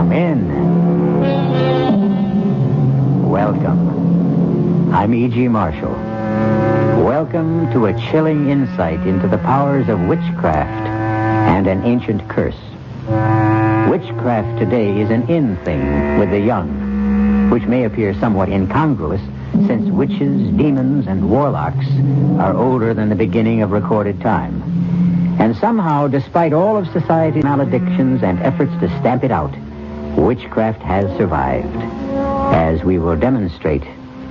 Come in. Welcome. I'm E.G. Marshall. Welcome to a chilling insight into the powers of witchcraft and an ancient curse. Witchcraft today is an in thing with the young, which may appear somewhat incongruous since witches, demons, and warlocks are older than the beginning of recorded time. And somehow, despite all of society's maledictions and efforts to stamp it out, witchcraft has survived, as we will demonstrate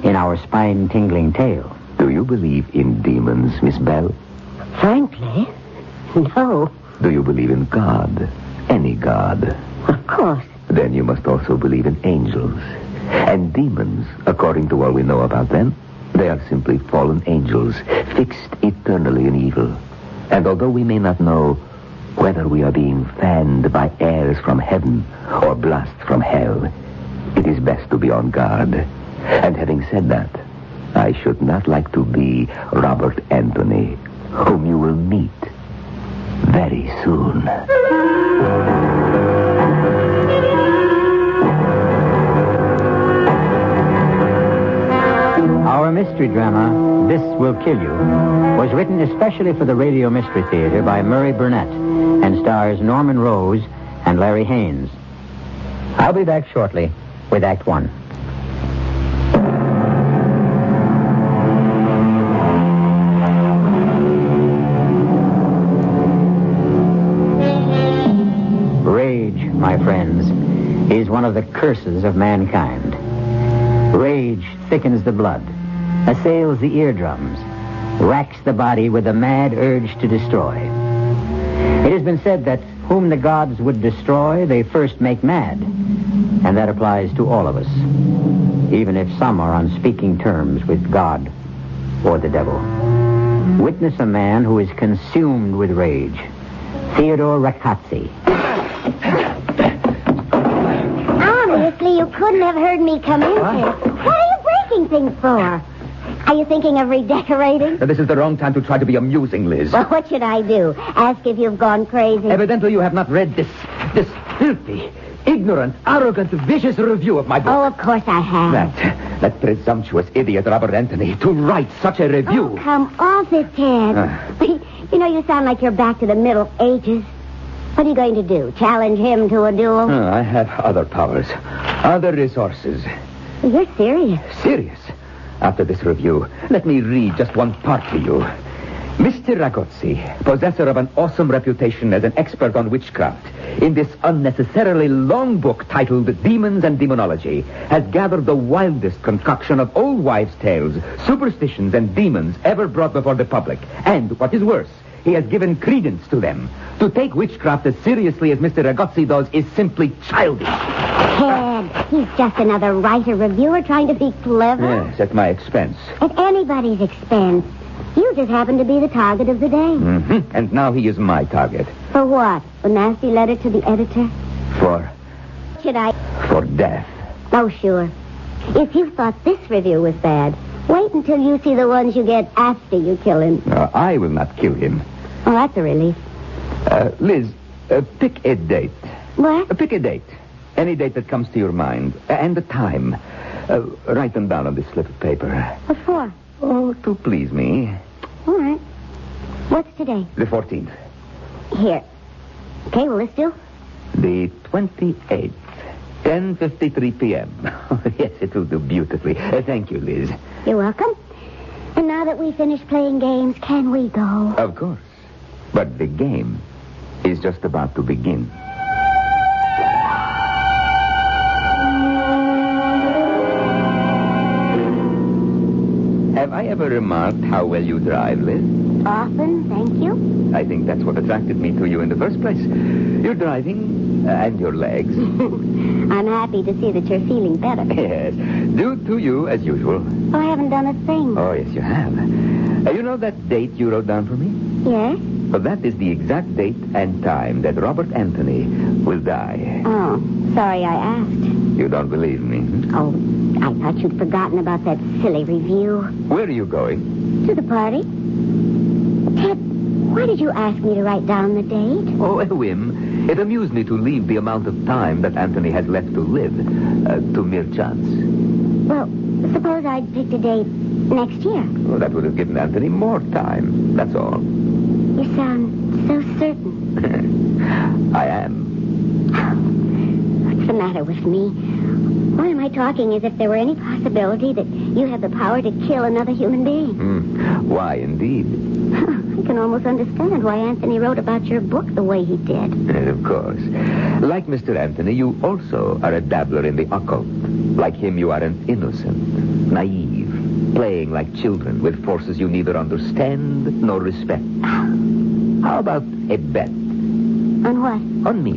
in our spine-tingling tale. Do you believe in demons, Miss Bell? Frankly, no. Do you believe in God? Any God? Of course. Then you must also believe in angels. And demons, according to all we know about them, they are simply fallen angels, fixed eternally in evil. And although we may not know whether we are being fanned by airs from heaven or blasts from hell, it is best to be on guard. And having said that, I should not like to be Robert Anthony, whom you will meet very soon. Our mystery drama, This Will Kill You, was written especially for the Radio Mystery Theater by Murray Burnett and stars Norman Rose and Larry Haynes. I'll be back shortly with Act One. Rage, my friends, is one of the curses of mankind. Rage thickens the blood, assails the eardrums, racks the body with a mad urge to destroy. It has been said that whom the gods would destroy, they first make mad. And that applies to all of us, even if some are on speaking terms with God or the devil. Witness a man who is consumed with rage, Theodore Rackazzi. Obviously, you couldn't have heard me come in here. What are you breaking things for? Are you thinking of redecorating? This is the wrong time to try to be amusing, Liz. Well, what should I do? Ask if you've gone crazy? Evidently, you have not read this filthy, ignorant, arrogant, vicious review of my book. Oh, of course I have. That presumptuous idiot, Robert Anthony, to write such a review. Oh, come off it, Ted. You know, you sound like you're back to the Middle Ages. What are you going to do? Challenge him to a duel? I have other powers, other resources. You're serious. Serious? After this review, let me read just one part to you. Mr. Ragozzi, possessor of an awesome reputation as an expert on witchcraft, in this unnecessarily long book titled Demons and Demonology, has gathered the wildest concoction of old wives' tales, superstitions, and demons ever brought before the public. And, what is worse, he has given credence to them. To take witchcraft as seriously as Mr. Ragozzi does is simply childish. Ted, he's just another writer-reviewer trying to be clever. Yes, at my expense. At anybody's expense. You just happen to be the target of the day. Mm-hmm. And now he is my target. For what? A nasty letter to the editor? For death. Oh, sure. If you thought this review was bad, wait until you see the ones you get after you kill him. I will not kill him. Oh, that's a relief. Liz, pick a date. What? Pick a date. Any date that comes to your mind. And the time. Write them down on this slip of paper. What for? Oh, to please me. All right. What's today? The 14th. Here. Okay, well, let's do. The 28th. 10:53 p.m. Yes, it will do beautifully. Thank you, Liz. You're welcome. And now that we finished playing games, can we go? Of course. But the game is just about to begin. Have I ever remarked how well you drive, Liz? Often, thank you. I think that's what attracted me to you in the first place. Your driving and your legs. I'm happy to see that you're feeling better. Yes. Due to you, as usual. Oh, I haven't done a thing. Oh, yes, you have. You know that date you wrote down for me? Yes? Well, that is the exact date and time that Robert Anthony will die. Oh, sorry I asked. You don't believe me? Oh, I thought you'd forgotten about that silly review. Where are you going? To the party. Ted, why did you ask me to write down the date? Oh, a whim. It amused me to leave the amount of time that Anthony had left to live to mere chance. Well, suppose I'd picked a date next year. Well, that would have given Anthony more time, that's all. You sound so certain. I am. What's the matter with me? Why am I talking as if there were any possibility that you have the power to kill another human being? Why, indeed. I can almost understand why Anthony wrote about your book the way he did. Of course. Like Mr. Anthony, you also are a dabbler in the occult. Like him, you are an innocent, naive, playing like children with forces you neither understand nor respect. How about a bet? On what? On me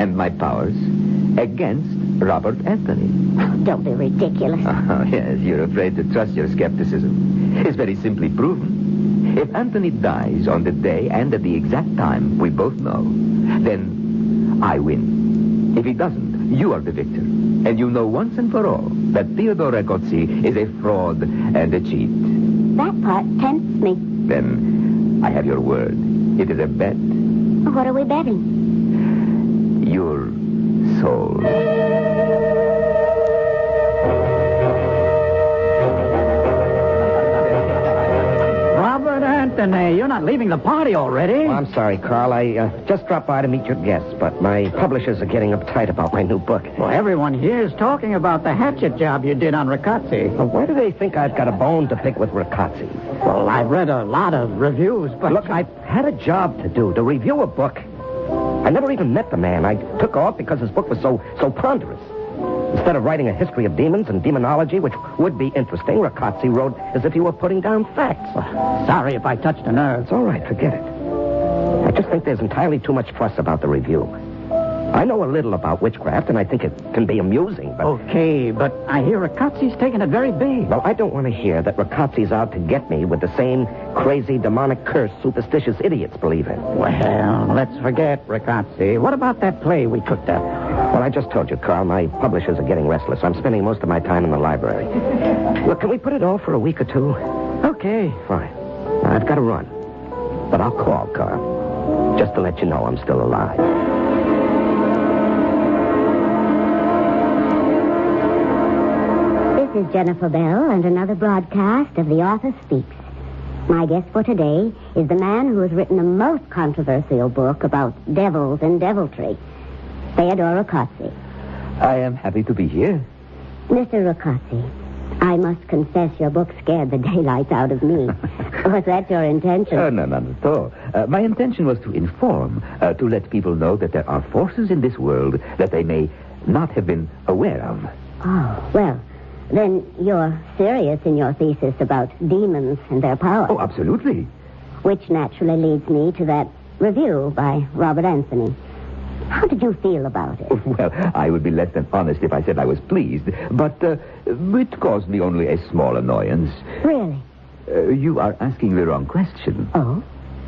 and my powers against Robert Anthony. Don't be ridiculous. Oh, yes, you're afraid to trust your skepticism. It's very simply proven. If Anthony dies on the day and at the exact time we both know, then I win. If he doesn't, you are the victor. And you know once and for all that Theodore Recozzi is a fraud and a cheat. That part tempts me. Then I have your word. It is a bet. What are we betting? Your soul. Anthony, you're not leaving the party already. Well, I'm sorry, Carl. I just dropped by to meet your guests, but my publishers are getting uptight about my new book. Well, everyone here is talking about the hatchet job you did on Recozzi. Well, why do they think I've got a bone to pick with Recozzi? Well, I've read a lot of reviews, but... Look, I've had a job to do, to review a book. I never even met the man. I took off because his book was so ponderous. Instead of writing a history of demons and demonology, which would be interesting, Recozzi wrote as if he were putting down facts. Sorry if I touched a nerve. It's all right, forget it. I just think there's entirely too much fuss about the review. I know a little about witchcraft, and I think it can be amusing, but... Okay, but I hear Recozzi's taking it very big. Well, I don't want to hear that Recozzi's out to get me with the same crazy, demonic curse superstitious idiots believe in. Well, let's forget Recozzi. What about that play we cooked up? Well, I just told you, Carl, my publishers are getting restless. I'm spending most of my time in the library. Look, can we put it off for a week or two? Okay. Fine. I've got to run. But I'll call, Carl. Just to let you know I'm still alive. This is Jennifer Bell and another broadcast of The Author Speaks. My guest for today is the man who has written a most controversial book about devils and deviltry, Theodore Recozzi. I am happy to be here. Mr. Recozzi, I must confess your book scared the daylights out of me. Was that your intention? No, not at all. My intention was to inform, to let people know that there are forces in this world that they may not have been aware of. Oh, well, then you're serious in your thesis about demons and their power. Oh, absolutely. Which naturally leads me to that review by Robert Anthony. How did you feel about it? Well, I would be less than honest if I said I was pleased, but it caused me only a small annoyance. Really? You are asking the wrong question. Oh?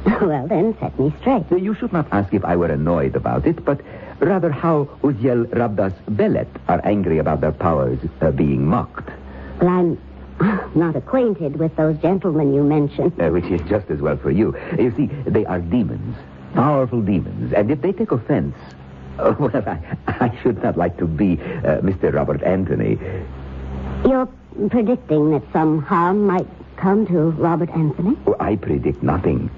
Well, then, set me straight. You should not ask if I were annoyed about it, but rather how Uziel Rabdas Belet are angry about their powers being mocked. Well, I'm not acquainted with those gentlemen you mentioned. Which is just as well for you. You see, they are demons. Powerful demons. And if they take offense... well, I should not like to be Mr. Robert Anthony. You're predicting that some harm might come to Robert Anthony? Oh, I predict nothing.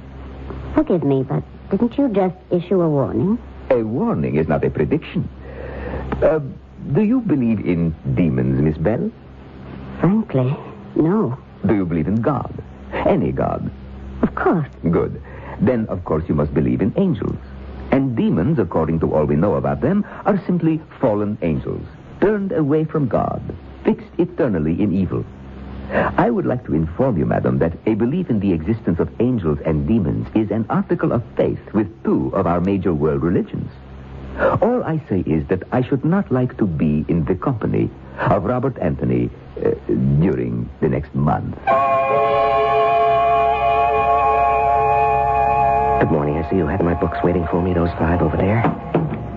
Forgive me, but didn't you just issue a warning? A warning is not a prediction. Do you believe in demons, Miss Bell? Frankly, no. Do you believe in God? Any God? Of course. Good. Then, of course, you must believe in angels. And demons, according to all we know about them, are simply fallen angels, turned away from God, fixed eternally in evil. I would like to inform you, madam, that a belief in the existence of angels and demons is an article of faith with two of our major world religions. All I say is that I should not like to be in the company of Robert Anthony during the next month. Good morning. I see you had my books waiting for me, those 5 over there.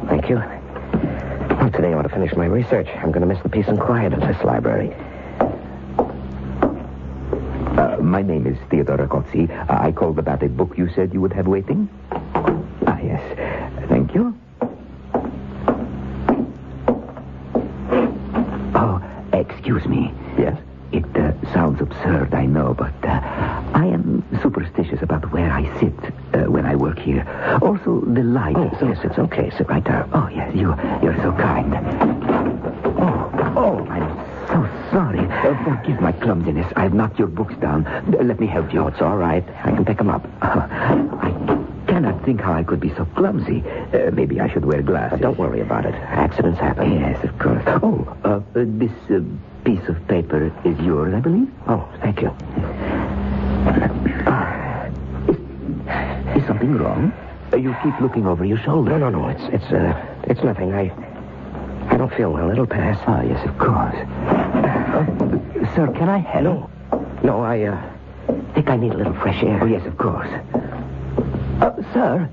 Thank you. Well, today I ought to finish my research. I'm going to miss the peace and quiet of this library. My name is Theodore Recozzi. I called about a book you said you would have waiting. Ah, yes. Thank you. Yes, it's okay. Sit right down. Oh, yes, you're so kind. Oh, I'm so sorry. Forgive my clumsiness. I've knocked your books down. Let me help you. Oh, it's all right. I can pick them up. I cannot think how I could be so clumsy. Maybe I should wear glasses. Don't worry about it. Accidents happen. Yes, of course. Oh, this piece of paper is yours, I believe? Oh, thank you. Is something wrong? You keep looking over your shoulder. No. It's nothing. I don't feel well. It'll pass. Ah, yes, of course. Sir, can I help? No, I think I need a little fresh air. Oh, yes, of course. Sir,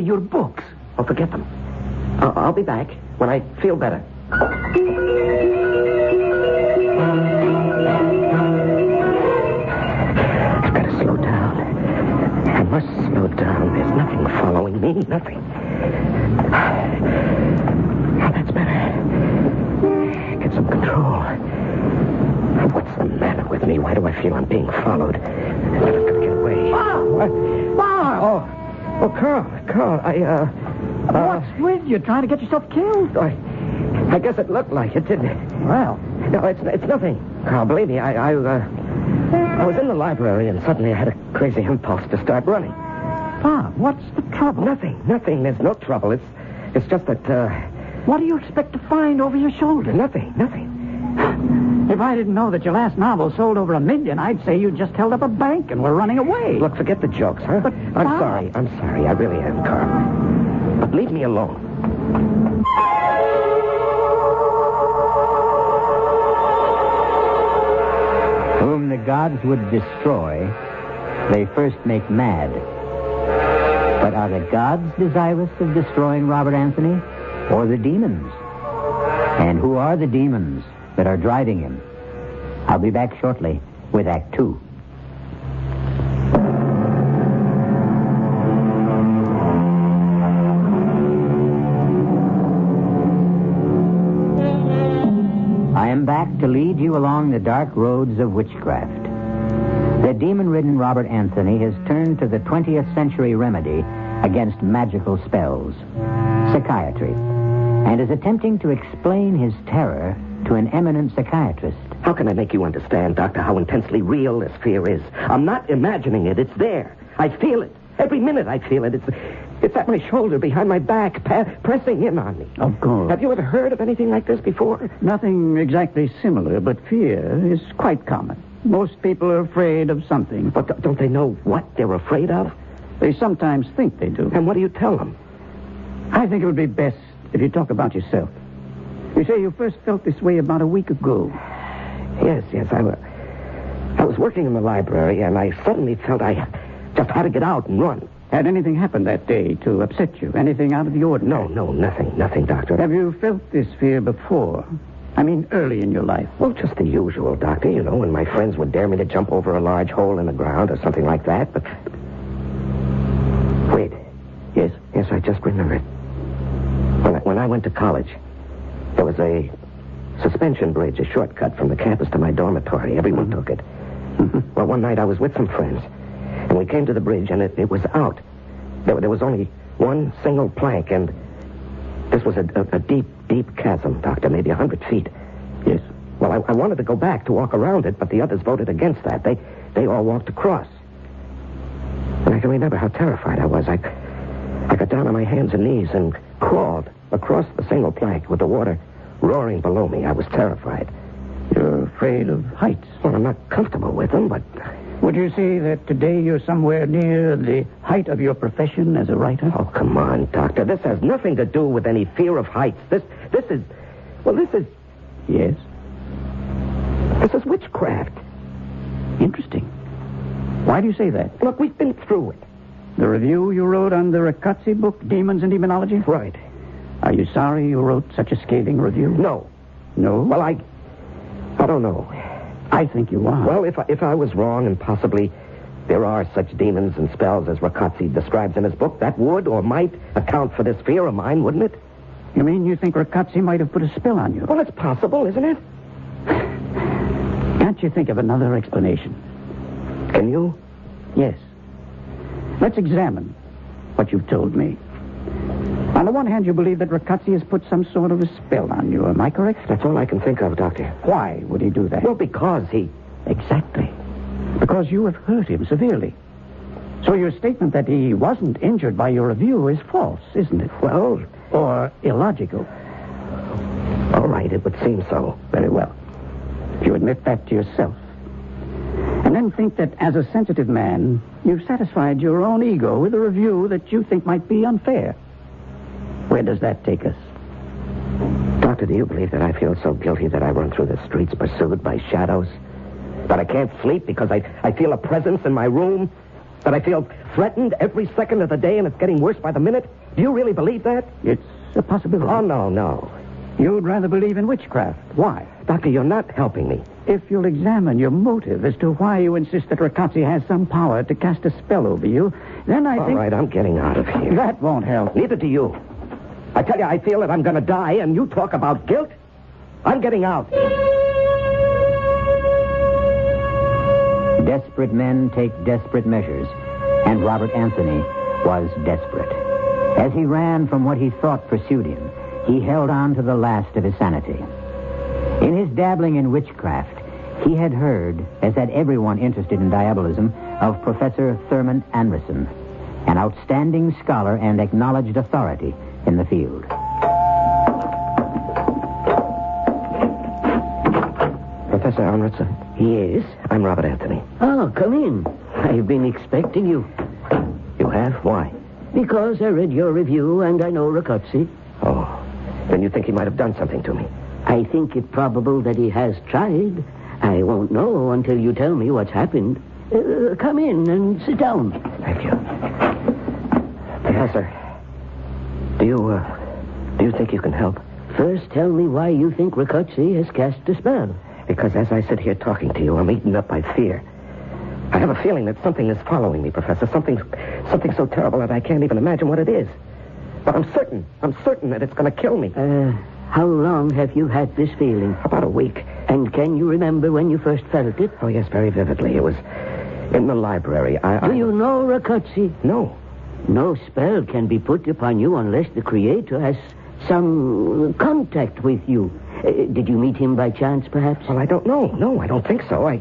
your books. Oh, forget them. I'll be back when I feel better. I've got to slow down. I must slow down. There's nothing following me. Nothing. Oh, that's better. Get some control. What's the matter with me? Why do I feel I'm being followed? I'm never going to get away. Oh, Carl, What's with you? Trying to get yourself killed? I guess it looked like it, didn't it? Well, No, it's nothing. Carl, believe me, I was in the library and suddenly I had a crazy impulse to start running. Bob, what's the trouble? Nothing. There's no trouble. It's just that, What do you expect to find over your shoulder? nothing. If I didn't know that your last novel sold over 1 million, I'd say you just held up a bank and were running away. Look, forget the jokes, huh? But, I'm Bob. sorry. I really am, Carl. But leave me alone. Whom the gods would destroy, they first make mad. But are the gods desirous of destroying Robert Anthony, or the demons? And who are the demons that are driving him? I'll be back shortly with Act 2. I am back to lead you along the dark roads of witchcraft. The demon-ridden Robert Anthony has turned to the 20th century remedy against magical spells, psychiatry, and is attempting to explain his terror to an eminent psychiatrist. How can I make you understand, Doctor, how intensely real this fear is? I'm not imagining it. It's there. I feel it. Every minute I feel it. It's at my shoulder, behind my back, pressing in on me. Of course. Have you ever heard of anything like this before? Nothing exactly similar, but fear is quite common. Most people are afraid of something. But don't they know what they're afraid of? They sometimes think they do. And what do you tell them? I think it would be best if you talk about yourself. You say you first felt this way about a week ago. Yes. I was working in the library, and I suddenly felt I just had to get out and run. Had anything happened that day to upset you? Anything out of the ordinary? No, nothing, Doctor. Have you felt this fear before? I mean, early in your life. Well, just the usual, Doctor. You know, when my friends would dare me to jump over a large hole in the ground or something like that, but... Wait. Yes? Yes, I just remembered. When I went to college, there was a suspension bridge, a shortcut from the campus to my dormitory. Everyone took it. Well, one night I was with some friends, and we came to the bridge, and it was out. There was only one single plank, and this was a deep chasm, Doctor, maybe 100 feet. Yes. Well, I wanted to go back to walk around it, but the others voted against that. They all walked across. And I can remember how terrified I was. I got down on my hands and knees and crawled across the single plank with the water roaring below me. I was terrified. You're afraid of heights. Well, I'm not comfortable with them, but... Would you say that today you're somewhere near the height of your profession as a writer? Oh, come on, Doctor. This has nothing to do with any fear of heights. This is... Yes? This is witchcraft. Interesting. Why do you say that? Look, we've been through it. The review you wrote on the Riccozzi book, Demons and Demonology? Right. Are you sorry you wrote such a scathing review? No. No? Well, I don't know. I think you are. Well, if I was wrong and possibly there are such demons and spells as Riccozzi describes in his book, that would or might account for this fear of mine, wouldn't it? You mean you think Riccozzi might have put a spell on you? Well, it's possible, isn't it? Can't you think of another explanation? Can you? Yes. Let's examine what you've told me. On the one hand, you believe that Riccozzi has put some sort of a spell on you. Am I correct? That's all I can think of, Doctor. Why would he do that? Well, because he... Exactly. Because you have hurt him severely. So your statement that he wasn't injured by your review is false, isn't it? Well... Or illogical. All right, it would seem so. Very well. If you admit that to yourself. And then think that as a sensitive man, you've satisfied your own ego with a review that you think might be unfair. Where does that take us? Doctor, do you believe that I feel so guilty that I run through the streets pursued by shadows? That I can't sleep because I feel a presence in my room? That I feel threatened every second of the day and it's getting worse by the minute? Do you really believe that? It's a possibility. Oh, no. You'd rather believe in witchcraft. Why? Doctor, you're not helping me. If you'll examine your motive as to why you insist that Riccozzi has some power to cast a spell over you, then I think... All right, I'm getting out of here. That won't help. Neither do you. I tell you, I feel that I'm going to die, and you talk about guilt? I'm getting out. Desperate men take desperate measures, and Robert Anthony was desperate. As he ran from what he thought pursued him, he held on to the last of his sanity. In his dabbling in witchcraft, he had heard, as had everyone interested in diabolism, of Professor Thurman Anderson, an outstanding scholar and acknowledged authority in the field. Professor Anderson? Yes? I'm Robert Anthony. Oh, come in. I've been expecting you. You have? Why? Because I read your review and I know Riccozzi. Oh, then you think he might have done something to me? I think it probable that he has tried. I won't know until you tell me what's happened. Come in and sit down. Thank you. Professor, do you think you can help? First, tell me why you think Riccozzi has cast a spell. Because as I sit here talking to you, I'm eaten up by fear. I have a feeling that something is following me, Professor. Something so terrible that I can't even imagine what it is. But I'm certain that it's going to kill me. How long have you had this feeling? About a week. And can you remember when you first felt it? Oh, yes, very vividly. It was in the library. Do you know Riccozzi? No. No spell can be put upon you unless the Creator has some contact with you. Did you meet him by chance, perhaps? Well, I don't know. No, I don't think so. I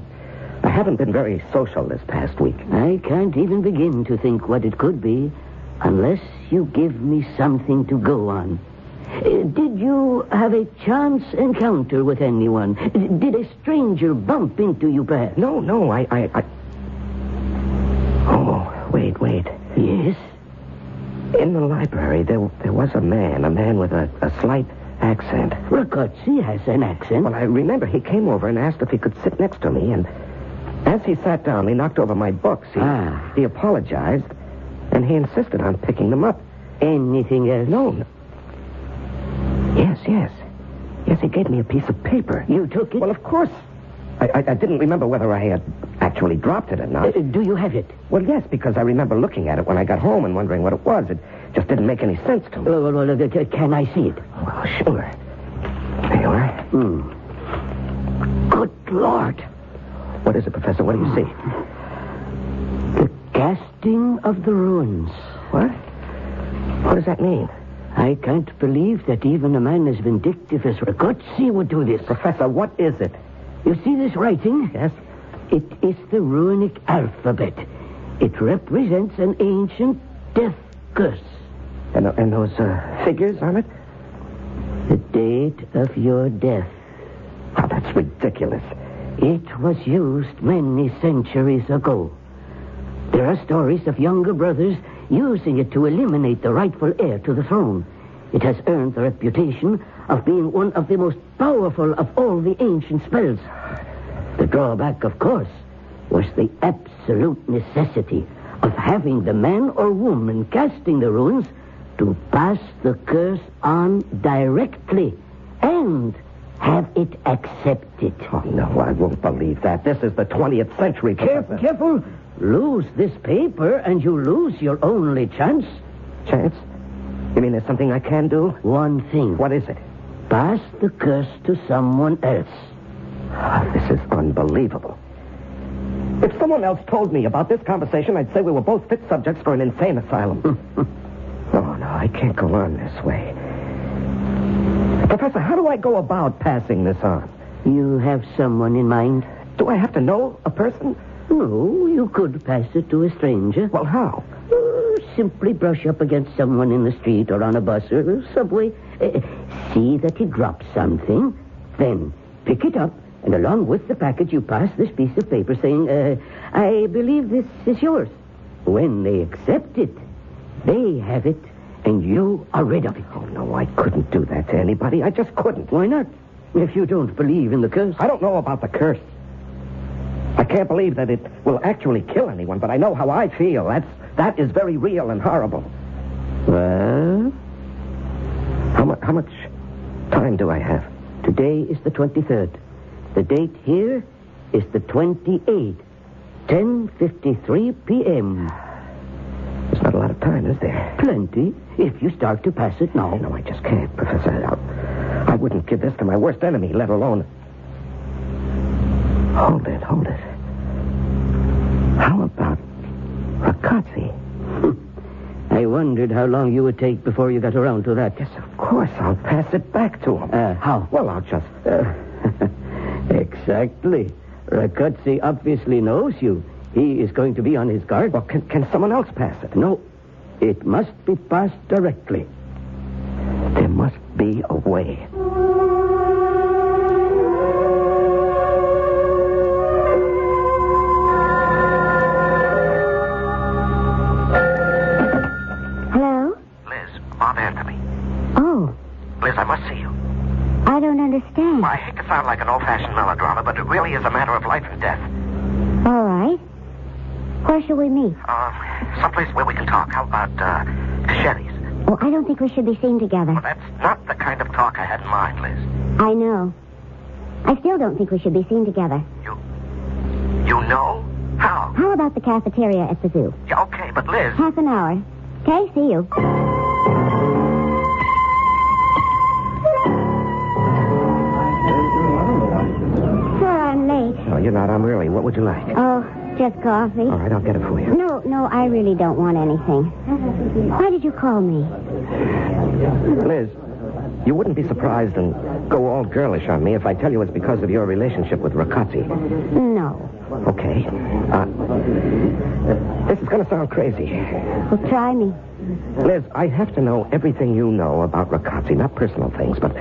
haven't been very social this past week. I can't even begin to think what it could be unless you give me something to go on. Did you have a chance encounter with anyone? Did a stranger bump into you, perhaps? No, Oh, wait. Yes? In the library, there was a man with a slight accent. Riccozzi has an accent. Well, I remember he came over and asked if he could sit next to me, and as he sat down, he knocked over my books. He apologized, and he insisted on picking them up. Anything else? No. Yes, he gave me a piece of paper. You took it? Well, of course. I didn't remember whether I had actually dropped it or not. Do you have it? Well, yes, because I remember looking at it when I got home and wondering what it was. It just didn't make any sense to me. Well, can I see it? Well, sure. There you are. Good Lord. What is it, Professor? What do you see? The casting of the ruins. What? What does that mean? I can't believe that even a man as vindictive as Riccozzi would do this. Professor, what is it? You see this writing? Yes. It is the runic alphabet. It represents an ancient death curse. And those figures on it? The date of your death. Oh, that's ridiculous. It was used many centuries ago. There are stories of younger brothers using it to eliminate the rightful heir to the throne. It has earned the reputation of being one of the most powerful of all the ancient spells. The drawback, of course, was the absolute necessity of having the man or woman casting the runes to pass the curse on directly and have it accepted. Oh, no, I won't believe that. This is the 20th century. Careful. Lose this paper and you lose your only chance. Chance? You mean there's something I can do? One thing. What is it? Pass the curse to someone else. Oh, this is unbelievable. If someone else told me about this conversation, I'd say we were both fit subjects for an insane asylum. Oh, no, I can't go on this way. Professor, how do I go about passing this on? You have someone in mind? Do I have to know a person? No, you could pass it to a stranger. Well, how? Simply brush up against someone in the street or on a bus or subway. See that he drops something. Then pick it up, and along with the package, you pass this piece of paper saying, I believe this is yours. When they accept it, they have it, and you are rid of it. Oh, no, I couldn't do that to anybody. I just couldn't. Why not? If you don't believe in the curse. I don't know about the curse. I can't believe that it will actually kill anyone, but I know how I feel. That is very real and horrible. Well? How much time do I have? Today is the 23rd. The date here is the 28th. 10:53 p.m. There's not a lot of time, is there? Plenty, if you start to pass it now. No, I just can't, Professor. I wouldn't give this to my worst enemy, let alone... Hold it. How about Ragazzi? I wondered how long you would take before you got around to that. Yes, of course. I'll pass it back to him. How? Well, I'll just... Exactly. Ragazzi obviously knows you. He is going to be on his guard. Well, can someone else pass it? No. It must be passed directly. There must be a way. Hello? Liz, Bob Anthony. Oh, Liz, I must see you. I don't understand. Well, I hate to sound like an old-fashioned melodrama, but it really is a matter of life and death. All right. Where shall we meet? Someplace where we can talk. How about, Sherry's? Oh, I don't think we should be seen together. Well, that's not the kind of talk I had in mind, Liz. I know. I still don't think we should be seen together. You know? How? How about the cafeteria at the zoo? Yeah, okay, but Liz... Half an hour. Okay, see you. Sir, I'm late. No, you're not. I'm early. What would you like? Oh, just coffee. All right, I'll get it for you. No, I really don't want anything. Why did you call me? Liz, you wouldn't be surprised and go all girlish on me if I tell you it's because of your relationship with Ragazzi. No. Okay. This is going to sound crazy. Well, try me. Liz, I have to know everything you know about Ragazzi. Not personal things, but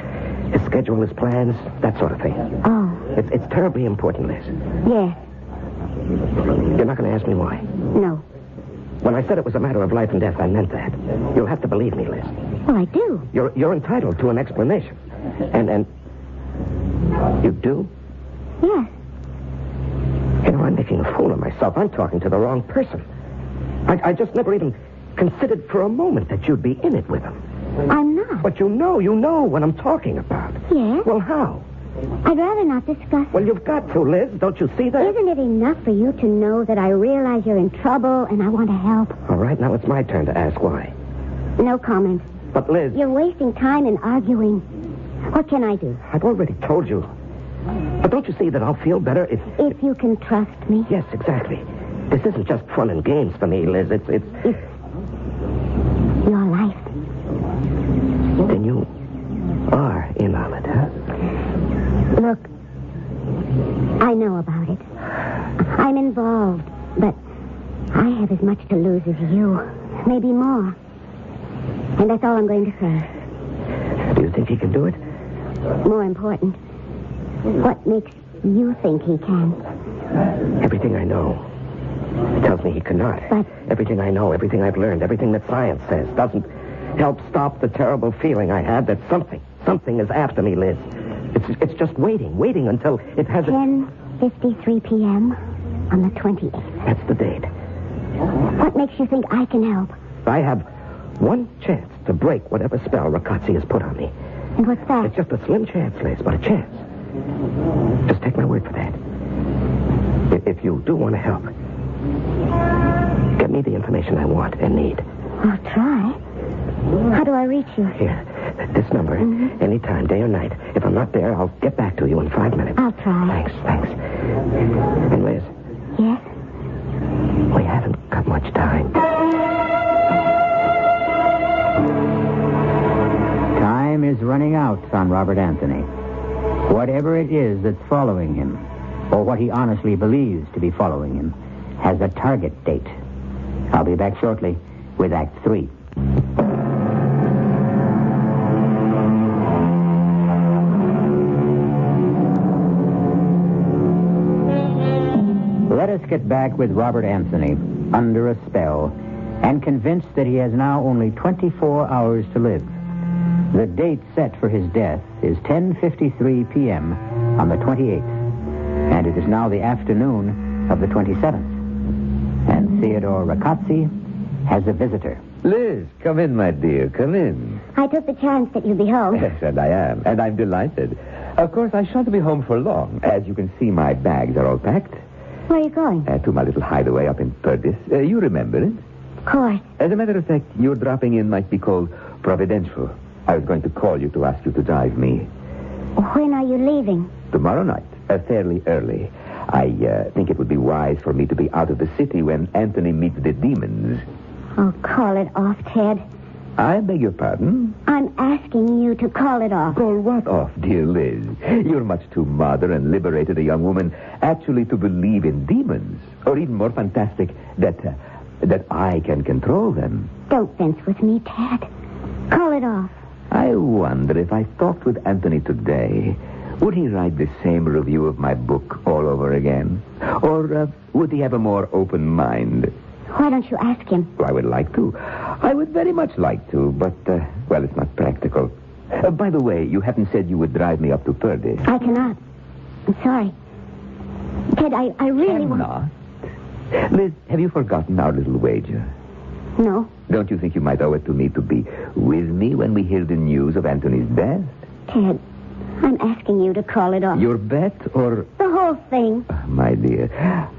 his schedule, his plans, that sort of thing. Oh, It's terribly important, Liz. yes. You're not going to ask me why. No. When I said it was a matter of life and death, I meant that. You'll have to believe me, Liz. Well, I do. You're entitled to an explanation. And you do? Yes. You know, I'm making a fool of myself. I'm talking to the wrong person. I just never even considered for a moment that you'd be in it with him. I'm not. But you know what I'm talking about. Yes. Well, how? I'd rather not discuss. Well, you've got to, Liz. Don't you see that? Isn't it enough for you to know that I realize you're in trouble and I want to help? All right, now it's my turn to ask why. No comment. But, Liz... You're wasting time in arguing. What can I do? I've already told you. But don't you see that I'll feel better if... If you can trust me. Yes, exactly. This isn't just fun and games for me, Liz. It's... Your life. Then you are in on it, huh? Look, I know about it. I'm involved, but I have as much to lose as you. Maybe more. And that's all I'm going to say. Do you think he can do it? More important, what makes you think he can? Everything I know tells me he cannot. But... Everything I know, everything I've learned, everything that science says doesn't help stop the terrible feeling I have that something is after me, Liz. It's just waiting until it has... 10:53 p.m. on the 28th. That's the date. What makes you think I can help? I have one chance to break whatever spell Ragazzi has put on me. And what's that? It's just a slim chance, Liz, but a chance. Just take my word for that. If you do want to help, get me the information I want and need. I'll try. How do I reach you? Here, this number, anytime, day or night. If I'm not there, I'll get back to you in 5 minutes. I'll try. Thanks. And Liz, Yes? we haven't got much time. running out on Robert Anthony. Whatever it is that's following him, or what he honestly believes to be following him, has a target date. I'll be back shortly with Act 3. Let us get back with Robert Anthony, under a spell, and convinced that he has now only 24 hours to live. The date set for his death is 10:53 p.m. on the 28th, and it is now the afternoon of the 27th. And Theodore Ricazzi has a visitor. Liz, come in, my dear, come in. I took the chance that you'd be home. Yes, and I am, and I'm delighted. Of course, I shan't be home for long. As you can see, my bags are all packed. Where are you going? To my little hideaway up in Perdis. You remember it? Of course. As a matter of fact, your dropping in might be called providential. I was going to call you to ask you to drive me. When are you leaving? Tomorrow night, fairly early. I think it would be wise for me to be out of the city when Anthony meets the demons. Oh, call it off, Ted. I beg your pardon? I'm asking you to call it off. Call what off, dear Liz? You're much too modern and liberated a young woman actually to believe in demons. Or even more fantastic, that I can control them. Don't fence with me, Ted. Call it off. I wonder if I talked with Anthony today, would he write the same review of my book all over again? Or would he have a more open mind? Why don't you ask him? Oh, I would like to. I would very much like to, but, well, it's not practical. By the way, you haven't said you would drive me up to Purdy. I cannot. I'm sorry. Ted, I really cannot? Liz, have you forgotten our little wager? No. Don't you think you might owe it to me to be with me when we hear the news of Anthony's death? Ted, I'm asking you to call it off. Your bet or... The whole thing. My dear,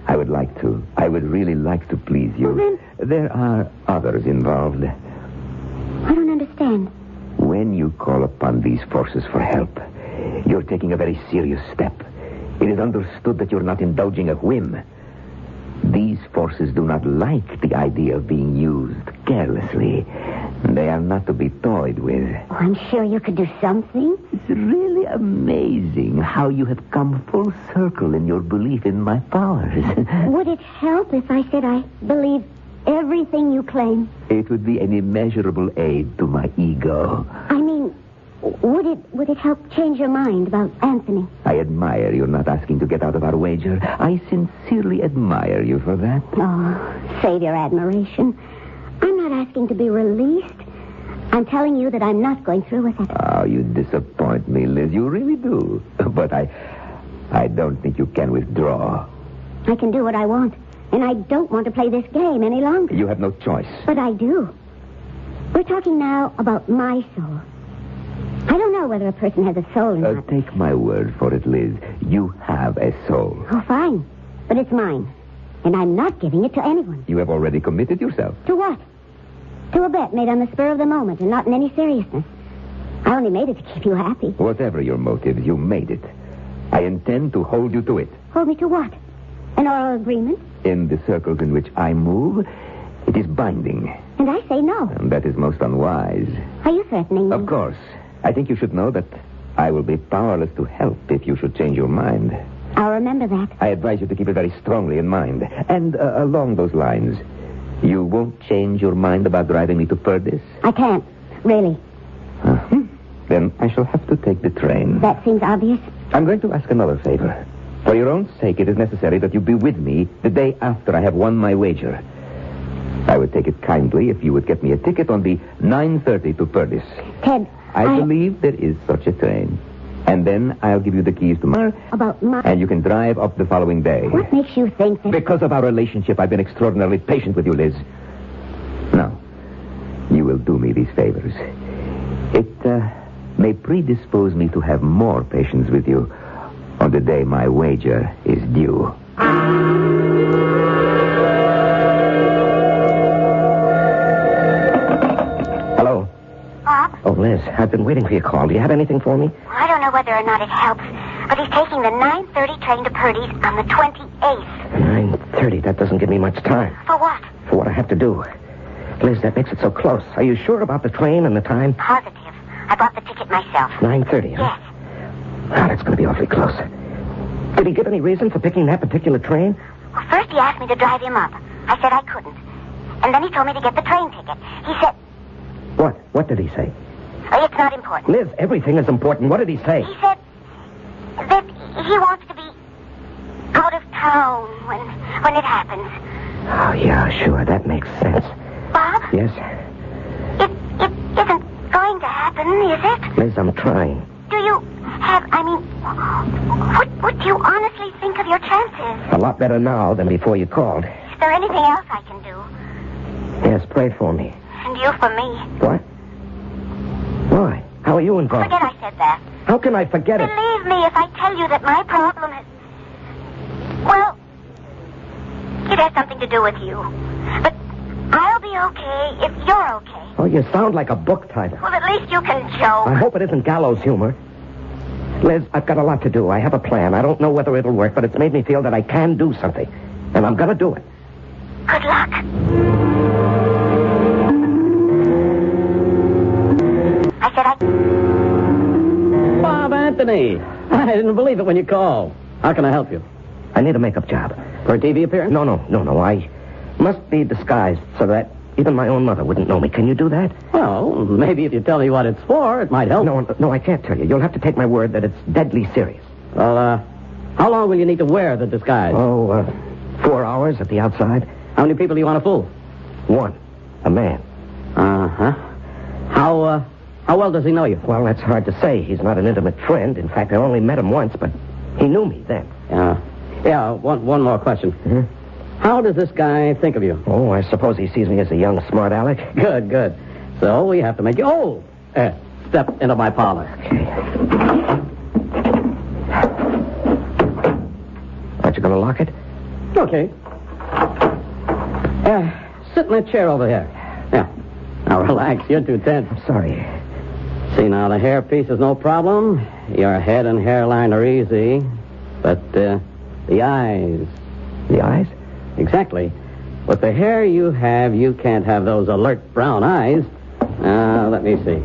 I would like to. I would really like to please you. Well, then... There are others involved. I don't understand. When you call upon these forces for help, you're taking a very serious step. It is understood that you're not indulging a whim. These forces do not like the idea of being used carelessly. They are not to be toyed with. Oh, I'm sure you could do something. It's really amazing how you have come full circle in your belief in my powers. Would it help if I said I believe everything you claim? It would be an immeasurable aid to my ego. I mean, would it help change your mind about Anthony? I admire your not asking to get out of our wager. I sincerely admire you for that. Oh, save your admiration. I'm not asking to be released. I'm telling you that I'm not going through with it. Oh, you disappoint me, Liz. You really do. But I don't think you can withdraw. I can do what I want. And I don't want to play this game any longer. You have no choice. But I do. We're talking now about my soul. I don't know whether a person has a soul or not. Take my word for it, Liz. You have a soul. Oh, fine. But it's mine. And I'm not giving it to anyone. You have already committed yourself. To what? To a bet made on the spur of the moment and not in any seriousness. I only made it to keep you happy. Whatever your motives, you made it. I intend to hold you to it. Hold me to what? An oral agreement? In the circles in which I move, it is binding. And I say no. And that is most unwise. Are you threatening me? Of course. I think you should know that I will be powerless to help if you should change your mind. I'll remember that. I advise you to keep it very strongly in mind. And along those lines, you won't change your mind about driving me to Perdis? I can't, really. Then I shall have to take the train. That seems obvious. I'm going to ask another favor. For your own sake, it is necessary that you be with me the day after I have won my wager. I would take it kindly if you would get me a ticket on the 9:30 to Perdis. Ted, I believe there is such a train. And then I'll give you the keys tomorrow. About my... And you can drive up the following day. What makes you think that... Because of our relationship, I've been extraordinarily patient with you, Liz. Now, you will do me these favors. It may predispose me to have more patience with you on the day my wager is due. Hello? Bob? Oh, Liz, I've been waiting for your call. Do you have anything for me? Well, I don't know whether or not it helps, but he's taking the 9:30 train to Purdy's on the 28th. 9:30? That doesn't give me much time. For what? For what I have to do. Liz, that makes it so close. Are you sure about the train and the time? Positive. I bought the ticket myself. 9:30, huh? Yes. Ah, that's going to be awfully close. Did he give any reason for picking that particular train? Well, first he asked me to drive him up. I said I couldn't. And then he told me to get the train ticket. He said... What? What did he say? Oh, it's not important. Liz, everything is important. What did he say? He said that he wants to be out of town when it happens. Oh, yeah, sure. That makes sense. Bob? Yes? It isn't going to happen, is it? Liz, I'm trying. Do you have, what do you honestly think of your chances? A lot better now than before you called. Is there anything else I can do? Yes, pray for me. And you for me. What? Why? How are you involved? Forget I said that. How can I forget it? Believe me if I tell you that my problem is... Well, it has something to do with you. But I'll be okay if you're okay. Oh, you sound like a book title. Well, at least you can joke. I hope it isn't gallows humor. Liz, I've got a lot to do. I have a plan. I don't know whether it'll work, but it's made me feel that I can do something. And I'm going to do it. Good luck. I said I... Bob Anthony. I didn't believe it when you called. How can I help you? I need a makeup job. For a TV appearance? No. I must be disguised so that even my own mother wouldn't know me. Can you do that? Well, maybe if you tell me what it's for, it might help. No, I can't tell you. You'll have to take my word that it's deadly serious. Well, how long will you need to wear the disguise? 4 hours at the outside. How many people do you want to fool? One. A man. Uh-huh. How well does he know you? Well, that's hard to say. He's not an intimate friend. In fact, I only met him once, but he knew me then. Yeah, one more question. Mm-hmm. How does this guy think of you? Oh, I suppose he sees me as a young, smart aleck. Good. So we have to make you... Oh! Step into my parlor. Okay. Aren't you going to lock it? Okay. Sit in that chair over here. Yeah. Now, relax. You're too tense. I'm sorry. See, now, the hairpiece is no problem. Your head and hairline are easy. But, the eyes... The eyes? Exactly. With the hair you have, you can't have those alert brown eyes. Let me see.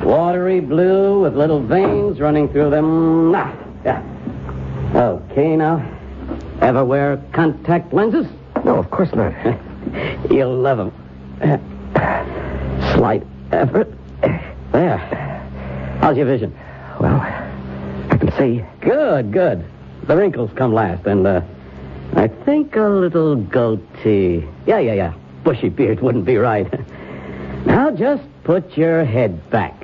Watery blue with little veins running through them. Yeah. Okay, now. Ever wear contact lenses? No, of course not. You'll love them. Slight effort. There. How's your vision? Well, I can see. Good. The wrinkles come last, and, I think a little goatee. Yeah. Bushy beard wouldn't be right. Now just put your head back.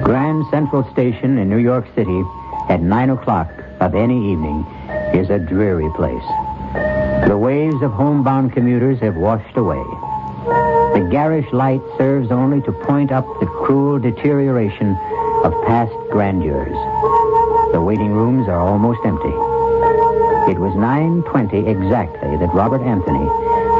Grand Central Station in New York City at 9 o'clock of any evening is a dreary place. The waves of homebound commuters have washed away. The garish light serves only to point up the cruel deterioration of past grandeurs. The waiting rooms are almost empty. It was 9:20 exactly that Robert Anthony,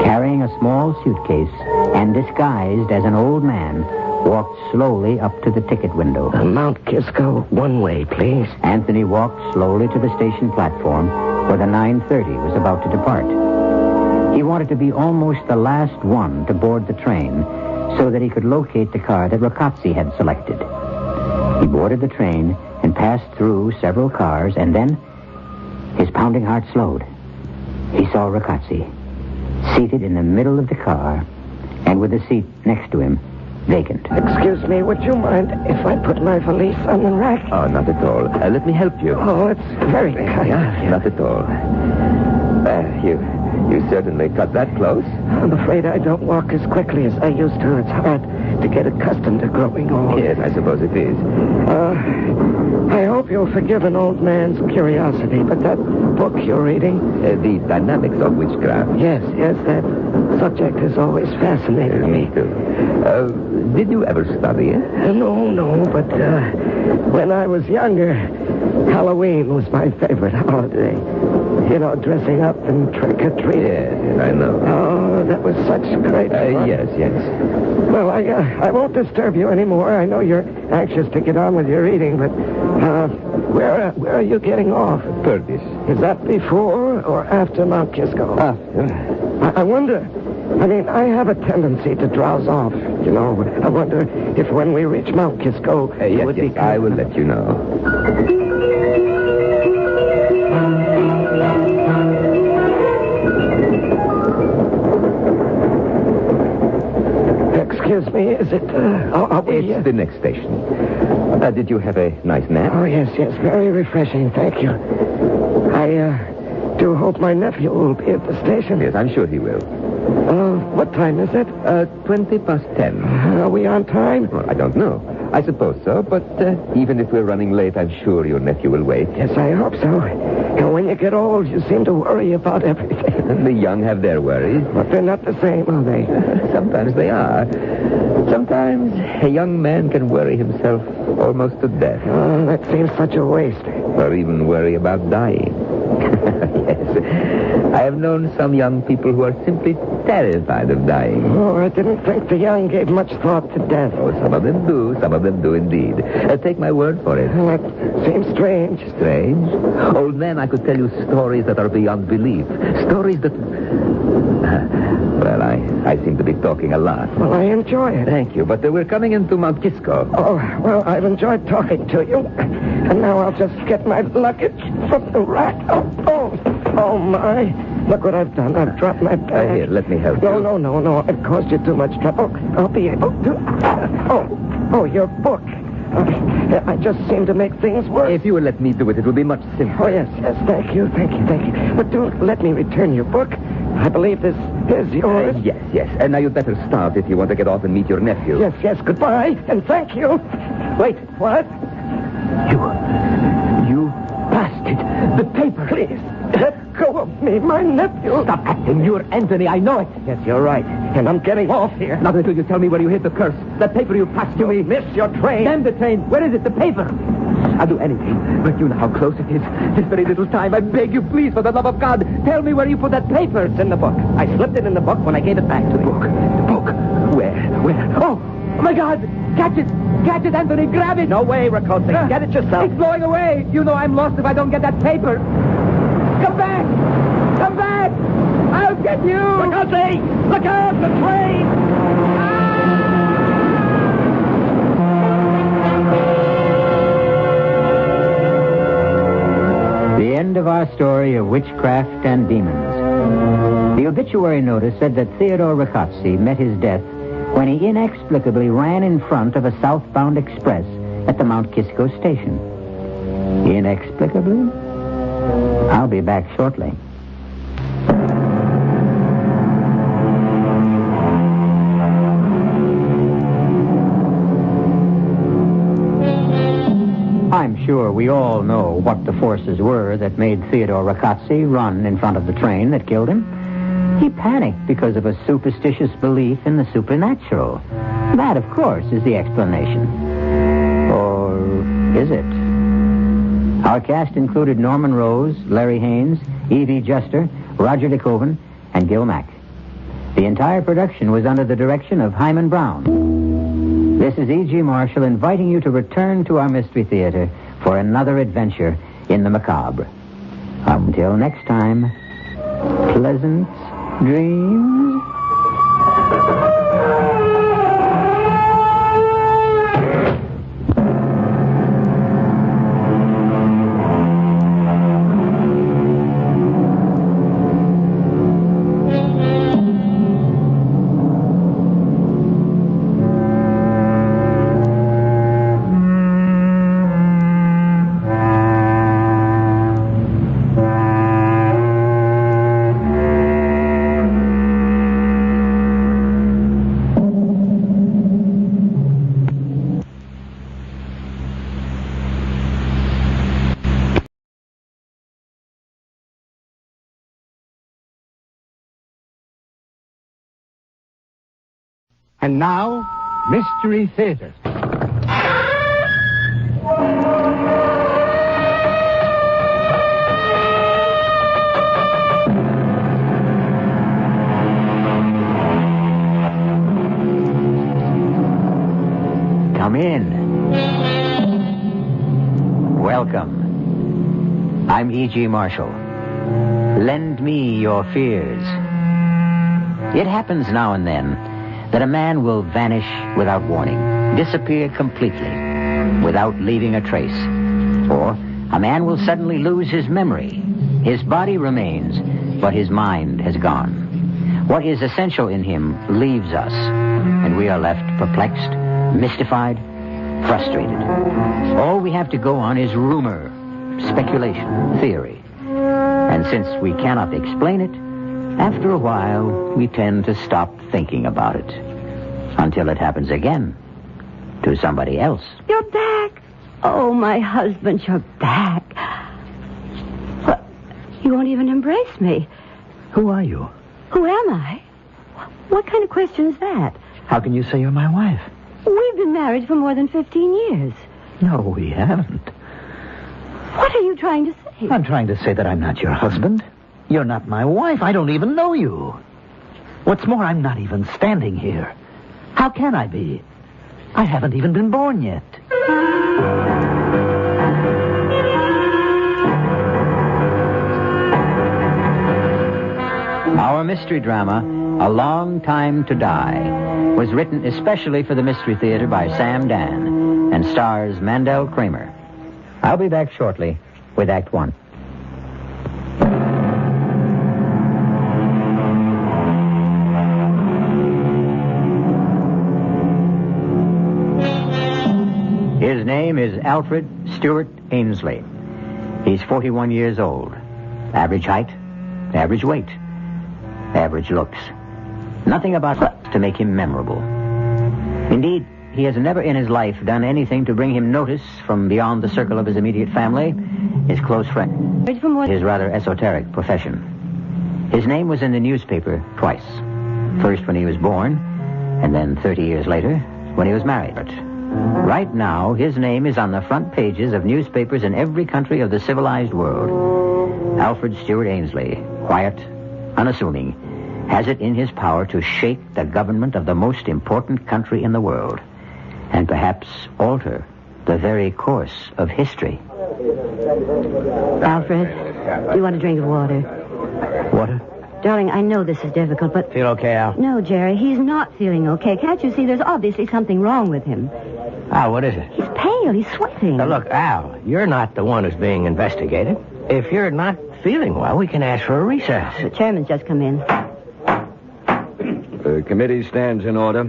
carrying a small suitcase and disguised as an old man, walked slowly up to the ticket window. Mount Kisco, one way, please. Anthony walked slowly to the station platform where the 9:30 was about to depart. He wanted to be almost the last one to board the train so that he could locate the car that Rocazzi had selected. He boarded the train and passed through several cars, and then his pounding heart slowed. He saw Rocazzi, seated in the middle of the car, and with the seat next to him vacant. Excuse me, would you mind if I put my valise on the rack? Oh, not at all. Let me help you. Oh, it's very kind of you. Not at all. You certainly cut that close. I'm afraid I don't walk as quickly as I used to. It's hard to get accustomed to growing old. Yes, I suppose it is. I hope you'll forgive an old man's curiosity, but that book you're reading... The Dynamics of Witchcraft. Yes, that subject has always fascinated me. Me too. Did you ever study it? No, but when I was younger, Halloween was my favorite holiday. You know, dressing up and trick-or-treating. Yes, I know. Oh, that was such great fun. Yes. Well, I won't disturb you anymore. I know you're anxious to get on with your reading, but where are you getting off? Purvis. Is that before or after Mount Kisco? I wonder. I mean, I have a tendency to drowse off, you know. I wonder if when we reach Mount Kisco, Yes, would be... I will let you know. Excuse me, is it... are we... It's the next station. Did you have a nice nap? Oh, yes, very refreshing, thank you. I do hope my nephew will be at the station. Yes, I'm sure he will. What time is it? 20 past 10. Are we on time? Well, I don't know. I suppose so, but even if we're running late, I'm sure your nephew will wait. Yes, I hope so. And when you get old, you seem to worry about everything. The young have their worries. But they're not the same, are they? Sometimes they are. Sometimes a young man can worry himself almost to death. Oh, that seems such a waste. Or even worry about dying. Yes. I have known some young people who are simply terrified of dying. Oh, I didn't think the young gave much thought to death. Oh, some of them do. Some of them do indeed. Take my word for it. Well, that seems strange. Strange? Old man, I could tell you stories that are beyond belief. Stories that... Well, I seem to be talking a lot. Well, I enjoy it. Thank you, but we're coming into Mount Kisco. Oh, well, I've enjoyed talking to you. And now I'll just get my luggage from the rack. Oh, my. Look what I've done. I've dropped my bag. Here, let me help you. No. I've caused you too much trouble. I'll be able to... Oh, your book. I just seem to make things worse. If you will let me do it, it will be much simpler. Oh, yes. Thank you. But don't let me return your book. I believe this is yours. Yes. And now you'd better start if you want to get off and meet your nephew. Yes. Goodbye, and thank you. Wait, what? You bastard. The paper. Please, let go of me, my nephew. Stop acting. You're Anthony. I know it. Yes, you're right. And I'm getting off here. Not until you tell me where you hid the curse. That paper you passed to me. Miss your train. Damn the train. Where is it? The paper. I'll do anything. But you know how close it is. This very little time. I beg you, please, for the love of God, tell me where you put that paper. It's in the book. I slipped it in the book when I gave it back to you. The book. Where? Oh, my God. Catch it, Anthony. Grab it. No way, Ricote. Get it yourself. It's blowing away. You know I'm lost if I don't get that paper. Come back. I'll get you. Ricote, look out, the train. The end of our story of witchcraft and demons. The obituary notice said that Theodore Riccozzi met his death when he inexplicably ran in front of a southbound express at the Mount Kisco station. Inexplicably? I'll be back shortly. I'm sure we all know what the forces were that made Theodore Riccozzi run in front of the train that killed him. He panicked because of a superstitious belief in the supernatural. That, of course, is the explanation. Or is it? Our cast included Norman Rose, Larry Haynes, Evie Juster, Roger DeKoven, and Gil Mack. The entire production was under the direction of Hyman Brown. This is E.G. Marshall inviting you to return to our Mystery Theater for another adventure in the macabre. Until next time, pleasant dreams. And now, Mystery Theater. Come in. Welcome. I'm E.G. Marshall. Lend me your fears. It happens now and then that a man will vanish without warning, disappear completely, without leaving a trace. Or a man will suddenly lose his memory. His body remains, but his mind has gone. What is essential in him leaves us, and we are left perplexed, mystified, frustrated. All we have to go on is rumor, speculation, theory. And since we cannot explain it, after a while, we tend to stop thinking about it. Until it happens again. To somebody else. You're back. Oh, my husband, you're back. What? You won't even embrace me. Who are you? Who am I? What kind of question is that? How can you say you're my wife? We've been married for more than 15 years. No, we haven't. What are you trying to say? I'm trying to say that I'm not your husband. You're not my wife. I don't even know you. What's more, I'm not even standing here. How can I be? I haven't even been born yet. Our mystery drama, A Long Time to Die, was written especially for the Mystery Theater by Sam Dan and stars Mandel Kramer. I'll be back shortly with Act One. His name is Alfred Stewart Ainsley. He's 41 years old. Average height, average weight, average looks. Nothing about to make him memorable. Indeed, he has never in his life done anything to bring him notice from beyond the circle of his immediate family, his close friend, his rather esoteric profession. His name was in the newspaper twice. First when he was born, and then 30 years later when he was married. Right now, his name is on the front pages of newspapers in every country of the civilized world. Alfred Stewart Ainsley, quiet, unassuming, has it in his power to shake the government of the most important country in the world, and perhaps alter the very course of history. Alfred, do you want a drink of water? Water? Darling, I know this is difficult, but... Feel okay, Al? No, Jerry, he's not feeling okay. Can't you see there's obviously something wrong with him? Al, what is it? He's pale, he's sweating. Now, look, Al, you're not the one who's being investigated. If you're not feeling well, we can ask for a recess. The chairman's just come in. The committee stands in order.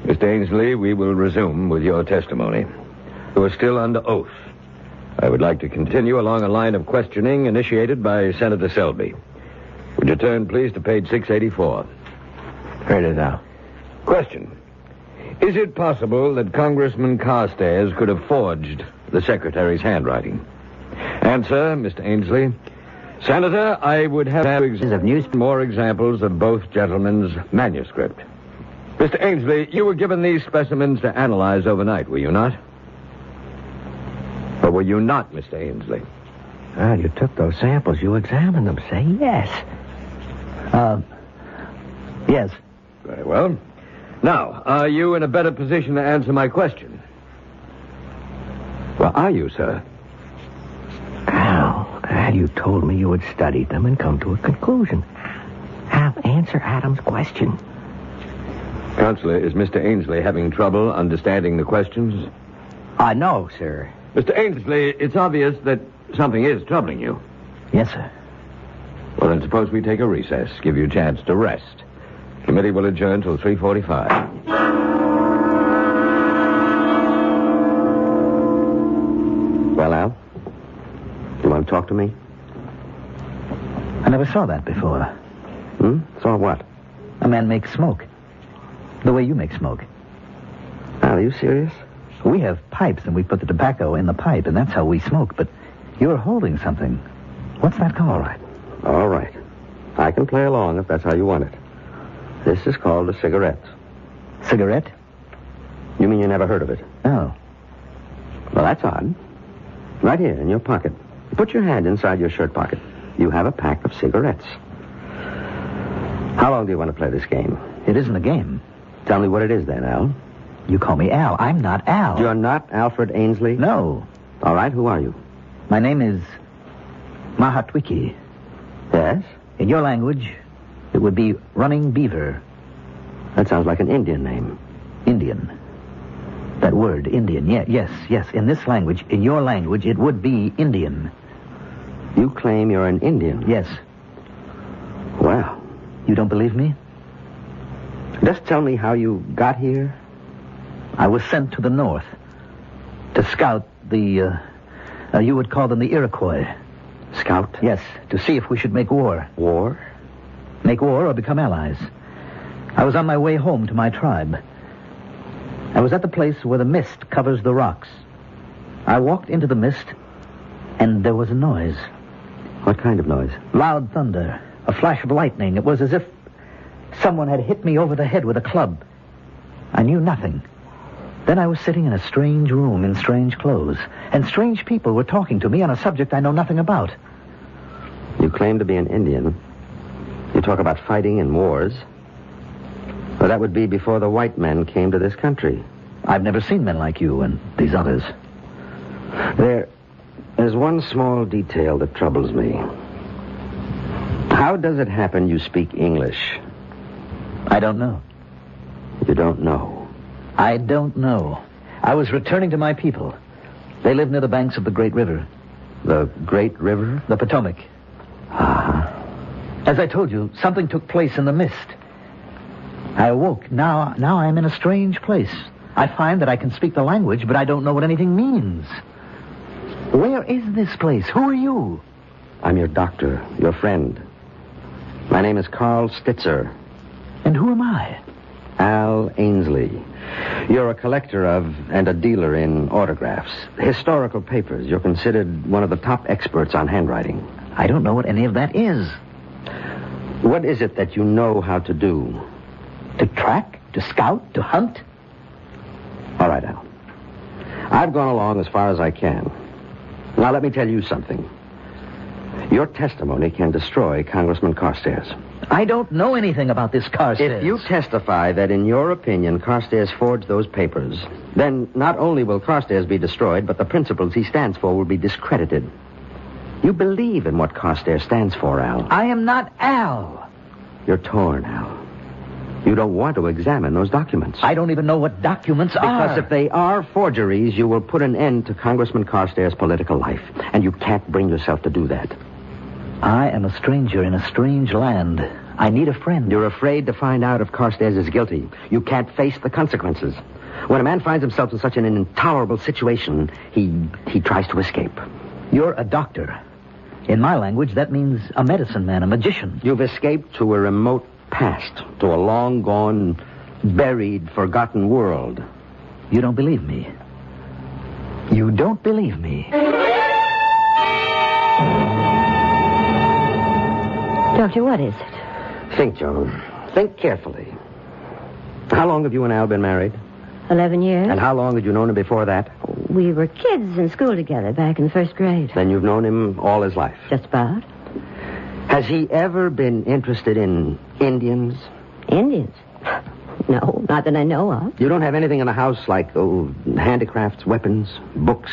Mr. Ainsley, we will resume with your testimony. You are still under oath. I would like to continue along a line of questioning initiated by Senator Selby. Would you turn, please, to page 684? Read it out. Question. Is it possible that Congressman Carstairs could have forged the secretary's handwriting? Answer, Mr. Ainsley. Senator, I would have more examples of both gentlemen's manuscript. Mr. Ainsley, you were given these specimens to analyze overnight, were you not? Or were you not, Mr. Ainsley? Well, you took those samples. You examined them. Say yes. Yes. Very well. Now, are you in a better position to answer my question? Well, are you, sir? Al, you told me you had studied them and come to a conclusion. Al, answer Adam's question. Counselor, is Mr. Ainsley having trouble understanding the questions? No, sir. Mr. Ainsley, it's obvious that something is troubling you. Yes, sir. Well, then suppose we take a recess, give you a chance to rest. Committee will adjourn till 3:45. Well, Al? You want to talk to me? I never saw that before. Saw what? A man make smoke. The way you make smoke. Al, are you serious? We have pipes, and we put the tobacco in the pipe, and that's how we smoke. But you're holding something. What's that called? All right. I can play along if that's how you want it. This is called a cigarette. Cigarette? You mean you never heard of it? No. Well, that's odd. Right here in your pocket. Put your hand inside your shirt pocket. You have a pack of cigarettes. How long do you want to play this game? It isn't a game. Tell me what it is then, Al. You call me Al. I'm not Al. You're not Alfred Ainsley? No. All right, who are you? My name is Mahatwiki. Yes? In your language, it would be Running Beaver. That sounds like an Indian name. Indian. That word, Indian. Yes. In this language, in your language, it would be Indian. You claim you're an Indian? Yes. Well. You don't believe me? Just tell me how you got here. I was sent to the north to scout the, you would call them the Iroquois. Scout? Yes, to see if we should make war. War? Make war or become allies. I was on my way home to my tribe. I was at the place where the mist covers the rocks. I walked into the mist, and there was a noise. What kind of noise? Loud thunder, a flash of lightning. It was as if someone had hit me over the head with a club. I knew nothing. Then I was sitting in a strange room in strange clothes, and strange people were talking to me on a subject I know nothing about. You claim to be an Indian. You talk about fighting and wars. Well, that would be before the white men came to this country. I've never seen men like you and these others. There's one small detail that troubles me. How does it happen you speak English? I don't know. You don't know? I don't know. I was returning to my people. They live near the banks of the Great River. The Great River? The Potomac. As I told you, something took place in the mist. I awoke. Now I'm in a strange place. I find that I can speak the language, but I don't know what anything means. Where is this place? Who are you? I'm your doctor, your friend. My name is Carl Stitzer. And who am I? Al Ainsley. You're a collector of and a dealer in autographs, historical papers. You're considered one of the top experts on handwriting. I don't know what any of that is. What is it that you know how to do? To track? To scout? To hunt? All right, Al. I've gone along as far as I can. Now, let me tell you something. Your testimony can destroy Congressman Carstairs. I don't know anything about this Carstairs. If you testify that, in your opinion, Carstairs forged those papers, then not only will Carstairs be destroyed, but the principles he stands for will be discredited. You believe in what Carstairs stands for, Al. I am not Al. You're torn, Al. You don't want to examine those documents. I don't even know what documents are. Because if they are forgeries, you will put an end to Congressman Carstairs' political life. And you can't bring yourself to do that. I am a stranger in a strange land. I need a friend. You're afraid to find out if Carstairs is guilty. You can't face the consequences. When a man finds himself in such an intolerable situation, he tries to escape. You're a doctor. In my language, that means a medicine man, a magician. You've escaped to a remote past, to a long-gone, buried, forgotten world. You don't believe me. You don't believe me. Doctor, what is it? Think, Joan. Think carefully. How long have you and Al been married? 11 years. And how long had you known him before that? We were kids in school together back in the first grade. Then you've known him all his life? Just about. Has he ever been interested in Indians? Indians? No, not that I know of. You don't have anything in the house like, handicrafts, weapons, books?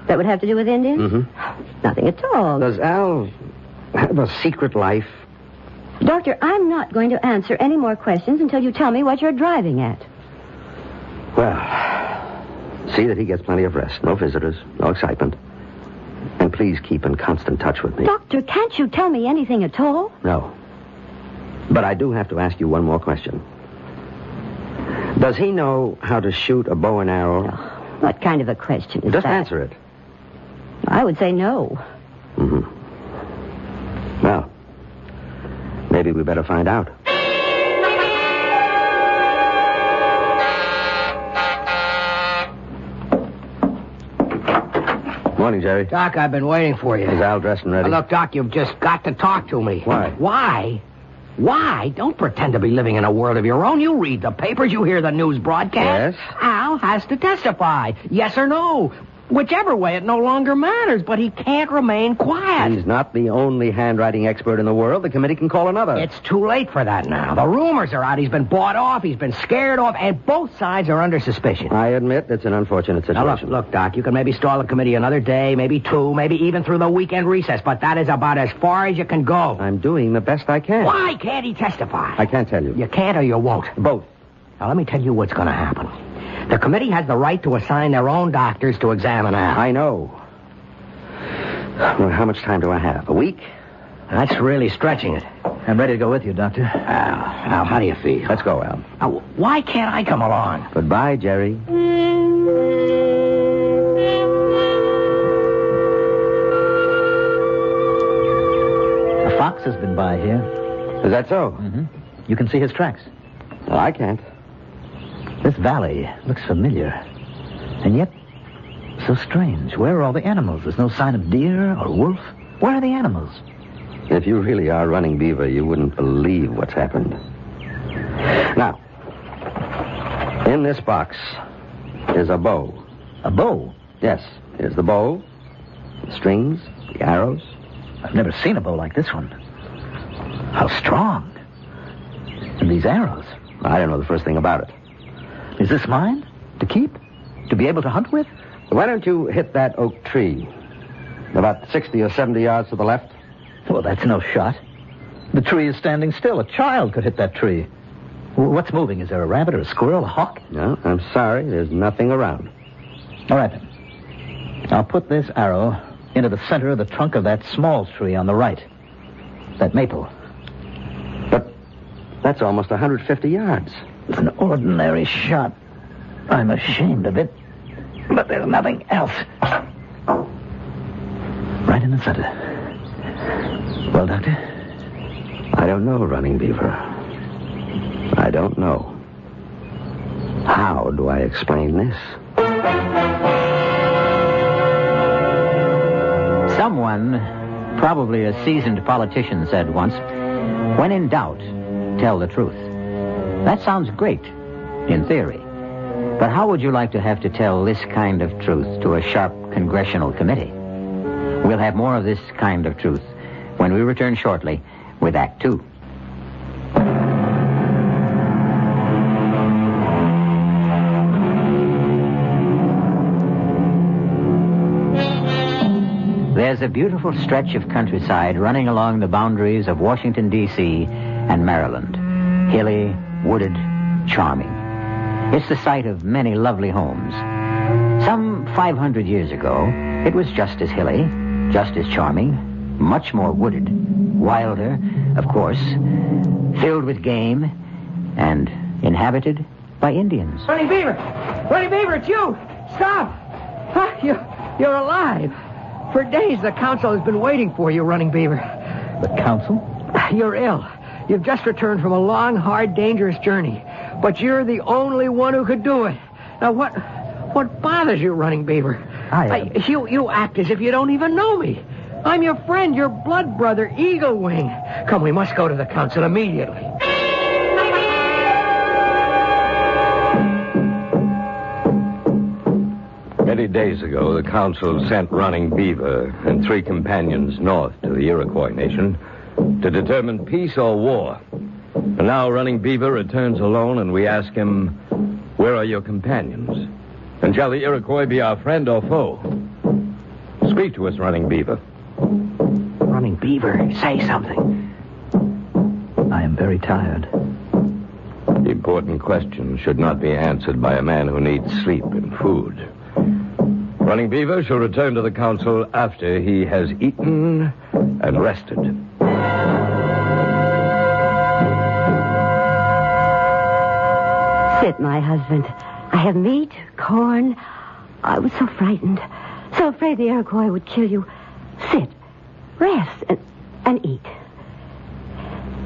That would have to do with Indians? Mm-hmm. Nothing at all. Does Al have a secret life? Doctor, I'm not going to answer any more questions until you tell me what you're driving at. Well, see that he gets plenty of rest. No visitors, no excitement. And please keep in constant touch with me. Doctor, can't you tell me anything at all? No. But I do have to ask you one more question. Does he know how to shoot a bow and arrow? Oh, what kind of a question is Just that? answer it. I would say no. Mm-hmm. Well, maybe we better find out. Morning, Jerry. Doc, I've been waiting for you. Is Al dressed and ready? Look, Doc, you've just got to talk to me. Why? Why? Why? Don't pretend to be living in a world of your own. You read the papers, you hear the news broadcast. Yes? Al has to testify. Yes or no? Whichever way, it no longer matters, but he can't remain quiet. He's not the only handwriting expert in the world. The committee can call another. It's too late for that now. The rumors are out. He's been bought off. He's been scared off, and both sides are under suspicion. I admit it's an unfortunate situation. Now, look, Doc, you can maybe stall the committee another day, maybe two, maybe even through the weekend recess, but that is about as far as you can go. I'm doing the best I can. Why can't he testify? I can't tell you. You can't or you won't? Both. Now, let me tell you what's going to happen. The committee has the right to assign their own doctors to examine Al. I know. Well, how much time do I have? A week? That's really stretching it. I'm ready to go with you, Doctor. Al, how do you feel? Let's go, Al. Why can't I come along? Goodbye, Jerry. A fox has been by here. Is that so? Mm-hmm. You can see his tracks. Well, I can't. This valley looks familiar. And yet, so strange. Where are all the animals? There's no sign of deer or wolf. Where are the animals? If you really are running beaver, you wouldn't believe what's happened. Now, in this box is a bow. A bow? Yes, here's the bow, the strings, the arrows. I've never seen a bow like this one. How strong. And these arrows. I don't know the first thing about it. Is this mine? To keep? To be able to hunt with? Why don't you hit that oak tree? About 60 or 70 yards to the left. Well, that's no shot. The tree is standing still. A child could hit that tree. What's moving? Is there a rabbit or a squirrel, a hawk? No, I'm sorry. There's nothing around. All right, then. I'll put this arrow into the center of the trunk of that small tree on the right. That maple. But that's almost 150 yards. It's an ordinary shot. I'm ashamed of it. But there's nothing else. Right in the center. Well, Doctor? I don't know, Running Beaver. I don't know. How do I explain this? Someone, probably a seasoned politician, said once, when in doubt, tell the truth. That sounds great, in theory. But how would you like to have to tell this kind of truth to a sharp congressional committee? We'll have more of this kind of truth when we return shortly with Act Two. There's a beautiful stretch of countryside running along the boundaries of Washington, D.C. and Maryland. Hilly, wooded, charming. It's the site of many lovely homes. Some 500 years ago, it was just as hilly, just as charming, much more wooded, wilder, of course, filled with game, and inhabited by Indians. Running Beaver! Running Beaver, it's you! Stop! Huh? You're alive. For days, the council has been waiting for you, Running Beaver. The council? You're ill. You've just returned from a long, hard, dangerous journey. But you're the only one who could do it. Now, what bothers you, Running Beaver? You act as if you don't even know me. I'm your friend, your blood brother, Eagle Wing. Come, we must go to the council immediately. Many days ago, the council sent Running Beaver and 3 companions north to the Iroquois nation to determine peace or war. And now Running Beaver returns alone, and we ask him, where are your companions? And shall the Iroquois be our friend or foe? Speak to us, Running Beaver. Running Beaver, say something. I am very tired. The important question should not be answered by a man who needs sleep and food. Running Beaver shall return to the council after he has eaten and rested. Sit, my husband. I have meat, corn. I was so frightened. So afraid the Iroquois would kill you. Sit, rest, and eat.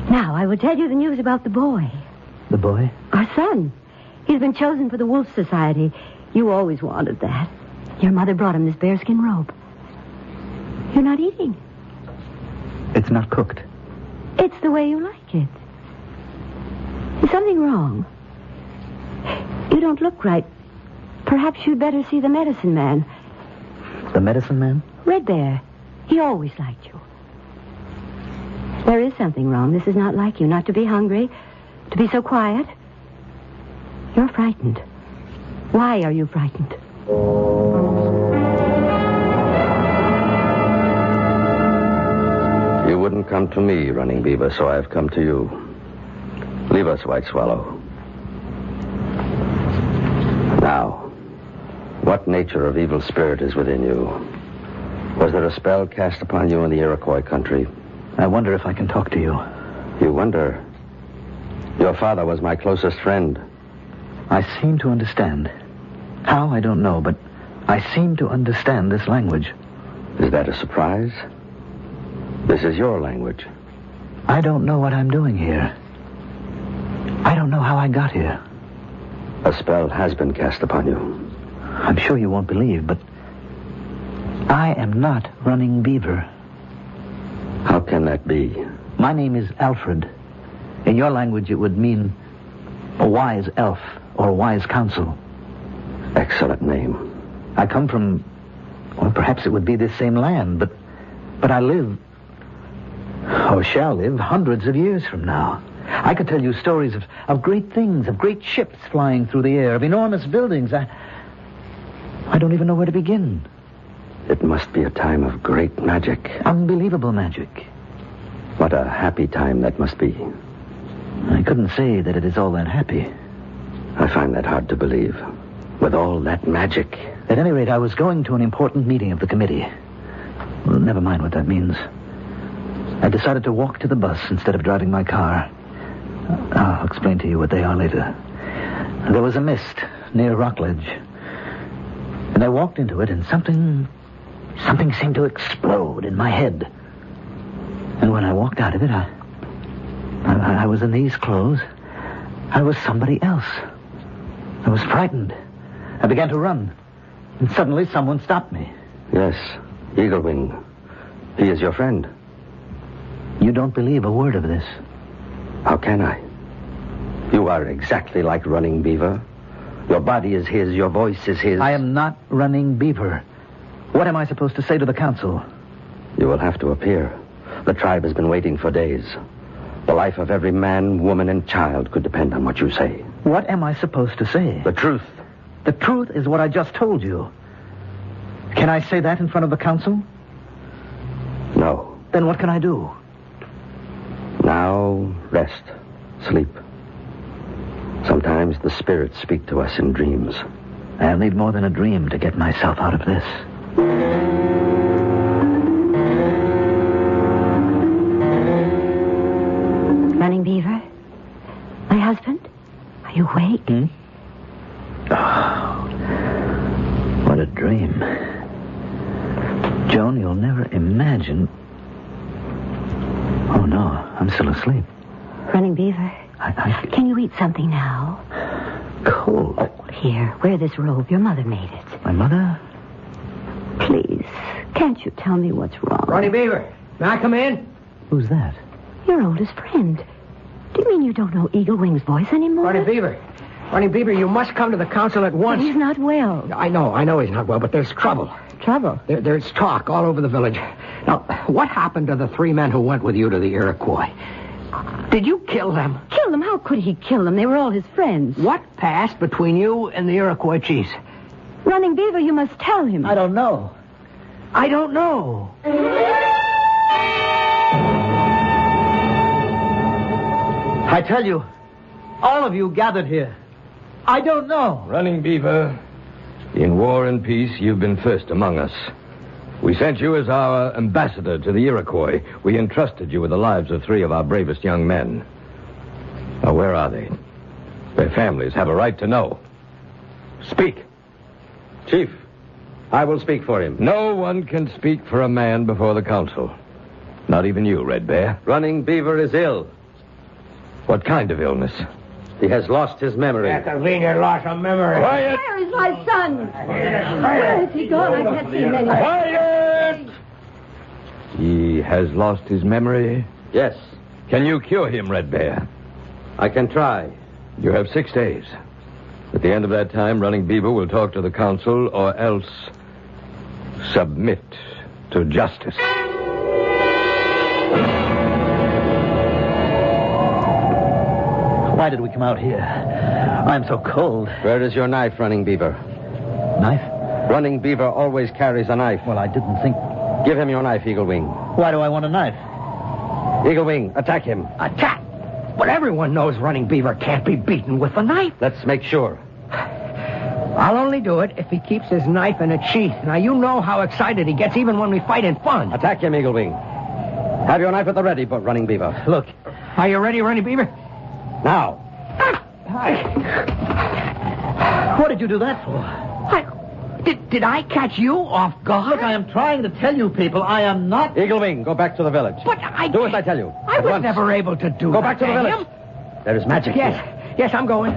Now, I will tell you the news about the boy. The boy? Our son. He's been chosen for the Wolf Society. You always wanted that. Your mother brought him this bearskin robe. You're not eating. It's not cooked. It's the way you like it. Is something wrong? You don't look right. Perhaps you'd better see the medicine man. The medicine man? Red Bear. He always liked you. There is something wrong. This is not like you. Not to be hungry, to be so quiet. You're frightened. Why are you frightened? You wouldn't come to me, Running Beaver, so I've come to you. Leave us, White Swallow. Now, what nature of evil spirit is within you? Was there a spell cast upon you in the Iroquois country? I wonder if I can talk to you. You wonder? Your father was my closest friend. I seem to understand. How, I don't know, but I seem to understand this language. Is that a surprise? This is your language. I don't know what I'm doing here. I don't know how I got here. A spell has been cast upon you. I'm sure you won't believe, but I am not Running Beaver. How can that be? My name is Alfred. In your language, it would mean a wise elf or wise counsel. Excellent name. I come from, well, perhaps it would be this same land, but I live, or shall live, hundreds of years from now. I could tell you stories of great things, of great ships flying through the air, of enormous buildings. I don't even know where to begin. It must be a time of great magic. Unbelievable magic. What a happy time that must be. I couldn't say that it is all that happy. I find that hard to believe. With all that magic. At any rate, I was going to an important meeting of the committee. Well, never mind what that means. I decided to walk to the bus instead of driving my car. I'll explain to you what they are later. There was a mist near Rockledge. And I walked into it, and something seemed to explode in my head. And when I walked out of it, I was in these clothes. I was somebody else. I was frightened. I began to run. And suddenly someone stopped me. Yes, Eaglewing. He is your friend. You don't believe a word of this. How can I? You are exactly like Running Beaver. Your body is his, your voice is his. I am not Running Beaver. What am I supposed to say to the council? You will have to appear. The tribe has been waiting for days. The life of every man, woman, and child could depend on what you say. What am I supposed to say? The truth. The truth is what I just told you. Can I say that in front of the council? No. Then what can I do? Now, rest. Sleep. Sometimes the spirits speak to us in dreams. I'll need more than a dream to get myself out of this. Running Beaver? My husband? Are you awake? Oh, what a dream. Joan, you'll never imagine. Oh, no, I'm still asleep. Running Beaver, can you eat something now? Cold. Oh, here, wear this robe. Your mother made it. My mother? Please, can't you tell me what's wrong? Running Beaver, may I come in? Who's that? Your oldest friend. Do you mean you don't know Eaglewing's voice anymore? Running Beaver, you must come to the council at once. But he's not well. I know he's not well, but there's trouble. Trouble? There's talk all over the village. Now, what happened to the 3 men who went with you to the Iroquois? Did you kill them? Kill them? How could he kill them? They were all his friends. What passed between you and the Iroquois chiefs? Running Beaver, you must tell him. I don't know. I don't know. I tell you, all of you gathered here. I don't know. Running Beaver, in war and peace, you've been first among us. We sent you as our ambassador to the Iroquois. We entrusted you with the lives of 3 of our bravest young men. Now, where are they? Their families have a right to know. Speak. Chief, I will speak for him. No one can speak for a man before the council. Not even you, Red Bear. Running Beaver is ill. What kind of illness? He has lost his memory. Convenient loss of memory. Quiet! Where is my son? Where is he gone? I can't see him anymore. Quiet! He has lost his memory? Yes. Can you cure him, Red Bear? I can try. You have 6 days. At the end of that time, Running Beaver will talk to the council, or else submit to justice. Why did we come out here? I'm so cold. Where is your knife, Running Beaver? Knife? Running Beaver always carries a knife. Well, I didn't think... Give him your knife, Eagle Wing. Why do I want a knife? Eagle Wing, attack him. Attack? But everyone knows Running Beaver can't be beaten with a knife. Let's make sure. I'll only do it if he keeps his knife in a sheath. Now, you know how excited he gets even when we fight in fun. Attack him, Eagle Wing. Have your knife at the ready, but Running Beaver. Look. Are you ready, Running Beaver? Now. What did you do that for? Did I catch you off guard? Look, I am trying to tell you people I am not... Eagle Wing, go back to the village. But I... Do as I tell you. I was never able to do that. Go back to the village. There is magic here. Yes, I'm going.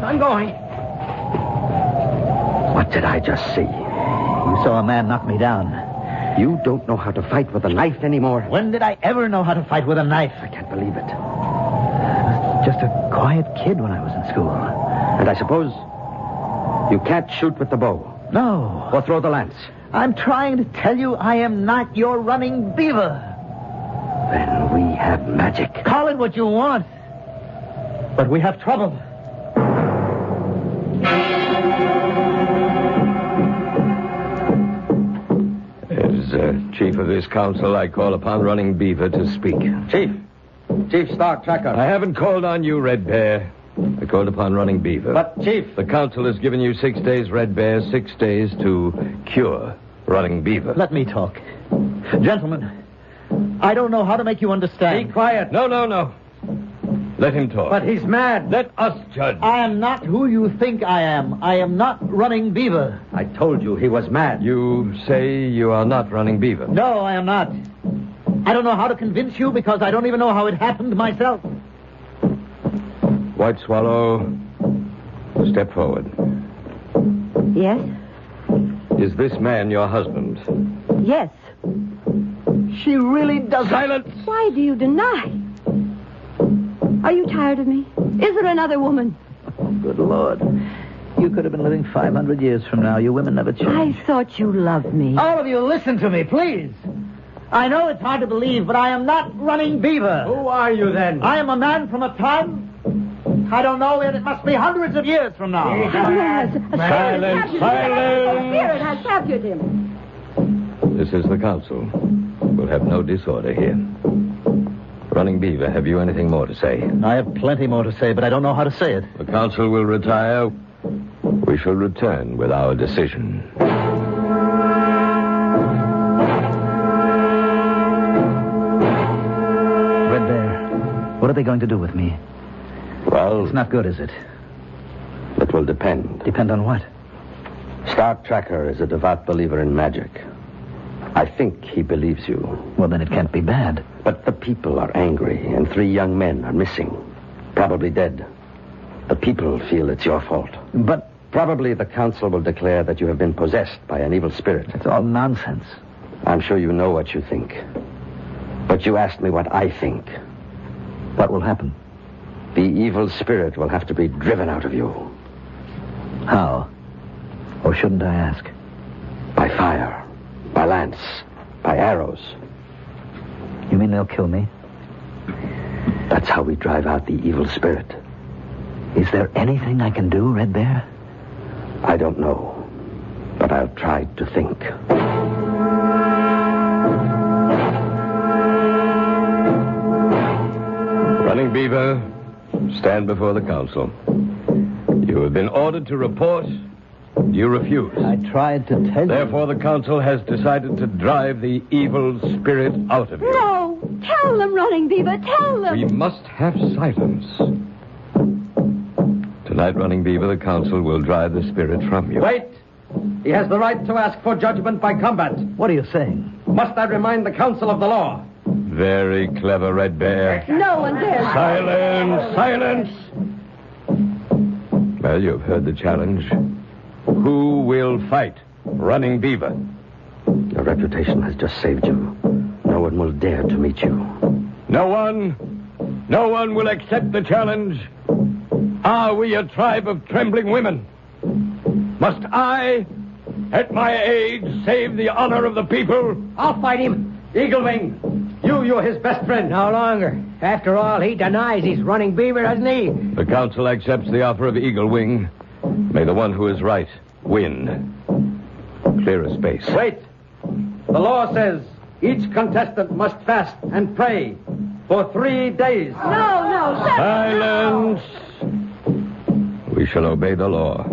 What did I just see? You saw a man knock me down. You don't know how to fight with a knife anymore. When did I ever know how to fight with a knife? I can't believe it. Just a quiet kid when I was in school. And I suppose you can't shoot with the bow. No. Or throw the lance. I'm trying to tell you I am not your Running Beaver. Then we have magic. Call it what you want. But we have trouble. As chief of this council, I call upon Running Beaver to speak. Chief Stark Tracker. I haven't called on you, Red Bear. I called upon Running Beaver. But, Chief... The council has given you 6 days, Red Bear, 6 days to cure Running Beaver. Let me talk. Gentlemen, I don't know how to make you understand. Be quiet. No. Let him talk. But he's mad. Let us judge. I am not who you think I am. I am not Running Beaver. I told you he was mad. You say you are not Running Beaver. No, I am not. I don't know how to convince you because I don't even know how it happened myself. White Swallow, step forward. Yes? Is this man your husband? Yes. She really doesn't... Silence! Why do you deny? Are you tired of me? Is there another woman? Oh, good Lord. You could have been living 500 years from now. You women never change. I thought you loved me. All of you, listen to me, please. I know it's hard to believe, but I am not Running Beaver. Who are you, then? I am a man from a time... I don't know, and it must be hundreds of years from now. Yes. Silence! A spirit has captured him. This is the council. We'll have no disorder here. Running Beaver, have you anything more to say? I have plenty more to say, but I don't know how to say it. The council will retire. We shall return with our decision. Red Bear, what are they going to do with me? Well... It's not good, is it? It will depend. Depend on what? Stark Tracker is a devout believer in magic. I think he believes you. Well, then it can't be bad. But the people are angry, and 3 young men are missing. Probably dead. The people feel it's your fault. But... Probably the council will declare that you have been possessed by an evil spirit. It's all nonsense. I'm sure you know what you think. But you asked me what I think. What will happen? The evil spirit will have to be driven out of you. How? Or shouldn't I ask? By fire. By lance. By arrows. You mean they'll kill me? That's how we drive out the evil spirit. Is there anything I can do, Red Bear? I don't know. But I'll try to think. Running Beaver, stand before the council. You have been ordered to report. You refuse. I tried to tell you. Therefore, the council has decided to drive the evil spirit out of you. No! Tell them, Running Beaver, tell them! We must have silence. Tonight, Running Beaver, the council will drive the spirit from you. Wait! He has the right to ask for judgment by combat. What are you saying? Must I remind the council of the law? Very clever, Red Bear. No one dares. Silence! Well, you've heard the challenge. Who will fight Running Beaver? Your reputation has just saved you. No one will dare to meet you. No one will accept the challenge. Are we a tribe of trembling women? Must I at my age, save the honor of the people? I'll fight him. Eagle Wing, you're his best friend. No longer. After all, he denies he's running beaver, doesn't he? The council accepts the offer of Eagle Wing. May the one who is right win. Clear a space. Wait. The law says each contestant must fast and pray for 3 days. No, Silence! We shall obey the law.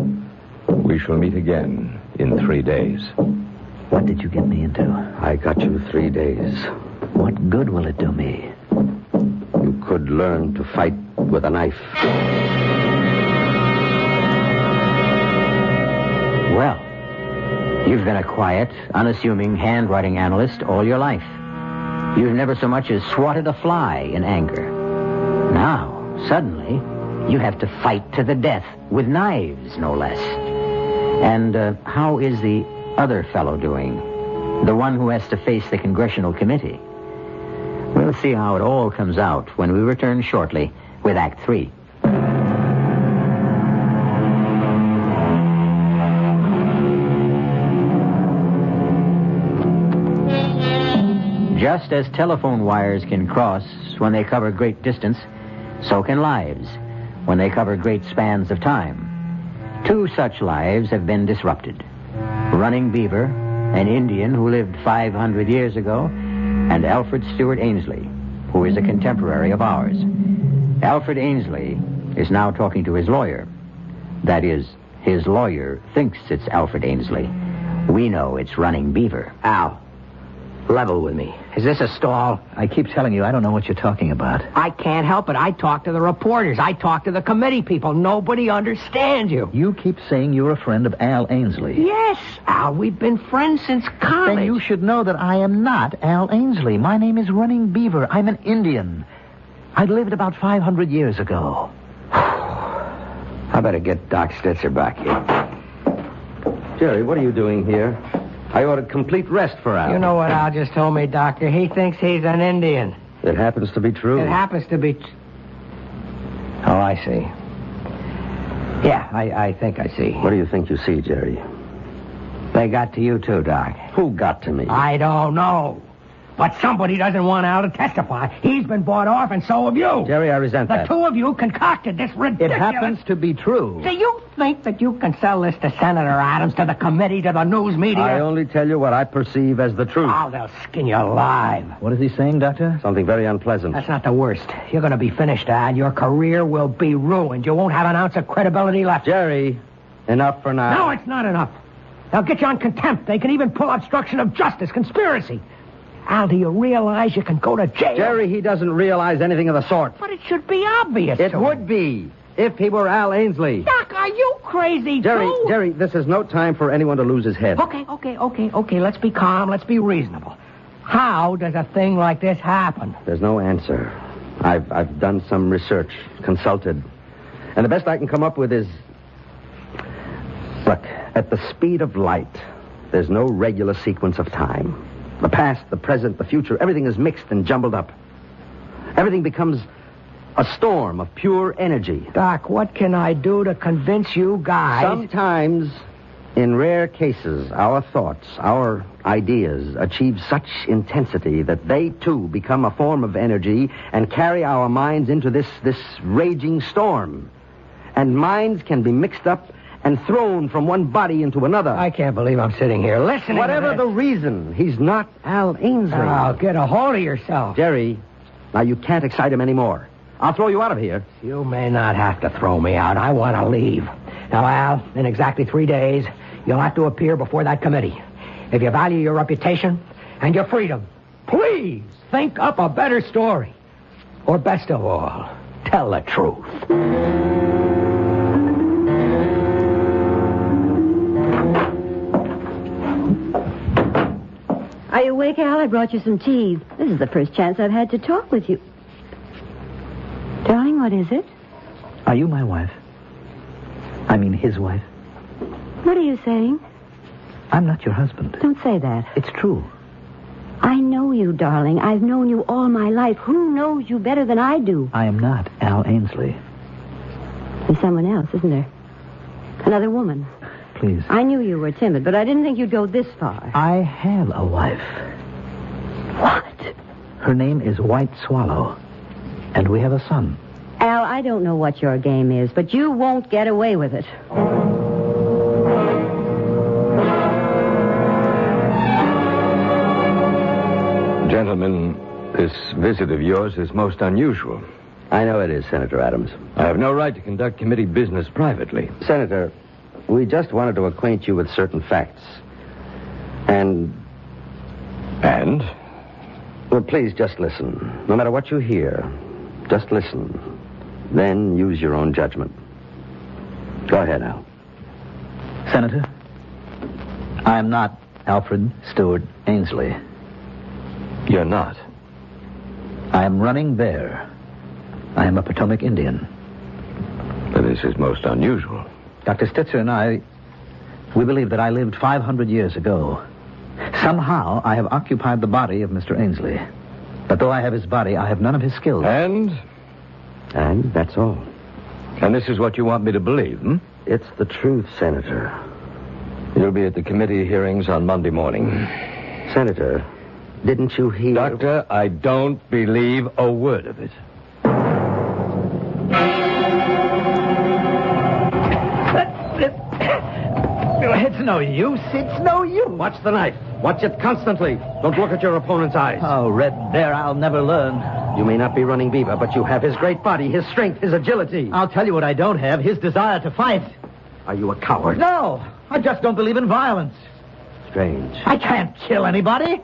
We shall meet again in 3 days. What did you get me into? I got you 3 days. What good will it do me? You could learn to fight with a knife. Well, you've been a quiet, unassuming handwriting analyst all your life. You've never so much as swatted a fly in anger. Now, suddenly, you have to fight to the death with knives, no less. And how is the other fellow doing? The one who has to face the congressional committee? We'll see how it all comes out when we return shortly with Act 3. Just as telephone wires can cross when they cover great distance, so can lives when they cover great spans of time. 2 such lives have been disrupted. Running Beaver, an Indian who lived 500 years ago, and Alfred Stewart Ainsley, who is a contemporary of ours. Alfred Ainsley is now talking to his lawyer. That is, his lawyer thinks it's Alfred Ainsley. We know it's Running Beaver. Al, level with me. Is this a stall? I keep telling you, I don't know what you're talking about. I can't help it. I talk to the reporters. I talk to the committee people. Nobody understands you. You keep saying you're a friend of Al Ainsley. Yes, Al. We've been friends since college. Then you should know that I am not Al Ainsley. My name is Running Beaver. I'm an Indian. I lived about 500 years ago. I better get Doc Stitzer back here. Jerry, what are you doing here? I ordered complete rest for Al. You know what Al just told me, Doctor? He thinks he's an Indian. It happens to be true. It happens to be... Oh, I see. Yeah, I think I see. What do you think you see, Jerry? They got to you too, Doc. Who got to me? I don't know. But somebody doesn't want Al to testify. He's been bought off, and so have you. Jerry, I resent that. The 2 of you concocted this ridiculous... It happens to be true. Do you think that you can sell this to Senator Adams, to the committee, to the news media? I only tell you what I perceive as the truth. Oh, they'll skin you alive. What is he saying, Doctor? Something very unpleasant. That's not the worst. You're going to be finished, Al. Your career will be ruined. You won't have an ounce of credibility left. Jerry, enough for now. No, it's not enough. They'll get you on contempt. They can even pull obstruction of justice, conspiracy. Al, do you realize you can go to jail? Jerry, he doesn't realize anything of the sort. But it should be obvious. It would be, if he were Al Ainsley. Doc, are you crazy, Jerry, this is no time for anyone to lose his head. Okay. Let's be calm. Let's be reasonable. How does a thing like this happen? There's no answer. I've done some research, consulted. And the best I can come up with is... Look, at the speed of light, there's no regular sequence of time. The past, the present, the future, everything is mixed and jumbled up. Everything becomes a storm of pure energy. Doc, what can I do to convince you guys? Sometimes, in rare cases, our thoughts, our ideas achieve such intensity that they, too, become a form of energy and carry our minds into this raging storm. And minds can be mixed up and thrown from one body into another. I can't believe I'm sitting here listening Whatever to the reason, he's not Al Ainsley. Oh, get a hold of yourself. Jerry, now you can't excite him anymore. I'll throw you out of here. You may not have to throw me out. I want to leave. Now, Al, in exactly 3 days, you'll have to appear before that committee. If you value your reputation and your freedom, please think up a better story. Or best of all, tell the truth. Are you awake, Al? I brought you some tea. This is the first chance I've had to talk with you. Darling, what is it? Are you my wife? I mean his wife? What are you saying? I'm not your husband. Don't say that. It's true. I know you, darling. I've known you all my life. Who knows you better than I do? I am not Al Ainsley. There's someone else, isn't there? Another woman. please. I knew you were timid, but I didn't think you'd go this far. I have a wife. What? Her name is White Swallow, and we have a son. Al, I don't know what your game is, but you won't get away with it. Gentlemen, this visit of yours is most unusual. I know it is, Senator Adams. I have no right to conduct committee business privately. Senator, we just wanted to acquaint you with certain facts. And? Well, please just listen. No matter what you hear, just listen. Then use your own judgment. Go ahead, Al. Senator, I am not Alfred Stewart Ainsley. You're not. I am running bear. I am a Potomac Indian. But this is most unusual. Dr. Stitzer and I, we believe that I lived 500 years ago. Somehow, I have occupied the body of Mr. Ainsley. But though I have his body, I have none of his skills. And that's all. And this is what you want me to believe, hmm? It's the truth, Senator. You'll be at the committee hearings on Monday morning. Senator, didn't you hear... Doctor, I don't believe a word of it. It's no use. It's no use. Watch the knife. Watch it constantly. Don't look at your opponent's eyes. Oh, Red Bear, I'll never learn. You may not be running Beaver, but you have his great body, his strength, his agility. I'll tell you what I don't have, his desire to fight. Are you a coward? No, I just don't believe in violence. Strange. I can't kill anybody.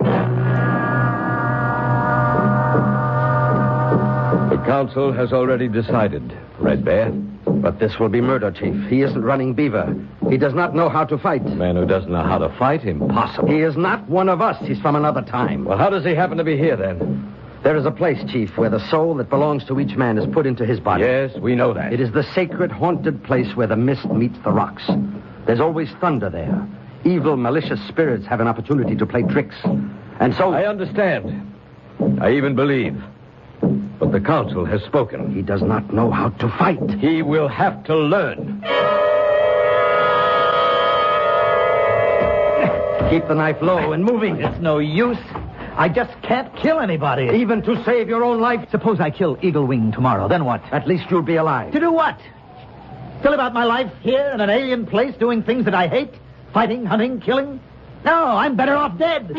The council has already decided, Red Bear. But this will be murder, Chief. He isn't running Beaver. He does not know how to fight. A man who doesn't know how to fight? Impossible. He is not one of us. He's from another time. Well, how does he happen to be here, then? There is a place, Chief, where the soul that belongs to each man is put into his body. Yes, we know that. It is the sacred, haunted place where the mist meets the rocks. There's always thunder there. Evil, malicious spirits have an opportunity to play tricks. And so... I understand. I even believe. But the council has spoken. He does not know how to fight. He will have to learn. Keep the knife low and moving. It's no use. I just can't kill anybody. Even to save your own life. Suppose I kill Eagle Wing tomorrow. Then what? At least you'll be alive. To do what? To live out my life here in an alien place doing things that I hate? Fighting, hunting, killing? No, I'm better off dead.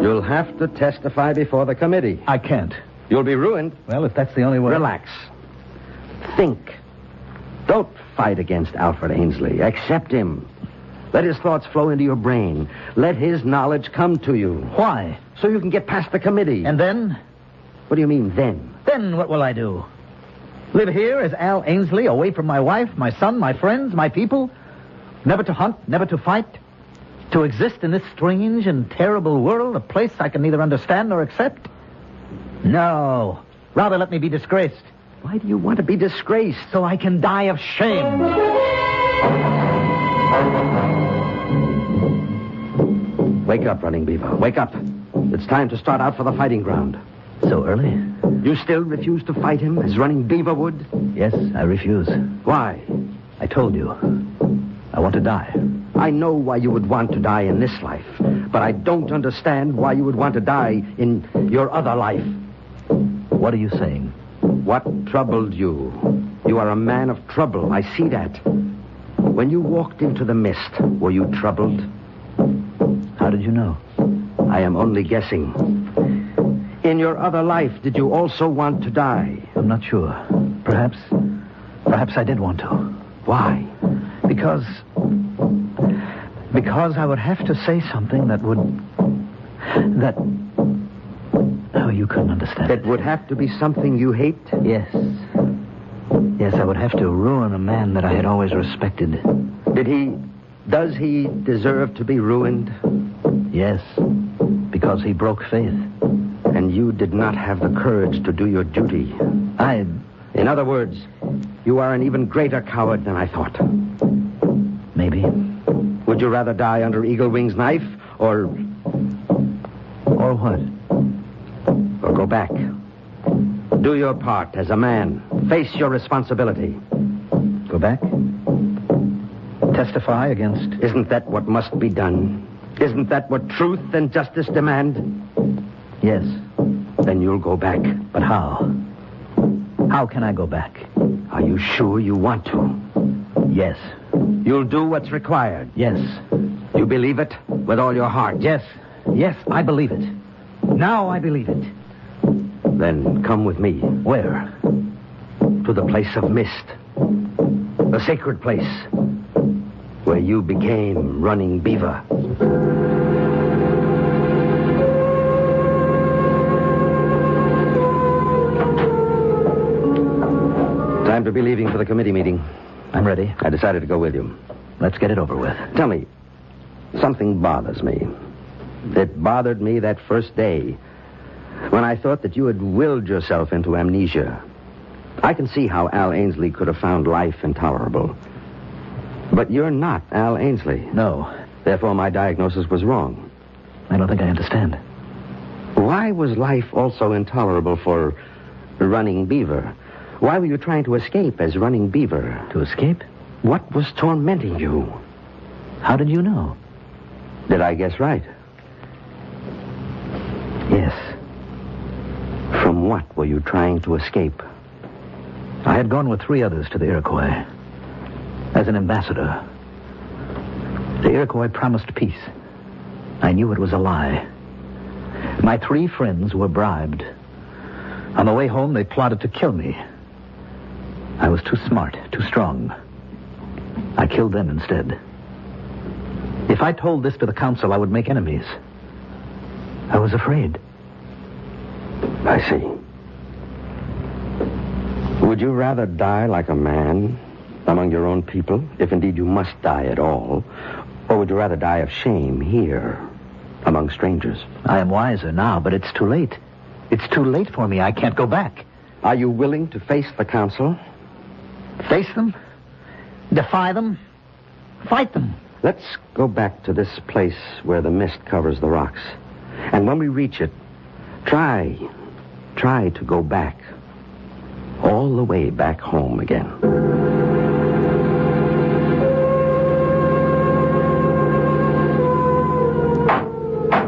You'll have to testify before the committee. I can't. You'll be ruined. Well, if that's the only way... Relax. Think. Don't fight against Alfred Ainsley. Accept him. Let his thoughts flow into your brain. Let his knowledge come to you. Why? So you can get past the committee. And then? What do you mean, then? Then what will I do? Live here as Al Ainsley, away from my wife, my son, my friends, my people? Never to hunt, never to fight? To exist in this strange and terrible world, a place I can neither understand nor accept? No. Rather let me be disgraced. Why do you want to be disgraced? So I can die of shame. Wake up, Running Beaver. Wake up. It's time to start out for the fighting ground. So early? You still refuse to fight him as Running Beaver would? Yes, I refuse. Why? I told you. I want to die. I know why you would want to die in this life, but I don't understand why you would want to die in your other life. What are you saying? What troubled you? You are a man of trouble. I see that. When you walked into the mist, were you troubled? How did you know? I am only guessing. In your other life, did you also want to die? I'm not sure. Perhaps I did want to. Why? Because I would have to say something that oh, you couldn't understand. It would have to be something you hate? Yes. Yes, I would have to ruin a man that I had always respected. Does he deserve to be ruined? Yes, because he broke faith. And you did not have the courage to do your duty. In other words, you are an even greater coward than I thought. Maybe. Would you rather die under Eagle Wing's knife, or... Or what? Or go back? Do your part as a man. Face your responsibility. Go back? Testify against... Isn't that what must be done? Isn't that what truth and justice demand? Yes. Then you'll go back. But how? How can I go back? Are you sure you want to? Yes. You'll do what's required? Yes. You believe it with all your heart? Yes. Yes, I believe it. Now I believe it. Then come with me. Where? To the place of mist. The sacred place. Where you became Running Beaver. Time to be leaving for the committee meeting. I'm ready. I decided to go with you. Let's get it over with. Tell me, something bothers me. It bothered me that first day when I thought that you had willed yourself into amnesia. I can see how Al Ainsley could have found life intolerable. But you're not Al Ainsley. No. Therefore, my diagnosis was wrong. I don't think I understand. Why was life also intolerable for Running Beaver? Why were you trying to escape as Running Beaver? To escape? What was tormenting you? How did you know? Did I guess right? Yes. From what were you trying to escape? I had gone with 3 others to the Iroquois as an ambassador. The Iroquois promised peace. I knew it was a lie. My 3 friends were bribed. On the way home, they plotted to kill me. I was too smart, too strong. I killed them instead. If I told this to the council, I would make enemies. I was afraid. I see. Would you rather die like a man among your own people, if indeed you must die at all, or would you rather die of shame here among strangers? I am wiser now, but it's too late. It's too late for me. I can't go back. Are you willing to face the council? Face them? Defy them? Fight them? Let's go back to this place where the mist covers the rocks. And when we reach it, try to go back. All the way back home again.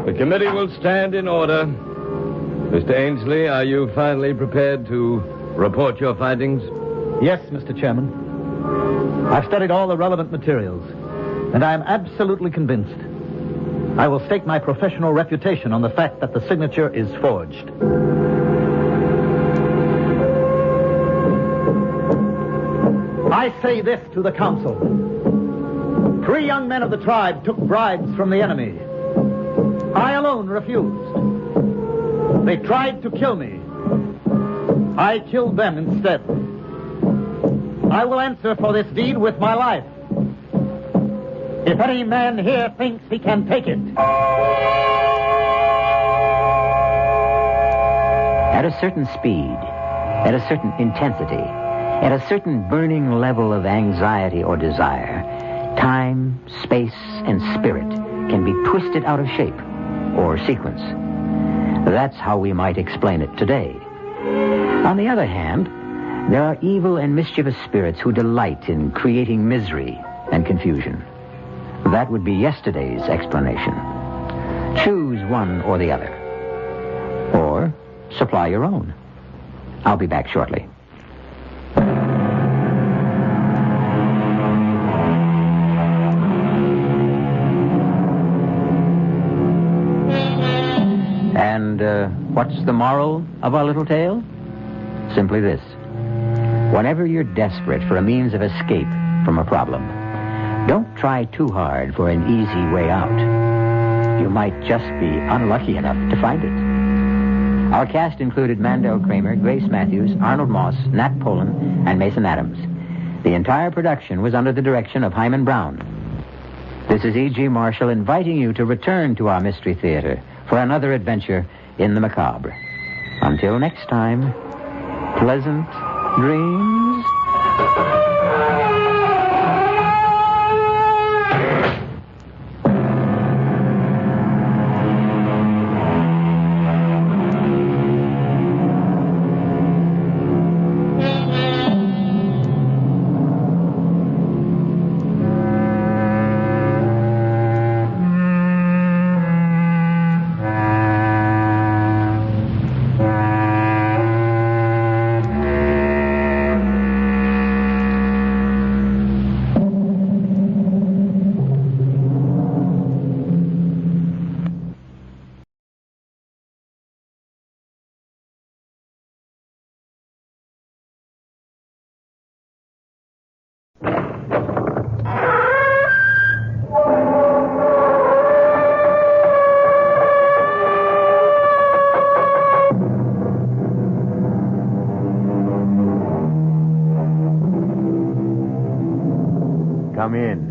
The committee will stand in order. Mr. Ainsley, are you finally prepared to report your findings? Yes, Mr. Chairman. I've studied all the relevant materials, and I am absolutely convinced. I will stake my professional reputation on the fact that the signature is forged. I say this to the council. 3 young men of the tribe took bribes from the enemy. I alone refused. They tried to kill me. I killed them instead. I will answer for this deed with my life. If any man here thinks he can take it. At a certain speed, at a certain intensity, at a certain burning level of anxiety or desire, time, space, and spirit can be twisted out of shape or sequence. That's how we might explain it today. On the other hand, there are evil and mischievous spirits who delight in creating misery and confusion. That would be yesterday's explanation. Choose one or the other. Or supply your own. I'll be back shortly. And what's the moral of our little tale? Simply this. Whenever you're desperate for a means of escape from a problem, don't try too hard for an easy way out. You might just be unlucky enough to find it. Our cast included Mandel Kramer, Grace Matthews, Arnold Moss, Nat Polan, and Mason Adams. The entire production was under the direction of Hyman Brown. This is E.G. Marshall inviting you to return to our Mystery Theater for another adventure in the macabre. Until next time, pleasant dreams. Come in.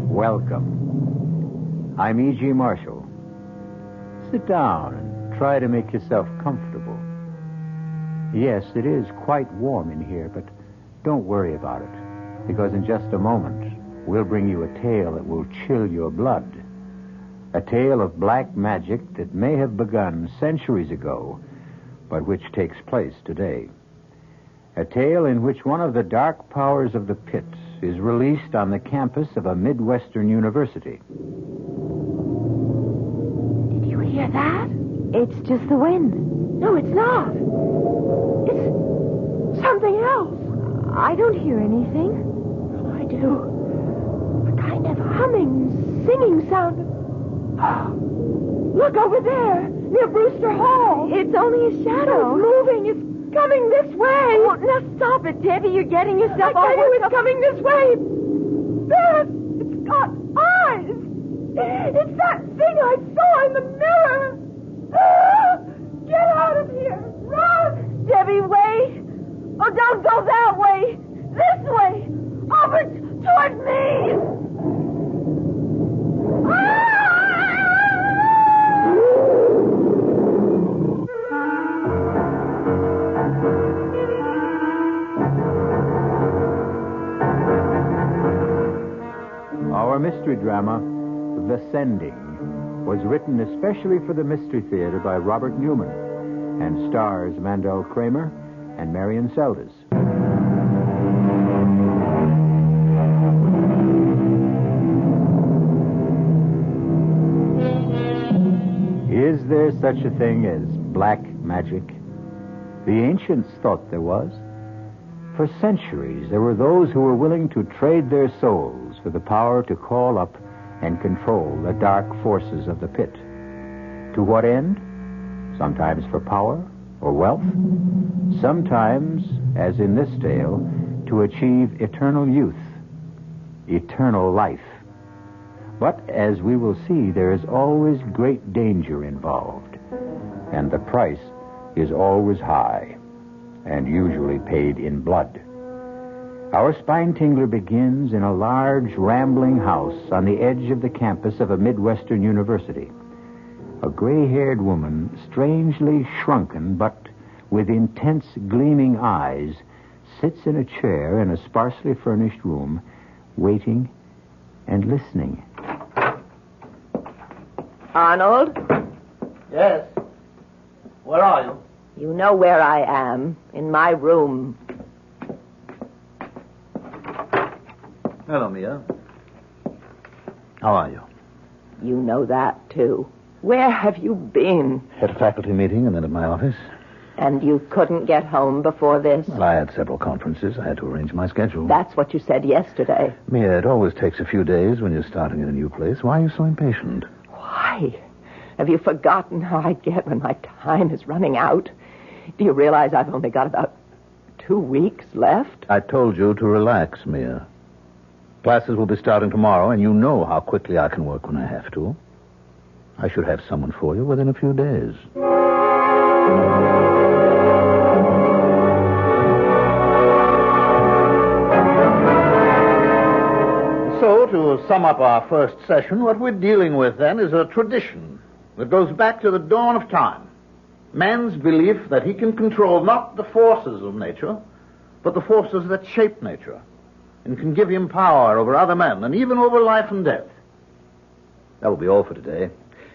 Welcome. I'm E.G. Marshall. Sit down and try to make yourself comfortable. Yes, it is quite warm in here, but don't worry about it, because in just a moment, we'll bring you a tale that will chill your blood. A tale of black magic that may have begun centuries ago, but which takes place today. A tale in which one of the dark powers of the pit is released on the campus of a Midwestern university. Did you hear that? It's just the wind. No, it's not. It's something else. I don't hear anything. I do. A kind of humming, singing sound. Look over there, near Brewster Hall. It's only a shadow. It's moving. It's coming this way. Oh, now stop it, Debbie. You're getting yourself all... I tell you, it's coming this way. There, it's got eyes. It's that thing I saw in the mirror. Get out of here. Run. Debbie, wait. Oh, don't go that way. This way. Over toward me. Our mystery drama, The Sending, was written especially for the Mystery Theater by Robert Newman and stars Mandel Kramer and Marion Seldes. Is there such a thing as black magic? The ancients thought there was. For centuries, there were those who were willing to trade their souls for the power to call up and control the dark forces of the pit. To what end? Sometimes for power or wealth. Sometimes, as in this tale, to achieve eternal youth, eternal life. But, as we will see, there is always great danger involved. And the price is always high, and usually paid in blood. Our spine tingler begins in a large, rambling house on the edge of the campus of a Midwestern university. A gray-haired woman, strangely shrunken but with intense, gleaming eyes, sits in a chair in a sparsely furnished room, waiting and listening. Arnold? Yes? Where are you? You know where I am. In my room. Hello, Mia. How are you? You know that, too. Where have you been? At a faculty meeting and then at my office. And you couldn't get home before this? Well, I had several conferences. I had to arrange my schedule. That's what you said yesterday. Mia, it always takes a few days when you're starting in a new place. Why are you so impatient? Why? Have you forgotten how I get when my time is running out? Do you realize I've only got about 2 weeks left? I told you to relax, Mia. Classes will be starting tomorrow, and you know how quickly I can work when I have to. I should have someone for you within a few days. So, to sum up our first session, what we're dealing with, then, is a tradition that goes back to the dawn of time. Man's belief that he can control not the forces of nature, but the forces that shape nature, and can give him power over other men, and even over life and death. That will be all for today.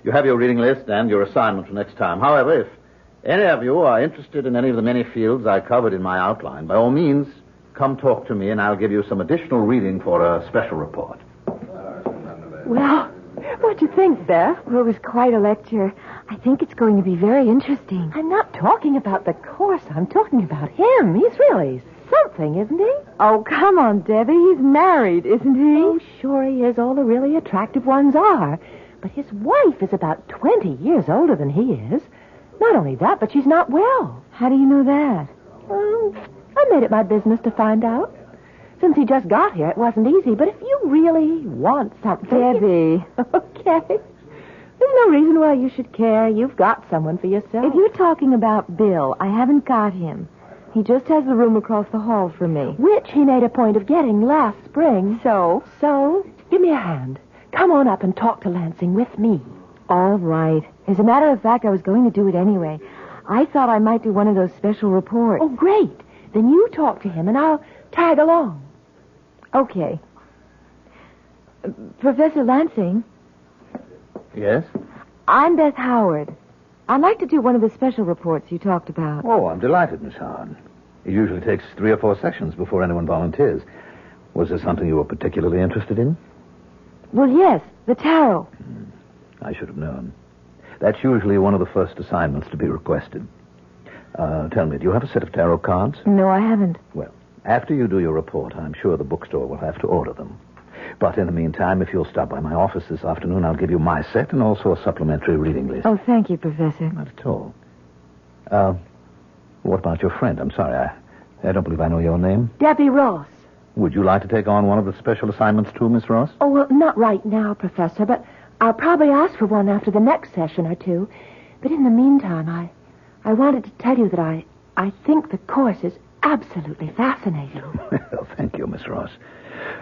You have your reading list and your assignment for next time. However, if any of you are interested in any of the many fields I covered in my outline, by all means, come talk to me, and I'll give you some additional reading for a special report. Well, what'd you think, Beth? Well, it was quite a lecture. I think it's going to be very interesting. I'm not talking about the course. I'm talking about him. He's really something, isn't he? Oh, come on, Debbie. He's married, isn't he? Oh, sure he is. All the really attractive ones are. But his wife is about 20 years older than he is. Not only that, but she's not well. How do you know that? Well, I made it my business to find out. Since he just got here, it wasn't easy. But if you really want something... Debbie. Okay. There's no reason why you should care. You've got someone for yourself. If you're talking about Bill, I haven't got him. He just has the room across the hall from me. Which he made a point of getting last spring. So? Give me a hand. Come on up and talk to Lansing with me. All right. As a matter of fact, I was going to do it anyway. I thought I might do one of those special reports. Oh, great. Then you talk to him and I'll tag along. Okay. Professor Lansing? Yes? I'm Beth Howard. I'd like to do one of the special reports you talked about. Oh, I'm delighted, Miss Howard. It usually takes 3 or 4 sessions before anyone volunteers. Was there something you were particularly interested in? Well, yes, the tarot. I should have known. That's usually one of the first assignments to be requested. Tell me, do you have a set of tarot cards? No, I haven't. Well, after you do your report, I'm sure the bookstore will have to order them. But in the meantime, if you'll stop by my office this afternoon, I'll give you my set and also a supplementary reading list. Oh, thank you, Professor. Not at all. What about your friend? I'm sorry, I don't believe I know your name. Debbie Ross. Would you like to take on one of the special assignments too, Miss Ross? Oh, well, not right now, Professor, but I'll probably ask for one after the next session or two. But in the meantime, I wanted to tell you that I think the course is absolutely fascinating. Well, thank you, Miss Ross.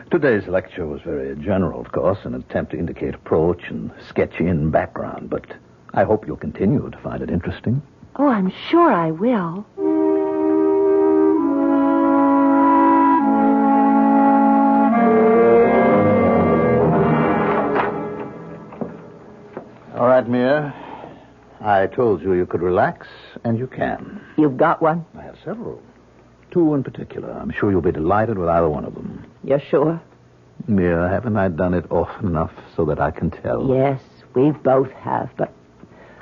Today's lecture was very general, of course, an attempt to indicate approach and sketch in background, but I hope you'll continue to find it interesting. Oh, I'm sure I will. All right, Mia. I told you could relax, and you can. You've got one? I have several. 2 in particular. I'm sure you'll be delighted with either one of them. You're sure? Mia, haven't I done it often enough so that I can tell? Yes, we both have, but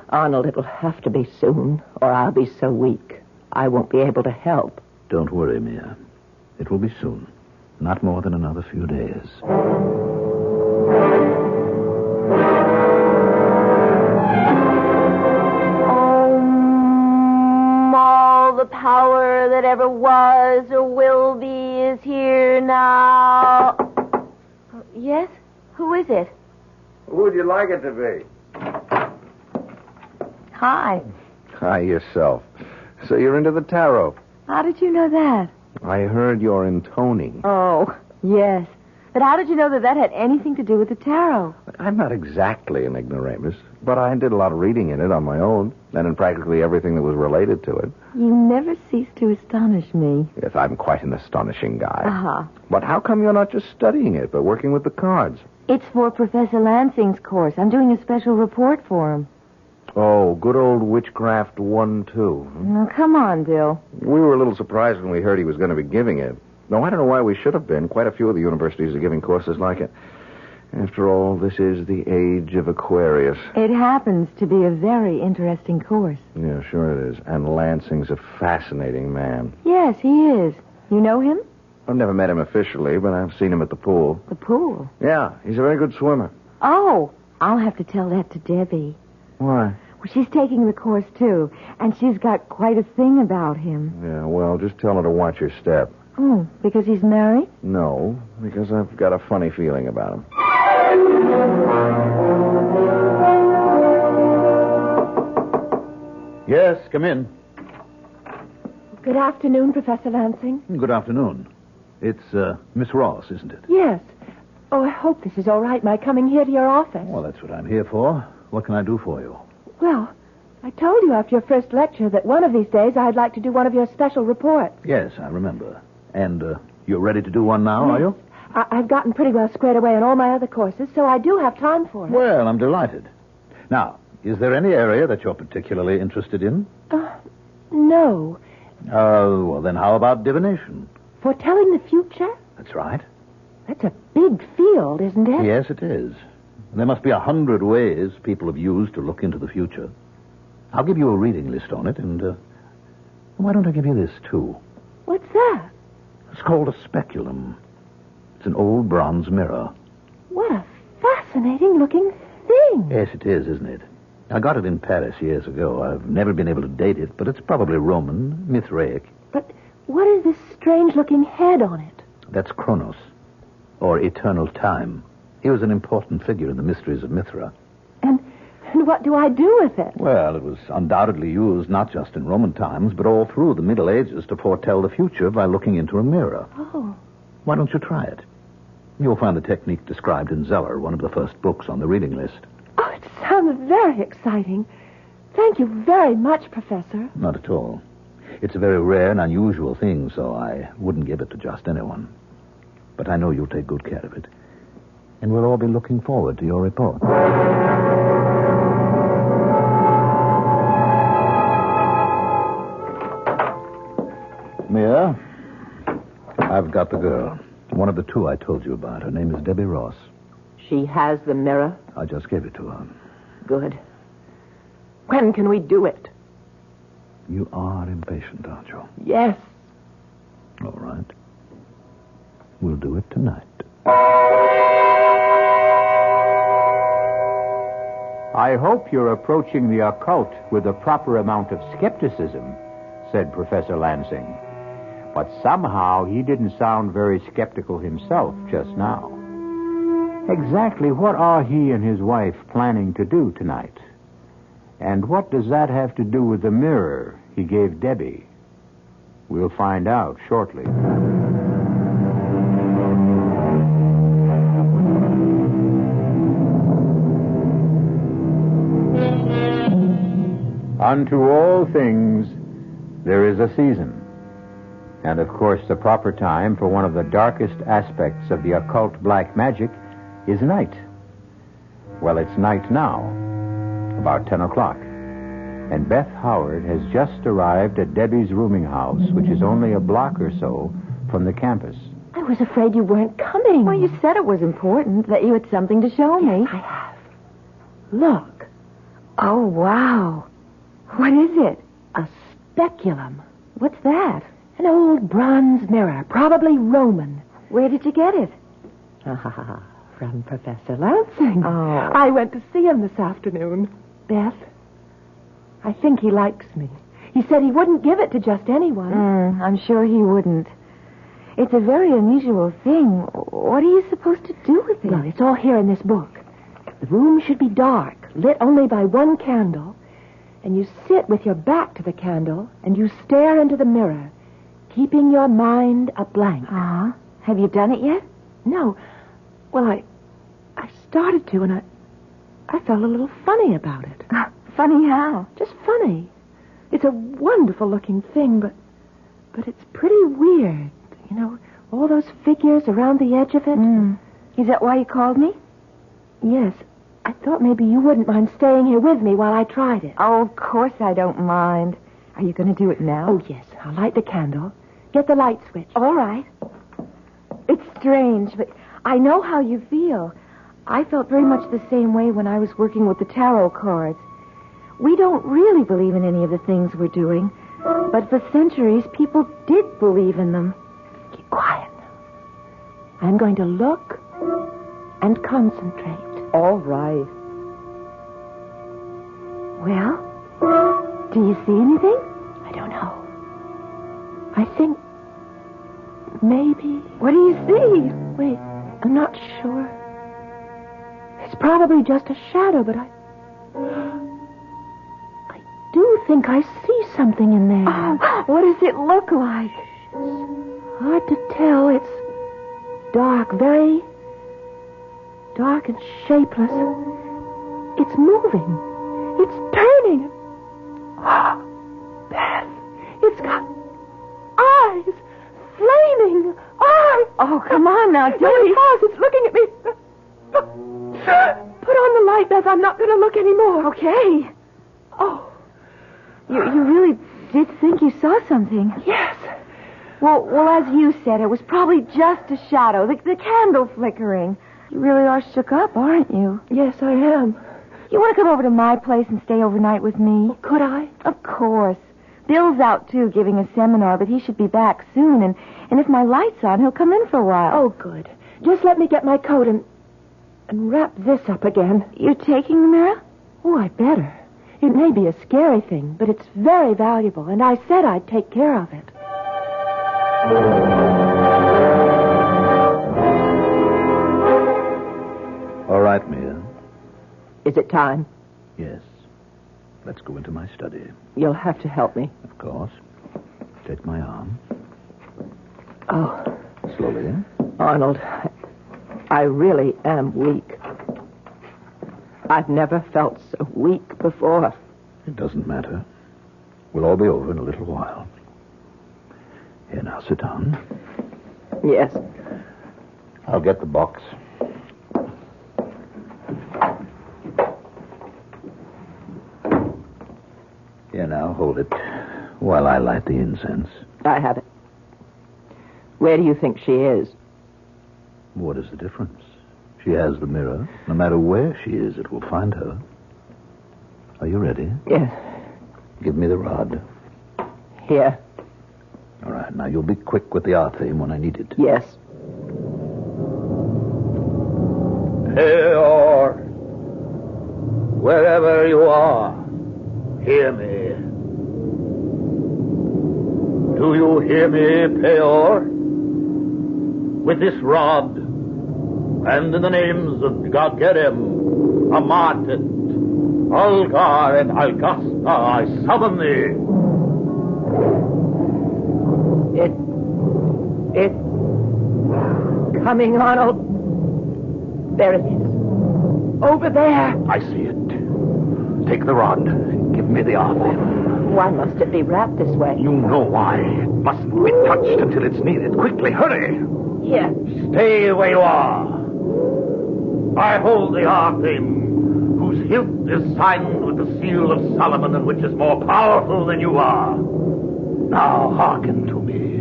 Arnold, it'll have to be soon, or I'll be so weak I won't be able to help. Don't worry, Mia. It will be soon. Not more than another few days. All the power that ever was or will be is here now. Yes? Who is it? Who would you like it to be? Hi. Hi, yourself. So you're into the tarot. How did you know that? I heard your intoning. Oh, yes. But how did you know that had anything to do with the tarot? I'm not exactly an ignoramus, but I did a lot of reading in it on my own, and in practically everything that was related to it. You never cease to astonish me. Yes, I'm quite an astonishing guy. Uh-huh. But how come you're not just studying it, but working with the cards? It's for Professor Lansing's course. I'm doing a special report for him. Oh, good old Witchcraft 1-2. Now, come on, Bill. We were a little surprised when we heard he was going to be giving it. No, I don't know why we should have been. Quite a few of the universities are giving courses like it. After all, this is the age of Aquarius. It happens to be a very interesting course. Yeah, sure it is. And Lansing's a fascinating man. Yes, he is. You know him? I've never met him officially, but I've seen him at the pool. The pool? Yeah, he's a very good swimmer. Oh, I'll have to tell that to Debbie. Why? Well, she's taking the course, too, and she's got quite a thing about him. Yeah, well, just tell her to watch her step. Oh, because he's married? No, because I've got a funny feeling about him. Yes, come in. Good afternoon, Professor Lansing. Good afternoon. It's Miss Ross, isn't it? Yes. Oh, I hope this is all right, my coming here to your office. Well, that's what I'm here for. What can I do for you? Well, I told you after your first lecture that one of these days I'd like to do one of your special reports. Yes, I remember. And you're ready to do one now, are you? I've gotten pretty well squared away in all my other courses, so I do have time for it. Well, I'm delighted. Now, is there any area that you're particularly interested in? No. Well, then how about divination? Foretelling the future? That's right. That's a big field, isn't it? Yes, it is. There must be 100 ways people have used to look into the future. I'll give you a reading list on it, and why don't I give you this, too? What's that? It's called a speculum. It's an old bronze mirror. What a fascinating-looking thing. Yes, it is, isn't it? I got it in Paris years ago. I've never been able to date it, but it's probably Roman, Mithraic. But what is this strange-looking head on it? That's Kronos, or eternal time. He was an important figure in the mysteries of Mithra. And And what do I do with it? Well, it was undoubtedly used not just in Roman times, but all through the Middle Ages to foretell the future by looking into a mirror. Oh. Why don't you try it? You'll find the technique described in Zeller, one of the first books on the reading list. Oh, it sounds very exciting. Thank you very much, Professor. Not at all. It's a very rare and unusual thing, so I wouldn't give it to just anyone. But I know you'll take good care of it. And we'll all be looking forward to your report. Mia, I've got the girl. One of the two I told you about. Her name is Debbie Ross. She has the mirror? I just gave it to her. Good. When can we do it? You are impatient, aren't you? Yes. All right. We'll do it tonight. I hope you're approaching the occult with a proper amount of skepticism, said Professor Lansing. But somehow he didn't sound very skeptical himself just now. Exactly what are he and his wife planning to do tonight? And what does that have to do with the mirror he gave Debbie? We'll find out shortly. Unto all things there is a season. And, of course, the proper time for one of the darkest aspects of the occult black magic is night. Well, it's night now, about 10 o'clock. And Beth Howard has just arrived at Debbie's rooming house, which is only a block or so from the campus. I was afraid you weren't coming. Well, you said it was important, that you had something to show me. I have. Look. Oh, wow. What is it? A speculum. What's that? An old bronze mirror, probably Roman. Where did you get it? From Professor Lansing. Oh. I went to see him this afternoon. Beth, I think he likes me. He said he wouldn't give it to just anyone. I'm sure he wouldn't. It's a very unusual thing. What are you supposed to do with it? Well, it's all here in this book. The room should be dark, lit only by one candle, and you sit with your back to the candle, and you stare into the mirror, keeping your mind a blank. Have you done it yet? No. Well, I started to, and I felt a little funny about it. Funny how? Just funny. It's a wonderful-looking thing, but it's pretty weird. You know, all those figures around the edge of it. Is that why you called me? Yes. I thought maybe you wouldn't mind staying here with me while I tried it. Oh, of course I don't mind. Are you going to do it now? Oh, yes. I'll light the candle. Get the light switch. All right. It's strange, but I know how you feel. I felt very much the same way when I was working with the tarot cards. We don't really believe in any of the things we're doing, but for centuries, people did believe in them. Keep quiet. I'm going to look and concentrate. All right. Well, do you see anything? I don't know. I think maybe... What do you see? Wait, I'm not sure. It's probably just a shadow, but I do think I see something in there. Oh, what does it look like? Hard to tell. It's dark, very dark and shapeless. It's moving. It's turning. Beth, it's got eyes. Flaming eyes. Oh, come on now, It has. It's looking at me. Put on the light, Beth. I'm not going to look anymore. Okay. Oh. You really did think you saw something. Yes. Well, as you said, it was probably just a shadow, the candle flickering. You really are shook up, aren't you? Yes, I am. You want to come over to my place and stay overnight with me? Well, could I? Of course. Bill's out, too, giving a seminar, but he should be back soon, and if my light's on, he'll come in for a while. Oh, good. Just let me get my coat and wrap this up again. You're taking the mirror? Oh, I better. It may be a scary thing, but it's very valuable, and I said I'd take care of it. All right, Mia. Is it time? Yes. Let's go into my study. You'll have to help me. Of course. Take my arm. Oh. Slowly. Arnold, I really am weak. I've never felt so weak before. It doesn't matter. We'll all be over in a little while. Here, now, sit down. Yes. I'll get the box. Here, now, hold it while I light the incense. I have it. Where do you think she is? What is the difference? She has the mirror. No matter where she is, it will find her. Are you ready? Yes. Give me the rod. Here. All right, now you'll be quick with the art theme when I need it. Yes. Peor, wherever you are, hear me. Do you hear me, Peor? With this rod, and in the names of Gagerim, Amatet, Algar, and Algasta, I summon thee. It's coming, Arnold. There it is. Over there. I see it. Take the rod. Give me the art theme. Why must it be wrapped this way? You know why. It mustn't be touched until it's needed. Quickly, hurry. Here. Stay where you are. I hold the art theme, whose hilt is signed with the seal of Solomon and which is more powerful than you are. Now hearken to me.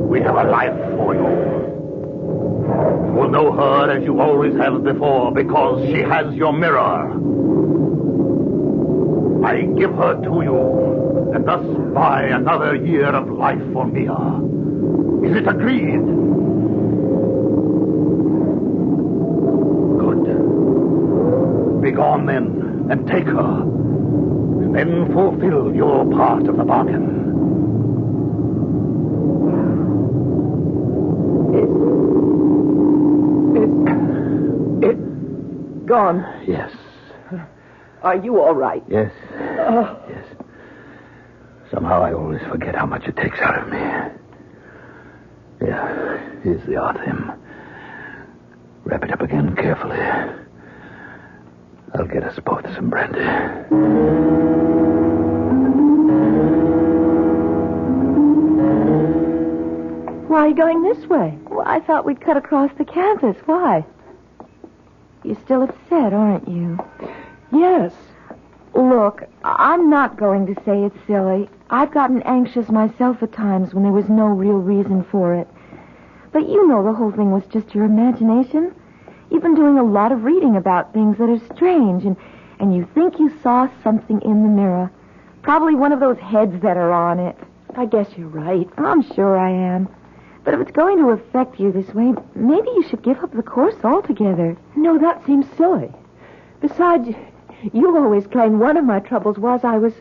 We have a life for you. You will know her as you always have before because she has your mirror. I give her to you and thus buy another year of life for Mia. Is it agreed? Good. Begone then and take her. And then fulfill your part of the bargain. It's gone. Yes. Are you all right? Yes. Oh. Yes. Somehow I always forget how much it takes out of me. Yeah, here's the art theme. Wrap it up again carefully. I'll get us both some brandy. Why are you going this way? Well, I thought we'd cut across the campus. Why? You're still upset, aren't you? Yes. Look, I'm not going to say it's silly. I've gotten anxious myself at times when there was no real reason for it. But you know the whole thing was just your imagination. You've been doing a lot of reading about things that are strange, and you think you saw something in the mirror. Probably one of those heads that are on it. I guess you're right. I'm sure I am. But if it's going to affect you this way, maybe you should give up the course altogether. No, that seems silly. Besides, you always claimed one of my troubles was I was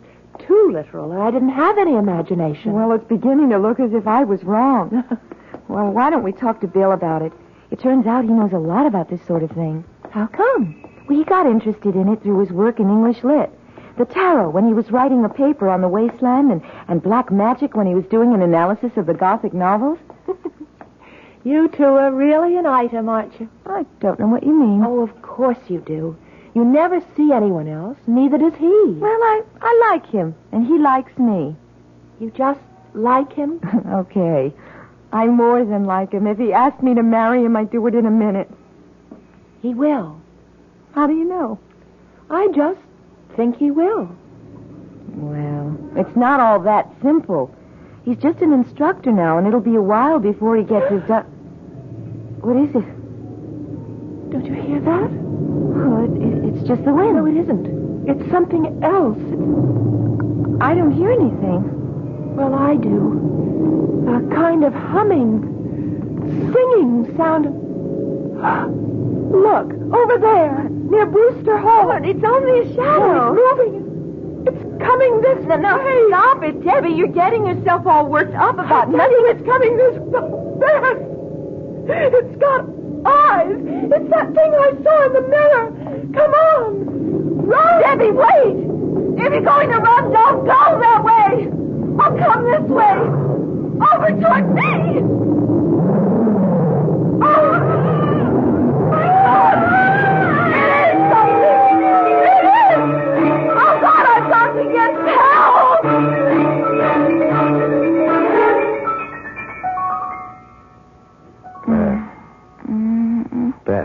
too literal, and I didn't have any imagination. Well, it's beginning to look as if I was wrong. Well, why don't we talk to Bill about it? It turns out he knows a lot about this sort of thing. How come? Well, he got interested in it through his work in English Lit. The tarot when he was writing the paper on the wasteland, and black magic when he was doing an analysis of the Gothic novels. You two are really an item, aren't you? I don't know what you mean. Oh, of course you do. You never see anyone else. Neither does he. Well, I like him, and he likes me. You just like him? Okay. I more than like him. If he asked me to marry him, I'd do it in a minute. He will. How do you know? I just think he will. Well, it's not all that simple. He's just an instructor now, and it'll be a while before he gets his... What is it? Don't you hear that? Oh, it's just the wind. No, it isn't. It's something else. I don't hear anything. Well, I do. A kind of humming, singing sound. Look, over there, near Brewster Hall. Oh, it's only a shadow. Oh, it's moving. It's coming this way. No, stop it, Debbie. You're getting yourself all worked up about nothing. It's coming this fast. It's got eyes. It's that thing I saw in the mirror. Come on.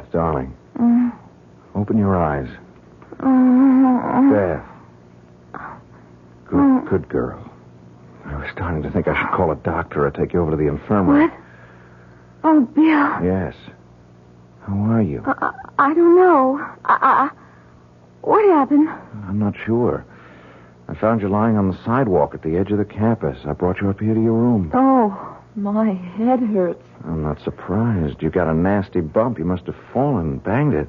Beth, darling. Open your eyes. Beth. Good girl. I was starting to think I should call a doctor or take you over to the infirmary. What? Oh, Bill. Yes. How are you? I don't know. What happened? I'm not sure. I found you lying on the sidewalk at the edge of the campus. I brought you up here to your room. Oh, my head hurts. I'm not surprised. You got a nasty bump. You must have fallen and banged it.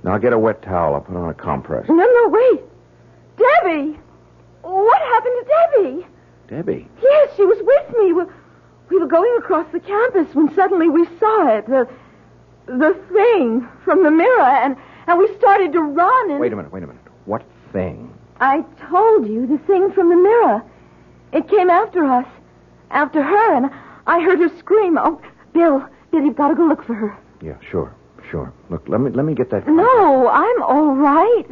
Now get a wet towel. I'll put on a compress. No, wait. Debbie! What happened to Debbie? Debbie? Yes, she was with me. We were going across the campus when suddenly we saw it. The thing from the mirror, and we started to run. And... Wait a minute. What thing? I told you, the thing from the mirror. It came after us. After her, and I heard her scream. Oh, Bill, you've got to go look for her. Yeah, sure. Look, let me get that. No, I'm all right.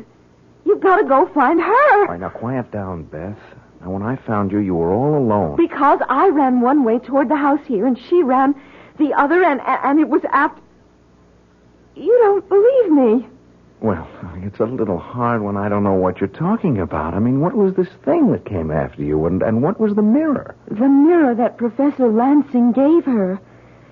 You've got to go find her. All right, now quiet down, Beth. Now, when I found you, you were all alone. Because I ran one way toward the house here, and she ran the other, and it was after... You don't believe me. Well, it's a little hard when I don't know what you're talking about. I mean, what was this thing that came after you, and what was the mirror? The mirror that Professor Lansing gave her.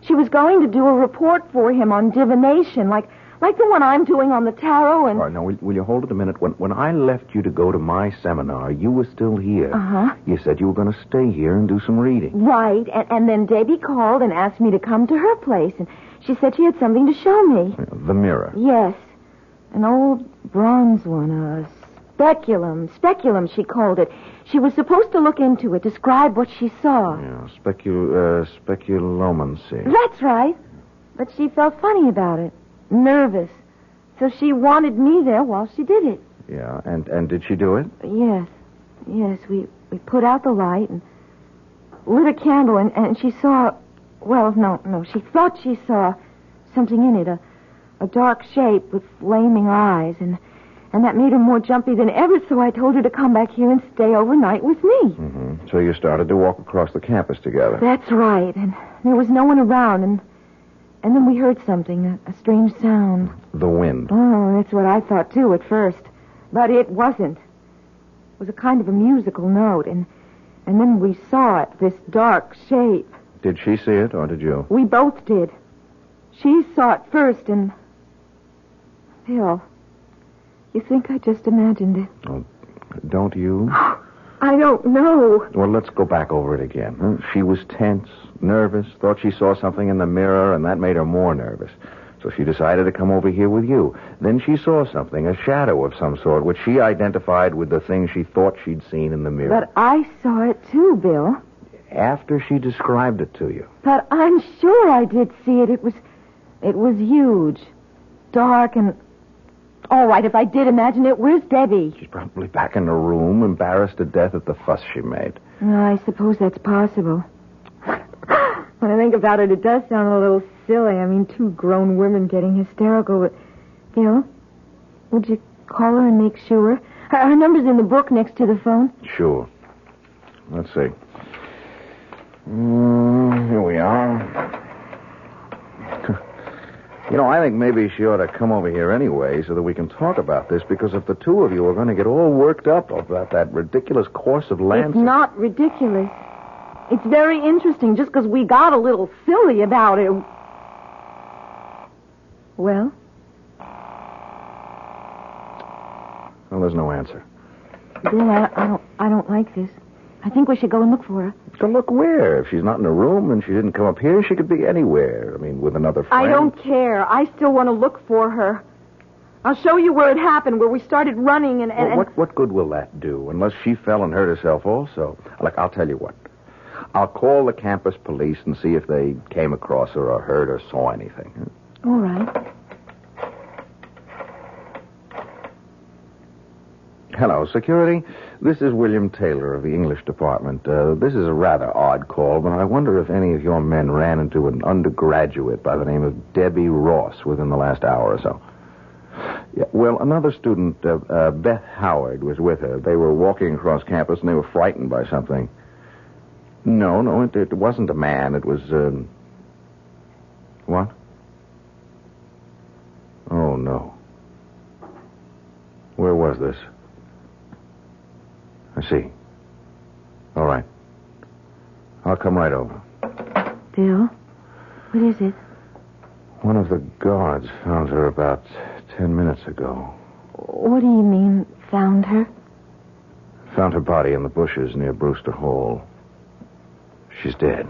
She was going to do a report for him on divination, like the one I'm doing on the tarot, and... All right, now, will you hold it a minute? When I left you to go to my seminar, you were still here. Uh-huh. You said you were going to stay here and do some reading. Right, and then Debbie called and asked me to come to her place, and she said she had something to show me. The mirror. Yes. An old bronze one, a speculum, she called it. She was supposed to look into it, describe what she saw. Yeah, speculomancy. That's right. But she felt funny about it, nervous. So she wanted me there while she did it. Yeah, and did she do it? Yes, we put out the light and lit a candle, and she saw... Well, no, she thought she saw something in it, a dark shape with flaming eyes, and that made her more jumpy than ever, so I told her to come back here and stay overnight with me. Mm-hmm. So you started to walk across the campus together. That's right, and there was no one around, and then we heard something, a strange sound. The wind. Oh, that's what I thought, too, at first. But it wasn't. It was a kind of a musical note, and then we saw it, this dark shape. Did she see it, or did you? We both did. She saw it first, and... Bill, you think I just imagined it? Oh, don't you? I don't know. Well, let's go back over it again. She was tense, nervous, thought she saw something in the mirror, and that made her more nervous. So she decided to come over here with you. Then she saw something, a shadow of some sort, which she identified with the thing she thought she'd seen in the mirror. But I saw it too, Bill. After she described it to you. But I'm sure I did see it. It was huge, dark, and... All right, if I did imagine it, where's Debbie? She's probably back in her room, embarrassed to death at the fuss she made. I suppose that's possible. When I think about it, it does sound a little silly. I mean, two grown women getting hysterical. But, Bill, would you call her and make sure? Her number's in the book next to the phone. Sure. Let's see. Here we are. You know, I think maybe she ought to come over here anyway so that we can talk about this, because if the two of you are going to get all worked up about that ridiculous course of Lansing... It's not ridiculous. It's very interesting just because we got a little silly about it. Well? Well, there's no answer. Bill, I don't like this. I think we should go and look for her. So look where? If she's not in her room and she didn't come up here, she could be anywhere. I mean, with another friend. I don't care. I still want to look for her. I'll show you where it happened, where we started running and... Well, what good will that do, unless she fell and hurt herself also? Look, I'll tell you what. I'll call the campus police and see if they came across her or heard or saw anything. All right. Hello, security. This is William Taylor of the English department. This is a rather odd call, but I wonder if any of your men ran into an undergraduate by the name of Debbie Ross within the last hour or so. Yeah, well, another student, Beth Howard, was with her. They were walking across campus, and they were frightened by something. No, it wasn't a man. It was, what? was this? I see. All right. I'll come right over. Bill, what is it? One of the guards found her about 10 minutes ago. What do you mean, found her? Found her body in the bushes near Brewster Hall. She's dead.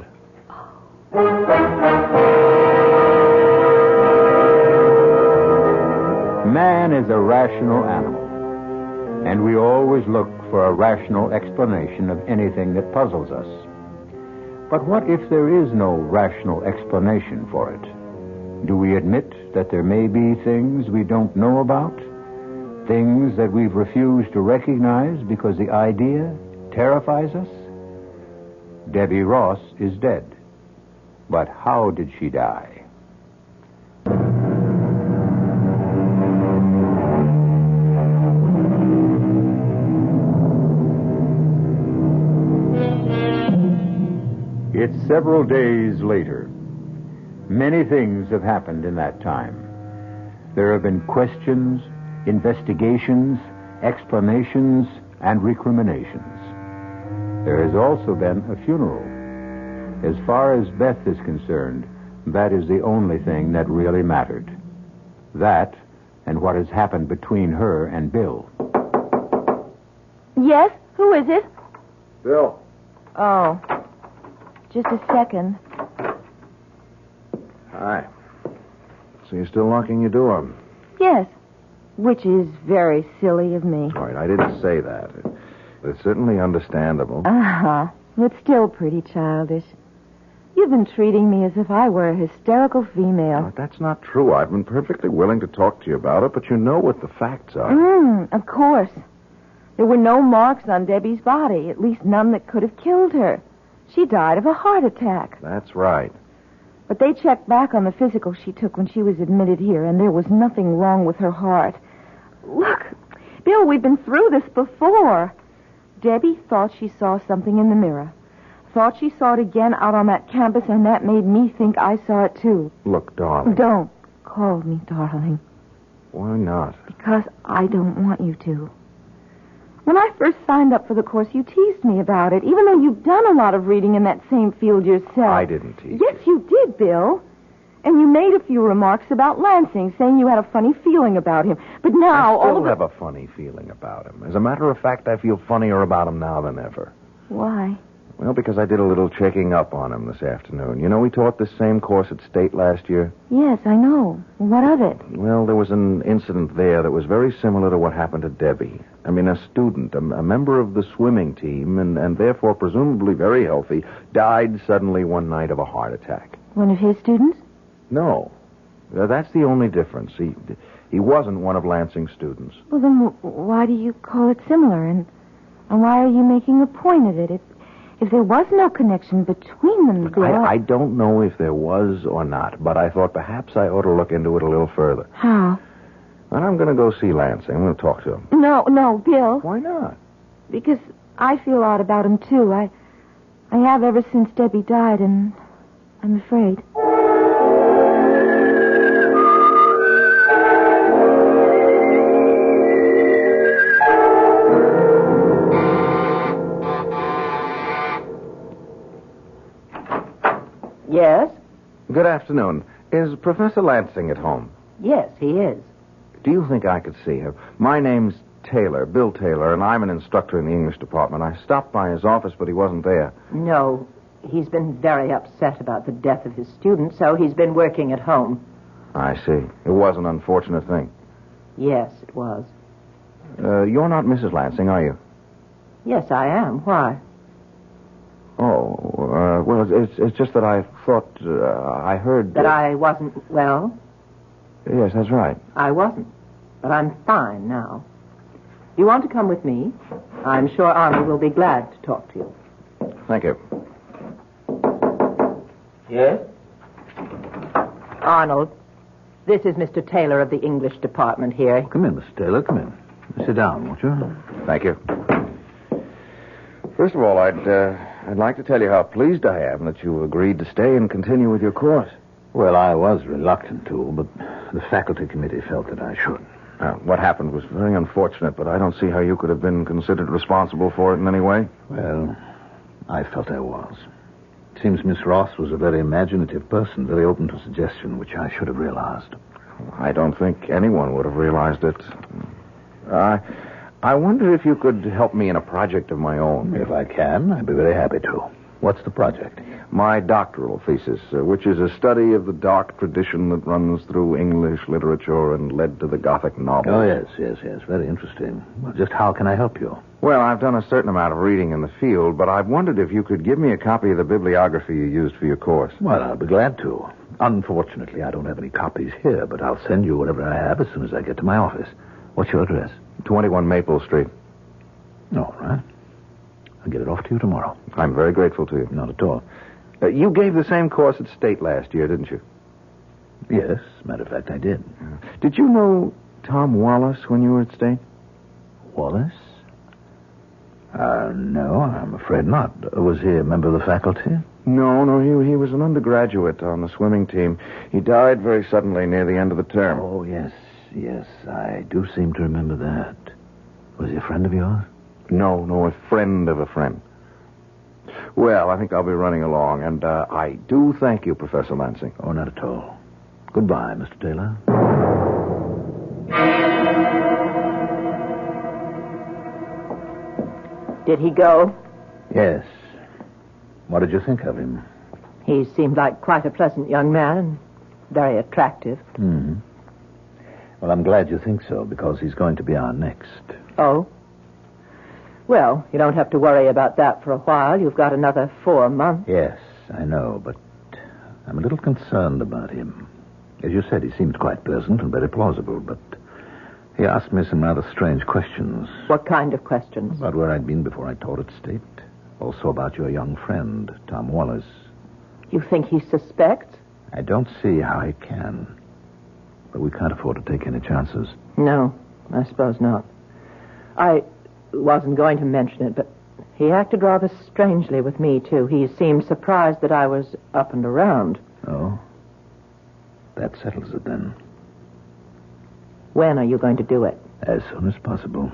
Man is a rational animal, and we always look for a rational explanation of anything that puzzles us. But what if there is no rational explanation for it? Do we admit that there may be things we don't know about? Things that we've refused to recognize because the idea terrifies us? Debbie Ross is dead. But how did she die? It's several days later. Many things have happened in that time. There have been questions, investigations, explanations, and recriminations. There has also been a funeral. As far as Beth is concerned, that is the only thing that really mattered. That and what has happened between her and Bill. Yes? Who is it? Bill. Oh. Just a second. Hi. So you're still locking your door? Yes. Which is very silly of me. All right, I didn't say that. It's certainly understandable. Uh-huh. It's still pretty childish. You've been treating me as if I were a hysterical female. No, that's not true. I've been perfectly willing to talk to you about it, but you know what the facts are. Of course. There were no marks on Debbie's body, at least none that could have killed her. She died of a heart attack. That's right. But they checked back on the physical she took when she was admitted here, and there was nothing wrong with her heart. Look, Bill, we've been through this before. Debbie thought she saw something in the mirror. Thought she saw it again out on that campus, and that made me think I saw it too. Look, darling. Don't call me darling. Why not? Because I don't want you to. When I first signed up for the course, you teased me about it, even though you've done a lot of reading in that same field yourself. I didn't tease Yes, you did, Bill. And you made a few remarks about Lansing, saying you had a funny feeling about him. But now... I still have a funny feeling about him. As a matter of fact, I feel funnier about him now than ever. Why? Well, because I did a little checking up on him this afternoon. You know, we taught this same course at State last year. Yes, I know. What of it? Well, there was an incident there that was very similar to what happened to Debbie. I mean, a student, a member of the swimming team, and therefore presumably very healthy, died suddenly one night of a heart attack. One of his students? No. That's the only difference. He wasn't one of Lansing's students. Well, then why do you call it similar? And why are you making a point of it? If there was no connection between them, Look, I don't know if there was or not, but I thought perhaps I ought to look into it a little further. How? And I'm going to go see Lansing. I'm going to talk to him. No, Bill. Why not? Because I feel odd about him, too. I have ever since Debbie died, and I'm afraid. Yes? Good afternoon. Is Professor Lansing at home? Yes, he is. Do you think I could see her? My name's Taylor, Bill Taylor, and I'm an instructor in the English department. I stopped by his office, but he wasn't there. No, he's been very upset about the death of his student, so he's been working at home. I see. It was an unfortunate thing. Yes, it was. You're not Mrs. Lansing, are you? Yes, I am. Why? Oh, well, it's just that I thought, I heard... That I wasn't well? Yes, that's right. I wasn't. But I'm fine now. You want to come with me? I'm sure Arnold will be glad to talk to you. Thank you. Yes? Arnold, this is Mr. Taylor of the English department here. Come in, Mr. Taylor. Come in. Sit down, won't you? Thank you. First of all, I'd like to tell you how pleased I am that you agreed to stay and continue with your course. Well, I was reluctant to, but the faculty committee felt that I should. What happened was very unfortunate, but I don't see how you could have been considered responsible for it in any way. Well, I felt I was. It seems Miss Ross was a very imaginative person, very open to suggestion, which I should have realized. I don't think anyone would have realized it. I wonder if you could help me in a project of my own. If I can, I'd be very happy to. What's the project? My doctoral thesis, which is a study of the dark tradition that runs through English literature and led to the Gothic novel. Oh, yes. Very interesting. Well, just how can I help you? Well, I've done a certain amount of reading in the field, but I've wondered if you could give me a copy of the bibliography you used for your course. Well, I'll be glad to. Unfortunately, I don't have any copies here, but I'll send you whatever I have as soon as I get to my office. What's your address? 21 Maple Street. All right. I'll get it off to you tomorrow. I'm very grateful to you. Not at all. You gave the same course at State last year, didn't you? Yes, matter of fact, I did. Did you know Tom Wallace when you were at State? Wallace? No, I'm afraid not. Was he a member of the faculty? No, he was an undergraduate on the swimming team. He died very suddenly near the end of the term. Oh, yes, I do seem to remember that. Was he a friend of yours? No, a friend of a friend. Well, I think I'll be running along, and I do thank you, Professor Lansing. Oh, not at all. Goodbye, Mr. Taylor. Did he go? Yes. What did you think of him? He seemed like quite a pleasant young man and very attractive. Hmm. Well, I'm glad you think so, because he's going to be our next. Oh? Well, you don't have to worry about that for a while. You've got another 4 months. Yes, I know, but I'm a little concerned about him. As you said, he seemed quite pleasant and very plausible, but he asked me some rather strange questions. What kind of questions? About where I'd been before I taught at State. Also about your young friend, Tom Wallace. You think he suspects? I don't see how he can. But we can't afford to take any chances. No, I suppose not. I wasn't going to mention it, but he acted rather strangely with me, too. He seemed surprised that I was up and around. Oh? That settles it, then. When are you going to do it? As soon as possible.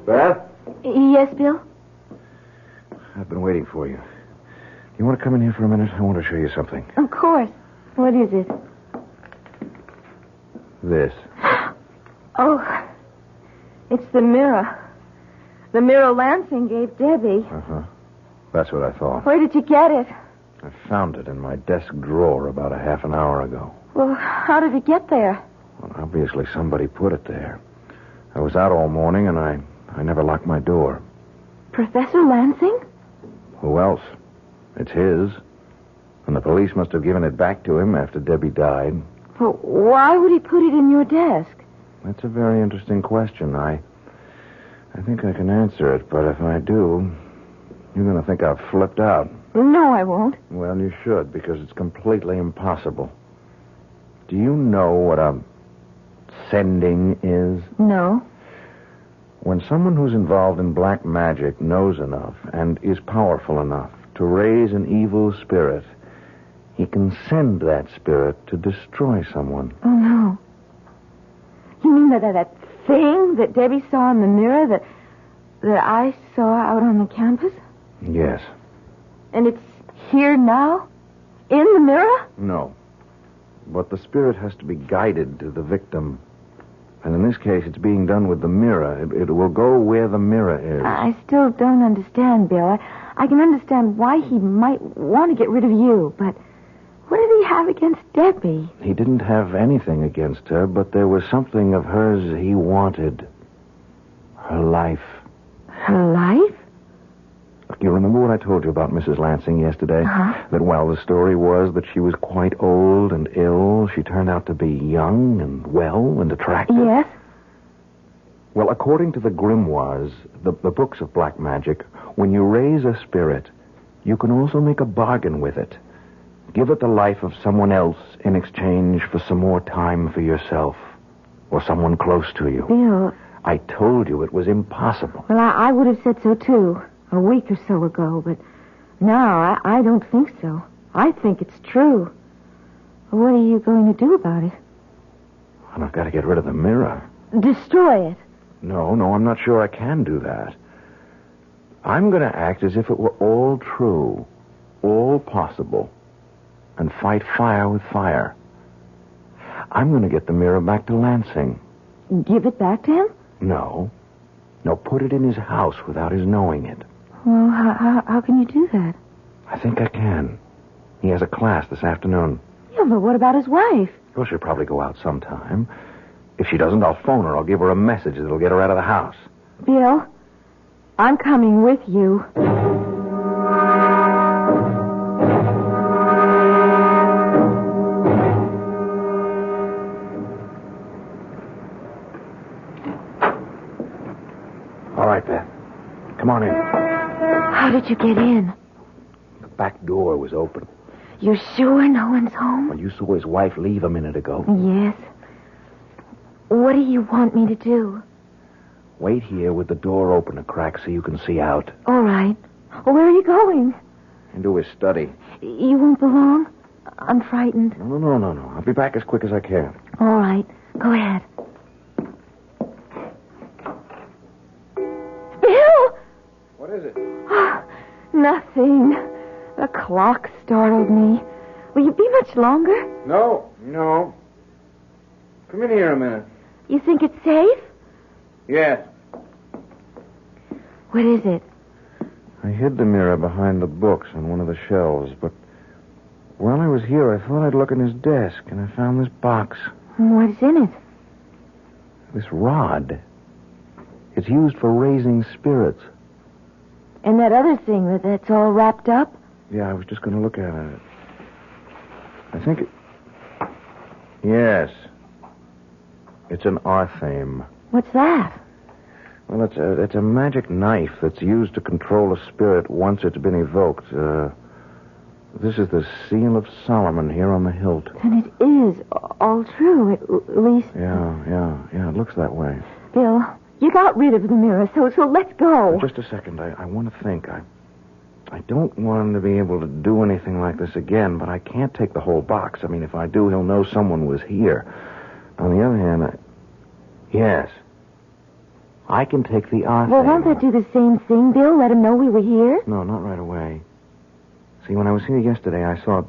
Beth? Yes, Bill? I've been waiting for you. You want to come in here for a minute? I want to show you something. Of course. What is it? This. Oh, it's the mirror. The mirror Lansing gave Debbie. Uh-huh. That's what I thought. Where did you get it? I found it in my desk drawer about a half an hour ago. Well, how did it get there? Well, obviously somebody put it there. I was out all morning, and I never locked my door. Professor Lansing? Who else? It's his. And the police must have given it back to him after Debbie died. Well, why would he put it in your desk? That's a very interesting question. I think I can answer it, but if I do, you're going to think I've flipped out. No, I won't. Well, you should, because it's completely impossible. Do you know what a sending is? No. When someone who's involved in black magic knows enough and is powerful enough to raise an evil spirit, he can send that spirit to destroy someone. Oh, no. You mean that thing that Debbie saw in the mirror that I saw out on the campus? Yes. And it's here now? In the mirror? No. But the spirit has to be guided to the victim. And in this case, it's being done with the mirror. It will go where the mirror is. I still don't understand, Bill. I can understand why he might want to get rid of you, but what did he have against Debbie? He didn't have anything against her, but there was something of hers he wanted. Her life. Her life? Look, you remember what I told you about Mrs. Lansing yesterday? Uh-huh. That while the story was that she was quite old and ill, she turned out to be young and well and attractive? Yes. Well, according to the grimoires, the books of black magic, when you raise a spirit, you can also make a bargain with it. Give it the life of someone else in exchange for some more time for yourself or someone close to you. Bill. I told you it was impossible. Well, I would have said so, too, a week or so ago, but No, I don't think so. I think it's true. What are you going to do about it? Well, I've got to get rid of the mirror. Destroy it. No, I'm not sure I can do that. I'm going to act as if it were all true, all possible, and fight fire with fire. I'm going to get the mirror back to Lansing. Give it back to him? No, put it in his house without his knowing it. Well, how can you do that? I think I can. He has a class this afternoon. Yeah, but what about his wife? Well, she'll probably go out sometime. If she doesn't, I'll phone her. I'll give her a message that'll get her out of the house. Bill, I'm coming with you. All right, Beth. Come on in. How did you get in? The back door was open. You're sure no one's home? Well, you saw his wife leave a minute ago. Yes. What do you want me to do? Wait here with the door open a crack so you can see out. All right. Where are you going? Into his study. You won't be long? I'm frightened. No. I'll be back as quick as I can. All right. Go ahead. Bill! What is it? Nothing. The clock startled me. Will you be much longer? No. Come in here a minute. You think it's safe? Yes. What is it? I hid the mirror behind the books on one of the shelves, but while I was here, I thought I'd look in his desk, and I found this box. What's in it? This rod. It's used for raising spirits. And that other thing that's all wrapped up? Yeah, I was just going to look at it. I think it... Yes. It's an arthame. What's that? Well, it's a magic knife that's used to control a spirit once it's been evoked. This is the seal of Solomon here on the hilt. Then it is all true, at least... Yeah, it looks that way. Bill, you got rid of the mirror, so let's go. Just a second. I want to think. I don't want him to be able to do anything like this again, but I can't take the whole box. I mean, if I do, he'll know someone was here. On the other hand, yes. I can take the arthame. Well, won't that do the same thing, Bill? Let him know we were here? No, not right away. See, when I was here yesterday, I saw...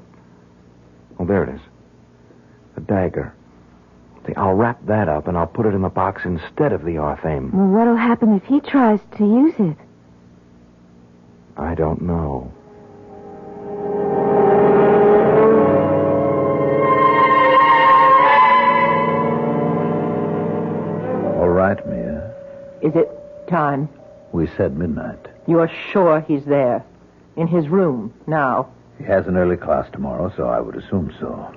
Oh, there it is. A dagger. See, I'll wrap that up, and I'll put it in the box instead of the arthame. Well, what'll happen if he tries to use it? I don't know. All right, Mia. Is it time? We said midnight. You're sure he's there? In his room, now? He has an early class tomorrow, so I would assume so.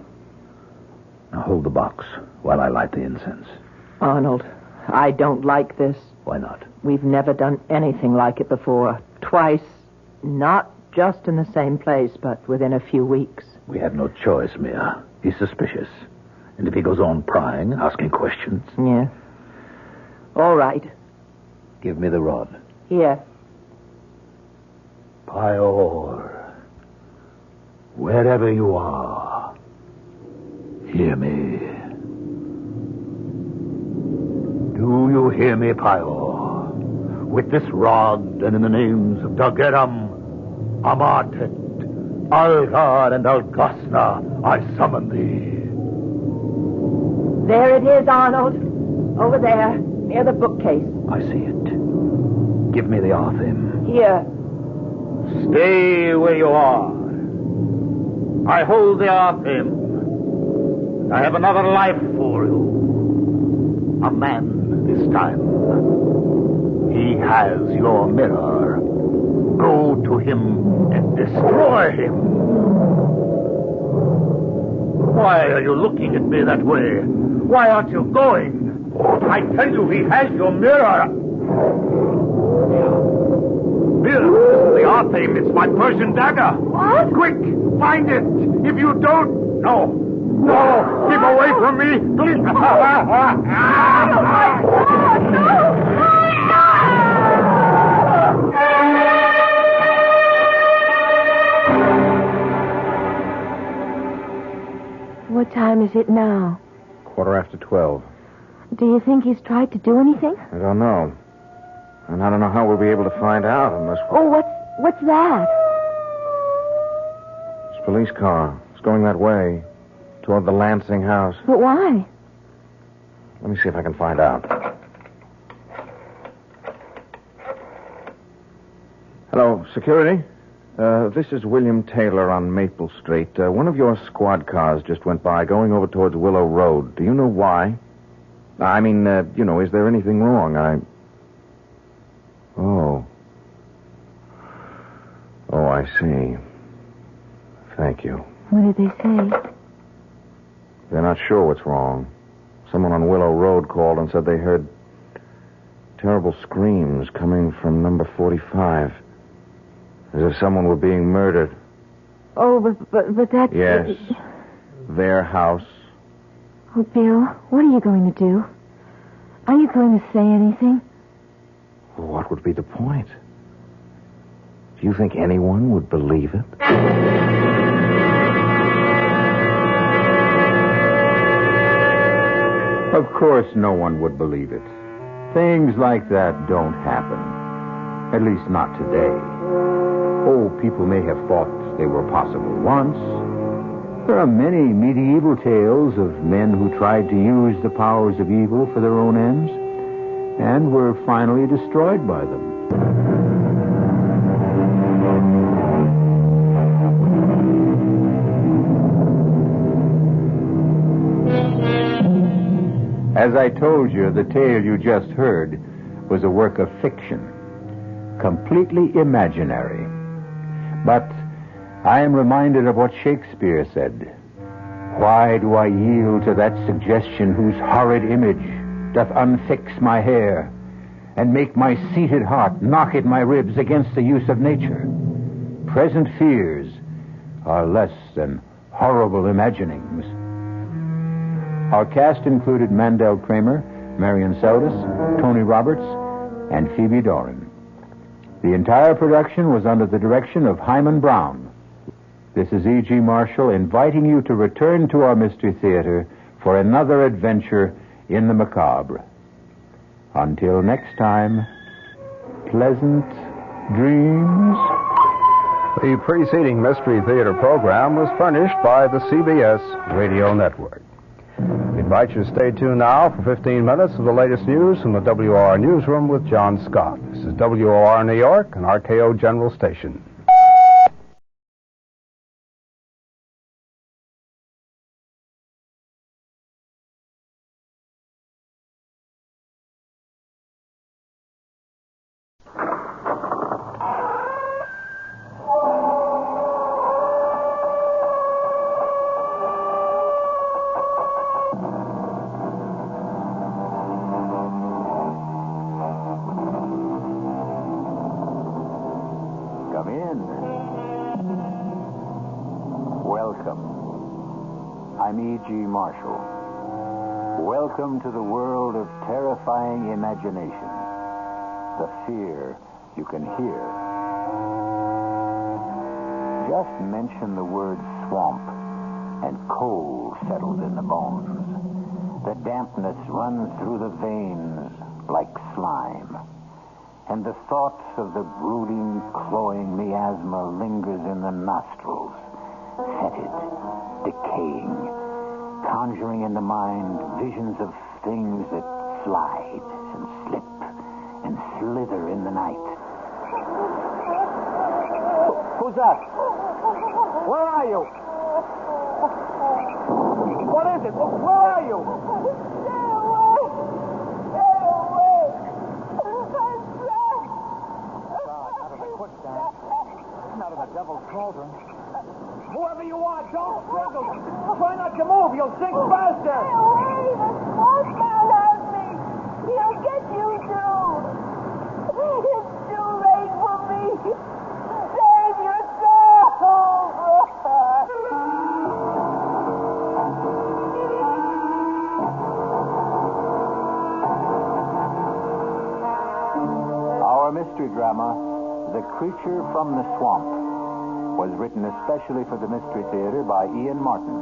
Now hold the box while I light the incense. Arnold, I don't like this. Why not? We've never done anything like it before. Twice, not just in the same place, but within a few weeks. We had no choice, Mia. He's suspicious. And if he goes on prying, asking questions... Yeah. All right. Give me the rod. Here. Pior, wherever you are, hear me. Do you hear me, Pior? With this rod and in the names of Dageram, Amartet, Algar, and Algasna, I summon thee. There it is, Arnold. Over there, near the bookcase. I see it. Give me the arthame. Here. Stay where you are. I hold the arthame. I have another life for you. A man this time. He has your mirror. Go to him and destroy him. Why are you looking at me that way? Why aren't you going? I tell you, he has your mirror. Bill, this is the arthame. It's my Persian dagger. What? Quick, find it. If you don't... No, keep away from me. Please. Oh, my God, no! time is it now? 12:15. Do you think he's tried to do anything? I don't know. And I don't know how we'll be able to find out unless... Oh, what's that? It's a police car. It's going that way, toward the Lansing house. But why? Let me see if I can find out. Hello, security? This is William Taylor on Maple Street. One of your squad cars just went by, going over towards Willow Road. Do you know why? I mean, is there anything wrong? Oh, I see. Thank you. What did they say? They're not sure what's wrong. Someone on Willow Road called and said they heard terrible screams coming from number 45. As if someone were being murdered. Oh, but that's... Yes. Their house. Oh, Bill, what are you going to do? Are you going to say anything? Well, what would be the point? Do you think anyone would believe it? Of course no one would believe it. Things like that don't happen. At least not today. Oh, people may have thought they were possible once. There are many medieval tales of men who tried to use the powers of evil for their own ends and were finally destroyed by them. As I told you, the tale you just heard was a work of fiction, completely imaginary. But I am reminded of what Shakespeare said. Why do I yield to that suggestion whose horrid image doth unfix my hair and make my seated heart knock at my ribs against the use of nature? Present fears are less than horrible imaginings. Our cast included Mandel Kramer, Marion Seldes, Tony Roberts, and Phoebe Doran. The entire production was under the direction of Hyman Brown. This is E.G. Marshall inviting you to return to our Mystery Theater for another adventure in the macabre. Until next time, pleasant dreams. The preceding Mystery Theater program was furnished by the CBS Radio Network. We invite you to stay tuned now for 15 minutes of the latest news from the WOR Newsroom with John Scott. This is WOR New York and RKO General Station. Come in. Welcome. I'm E.G. Marshall. Welcome to the world of terrifying imagination. The fear you can hear. Just mention the word swamp, and cold settles in the bones. The dampness runs through the veins like slime. And the thoughts of the brooding, cloying miasma lingers in the nostrils, fetid, decaying, conjuring in the mind visions of things that slide and slip and slither in the night. Who's that? Where are you? What is it? Where are you? Out of the devil's cauldron. Whoever you are, don't struggle. Try not to move. You'll sink faster. Stay away. The smokeman has me. He'll get you too. It's too late for me. Save yourself. Our mystery drama, The Creature from the Swamp, was written especially for the Mystery Theater by Ian Martin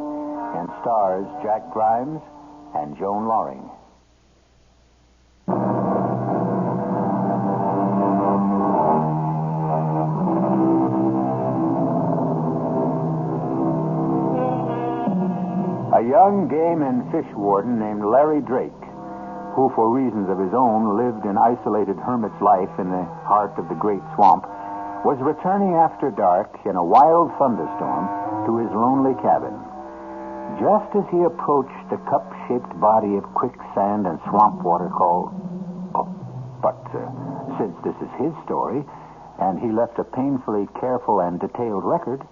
and stars Jack Grimes and Joan Loring. A young game and fish warden named Larry Drake, who for reasons of his own lived an isolated hermit's life in the heart of the great swamp, was returning after dark in a wild thunderstorm to his lonely cabin. Just as he approached the cup-shaped body of quicksand and swamp water called... since this is his story, and he left a painfully careful and detailed record,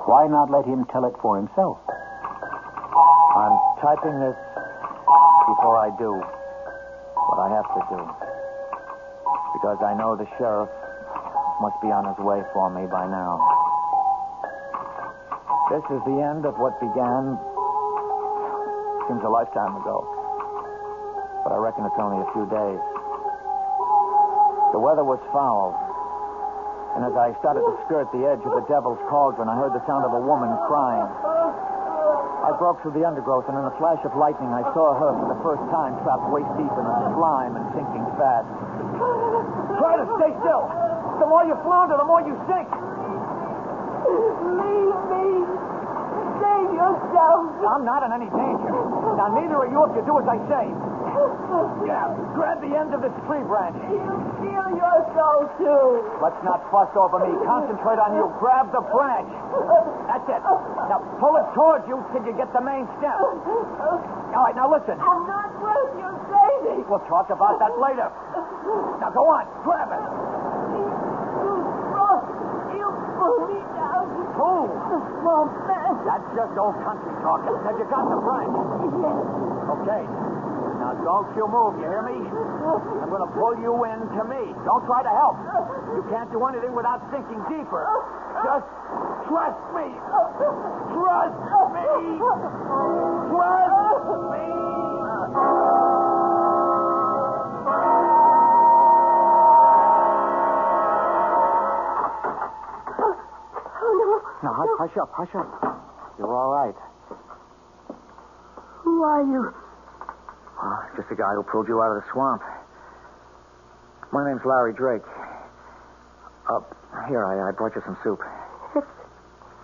why not let him tell it for himself? I'm typing this before I do what I have to do. Because I know the sheriff must be on his way for me by now. This is the end of what began, seems a lifetime ago. But I reckon it's only a few days. The weather was foul. And as I started to skirt the edge of the Devil's Cauldron, I heard the sound of a woman crying. I broke through the undergrowth, and in a flash of lightning, I saw her for the first time trapped waist deep in slime and sinking fast. Try to stay still. The more you flounder, the more you sink. Leave me. Save yourself. I'm not in any danger. Now, neither are you if you do as I say. Yeah, grab the end of this tree branch. You feel your soul, too. Let's not fuss over me. Concentrate on you. Grab the branch. That's it. Now, pull it towards you till you get the main stem. All right, now listen. I'm not worth your saving. We'll talk about that later. Now, go on. Grab it. You pull me down. Who? Swamp man. That's just old country talk. Have you got the branch? Yes. Okay. Now, don't you move, you hear me? I'm going to pull you in to me. Don't try to help. You can't do anything without sinking deeper. Just trust me. Trust me. Trust me. Now, hush up, hush up. You're all right. Who are you? Just the guy who pulled you out of the swamp. My name's Larry Drake. Here, I brought you some soup. It's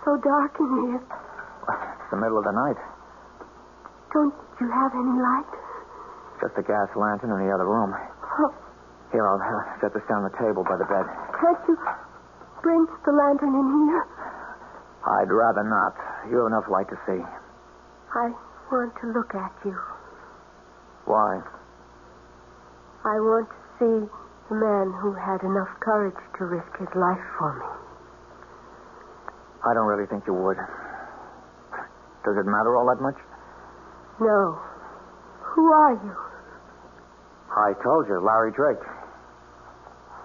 so dark in here. It's the middle of the night. Don't you have any light? Just a gas lantern in the other room. Oh, Here, I'll set this down the table by the bed. can't you bring the lantern in here? I'd rather not. You have enough light to see. I want to look at you. Why? I want to see the man who had enough courage to risk his life for me. I don't really think you would. Does it matter all that much? No. Who are you? I told you, Larry Drake.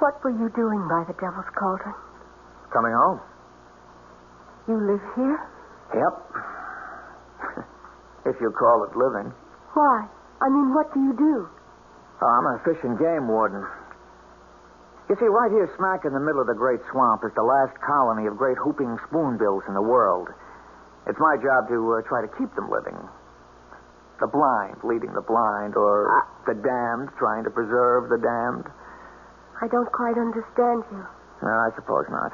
What were you doing by the Devil's Cauldron? Coming home? You live here? Yep. If you call it living. Why? I mean, what do you do? I'm a fish and game warden. You see, right here smack in the middle of the great swamp is the last colony of great whooping spoonbills in the world. It's my job to try to keep them living. The blind leading the blind, or the damned trying to preserve the damned. I don't quite understand you. No, I suppose not.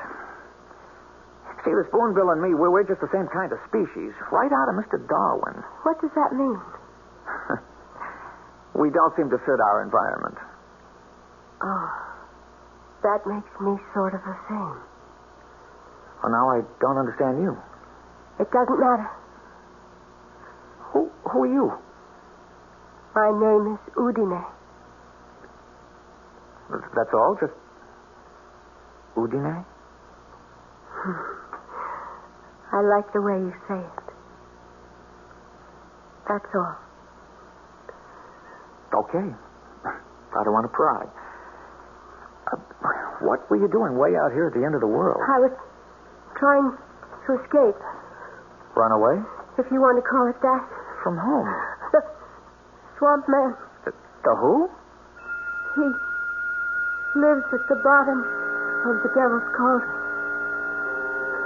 See, the spoonbill and me, we're just the same kind of species, right out of Mr. Darwin. What does that mean? We don't seem to fit our environment. Oh, that makes me sort of the same. Well, now I don't understand you. It doesn't matter. Who are you? My name is Udine. That's all? Just Udine? I like the way you say it. That's all. Okay. I don't want to pry. What were you doing way out here at the end of the world? I was trying to escape. Run away? If you want to call it that. From whom? The swamp man. The who? He lives at the bottom of the Devil's Cauldron.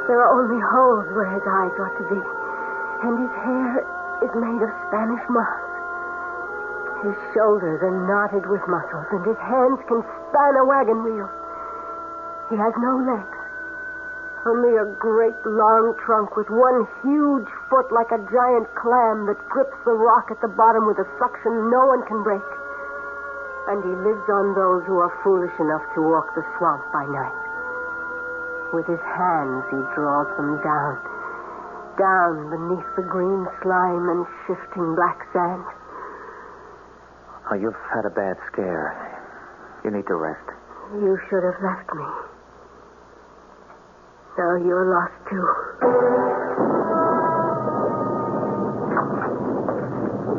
There are only holes where his eyes ought to be. and his hair is made of Spanish moss. His shoulders are knotted with muscles, and his hands can span a wagon wheel. He has no legs, only a great long trunk with one huge foot like a giant clam that grips the rock at the bottom with a suction no one can break. And he lives on those who are foolish enough to walk the swamp by night. With his hands he draws them down beneath the green slime and shifting black sand. Oh, you've had a bad scare. You need to rest. You should have left me. Now you're lost, too.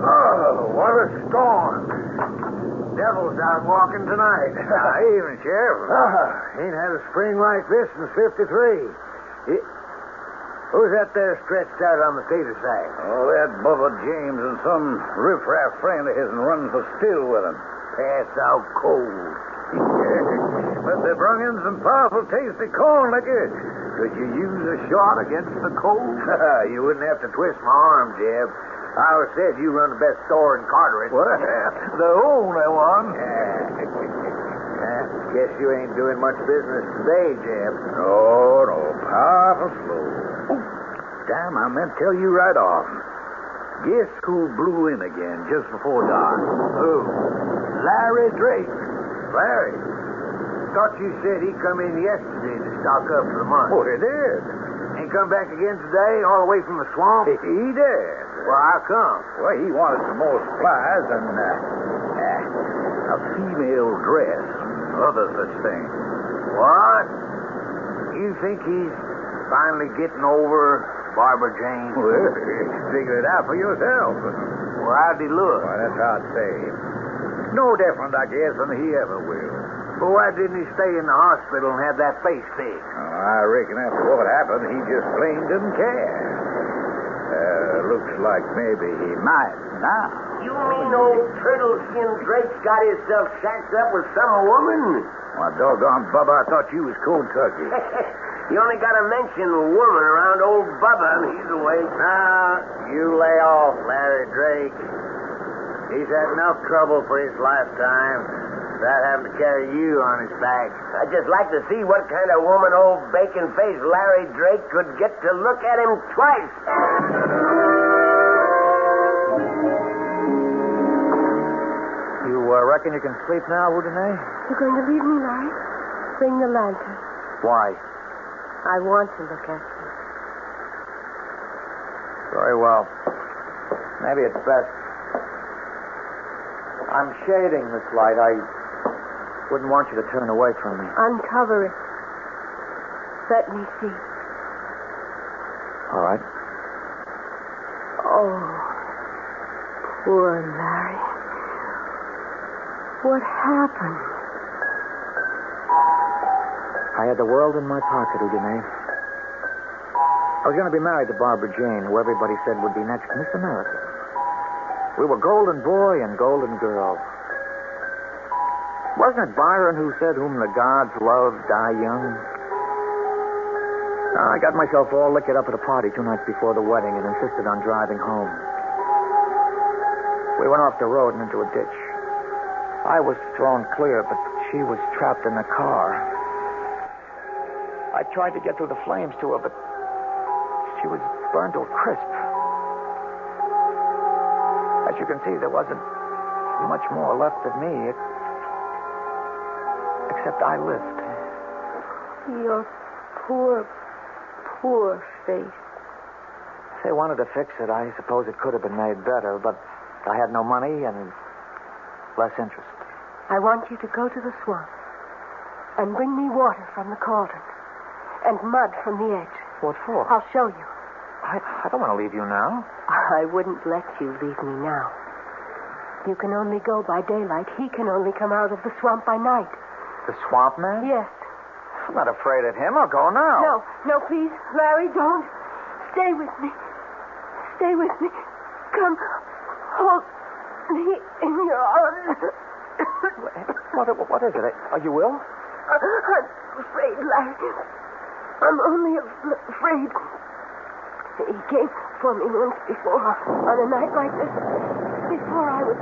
Oh, what a storm. Devil's out walking tonight. Evening, Sheriff. Ain't had a spring like this since 53. Who's that there stretched out on the theater side? Oh, that Bubba James and some riffraff friend of his running for still with him. Pass out cold. But they brung in some powerful tasty corn liquor. Could you use a shot against the cold? You wouldn't have to twist my arm, Jeb. I always said you run the best store in Carteret. Well, the only one. Guess you ain't doing much business today, Jeb. No, powerful slow. Oh, damn, I meant to tell you right off. Guess who blew in again just before dark? Who? Larry Drake. Larry? Thought you said he come in yesterday to stock up for the month. Oh, he did. Ain't come back again today, all the way from the swamp? He did. Well, how come? Well, he wanted some more supplies and a female dress and other such things. What? You think he's finally getting over Barbara Jane? Well, figure it out for yourself. Well, how'd he look? Well, that's hard to say. No different, I guess, than he ever will. But why didn't he stay in the hospital and have that face fixed? Oh, I reckon after what happened, he just plain didn't care. Looks like maybe he might now. You mean old turtle-skin Drake's got himself shacked up with some woman? Why, doggone Bubba, I thought you was cold turkey. You only got to mention woman around old Bubba and he's awake. Now, you lay off, Larry Drake. He's had enough trouble for his lifetime without having to carry you on his back. I'd just like to see what kind of woman old bacon-faced Larry Drake could get to look at him twice. You reckon you can sleep now, Udine? You're going to leave me, Larry? Bring the lantern. Why? I want to look at you. Very well. Maybe it's best. I'm shading this light. I wouldn't want you to turn away from me. Uncover it. Let me see. All right. Oh, poor Larry. What happened? I had the world in my pocket, Udine. I was going to be married to Barbara Jane, who everybody said would be next Miss America. We were golden boy and golden girl. Wasn't it Byron who said, "Whom the gods love, die young"? I got myself all liquored up at a party 2 nights before the wedding and insisted on driving home. We went off the road and into a ditch. I was thrown clear, but she was trapped in the car. I tried to get through the flames to her, but she was burned to a crisp. As you can see, there wasn't much more left of me, except I lived. Your poor, poor face. If they wanted to fix it, I suppose it could have been made better, but I had no money and less interest. I want you to go to the swamp and bring me water from the cauldron and mud from the edge. What for? I'll show you. I don't want to leave you now. I wouldn't let you leave me now. You can only go by daylight. He can only come out of the swamp by night. The swamp man? Yes. I'm not afraid of him. I'll go now. No, please. Larry, don't. Stay with me. Stay with me. Come. Hold me in your arms. What is it? Are you ill? I'm afraid, Larry. I'm only afraid. He came for me once before on a night like this. Before I was...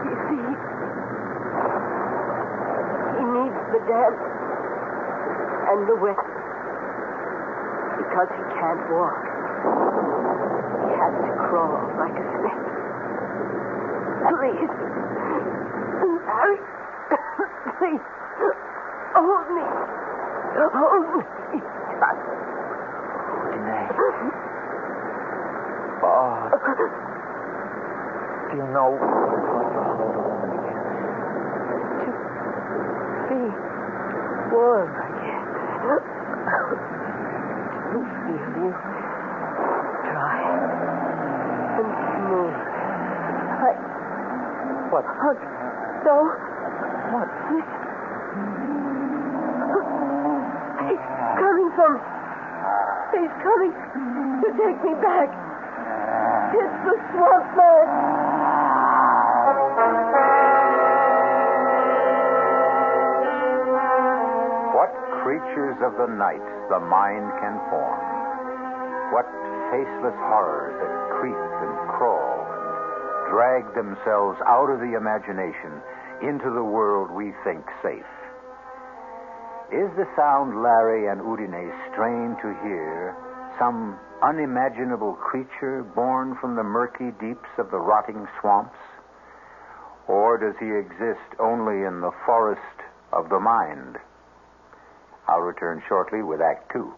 You see, he needs the damp and the wet because he can't walk. He has to crawl like a snake. Please. Larry. Please. Hold me. Hold me. Oh. Do you know what it's like to hold a woman again? To be warm again. To feel you dry and smooth. What? No. What? He's coming from... He's coming to take me back. It's the swamp man. What creatures of the night the mind can form. What faceless horrors that creep and crawl and drag themselves out of the imagination into the world we think safe. Is the sound Larry and Udine strain to hear some unimaginable creature born from the murky deeps of the rotting swamps? Or does he exist only in the forest of the mind? I'll return shortly with Act 2.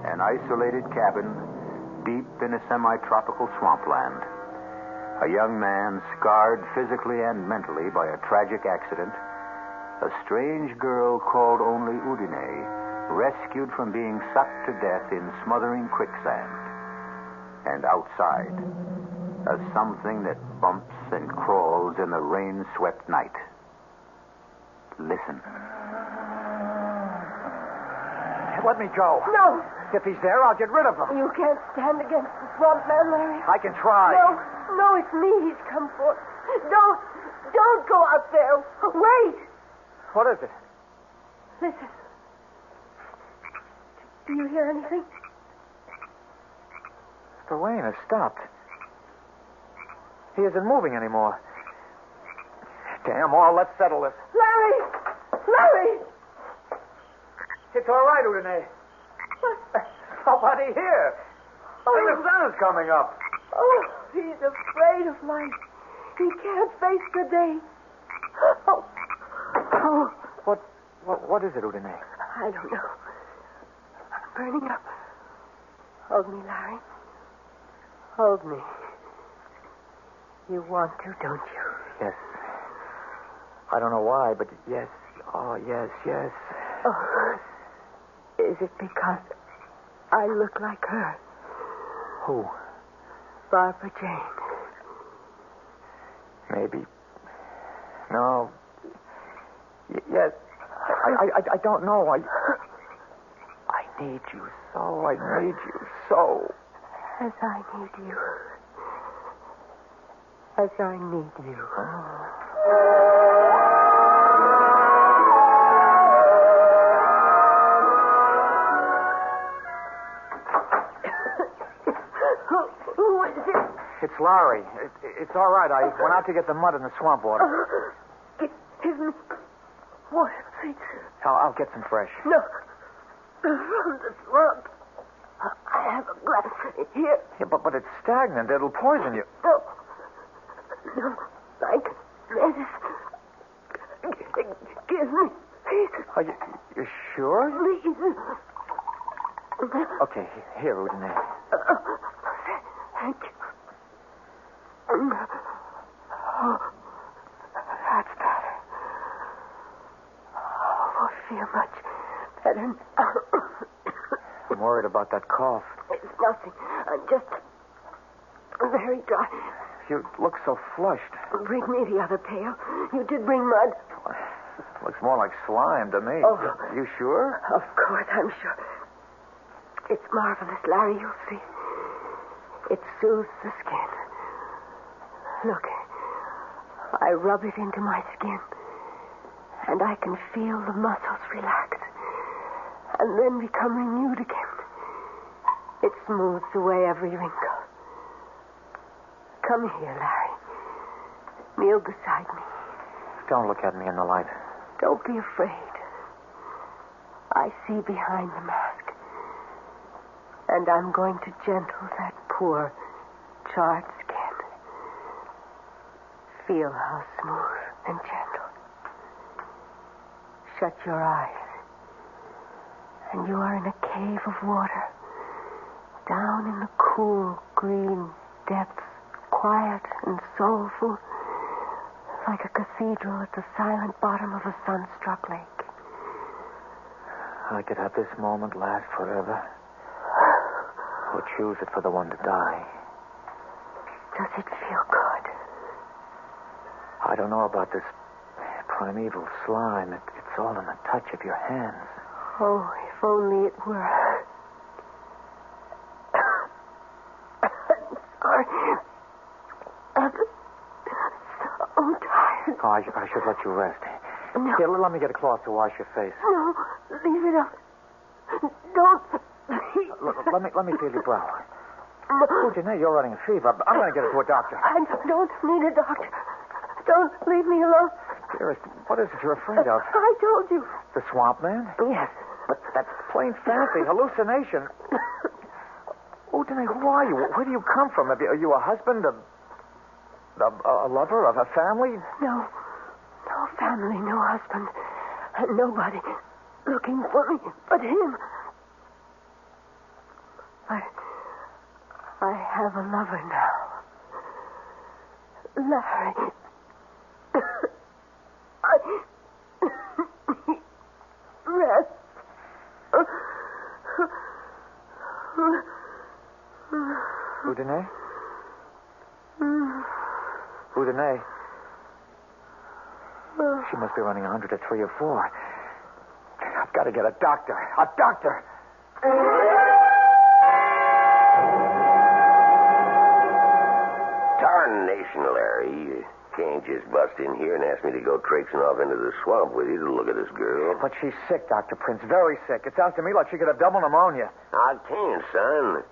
An isolated cabin deep in a semi-tropical swampland. A young man scarred physically and mentally by a tragic accident. A strange girl called only Udine, rescued from being sucked to death in smothering quicksand. And outside, a something that bumps and crawls in the rain-swept night. Listen. Let me go. No. If he's there, I'll get rid of him. You can't stand against the swamp man, Larry. I can try. No, it's me he's come for. Don't go out there. Wait. What is it? Listen. Do you hear anything? The rain has stopped. He isn't moving anymore. Damn all, let's settle this. Larry! It's all right, Udine. Somebody here. And the sun is coming up. Oh, he's afraid of life. He can't face the day. Oh. What is it, Udine? I don't know. I'm burning up. Hold me, Larry. Hold me. You want to, don't you? Yes. I don't know why, but yes. Oh, yes. Oh. Is it because I look like her? Who? Barbara Jane. Maybe. No. Yes. I don't know. I need you so. I need you so. As I need you. As I need you. Who is it? It's Larry. It's all right. I went out to get the mud in the swamp water. Give me water, please. I'll get some fresh. No. From the swamp. I have a glass here. Yeah, but it's stagnant. It'll poison you. No. Like medicine. Give me, please. Are you sure? Please. Okay, here, Udine. Thank you. Oh, that's better. Oh, I feel much better now. I'm worried about that cough. It's nothing. I'm just very dry. You look so flushed. Bring me the other pail. You did bring mud. Looks more like slime to me. Oh. You sure? Of course, I'm sure. It's marvelous, Larry. You'll see. It soothes the skin. Look, I rub it into my skin, and I can feel the muscles relax, and then become renewed again. It smooths away every wrinkle. Come here, Larry. Kneel beside me. Don't look at me in the light. Don't be afraid. I see behind the mask. And I'm going to gentle that poor, charred skin. Feel how smooth and gentle. Shut your eyes. And you are in a cave of water. Down in the cool, green depths, quiet and soulful, like a cathedral at the silent bottom of a sun-struck lake. I could have this moment last forever, or choose it for the one to die. Does it feel good? I don't know about this primeval slime. It's all in the touch of your hands. Oh, if only it were. I'm sorry. I'm so tired. Oh, I should let you rest. No. Here, let me get a cloth to wash your face. No, leave it up. Don't. Let me feel your brow. No. Oh, Janae, you're running a fever. I'm going to get it to a doctor. I don't need a doctor. Don't leave me alone. Dearest, what is it you're afraid of? I told you. The swamp man? Yes. But that's plain fancy, hallucination. Oh, Janae, who are you? Where do you come from? Are you a husband, a lover, of a family? No. No family, no husband. Nobody looking for me but him. I have a lover now. Larry. Rest. Udine? Udine? She must be running 100 at 3 or 4. I've got to get a doctor. A doctor! Tarnation, Larry. You can't just bust in here and ask me to go traipsing off into the swamp with you to look at this girl. But she's sick, Dr. Prince. Very sick. It sounds to me like she could have double pneumonia. I can't, son.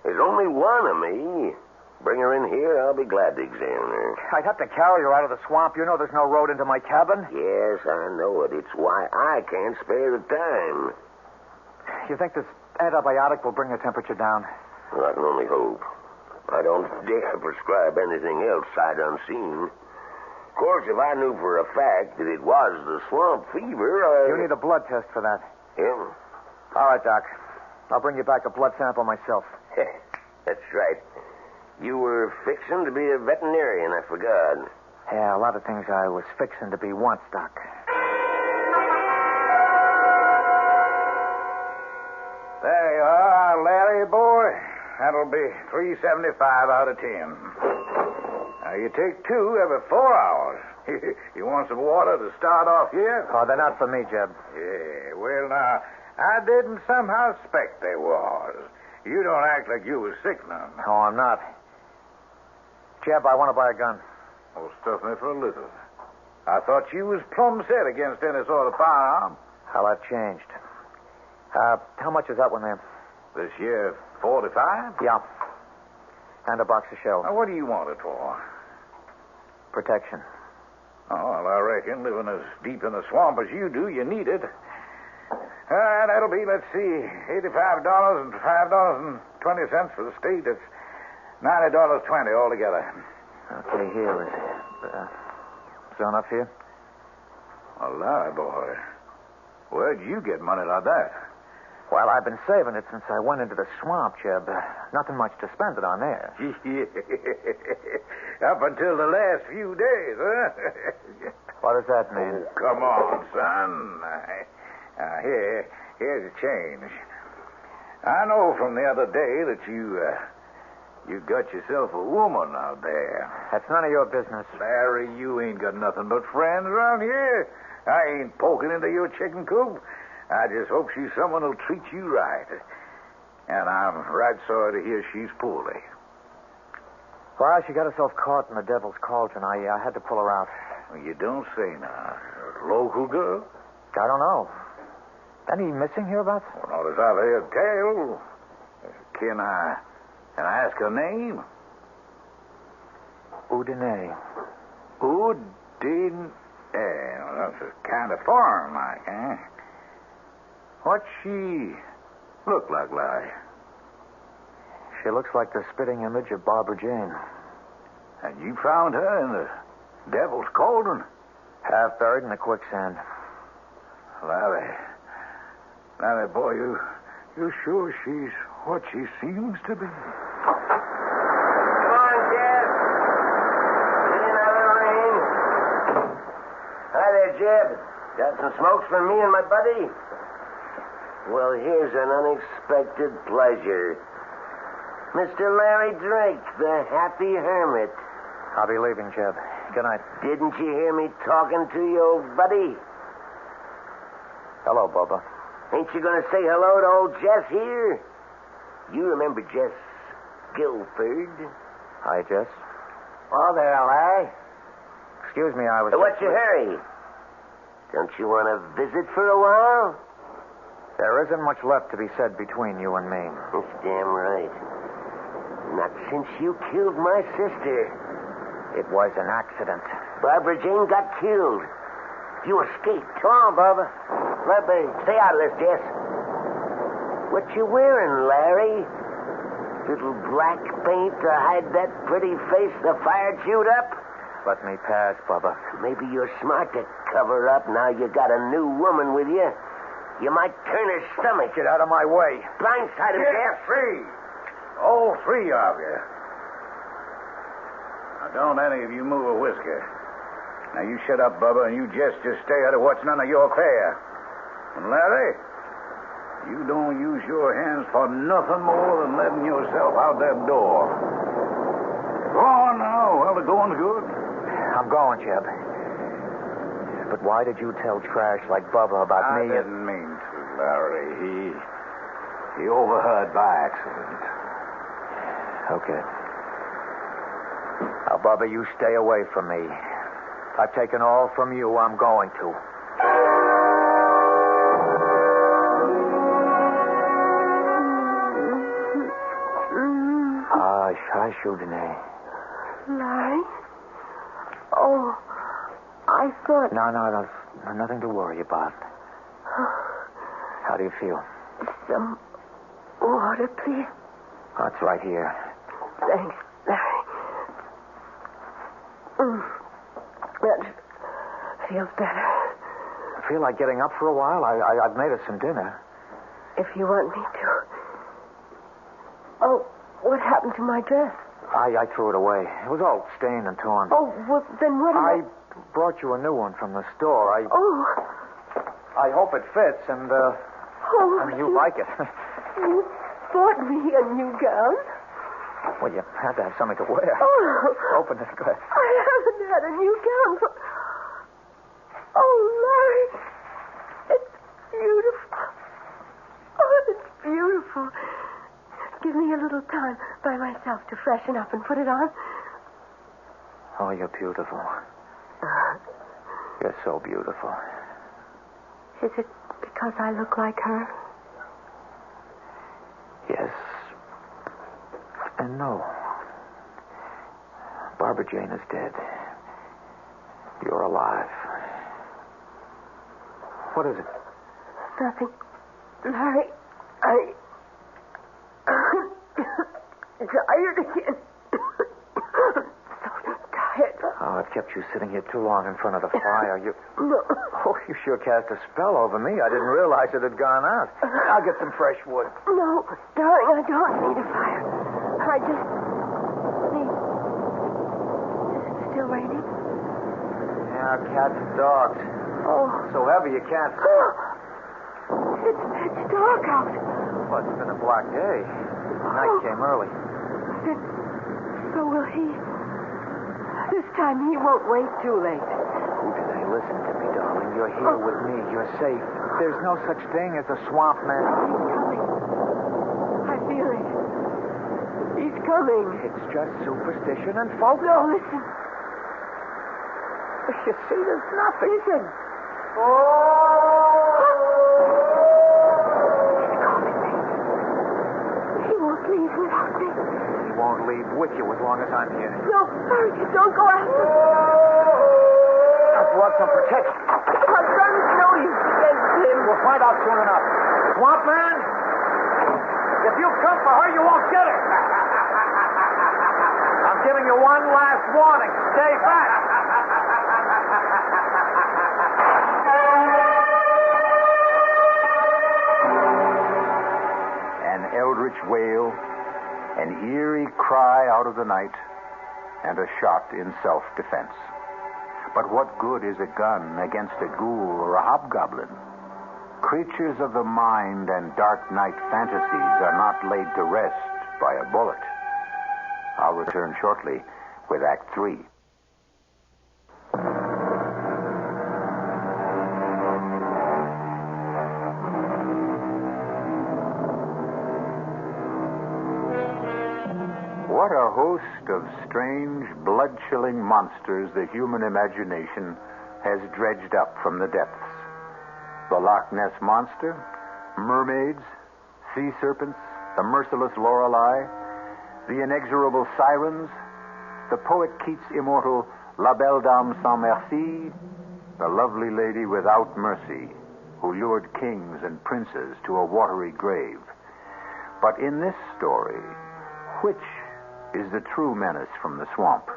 There's only one of me. Bring her in here, I'll be glad to examine her. I'd have to carry her out of the swamp. You know there's no road into my cabin. Yes, I know it. It's why I can't spare the time. You think this antibiotic will bring her temperature down? Well, I can only hope. I don't dare prescribe anything else sight unseen. Of course, if I knew for a fact that it was the swamp fever, You need a blood test for that. Yeah? All right, Doc. I'll bring you back a blood sample myself. That's right. You were fixing to be a veterinarian, I forgot. Yeah, a lot of things I was fixing to be once, Doc. There you are, Larry, boy. That'll be $3.75 out of 10. Now, you take 2 every 4 hours. You want some water to start off here? Oh, they're not for me, Jeb. Yeah, well, now, I didn't somehow suspect they was. You don't act like you was sick none. Oh, I'm not. Jeb, I want to buy a gun. Oh, stuff me for a little. I thought you was plumb set against any sort of firearm. Well, I've changed. How much is that one there? This year, 45? Yeah. And a box of shells. Now, what do you want it for? Protection. Oh, well, I reckon, living as deep in the swamp as you do, you need it. That'll be, let's see, $85 and $5.20 for the state. That's $90.20 altogether. Okay, here. Is there enough here? A lie, boy. Where'd you get money like that? Well, I've been saving it since I went into the swamp, Jeb. Nothing much to spend it on there. Up until the last few days, huh? What does that mean? Oh, come on, son. Here's a change. I know from the other day that you got yourself a woman out there. That's none of your business. Larry, you ain't got nothing but friends around here. I ain't poking into your chicken coop. I just hope she's someone who'll treat you right. And I'm right sorry to hear she's poorly. Well, she got herself caught in the devil's cauldron. I had to pull her out. Well, you don't say now. Local girl? I don't know. Any missing hereabouts? Well, not as I've heard tell. Can I ask her name? Udine. Udine. Well, that's kind of foreign-like, eh? What's she look like, Larry? She looks like the spitting image of Barbara Jane. And you found her in the devil's cauldron? Half buried in the quicksand. Larry, boy, you sure she's what she seems to be? Come on, Jeb. Get in out of the rain. Hi there, Jeb. Got some smokes for me and my buddy? Well, here's an unexpected pleasure. Mr. Larry Drake, the happy hermit. I'll be leaving, Jeb. Good night. Didn't you hear me talking to you, old buddy? Hello, Bubba. Ain't you going to say hello to old Jess here? You remember Jess Guilford? Hi, Jess. Oh, there, Larry. Excuse me, I was... What's your hurry? Don't you want to visit for a while? There isn't much left to be said between you and me. That's damn right. Not since you killed my sister. It was an accident. Barbara Jane got killed. You escaped. Come on, Barbara. Let me. Stay out of this, Jess. What you wearing, Larry? Little black paint to hide that pretty face the fire chewed up? Let me pass, Bubba. Maybe you're smart to cover up now you got a new woman with you. You might turn her stomach. Get out of my way. Blindside him, Jess. Free. All three of you. Now, don't any of you move a whisker. Now, you shut up, Bubba, and you just stay out of what's none of your affair. And Larry, you don't use your hands for nothing more than letting yourself out that door. Go on now. Well, the going's good. I'm going, Jeb. But why did you tell trash like Bubba about me? I didn't mean to, Larry. He overheard by accident. Okay. Now, Bubba, you stay away from me. I've taken all from you. I'm going to. Hush, Udine. Larry? Oh, I thought... No, nothing to worry about. How do you feel? Some water, please. Oh, it's right here. Thanks, Larry. That feels better. I feel like getting up for a while. I've made us some dinner. If you want me to. Oh, what happened to my dress? I threw it away. It was all stained and torn. Oh, well, then what am I brought you a new one from the store. I hope it fits, and, you like it. You bought me a new gown? Well, you had to have something to wear. Oh. Open this glass. I haven't had a new gown for... Oh, Larry. It's beautiful. Oh, it's beautiful. Give me a little time by myself to freshen up and put it on. Oh, you're beautiful. You're so beautiful. Is it because I look like her? Yes. And no. Barbara Jane is dead. You're alive. What is it? Nothing. Larry, tired again. So tired. Oh, I've kept you sitting here too long in front of the fire. No. Oh, you sure cast a spell over me. I didn't realize it had gone out. I'll get some fresh wood. No, darling, I don't need a fire. I just need... Is it still raining? Yeah, cats and dogs. Oh. So heavy you can't see. It's dark out. Well, it's been a black day. Night came early. Then, so will he. This time he won't wait too late. Udine, listen to me, darling. You're here with me. You're safe. There's no such thing as a swamp man. He's coming. I feel it. He's coming. It's just superstition and folk. No, listen. You see, there's nothing. Listen. He won't leave without me. He won't leave with you as long as I'm here. No, hurry, don't go after him. I've brought some protection. My son's no use against him. We'll find out soon enough. Swamp Man, if you come for her, you won't get her. I'm giving you one last warning. Stay back. An eldritch wail, an eerie cry out of the night, and a shot in self-defense. But what good is a gun against a ghoul or a hobgoblin? Creatures of the mind and dark night fantasies are not laid to rest by a bullet. I'll return shortly with Act 3. What a host of strange, blood-chilling monsters the human imagination has dredged up from the depths. The Loch Ness Monster, mermaids, sea serpents, the merciless Lorelei, the inexorable sirens, the poet Keats' immortal La Belle Dame Sans Merci, the lovely lady without mercy who lured kings and princes to a watery grave. But in this story, which is the true menace from the swamp?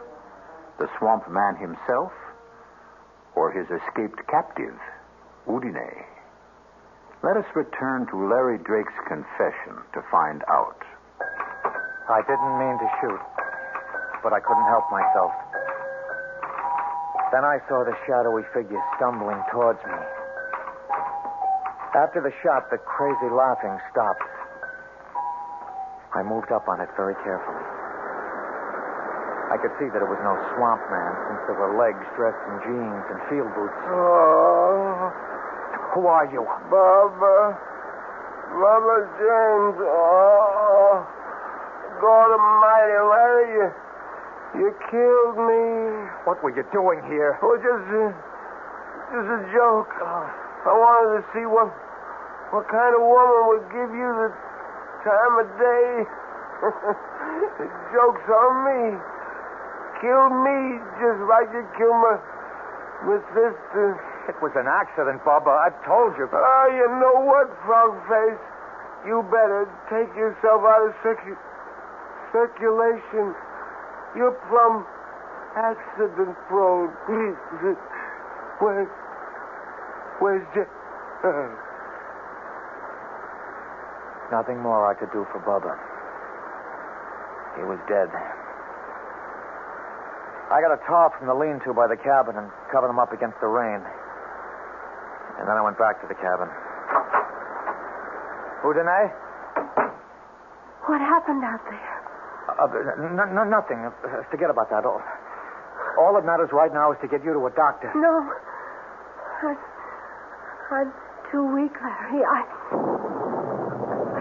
The swamp man himself, or his escaped captive, Udine? Let us return to Larry Drake's confession to find out. I didn't mean to shoot, but I couldn't help myself. Then I saw the shadowy figure stumbling towards me. After the shot, the crazy laughing stopped. I moved up on it very carefully. I could see that it was no swamp man, since there were legs dressed in jeans and field boots. Oh, Who are you? Bubba James. Oh, God Almighty, Larry, you killed me. What were you doing here? Oh, just a joke. I wanted to see what kind of woman would give you the time of day. The joke's on me. Kill me just like you killed my sister. It was an accident, Bubba. I told you. Oh, you know what, Frogface? You better take yourself out of circulation. You're plumb accident prone. Where's Jeff? Nothing more I could do for Bubba. He was dead. I got a tarp from the lean-to by the cabin and covered him up against the rain. And then I went back to the cabin. Udine? What happened out there? Nothing. Forget about that. All that matters right now is to get you to a doctor. No. I'm too weak, Larry. I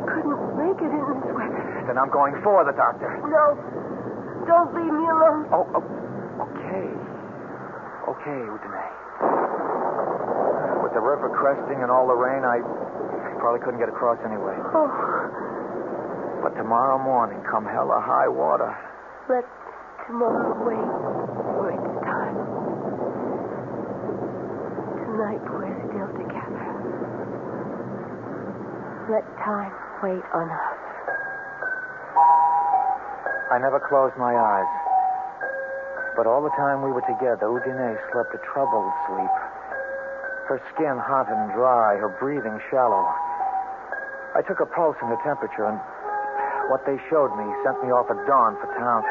couldn't make it in this weather. Then I'm going for the doctor. No. Don't leave me alone. Okay, Udine. With the river cresting and all the rain, I probably couldn't get across anyway. Oh. But tomorrow morning, come hell or high water. Let tomorrow wait for its time. Tonight we're still together. Let time wait on us. I never closed my eyes. But all the time we were together, Udine slept a troubled sleep. Her skin hot and dry, her breathing shallow. I took her pulse and her temperature, and what they showed me sent me off at dawn for town.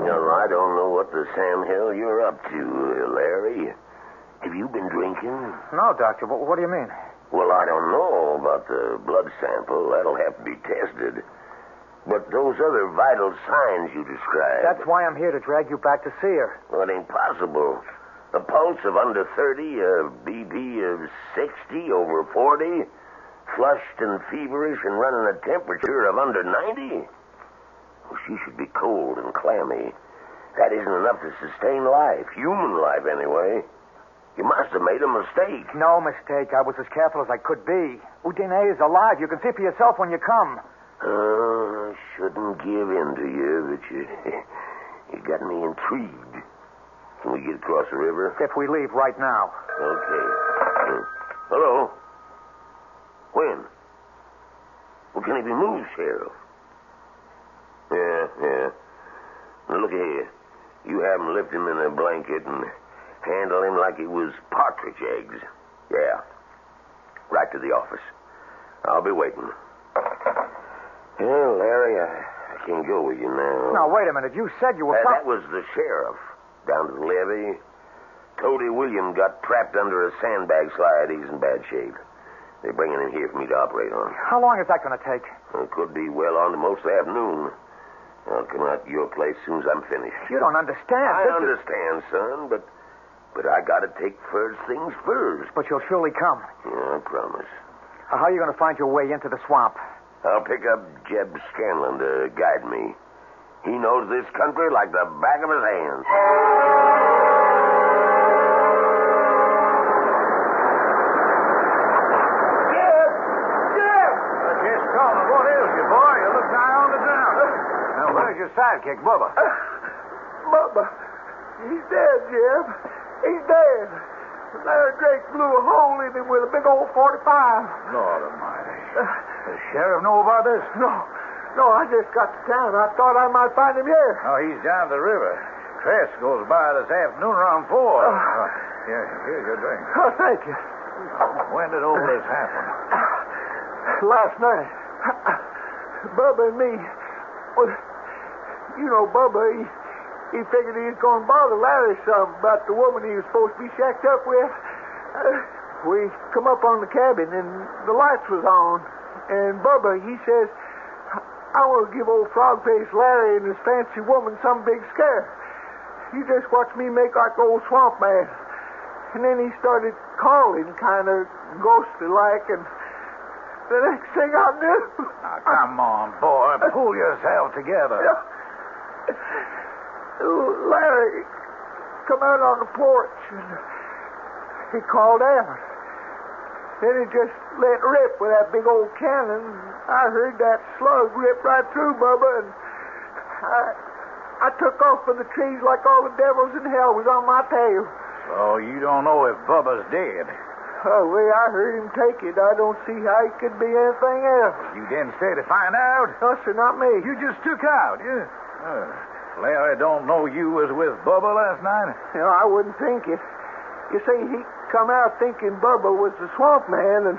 Now, I don't know what the Sam Hill you're up to, Larry. Have you been drinking? No, Doctor. What do you mean? Well, I don't know about the blood sample. That'll have to be tested. But those other vital signs you described... That's why I'm here, to drag you back to see her. Well, it ain't possible. A pulse of under 30, a BP of 60 over 40. Flushed and feverish and running a temperature of under 90? Well, she should be cold and clammy. That isn't enough to sustain life, human life anyway. You must have made a mistake. No mistake. I was as careful as I could be. Udine is alive. You can see for yourself when you come. I shouldn't give in to you, but you got me intrigued. Can we get across the river? If we leave right now. Okay. Hello? When? Well, can he be moved, Sheriff? Yeah. Now, look here. You have him lift him in a blanket and handle him like he was partridge eggs. Yeah. Right to the office. I'll be waiting. Well, Larry, I can't go with you now. Now, wait a minute. You said you were... That was the sheriff. Down to the levee. Toady William got trapped under a sandbag slide. He's in bad shape. They're bringing him here for me to operate on. How long is that going to take? It could be well on to most of the afternoon. I'll come out to your place as soon as I'm finished. You don't understand. I understand, son, but I got to take first things first. But you'll surely come. Yeah, I promise. How are you going to find your way into the swamp? I'll pick up Jeb Scanlon to guide me. He knows this country like the back of his hand. Your sidekick, Bubba. Bubba. He's dead, Jeb. He's dead. Larry Drake blew a hole in him with a big old 45. Lord almighty. The sheriff know about this? No, I just got to town. I thought I might find him here. Oh, he's down the river. Cress goes by this afternoon around 4. Here's your drink. Oh, thank you. When did all this happen? Last night. Bubba and me... Well, you know, Bubba, he figured he was going to bother Larry some about the woman he was supposed to be shacked up with. We come up on the cabin, and the lights was on. And Bubba, he says, I want to give old frog-faced Larry and his fancy woman some big scare. You just watch me make like old swamp man. And then he started calling, kind of ghostly-like, and the next thing I knew... Now, come on, boy. Pull yourself together. Larry come out on the porch, and he called out. Then he just let rip with that big old cannon. I heard that slug rip right through Bubba, and I took off for the trees like all the devils in hell was on my tail. So you don't know if Bubba's dead? Oh, the way I heard him take it, I don't see how he could be anything else. You didn't stay to find out? No, sir, not me. You just took out, yeah? Larry don't know you was with Bubba last night? You know, I wouldn't think it. You see, he come out thinking Bubba was the swamp man, and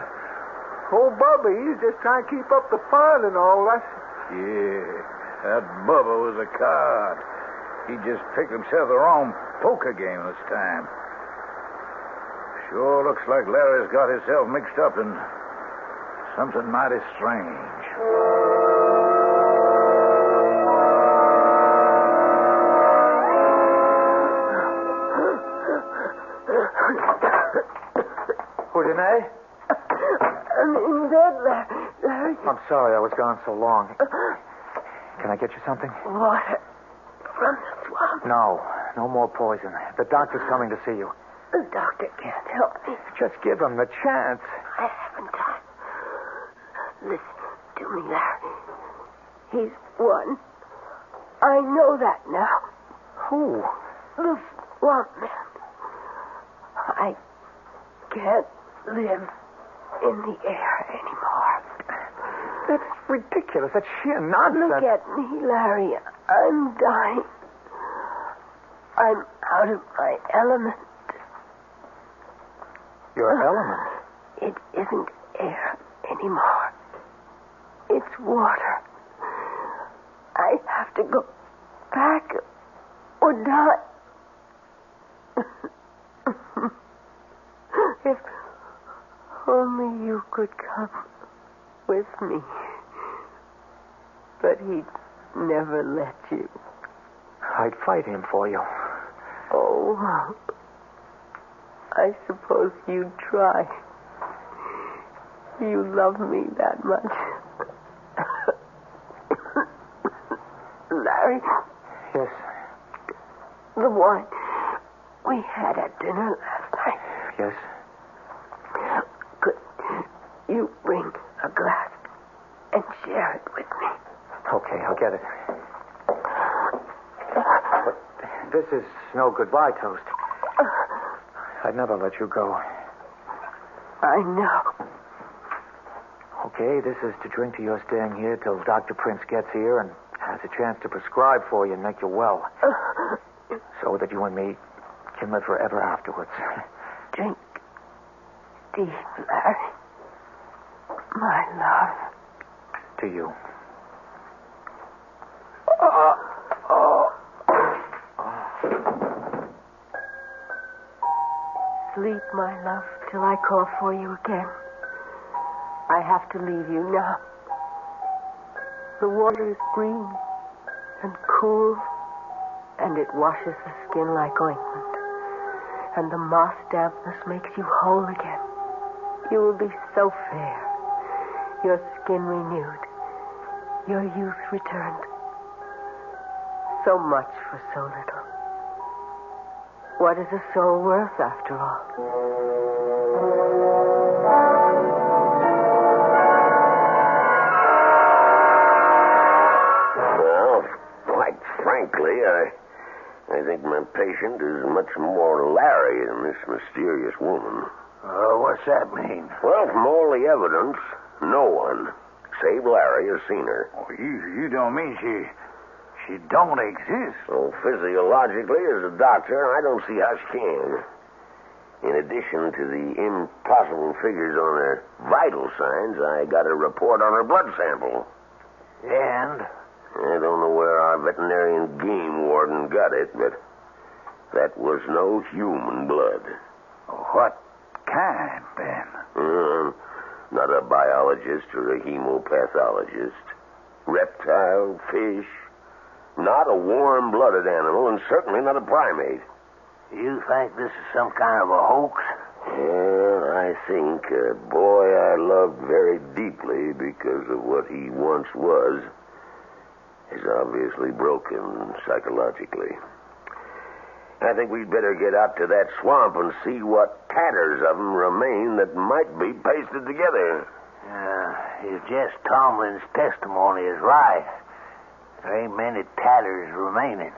old Bubba, he's just trying to keep up the fun and all that. Yeah, that Bubba was a card. He just picked himself the wrong poker game this time. Sure looks like Larry's got himself mixed up in something mighty strange. Udine? I'm in bed, Larry. I'm sorry I was gone so long. Can I get you something? Water from the swamp. No more poison. The doctor's coming to see you. The doctor can't help me. Just give him the chance. I haven't time. Listen to me, Larry. He's won. I know that now. Who? The swamp man. I can't live in the air anymore. That's ridiculous. That's sheer nonsense. Look at me, Larry. I'm dying. I'm out of my element. Your element? It isn't air anymore. It's water. I have to go back or die. If only you could come with me. But he'd never let you. I'd fight him for you. Oh, I suppose you'd try. You love me that much. Larry. Yes. The wine we had at dinner last night. Yes. Could you bring a glass and share it with me? Okay, I'll get it. But this is no goodbye toast. I'd never let you go. I know. Okay, this is to drink to your staying here till Dr. Prince gets here and has a chance to prescribe for you and make you well. So that you and me can live forever afterwards. Drink deep, Larry. My love. To you. Sleep, my love, till I call for you again. I have to leave you now. The water is green and cool, and it washes the skin like ointment. And the moss dampness makes you whole again. You will be so fair, your skin renewed, your youth returned. So much for so little. What is a soul worth, after all? Well, quite frankly, I think my patient is much more Larry than this mysterious woman. What's that mean? Well, from all the evidence, no one, save Larry, has seen her. Oh, you don't mean she don't exist? So physiologically, as a doctor, I don't see how she can. In addition to the impossible figures on her vital signs, I got a report on her blood sample. And? I don't know where our veterinarian game warden got it, but that was no human blood. What kind, then? Not a biologist or a hemopathologist. Reptile, fish. Not a warm-blooded animal, and certainly not a primate. You think this is some kind of a hoax? Well, I think a boy I loved very deeply because of what he once was is obviously broken psychologically. I think we'd better get out to that swamp and see what tatters of them remain that might be pasted together. If Jess Tomlin's testimony is right, there ain't many tatters remaining.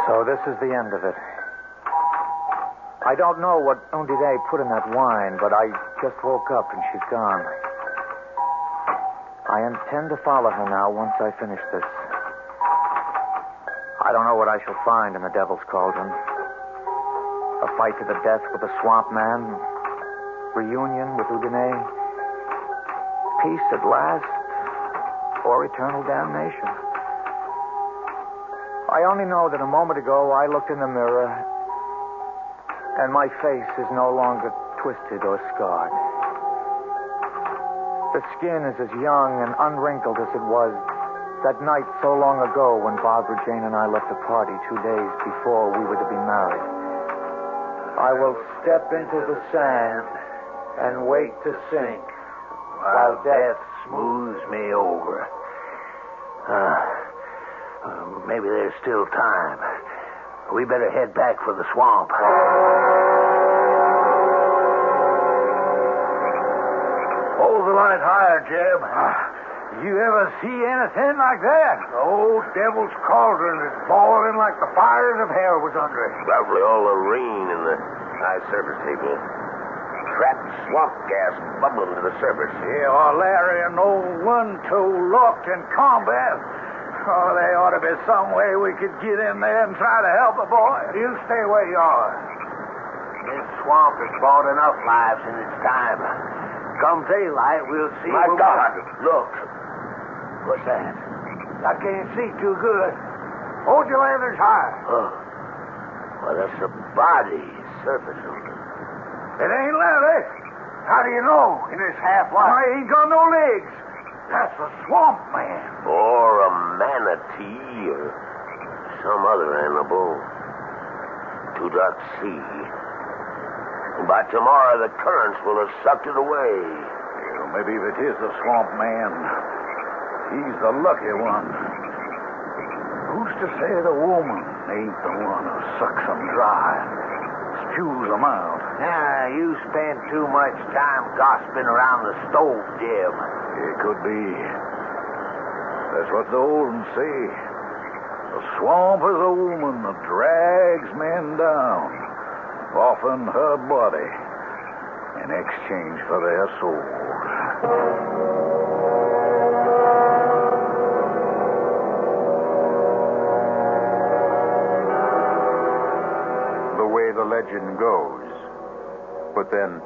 So this is the end of it. I don't know what Undide put in that wine, but I just woke up and she's gone. I intend to follow her now once I finish this. I don't know what I shall find in the Devil's Cauldron. A fight to the death with the Swamp Man. Reunion with Udine. Peace at last. Or eternal damnation. I only know that a moment ago I looked in the mirror and my face is no longer twisted or scarred. The skin is as young and unwrinkled as it was that night so long ago when Barbara Jane and I left the party 2 days before we were to be married. I will step into the sand and wait to sink while death smooths me over. Maybe there's still time. We better head back for the swamp. Hold the light higher, Jeb. You ever see anything like that? The old Devil's Cauldron is boiling like the fires of hell was under it. Probably all the rain in the high surface table. Trapped swamp gas bubbling to the surface. Yeah, while Larry and old One-Toe locked in combat. Oh, there ought to be some way we could get in there and try to help the boy. You stay where you are. This swamp has brought enough lives in its time. Come daylight, we'll see. My God, look. What's that? I can't see too good. Hold your lanterns high. Oh. Well, that's a body surfacing. It ain't Larry. How do you know in this half-light? I ain't got no legs. That's a swamp man. Or a manatee or some other animal. 2.c. By tomorrow, the currents will have sucked it away. Well, maybe if it is the swamp man, he's the lucky one. Who's to say the woman ain't the one who sucks them dry, spews them out? You spend too much time gossiping around the stove, Jim. It could be. That's what the old ones say. The swamp is a woman that drags men down, often her body, in exchange for their souls. The way the legend goes. But then,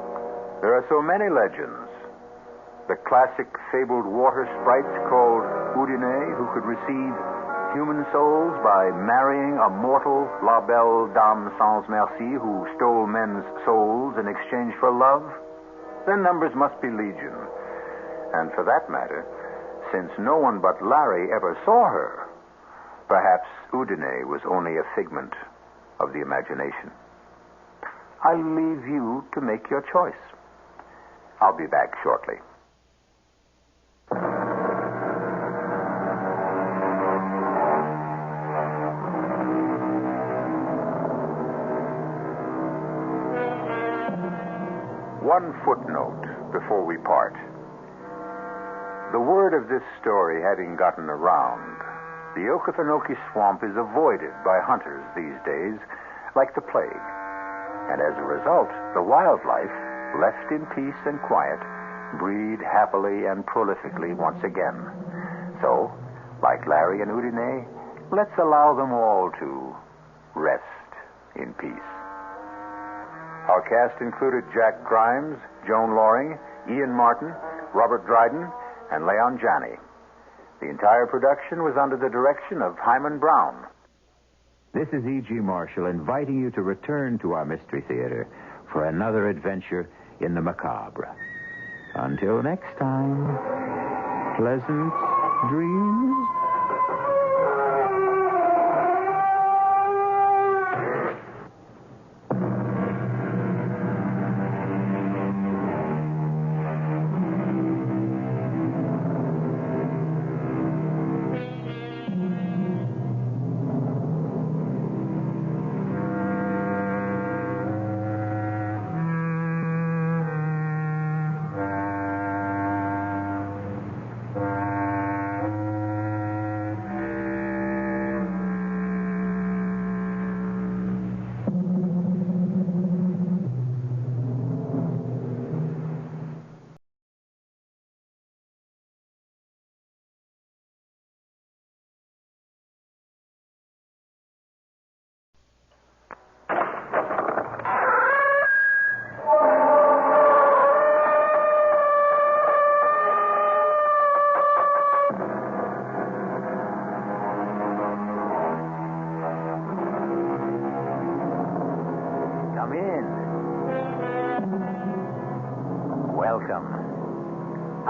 there are so many legends. The classic fabled water sprites called Udine, who could receive human souls by marrying a mortal La Belle Dame Sans Merci who stole men's souls in exchange for love. Their numbers must be legion. And for that matter, since no one but Larry ever saw her, perhaps Udine was only a figment of the imagination. I'll leave you to make your choice. I'll be back shortly. One footnote before we part. The word of this story having gotten around, the Okefenokee Swamp is avoided by hunters these days like the plague. And as a result, the wildlife, left in peace and quiet, breed happily and prolifically once again. So, like Larry and Udine, let's allow them all to rest in peace. Our cast included Jack Grimes, Joan Loring, Ian Martin, Robert Dryden, and Leon Janney. The entire production was under the direction of Hyman Brown. This is E.G. Marshall inviting you to return to our Mystery Theater for another adventure in the macabre. Until next time, pleasant dreams.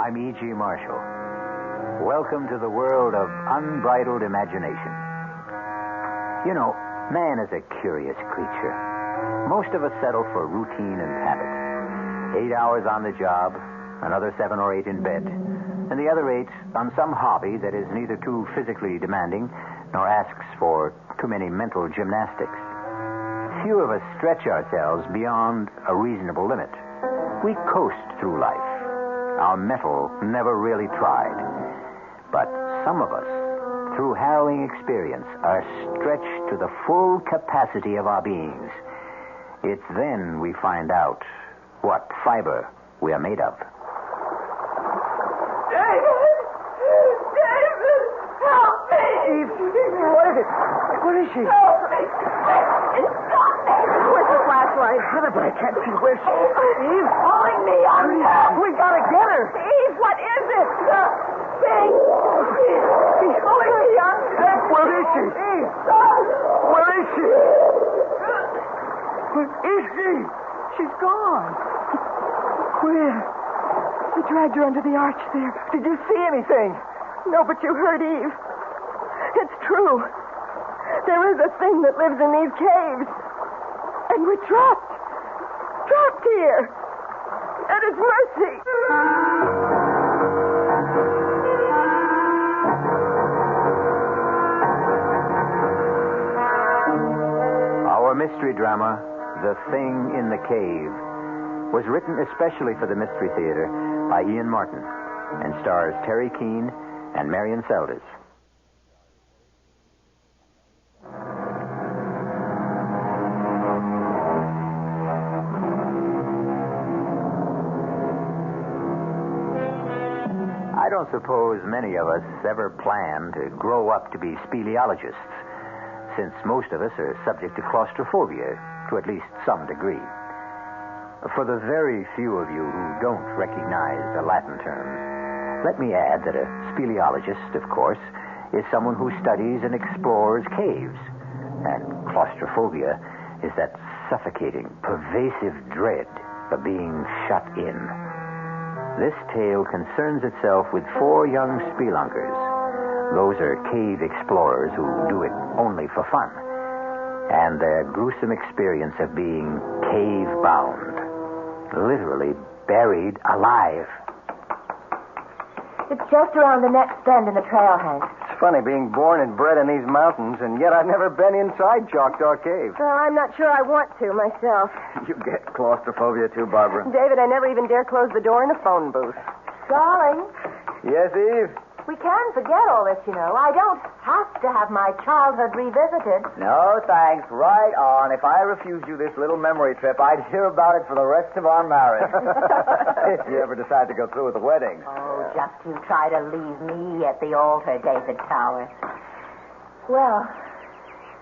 I'm E.G. Marshall. Welcome to the world of unbridled imagination. You know, man is a curious creature. Most of us settle for routine and habit. 8 hours on the job, another 7 or 8 in bed, and the other 8 on some hobby that is neither too physically demanding nor asks for too many mental gymnastics. Few of us stretch ourselves beyond a reasonable limit. We coast through life. Our mettle never really tried. But some of us, through harrowing experience, are stretched to the full capacity of our beings. It's then we find out what fiber we are made of. David! David! Help me! Eve, what is it? What is she? Help me! Stop me! Where's the flashlight? I can't see where she is. Eve? Pulling me under! We gotta get her! Eve, what is it? The thing! He's pulling me under! Where is she? Eve! Where is she? Where is she? She's gone. Where? We dragged her under the arch there. Did you see anything? No, but you heard Eve. It's true. There is a thing that lives in these caves. And we're trapped. Trapped here. At his mercy. Our mystery drama, The Thing in the Cave, was written especially for the Mystery Theater by Ian Martin and stars Terry Keane and Marion Seldes. I don't suppose many of us ever plan to grow up to be speleologists, since most of us are subject to claustrophobia to at least some degree. For the very few of you who don't recognize the Latin terms, let me add that a speleologist, of course, is someone who studies and explores caves. And claustrophobia is that suffocating, pervasive dread of being shut in. This tale concerns itself with 4 young spelunkers. Those are cave explorers who do it only for fun. And their gruesome experience of being cave-bound. Literally buried alive. It's just around the next bend in the trail, Hank. It's funny being born and bred in these mountains, and yet I've never been inside Choctaw Cave. Well, I'm not sure I want to myself. You get claustrophobia too, Barbara. David, I never even dare close the door in a phone booth. Darling, Yes, Eve? we can forget all this, you know. I don't have to have my childhood revisited. No, thanks. Right on. If I refused you this little memory trip, I'd hear about it for the rest of our marriage. If you ever decide to go through with the wedding. Oh, just you try to leave me at the altar, David Towers. Well,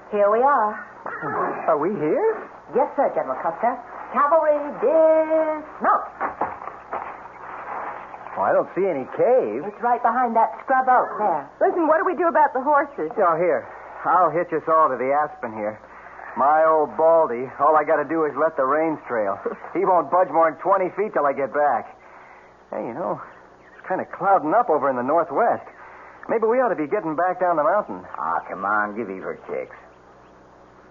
here we are. Are we here? Yes, sir, General Custer. Cavalry dismount. Oh, I don't see any cave. It's right behind that scrub oak there. Listen, what do we do about the horses? Oh, here. I'll hitch us all to the aspen here. My old Baldy, all I got to do is let the reins trail. He won't budge more than 20 feet till I get back. Hey, you know, it's kind of clouding up over in the northwest. Maybe we ought to be getting back down the mountain. Ah, come on. Give Eve her kicks.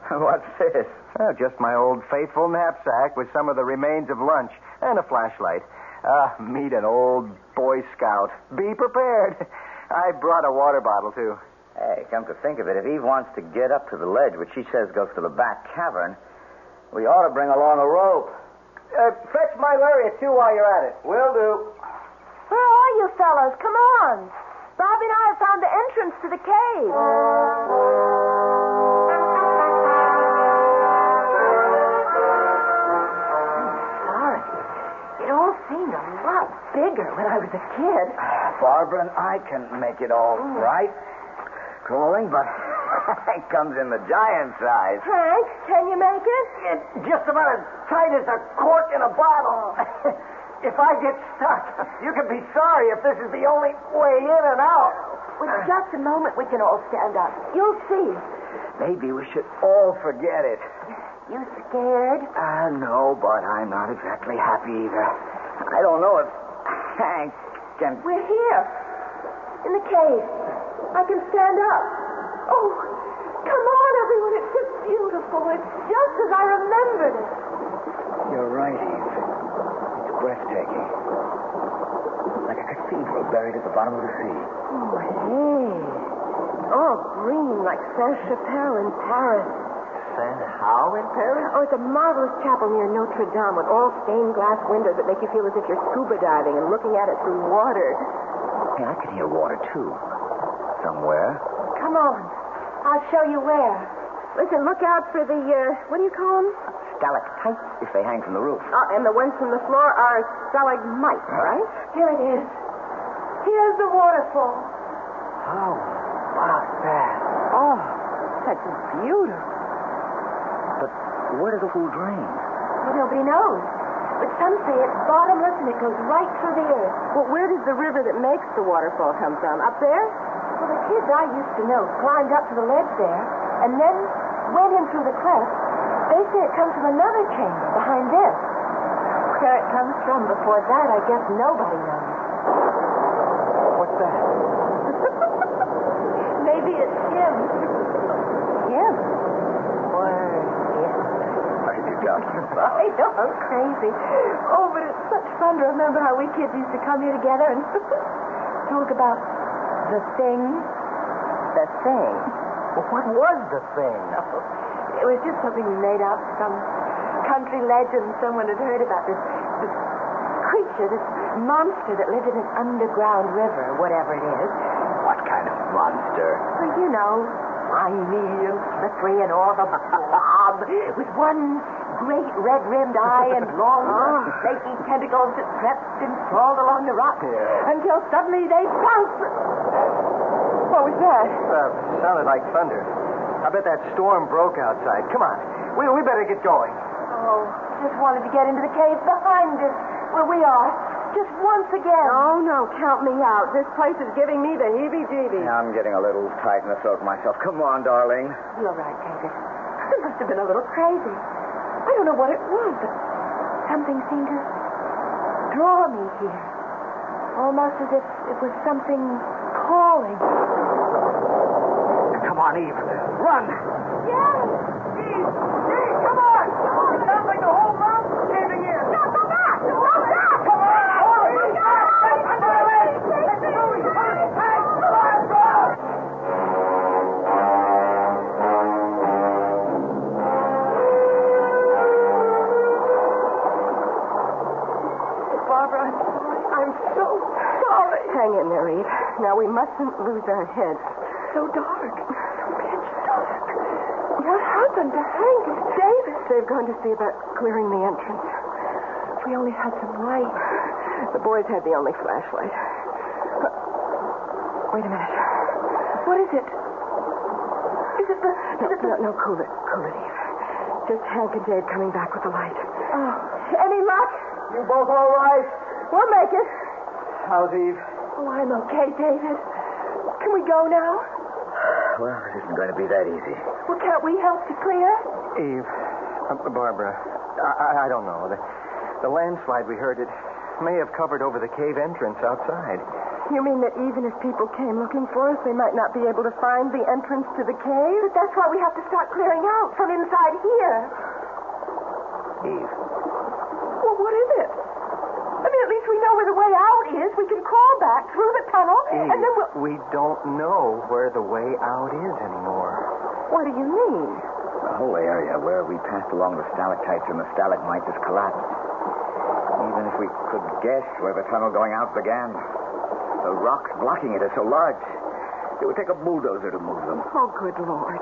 What's this? Oh, just my old faithful knapsack with some of the remains of lunch and a flashlight. Meet an old Boy Scout. Be prepared. I brought a water bottle, too. Hey, come to think of it, if Eve wants to get up to the ledge, which she says goes to the back cavern, we ought to bring along a rope. Fetch my lariat, too, while you're at it. Will do. Where are you fellows? Come on. Bobby and I have found the entrance to the cave. It all seemed a lot bigger when I was a kid. Barbara and I can make it all right. Crawling, but Hank comes in the giant size. Hank, can you make it? It's just about as tight as a cork in a bottle. If I get stuck, you can be sorry if this is the only way in and out. With just a moment, we can all stand up. You'll see. Maybe we should all forget it. You scared? No, but I'm not exactly happy either. I don't know if Hank can... We're here. In the cave. I can stand up. Oh, come on, everyone. It's just beautiful. It's just as I remembered it. You're right, Eve. It's breathtaking. Like a cathedral buried at the bottom of the sea. Oh, hey. All green like Saint-Chapelle in Paris. How in Paris? Oh, it's a marvelous chapel near Notre Dame with all stained glass windows that make you feel as if you're scuba diving and looking at it through water. Hey, I can hear water, too. Somewhere. Come on. I'll show you where. Listen, look out for the, what do you call them? Stalactites, if they hang from the roof. Oh, and the ones from the floor are stalagmites, right? Here it is. Here's the waterfall. How about that? Oh, that's beautiful. But where does the pool drain? Well, nobody knows. But some say it's bottomless and it goes right through the earth. Well, where does the river that makes the waterfall come from? Up there? Well, the kids I used to know climbed up to the ledge there and then went in through the cleft. They say it comes from another chamber behind this. Where it comes from before that, I guess nobody knows. What's that? Maybe it's him. Him? talking about? I know, I'm crazy. Oh, but it's such fun to remember how we kids used to come here together and talk about the thing. The thing. Well, what was the thing? It was just something we made up, some country legend someone had heard about this creature, this monster that lived in an underground river, whatever it is. What kind of monster? Well, you know, slimy and slippery and all the blob, with one great red-rimmed eye and long, flaky tentacles that crept and crawled along the rocks until suddenly they pounced. What was that? Sounded like thunder. I bet that storm broke outside. Come on. We better get going. Oh, just wanted to get into the cave behind us, where we are. Just once again. Oh, no, count me out. This place is giving me the heebie-jeebies. Yeah, I'm getting a little tight in the throat myself. Come on, darling. You're right, David. I must have been a little crazy. I don't know what it was, but something seemed to draw me here. Almost as if it was something calling. Come on, Eve. Run! Yes! Eve, come on! It sounds like the whole mountain's caving in. No, go back! Go back! Come on! Under the ledge! Let's move! Hey, Barbara! Barbara, I'm so sorry. Hang in there, Eve. Now, we mustn't lose our heads. So dark. So pitch dark. What happened to Hank and David? They've gone to see about clearing the entrance. If we only had some light. The boys had the only flashlight. Wait a minute. What is it? Is it the... No, cool it, Eve. Just Hank and Dave coming back with the light. Oh, any luck? You both all right? We'll make it. How's Eve? Oh, I'm okay, David. Can we go now? Well, it isn't going to be that easy. Well, can't we help to clear? Eve, Barbara, I don't know. The landslide we heard, it may have covered over the cave entrance outside. You mean that even if people came looking for us, they might not be able to find the entrance to the cave? But that's why we have to start clearing out from inside here. Eve. Well, what is it? I mean, at least we know where the way out is. We can crawl back through the tunnel, Eve, and then we'll... we don't know where the way out is anymore. What do you mean? The whole area where we passed along the stalactites and the stalagmites has collapsed. Even if we could guess where the tunnel going out began, the rocks blocking it are so large, it would take a bulldozer to move them. Oh, good Lord.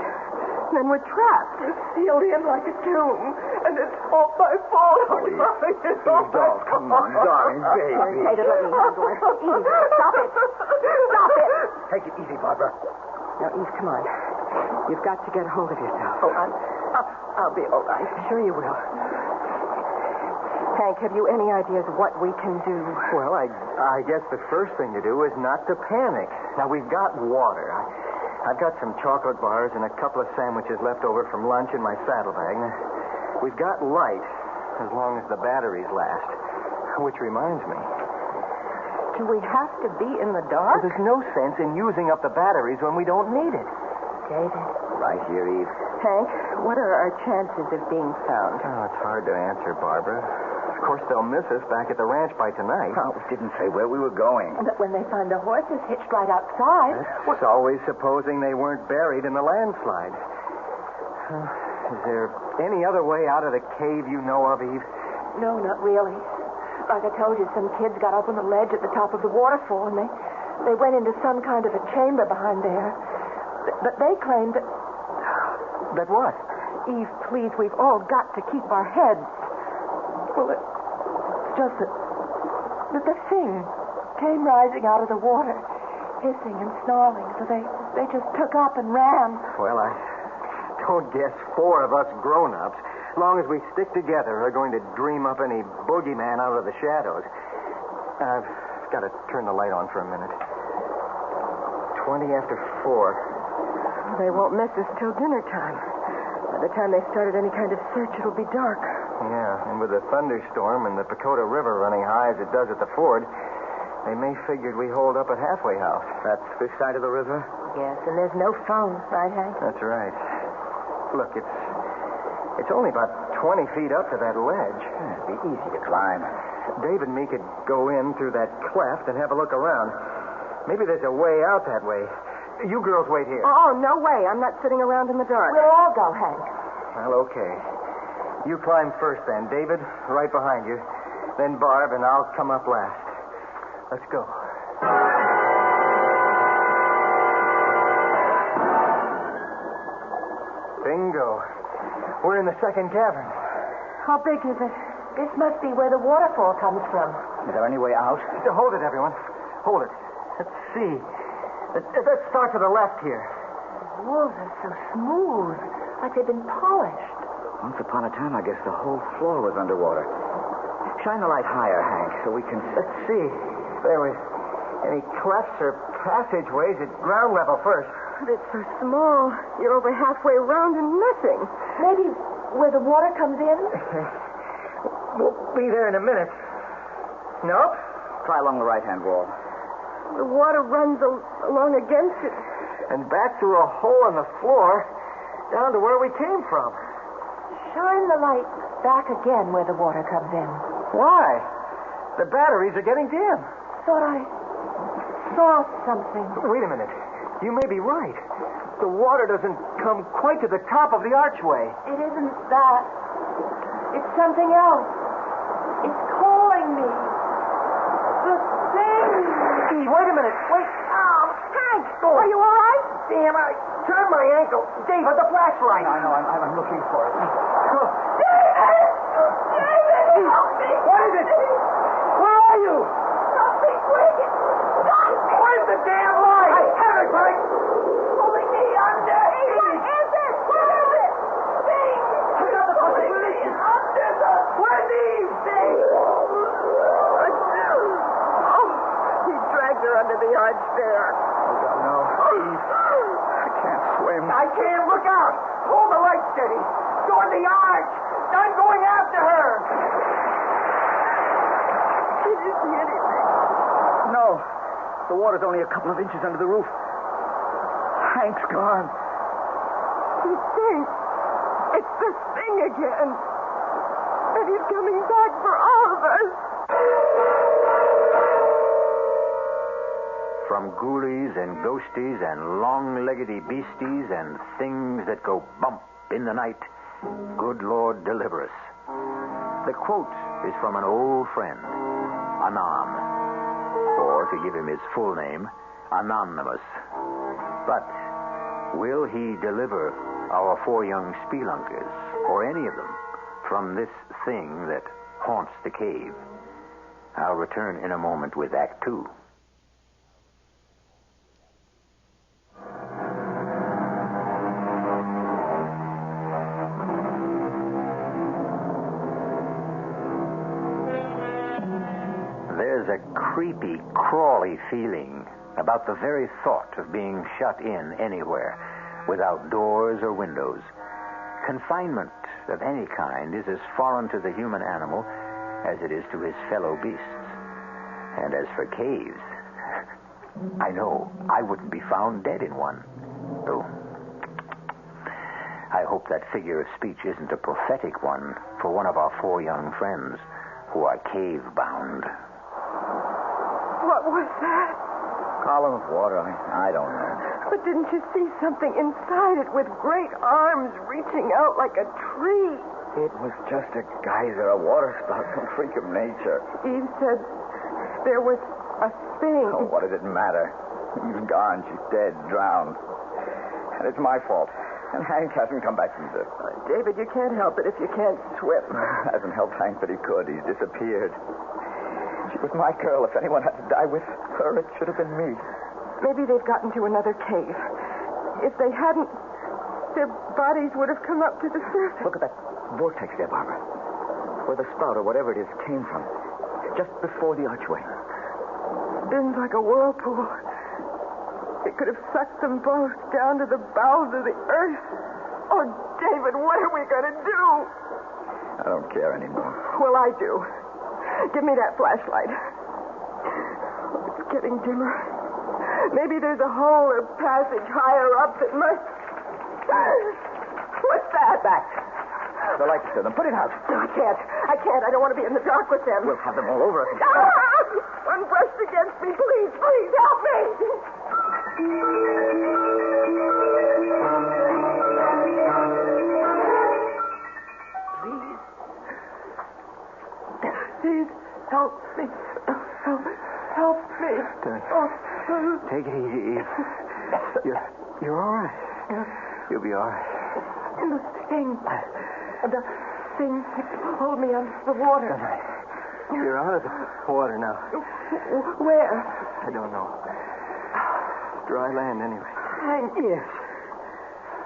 Then we're trapped. We're sealed in like a tomb. And it's all my fault. Oh, darling, it's all my fault. Come on, darling, baby. Hey, let me handle it. Eve, stop it. Stop it. Take it easy, Barbara. Now, Eve, come on. You've got to get hold of yourself. Oh, I'll be all right. Sure you will. Hank, have you any ideas what we can do? Well, I guess the first thing to do is not to panic. Now, we've got water. I've got some chocolate bars and a couple of sandwiches left over from lunch in my saddlebag. We've got light, as long as the batteries last. Which reminds me. Do we have to be in the dark? Well, there's no sense in using up the batteries when we don't need it. David. Right here, Eve. Hank, what are our chances of being found? Oh, it's hard to answer, Barbara. Of course, they'll miss us back at the ranch by tonight. Oh, didn't say where we were going. But when they find the horses hitched right outside... It's always supposing they weren't buried in the landslide. Is there any other way out of the cave you know of, Eve? No, not really. Like I told you, some kids got up on the ledge at the top of the waterfall, and they went into some kind of a chamber behind there. But they claimed that... That what? Eve, please, we've all got to keep our heads. Well, it's just that the thing came rising out of the water, hissing and snarling, so they just took up and ran. Well, I don't guess four of us grown-ups, as long as we stick together, are going to dream up any boogeyman out of the shadows. I've got to turn the light on for a minute. 20 after 4. They won't miss us till dinner time. By the time they started any kind of search, it'll be dark. Yeah, and with the thunderstorm and the Pacoda River running high as it does at the ford, they may figured we holed up at Halfway House. That's this side of the river? Yes, and there's no phone, right, Hank? That's right. Look, it's It's only about 20 feet up to that ledge. It'd be easy to climb. Dave and me could go in through that cleft and have a look around. Maybe there's a way out that way. You girls wait here. Oh, no way. I'm not sitting around in the dark. We'll all go, Hank. Well, okay. You climb first then. David, right behind you. Then Barb, and I'll come up last. Let's go. Bingo. We're in the second cavern. How big is it? This must be where the waterfall comes from. Is there any way out? Hold it, everyone. Hold it. Let's see. Let's start to the left here. The walls are so smooth, like they've been polished. Once upon a time, I guess the whole floor was underwater. Shine the light higher, Hank, so we can... Let's see. There was any clefts or passageways at ground level first. But it's so small. You're over halfway around and nothing. Maybe where the water comes in? We'll be there in a minute. Nope. Try along the right-hand wall. The water runs along against it. And back through a hole in the floor, down to where we came from. Shine the light back again where the water comes in. Why? The batteries are getting dim. Thought I saw something. Wait a minute. You may be right. The water doesn't come quite to the top of the archway. It isn't that. It's something else. It's calling me. The thing. Wait a minute. Wait. Oh, Hank, are you all right? Damn, I turned my ankle. David, the flashlight. I know. I'm looking for it. David! David, help me! What is it? Where are you? Help me, quick! Stop me! Where's the damn light? I have it, Mike. Pulling me under. What is it? What is it? Thing! I got the possibility. Under the... Where's Eve? Thing! Oh, he dragged her under the arch there. Oh, God, no. Eve. I can't swim. I can't. Look out. Hold the light steady. Toward the arch. I'm going after her. Did you see anything? No. The water's only a couple of inches under the roof. Hank's gone. The thing. It's the thing again. And he's coming back for all of us. From ghoulies and ghosties and long-leggedy beasties and things that go bump in the night, good Lord deliver us. The quote is from an old friend, Anon, or to give him his full name, Anonymous. But will he deliver our four young spelunkers, or any of them, from this thing that haunts the cave? I'll return in a moment with Act Two. There's a creepy, crawly feeling about the very thought of being shut in anywhere, without doors or windows. Confinement of any kind is as foreign to the human animal as it is to his fellow beasts. And as for caves, I know I wouldn't be found dead in one. Oh, I hope that figure of speech isn't a prophetic one for one of our four young friends who are cave-bound. What was that? Column of water. I don't know. But didn't you see something inside it with great arms reaching out like a tree? It was just a geyser, a water spout, some freak of nature. Eve said there was a thing. Oh, what does it matter? Eve's gone. She's dead, drowned. And it's my fault. And Hank hasn't come back either. David, you can't help it if you can't swim. Hasn't helped Hank, but he could. He's disappeared. She was my girl. If anyone had to die with her, it should have been me. Maybe they've gotten to another cave. If they hadn't, their bodies would have come up to the surface. Look at that vortex there, Barbara. Where the spout, or whatever it is, came from. Just before the archway. Spins like a whirlpool. It could have sucked them both down to the bowels of the earth. Oh, David, what are we going to do? I don't care anymore. Well, I do. Give me that flashlight. It's getting dimmer. Maybe there's a hole or passage higher up that must... What's that? Back. The lights to them. Put it out. No, I can't. I don't want to be in the dark with them. We'll have them all over us. One brushed against me. Please help me. Please help me. Help me. Take it easy, Eve. You're all right. You'll be all right. The thing pulled me under the water. You're out of the water now. Where? I don't know. Dry land, anyway. Thank you.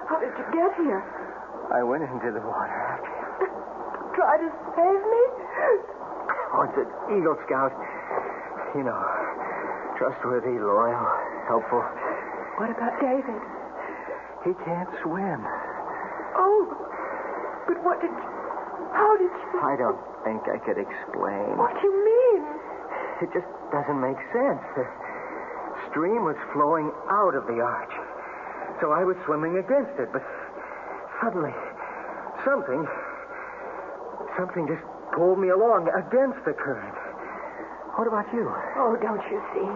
How did you get here? I went into the water after you. Try to save me? Oh, it's an Eagle Scout. You know, trustworthy, loyal, helpful. What about David? He can't swim. Oh, but how did you... I don't think I could explain. What do you mean? It just doesn't make sense. The stream was flowing out of the arch. So I was swimming against it, but suddenly something just pulled me along against the current. What about you? Oh, don't you see?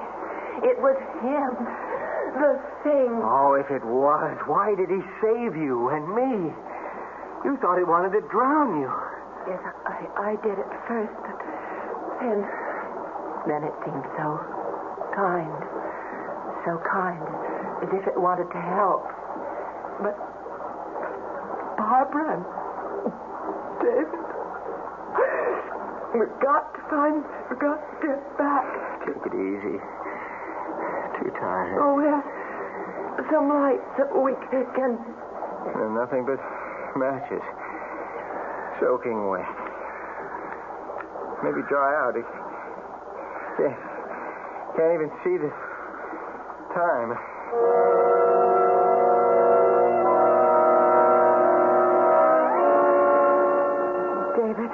It was him. The thing. Oh, if it was, why did he save you and me? You thought he wanted to drown you. Yes, I did at first, but then it seemed so kind, as if it wanted to help. But Barbara and David, we've got to get back. Take it easy. Too tired. Oh, yes. Some lights that we can... Nothing but matches. Soaking wet. Maybe dry out. Can't even see the time. David.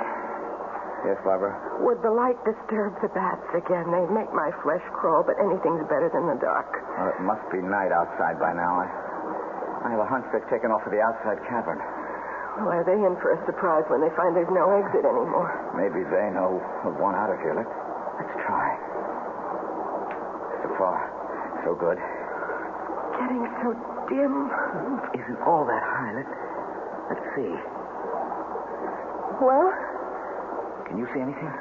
Yes, Barbara? Would the light disturb the bats again? They make my flesh crawl, but anything's better than the dark. Well, it must be night outside by now. I have a hunch they've taken off for the outside cavern. Well, are they in for a surprise when they find there's no exit anymore? Maybe they know of one out of here. Let's try. So far, so good. Getting so dim. Isn't all that high. Let's see. Well? Can you see anything?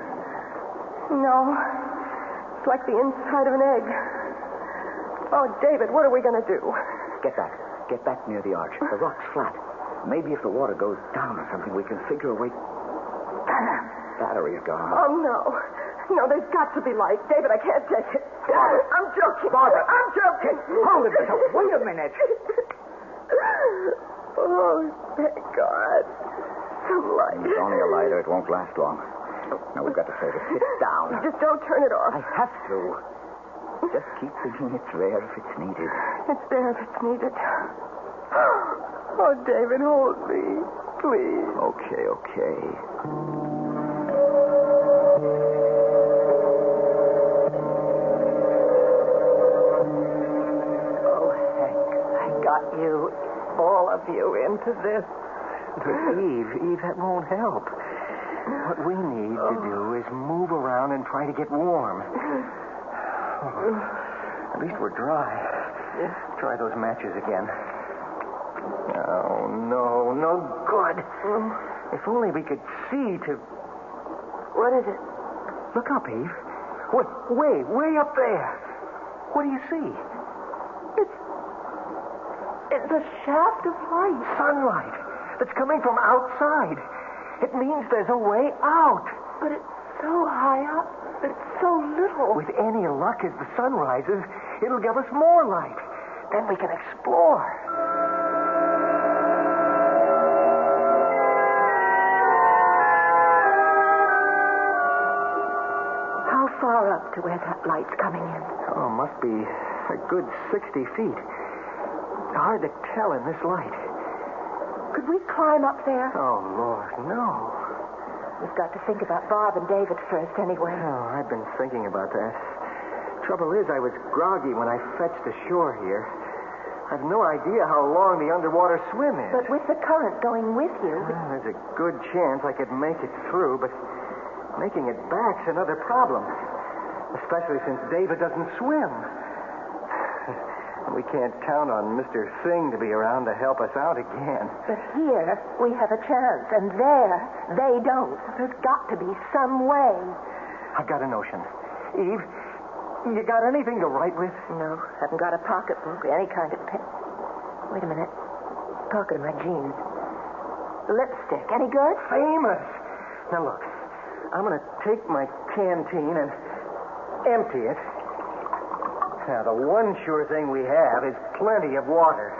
No. It's like the inside of an egg. Oh, David, what are we going to do? Get back. Get back near the arch. The rock's flat. Maybe if the water goes down or something, we can figure a way... Battery's gone. Oh, no. No, there's got to be light. David, I can't take it. Barbara. I'm joking. Barbara. I'm joking. Hold it, Bishop. Wait a minute. Oh, thank God. Some light. It's only a lighter. It won't last long. Now, we've got to say to sit down. Just don't turn it off. I have to. Just keep thinking it's there if it's needed. It's there if it's needed. Oh, David, hold me. Please. Okay. Oh, Hank, I got you, all of you, into this. But Eve, that won't help. What we need to do is move around and try to get warm. At least we're dry. Try those matches again. Oh, no good. If only we could see to... What is it? Look up, Eve. Way up there. What do you see? It's a shaft of light. Sunlight that's coming from outside. It means there's a way out. But it's so high up. It's so little. With any luck, as the sun rises, it'll give us more light. Then we can explore. How far up to where that light's coming in? Oh, must be a good 60 feet. It's hard to tell in this light. Could we climb up there? Oh, Lord, no. We've got to think about Bob and David first, anyway. Oh, I've been thinking about that. Trouble is, I was groggy when I fetched ashore here. I've no idea how long the underwater swim is. But with the current going with you... Well, there's a good chance I could make it through, but making it back's another problem. Especially since David doesn't swim. We can't count on Mr. Singh to be around to help us out again. But here, we have a chance, and there, they don't. There's got to be some way. I've got a notion. Eve, you got anything to write with? No, haven't got a pocketbook or any kind of pen. Wait a minute. Pocket of my jeans. Lipstick, any good? Famous. Now look, I'm going to take my canteen and empty it. Now, the one sure thing we have is plenty of water.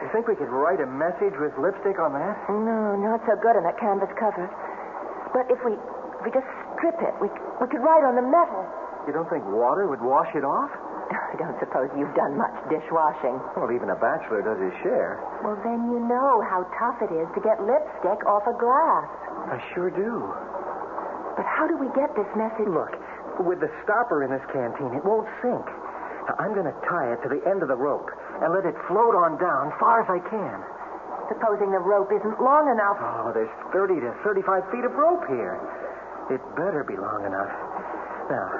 You think we could write a message with lipstick on that? No, not so good on that canvas cover. But if we just strip it, we could write on the metal. You don't think water would wash it off? I don't suppose you've done much dishwashing. Well, even a bachelor does his share. Well, then you know how tough it is to get lipstick off a glass. I sure do. But how do we get this message? Look, with the stopper in this canteen, it won't sink. Now, I'm going to tie it to the end of the rope and let it float on down far as I can. Supposing the rope isn't long enough. Oh, there's 30 to 35 feet of rope here. It better be long enough. Now,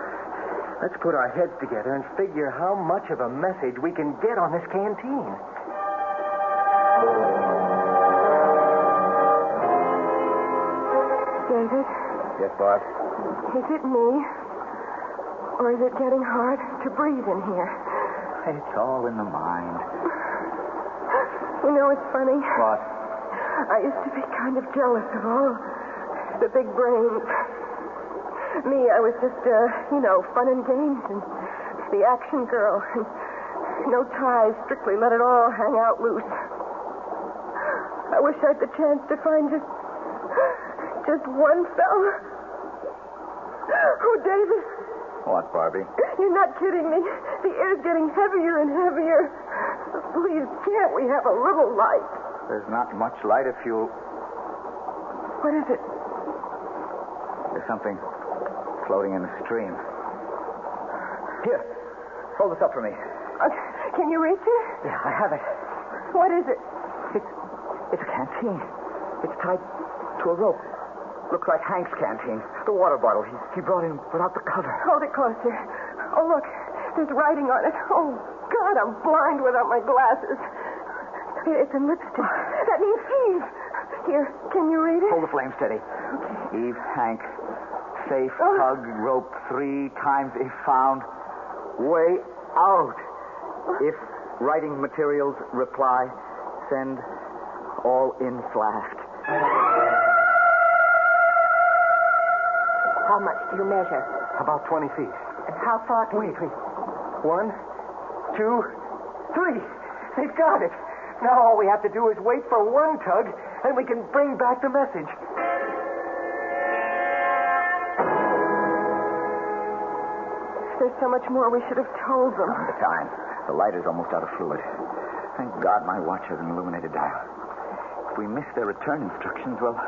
let's put our heads together and figure how much of a message we can get on this canteen. David? Yes, Bart? Is it me? Or is it getting hard to breathe in here? It's all in the mind. You know, it's funny. What? I used to be kind of jealous of all the big brains. Me, I was just, fun and games and the action girl. And no ties, strictly let it all hang out loose. I wish I had the chance to find just one fella. Oh, David. What, Barbie? You're not kidding me. The air's getting heavier and heavier. Please, can't we have a little light? There's not much light if you... What is it? There's something floating in the stream. Here, hold this up for me. Can you reach it? Yeah, I have it. What is it? It's a canteen. It's tied to a rope. Looks like Hank's canteen. The water bottle he brought in without the cover. Hold it closer. Oh, look. There's writing on it. Oh, God, I'm blind without my glasses. It's in lipstick. That means Eve. Here, can you read it? Hold the flame steady. Okay. Eve, Hank, safe, hug, rope 3 times if found. Way out. If writing materials reply, send all in flashed. How much do you measure? About 20 feet. And how far can Wait. 1, 2, 3. They've got it. Now all we have to do is wait for one tug, and we can bring back the message. There's so much more we should have told them. The time. The light is almost out of fluid. Thank God my watch has an illuminated dial. If we miss their return instructions, well,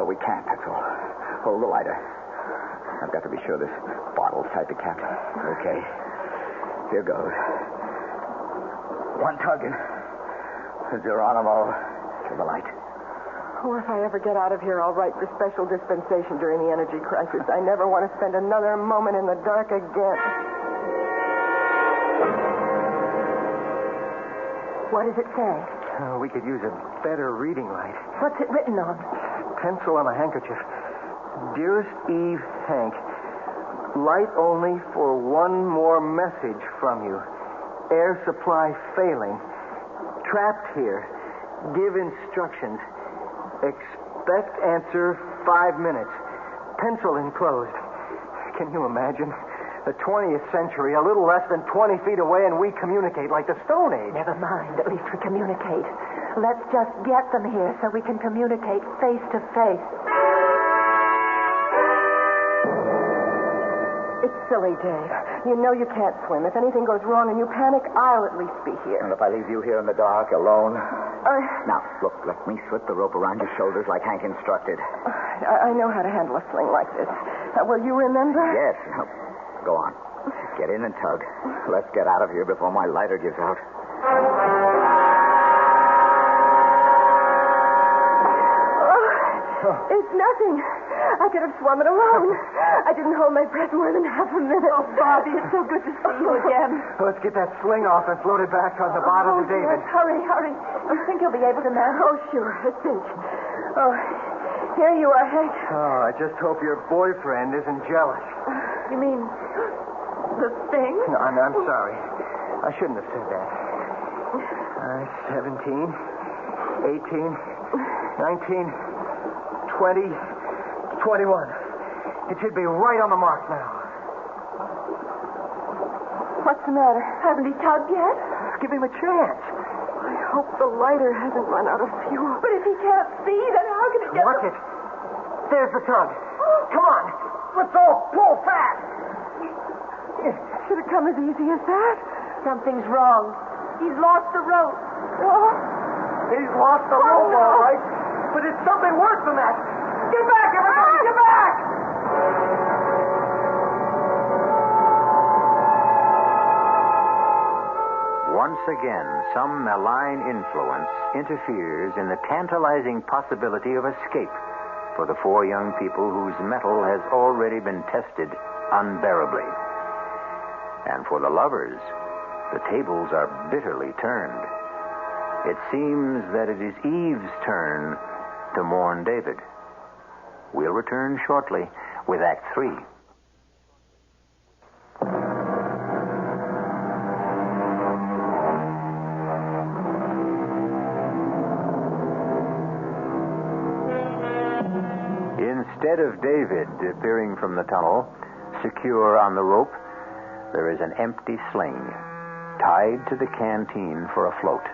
we can't, that's all. Hold the lighter. I've got to be sure this bottle's tied to cap. Okay. Here goes. One tug and Geronimo to the light. Oh, if I ever get out of here, I'll write for special dispensation during the energy crisis. I never want to spend another moment in the dark again. What does it say? We could use a better reading light. What's it written on? Pencil on a handkerchief. Dearest Eve, Hank, light only for one more message from you. Air supply failing. Trapped here. Give instructions. Expect answer 5 minutes. Pencil enclosed. Can you imagine? The 20th century, a little less than 20 feet away, and we communicate like the Stone Age. Never mind. At least we communicate. Let's just get them here so we can communicate face to face. It's silly, Dave. You know you can't swim. If anything goes wrong and you panic, I'll at least be here. And if I leave you here in the dark, alone? Now, look, let me slip the rope around your shoulders like Hank instructed. I know how to handle a sling like this. Will you remember? Yes. Now, go on. Get in and tug. Let's get out of here before my lighter gives out. It's nothing. I could have swum it alone. I didn't hold my breath more than half a minute. Oh, Bobby, it's so good to see you again. Let's get that sling off and float it back on the bottom of the David. Yes, hurry. You think you'll be able to manage? Oh, sure. A cinch. Oh, here you are, Hank. Oh, I just hope your boyfriend isn't jealous. You mean the thing? No, I'm sorry. I shouldn't have said that. 17, 18, 19... 20, 21. It should be right on the mark now. What's the matter? Haven't he tugged yet? Give him a chance. I hope the lighter hasn't run out of fuel. But if he can't see, then how can he get... Watch it. There's the tug. Come on. Let's all pull fast. Should it come as easy as that? Something's wrong. He's lost the rope. Oh. He's lost the rope, all right. But it's something worse than that. Get back, everybody! Get back! Once again, some malign influence interferes in the tantalizing possibility of escape for the four young people whose mettle has already been tested unbearably. And for the lovers, the tables are bitterly turned. It seems that it is Eve's turn to mourn David. We'll return shortly with Act 3. Instead of David appearing from the tunnel, secure on the rope, there is an empty sling tied to the canteen for a float.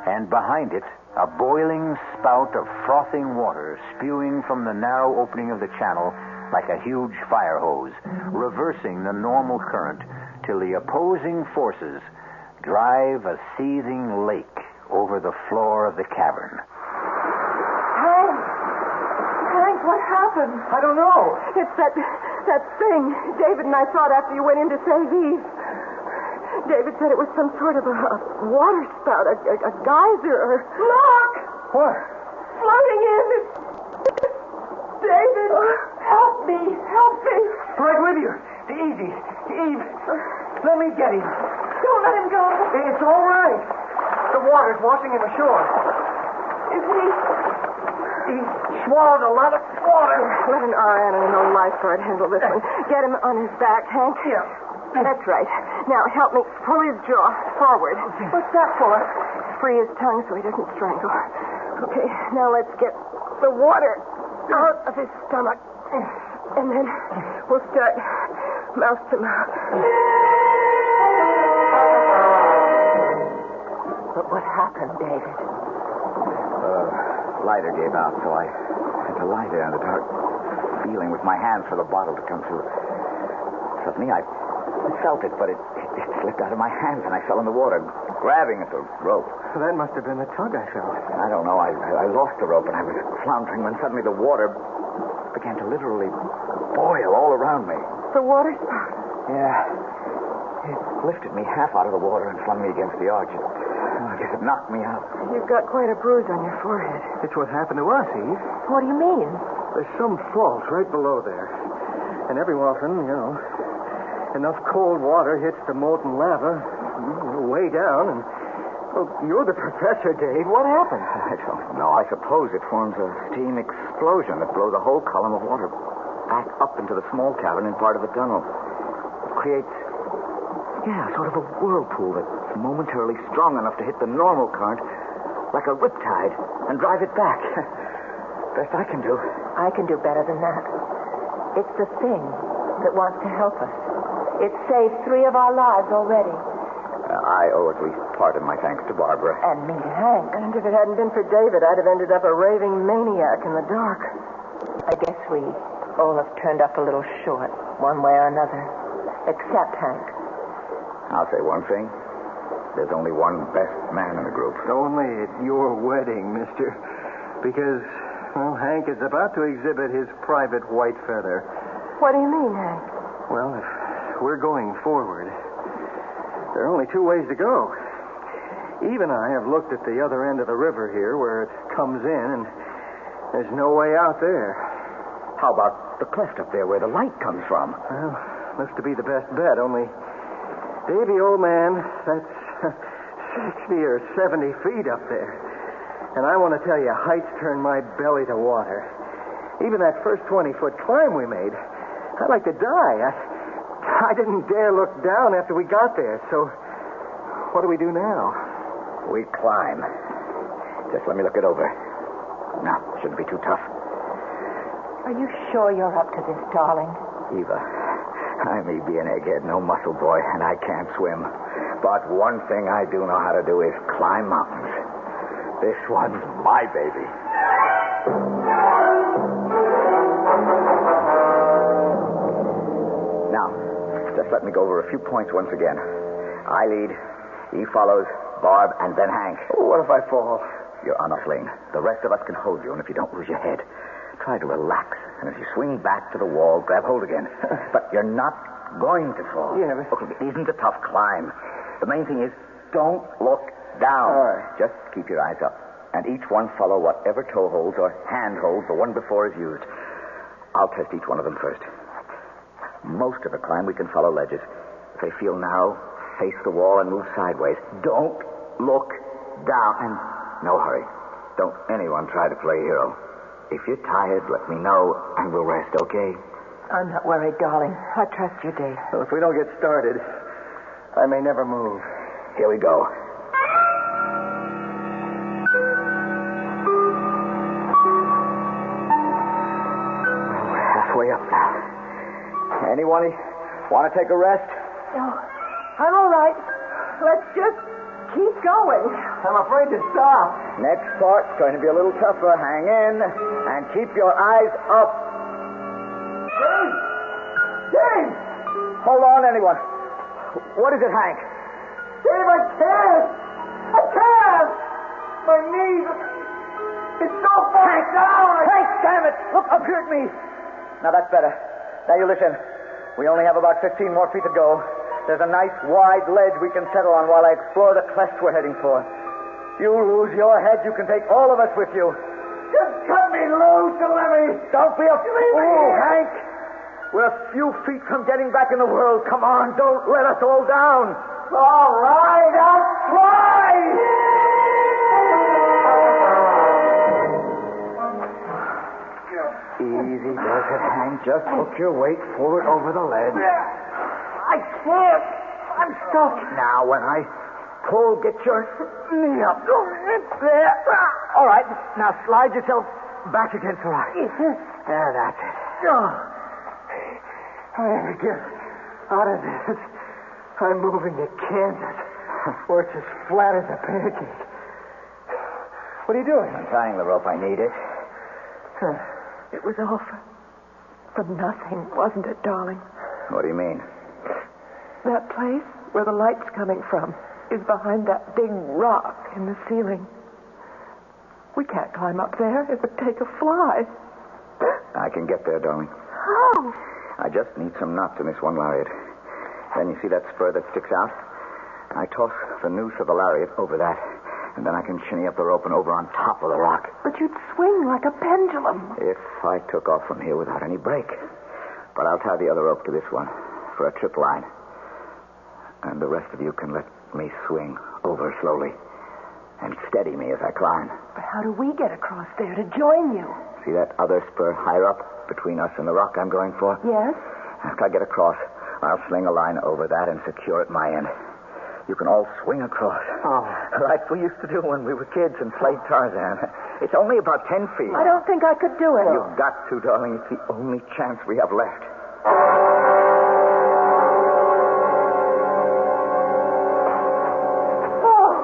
And behind it, a boiling spout of frothing water spewing from the narrow opening of the channel like a huge fire hose, reversing the normal current till the opposing forces drive a seething lake over the floor of the cavern. Hank, what happened? I don't know. It's that thing David and I thought after you went in to save Eve. David said it was some sort of a water spout, a geyser, or... Look! What? Floating in. David, help me. Right with you. Easy. Eve, let me get him. Don't let him go. It's all right. The water's washing him ashore. Is he... He swallowed a lot of water. Let an RN and a lifeguard handle this one. Get him on his back, Hank. Yeah. That's right. Now, help me pull his jaw forward. Okay. What's that for? Free his tongue so he doesn't strangle. Okay, now let's get the water out of his stomach. And then we'll start mouth to mouth. But what happened, David? Lighter gave out, so I had to lie there in the dark, feeling with my hands for the bottle to come through. Suddenly, I felt it, but it slipped out of my hands, and I fell in the water, grabbing at the rope. That must have been the tug I felt. I don't know. I lost the rope, and I was floundering when suddenly the water began to literally boil all around me. The water spout? Yeah. It lifted me half out of the water and flung me against the arch. I guess it knocked me out. You've got quite a bruise on your forehead. It's what happened to us, Eve. What do you mean? There's some fault right below there. And every often, enough cold water hits the molten lava way down, and... Well, you're the professor, Dave. What happened? I don't know. I suppose it forms a steam explosion that blows a whole column of water back up into the small cavern in part of the tunnel. It creates, sort of a whirlpool that's momentarily strong enough to hit the normal current like a riptide and drive it back. Best I can do. I can do better than that. It's the thing that wants to help us. It's saved 3 of our lives already. I owe at least part of my thanks to Barbara. And me to Hank. And if it hadn't been for David, I'd have ended up a raving maniac in the dark. I guess we all have turned up a little short, one way or another. Except Hank. I'll say one thing. There's only one best man in the group. Only at your wedding, mister. Because, Hank is about to exhibit his private white feather. What do you mean, Hank? Well, if we're going forward, there are only 2 ways to go. Eve and I have looked at the other end of the river here where it comes in, and there's no way out there. How about the cleft up there where the light comes from? Well, looks to be the best bet, only, Davy, old man, that's 60 or 70 feet up there. And I want to tell you, heights turn my belly to water. Even that first 20-foot climb we made, I'd like to die. I didn't dare look down after we got there, so what do we do now? We climb. Just let me look it over. No, shouldn't be too tough. Are you sure you're up to this, darling? Eva, I may be an egghead, no muscle boy, and I can't swim. But one thing I do know how to do is climb mountains. This one's my baby. Now, just let me go over a few points once again. I lead, Eve follows, Barb, and then Hank. What if I fall? You're on a sling. The rest of us can hold you, and if you don't lose your head, try to relax. And as you swing back to the wall, grab hold again. But you're not going to fall. Yeah, but... Look, it isn't a tough climb. The main thing is, don't look down. All right. Just keep your eyes up. And each one follow whatever toe holds or hand holds the one before is used. I'll test each one of them first. Most of the climb we can follow ledges. If they feel narrow, face the wall and move sideways. Don't look down. And no hurry. Don't anyone try to play hero. If you're tired, let me know, and we'll rest, okay? I'm not worried, darling. I trust you, Dave. Well, if we don't get started, I may never move. Here we go. We're halfway up now. Anyone want to take a rest? No. I'm all right. Let's just keep going. I'm afraid to stop. Next part's going to be a little tougher. Hang in and keep your eyes up. Dave! Dave! Hold on, anyone. What is it, Hank? Dave, I can't! I can't! My knees... It's so far down! Hank, damn it! Look up here at me. Now, that's better. Now, you listen. We only have about 15 more feet to go. There's a nice, wide ledge we can settle on while I explore the cleft we're heading for. You lose your head, you can take all of us with you. Just cut me loose and let me... Don't be a fool, Hank. We're a few feet from getting back in the world. Come on, don't let us all down. All right, I'll try! Easy does it, Hank. Just hook your weight forward over the ledge. I can't. I'm stuck. Now, when I pull, get your knee up. There. All right. Now, slide yourself back against the rock. There, that's it. I never get out of this. I'm moving to Kansas, where it's as flat as a pancake. What are you doing? I'm tying the rope. I need it. It was all for nothing, wasn't it, darling? What do you mean? That place where the light's coming from is behind that big rock in the ceiling. We can't climb up there. It would take a fly. I can get there, darling. How? I just need some knots in this one lariat. Then you see that spur that sticks out? I toss the noose of the lariat over that, and then I can shinny up the rope and over on top of the rock. But you'd swing like a pendulum. If I took off from here without any break. But I'll tie the other rope to this one for a trip line. And the rest of you can let me swing over slowly and steady me as I climb. But how do we get across there to join you? See that other spur higher up between us and the rock I'm going for? Yes. After I get across, I'll sling a line over that and secure at my end. You can all swing across. Oh. Like we used to do when we were kids and played Tarzan. It's only about 10 feet. I don't think I could do it. You've got to, darling. It's the only chance we have left. Oh,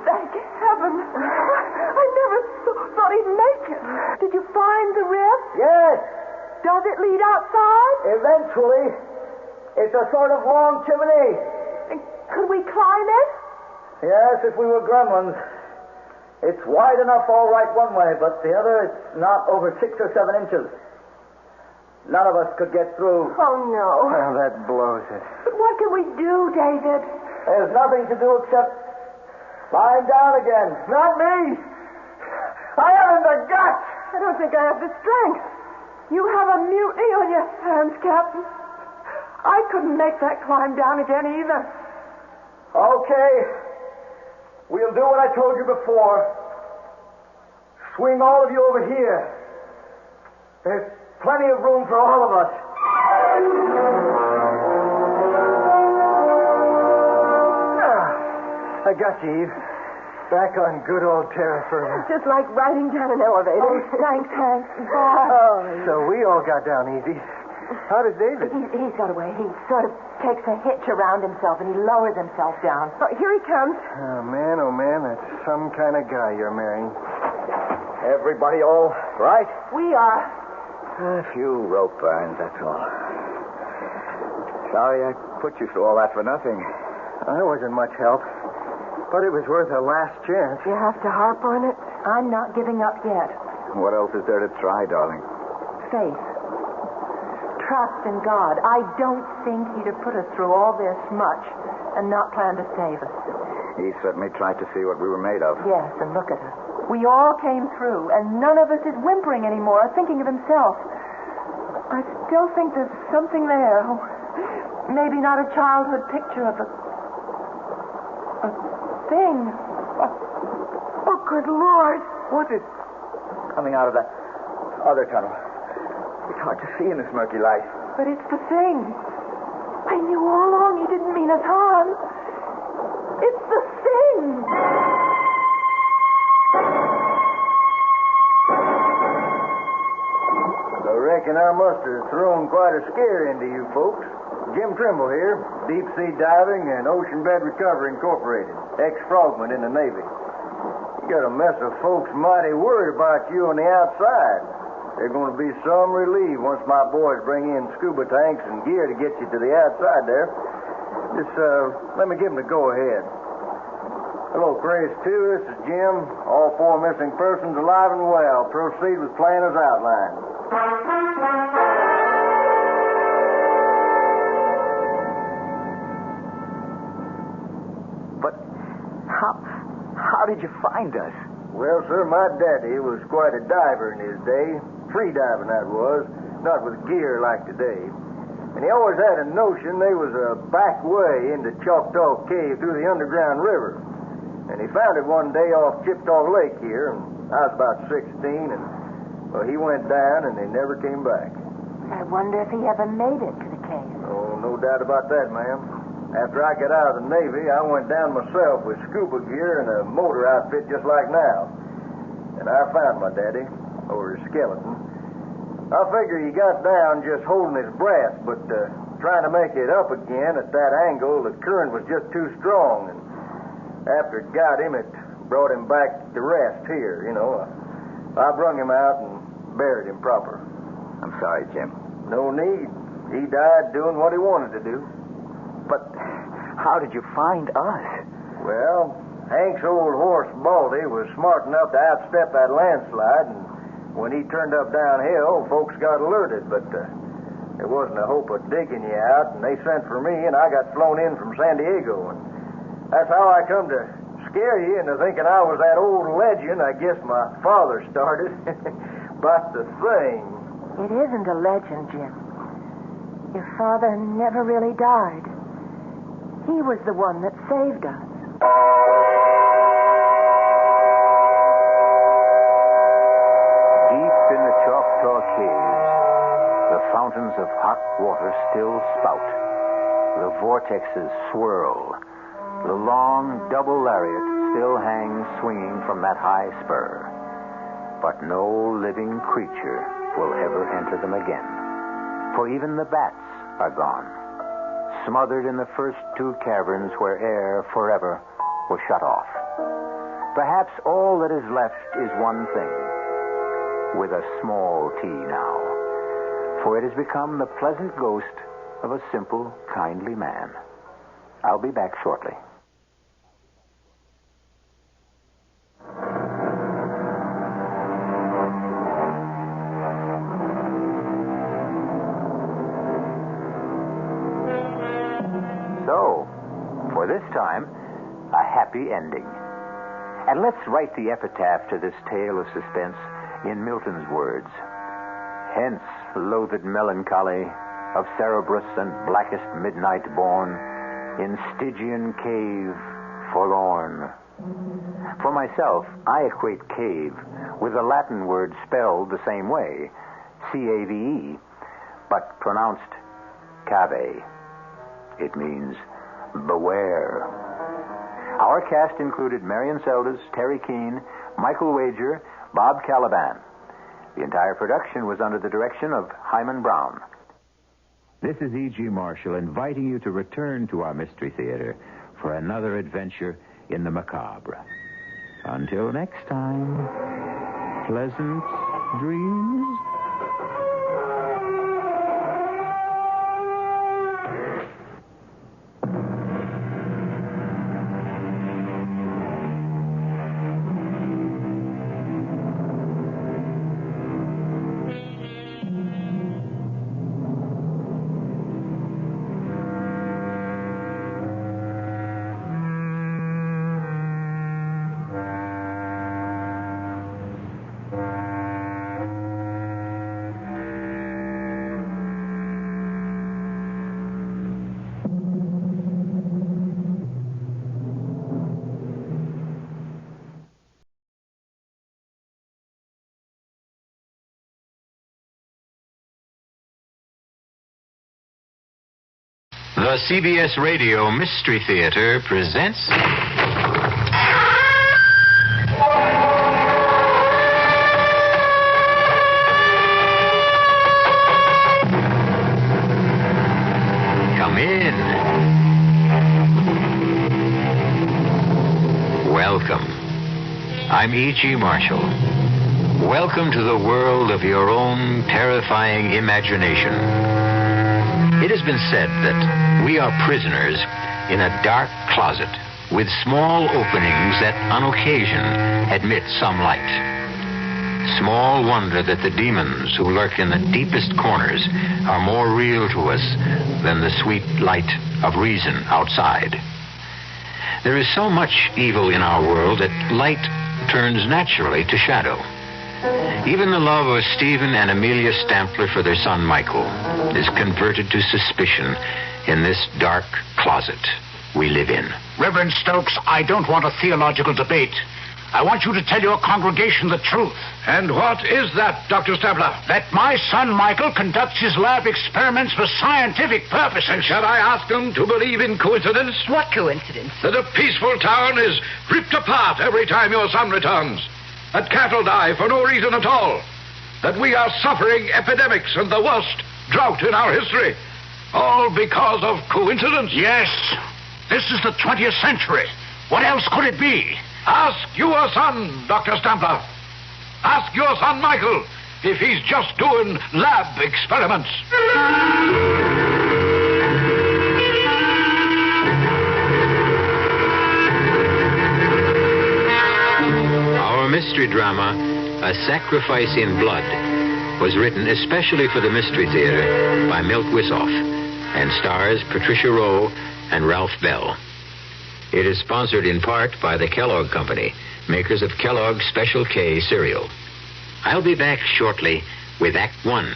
thank heaven. I never thought he'd make it. Did you find the rift? Yes. Does it lead outside? Eventually. It's a sort of long chimney. Could we climb it? Yes, if we were gremlins. It's wide enough all right one way, but the other, it's not over 6 or 7 inches. None of us could get through. Oh, no. Well, that blows it. But what can we do, David? There's nothing to do except Lying down again. Not me. I haven't the guts. I don't think I have the strength. You have a mutiny on your hands, Captain. I couldn't make that climb down again either. Okay. We'll do what I told you before. Swing all of you over here. There's plenty of room for all of us. I got you, Eve. Back on good old terra firma. Just like riding down an elevator. Oh, thanks, Hank. So we all got down easy. How did David? He's got away. He sort of takes a hitch around himself and he lowers himself down. Oh, here he comes. Oh, man, that's some kind of guy you're marrying. Everybody all right? We are. A few rope burns, that's all. Sorry I put you through all that for nothing. I wasn't much help, but it was worth a last chance. You have to harp on it. I'm not giving up yet. What else is there to try, darling? Faith. Trust in God. I don't think he'd have put us through all this much and not planned to save us. He certainly tried to see what we were made of. Yes, and look at us. We all came through, and none of us is whimpering anymore, thinking of himself. I still think there's something there. Maybe not a childhood picture of a thing. Oh, good Lord. What is coming out of that other tunnel? It's hard to see in this murky light. But it's the thing. I knew all along he didn't mean us harm. It's the thing. I reckon I must have thrown quite a scare into you folks. Jim Trimble here, Deep Sea Diving and Ocean Bed Recovery Incorporated, ex-frogman in the Navy. You got a mess of folks mighty worried about you on the outside. There's going to be some relief once my boys bring in scuba tanks and gear to get you to the outside there. Just, let me give them the go-ahead. Hello, Chris 2, this is Jim. All 4 missing persons alive and well. Proceed with plan as outlined. But how did you find us? Well, sir, my daddy was quite a diver in his day. Free diving, that was. Not with gear like today. And he always had a notion there was a back way into Choctaw Cave through the underground river. And he found it one day off Chippewa Lake here, and I was about 16, and well, he went down and they never came back. I wonder if he ever made it to the cave. Oh, no doubt about that, ma'am. After I got out of the Navy, I went down myself with scuba gear and a motor outfit just like now. And I found my daddy, or his skeleton. I figure he got down just holding his breath, but trying to make it up again at that angle, the current was just too strong. And after it got him, it brought him back to rest here, you know. I brung him out and buried him proper. I'm sorry, Jim. No need. He died doing what he wanted to do. But how did you find us? Well, Hank's old horse, Baldy, was smart enough to outstep that landslide, and when he turned up downhill, folks got alerted, but there wasn't a hope of digging you out, and they sent for me, and I got flown in from San Diego, and that's how I come to scare you into thinking I was that old legend I guess my father started. But the thing... It isn't a legend, Jim. Your father never really died. He was the one that saved us. Deep in the Choctaw Caves, the fountains of hot water still spout. The vortexes swirl. The long double lariat still hangs swinging from that high spur. But no living creature will ever enter them again. For even the bats are gone, smothered in the first 2 caverns where air forever was shut off. Perhaps all that is left is one thing, with a small t now, for it has become the pleasant ghost of a simple, kindly man. I'll be back shortly. So, for this time, a happy ending. And let's write the epitaph to this tale of suspense in Milton's words. Hence, loathed melancholy, of Cerberus and blackest midnight born, in Stygian cave forlorn. For myself, I equate cave with the Latin word spelled the same way, C-A-V-E, but pronounced cave. It means beware. Our cast included Marion Seldes, Terry Keane, Michael Wager, Bob Caliban. The entire production was under the direction of Hyman Brown. This is E.G. Marshall inviting you to return to our Mystery Theater for another adventure in the macabre. Until next time, pleasant dreams. The CBS Radio Mystery Theater presents... Come in. Welcome. I'm E.G. Marshall. Welcome to the world of your own terrifying imagination. It has been said that we are prisoners in a dark closet with small openings that on occasion admit some light. Small wonder that the demons who lurk in the deepest corners are more real to us than the sweet light of reason outside. There is so much evil in our world that light turns naturally to shadow. Even the love of Stephen and Amelia Stampler for their son Michael is converted to suspicion in this dark closet we live in. Reverend Stokes, I don't want a theological debate. I want you to tell your congregation the truth. And what is that, Dr. Stampler? That my son Michael conducts his lab experiments for scientific purposes. And shall I ask them to believe in coincidence? What coincidence? That a peaceful town is ripped apart every time your son returns. That cattle die for no reason at all. That we are suffering epidemics and the worst drought in our history. All because of coincidence? Yes. This is the 20th century. What else could it be? Ask your son, Dr. Stampler. Ask your son, Michael, if he's just doing lab experiments. Mystery drama, A Sacrifice in Blood, was written especially for the Mystery Theater by Milt Wisoff and stars Patricia Rowe and Ralph Bell. It is sponsored in part by the Kellogg Company, makers of Kellogg's Special K cereal. I'll be back shortly with Act One.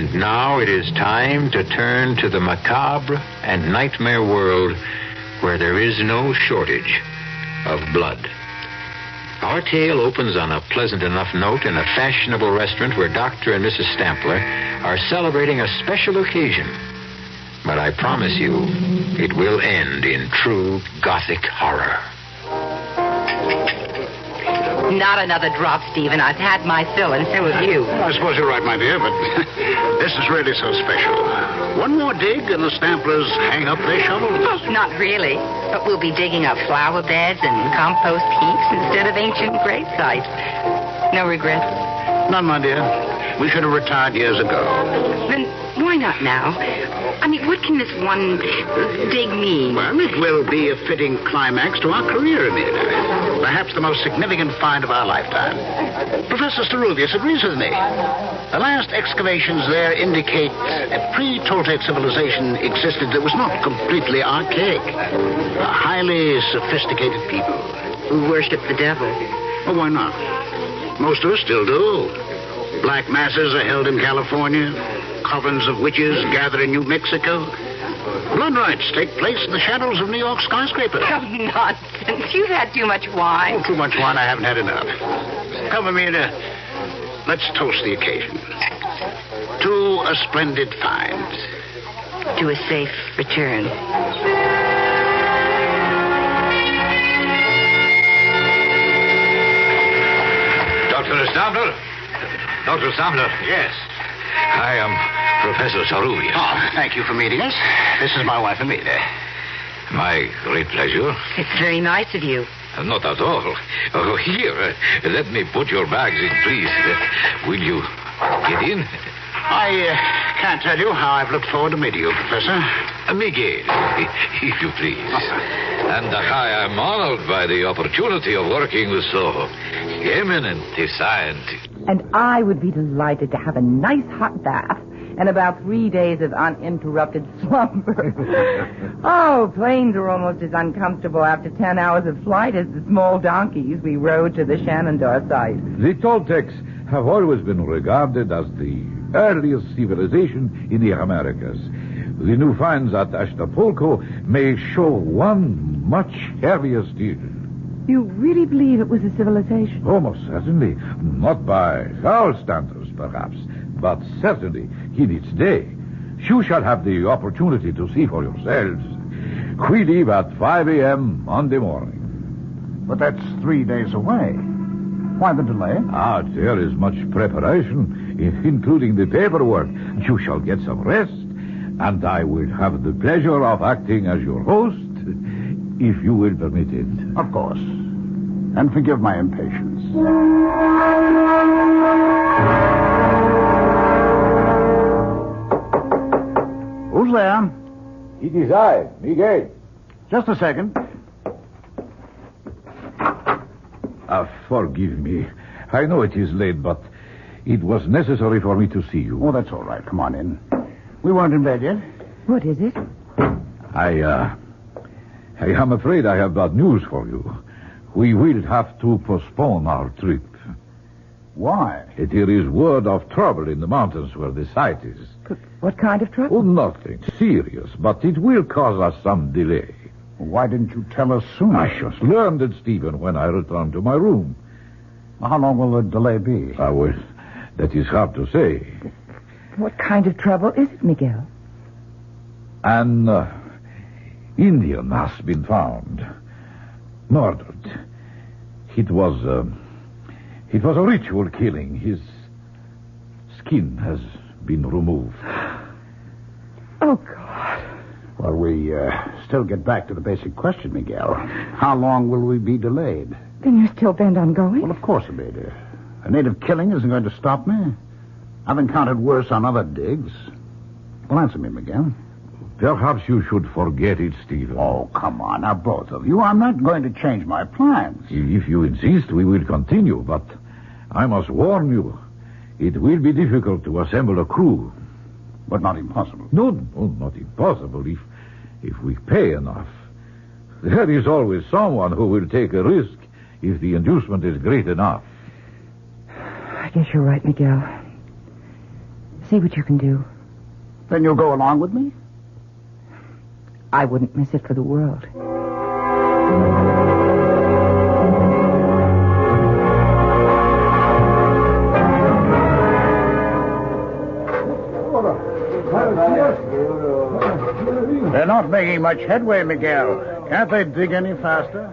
And now it is time to turn to the macabre and nightmare world where there is no shortage of blood. Our tale opens on a pleasant enough note in a fashionable restaurant where Dr. and Mrs. Stampler are celebrating a special occasion. But I promise you, it will end in true Gothic horror. Not another drop, Stephen. I've had my fill, and so have you. I suppose you're right, my dear, but this is really so special. One more dig, and the Stamplers hang up their shovels. Oh, not really. But we'll be digging up flower beds and compost heaps instead of ancient grave sites. No regrets? None, my dear. We should have retired years ago. Then why not now? I mean, what can this one dig mean? Well, it will be a fitting climax to our career, Amelia. Perhaps the most significant find of our lifetime. Professor Starulius agrees with me. The last excavations there indicate a pre-Toltec civilization existed that was not completely archaic. Highly sophisticated people. Who worship the devil. Oh, why not? Most of us still do. Black masses are held in California. Covens of witches gather in New Mexico. Blood rites take place in the shadows of New York skyscrapers. Oh, nonsense. You've had too much wine. Oh, too much wine. I haven't had enough. Come, Amelia. Let's toast the occasion. To a splendid find. To a safe return. Dr. Stabler? Dr. Stabler? Yes. I am Professor Sarulius. Oh, thank you for meeting us. This is my wife, Amelia. My great pleasure. It's very nice of you. Not at all. Oh, here, let me put your bags in, please. Will you get in? I can't tell you how I've looked forward to meeting you, Professor. Miguel, if you please. And I am honored by the opportunity of working with so eminent a scientist. And I would be delighted to have a nice hot bath and about 3 days of uninterrupted slumber. Oh, planes are almost as uncomfortable after 10 hours of flight as the small donkeys we rode to the Shenandoah site. The Toltecs have always been regarded as the earliest civilization in the Americas. The new finds at Acapulco may show one much heavier still. You really believe it was a civilization? Oh, most certainly. Not by our standards, perhaps, but certainly in its day. You shall have the opportunity to see for yourselves. We leave at 5 a.m. Monday morning. But that's 3 days away. Why the delay? There is much preparation, including the paperwork. You shall get some rest, and I will have the pleasure of acting as your host, if you will permit it. Of course. And forgive my impatience. Who's there? It is I, Miguel. Just a second. Forgive me. I know it is late, but it was necessary for me to see you. Oh, that's all right. Come on in. We weren't in bed yet. What is it? I am afraid I have bad news for you. We will have to postpone our trip. Why? There is word of trouble in the mountains where the site is. What kind of trouble? Oh, nothing serious, but it will cause us some delay. Why didn't you tell us sooner? I just learned it, Stephen, when I returned to my room. How long will the delay be? That is hard to say. What kind of trouble is it, Miguel? An Indian has been found. Murdered. It was a ritual killing. His skin has been removed. Oh, God. Well, we still get back to the basic question, Miguel. How long will we be delayed? Then you're still bent on going? Well, of course, Amelia. A native killing isn't going to stop me. I've encountered worse on other digs. Well, answer me, Miguel. Perhaps you should forget it, Stephen. Oh, come on, now, both of you. I'm not going to change my plans. If you insist, we will continue, but I must warn you, it will be difficult to assemble a crew. But not impossible. No, not impossible, if we pay enough. There is always someone who will take a risk if the inducement is great enough. I guess you're right, Miguel. See what you can do. Then you'll go along with me? I wouldn't miss it for the world. They're not making much headway, Miguel. Can't they dig any faster?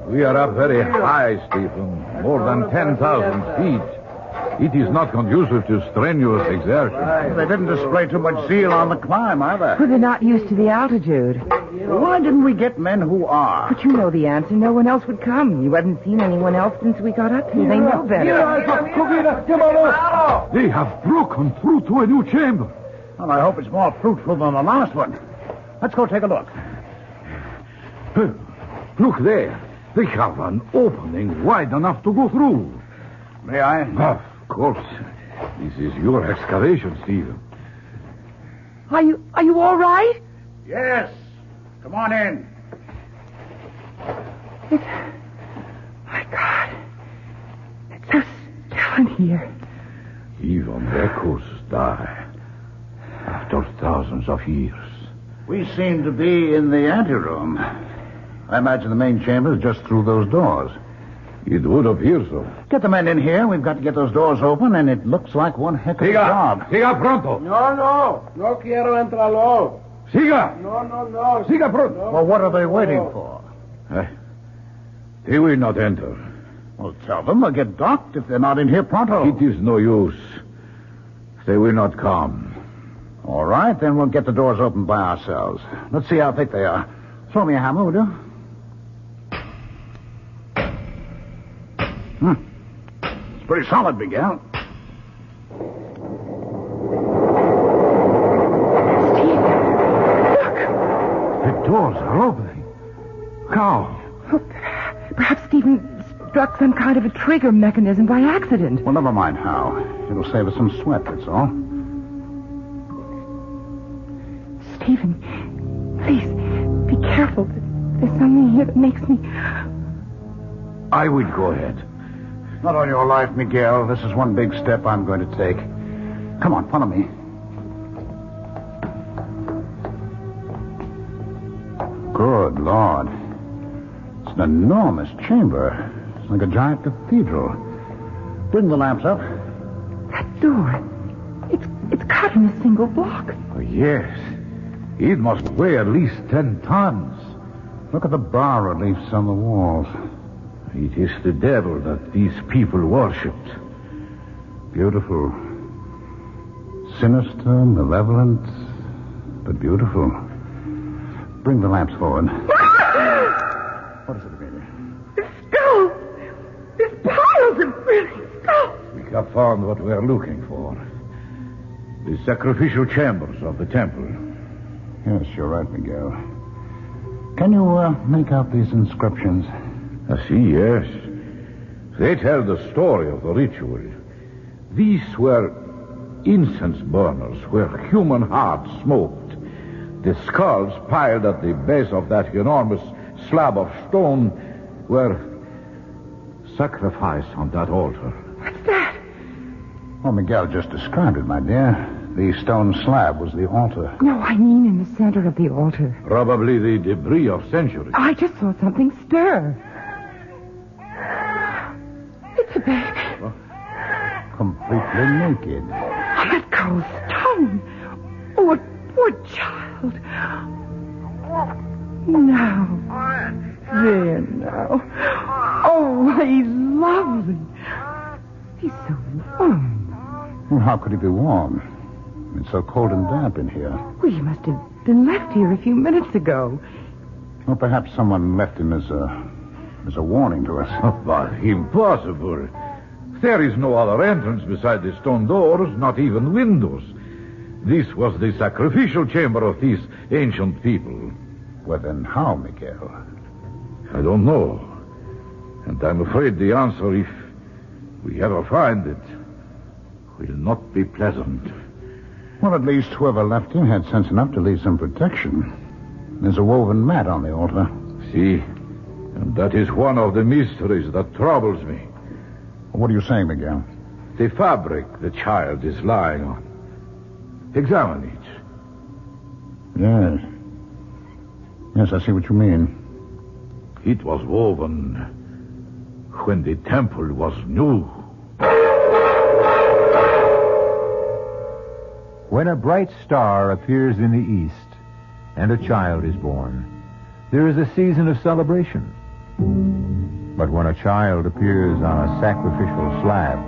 We are up very high, Stephen. More than 10,000 feet. It is not conducive to strenuous exertion. They didn't display too much zeal on the climb, either. Well, they're not used to the altitude. Why didn't we get men who are? But you know the answer. No one else would come. You haven't seen anyone else since we got up here. They know better. They have broken through to a new chamber. Well, I hope it's more fruitful than the last one. Let's go take a look. Look there. They have an opening wide enough to go through. May I? Of course. This is your excavation, Stephen. Are you all right? Yes. Come on in. My God. It's so still in here. Even echoes die after thousands of years. We seem to be in the anteroom. I imagine the main chamber is just through those doors. It would appear so. Get the men in here. We've got to get those doors open, and it looks like one heck of a job. Siga pronto. No quiero entrarlo. Siga. No. Siga pronto. No. Well, what are they waiting for? They will not enter. Well, tell them they'll get docked if they're not in here pronto. It is no use. They will not come. All right, then we'll get the doors open by ourselves. Let's see how thick they are. Throw me a hammer, will you? It's pretty solid, Miguel. The doors are opening. How? Oh, perhaps Stephen struck some kind of a trigger mechanism by accident. Well, never mind how. It'll save us some sweat, that's all. Stephen, please, be careful. There's something here that makes me... I will go ahead. Not on your life, Miguel. This is one big step I'm going to take. Come on, follow me. Good Lord. It's an enormous chamber. It's like a giant cathedral. Bring the lamps up. That door. It's cut in a single block. Oh, yes. It must weigh at least 10 tons. Look at the bas-reliefs on the walls. It is the devil that these people worshipped. Beautiful. Sinister, malevolent, but beautiful. Bring the lamps forward. What is it, Amelia? The skulls! There's piles of brilliant skulls! We have found what we are looking for. The sacrificial chambers of the temple. Yes, you're right, Miguel. Can you make out these inscriptions? I see, yes. They tell the story of the ritual. These were incense burners where human hearts smoked. The skulls piled at the base of that enormous slab of stone were sacrificed on that altar. What's that? Well, Miguel just described it, my dear. The stone slab was the altar. No, I mean in the center of the altar. Probably the debris of centuries. I just saw something stir. It's a baby. What? Completely naked. On that cold stone. Oh, a poor child. Now. There now. Oh, he's lovely. He's so warm. Well, how could he be warm? It's so cold and damp in here. Well, he must have been left here a few minutes ago. Well, perhaps someone left him as a warning to us. But impossible. There is no other entrance beside the stone doors, not even windows. This was the sacrificial chamber of these ancient people. Well, then how, Miguel? I don't know. And I'm afraid the answer, if we ever find it, will not be pleasant. Well, at least whoever left him had sense enough to leave some protection. There's a woven mat on the altar. See? And that is one of the mysteries that troubles me. What are you saying, Miguel? The fabric the child is lying on. Examine it. Yes. Yes, I see what you mean. It was woven when the temple was new. When a bright star appears in the east and a child is born, there is a season of celebration. But when a child appears on a sacrificial slab,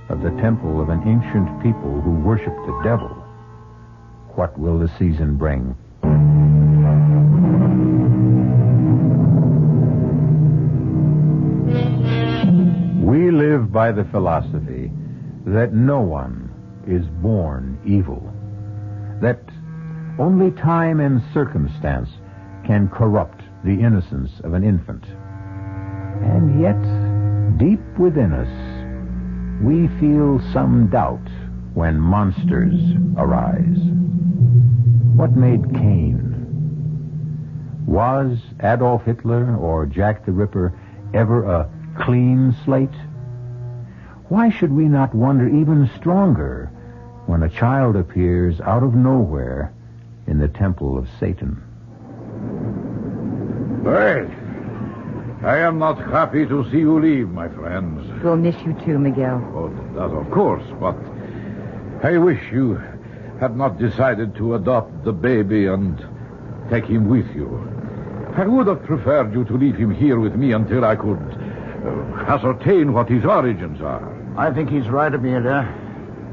of the temple of an ancient people who worship the devil. What will the season bring? We live by the philosophy that no one is born evil, that only time and circumstance can corrupt the innocence of an infant. And yet, deep within us, we feel some doubt when monsters arise. What made Cain? Was Adolf Hitler or Jack the Ripper ever a clean slate? Why should we not wonder even stronger when a child appears out of nowhere in the temple of Satan? Well, I am not happy to see you leave, my friends. We'll miss you too, Miguel. Oh, that of course, but I wish you had not decided to adopt the baby and take him with you. I would have preferred you to leave him here with me until I could ascertain what his origins are. I think he's right, Amelia.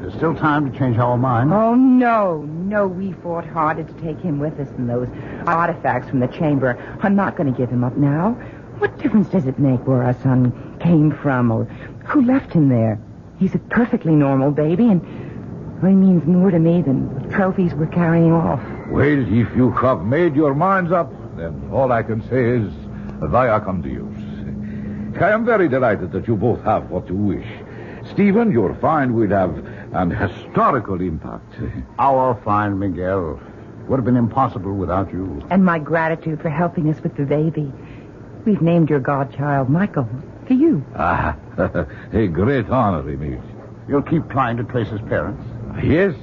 There's still time to change our mind. Oh, no. No, we fought harder to take him with us than those artifacts from the chamber. I'm not going to give him up now. What difference does it make where our son came from or who left him there? He's a perfectly normal baby, and he means more to me than the trophies we're carrying off. Well, if you have made your minds up, then all I can say is, via con Deus. I am very delighted that you both have what you wish. Stephen, your find will have an historical impact. Our find, Miguel, would have been impossible without you. And my gratitude for helping us with the baby. We've named your godchild Michael for you. Ah, a great honor, Emil. You'll keep trying to trace his parents? Yes,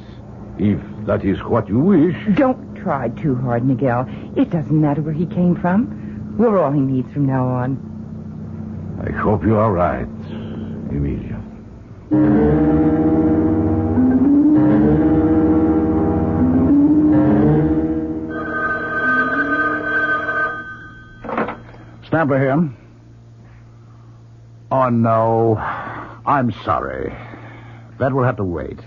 if that is what you wish. Don't try too hard, Miguel. It doesn't matter where he came from. We're all he needs from now on. I hope you are right, Emilia. Stamper here. Oh, no. I'm sorry. That will have to wait.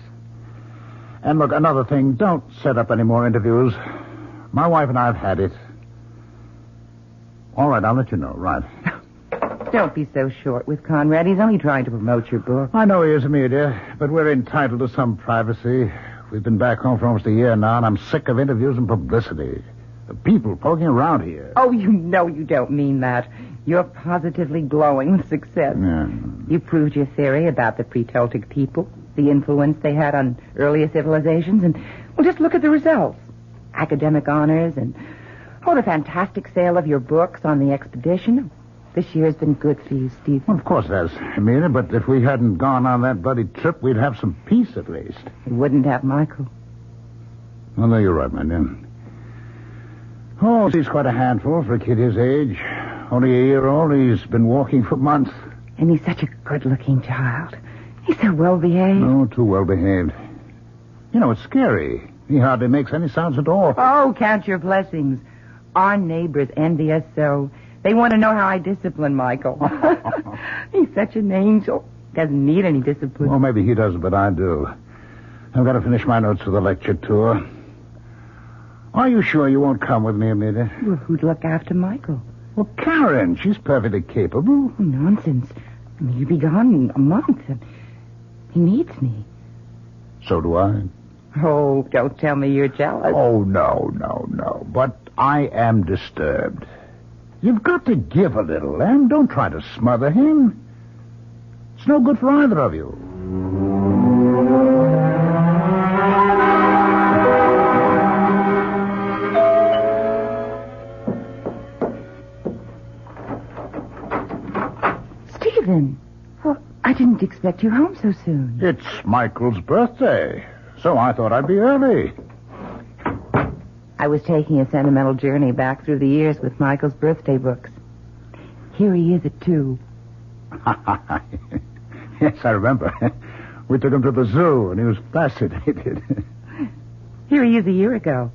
And look, another thing, don't set up any more interviews. My wife and I have had it. All right, I'll let you know, right. Don't be so short with Conrad. He's only trying to promote your book. I know he is, Amelia, but we're entitled to some privacy. We've been back home for almost a year now, and I'm sick of interviews and publicity. The people poking around here. Oh, you know you don't mean that. You're positively glowing with success. Yeah. You proved your theory about the pre-Celtic people, the influence they had on earlier civilizations, and, well, just look at the results. Academic honors and, the fantastic sale of your books on the expedition. This year's been good for you, Steve. Well, of course it has, Amelia, but if we hadn't gone on that bloody trip, we'd have some peace at least. We wouldn't have Michael. Well, no, you're right, my dear. Oh, he's quite a handful for a kid his age. Only a year old, he's been walking for months. And he's such a good-looking child. He's so well-behaved. Oh, too well-behaved. You know, it's scary. He hardly makes any sounds at all. Oh, count your blessings. Our neighbors envy us so. They want to know how I discipline Michael. He's such an angel. Doesn't need any discipline. Well, maybe he doesn't, but I do. I've got to finish my notes for the lecture tour. Are you sure you won't come with me, Amelia? Well, who'd look after Michael? Well, Karen. She's perfectly capable. Oh, nonsense. I mean, you'll be gone in a month. He needs me. So do I. Oh, don't tell me you're jealous. Oh, no. But I am disturbed. You've got to give a little, and don't try to smother him. It's no good for either of you. Stephen, well, I didn't expect you home so soon. It's Michael's birthday, so I thought I'd be early. I was taking a sentimental journey back through the years with Michael's birthday books. Here he is at 2. Yes, I remember. We took him to the zoo, and he was fascinated. Here he is a year ago.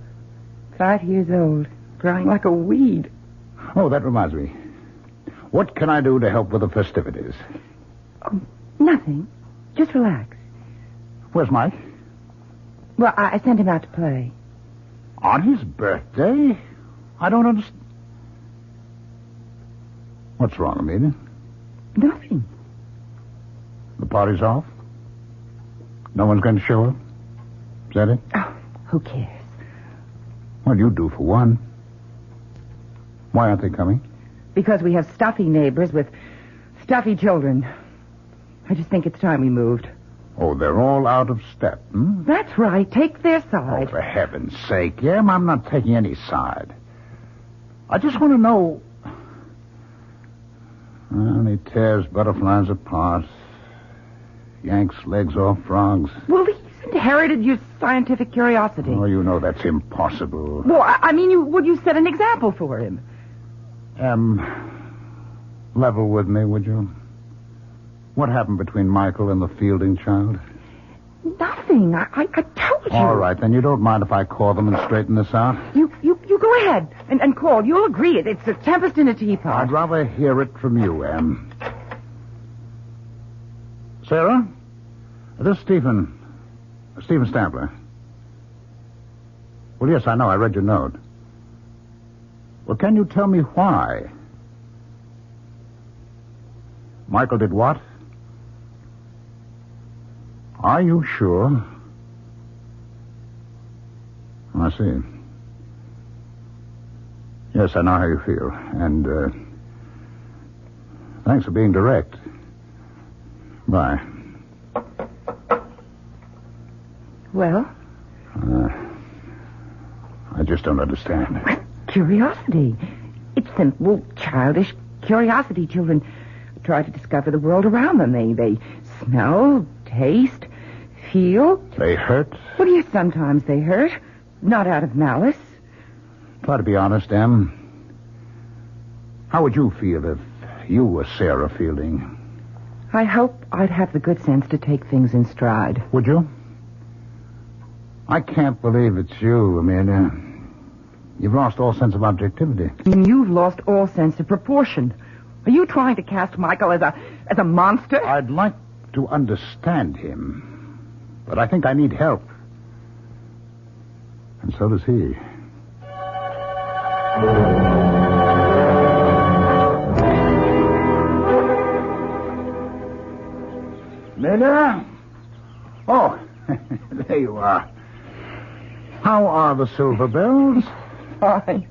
5 years old, growing like a weed. Oh, that reminds me. What can I do to help with the festivities? Oh, nothing. Just relax. Where's Mike? Well, I sent him out to play. On his birthday? I don't understand. What's wrong, Amelia? Nothing. The party's off? No one's going to show up? Is that it? Oh, who cares? Well, you do for one. Why aren't they coming? Because we have stuffy neighbors with stuffy children. I just think it's time we moved. Oh, they're all out of step, hmm? That's right. Take their side. Oh, for heaven's sake, Em, I'm not taking any side. I just want to know... Well, he tears butterflies apart. Yanks legs off frogs. Well, he's inherited your scientific curiosity. Oh, you know that's impossible. Well, I mean, you set an example for him. Level with me, would you? What happened between Michael and the Fielding child? Nothing. I told you. All right, then you don't mind if I call them and straighten this out? You go ahead and call. You'll agree. It's a tempest in a teapot. I'd rather hear it from you, Em. Sarah? This is Stephen Stambler. Well, yes, I know. I read your note. Well, can you tell me why? Michael did what? Are you sure? I see. Yes, I know how you feel. And, thanks for being direct. Bye. Well? I just don't understand. Curiosity. It's simple, childish curiosity. Children try to discover the world around them. They smell, taste, feel. They hurt? Well, yes, sometimes they hurt. Not out of malice. Try to be honest, Em. How would you feel if you were Sarah Fielding? I hope I'd have the good sense to take things in stride. Would you? I can't believe it's you, Amelia. You've lost all sense of objectivity. And you've lost all sense of proportion. Are you trying to cast Michael as a monster? I'd like to understand him, but I think I need help. And so does he. Amelia? Oh, there you are. How are the silver bells? Fine.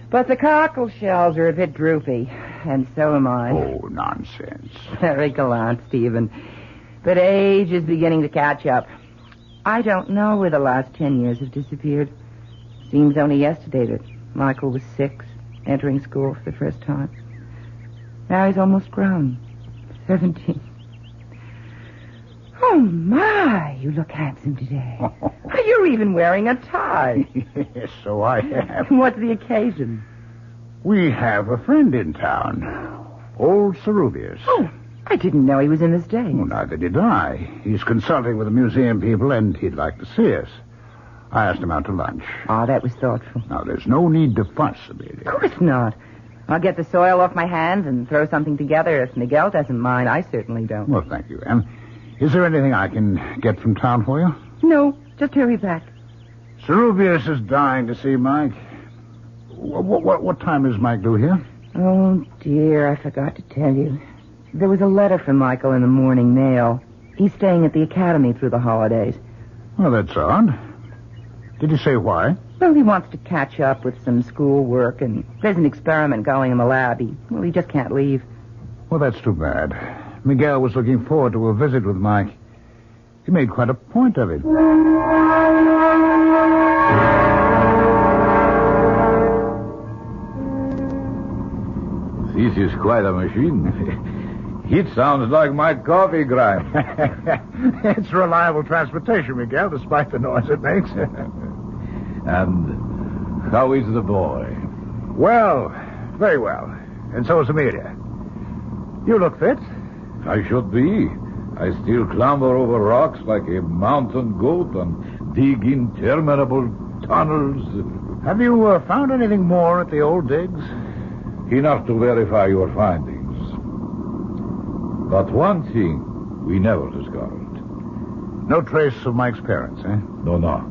But the cockle shells are a bit droopy, and so am I. Oh, nonsense. Very gallant, Stephen. But age is beginning to catch up. I don't know where the last 10 years have disappeared. Seems only yesterday that Michael was 6, entering school for the first time. Now he's almost grown. 17. Oh, my, you look handsome today. You're even wearing a tie. Yes, so I have. What's the occasion? We have a friend in town. Old Ceruvius. Oh, I didn't know he was in this day. Well, neither did I. He's consulting with the museum people, and he'd like to see us. I asked him out to lunch. Oh, that was thoughtful. Now, there's no need to fuss, Amelia. Of course not. I'll get the soil off my hands and throw something together. If Miguel doesn't mind, I certainly don't. Well, thank you, Em. Is there anything I can get from town for you? No, just hurry back. Ceruvius is dying to see Mike. What time is Mike due here? Oh, dear, I forgot to tell you. There was a letter from Michael in the morning mail. He's staying at the academy through the holidays. Well, that's odd. Did he say why? Well, he wants to catch up with some school work, and there's an experiment going in the lab. He just can't leave. Well, that's too bad. Miguel was looking forward to a visit with Mike. He made quite a point of it. This is quite a machine. It sounds like my coffee grind. It's reliable transportation, Miguel, despite the noise it makes. And how is the boy? Well, very well. And so is Amelia. You look fit. I should be. I still clamber over rocks like a mountain goat and dig interminable tunnels. Have you found anything more at the old digs? Enough to verify your findings. But one thing We never discovered. No trace of Mike's parents, eh? No.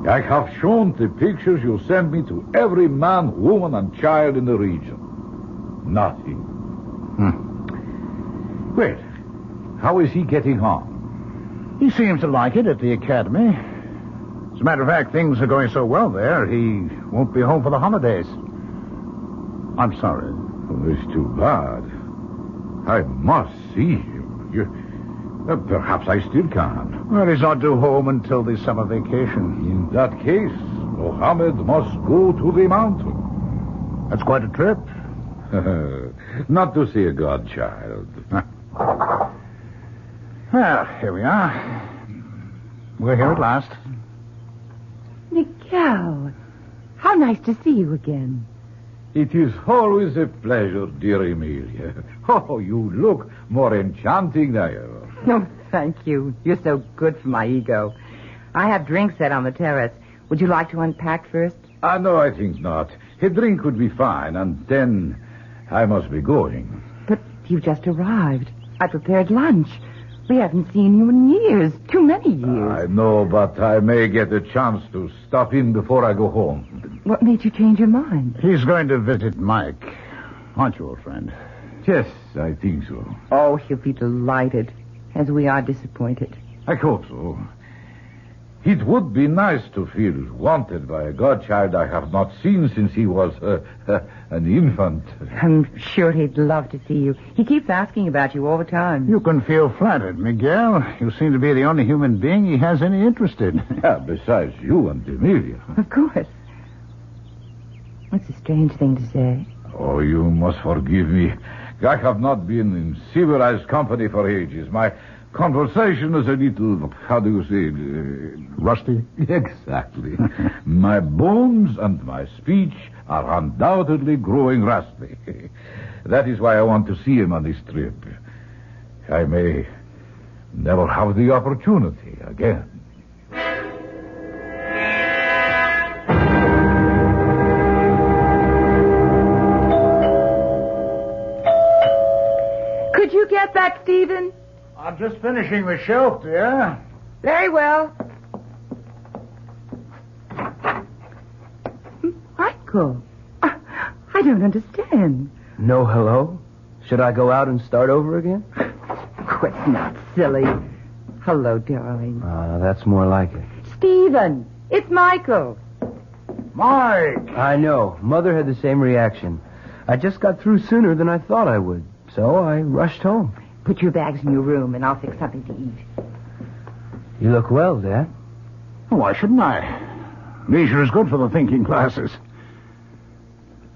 I have shown the pictures you sent me to every man, woman, and child in the region. Nothing. Well, how is he getting on? He seems to like it at the academy. As a matter of fact, things are going so well there, he won't be home for the holidays. I'm sorry. Oh, it's too bad. I must see him. Perhaps I still can. Well, he's not due home until the summer vacation. In that case, Mohammed must go to the mountain. That's quite a trip. Not to see a godchild. Well, here we are. We're here at last. Miguel, how nice to see you again. It is always a pleasure, dear Emilia. Oh, you look more enchanting than ever. No, thank you. You're so good for my ego. I have drinks set on the terrace. Would you like to unpack first? No, I think not. A drink would be fine, and then I must be going. But you just arrived. I prepared lunch. We haven't seen you in years. Too many years. I know, but I may get a chance to stop in before I go home. What made you change your mind? He's going to visit Mike. Aren't you, old friend? Yes, I think so. Oh, he'll be delighted, as we are disappointed. I hope so. It would be nice to feel wanted by a godchild I have not seen since he was an infant. I'm sure he'd love to see you. He keeps asking about you all the time. You can feel flattered, Miguel. You seem to be the only human being he has any interest in. Yeah, besides you and Emilia. Of course. What's a strange thing to say? Oh, you must forgive me. I have not been in civilized company for ages. My conversation is a little, how do you say it? Rusty? Exactly. My bones and my speech are undoubtedly growing rusty. That is why I want to see him on this trip. I may never have the opportunity again. Could you get that, Stephen? I'm just finishing the shelf, dear. Very well. Michael, I don't understand. No hello? Should I go out and start over again? Quit not silly. Hello, darling. That's more like it. Stephen, it's Michael. Mike! I know. Mother had the same reaction. I just got through sooner than I thought I would, so I rushed home. Put your bags in your room, and I'll fix something to eat. You look well, Dad. Why shouldn't I? Leisure is good for the thinking classes.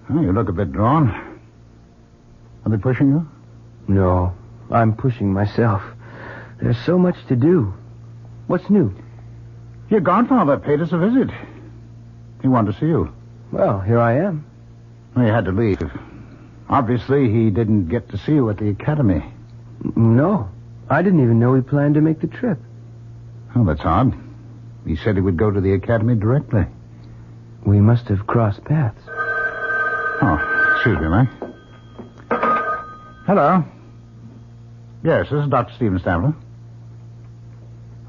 Oh, you look a bit drawn. Are they pushing you? No, I'm pushing myself. There's so much to do. What's new? Your godfather paid us a visit. He wanted to see you. Well, here I am. He had to leave. Obviously, he didn't get to see you at the academy. No, I didn't even know he planned to make the trip. Oh, that's odd. He said he would go to the academy directly. We must have crossed paths. Oh, excuse me, Mike. Hello. Yes, this is Dr. Stephen Stamler.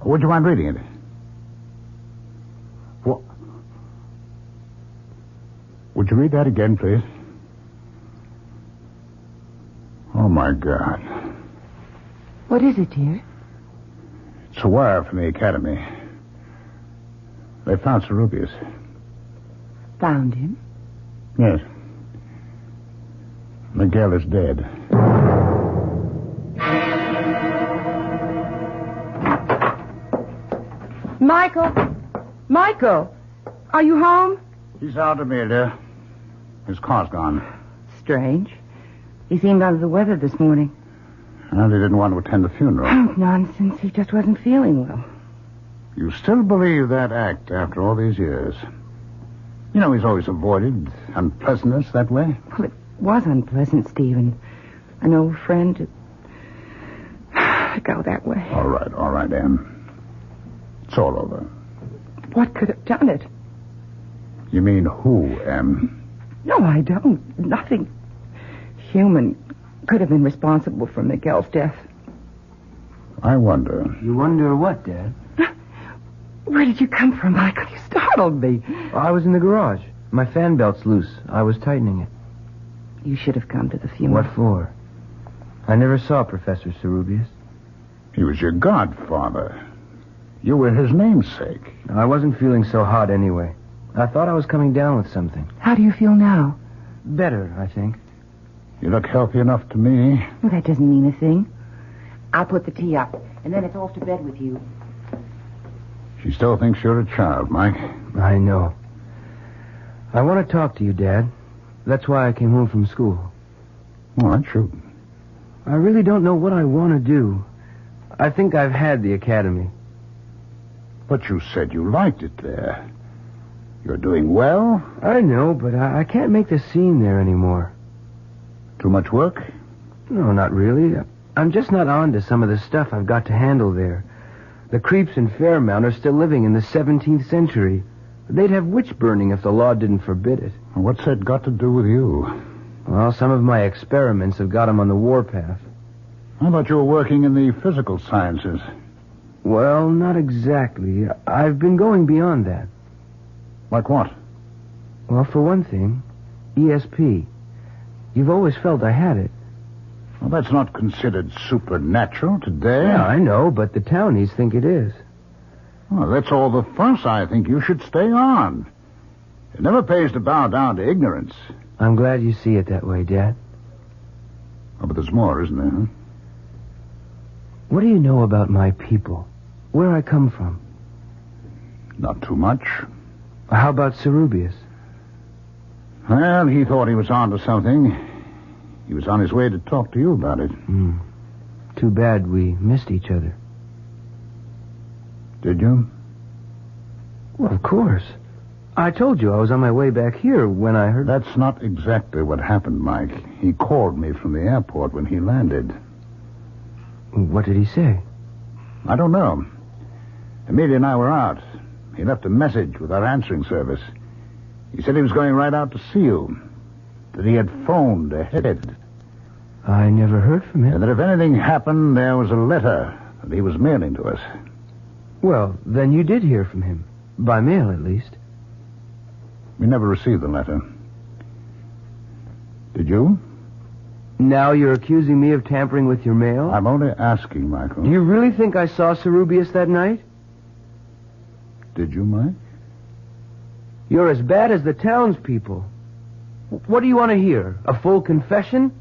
Would you mind reading it? What? Would you read that again, please? Oh, my God. What is it, dear? It's a wire from the academy. They found Serubius. Found him? Yes. Miguel is dead. Michael, are you home? He's out, Amelia. His car's gone. Strange. He seemed under the weather this morning. And he didn't want to attend the funeral. Oh, nonsense. He just wasn't feeling well. You still believe that act after all these years? You know, he's always avoided unpleasantness that way. Well, it was unpleasant, Stephen. An old friend to go that way. All right, Em. It's all over. What could have done it? You mean who, Em? No, I don't. Nothing human could have been responsible for Miguel's death. I wonder. You wonder what, Dad? Where did you come from, Michael? You startled me. I was in the garage. My fan belt's loose. I was tightening it. You should have come to the funeral. What for? I never saw Professor Serubius. He was your godfather. You were his namesake. I wasn't feeling so hot anyway. I thought I was coming down with something. How do you feel now? Better, I think. You look healthy enough to me. Well, that doesn't mean a thing. I'll put the tea up, and then it's off to bed with you. She still thinks you're a child, Mike. I know. I want to talk to you, Dad. That's why I came home from school. All right, shoot. I really don't know what I want to do. I think I've had the academy. But you said you liked it there. You're doing well? I know, but I can't make the scene there anymore. Too much work? No, not really. I'm just not on to some of the stuff I've got to handle there. The creeps in Fairmount are still living in the 17th century. They'd have witch burning if the law didn't forbid it. What's that got to do with you? Well, some of my experiments have got them on the warpath. I thought you were working in the physical sciences. Well, not exactly. I've been going beyond that. Like what? Well, for one thing, ESP. You've always felt I had it. Well, that's not considered supernatural today. Yeah, I know, but the townies think it is. Well, that's all the fuss. I think you should stay on. It never pays to bow down to ignorance. I'm glad you see it that way, Dad. Oh, but there's more, isn't there, huh? What do you know about my people? Where I come from? Not too much. How about Serubius? Well, he thought he was on to something. He was on his way to talk to you about it. Too bad we missed each other. Did you? Well, of course. I told you I was on my way back here when I heard... That's not exactly what happened, Mike. He called me from the airport when he landed. What did he say? I don't know. Amelia and I were out. He left a message with our answering service. He said he was going right out to see you. That he had phoned ahead. I never heard from him. And that if anything happened, there was a letter that he was mailing to us. Well, then you did hear from him. By mail, at least. We never received the letter. Did you? Now you're accusing me of tampering with your mail? I'm only asking, Michael. Do you really think I saw Serubius that night? Did you, Mike? You're as bad as the townspeople. What do you want to hear? A full confession?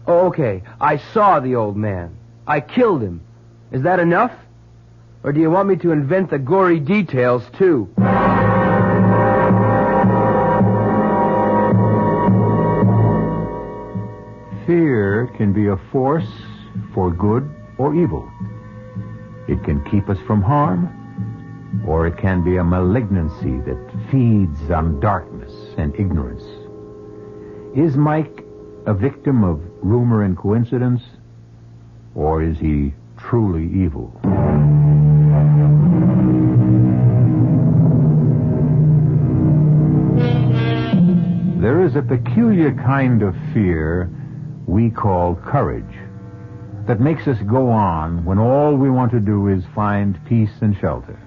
Oh, okay. I saw the old man. I killed him. Is that enough? Or do you want me to invent the gory details, too? Fear can be a force for good or evil. It can keep us from harm, or it can be a malignancy that feeds on darkness and ignorance. Is Mike a victim of rumor and coincidence, or is he truly evil? There is a peculiar kind of fear we call courage that makes us go on when all we want to do is find peace and shelter.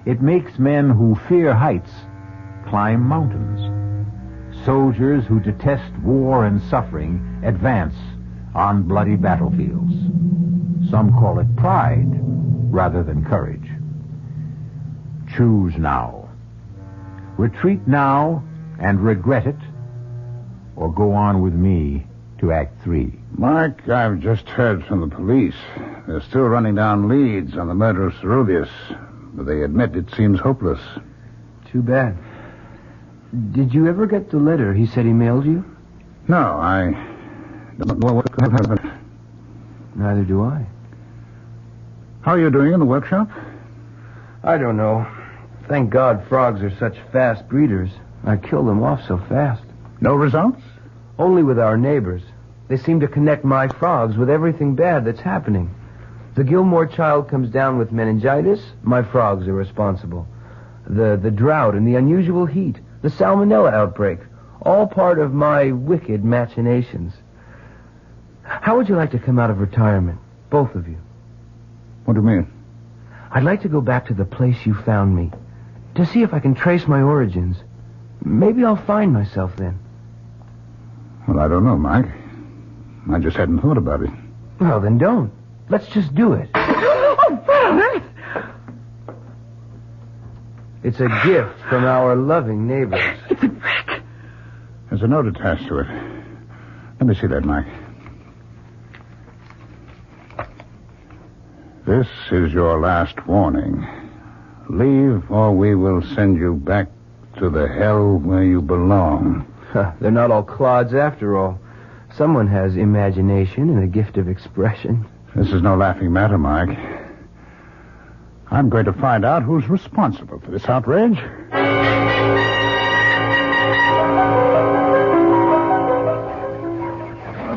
It makes men who fear heights climb mountains. Soldiers who detest war and suffering advance on bloody battlefields. Some call it pride rather than courage. Choose now. Retreat now and regret it, or go on with me to Act 3. Mark, I've just heard from the police. They're still running down leads on the murder of Serubius, but they admit it seems hopeless. Too bad. Did you ever get the letter he said he mailed you? No, I don't know what could have happened. Neither do I. How are you doing in the workshop? I don't know. Thank God frogs are such fast breeders. I killed them off so fast. No results? Only with our neighbors. They seem to connect my frogs with everything bad that's happening. The Gilmore child comes down with meningitis, my frogs are responsible. The drought and the unusual heat, the salmonella outbreak, all part of my wicked machinations. How would you like to come out of retirement, both of you? What do you mean? I'd like to go back to the place you found me, to see if I can trace my origins. Maybe I'll find myself then. Well, I don't know, Mike. I just hadn't thought about it. Well, then don't. Let's just do it. Oh, Father! It's a gift from our loving neighbors. It's a brick. There's a note attached to it. Let me see that, Mike. This is your last warning. Leave or we will send you back to the hell where you belong. They're not all clods after all. Someone has imagination and a gift of expression. This is no laughing matter, Mike. I'm going to find out who's responsible for this outrage.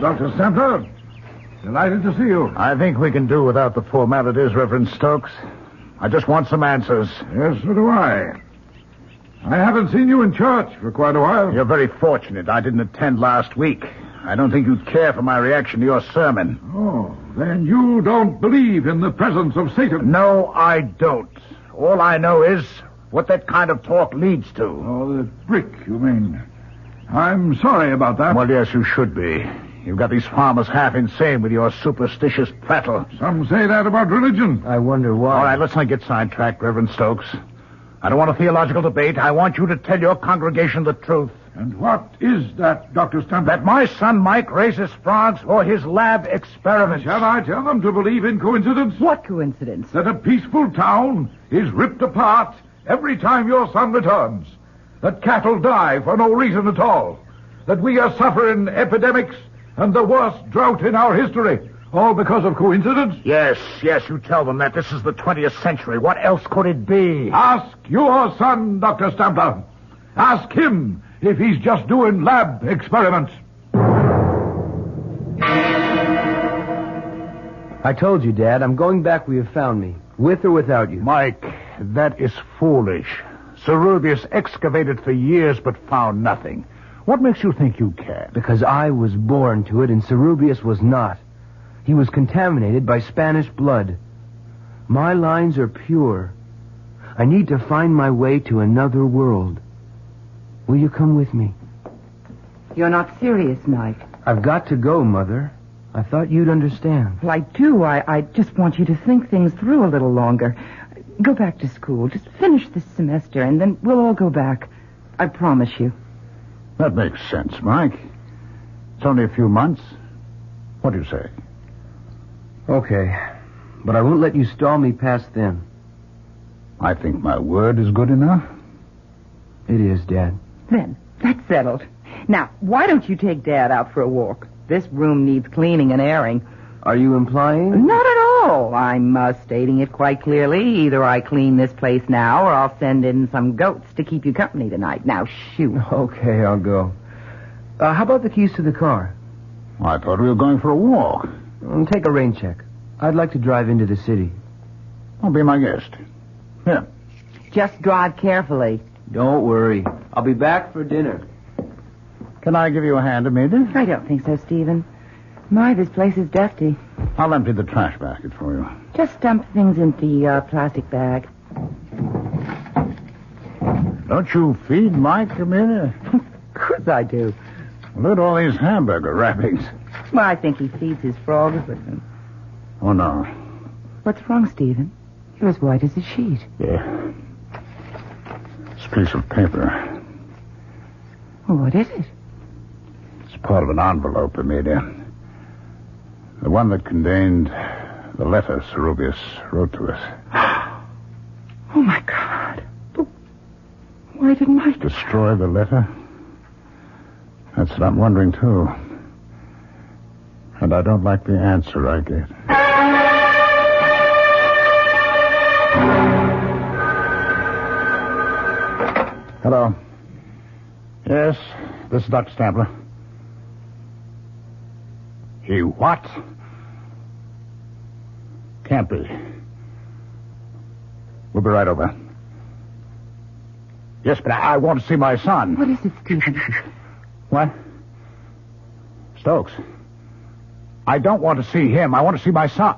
Dr. Stempler, delighted to see you. I think we can do without the formalities, Reverend Stokes. I just want some answers. Yes, so do I. I haven't seen you in church for quite a while. You're very fortunate. I didn't attend last week. I don't think you'd care for my reaction to your sermon. Oh, then you don't believe in the presence of Satan? No, I don't. All I know is what that kind of talk leads to. Oh, the brick, you mean. I'm sorry about that. Well, yes, you should be. You've got these farmers half insane with your superstitious prattle. Some say that about religion. I wonder why. All right, let's not get sidetracked, Reverend Stokes. I don't want a theological debate. I want you to tell your congregation the truth. And what is that, Dr. Stempler? That my son Mike raises frogs for his lab experiments. Shall I tell them to believe in coincidence? What coincidence? That a peaceful town is ripped apart every time your son returns. That cattle die for no reason at all. That we are suffering epidemics and the worst drought in our history. All because of coincidence? Yes, you tell them that. This is the 20th century. What else could it be? Ask your son, Dr. Stempler. Ask him if he's just doing lab experiments. I told you, Dad, I'm going back where you found me, with or without you. Mike, that is foolish. Cerubius excavated for years but found nothing. What makes you think you can? Because I was born to it and Cerubius was not. He was contaminated by Spanish blood. My lines are pure. I need to find my way to another world. Will you come with me? You're not serious, Mike. I've got to go, Mother. I thought you'd understand. Well, I do. I just want you to think things through a little longer. Go back to school. Just finish this semester, and then we'll all go back. I promise you. That makes sense, Mike. It's only a few months. What do you say? Okay, but I won't let you stall me past then. I think my word is good enough. It is, Dad. Then, that's settled. Now, why don't you take Dad out for a walk? This room needs cleaning and airing. Are you implying? Not at all. I'm stating it quite clearly. Either I clean this place now, or I'll send in some goats to keep you company tonight. Now, shoot. Okay, I'll go. How about the keys to the car? I thought we were going for a walk. Take a rain check. I'd like to drive into the city. I'll be my guest. Here. Just drive carefully. Don't worry. I'll be back for dinner. Can I give you a hand, Amelia? I don't think so, Stephen. My, this place is dusty. I'll empty the trash basket for you. Just dump things in the plastic bag. Don't you feed Mike, Amelia? Of course I do. Look at all these hamburger wrappings. Well, I think he feeds his frogs with them. Oh, no. What's wrong, Stephen? You're as white as a sheet. Yeah. This piece of paper. Well, what is it? It's part of an envelope, Amelia. The one that contained the letter Cerubius wrote to us. Oh, my God. But why didn't Mike... Destroy the letter? That's what I'm wondering, too. And I don't like the answer I get. Hello. Yes, this is Dr. Stempler. He what? Can't be. We'll be right over. Yes, but I want to see my son. What is it, Stephen? What? Stokes. I don't want to see him. I want to see my son.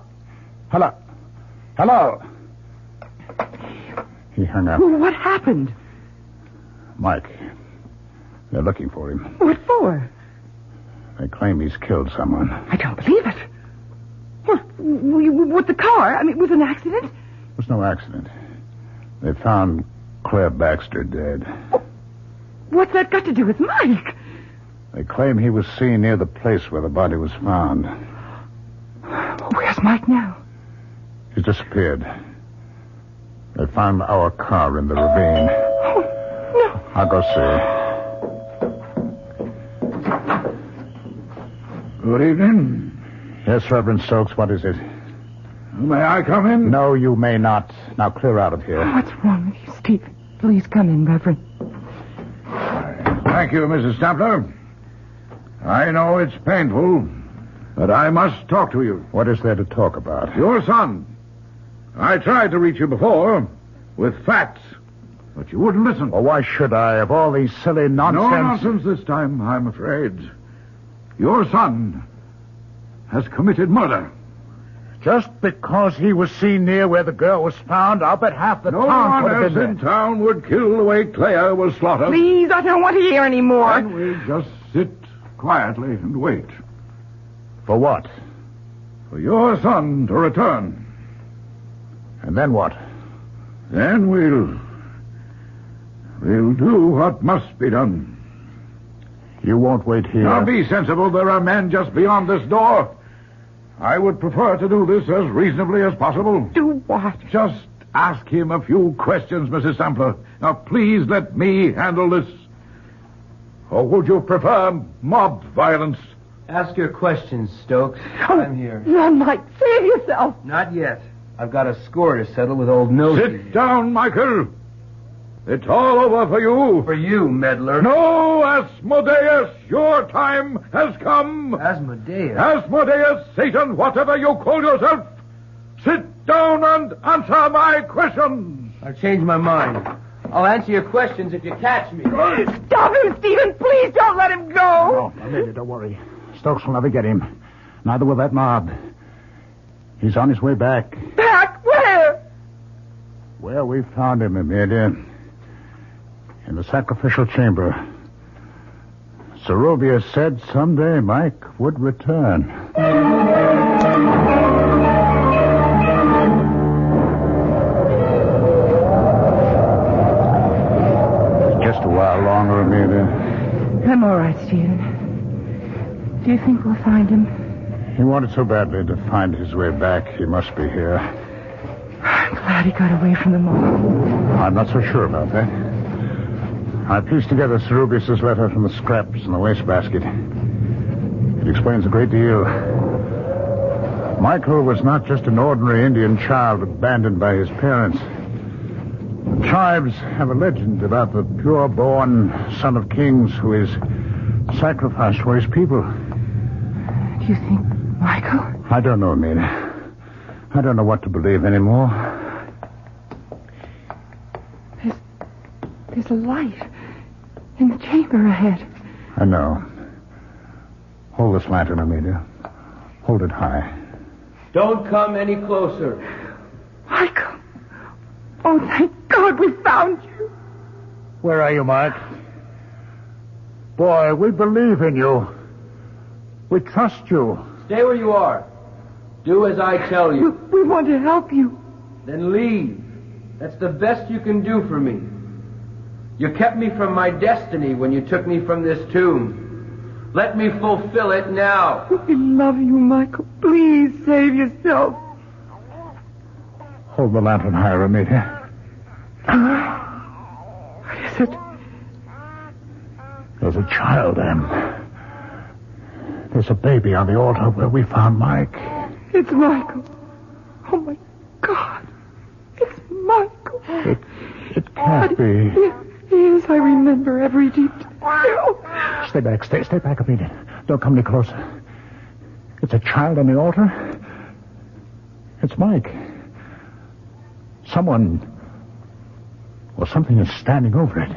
Hello. Hello. He hung up. What happened? Mike. They're looking for him. What for? They claim he's killed someone. I don't believe it. What, with the car? I mean, with an accident? It was no accident. They found Claire Baxter dead. What's that got to do with Mike? They claim he was seen near the place where the body was found. Where's Mike now? He's disappeared. They found our car in the ravine. Oh, no. I'll go see. Good evening. Yes, Reverend Stokes, what is it? May I come in? No, you may not. Now clear out of here. What's wrong with you, Steve? Please come in, Reverend. Thank you, Mrs. Stapler. I know it's painful, but I must talk to you. What is there to talk about? Your son. I tried to reach you before with facts, but you wouldn't listen. Well, why should I, of all these silly nonsense? No nonsense this time, I'm afraid. Your son has committed murder. Just because he was seen near where the girl was found, I'll bet half the town could have been there. No one else in town would kill the way Claire was slaughtered. Please, I don't want to hear any more. Then we'll just sit quietly and wait. For what? For your son to return. And then what? Then we'll do what must be done. You won't wait here. Now be sensible. There are men just beyond this door. I would prefer to do this as reasonably as possible. Do what? Just ask him a few questions, Mrs. Sampler. Now, please let me handle this. Or would you prefer mob violence? Ask your questions, Stokes. I'm here. Run, Mike. Save yourself. Not yet. I've got a score to settle with old Nosy. Sit down, Michael. It's all over for you. For you, meddler. No, Asmodeus, your time has come. Asmodeus? Asmodeus, Satan, whatever you call yourself. Sit down and answer my questions. I've changed my mind. I'll answer your questions if you catch me. Stop him, Stephen. Please don't let him go. No, Amelia, don't worry. Stokes will never get him. Neither will that mob. He's on his way back. Back? Where? Where we found him, Amelia. In the sacrificial chamber. Zerovia said someday Mike would return. Just a while longer, Amelia. I'm all right, Stephen. Do you think we'll find him? He wanted so badly to find his way back, he must be here. I'm glad he got away from them all. I'm not so sure about that. I pieced together Zerovius' letter from the scraps in the wastebasket. It explains a great deal. Michael was not just an ordinary Indian child abandoned by his parents. The tribes have a legend about the pure-born son of kings who is sacrificed for his people. Do you think Michael? I don't know, Amelia. I don't know what to believe anymore. There's a light in the chamber ahead. I know. Hold this lantern, Amelia. Hold it high. Don't come any closer. Michael. Oh, thank God we found you. Where are you, Mike? Boy, we believe in you. We trust you. Stay where you are. Do as I tell you. We want to help you. Then leave. That's the best you can do for me. You kept me from my destiny when you took me from this tomb. Let me fulfill it now. We love you, Michael. Please save yourself. Hold the lantern higher, Amelia. What is it? There's a child, Em. There's a baby on the altar where we found Mike. It's Michael. Oh, my God. It's Michael. It can't be. Yes, I remember every detail. Stay back. Stay back, Amelia. Don't come any closer. It's a child on the altar. It's Mike. Someone or something is standing over it.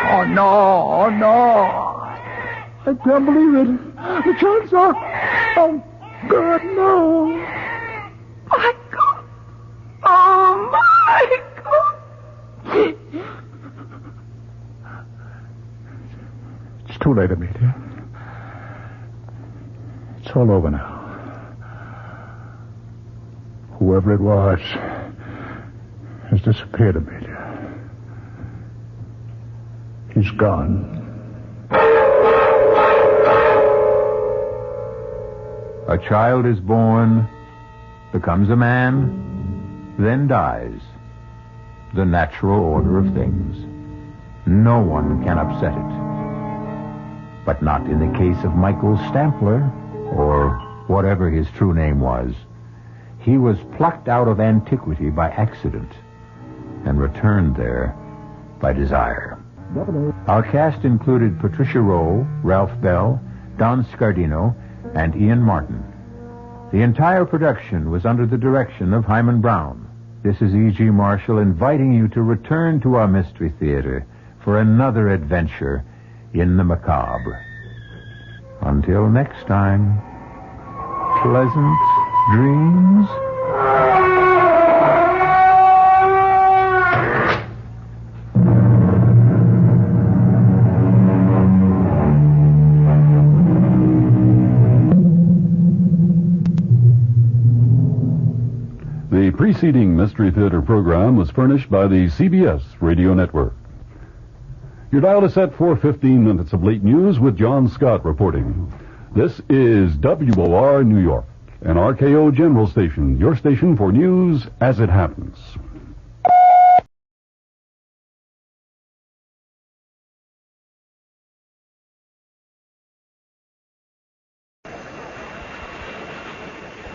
Oh, no. I can't believe it. The child's off. Oh, God, no. too late, Amelia. It's all over now. Whoever it was has disappeared, Amelia. He's gone. A child is born, becomes a man, then dies. The natural order of things. No one can upset it. But not in the case of Michael Stampler, or whatever his true name was. He was plucked out of antiquity by accident and returned there by desire. Our cast included Patricia Rowe, Ralph Bell, Don Scardino, and Ian Martin. The entire production was under the direction of Hyman Brown. This is E.G. Marshall inviting you to return to our Mystery Theater for another adventure in the macabre. Until next time, pleasant dreams. The preceding Mystery Theater program was furnished by the CBS Radio Network. Your dial is set for 15 minutes of late news with John Scott reporting. This is WOR New York, an RKO General Station, your station for news as it happens.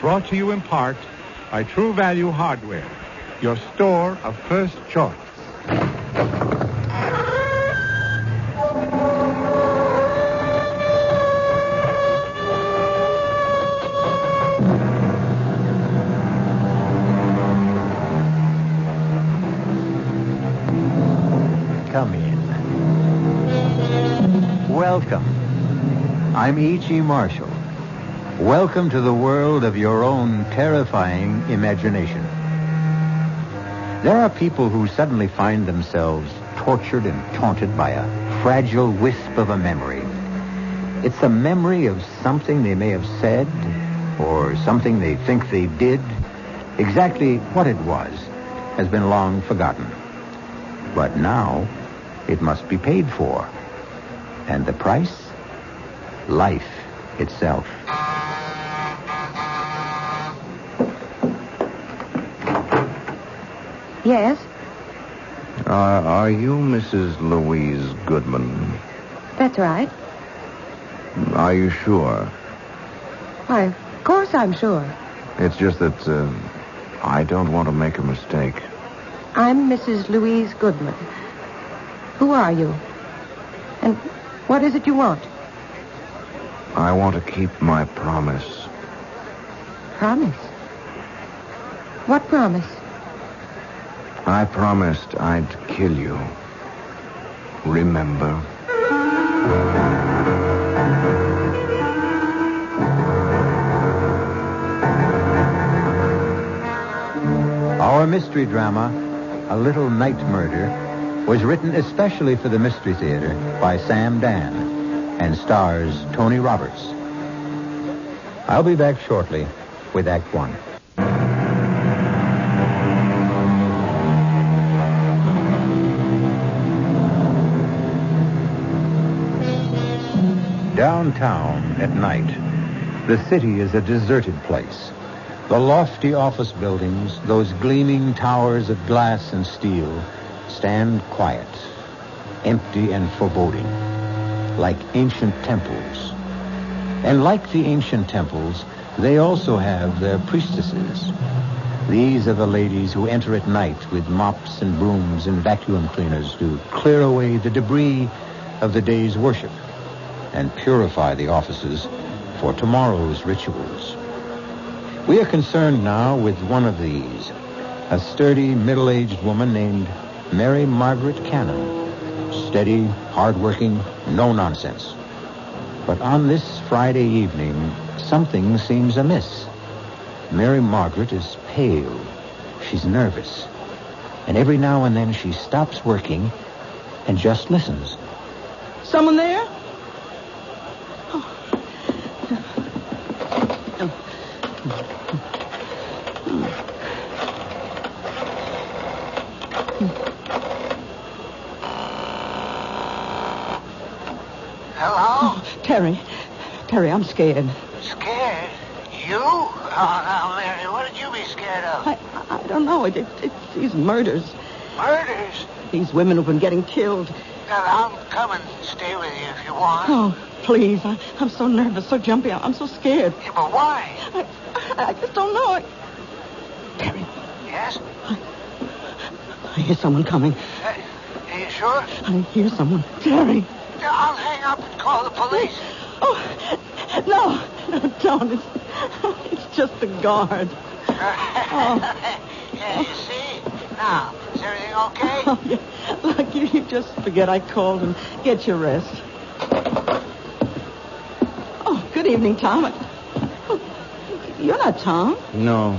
Brought to you in part by True Value Hardware, your store of first choice. Come in. Welcome. I'm E.G. Marshall. Welcome to the world of your own terrifying imagination. There are people who suddenly find themselves tortured and taunted by a fragile wisp of a memory. It's a memory of something they may have said or something they think they did. Exactly what it was has been long forgotten. But now it must be paid for. And the price? Life itself. Yes? Are you Mrs. Louise Goodman? That's right. Are you sure? Why, of course I'm sure. It's just that I don't want to make a mistake. I'm Mrs. Louise Goodman. Who are you? And what is it you want? I want to keep my promise. Promise? What promise? I promised I'd kill you. Remember? Our mystery drama, A Little Night Murder, was written especially for the Mystery Theater by Sam Dan and stars Tony Roberts. I'll be back shortly with Act One. Downtown at night, the city is a deserted place. The lofty office buildings, those gleaming towers of glass and steel, stand quiet, empty and foreboding, like ancient temples. And like the ancient temples, they also have their priestesses. These are the ladies who enter at night with mops and brooms and vacuum cleaners to clear away the debris of the day's worship and purify the offices for tomorrow's rituals. We are concerned now with one of these, a sturdy, middle-aged woman named Mary Margaret Cannon. Steady, hard-working, no nonsense. But on this Friday evening, something seems amiss. Mary Margaret is pale. She's nervous. And every now and then she stops working and just listens. Someone there? Hello? Terry, I'm scared. Scared? You? Oh, now, Mary, what did you be scared of? I don't know. It's these murders. Murders? These women who've been getting killed. Well, I'll come and stay with you if you want. Oh, please. I'm so nervous, so jumpy. I'm so scared. Yeah, but why? I just don't know. Terry. Yes? I hear someone coming. Are you sure? I hear someone. Terry. I'll hang up and call the police. Oh, no, don't. It's just the guard. Yeah, you see? Now, is everything okay? Oh, yeah. Look, you just forget I called and get your rest. Oh, good evening, Tom. You're not Tom. No.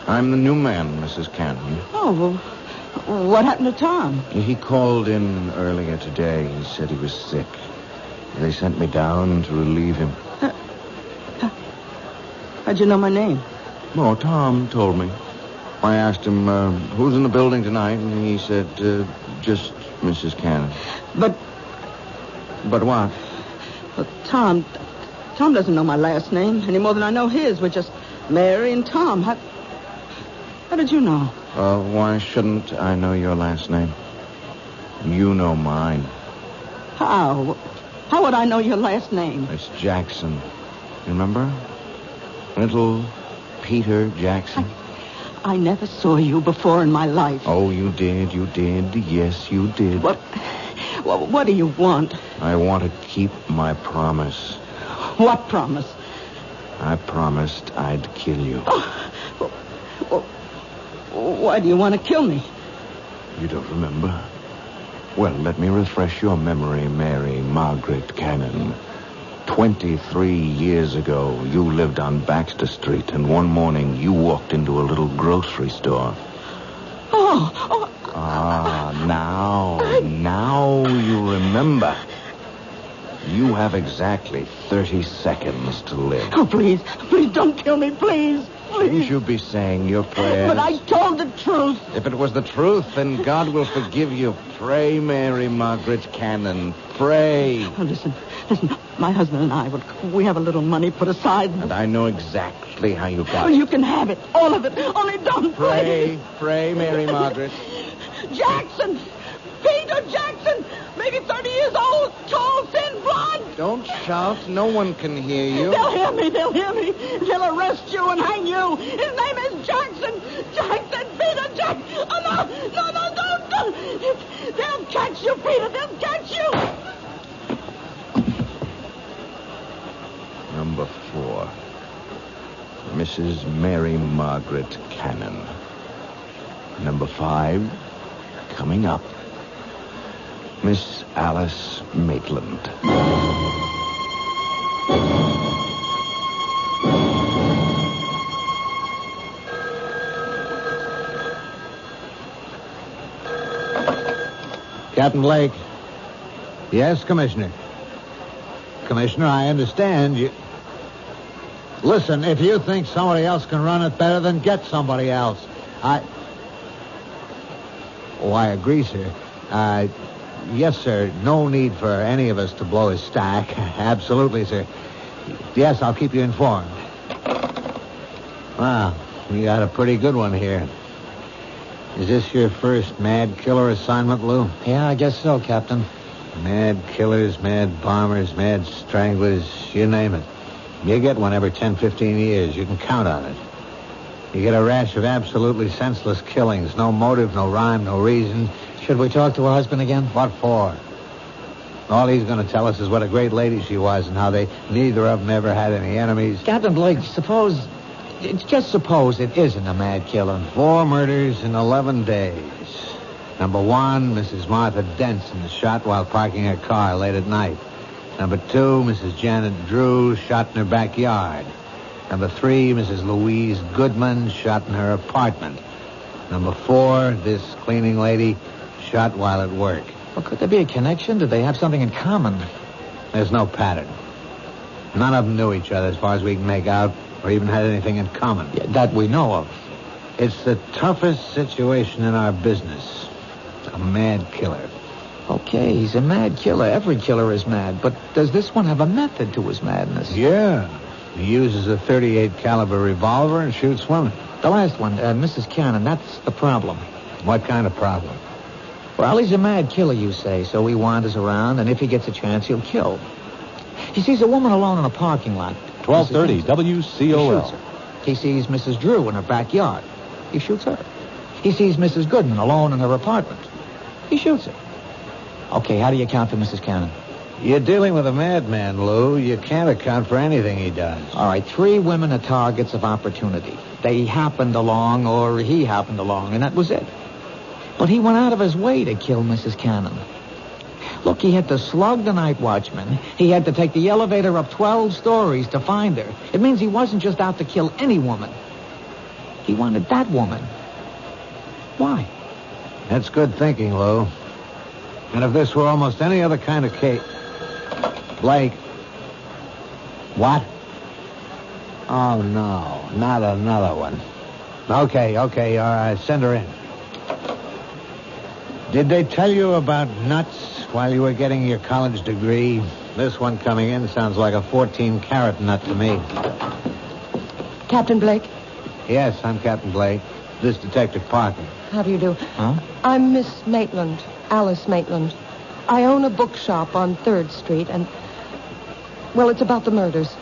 I'm the new man, Mrs. Cannon. Oh, well, what happened to Tom? He called in earlier today. He said he was sick. They sent me down to relieve him. How'd you know my name? Oh, Tom told me. I asked him, who's in the building tonight, and he said, just Mrs. Cannon. But what? Well, Tom doesn't know my last name any more than I know his. We're just Mary and Tom. How did you know? Why shouldn't I know your last name? You know mine. How? How would I know your last name? It's Jackson. Remember? Little Peter Jackson. I never saw you before in my life. Oh, you did. Yes, you did. What do you want? I want to keep my promise. What promise? I promised I'd kill you. Why do you want to kill me? You don't remember? Well, let me refresh your memory, Mary Margaret Cannon. 23 years ago, you lived on Baxter Street, and one morning you walked into a little grocery store. Now you remember. You have exactly 30 seconds to live. Oh, please don't kill me, please. You should be saying your prayers. But I told the truth. If it was the truth, then God will forgive you. Pray, Mary Margaret Cannon. Pray. Oh, listen. My husband and I, we have a little money put aside. And I know exactly how you got it. it. You can have it. All of it. Only don't pray. Pray, Mary Margaret. Jackson! Peter Jackson! Maybe 30 years old, tall, thin, blonde. Don't shout. No one can hear you. They'll hear me. They'll arrest you and hang you. His name is Jackson. Peter Jackson. Oh, no, don't. They'll catch you, Peter. They'll catch you. Number 4. Mrs. Mary Margaret Cannon. Number 5, coming up, Miss Alice Maitland. Captain Blake. Yes, Commissioner. Commissioner, I understand you... Listen, if you think somebody else can run it better, then get somebody else. I agree, sir. Yes, sir. No need for any of us to blow his stack. Absolutely, sir. Yes, I'll keep you informed. Wow, you got a pretty good one here. Is this your first mad killer assignment, Lou? Yeah, I guess so, Captain. Mad killers, mad bombers, mad stranglers, you name it. You get one every 10, 15 years. You can count on it. You get a rash of absolutely senseless killings. No motive, no rhyme, no reason. Should we talk to her husband again? What for? All he's going to tell us is what a great lady she was and how they neither of them ever had any enemies. Captain Blake, just suppose it isn't a mad killer. 4 murders in 11 days. Number 1, Mrs. Martha Denson is shot while parking her car late at night. Number 2, Mrs. Janet Drew shot in her backyard. Number 3, Mrs. Louise Goodman shot in her apartment. Number 4, this cleaning lady shot while at work. Well, could there be a connection? Did they have something in common? There's no pattern. None of them knew each other as far as we can make out, or even had anything in common. Yeah, that we know of. It's the toughest situation in our business. A mad killer. Okay, he's a mad killer. Every killer is mad. But does this one have a method to his madness? Yeah. He uses a .38 caliber revolver and shoots women. The last one, Mrs. Cannon, that's the problem. What kind of problem? Well, he's a mad killer, you say, so he wanders around, and if he gets a chance, he'll kill. He sees a woman alone in a parking lot. 1230 WCOL. He sees Mrs. Drew in her backyard. He shoots her. He sees Mrs. Goodman alone in her apartment. He shoots her. Okay, how do you account for Mrs. Cannon? You're dealing with a madman, Lou. You can't account for anything he does. All right, 3 women are targets of opportunity. They happened along, or he happened along, and that was it. But he went out of his way to kill Mrs. Cannon. Look, he had to slug the night watchman. He had to take the elevator up 12 stories to find her. It means he wasn't just out to kill any woman. He wanted that woman. Why? That's good thinking, Lou. And if this were almost any other kind of case... Blake. What? Oh, no. Not another one. Okay, all right. Send her in. Did they tell you about nuts while you were getting your college degree? This one coming in sounds like a 14-carat nut to me. Captain Blake? Yes, I'm Captain Blake. This Detective Parker. How do you do? Huh? I'm Miss Maitland, Alice Maitland. I own a bookshop on 3rd Street, and... Well, it's about the murders.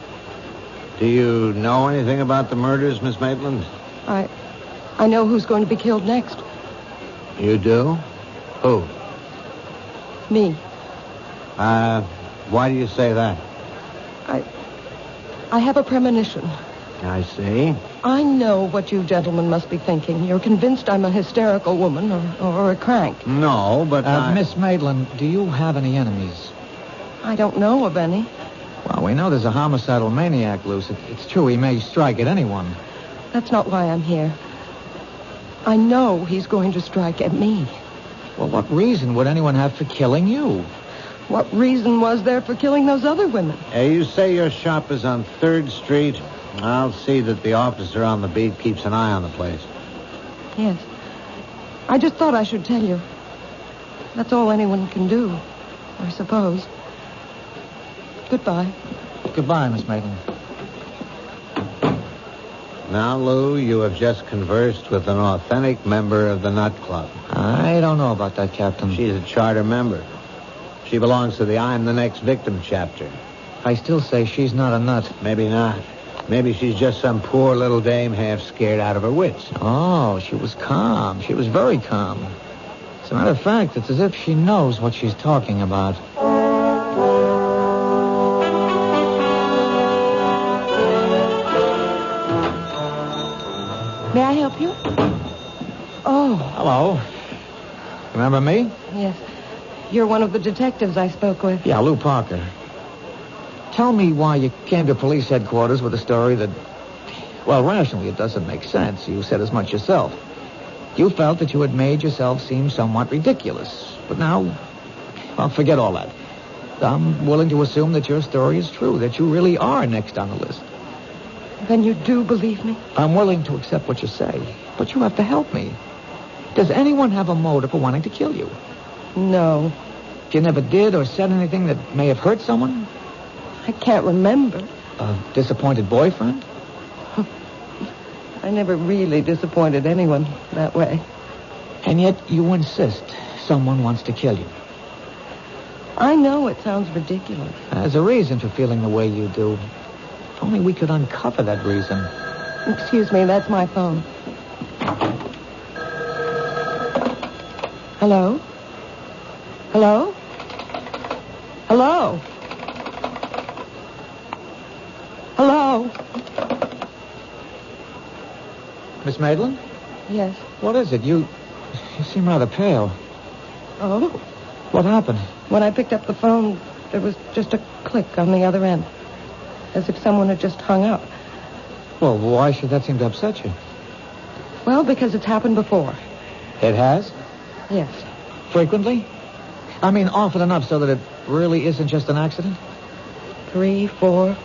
Do you know anything about the murders, Miss Maitland? I know who's going to be killed next. You do? Who? Me. Why do you say that? I have a premonition. I see. I know what you gentlemen must be thinking. You're convinced I'm a hysterical woman or a crank. No, but Miss Maitland, do you have any enemies? I don't know of any. Well, we know there's a homicidal maniac loose. It's true he may strike at anyone. That's not why I'm here. I know he's going to strike at me. Well, what reason would anyone have for killing you? What reason was there for killing those other women? You say your shop is on 3rd Street. I'll see that the officer on the beat keeps an eye on the place. Yes. I just thought I should tell you. That's all anyone can do, I suppose. Goodbye. Goodbye, Miss Maitland. Now, Lou, you have just conversed with an authentic member of the Nut Club. I don't know about that, Captain. She's a charter member. She belongs to the I'm the Next Victim chapter. I still say she's not a nut. Maybe not. Maybe she's just some poor little dame half scared out of her wits. Oh, she was calm. She was very calm. As a matter of fact, it's as if she knows what she's talking about. May I help you? Oh. Hello. Remember me? Yes. You're one of the detectives I spoke with. Yeah, Lou Parker. Tell me why you came to police headquarters with a story that, well, rationally, it doesn't make sense. You said as much yourself. You felt that you had made yourself seem somewhat ridiculous. But now, well, forget all that. I'm willing to assume that your story is true, that you really are next on the list. Then you do believe me? I'm willing to accept what you say, but you have to help me. Does anyone have a motive for wanting to kill you? No. You never did or said anything that may have hurt someone? I can't remember. A disappointed boyfriend? I never really disappointed anyone that way. And yet you insist someone wants to kill you. I know it sounds ridiculous. There's a reason for feeling the way you do. If only we could uncover that reason. Excuse me, that's my phone. Hello? Hello? Hello? Hello? Miss Maitland? Yes. What is it? You seem rather pale. Oh? What happened? When I picked up the phone, there was just a click on the other end. As if someone had just hung up. Well, why should that seem to upset you? Well, because it's happened before. It has? Yes. Frequently? I mean, often enough so that it really isn't just an accident? 3, 4,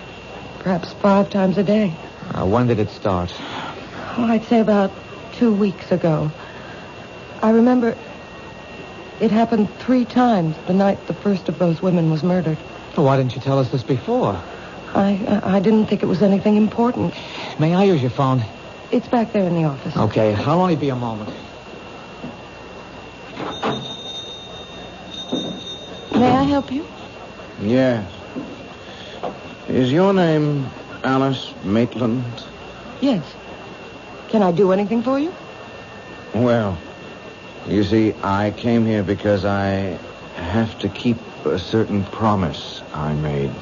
perhaps 5 times a day. When did it start? Oh, I'd say about 2 weeks ago. I remember It happened 3 times the night the first of those women was murdered. Well, why didn't you tell us this before? I didn't think it was anything important. May I use your phone? It's back there in the office. Okay, I'll only be a moment. May I help you? Yes. Is your name Alice Maitland? Yes. Can I do anything for you? Well, you see, I came here because I have to keep a certain promise I made.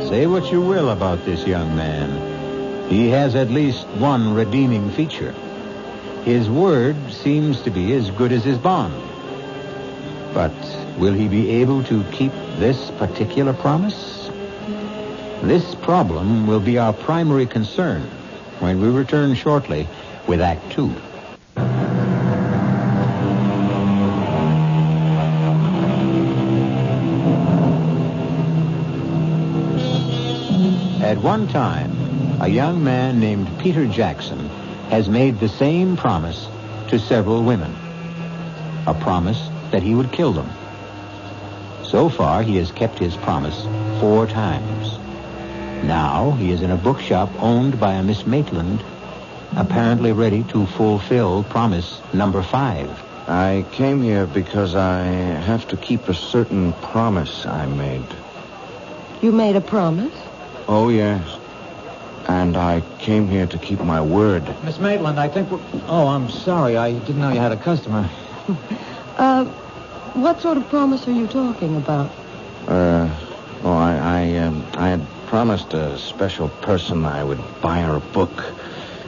Say what you will about this young man. He has at least one redeeming feature. His word seems to be as good as his bond. But will he be able to keep this particular promise? This problem will be our primary concern when we return shortly with Act 2. At one time, a young man named Peter Jackson has made the same promise to several women. A promise that he would kill them. So far, he has kept his promise 4 times. Now, he is in a bookshop owned by a Miss Maitland, apparently ready to fulfill promise number 5. I came here because I have to keep a certain promise I made. You made a promise? Oh, yes. And I came here to keep my word. Miss Maitland, I think we're... Oh, I'm sorry. I didn't know you had a customer. What sort of promise are you talking about? I had promised a special person I would buy her a book.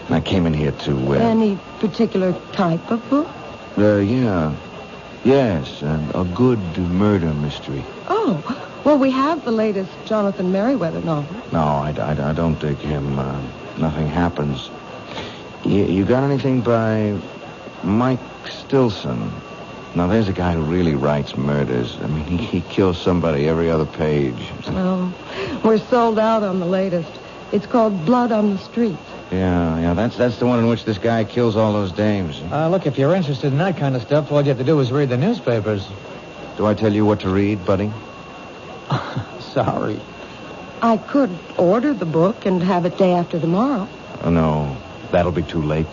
And I came in here to... Any particular type of book? Yeah. Yes, a good murder mystery. Oh, well, we have the latest Jonathan Merriweather novel. No, I don't dig him. Nothing happens. You got anything by Mike Stilson? Now, there's a guy who really writes murders. I mean, he kills somebody every other page. Oh, we're sold out on the latest. It's called Blood on the Street. Yeah, that's the one in which this guy kills all those dames. Look, if you're interested in that kind of stuff, all you have to do is read the newspapers. Do I tell you what to read, buddy? Sorry. I could order the book and have it day after tomorrow. Oh, no, that'll be too late.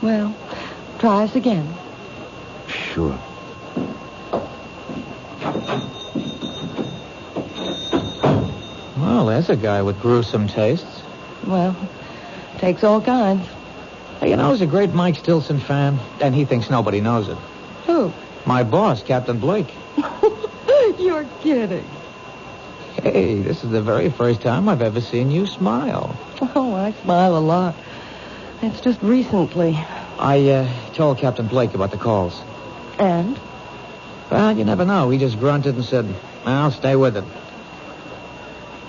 Well, try us again. Sure. Well, there's a guy with gruesome tastes. Well, takes all kinds. Hey, you know, he's a great Mike Stilson fan, and he thinks nobody knows it. Who? My boss, Captain Blake. You're kidding. Hey, this is the very first time I've ever seen you smile. Oh, I smile a lot. It's just recently. I told Captain Blake about the calls. And? Well, you never know. He just grunted and said, I'll stay with it.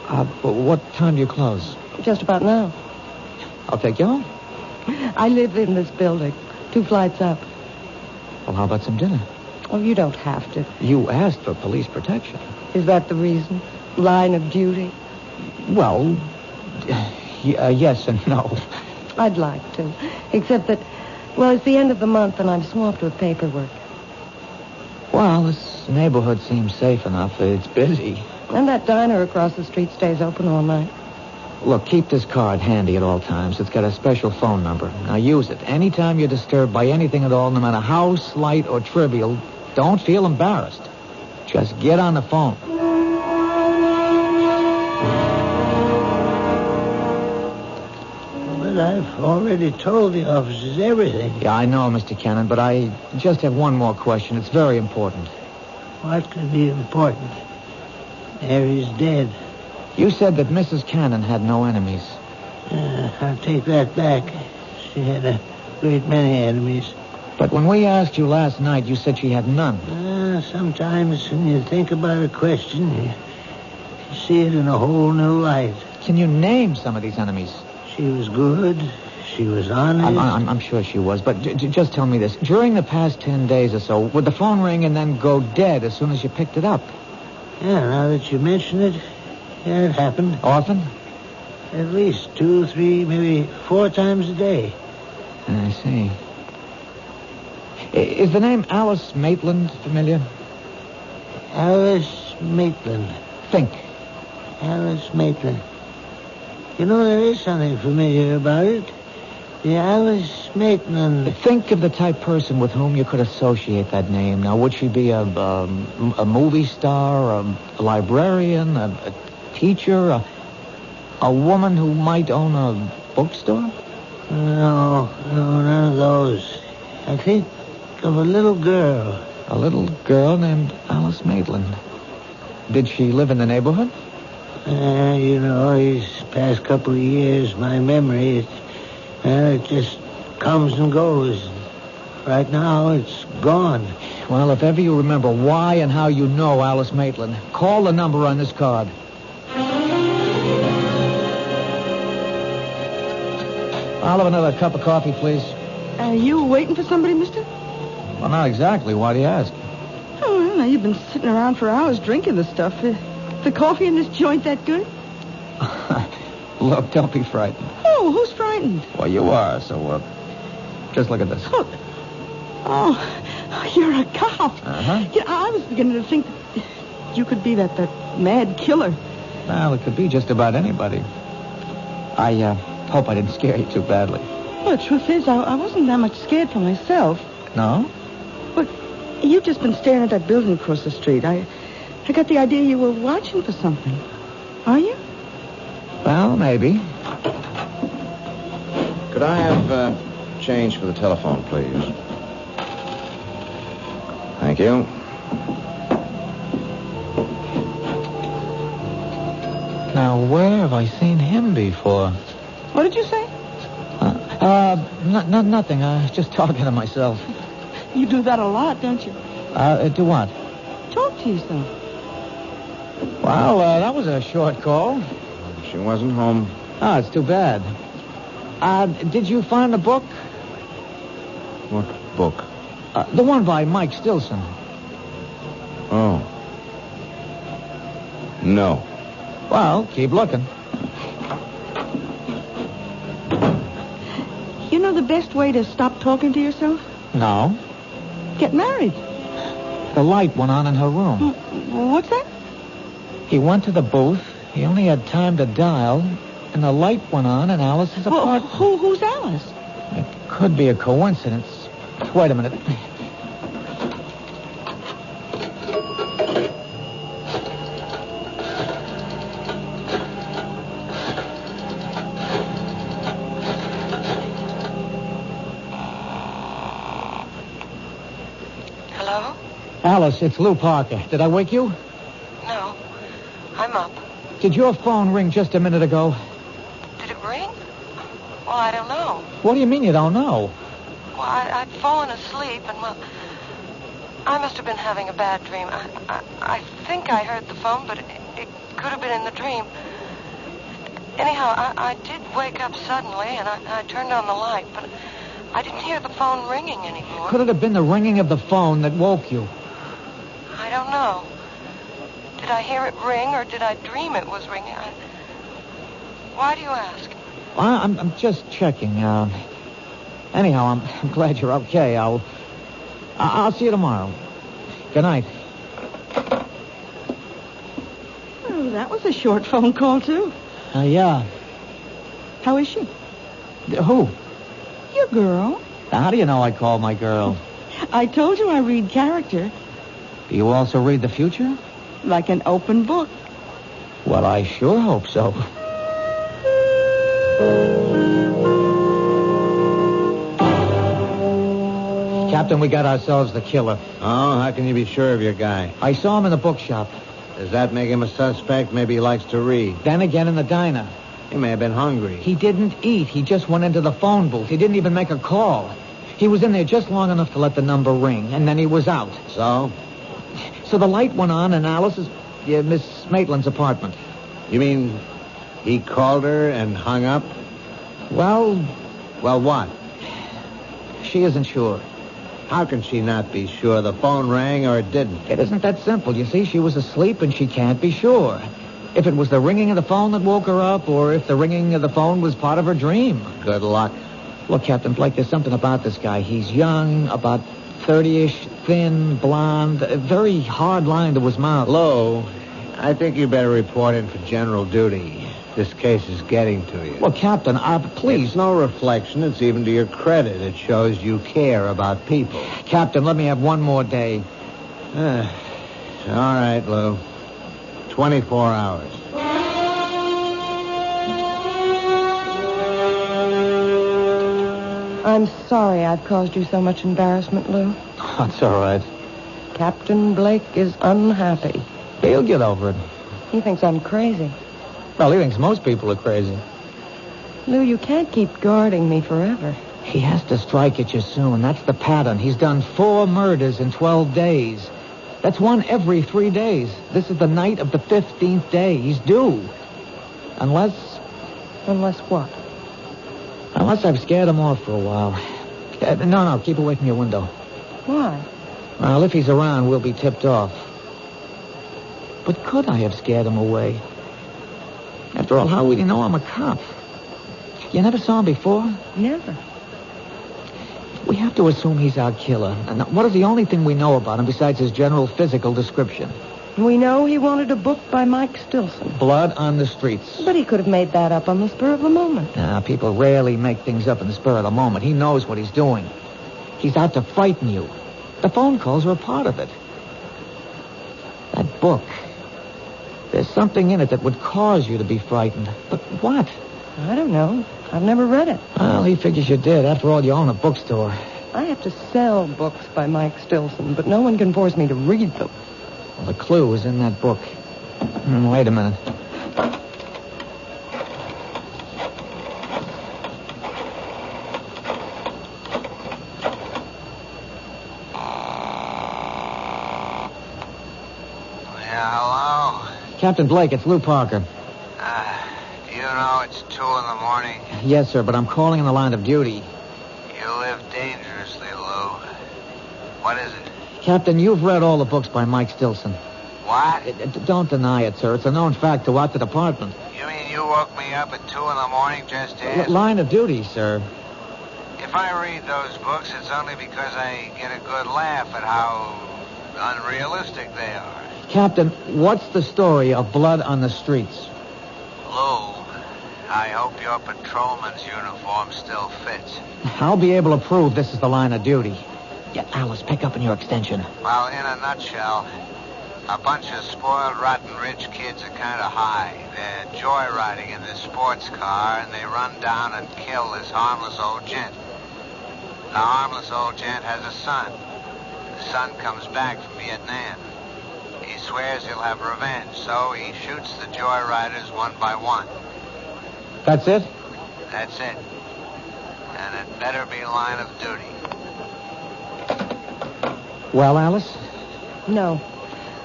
But what time do you close? Just about now. I'll take you home. I live in this building, 2 flights up. Well, how about some dinner? Oh, you don't have to. You asked for police protection. Is that the reason? Line of duty? Well, yes and no. I'd like to. Except that, well, it's the end of the month and I'm swamped with paperwork. Well, this neighborhood seems safe enough. It's busy. And that diner across the street stays open all night. Look, keep this card handy at all times. It's got a special phone number. Now use it. Anytime you're disturbed by anything at all, no matter how slight or trivial, don't feel embarrassed. Just get on the phone. But I've already told the officers everything. Yeah, I know, Mr. Cannon, but I just have one more question. It's very important. What could be important? Mary's dead. You said that Mrs. Cannon had no enemies. I'll take that back. She had a great many enemies. But when we asked you last night, you said she had none. Sometimes when you think about a question, you see it in a whole new light. Can you name some of these enemies? She was good. She was honest. I'm sure she was, but just tell me this. During the past 10 days or so, would the phone ring and then go dead as soon as you picked it up? Yeah, now that you mention it, yeah, it happened. Often? At least 2, 3, maybe 4 times a day. I see. Is the name Alice Maitland familiar? Alice Maitland. Think. Alice Maitland. You know, there is something familiar about it. The Alice Maitland. Think of the type person with whom you could associate that name. Now, would she be a movie star, a librarian, a teacher, a woman who might own a bookstore? No, none of those. I think of a little girl. A little girl named Alice Maitland. Did she live in the neighborhood? You know, these past couple of years, my memory, it just comes and goes. Right now, it's gone. Well, if ever you remember why and how you know Alice Maitland, call the number on this card. I'll have another cup of coffee, please. Are you waiting for somebody, mister? Well, not exactly. Why do you ask? Oh, well, now you've been sitting around for hours drinking the stuff. The coffee in this joint that good? Look, don't be frightened. Oh, who's frightened? Well, you are, so, just look at this. Look. Oh, you're a cop. Uh-huh. Yeah, I was beginning to think that you could be that mad killer. Well, it could be just about anybody. I hope I didn't scare you too badly. Well, the truth is, I wasn't that much scared for myself. No? But you've just been staring at that building across the street. I got the idea you were watching for something. Are you? Well, maybe. Could I have change for the telephone, please? Thank you. Now, where have I seen him before? What did you say? Nothing. I was just talking to myself. You do that a lot, don't you? Do what? Talk to yourself. Well, that was a short call. She wasn't home. Oh, it's too bad. Did you find the book? What book? The one by Mike Stilson. Oh. No. Well, keep looking. You know the best way to stop talking to yourself? No. Get married. The light went on in her room. What's that? He went to the booth. He only had time to dial, and the light went on in Alice's apartment. Who's Alice? It could be a coincidence. Wait a minute. Hello? Alice, it's Lou Parker. Did I wake you? No. I'm up. Did your phone ring just a minute ago? Did it ring? Well, I don't know. What do you mean you don't know? Well, I'd fallen asleep, and, well, I must have been having a bad dream. I think I heard the phone, but it could have been in the dream. Anyhow, I did wake up suddenly, and I turned on the light, but I didn't hear the phone ringing anymore. Could it have been the ringing of the phone that woke you? I don't know. Did I hear it ring, or did I dream it was ringing? Why do you ask? Well, I'm just checking. Anyhow, I'm glad you're okay. I'll see you tomorrow. Good night. Oh, that was a short phone call, too. Yeah. How is she? Who? Your girl. Now, how do you know I called my girl? I told you I read character. Do you also read the future? Like an open book. Well, I sure hope so. Captain, we got ourselves the killer. Oh, how can you be sure of your guy? I saw him in the bookshop. Does that make him a suspect? Maybe he likes to read. Then again in the diner. He may have been hungry. He didn't eat. He just went into the phone booth. He didn't even make a call. He was in there just long enough to let the number ring, and then he was out. So? So the light went on in Alice's, Miss Maitland's apartment. You mean he called her and hung up? Well, what? She isn't sure. How can she not be sure? The phone rang or it didn't? It isn't that simple. You see, she was asleep and she can't be sure. If it was the ringing of the phone that woke her up, or if the ringing of the phone was part of her dream. Good luck. Look, Captain Blake, there's something about this guy. He's young, about 30-ish, thin, blonde, a very hard line to his mouth. Lou, I think you better report in for general duty. This case is getting to you. Well, Captain, please. It's no reflection. It's even to your credit. It shows you care about people. Captain, let me have one more day. All right, Lou. 24 hours. I'm sorry I've caused you so much embarrassment, Lou. That's all right. Captain Blake is unhappy. He'll get over it. He thinks I'm crazy. Well, he thinks most people are crazy. Lou, you can't keep guarding me forever. He has to strike at you soon. That's the pattern. He's done 4 murders in 12 days. That's one every 3 days. This is the night of the 15th day. He's due. Unless what? Unless I've scared him off for a while. No, keep away from your window. Why? Well, if he's around, we'll be tipped off. But could I have scared him away? After all, how would you know I'm a cop? You never saw him before? Never. We have to assume he's our killer. And what is the only thing we know about him besides his general physical description? We know he wanted a book by Mike Stilson. Blood on the Streets. But he could have made that up on the spur of the moment. People rarely make things up in the spur of the moment. He knows what he's doing. He's out to frighten you. The phone calls are a part of it. That book. There's something in it that would cause you to be frightened. But what? I don't know. I've never read it. Well, he figures you did. After all, you own a bookstore. I have to sell books by Mike Stilson, but no one can force me to read them. Well, the clue is in that book. Wait a minute. Captain Blake, it's Lou Parker. Do you know it's 2 a.m? Yes, sir, but I'm calling in the line of duty. You live dangerously, Lou. What is it? Captain, you've read all the books by Mike Stilson. What? Don't deny it, sir. It's a known fact throughout the department. You mean you woke me up at 2 a.m. just to ask? Line of duty, sir. If I read those books, it's only because I get a good laugh at how unrealistic they are. Captain, what's the story of Blood on the Streets? Lou, I hope your patrolman's uniform still fits. I'll be able to prove this is the line of duty. Yeah, Alice, pick up in your extension. Well, in a nutshell, a bunch of spoiled, rotten, rich kids are kind of high. They're joyriding in this sports car, and they run down and kill this harmless old gent. The harmless old gent has a son. The son comes back from Vietnam. He swears he'll have revenge, so he shoots the joyriders one by one. That's it? That's it. And it better be line of duty. Well, Alice? No.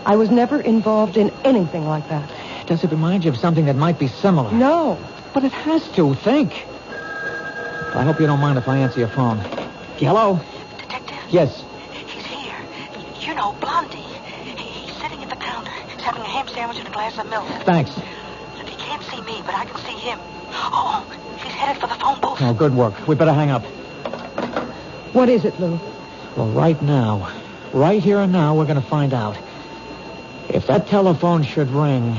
I was never involved in anything like that. Does it remind you of something that might be similar? No. But it has to. Think. I hope you don't mind if I answer your phone. Hello? Detective? Yes. He's here. You know, Blondie. He's sitting at the counter. He's having a ham sandwich and a glass of milk. Thanks. He can't see me, but I can see him. Oh, he's headed for the phone booth. Oh, good work. We better hang up. What is it, Lou? Well, right now, right here and now, we're going to find out. If that telephone should ring...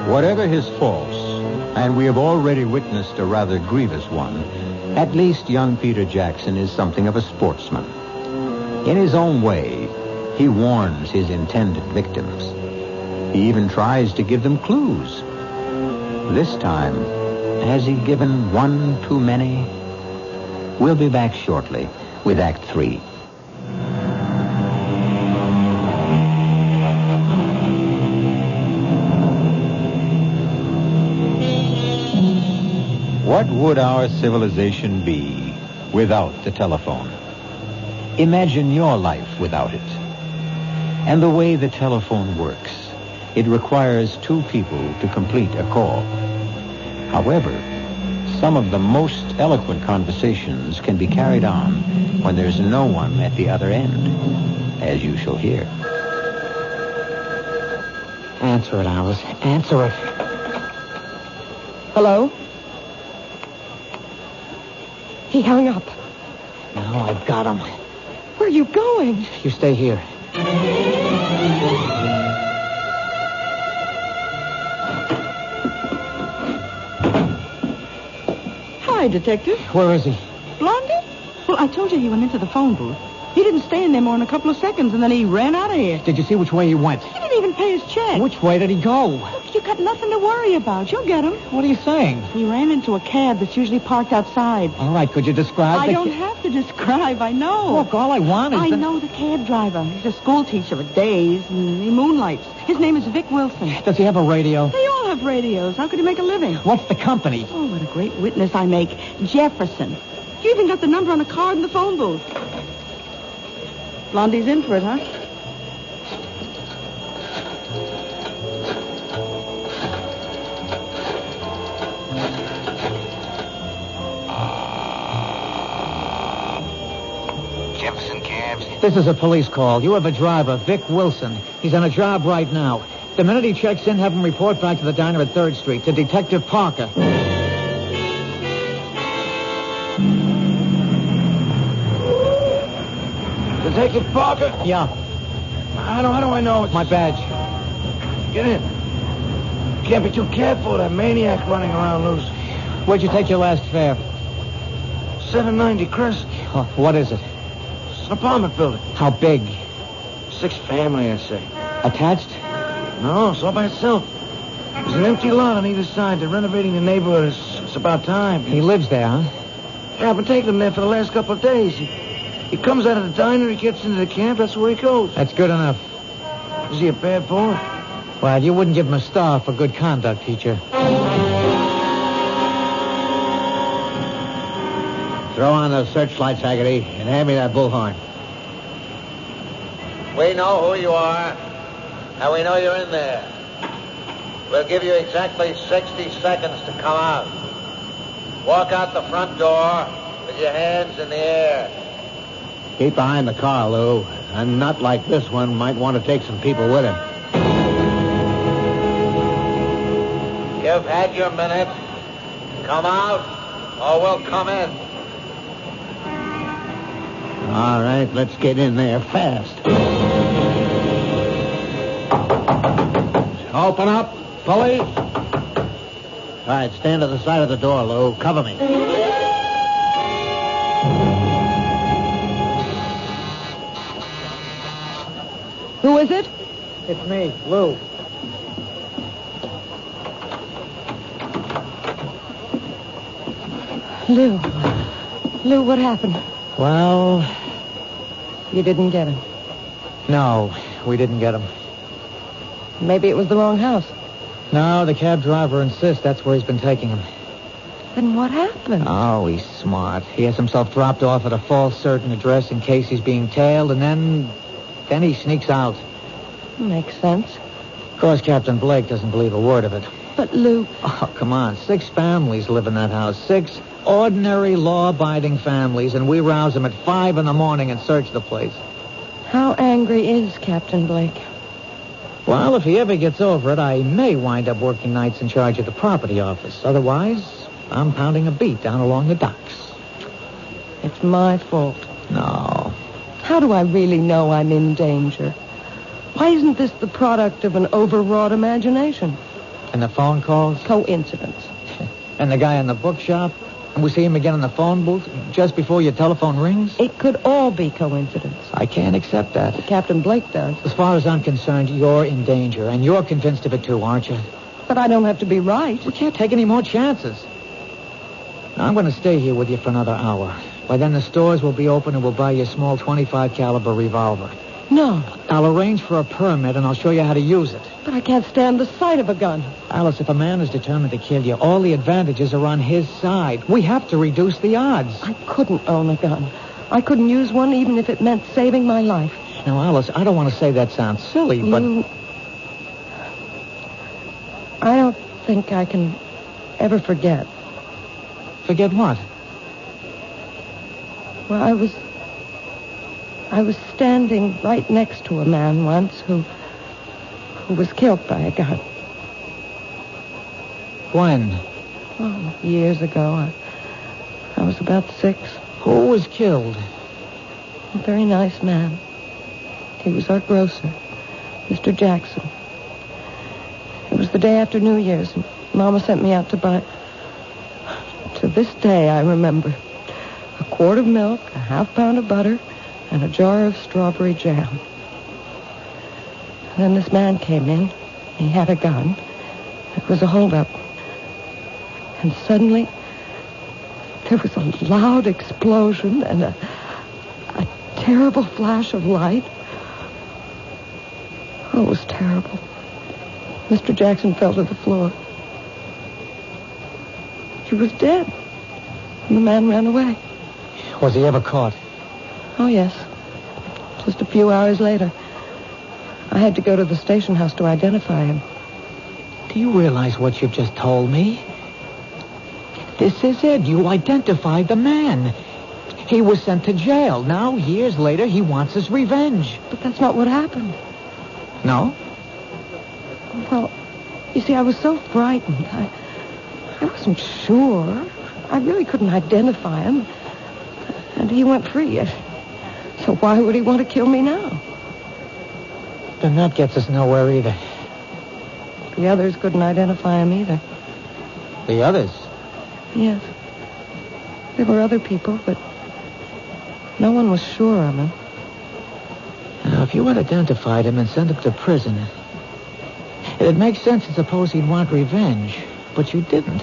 Whatever his faults, and we have already witnessed a rather grievous one, at least young Peter Jackson is something of a sportsman. In his own way, he warns his intended victims. He even tries to give them clues. This time, has he given one too many? We'll be back shortly with Act 3. What would our civilization be without the telephone? Imagine your life without it. And the way the telephone works, it requires two people to complete a call. However, some of the most eloquent conversations can be carried on when there's no one at the other end, as you shall hear. Answer it, Alice. Answer it. Hello? He hung up. Now I've got him. Where are you going? You stay here. Hi, Detective. Where is he? Blondie? Well, I told you he went into the phone booth. He didn't stay in there more than a couple of seconds, and then he ran out of here. Did you see which way he went? He didn't even pay his check. Which way did he go? Look, you got nothing to worry about. You'll get him. What are you saying? He ran into a cab that's usually parked outside. All right, could you describe I don't have to describe, I know. Look, all I want is... I know the cab driver. He's a school teacher for days, and he moonlights. His name is Vic Wilson. Does he have a radio? They all have radios. How could he make a living? What's the company? Oh, what a great witness I make. Jefferson. You even got the number on a card in the phone booth. Blondie's in for it, huh? Jefferson cabs. This is a police call. You have a driver, Vic Wilson. He's on a job right now. The minute he checks in, have him report back to the diner at 3rd Street, to Detective Parker. Detective Parker? Yeah. How do I know it's... My badge. Get in. Can't be too careful of that maniac running around loose. Where'd you take your last fare? 790 Crest. Oh, what is it? It's an apartment building. How big? 6 family, I'd say. Attached? No, it's all by itself. There's an empty lot on either side. They're renovating the neighborhood. It's about time. He lives there, huh? Yeah, I've been taking him there for the last couple of days. He comes out of the diner, he gets into the camp, that's where he goes. That's good enough. Is he a bad boy? Well, you wouldn't give him a star for good conduct, teacher. Throw on those searchlights, Haggerty, and hand me that bullhorn. We know who you are, and we know you're in there. We'll give you exactly 60 seconds to come out. Walk out the front door with your hands in the air. Keep behind the car, Lou. A nut like this one might want to take some people with him. You've had your minute. Come out, or we'll come in. All right, let's get in there fast. Open up, police. All right, stand to the side of the door, Lou. Cover me. Who is it? It's me, Lou. Lou, what happened? Well, You didn't get him. no, we didn't get him. Maybe it was the wrong house. No, the cab driver insists that's where he's been taking him. Then what happened? Oh, he's smart. He has himself dropped off at a false certain address in case he's being tailed, and then he sneaks out. Makes sense. Of course, Captain Blake doesn't believe a word of it. But, Lou... Oh, come on. 6 families live in that house. 6 ordinary, law-abiding families, and we rouse them at 5 in the morning and search the place. How angry is Captain Blake? Well, if he ever gets over it, I may wind up working nights in charge of the property office. Otherwise, I'm pounding a beat down along the docks. It's my fault. No. How do I really know I'm in danger? Why isn't this the product of an overwrought imagination? And the phone calls? Coincidence. And the guy in the bookshop? And we see him again in the phone booth just before your telephone rings? It could all be coincidence. I can't accept that. Captain Blake does. As far as I'm concerned, you're in danger. And you're convinced of it too, aren't you? But I don't have to be right. We can't take any more chances. Now, I'm going to stay here with you for another hour. By then, the stores will be open and we'll buy you a small .25 caliber revolver. No. I'll arrange for a permit and I'll show you how to use it. But I can't stand the sight of a gun. Alice, if a man is determined to kill you, all the advantages are on his side. We have to reduce the odds. I couldn't own a gun. I couldn't use one even if it meant saving my life. Now, Alice, I don't want to say that sounds silly, but... I don't think I can ever forget. Forget what? Well, I was standing right next to a man once who was killed by a gun. When? Oh, years ago. I was about 6. Who was killed? A very nice man. He was our grocer, Mr. Jackson. It was the day after New Year's, and Mama sent me out to buy... To this day, I remember. A quart of milk, a half pound of butter, and a jar of strawberry jam. And then this man came in. He had a gun. It was a holdup. And suddenly, there was a loud explosion and a terrible flash of light. Oh, it was terrible. Mr. Jackson fell to the floor. He was dead. And the man ran away. Was he ever caught? Oh, yes. Just a few hours later. I had to go to the station house to identify him. Do you realize what you've just told me? This is it. You identified the man. He was sent to jail. Now, years later, he wants his revenge. But that's not what happened. No? Well, you see, I was so frightened. I wasn't sure. I really couldn't identify him. And he went free. So why would he want to kill me now? Then that gets us nowhere either. The others couldn't identify him either. The others? Yes. There were other people, but no one was sure of him. Now, if you had identified him and sent him to prison, it'd make sense to suppose he'd want revenge, but you didn't.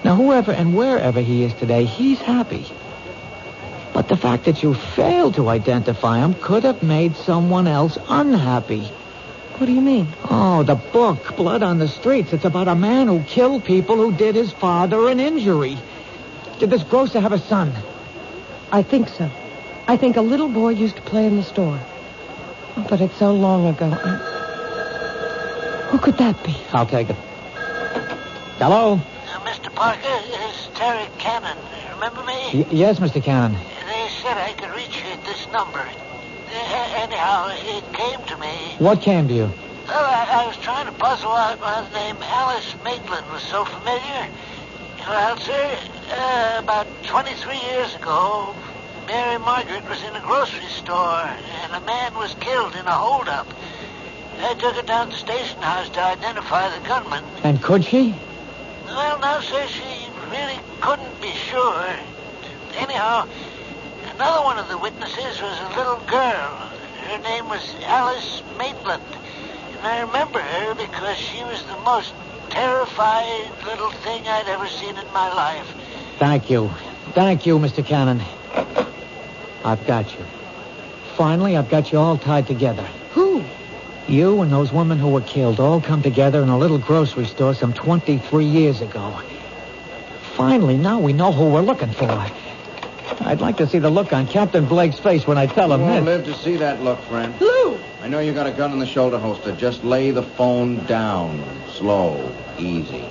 Now, whoever and wherever he is today, he's happy. But the fact that you failed to identify him could have made someone else unhappy. What do you mean? Oh, the book, Blood on the Streets. It's about a man who killed people who did his father an injury. Did this grocer have a son? I think so. I think a little boy used to play in the store. But it's so long ago. Who could that be? I'll take it. Hello? Mr. Parker, it's Terry Cannon. Remember me? Yes, Mr. Cannon. They said I could reach you at this number. Anyhow, it came to me. What came to you? Well, I was trying to puzzle out why the name Alice Maitland was so familiar. Well, sir, about 23 years ago, Mary Margaret was in a grocery store, and a man was killed in a holdup. I took her down to the station house to identify the gunman. And could she? Well, no, sir, she really couldn't be sure. Anyhow, another one of the witnesses was a little girl. Her name was Alice Maitland. And I remember her because she was the most terrified little thing I'd ever seen in my life. Thank you. Thank you, Mr. Cannon. I've got you. Finally, I've got you all tied together. Who? You and those women who were killed all come together in a little grocery store some 23 years ago. Finally, now we know who we're looking for. I'd like to see the look on Captain Blake's face when I tell him You won't this. live to see that look, friend. Lou! I know you got a gun in the shoulder holster. Just lay the phone down. Slow. Easy.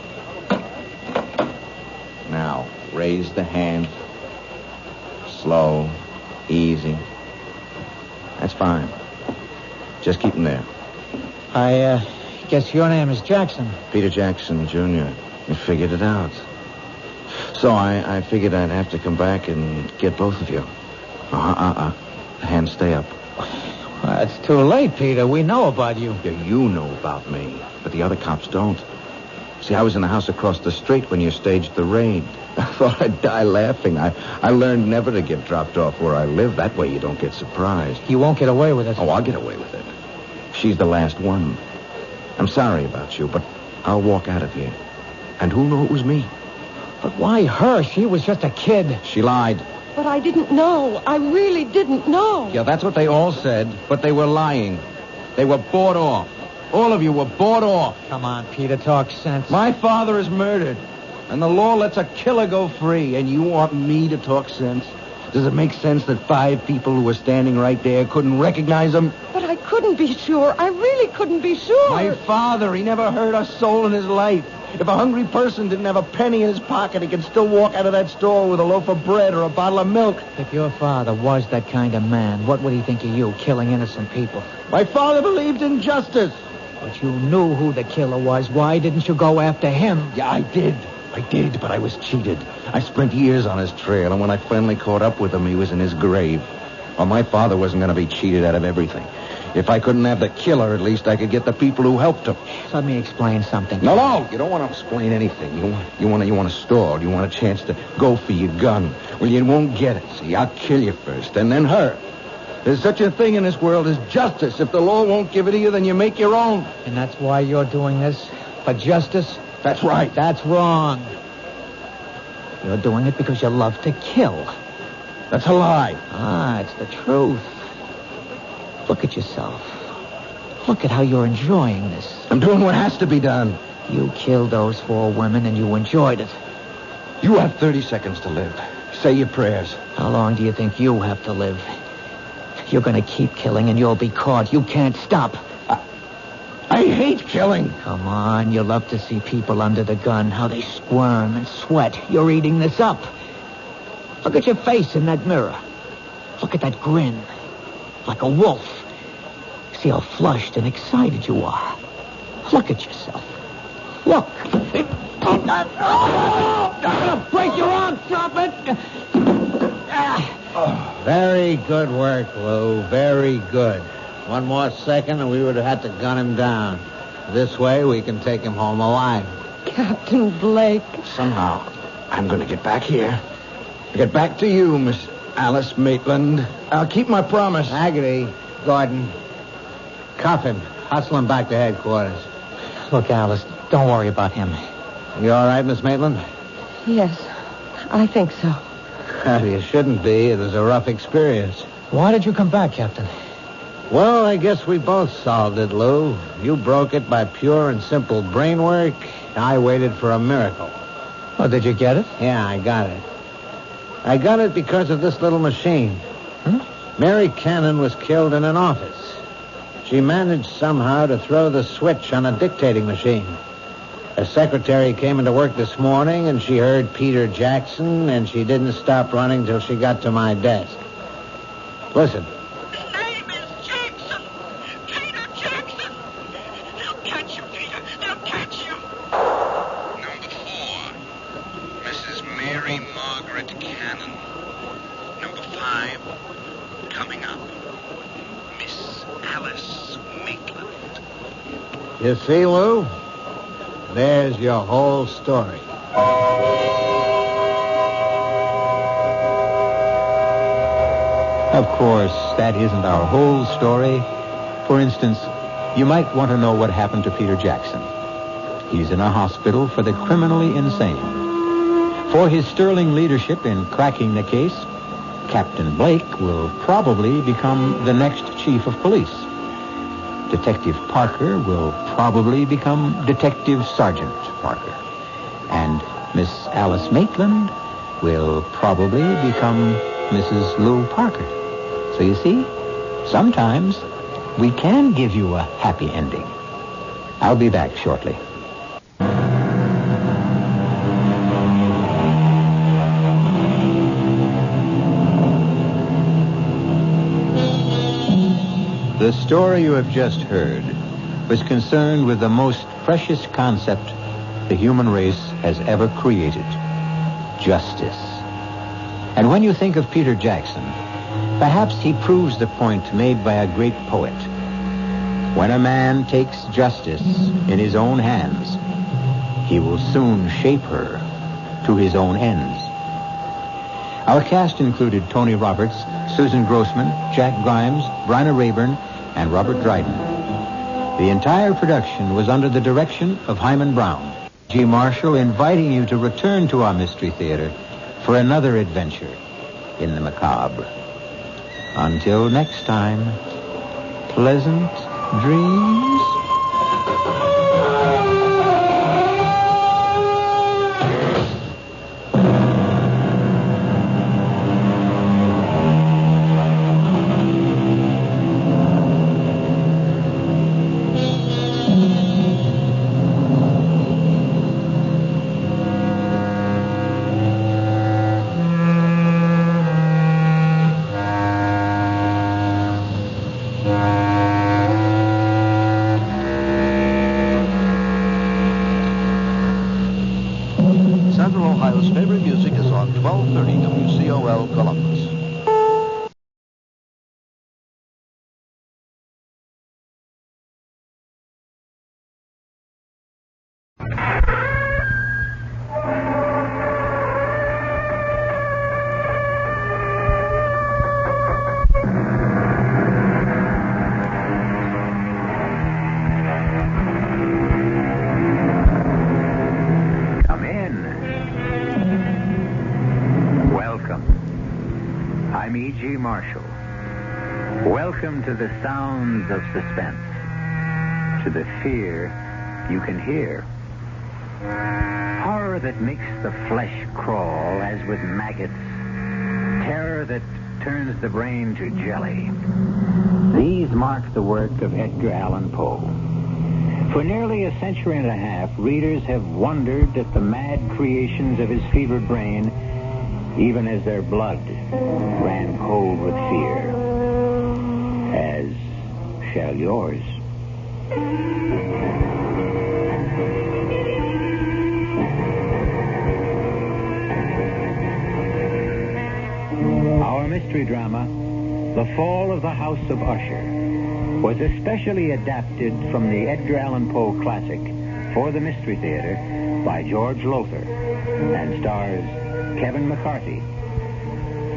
Now, raise the hand. Slow. Easy. That's fine. Just keep him there. I guess your name is Jackson. Peter Jackson, Jr. You figured it out. So I figured I'd have to come back and get both of you. Hands stay up. Well, it's too late, Peter. We know about you. Yeah, you know about me, but the other cops don't. See, I was in the house across the street when you staged the raid. I thought I'd die laughing. I learned never to get dropped off where I live. That way you don't get surprised. You won't get away with it. Oh, I'll get away with it. She's the last one. I'm sorry about you, but I'll walk out of here. And who'll know it was me? But why her? She was just a kid. She lied. But I didn't know. I really didn't know. Yeah, that's what they all said, but they were lying. They were bought off. All of you were bought off. Come on, Peter, talk sense. My father is murdered, and the law lets a killer go free, and you want me to talk sense? Does it make sense that 5 people who were standing right there couldn't recognize him? But I couldn't be sure. I really couldn't be sure. My father, he never hurt a soul in his life. If a hungry person didn't have a penny in his pocket, he could still walk out of that store with a loaf of bread or a bottle of milk. If your father was that kind of man, what would he think of you, killing innocent people? My father believed in justice. But you knew who the killer was. Why didn't you go after him? Yeah, I did, but I was cheated. I spent years on his trail, and when I finally caught up with him, he was in his grave. Well, my father wasn't going to be cheated out of everything. If I couldn't have the killer, at least I could get the people who helped him. Let me explain something. No, you don't want to explain anything. You want to stall. You want a chance to go for your gun. Well, you won't get it. See, I'll kill you first, and then her. There's such a thing in this world as justice. If the law won't give it to you, then you make your own. And that's why you're doing this? For justice? That's right. That's wrong. You're doing it because you love to kill. That's a lie. It's the truth. Look at yourself. Look at how you're enjoying this. I'm doing what has to be done. You killed those 4 women and you enjoyed it. You have 30 seconds to live. Say your prayers. How long do you think you have to live? You're going to keep killing and you'll be caught. You can't stop. I hate killing. Come on, you love to see people under the gun, how they squirm and sweat. You're eating this up. Look at your face in that mirror. Look at that grin. Like a wolf. See how flushed and excited you are. Look at yourself. Look. I'm going to break your arm. Stop it. Very good work, Lou. Very good. One more second and we would have had to gun him down. This way we can take him home alive. Captain Blake. Somehow, I'm going to get back here. Get back to you, Miss Alice Maitland. I'll keep my promise. Haggerty, Gordon, cuff him. Hustle him back to headquarters. Look, Alice, don't worry about him. You all right, Miss Maitland? Yes, I think so. You shouldn't be. It was a rough experience. Why did you come back, Captain? Well, I guess we both solved it, Lou. You broke it by pure and simple brain work. I waited for a miracle. Oh, did you get it? Yeah, I got it. I got it because of this little machine. Mary Cannon was killed in an office. She managed somehow to throw the switch on a dictating machine. A secretary came into work this morning, and she heard Peter Jackson, and she didn't stop running till she got to my desk. Listen. His name is Jackson. Peter Jackson. They'll catch you, Peter. They'll catch you. Number 4, Mrs. Mary Margaret Cannon. Number 5, coming up, Miss Alice Maitland. You see, Lou? There's your whole story. Of course, that isn't our whole story. For instance, you might want to know what happened to Peter Jackson. He's in a hospital for the criminally insane. For his sterling leadership in cracking the case, Captain Blake will probably become the next chief of police. Detective Parker will probably become Detective Sergeant Parker. And Miss Alice Maitland will probably become Mrs. Lou Parker. So you see, sometimes we can give you a happy ending. I'll be back shortly. The story you have just heard was concerned with the most precious concept the human race has ever created, justice. And when you think of Peter Jackson, perhaps he proves the point made by a great poet. When a man takes justice in his own hands, he will soon shape her to his own ends. Our cast included Tony Roberts, Susan Grossman, Jack Grimes, Bryna Rayburn, and Robert Dryden. The entire production was under the direction of Hyman Brown. G. Marshall inviting you to return to our Mystery Theater for another adventure in the macabre. Until next time, pleasant dreams. Come in. Welcome. I'm E.G. Marshall. Welcome to the sounds of suspense, to the fear you can hear. Horror that makes the flesh crawl as with maggots. Terror that turns the brain to jelly. These mark the work of Edgar Allan Poe. For nearly a century and a half, readers have wondered at the mad creations of his fevered brain, even as their blood ran cold with fear. As shall yours. Our mystery drama, The Fall of the House of Usher, was especially adapted from the Edgar Allan Poe classic for the Mystery Theater by George Lothar and stars Kevin McCarthy.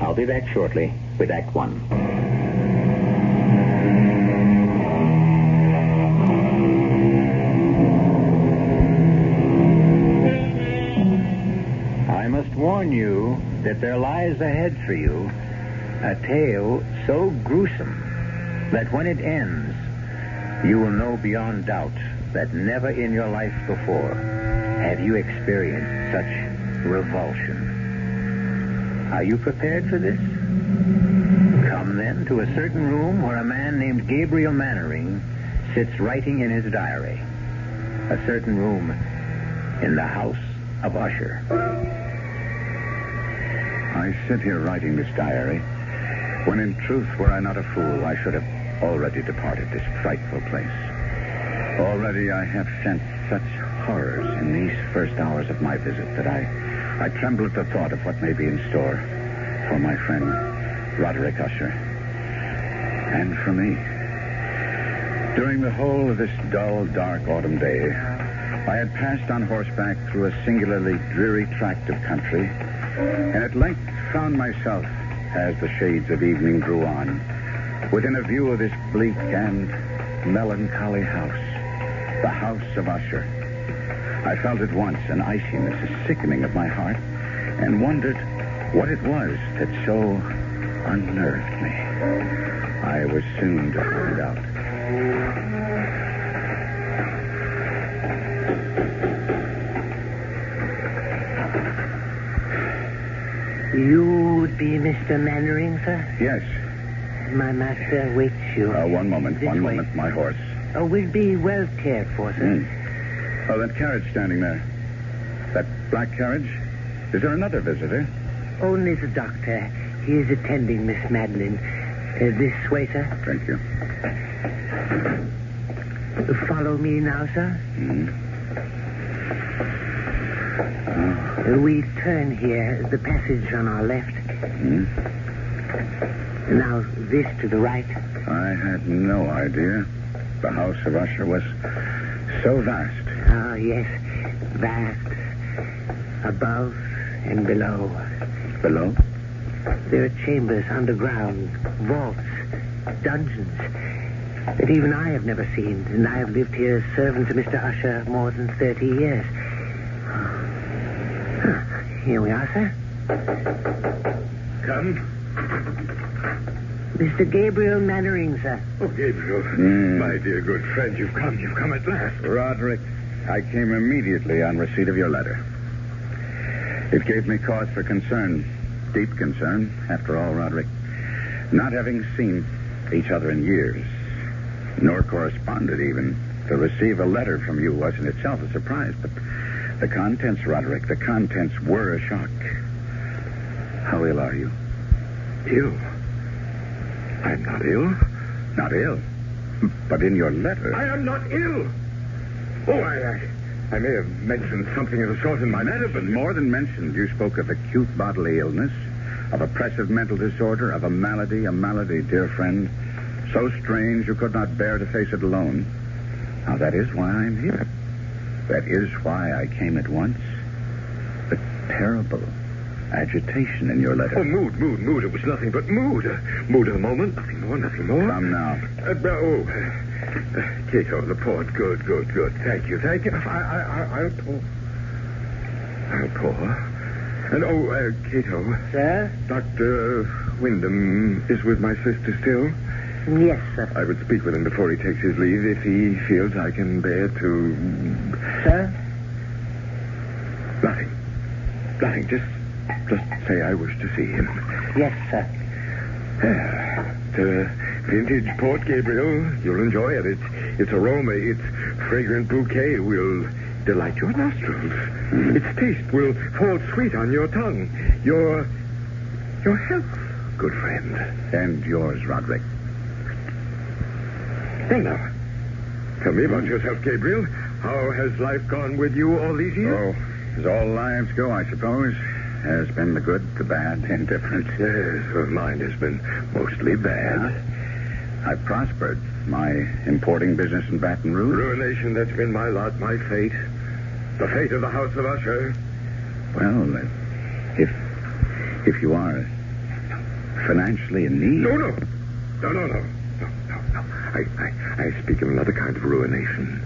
I'll be back shortly with Act One. I must warn you that there lies ahead for you a tale so gruesome that when it ends, you will know beyond doubt that never in your life before have you experienced such revulsion. Are you prepared for this? Come then to a certain room where a man named Gabriel Mannering sits writing in his diary. A certain room in the house of Usher. I sit here writing this diary, when in truth, were I not a fool, I should have already departed this frightful place. Already I have sensed such horrors in these first hours of my visit that I tremble at the thought of what may be in store for my friend Roderick Usher. And for me. During the whole of this dull, dark autumn day, I had passed on horseback through a singularly dreary tract of country, and at length found myself, as the shades of evening drew on, within a view of this bleak and melancholy house, the house of Usher. I felt at once an iciness, a sickening of my heart, and wondered what it was that so unnerved me. I was soon to find out. You would be Mr. Mannering, sir? Yes. My master waits you. One moment, my horse. We'll be well cared for, sir. Oh, that carriage standing there. That black carriage? Is there another visitor? Only the doctor. He is attending Miss Madeline. This way, sir. Thank you. Follow me now, sir. We turn here, the passage on our left. Now, this to the right. I had no idea the house of Usher was so vast. Oh, yes, vast. Above and below. Below? There are chambers underground, vaults, dungeons that even I have never seen, and I have lived here as servant to Mr. Usher more than 30 years. Here we are, sir. Come. Mr. Gabriel Mannering, sir. Oh, Gabriel. My dear good friend, you've come at last. Roderick, I came immediately on receipt of your letter. It gave me cause for concern, deep concern, after all, Roderick. Not having seen each other in years, nor corresponded even, to receive a letter from you was in itself a surprise, but the contents, Roderick, the contents were a shock. How ill are you? Ill? I'm not ill. Not ill? But in your letter... I am not ill. Oh, I may have mentioned something of the sort in my letter, but... More than mentioned, you spoke of acute bodily illness, of oppressive mental disorder, of a malady, dear friend, so strange you could not bear to face it alone. Now, that is why I'm here. That is why I came at once. The terrible agitation in your letter. Oh, mood. It was nothing but mood. Mood of the moment. Nothing more. Come now. Cato, the port. Good. Thank you. I'll pour. And, Cato. Sir? Dr. Wyndham is with my sister still? Yes, sir. I would speak with him before he takes his leave if he feels I can bear to... Sir? Nothing. Just say I wish to see him. Yes, sir. The vintage Port Gabriel. You'll enjoy it. Its aroma, its fragrant bouquet will delight your nostrils. Its taste will fall sweet on your tongue. Your health, good friend. And yours, Roderick. Well, now, tell me about yourself, Gabriel. How has life gone with you all these years? Oh, as all lives go, I suppose. Has been the good, the bad, indifferent. Yes, well, mine has been mostly bad. I've prospered. My importing business in Baton Rouge. Ruination, that's been my lot, my fate. The fate of the House of Usher. Well, if you are financially in need... No. I speak of another kind of ruination.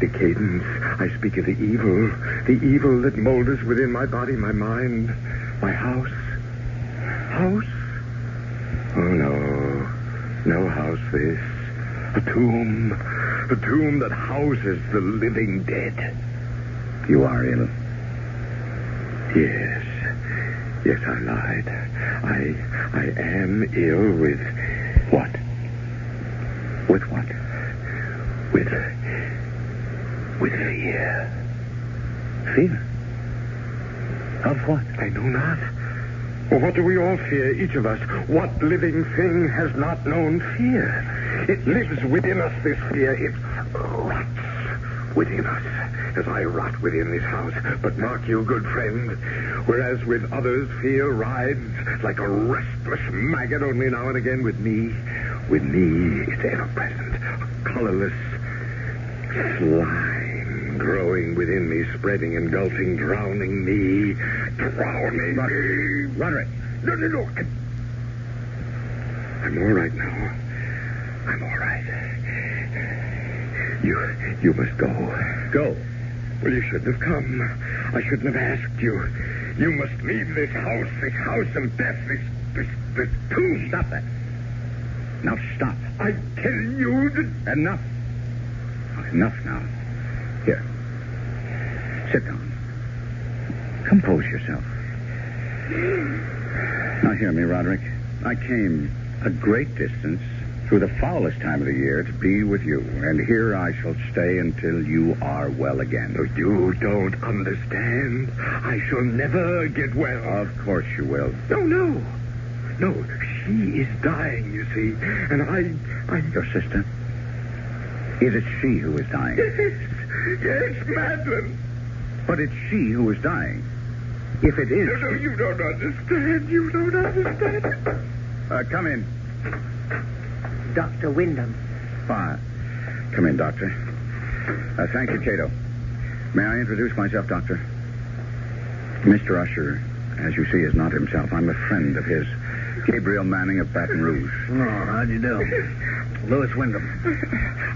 Decadence. I speak of the evil that molders within my body, my mind, my house. House? Oh, no house this. A tomb that houses the living dead. You are ill. Yes, I lied. I am ill with what? With what? With fear. Fear? Of what? I know not. Well, what do we all fear, each of us? What living thing has not known fear? It lives within us, this fear. It rots within us, as I rot within this house. But mark you, good friend, whereas with others fear rides like a restless maggot only now and again, with me, it's ever present, a colorless slime growing within me, spreading, engulfing, drowning me. Roderick. No. I'm all right now. I'm all right. You must go. Go? Well, you shouldn't have come. I shouldn't have asked you. You must leave this house of death, this tomb. Stop that. Now stop. I tell you that... Enough. Enough now. Here. Sit down. Compose yourself. Now hear me, Roderick. I came a great distance through the foulest time of the year to be with you, and here I shall stay until you are well again. Oh, you don't understand. I shall never get well. Of course you will. No. She is dying, you see, and I... Your sister? Is it she who is dying? Yes, Madman. But it's she who is dying. If it is... No, you don't understand. You don't understand. Come in. Dr. Wyndham. Come in, Doctor. Thank you, Cato. May I introduce myself, Doctor? Mr. Usher, as you see, is not himself. I'm a friend of his. Gabriel Manning of Baton Rouge. Oh, how do you do? Louis Wyndham.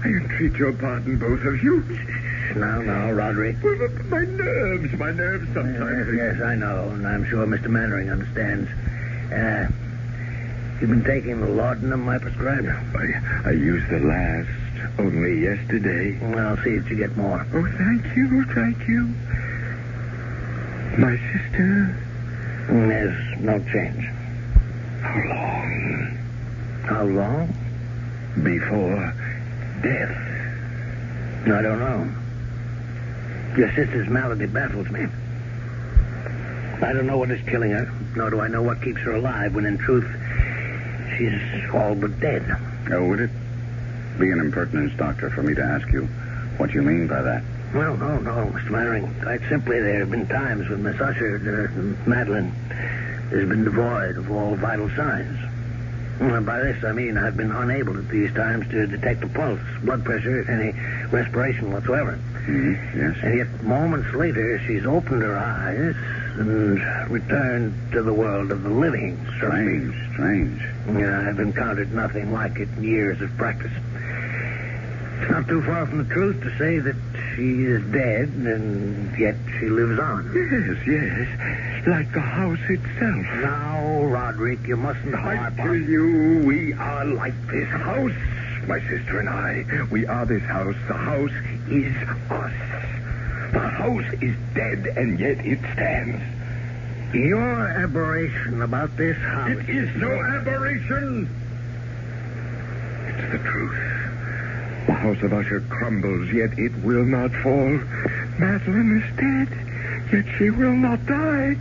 I entreat your pardon, both of you. Now, Roderick. Well, my nerves sometimes. Yes, I know, and I'm sure Mr. Mannering understands. You've been taking the laudanum I prescribed? I used the last only yesterday. Well, I'll see that you get more. Oh, thank you. My sister? There's no change. How long? Before death? I don't know. Your sister's malady baffles me. I don't know what is killing her, nor do I know what keeps her alive, when in truth, she's all but dead. Oh, would it be an impertinence, Doctor, for me to ask you what you mean by that? Well, no, Mr. Mannering. Quite simply, there have been times when Miss Usher, Madeline, has been devoid of all vital signs. Well, by this, I mean I've been unable at these times to detect a pulse, blood pressure, any respiration whatsoever. Yes. And yet, moments later, she's opened her eyes and returned to the world of the living. Strange. Yeah, I've encountered nothing like it in years of practice. It's not too far from the truth to say that she is dead, and yet she lives on. Yes. Like the house itself. Now, Roderick, you mustn't harp I on... tell you, we are like this house. My sister and I, we are this house. The house is us. The house is dead, and yet it stands. Your aberration about this house... It is no aberration. It's the truth. The house of Usher crumbles, yet it will not fall. Madeline is dead, yet she will not die.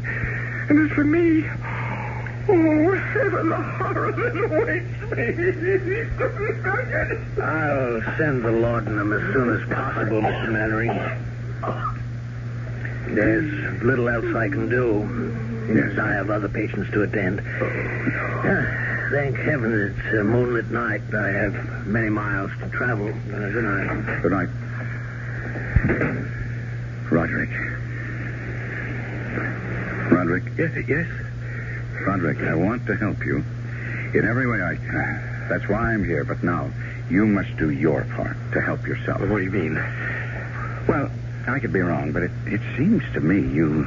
And as for me, oh, heaven, the horror that awaits me. I'll send the laudanum as soon as possible, Mr. Mannering. There's little else I can do. Yes, I have other patients to attend. Thank heaven it's a moonlit night. I have many miles to travel. Good night. Good night. Roderick. Yes. Roderick, I want to help you in every way I can. That's why I'm here. But now, you must do your part to help yourself. What do you mean? Well, I could be wrong, but it seems to me you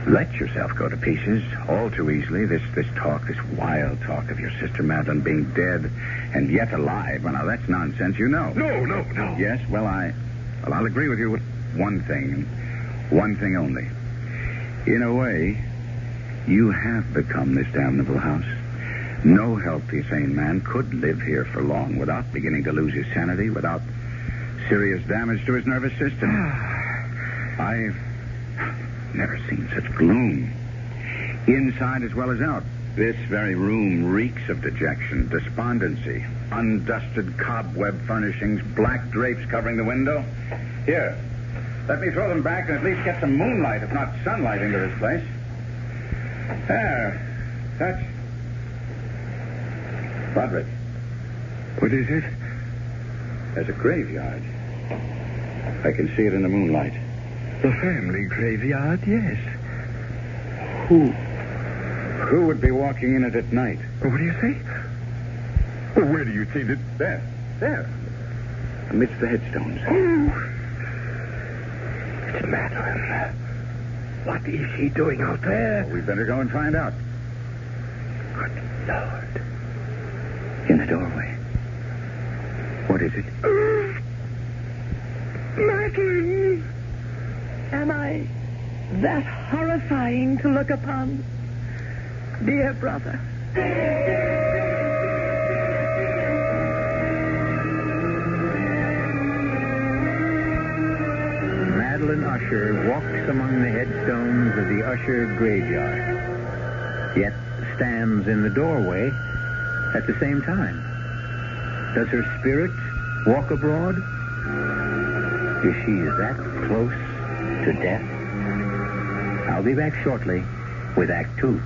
let yourself go to pieces all too easily. This talk, this wild talk of your sister Madeline being dead and yet alive. Well, now, that's nonsense, you know. No. Yes, well, I'll agree with you with one thing, and one thing only. In a way, you have become this damnable house. No healthy, sane man could live here for long without beginning to lose his sanity, without serious damage to his nervous system. I've never seen such gloom, inside as well as out. This very room reeks of dejection, despondency, undusted cobweb furnishings, black drapes covering the window. Here, let me throw them back and at least get some moonlight, if not sunlight, into this place. There. That's... Roderick. What is it? There's a graveyard. I can see it in the moonlight. The family graveyard, yes. Who would be walking in it at night? What do you say? Well, where do you see that? There. Amidst the headstones. It's Madeline. What is she doing out there? We'd better go and find out. Good Lord. In the doorway. What is it? Madeline! Am I that horrifying to look upon? Dear brother. Madeline Usher walks among the headstones of the Usher graveyard, yet stands in the doorway at the same time. Does her spirit walk abroad? Is she that close to death? I'll be back shortly with Act 2.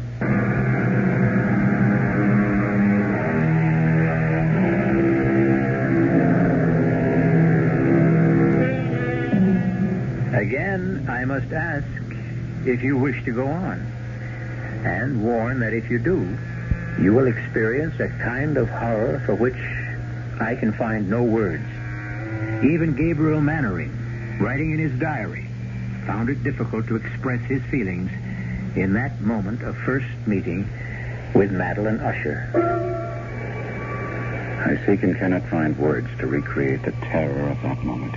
Again, I must ask if you wish to go on, and warn that if you do, you will experience a kind of horror for which I can find no words. Even Gabriel Mannering, writing in his diary, found it difficult to express his feelings in that moment of first meeting with Madeline Usher. I seek and cannot find words to recreate the terror of that moment.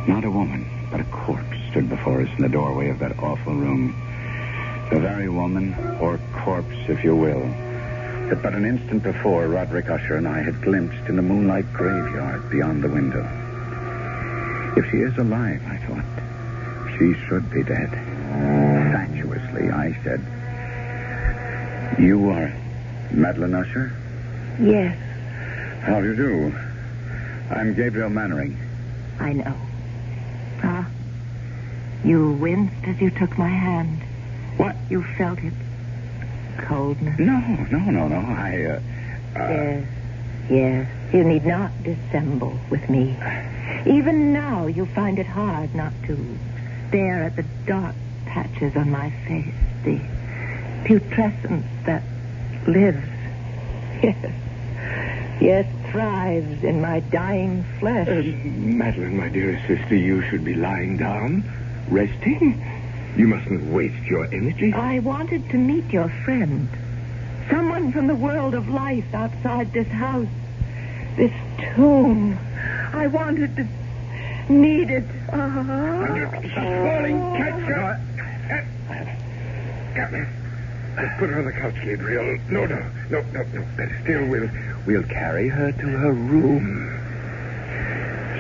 Not a woman, but a corpse stood before us in the doorway of that awful room. The very woman, or corpse, if you will, that but an instant before Roderick Usher and I had glimpsed in the moonlight graveyard beyond the window. If she is alive, I thought, she should be dead. Fatuously, I said, "You are Madeline Usher?" Yes, How do you do? I'm Gabriel Mannering. I know. Ah, you winced as you took my hand. What? You felt it. Coldness. No. Yes. You need not dissemble with me. Even now, you find it hard not to stare at the dark patches on my face, the putrescence that lives. Yes, thrives in my dying flesh. Madeline, my dearest sister, you should be lying down, resting. You mustn't waste your energy. I wanted to meet your friend. Someone from the world of life outside this house. This tomb. I wanted to... needed... Falling catcher. Put her on the couch, Gabriel. No. Better still, we'll carry her to her room.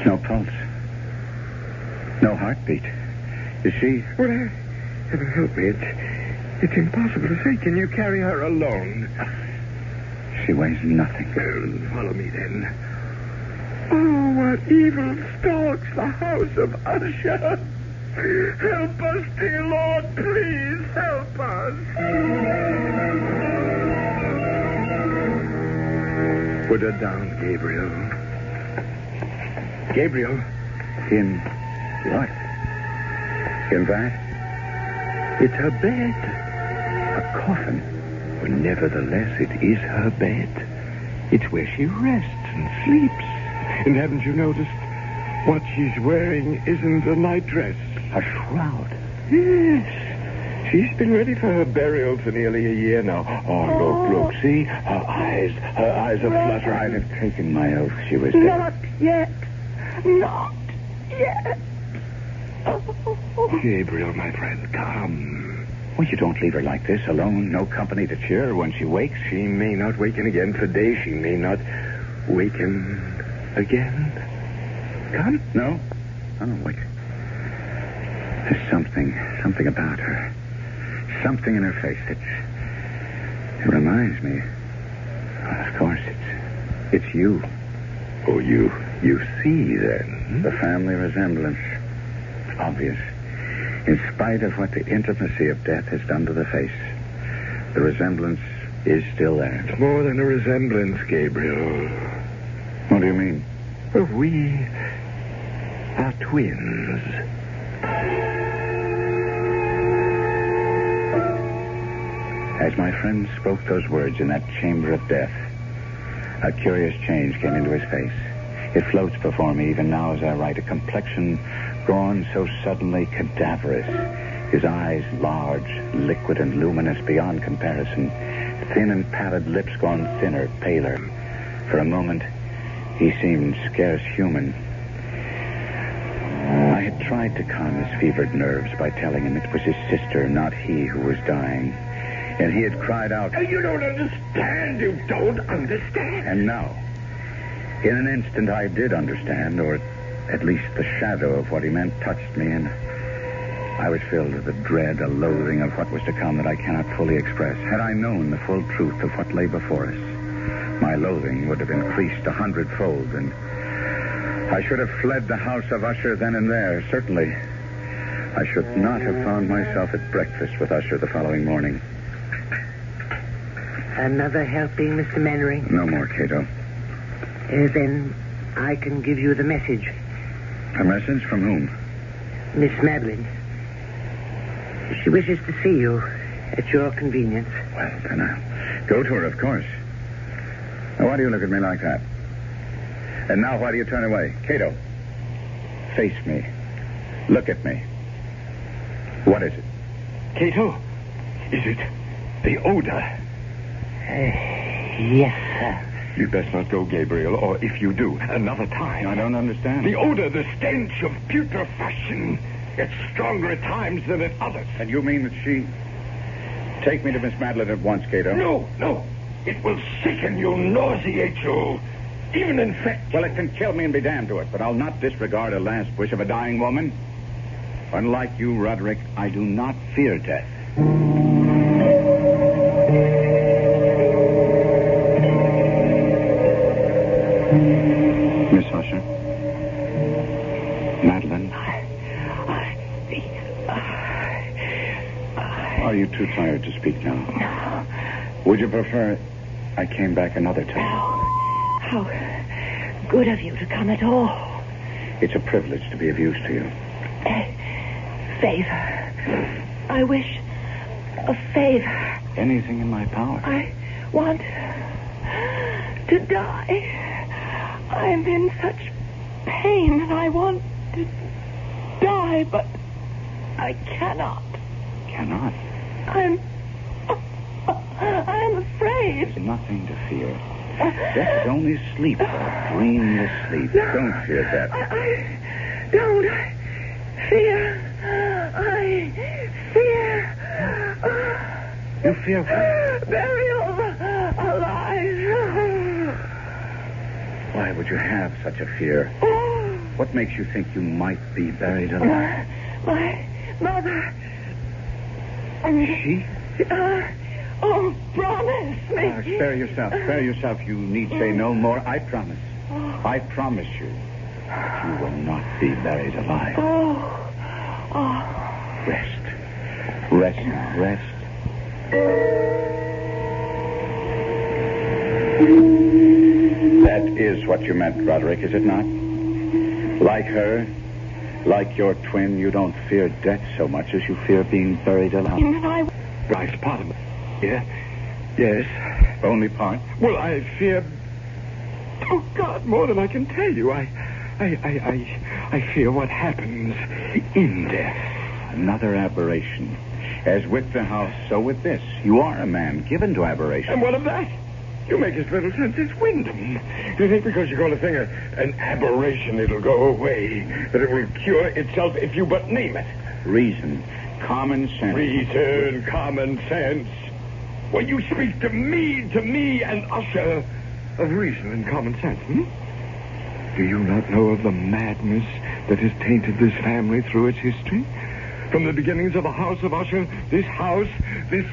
No pulse. No heartbeat. Is she... Well, heaven help me. It's impossible to say. Can you carry her alone? She weighs nothing. Follow me, then. Oh, what evil stalks the house of Usher. Help us, dear Lord. Please help us. Put her down, Gabriel. Gabriel. In what? In that? It's her bed. A coffin. But nevertheless, it is her bed. It's where she rests and sleeps. And haven't you noticed? What she's wearing isn't a nightdress. A shroud. Yes. She's been ready for her burial for nearly a year now. Oh, look. See? Her eyes are fluttering. I'd have taken my oath she was dead. Not yet. Gabriel, my friend, come. Well, you don't leave her like this, alone, no company to cheer her when she wakes. She may not waken again today. She may not waken again. Come? No, wait. There's something about her. Something in her face. It reminds me. Well, of course, it's you. Oh, you see, then? The family resemblance. Obvious. In spite of what the intimacy of death has done to the face, the resemblance is still there. It's more than a resemblance, Gabriel. What do you mean? Well, we are twins. As my friend spoke those words in that chamber of death, a curious change came into his face. It floats before me even now as I write, a complexion gone so suddenly cadaverous, his eyes large, liquid and luminous beyond comparison, thin and pallid lips gone thinner, paler. For a moment, he seemed scarce human. I had tried to calm his fevered nerves by telling him it was his sister, not he, who was dying. And he had cried out, You don't understand. You don't understand. And now, in an instant, I did understand, or at least the shadow of what he meant touched me, and I was filled with a dread, a loathing of what was to come that I cannot fully express. Had I known the full truth of what lay before us, my loathing would have increased 100-fold, and I should have fled the house of Usher then and there. Certainly, I should not have found myself at breakfast with Usher the following morning. Another helping, Mr. Mannering? No more, Cato. Then I can give you the message. A message from whom? Miss Madeline. She wishes to see you at your convenience. Well, then I'll go to her, of course. Now, why do you look at me like that? And now why do you turn away? Cato, face me. Look at me. What is it? Cato, is it the odor? Yes, sir. You'd best not go, Gabriel, or if you do, another time. I don't understand. The odor, the stench of putrefaction. It's stronger at times than at others. And you mean that she... Take me to Miss Madeline at once, Cato. No. It will sicken you, nauseate you, even infect you. Well, it can kill me and be damned to it, but I'll not disregard a last wish of a dying woman. Unlike you, Roderick, I do not fear death. Miss Usher? Madeline? Are you too tired to speak now? No. Would you prefer... I came back another time. How good of you to come at all. It's a privilege to be of use to you. A favor. I wish a favor. Anything in my power. I want to die. I'm in such pain and I want to die, but I cannot. Cannot? I'm afraid. There's nothing to fear. Death is only sleep, a dreamless sleep. No. Don't fear death. I don't fear. I fear. You fear what? Burial alive. Why would you have such a fear? What makes you think you might be buried alive? My mother. She? Promise me. Spare yourself. Spare yourself. You need say no more. I promise. I promise you that you will not be buried alive. Rest. Rest now. Rest. That is what you meant, Roderick, is it not? Like her, like your twin, you don't fear death so much as you fear being buried alive. Right, part of it. Yeah? Yes. Only part? Well, I fear... Oh, God, more than I can tell you. I fear what happens in death. Another aberration. As with the house, so with this. You are a man given to aberration. And what of that? You make as little sense as Wyndham. You think because you call a thing an aberration, it'll go away, that it will cure itself if you but name it? Reason. Common sense. Reason, common sense. When you speak to me and Usher of reason and common sense, Do you not know of the madness that has tainted this family through its history? From the beginnings of the house of Usher, this house, this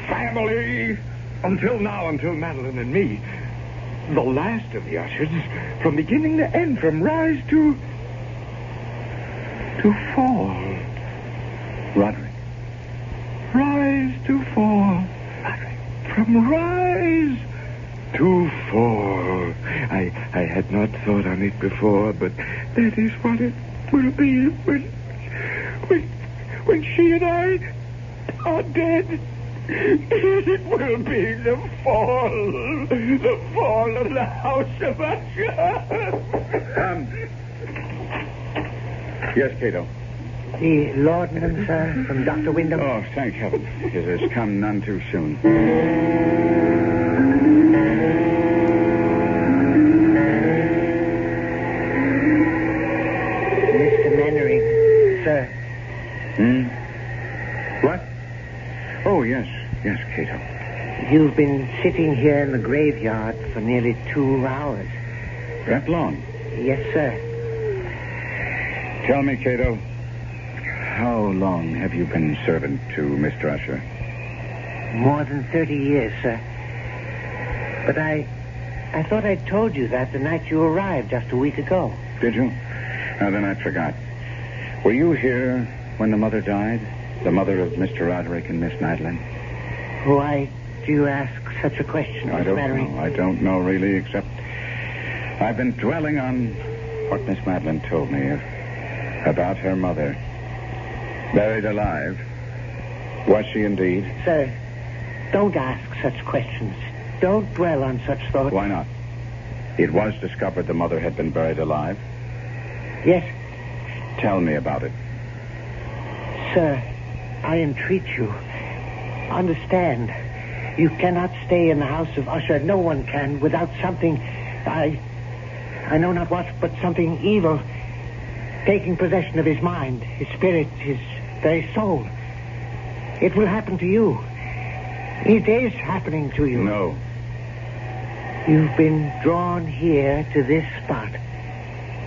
family, until now, until Madeline and me, the last of the Ushers, from beginning to end, from rise to fall. Roderick. Rise to fall. Roderick. From rise to fall. I had not thought on it before, but that is what it will be when she and I are dead. It will be the fall of the house of Usher. Yes, Cato. The laudanum, sir, from Dr. Wyndham. Oh, thank heaven. It has come none too soon. Mr. Mannering, sir. What? Oh, yes. Yes, Cato. You've been sitting here in the graveyard for nearly 2 hours. That long? Yes, sir. Tell me, Cato, how long have you been servant to Mr. Usher? More than 30 years, sir. But I thought I'd told you that the night you arrived just a week ago. Did you? Now, then I forgot. Were you here when the mother died? The mother of Mr. Roderick and Miss Madeline? Why do you ask such a question, Mr. Mannering? I don't know, really, except I've been dwelling on what Miss Madeline told me about her mother. Buried alive. Was she indeed? Sir, don't ask such questions. Don't dwell on such thoughts. Why not? It was discovered the mother had been buried alive. Yes. Tell me about it. Sir, I entreat you. Understand. You cannot stay in the house of Usher. No one can without something. I know not what, but something evil taking possession of his mind, his spirit, his very soul. It will happen to you. It is happening to you. No. You've been drawn here to this spot.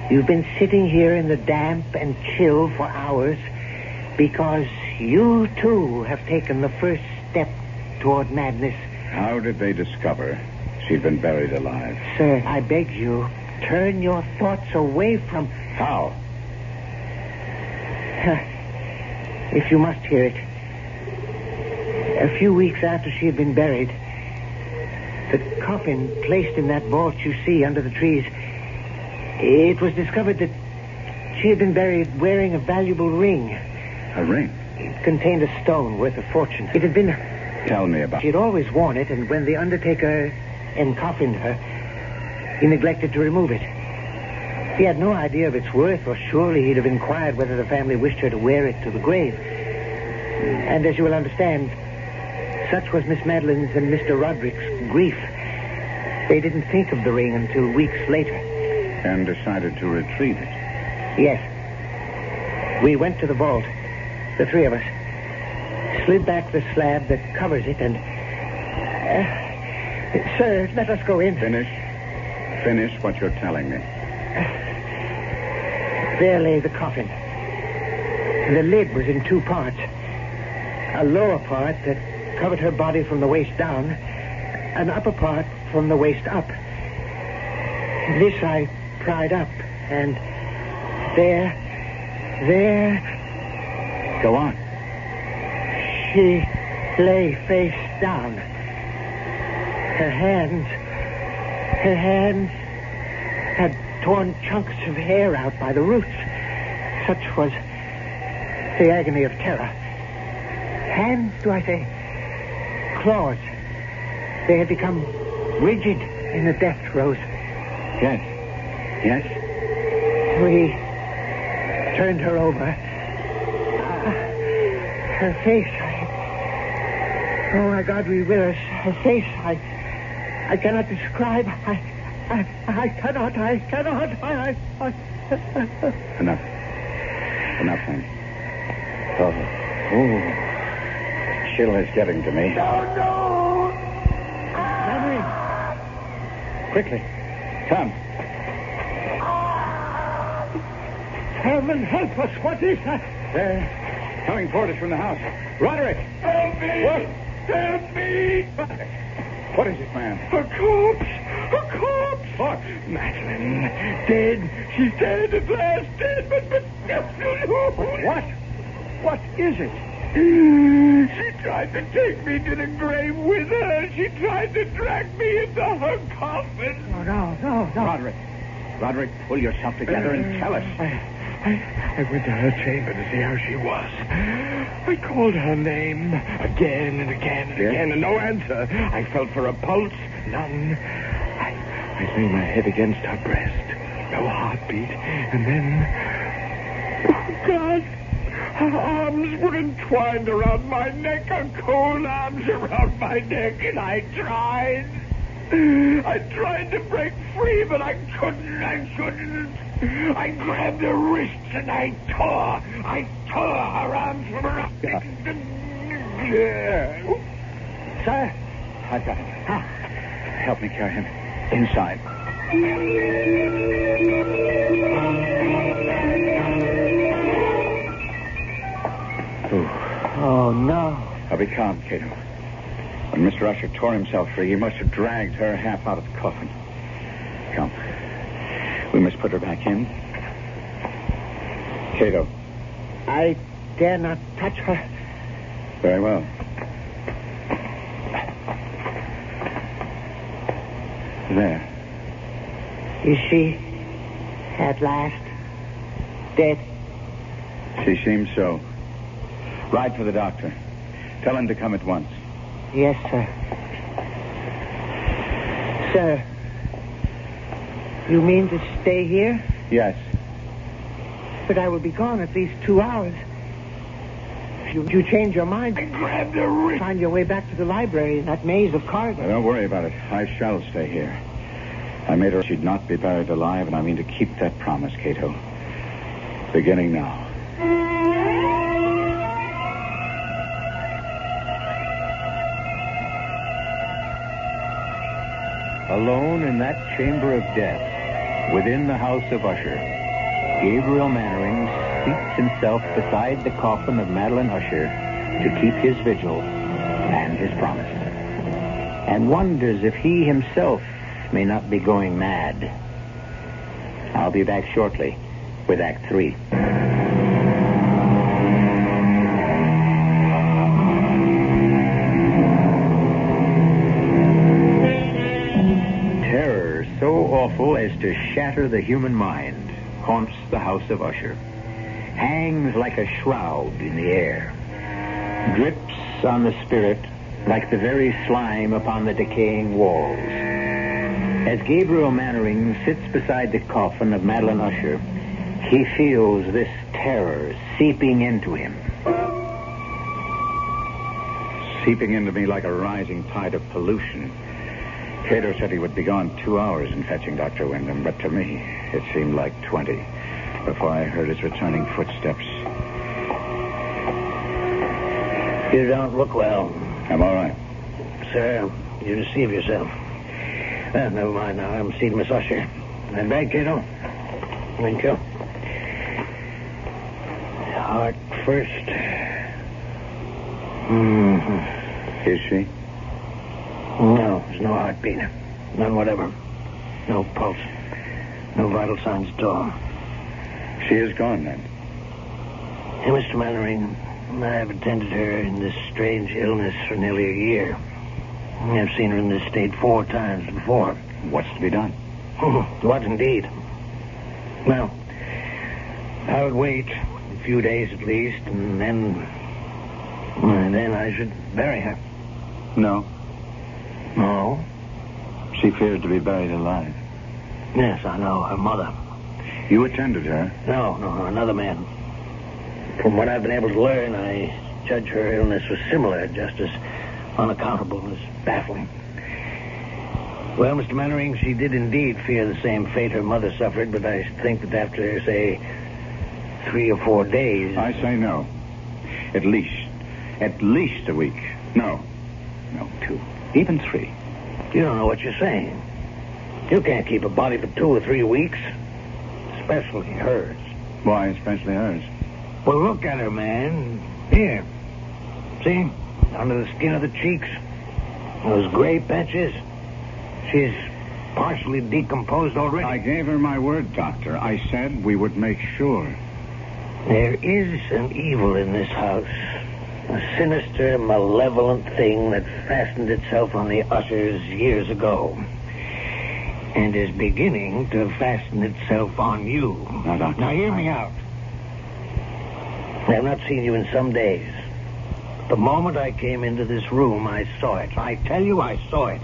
You've been sitting here in the damp and chill for hours because you, too, have taken the first step toward madness. How did they discover she'd been buried alive? Sir, I beg you, turn your thoughts away from... How? If you must hear it. A few weeks after she had been buried, The coffin placed in that vault you see under the trees. It was discovered that she had been buried wearing a valuable ring. A ring? It contained a stone worth a fortune. It had been... Tell me about it. She had always worn it, and when the undertaker encoffined her, he neglected to remove it. He had no idea of its worth, or surely he'd have inquired whether the family wished her to wear it to the grave. And as you will understand, such was Miss Madeline's and Mr. Roderick's grief. They didn't think of the ring until weeks later. And decided to retrieve it. Yes. We went to the vault, the three of us, slid back the slab that covers it, and... sir, let us go in. Finish what you're telling me. There lay the coffin. The lid was in two parts. A lower part that covered her body from the waist down, an upper part from the waist up. This I pried up, and there... Go on. She lay face down. Her hands had torn chunks of hair out by the roots. Such was the agony of terror. Hands, do I say? Claws. They had become rigid in the death throes. Yes. We turned her over. Her face, oh, my God, we will. Her face, I cannot describe. I cannot. Enough, then. Oh, chill is getting to me. No! Madeline! Quickly. Come. Heaven help us. What is that? They're coming toward us from the house. Roderick! Help me! What? Help me! What is it, man? A corpse! What? Madeline, dead. She's dead at last. Dead, but... What is it? She tried to take me to the grave with her. She tried to drag me into her coffin. No. Roderick, pull yourself together and tell us. I went to her chamber to see how she was. I called her name again and again and again, and no answer. I felt for a pulse, none. I lay my head against her breast, no heartbeat, and then... Oh, God! Her arms were entwined around my neck, her cold arms around my neck, and I tried to break free, but I couldn't. I grabbed her wrists and I tore her arms from her. Sir? I've got him. Help me carry him inside. Oh, no. Now be calm, Cato. When Mr. Usher tore himself free, he must have dragged her half out of the coffin. Come. We must put her back in. Cato. I dare not touch her. Very well. There. Is she at last dead? She seems so. Ride for the doctor. Tell him to come at once. Yes, sir. Sir, you mean to stay here? Yes. But I will be gone at least 2 hours. If you change your mind, I grabbed her wrist. Find your way back to the library in that maze of cards. Now, don't worry about it. I shall stay here. I made her she'd not be buried alive, and I mean to keep that promise, Cato. Beginning now. Alone in that chamber of death, within the house of Usher, Gabriel Mannering seats himself beside the coffin of Madeline Usher to keep his vigil and his promise, and wonders if he himself may not be going mad. I'll be back shortly with Act 3. shatter the human mind haunts the house of Usher. Hangs like a shroud in the air. Drips on the spirit like the very slime upon the decaying walls. As Gabriel Mannering sits beside the coffin of Madeline Usher, he feels this terror seeping into him. Seeping into me like a rising tide of pollution. Cato said he would be gone 2 hours in fetching Dr. Wyndham, but to me, it seemed like 20 before I heard his returning footsteps. You don't look well. I'm all right. Sir, you deceive yourself. Well, never mind now. I'm seeing Miss Usher. That bag, Cato? Thank you. Heart first. Mm-hmm. Is she? No, there's no heartbeat. None whatever. No pulse. No vital signs at all. She is gone, then? Hey, Mr. Mannering, I have attended her in this strange illness for nearly a year. I've seen her in this state 4 times before. What's to be done? What indeed? Well, I would wait a few days at least, and then I should bury her. No. No? She feared to be buried alive. Yes, I know. Her mother. You attended her? No, another man. From what I've been able to learn, I judge her illness was similar, just as unaccountable as baffling. Well, Mr. Mannering, she did indeed fear the same fate her mother suffered, but I think that after, say, 3 or 4 days... I say no. At least a week. No, 2, even 3. You don't know what you're saying. You can't keep a body for 2 or 3 weeks. Especially hers. Why especially hers? Well, look at her, man. Here. See? Under the skin of the cheeks. Those gray patches. She's partially decomposed already. I gave her my word, Doctor. I said we would make sure. There is an evil in this house. A sinister, malevolent thing that fastened itself on the Ushers years ago. And is beginning to fasten itself on you. Now, Doctor. Now, hear me out. I have not seen you in some days. The moment I came into this room, I saw it. I tell you, I saw it.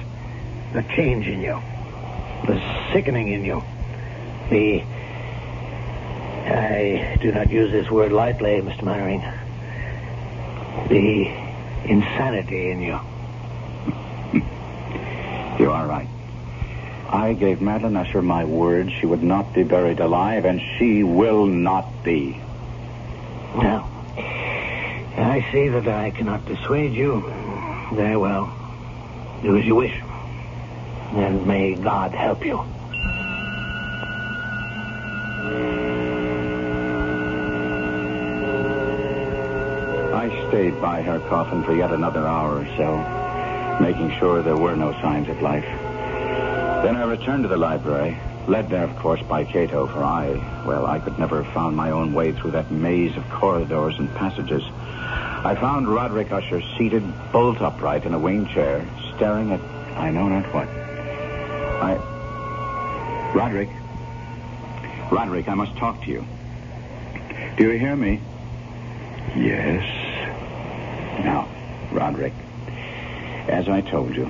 The change in you. The sickening in you. I do not use this word lightly, Mr. Mannering. The insanity in you. You are right. I gave Madeline Usher my word she would not be buried alive, and she will not be. Now, I see that I cannot dissuade you. Very well. Do as you wish. And may God help you. I stayed by her coffin for yet another hour or so, making sure there were no signs of life. Then I returned to the library, led there, of course, by Cato, for I could never have found my own way through that maze of corridors and passages. I found Roderick Usher seated bolt upright in a wing chair, staring at I know not what. Roderick, I must talk to you. Do you hear me? Yes. Now, Roderick, as I told you,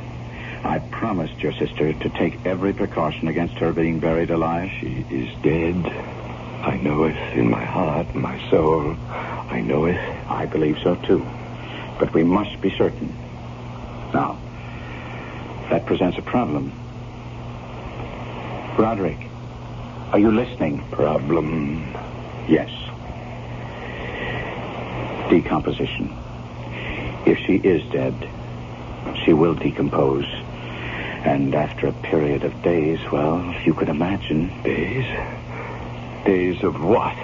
I promised your sister to take every precaution against her being buried alive. She is dead. I know it in my heart, my soul. I know it. I believe so, too. But we must be certain. Now, that presents a problem. Roderick, are you listening? Problem? Yes. Decomposition. If she is dead, she will decompose. And after a period of days, well, you can imagine. Days? Days of what?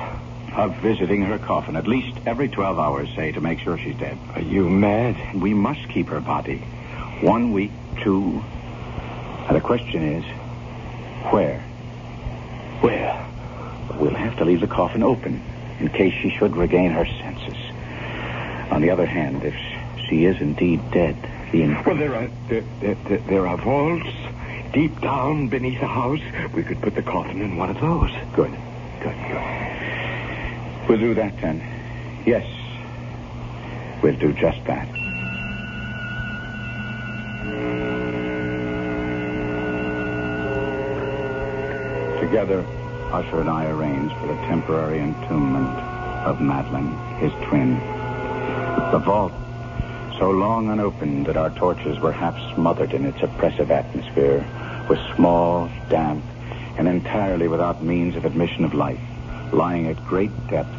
Of visiting her coffin at least every 12 hours, say, to make sure she's dead. Are you mad? We must keep her body. 1 week, 2. And the question is, where? Where? We'll have to leave the coffin open in case she should regain her senses. On the other hand, if she is indeed dead, Well, there are vaults deep down beneath the house, we could put the coffin in one of those. Good. We'll do that then. Yes. We'll do just that. Together, Usher and I arranged for the temporary entombment of Madman, his twin. The vault, so long unopened that our torches were half smothered in its oppressive atmosphere, was small, damp, and entirely without means of admission of light, lying at great depth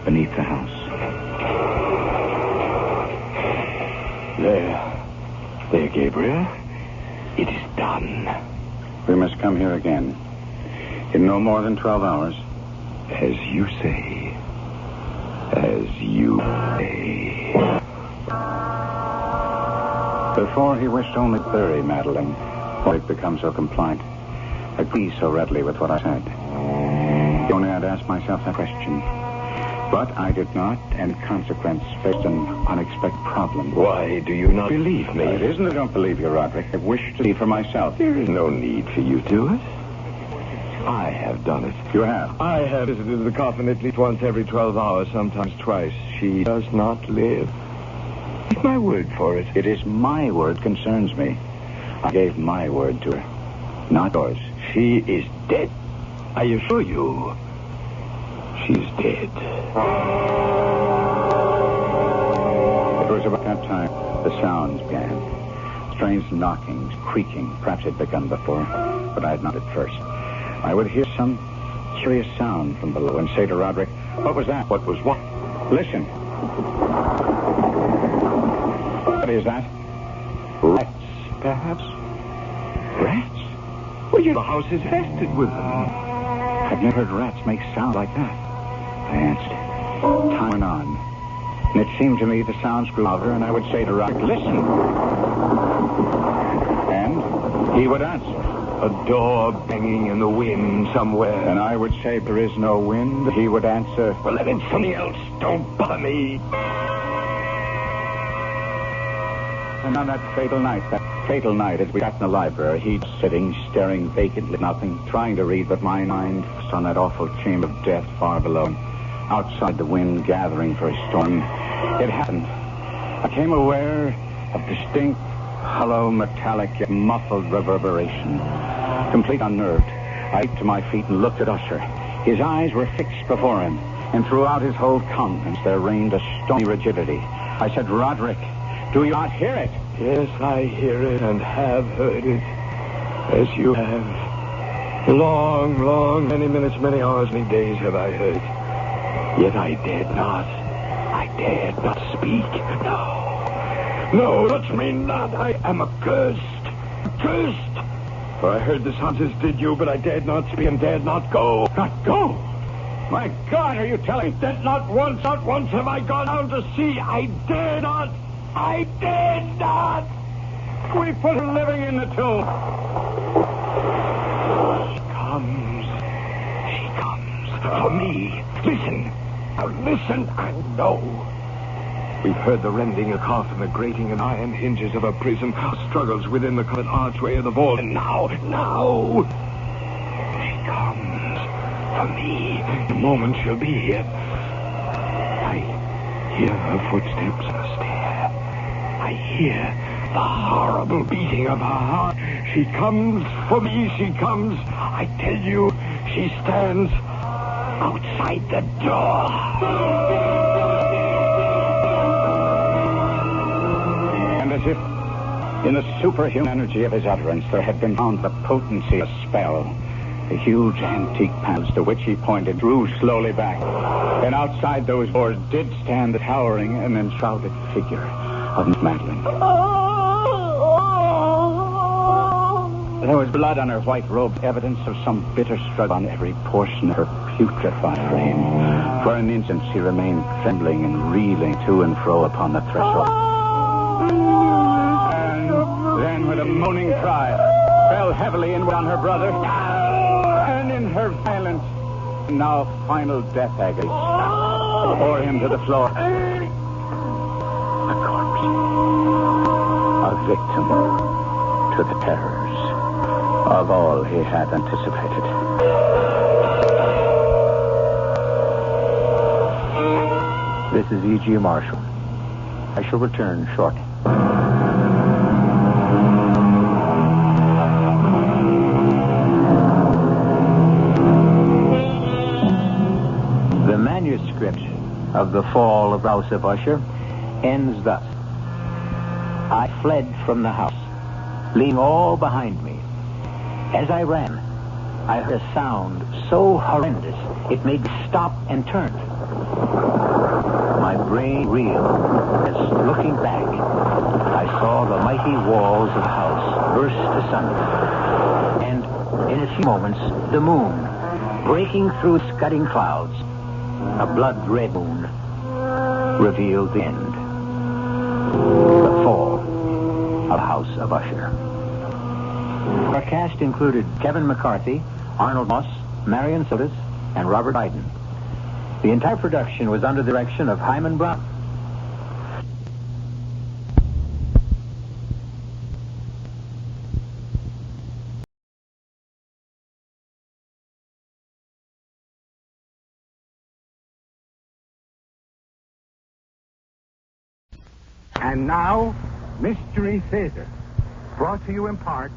beneath the house. There, Gabriel. It is done. We must come here again. In no more than 12 hours. As you say. As you say. Before he wished only to bury Madeline, why had become so compliant, agreed so readily with what I said. Only I'd asked myself that question. But I did not, and in consequence faced an unexpected problem. Why do you not believe me? It isn't that I don't believe you, Roderick. I wish to see for myself. There is no need for you to do it. I have done it. You have? I have visited the coffin at least once every 12 hours, sometimes twice. She does not live. Take my word for it. It is my word concerns me. I gave my word to her, not yours. She is dead. I assure you, she's dead. It was about that time the sounds began. Strange knockings, creaking. Perhaps it had begun before, but I had not at first. I would hear some curious sound from below and say to Roderick, "What was that?" What was what? Listen. What is that? Rats, perhaps? Rats? Well, the house is infested with them. I've never heard rats make sound like that. I answered. Time went on. And it seemed to me the sounds grew louder, and I would say to Roderick, "Listen." And he would answer. A door banging in the wind somewhere. And I would say, "There is no wind." He would answer, "Well, then it's something else. Don't bother me." And on that fatal night, as we sat in the library, he'd sitting, staring vacantly at nothing, trying to read, but my mind was on that awful chamber of death far below him, outside the wind gathering for a storm. It happened. I became aware of distinct, hollow, metallic, yet muffled reverberation. Complete unnerved, I leaped to my feet and looked at Usher. His eyes were fixed before him, and throughout his whole countenance there reigned a stony rigidity. I said, "Roderick, do you not hear it?" "Yes, I hear it and have heard it, as you have. Long, many minutes, many hours, many days have I heard. Yet I dared not speak. No, touch me not. I am accursed. For I heard the sounds as did you, but I dared not speak and dared not go. Not go? My God, are you telling me? That not once have I gone down to see. I dared not. We put her living in the tomb. She comes. For me. Listen. Now listen and know. We've heard the rending of the coffin, the grating and iron hinges of a prison, struggles within the covered archway of the vault. And now, she comes. For me. The moment she'll be here. I hear her footsteps on the stair. I hear the horrible beating of her heart. She comes. For me, she comes. I tell you, she stands outside the door. And as if in the superhuman energy of his utterance there had been found the potency of a spell, the huge antique panels to which he pointed drew slowly back. And outside those doors did stand the towering and enshrouded figure of Madeline. There was blood on her white robe, evidence of some bitter struggle on every portion of her putrefied frame. For an instant she remained trembling and reeling to and fro upon the threshold. And then with a moaning cry, fell heavily inward on her brother, and in her violent, now final death agony, bore him to the floor. A corpse. A victim to the terrors of all he had anticipated. This is E.G. Marshall. I shall return shortly. The manuscript of The Fall of the House of Usher ends thus. I fled from the house, leaving all behind me. As I ran, I heard a sound so horrendous it made me stop and turn. My brain reeled as, looking back, I saw the mighty walls of the house burst asunder. And in a few moments, the moon, breaking through scudding clouds, a blood-red moon, revealed the end. The fall of the House of Usher. Our cast included Kevin McCarthy, Arnold Moss, Marion Sildas, and Robert Biden. The entire production was under the direction of Hyman Brown. And now, Mystery Theater, brought to you in part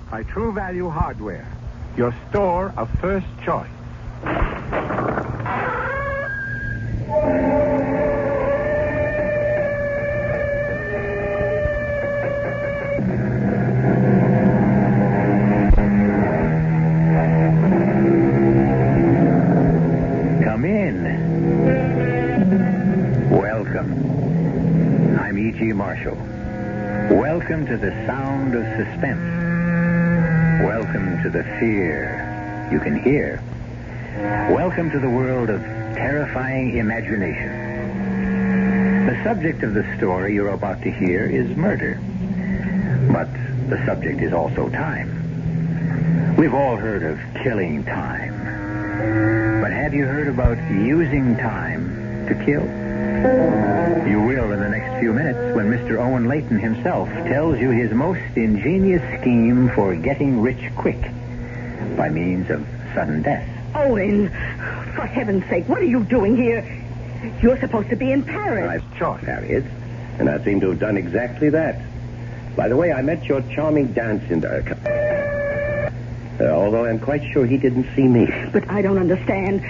by True Value Hardware, your store of first choice. Come in. Welcome. I'm E.G. Marshall. Welcome to the sound of suspense. Welcome to the fear you can hear. Welcome to the world of terrifying imagination. The subject of the story you're about to hear is murder. But the subject is also time. We've all heard of killing time. But have you heard about using time to kill? You will in the next few minutes when Mr. Owen Layton himself tells you his most ingenious scheme for getting rich quick by means of sudden death. Owen, for heaven's sake, what are you doing here? You're supposed to be in Paris. I've shot Harriet, and I seem to have done exactly that. By the way, I met your charming dance in although I'm quite sure he didn't see me. But I don't understand.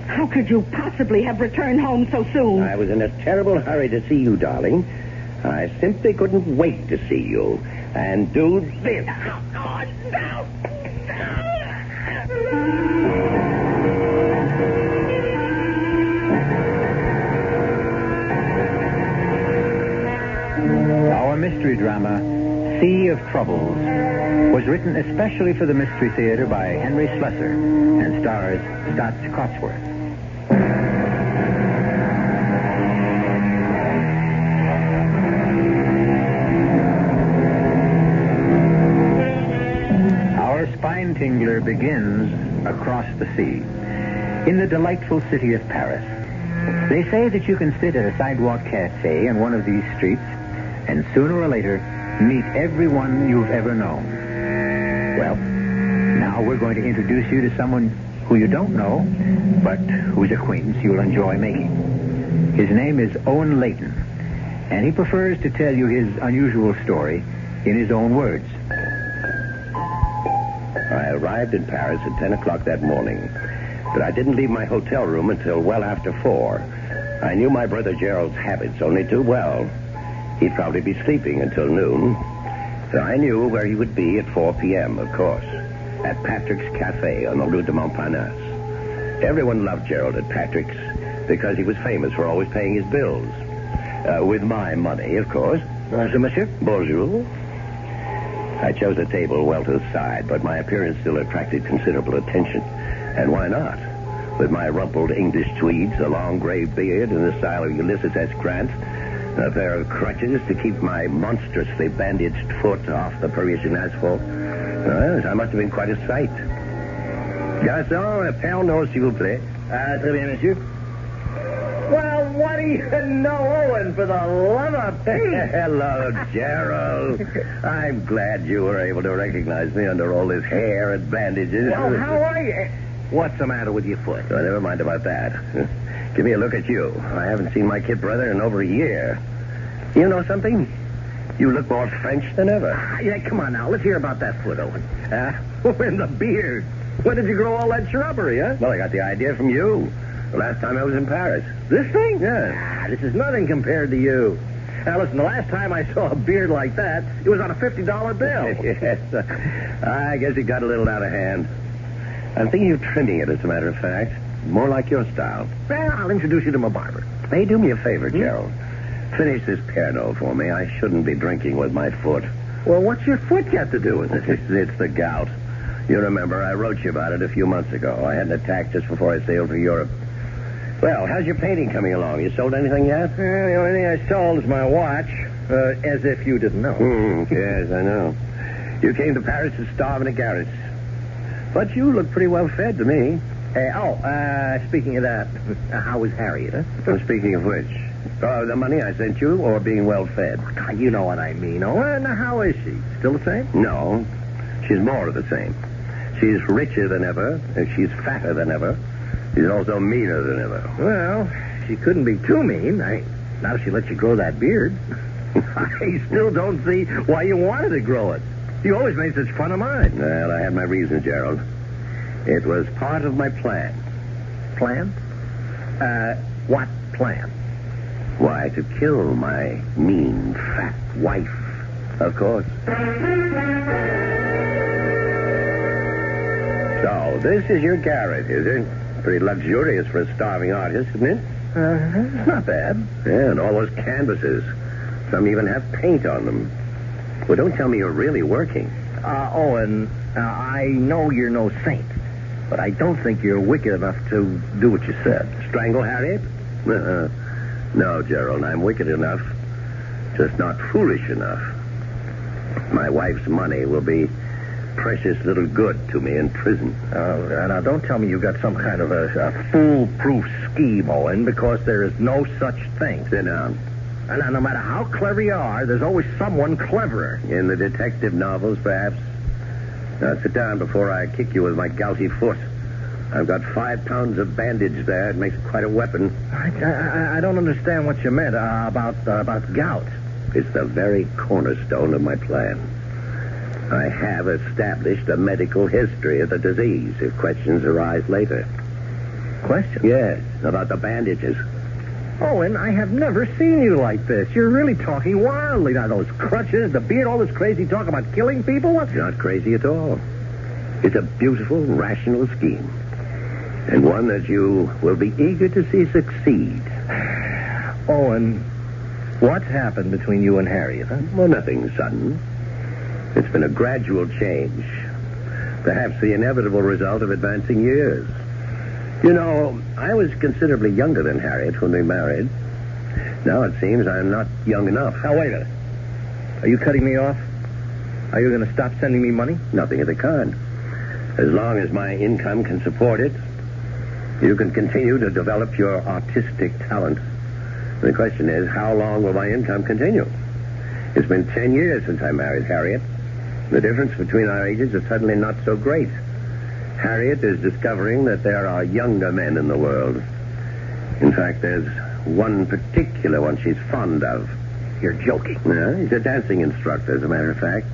How could you possibly have returned home so soon? I was in a terrible hurry to see you, darling. I simply couldn't wait to see you and do this. Oh, God, no. Our mystery drama, Sea of Troubles, was written especially for the Mystery Theater by Henry Slessor and stars Stotts Cotsworth. Our spine tingler begins across the sea, in the delightful city of Paris. They say that you can sit at a sidewalk cafe in one of these streets and sooner or later meet everyone you've ever known. Well, now we're going to introduce you to someone who you don't know, but whose acquaintance you'll enjoy making. His name is Owen Layton, and he prefers to tell you his unusual story in his own words. I arrived in Paris at 10 o'clock that morning, but I didn't leave my hotel room until well after 4. I knew my brother Gerald's habits only too well. He'd probably be sleeping until noon. So I knew where he would be at 4 p.m., of course, at Patrick's Cafe on the Rue de Montparnasse. Everyone loved Gerald at Patrick's because he was famous for always paying his bills. With my money, of course. Bonjour, monsieur. Bonjour. I chose a table well to the side, but my appearance still attracted considerable attention. And why not? With my rumpled English tweeds, a long gray beard in the style of Ulysses S. Grant, a pair of crutches to keep my monstrously bandaged foot off the Parisian asphalt. Well, I must have been quite a sight. Garçon, un pain d'eau, s'il vous plaît. Très bien, monsieur. Well, what do you know, Owen, for the love of Pete? Hello, Gerald. I'm glad you were able to recognize me under all this hair and bandages. Well, how are you? What's the matter with your foot? Oh, never mind about that. Give me a look at you. I haven't seen my kid brother in over a year. You know something? You look more French than ever. Yeah, come on now. Let's hear about that foot, Owen. And the beard. When did you grow all that shrubbery, huh? Well, I got the idea from you. The last time I was in Paris. This thing? Yeah. This is nothing compared to you. Now, listen, the last time I saw a beard like that, it was on a $50 bill. Yes. I guess it got a little out of hand. I'm thinking of trimming it, as a matter of fact. More like your style. Well, I'll introduce you to my barber. Hey, do me a favor, Gerald. Finish this piano for me. I shouldn't be drinking with my foot. Well, what's your foot got to do with it? It's the gout. You remember, I wrote you about it a few months ago. I had an attack just before I sailed for Europe. Well, how's your painting coming along? You sold anything yet? The only thing I sold is my watch. As if you didn't know. Yes, I know. You came to Paris to starve in a garret. But you look pretty well fed to me. Speaking of that, how was Harriet, huh? Well, speaking of which, the money I sent you or being well fed? God, you know what I mean. Now, how is she? Still the same? No, she's more of the same. She's richer than ever, and she's fatter than ever. She's also meaner than ever. Well, she couldn't be too mean. Not if she let you grow that beard. I still don't see why you wanted to grow it. You always made such fun of mine. Well, I had my reasons, Gerald. It was part of my plan. Plan? What plan? Why, to kill my mean, fat wife, of course. So, this is your garret, is it? Pretty luxurious for a starving artist, isn't it? It's not bad. Yeah, and all those canvases. Some even have paint on them. Well, don't tell me you're really working. Owen, I know you're no saint, but I don't think you're wicked enough to do what you said. Strangle Harriet? No, Gerald, I'm wicked enough, just not foolish enough. My wife's money will be precious little good to me in prison. Now, don't tell me you got some kind of a foolproof scheme, Owen, because there is no such thing. Sit down. Now, no matter how clever you are, there's always someone cleverer. In the detective novels, perhaps? Now, sit down before I kick you with my gouty foot. I've got 5 pounds of bandage there. It makes quite a weapon. I don't understand what you meant about gout. It's the very cornerstone of my plan. I have established a medical history of the disease if questions arise later. Questions? Yes, about the bandages. Owen, I have never seen you like this. You're really talking wildly. Now, those crutches, the beard, all this crazy talk about killing people. It's not crazy at all. It's a beautiful, rational scheme. And one that you will be eager to see succeed. Owen, what's happened between you and Harriet, huh? Well, nothing sudden. It's been a gradual change. Perhaps the inevitable result of advancing years. You know, I was considerably younger than Harriet when we married. Now it seems I'm not young enough. Now, wait a minute. Are you cutting me off? Are you going to stop sending me money? Nothing of the kind. As long as my income can support it, you can continue to develop your artistic talent. The question is, how long will my income continue? It's been 10 years since I married Harriet. The difference between our ages is suddenly not so great. Harriet is discovering that there are younger men in the world. In fact, there's one particular one she's fond of. You're joking. Yeah, he's a dancing instructor, as a matter of fact.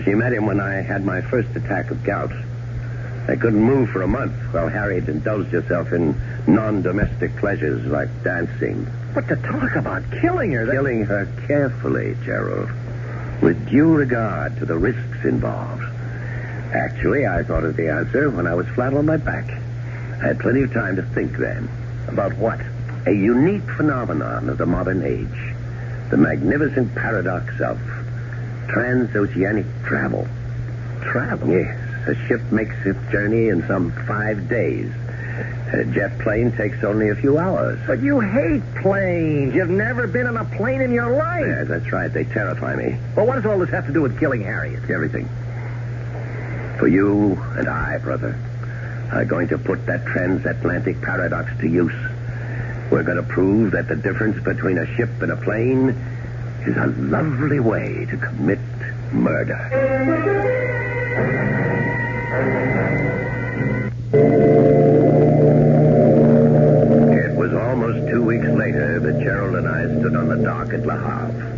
She met him when I had my first attack of gout. I couldn't move for a month while Harriet indulged herself in non-domestic pleasures like dancing. But to talk about killing her... Killing her carefully, Gerald, with due regard to the risks involved. Actually, I thought of the answer when I was flat on my back. I had plenty of time to think then. About what? A unique phenomenon of the modern age. The magnificent paradox of transoceanic travel. Travel? Yes. A ship makes its journey in some 5 days. A jet plane takes only a few hours. But you hate planes. You've never been on a plane in your life. Yes, that's right. They terrify me. Well, what does all this have to do with killing Harriet? Everything. For you and I, brother, are going to put that transatlantic paradox to use. We're going to prove that the difference between a ship and a plane is a lovely way to commit murder. It was almost 2 weeks later that Gerald and I stood on the dock at Le Havre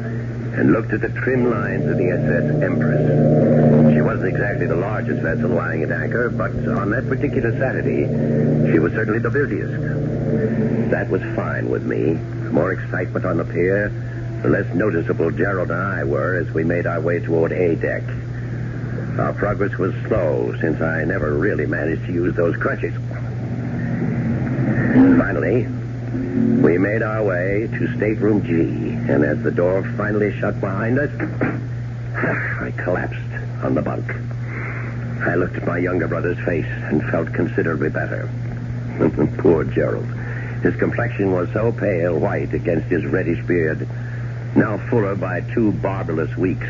and looked at the trim lines of the SS Empress. She wasn't exactly the largest vessel lying at anchor, but on that particular Saturday, she was certainly the busiest. That was fine with me. The more excitement on the pier, the less noticeable Gerald and I were as we made our way toward A deck. Our progress was slow, since I never really managed to use those crutches. Finally, we made our way to stateroom G, and as the door finally shut behind us, I collapsed on the bunk. I looked at my younger brother's face and felt considerably better. Poor Gerald. His complexion was so pale white against his reddish beard, now fuller by 2 barbarous weeks.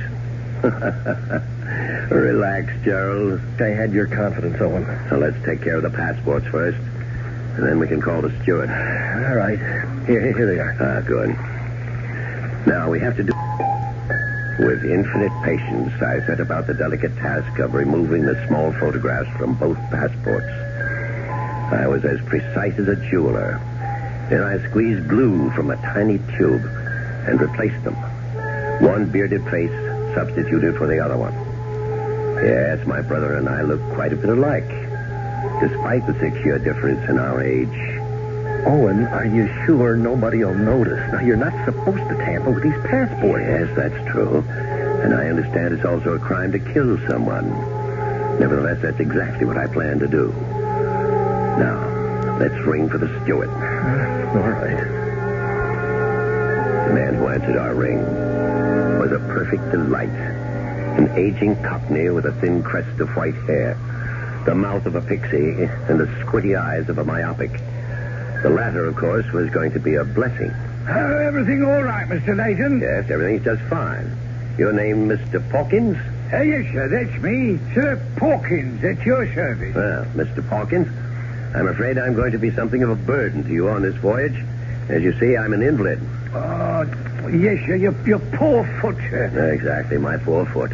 Relax, Gerald. I had your confidence, Owen. So let's take care of the passports first, and then we can call the steward. All right. Here they are. Ah, good. Now, we have to do... With infinite patience, I set about the delicate task of removing the small photographs from both passports. I was as precise as a jeweler. Then I squeezed glue from a tiny tube and replaced them. One bearded face substituted for the other one. Yes, my brother and I look quite a bit alike, despite the 6-year difference in our age. Owen, are you sure nobody will notice? Now, you're not supposed to tamper with these passports. Yes, that's true. And I understand it's also a crime to kill someone. Nevertheless, that's exactly what I plan to do. Now, let's ring for the steward. All right. The man who answered our ring was a perfect delight. An aging cockney with a thin crest of white hair, the mouth of a pixie, and the squinty eyes of a myopic. The latter, of course, was going to be a blessing. Everything all right, Mr. Layton? Yes, everything's just fine. Your name, Mr. Pawkins? Yes, sir, that's me. Sir Pawkins, at your service. Well, Mr. Pawkins, I'm afraid I'm going to be something of a burden to you on this voyage. As you see, I'm an invalid. Yes, sir, your poor foot, sir. Exactly, my poor foot.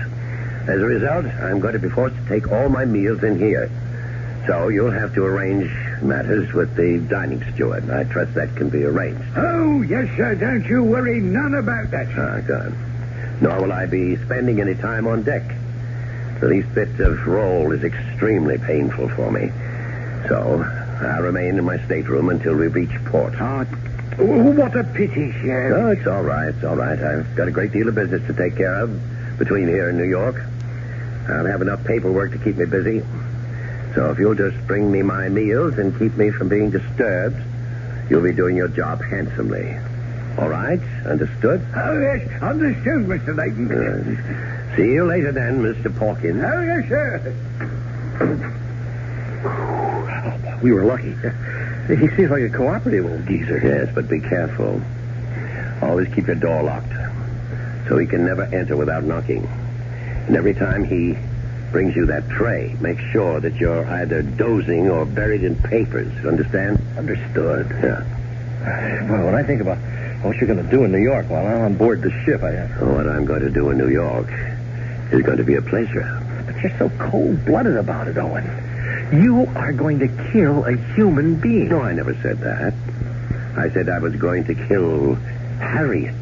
As a result, I'm going to be forced to take all my meals in here. So you'll have to arrange matters with the dining steward. I trust that can be arranged. Oh, yes, sir. Don't you worry none about that, sir. Ah, good. Nor will I be spending any time on deck. The least bit of roll is extremely painful for me. So I'll remain in my stateroom until we reach port. What a pity, sir. Oh, it's all right. It's all right. I've got a great deal of business to take care of between here and New York. I'll have enough paperwork to keep me busy. So if you'll just bring me my meals and keep me from being disturbed, you'll be doing your job handsomely. All right? Understood? Oh, yes. Understood, Mr. Layton. See you later then, Mr. Pawkins. Oh, yes, sir. We were lucky. He seems like a cooperative old geezer. Yes, but be careful. Always keep your door locked, so he can never enter without knocking. And every time he brings you that tray, make sure that you're either dozing or buried in papers. Understand? Understood. Yeah. Well, when I think about what you're going to do in New York while I'm on board the ship, What I'm going to do in New York is going to be a pleasure. But you're so cold-blooded about it, Owen. You are going to kill a human being. No, I never said that. I said I was going to kill Harriet.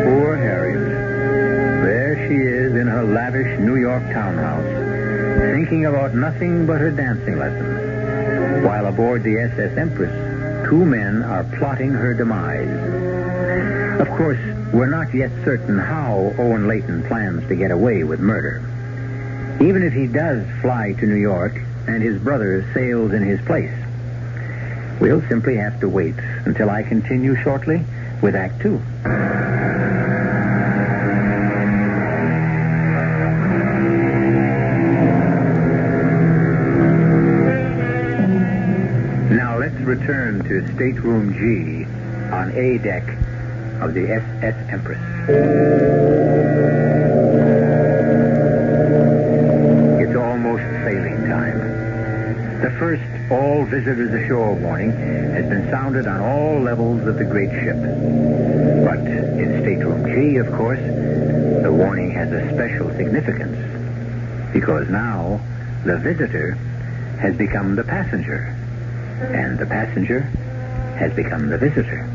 Poor Harriet. There she is in her lavish New York townhouse, thinking about nothing but her dancing lessons, while aboard the SS Empress, 2 men are plotting her demise. Of course, we're not yet certain how Owen Layton plans to get away with murder. Even if he does fly to New York and his brother sails in his place, we'll simply have to wait until I continue shortly with Act 2. Now let's return to Stateroom G on A deck of the SS Empress. It's almost sailing time. first all visitors ashore warning has been sounded on all levels of the great ship. But in stateroom G, of course, the warning has a special significance. Because now, the visitor has become the passenger. And the passenger has become the visitor.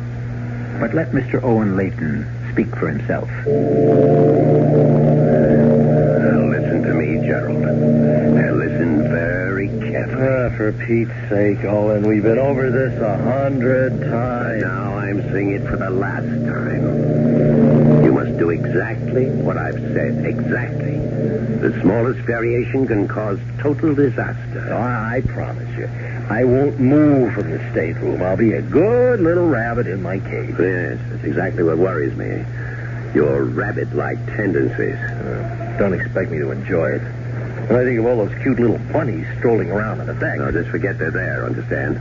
But let Mr. Owen Layton speak for himself. Listen to me, Gerald. And listen very carefully. For Pete's sake, Owen, we've been over this 100 times. Now I'm saying it for the last time. You must do exactly what I've said. Exactly. The smallest variation can cause total disaster. Oh, I promise you. I won't move from the stateroom. I'll be a good little rabbit in my cage. Yes, that's exactly what worries me. Your rabbit-like tendencies. Don't expect me to enjoy it. When I think of all those cute little bunnies strolling around on the deck. No, just forget they're there, understand?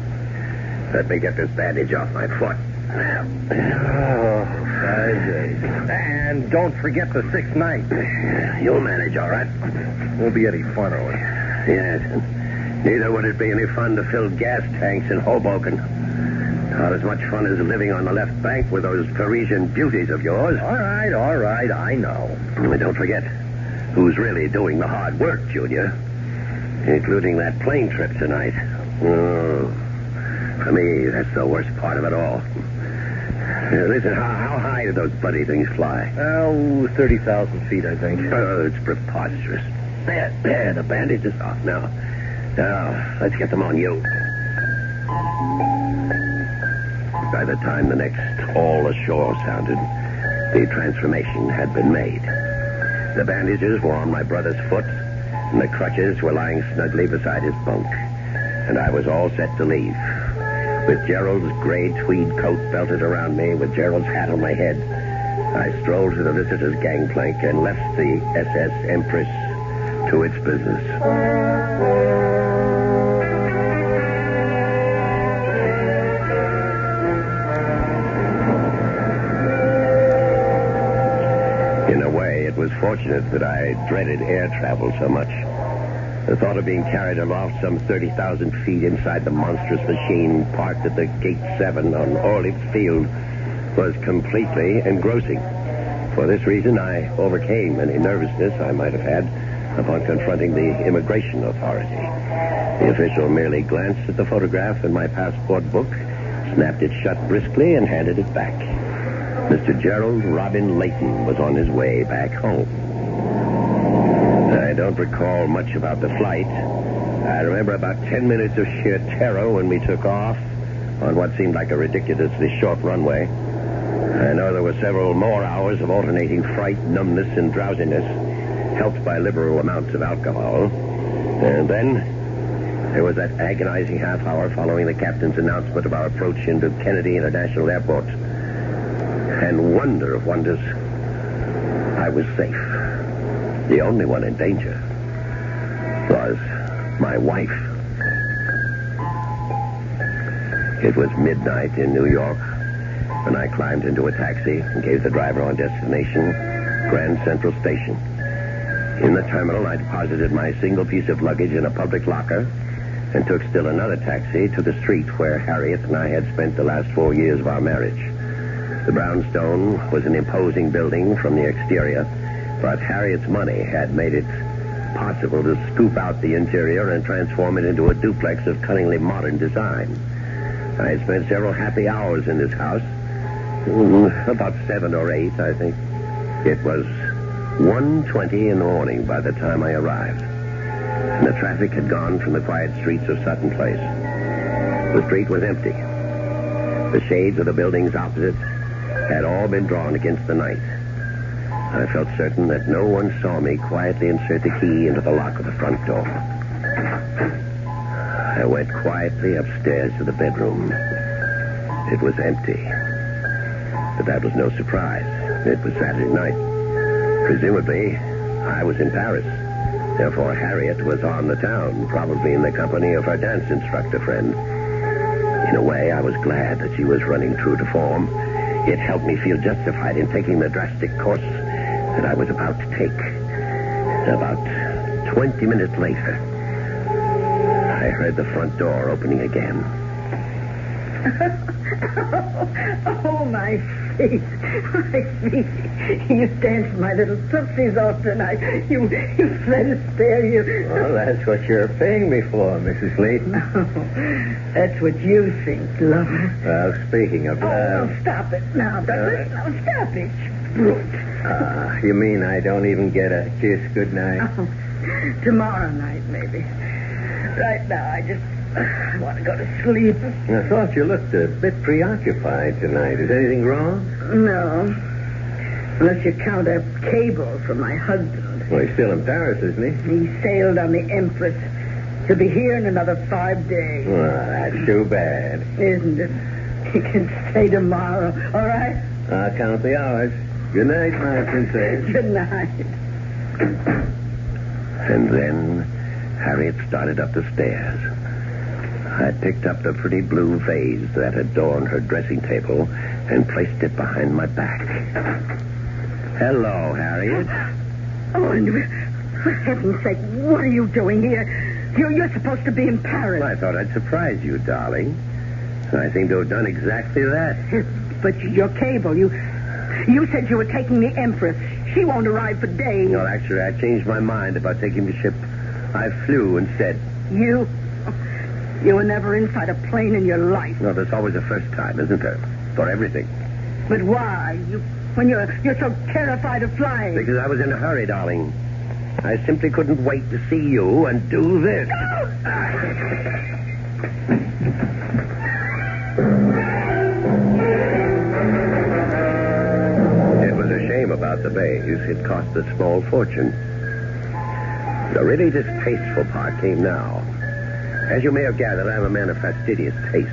Let me get this bandage off my foot. Oh, 5 days. And don't forget the 6th night. You'll manage, all right? Won't be any fun, Owen. Yes. Neither would it be any fun to fill gas tanks in Hoboken. Not as much fun as living on the left bank with those Parisian beauties of yours. All right, I know. And don't forget who's really doing the hard work, Junior. Including that plane trip tonight. Oh, for me, that's the worst part of it all. Listen, how high do those bloody things fly? Oh, 30,000 feet, I think. Oh, it's preposterous. There, the bandage is off now. Now, let's get them on you. By the time the next all ashore sounded, the transformation had been made. The bandages were on my brother's foot, and the crutches were lying snugly beside his bunk. And I was all set to leave. With Gerald's gray tweed coat belted around me, with Gerald's hat on my head, I strolled to the visitors' gangplank and left the SS Empress to its business. In a way, it was fortunate that I dreaded air travel so much. The thought of being carried aloft some 30,000 feet inside the monstrous machine parked at the Gate 7 on Orleans Field was completely engrossing. For this reason, I overcame any nervousness I might have had upon confronting the immigration authority. The official merely glanced at the photograph in my passport book, snapped it shut briskly, and handed it back. Mr. Gerald Robin Layton was on his way back home. I don't recall much about the flight. I remember about 10 minutes of sheer terror when we took off on what seemed like a ridiculously short runway. I know there were several more hours of alternating fright, numbness, and drowsiness, helped by liberal amounts of alcohol. And then there was that agonizing half hour following the captain's announcement of our approach into Kennedy International Airport. And wonder of wonders, I was safe. The only one in danger was my wife. It was midnight in New York when I climbed into a taxi and gave the driver our destination, Grand Central Station. In the terminal, I deposited my single piece of luggage in a public locker and took still another taxi to the street where Harriet and I had spent the last 4 years of our marriage. The brownstone was an imposing building from the exterior, but Harriet's money had made it possible to scoop out the interior and transform it into a duplex of cunningly modern design. I had spent several happy hours in this house, about 7 or 8, I think. It was 1:20 in the morning by the time I arrived, and the traffic had gone from the quiet streets of Sutton Place. The street was empty. The shades of the buildings opposite had all been drawn against the night. I felt certain that no one saw me quietly insert the key into the lock of the front door. I went quietly upstairs to the bedroom. It was empty. But that was no surprise. It was Saturday night. Presumably, I was in Paris. Therefore, Harriet was on the town, probably in the company of her dance instructor friend. In a way, I was glad that she was running true to form. It helped me feel justified in taking the drastic course that I was about to take. About 20 minutes later, I heard the front door opening again. Oh, my feet. My feet. You danced my little tootsies off tonight. You let us spare you. Well, that's what you're paying me for, Mrs. Leighton. Oh, that's what you think, lover. Well, speaking of love... Oh, stop it now, Douglas. No, stop it. Brute. You mean I don't even get a kiss goodnight? Oh, tomorrow night, maybe. Right now, I just want to go to sleep. I thought you looked a bit preoccupied tonight. Is anything wrong? No. Unless you count a cable from my husband. Well, he's still in Paris, isn't he? He sailed on the Empress. He'll be here in another 5 days. Well, that's too bad. Isn't it? He can stay tomorrow, all right? I'll count the hours. Good night, my princess. Good night. And then Harriet started up the stairs. I picked up the pretty blue vase that adorned her dressing table and placed it behind my back. Hello, Harriet. Oh, and for heaven's sake, what are you doing here? You're supposed to be in Paris. I thought I'd surprise you, darling. I seem to have done exactly that. But your cable, you said you were taking the Empress. She won't arrive for days. No, actually, I changed my mind about taking the ship. I flew instead. You were never inside a plane in your life. No, there's always a first time, isn't there? For everything. But why? When you're so terrified of flying. Because I was in a hurry, darling. I simply couldn't wait to see you and do this. It was a shame about the vase. It cost a small fortune. The really distasteful part came now. As you may have gathered, I'm a man of fastidious taste.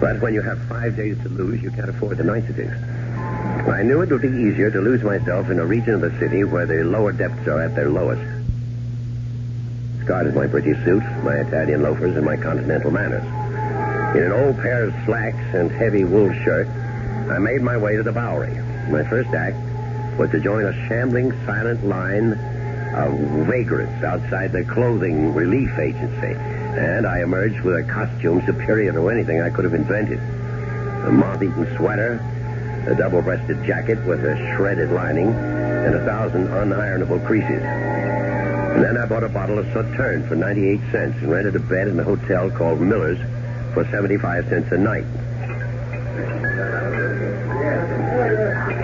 But when you have 5 days to lose, you can't afford the niceties. I knew it would be easier to lose myself in a region of the city where the lower depths are at their lowest. Discarded my British suit, my Italian loafers, and my continental manners. In an old pair of slacks and heavy wool shirt, I made my way to the Bowery. My first act was to join a shambling, silent line of vagrants outside the clothing relief agency. And I emerged with a costume superior to anything I could have invented. A moth-eaten sweater, a double-breasted jacket with a shredded lining, and 1,000 unironable creases. And then I bought a bottle of Sauterne for 98 cents and rented a bed in a hotel called Miller's for 75 cents a night.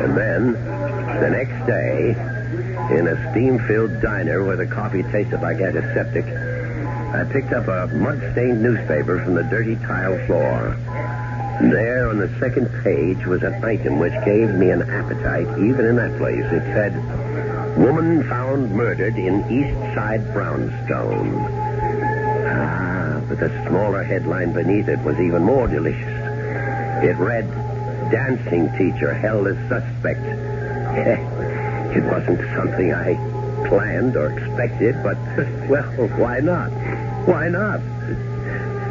And then, the next day, in a steam-filled diner where the coffee tasted like antiseptic, I picked up a mud-stained newspaper from the dirty tile floor. And there on the second page was an item which gave me an appetite even in that place. It said, "Woman found murdered in East Side Brownstone." But the smaller headline beneath it was even more delicious. It read, "Dancing teacher held as suspect." It wasn't something I planned or expected, but, well, why not? Why not?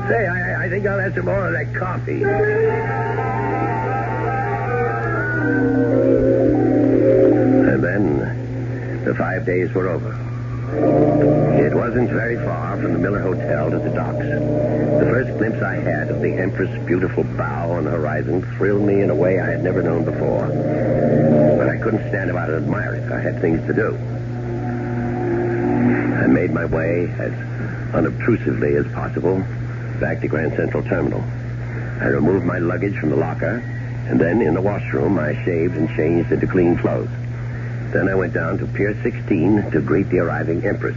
Say, I think I'll have some more of that coffee. And then the 5 days were over. It wasn't very far from the Miller Hotel to the docks. The first glimpse I had of the Empress' beautiful bow on the horizon thrilled me in a way I had never known before. But I couldn't stand about and admire it. I had things to do. I made my way as unobtrusively as possible back to Grand Central Terminal. I removed my luggage from the locker, and then in the washroom I shaved and changed into clean clothes. Then I went down to Pier 16 to greet the arriving Empress.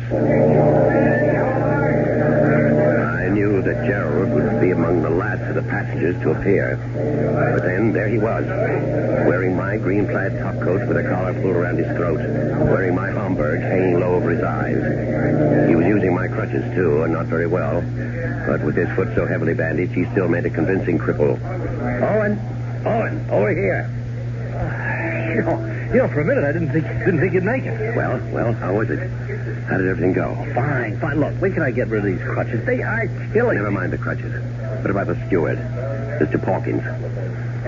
I knew that Gerald would be among the last of the passengers to appear. But then there he was, wearing my green-plaid topcoat with a collar pulled around his throat, wearing my Homburg hanging low over his eyes. He was using my crutches, too, and not very well. But with his foot so heavily bandaged, he still made a convincing cripple. Owen, over here. You know, for a minute I didn't think you'd make it. Well, how was it? How did everything go? Fine. Look, when can I get rid of these crutches? They are killing. Never mind the crutches. What about the steward, Mr. Pawkins?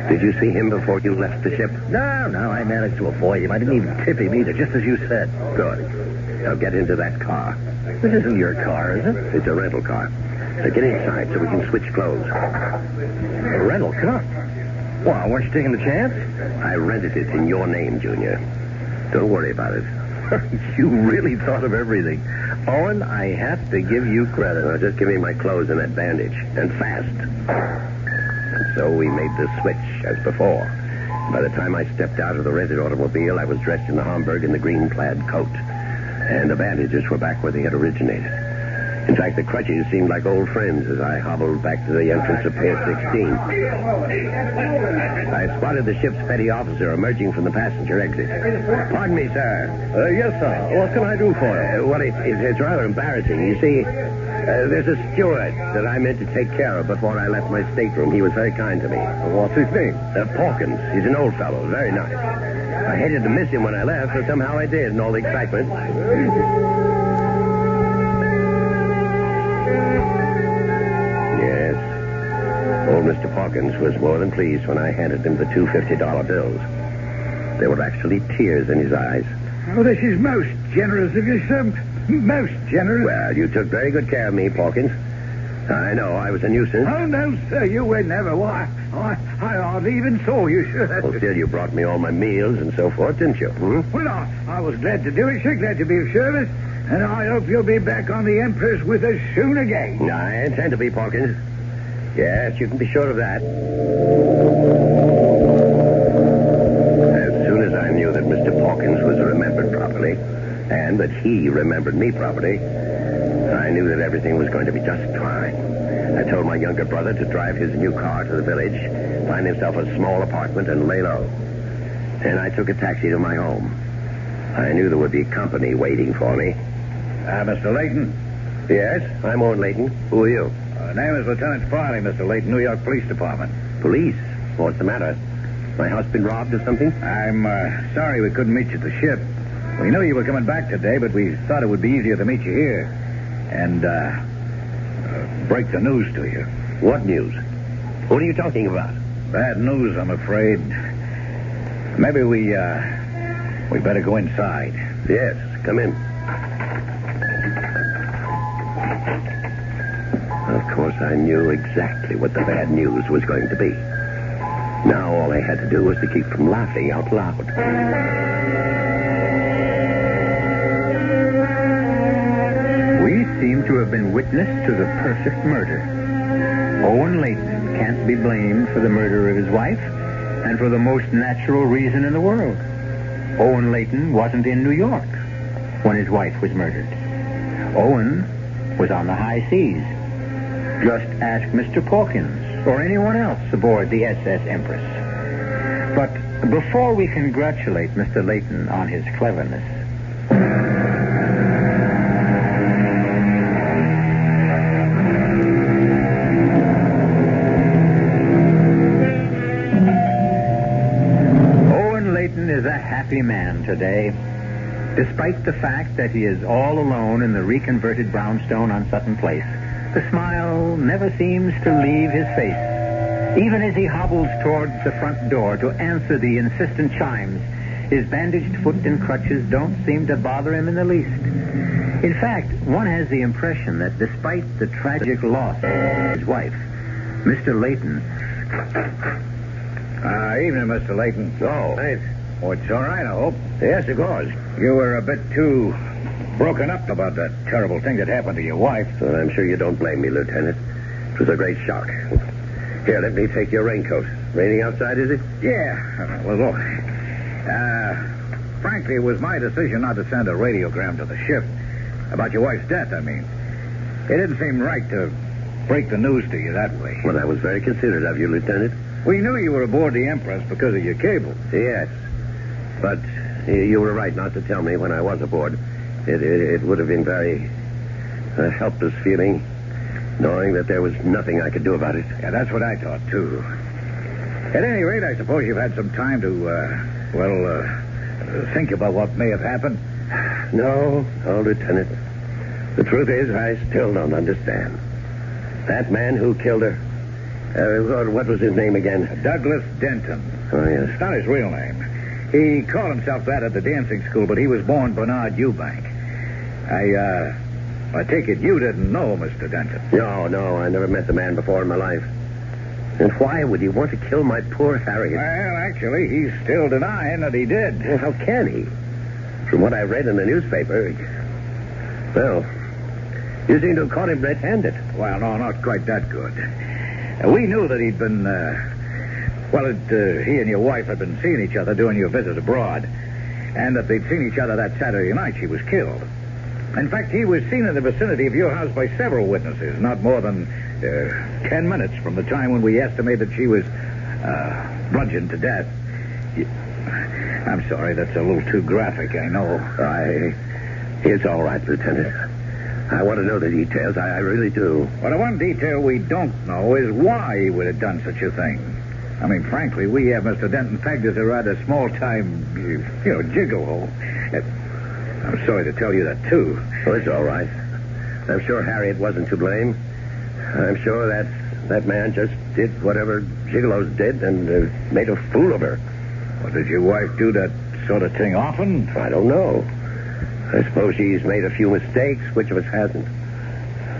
Did you see him before you left the ship? No, I managed to avoid him. I didn't even tip him either, just as you said. Good. Now get into that car. This isn't your car, is it? It's a rental car. Now get inside so we can switch clothes. A rental car? Well, weren't you taking the chance? I rented it in your name, Junior. Don't worry about it. You really thought of everything. Owen, I have to give you credit. Now, just give me my clothes and that bandage. And fast. And so we made the switch, as before. By the time I stepped out of the rented automobile, I was dressed in the Homburg and the green-plaid coat. And the bandages were back where they had originated. In fact, the crutches seemed like old friends as I hobbled back to the entrance of Pier 16. I spotted the ship's petty officer emerging from the passenger exit. Pardon me, sir. Yes, sir. What can I do for you? Well, it's rather embarrassing. You see, there's a steward that I meant to take care of before I left my stateroom. He was very kind to me. What's his name? Pawkins. He's an old fellow. Very nice. I hated to miss him when I left, but somehow I did in all the excitement. Yes. Old Mr. Pawkins was more than pleased when I handed him the two $50 bills. There were actually tears in his eyes. Oh, this is most generous of you, sir. Most generous. Well, you took very good care of me, Pawkins. I know, I was a nuisance. Oh, no, sir, you were never. Why, I hardly even saw you, sir. Well, still, you brought me all my meals and so forth, didn't you? Hmm? Well, I was glad to do it, sir. Glad to be of service. And I hope you'll be back on the Empress with us soon again. I intend to be, Pawkins. Yes, you can be sure of that. As soon as I knew that Mr. Pawkins was remembered properly, and that he remembered me properly, I knew that everything was going to be just fine. I told my younger brother to drive his new car to the village, find himself a small apartment, and lay low. And I took a taxi to my home. I knew there would be company waiting for me. Mr. Layton? Yes, I'm Owen Layton. Who are you? Name is Lieutenant Farley, Mr. Layton, New York Police Department. Police? What's the matter? My house been robbed or something? I'm sorry we couldn't meet you at the ship. We knew you were coming back today, but we thought it would be easier to meet you here and break the news to you. What news? What are you talking about? Bad news, I'm afraid. Maybe we better go inside. Yes, come in. Of course, I knew exactly what the bad news was going to be. Now all I had to do was to keep from laughing out loud. We seem to have been witness to the perfect murder. Owen Layton can't be blamed for the murder of his wife, and for the most natural reason in the world. Owen Layton wasn't in New York when his wife was murdered. Owen was on the high seas. Just ask Mr. Pawkins or anyone else aboard the SS Empress. But before we congratulate Mr. Layton on his cleverness, Owen Layton is a happy man today. Despite the fact that he is all alone in the reconverted brownstone on Sutton Place, the smile never seems to leave his face. Even as he hobbles towards the front door to answer the insistent chimes, his bandaged foot and crutches don't seem to bother him in the least. In fact, one has the impression that despite the tragic loss of his wife, Mr. Layton... Evening, Mr. Layton. Oh, thanks. Oh, it's all right, I hope. Yes, of course. You were a bit too broken up about that terrible thing that happened to your wife. Well, I'm sure you don't blame me, Lieutenant. It was a great shock. Here, let me take your raincoat. Raining outside, is it? Yeah, a little. Frankly, it was my decision not to send a radiogram to the ship. About your wife's death, I mean. It didn't seem right to break the news to you that way. Well, that was very considerate of you, Lieutenant. We knew you were aboard the Empress because of your cable. Yes. But you were right not to tell me when I was aboard. It would have been very helpless feeling, knowing that there was nothing I could do about it. Yeah, that's what I thought, too. At any rate, I suppose you've had some time to, think about what may have happened. No, Lieutenant. The truth is, I still don't understand. That man who killed her, what was his name again? Douglas Denton. Oh, yes. It's not his real name. He called himself that at the dancing school, but he was born Bernard Eubank. I take it you didn't know Mr. Denton. No, I never met the man before in my life. And why would he want to kill my poor Harriet? Well, actually, he's still denying that he did. Well, how can he? From what I read in the newspaper, well, you seem to have caught him red-handed. Well, no, not quite that good. We knew that he'd been, he and your wife had been seeing each other during your visit abroad, and that they'd seen each other that Saturday night she was killed. In fact, he was seen in the vicinity of your house by several witnesses, not more than 10 minutes from the time when we estimated she was bludgeoned to death. I'm sorry, that's a little too graphic, I know. It's all right, Lieutenant. I want to know the details. I really do. Well, the one detail we don't know is why he would have done such a thing. I mean, frankly, we have Mr. Denton pegged as a rather small-time, gigolo. I'm sorry to tell you that, too. Oh, it's all right. I'm sure Harriet wasn't to blame. I'm sure that man just did whatever gigolos did and made a fool of her. Well, did your wife do that sort of thing often? I don't know. I suppose she's made a few mistakes. Which of us hasn't?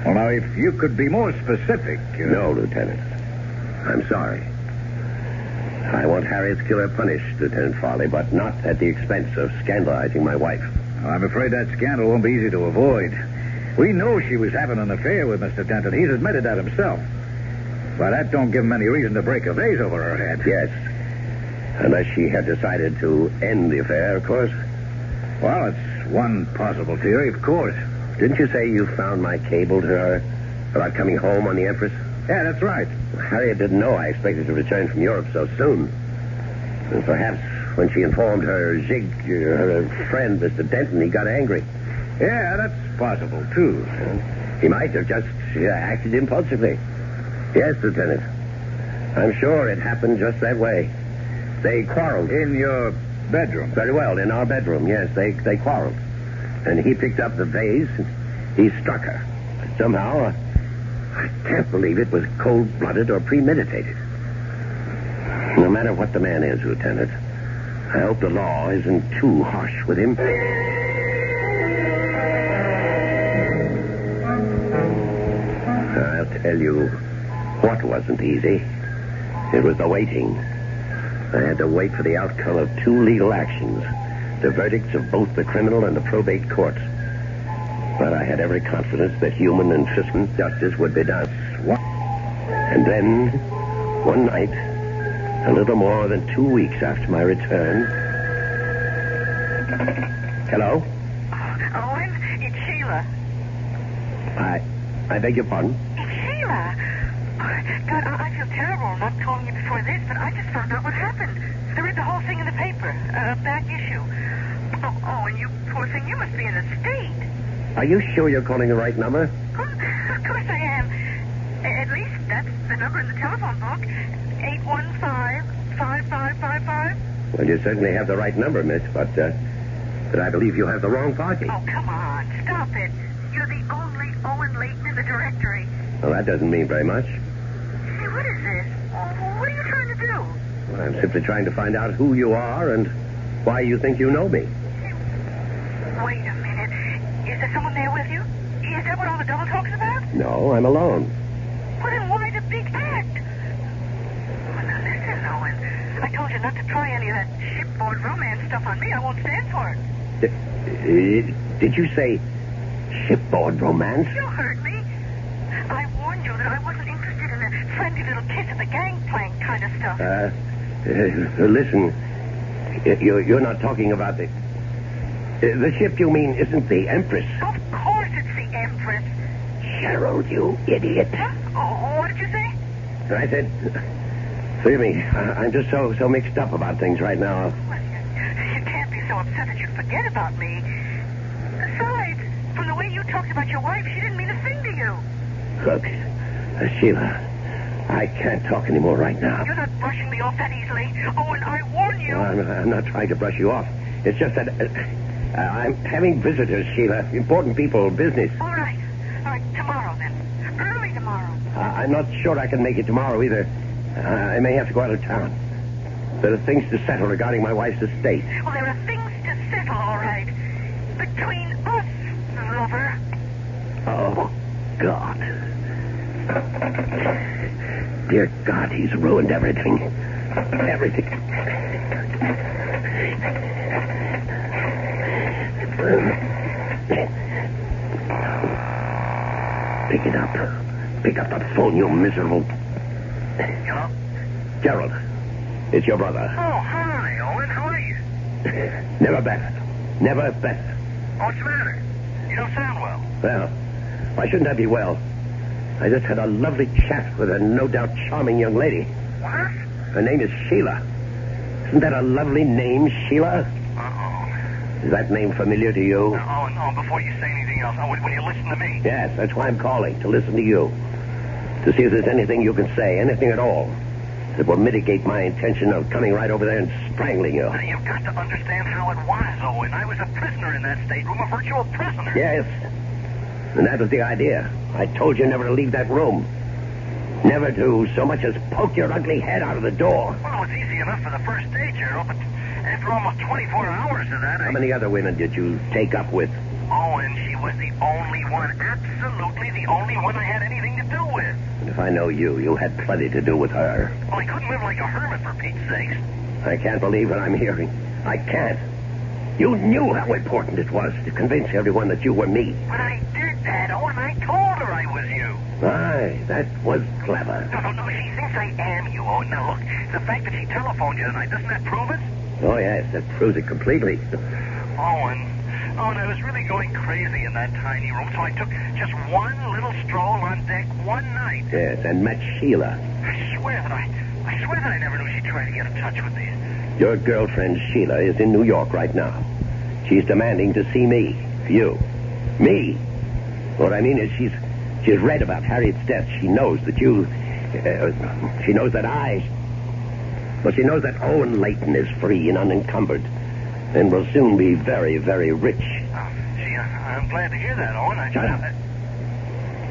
Well, now, if you could be more specific... No, Lieutenant. I'm sorry. I want Harriet's killer punished, Lieutenant Farley, but not at the expense of scandalizing my wife. Well, I'm afraid that scandal won't be easy to avoid. We know she was having an affair with Mr. Denton. He's admitted that himself. But that don't give him any reason to break a vase over her head. Yes. Unless she had decided to end the affair, of course. Well, it's one possible theory, of course. Didn't you say you found my cable to her about coming home on the Empress? Yeah, that's right. Harriet didn't know I expected to return from Europe so soon. And perhaps when she informed her friend, Mr. Denton, he got angry. Yeah, that's possible, too. He might have just acted impulsively. Yes, Lieutenant. I'm sure it happened just that way. They quarreled. In your bedroom? Very well, in our bedroom, yes. They quarreled. And he picked up the vase and he struck her. Somehow, I can't believe it was cold-blooded or premeditated. No matter what the man is, Lieutenant, I hope the law isn't too harsh with him. I'll tell you what wasn't easy. It was the waiting. I had to wait for the outcome of 2 legal actions, the verdicts of both the criminal and the probate courts. But I had every confidence that human and fiscal justice would be done. And then, one night, a little more than 2 weeks after my return... Hello? Owen, it's Sheila. I beg your pardon? It's Sheila. God, I feel terrible not calling you before this, but I just found out what happened. I read the whole thing in the paper, back issue. Oh, and you poor thing, you must be in a state. Are you sure you're calling the right number? Oh, of course I am. At least that's the number in the telephone book. 815-5555. Well, you certainly have the right number, miss, but I believe you have the wrong party. Oh, come on. Stop it. You're the only Owen Layton in the directory. Well, that doesn't mean very much. Hey, what is this? What are you trying to do? Well, I'm simply trying to find out who you are and why you think you know me. Wait a minute. Is there someone there with you? Is that what all the double talk's about? No, I'm alone. Well, then why the big act? Well, now listen, Owen. I told you not to try any of that shipboard romance stuff on me. I won't stand for it. Did you say shipboard romance? You heard me. I warned you that I wasn't interested in the friendly little kiss at the gangplank kind of stuff. Listen, you're not talking about the ship you mean isn't the Empress. Of course it's the Empress. Gerald, you idiot. Huh? Oh, what did you say? I said, forgive me, I'm just so mixed up about things right now. Well, you can't be so upset that you forget about me. Besides, from the way you talked about your wife, she didn't mean a thing to you. Look, Sheila, I can't talk anymore right now. You're not brushing me off that easily. Oh, and I warn you. No, I'm not trying to brush you off. It's just that I'm having visitors, Sheila. Important people, business. All right, tomorrow then. Early tomorrow. I'm not sure I can make it tomorrow either. I may have to go out of town. There are things to settle regarding my wife's estate. Well, there are things to settle, all right. Between us, lover? Oh, God. Dear God, he's ruined everything. Everything. Pick it up. Pick up the phone, you miserable... Hello? Gerald, it's your brother. Oh, hi, Owen. How are you? Never better. Never better. What's the matter? You don't sound well. Well, why shouldn't I be well? I just had a lovely chat with a no doubt charming young lady. What? Her name is Sheila. Isn't that a lovely name, Sheila? Uh-oh. Is that name familiar to you? Oh, no, before you say anything else, will you listen to me? Yes, that's why I'm calling, to listen to you. To see if there's anything you can say, anything at all, that will mitigate my intention of coming right over there and strangling you. Now, you've got to understand how it was, Owen. I was a prisoner in that stateroom, a virtual prisoner. Yes. And that was the idea. I told you never to leave that room. Never to so much as poke your ugly head out of the door. Well, it was easy enough for the first day, Gerald, but after almost 24 hours of that, How many other women did you take up with? Oh, and she was the only one, absolutely the only one I had anything to do with. And if I know you, you had plenty to do with her. Well, I couldn't live like a hermit, for Pete's sakes. I can't believe what I'm hearing. I can't. You knew how important it was to convince everyone that you were me. But I did that, Owen. I told her I was you. Aye, that was clever. No, she thinks I am you, Owen. Now, look, the fact that she telephoned you tonight, doesn't that prove it? Oh, yes, that proves it completely. Owen, I was really going crazy in that tiny room, so I took just one little stroll on deck one night. Yes, and met Sheila. I swear that I never knew she'd try to get in touch with me. Your girlfriend, Sheila, is in New York right now. She's demanding to see me. You. Me. What I mean is she's read about Harriet's death. She knows that you... she knows that she knows that Owen Layton is free and unencumbered and will soon be very, very rich. Gee, I'm glad to hear that, Owen. Shut up.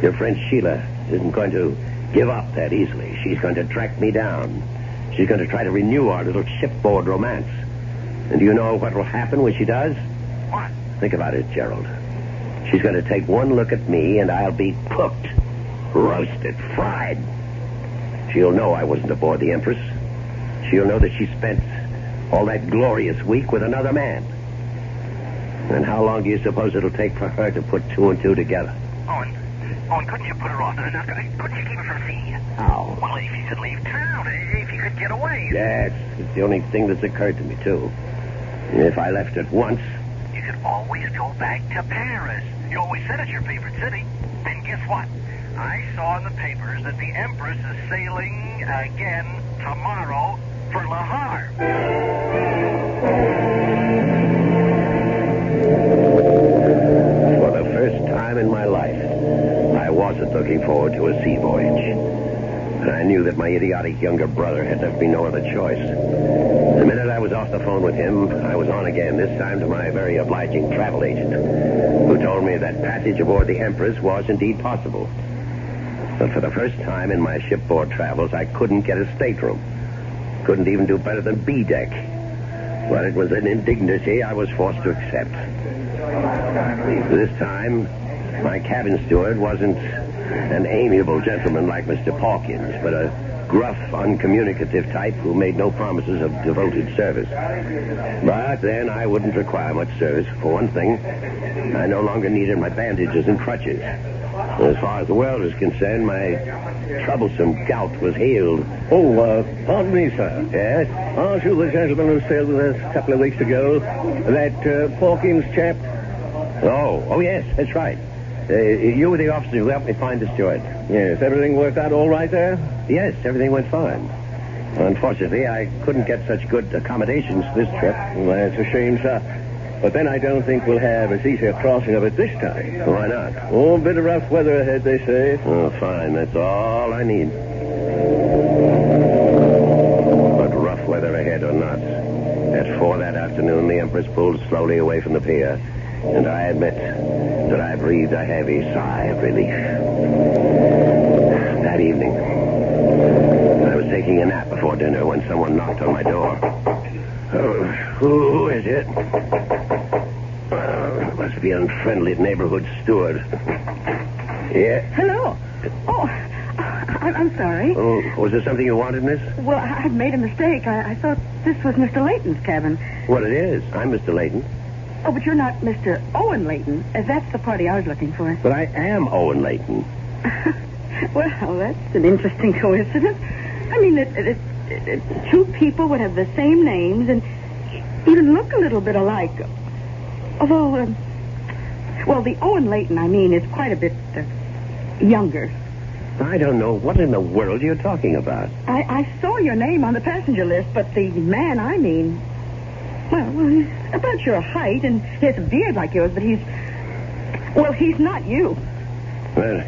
Your friend Sheila isn't going to give up that easily. She's going to track me down. She's going to try to renew our little shipboard romance. And do you know what will happen when she does? What? Think about it, Gerald. She's going to take one look at me, and I'll be cooked, roasted, fried. She'll know I wasn't aboard the Empress. She'll know that she spent all that glorious week with another man. And how long do you suppose it'll take for her to put two and two together? Owen, couldn't you put her off? Couldn't you keep her from seeing you? How? Well, if you could leave town, if you could get away. Yes, it's the only thing that's occurred to me, too. If I left at once... You could always go back to Paris. You always said it's your favorite city. And guess what? I saw in the papers that the Empress is sailing again tomorrow for Le Havre. For the first time in my life, I wasn't looking forward to a sea voyage. And I knew that my idiotic younger brother had left me no other choice. The minute I was off the phone with him, I was on again, this time to my very obliging travel agent, who told me that passage aboard the Empress was indeed possible. But for the first time in my shipboard travels, I couldn't get a stateroom. Couldn't even do better than B deck. But it was an indignity I was forced to accept. This time, my cabin steward wasn't an amiable gentleman like Mr. Pawkins, but a gruff, uncommunicative type who made no promises of devoted service. But then I wouldn't require much service. For one thing, I no longer needed my bandages and crutches. As far as the world is concerned, my troublesome gout was healed. Oh, pardon me, sir. Yes? Aren't you the gentleman who sailed with us a couple of weeks ago? That Pawkins chap? Oh, yes, that's right. You were the officer who helped me find the steward. Yes, everything worked out all right there? Yes, everything went fine. Unfortunately, I couldn't get such good accommodations this trip. Well, that's a shame, sir. But then I don't think we'll have as easy a crossing of it this time. Why not? Oh, a bit of rough weather ahead, they say. Oh, fine. That's all I need. But rough weather ahead or not, at 4 that afternoon, the Empress pulled slowly away from the pier, and I admit that I breathed a heavy sigh of relief. That evening, I was taking a nap before dinner when someone knocked on my door. Oh, who is it? It must happy, unfriendly neighborhood steward. Yeah? Hello. Oh, I'm sorry. Oh, was there something you wanted, miss? Well, I've made a mistake. I thought this was Mr. Layton's cabin. Well, it is. I'm Mr. Layton. Oh, but you're not Mr. Owen Layton. That's the party I was looking for. But I am Owen Layton. Well, that's an interesting coincidence. I mean, two people would have the same names and even look a little bit alike. Although, well, the Owen Layton, I mean, is quite a bit younger. I don't know what in the world you're talking about. I saw your name on the passenger list, but the man I mean, well, he's about your height, and he has a beard like yours, but he's not you. Well,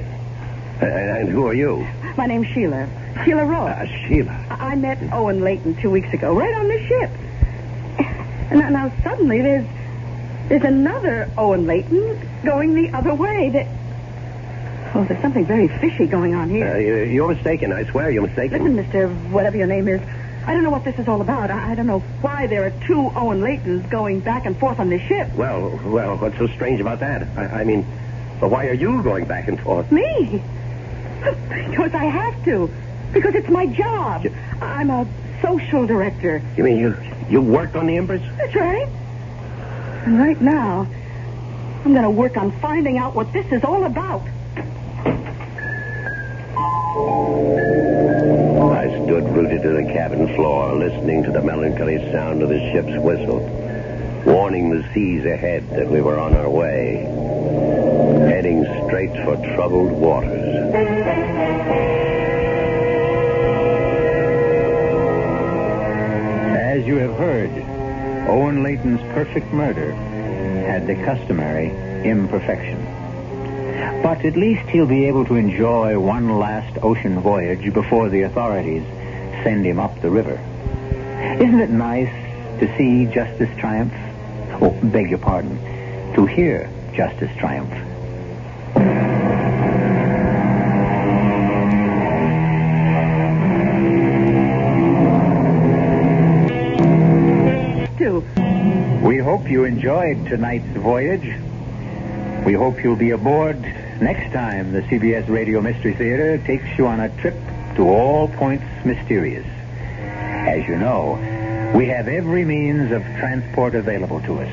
and who are you? My name's Sheila. Sheila Ross. Sheila. I met Owen Layton 2 weeks ago, right on the ship. Now suddenly there's another Owen Layton going the other way. There's something very fishy going on here. You're mistaken. I swear you're mistaken. Listen, Mr. Whatever your name is, I don't know what this is all about. I don't know why there are two Owen Laytons going back and forth on this ship. Well, what's so strange about that? I mean, why are you going back and forth? Me? Because I have to. Because it's my job. I'm a social director. You mean you work on the Empress? That's right. And right now, I'm going to work on finding out what this is all about. I stood rooted to the cabin floor, listening to the melancholy sound of the ship's whistle, warning the seas ahead that we were on our way, heading straight for troubled waters. As you have heard, Owen Layton's perfect murder had the customary imperfection. But at least he'll be able to enjoy one last ocean voyage before the authorities send him up the river. Isn't it nice to see justice triumph? Oh, beg your pardon, to hear justice triumph. We hope you enjoyed tonight's voyage. We hope you'll be aboard next time the CBS Radio Mystery Theater takes you on a trip to all points mysterious. As you know, we have every means of transport available to us,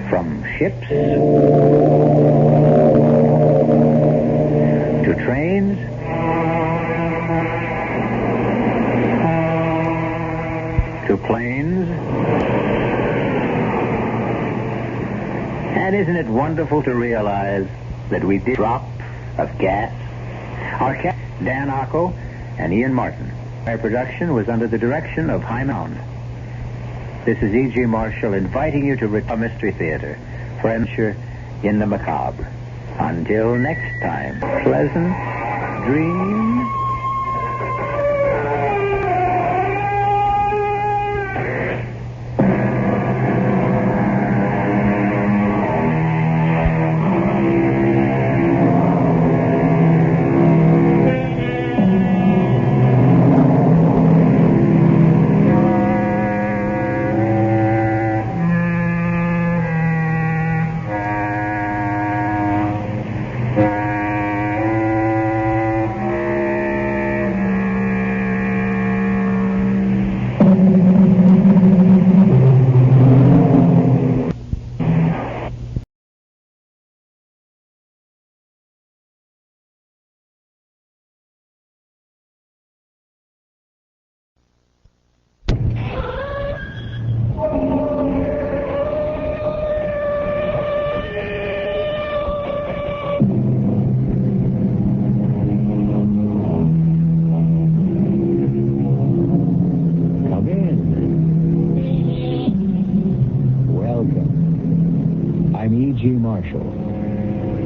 from ships to trains to planes. And isn't it wonderful to realize that we did drop of gas? Our captain, Dan Ocko, and Ian Martin. Our production was under the direction of Heightened. This is E.G. Marshall inviting you to return to Mystery Theater for adventure in the macabre. Until next time, pleasant dreams.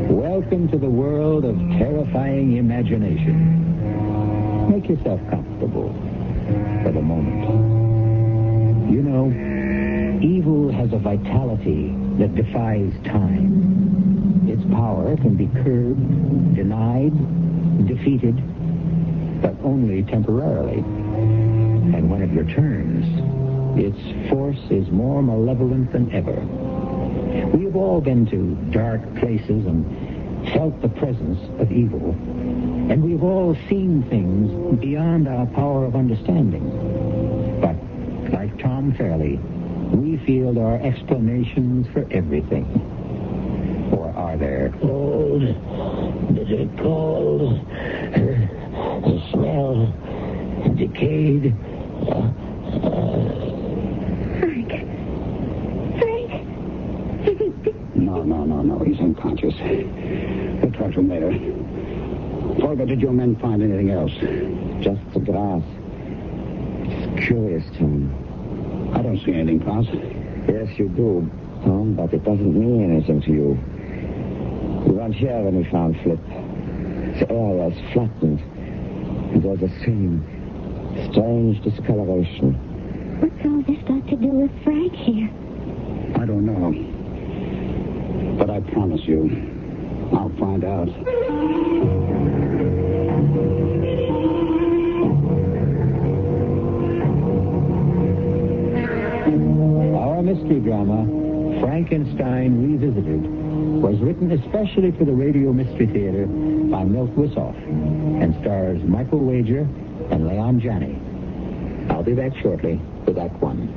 Welcome to the world of terrifying imagination. Make yourself comfortable for the moment. You know, evil has a vitality that defies time. Its power can be curbed, denied, defeated, but only temporarily. And when it returns, its force is more malevolent than ever. We have all been to dark places and felt the presence of evil. And we've all seen things beyond our power of understanding. But, like Tom Fairley, we feel there are explanations for everything. Or are there? Cold. Bitter cold. The smell. Decayed. No. He's unconscious. We'll talk to him later. Volga, did your men find anything else? Just the glass. It's curious, Tom. I don't see anything, Klaus. Yes, you do, Tom, but it doesn't mean anything to you. We weren't here when we found Flip. The area is flattened. And there's a same strange discoloration. What's all this got to do with Frank here? I don't know. But I promise you, I'll find out. Our mystery drama, Frankenstein Revisited, was written especially for the Radio Mystery Theater by Milt Wissoff and stars Michael Wager and Leon Janney. I'll be back shortly with Act One.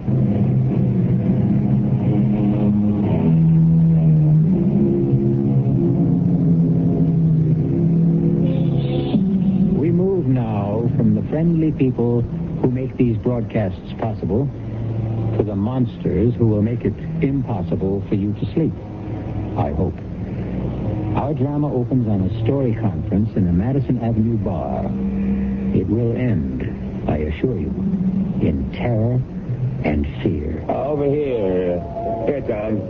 We move now from the friendly people who make these broadcasts possible to the monsters who will make it impossible for you to sleep, I hope. Our drama opens on a story conference in the Madison Avenue bar. It will end, I assure you, in terror and fear. Over here. Here, Tom.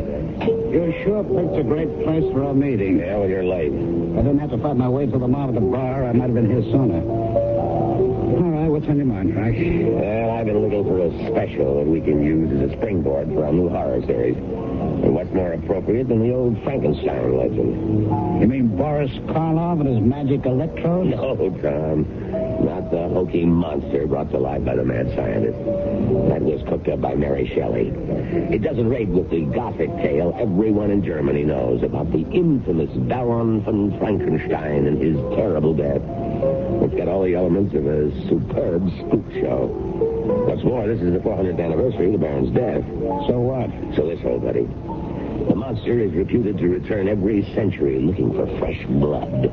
You sure picked a great place for a meeting. Yeah, well, you're late. I didn't have to fight my way to the mom at the bar. I might have been here sooner. All right, what's on your mind, Frank? Well, I've been looking for a special that we can use as a springboard for our new horror series. And what's more appropriate than the old Frankenstein legend? You mean Boris Karloff and his magic electrodes? No, Tom. Not the hokey monster brought to life by the mad scientist. That was cooked up by Mary Shelley. It doesn't rate with the Gothic tale everyone in Germany knows about the infamous Baron von Frankenstein and his terrible death. It's got all the elements of a superb spook show. What's more, this is the 400th anniversary of the Baron's death. So what? So this, old buddy. The monster is reputed to return every century looking for fresh blood.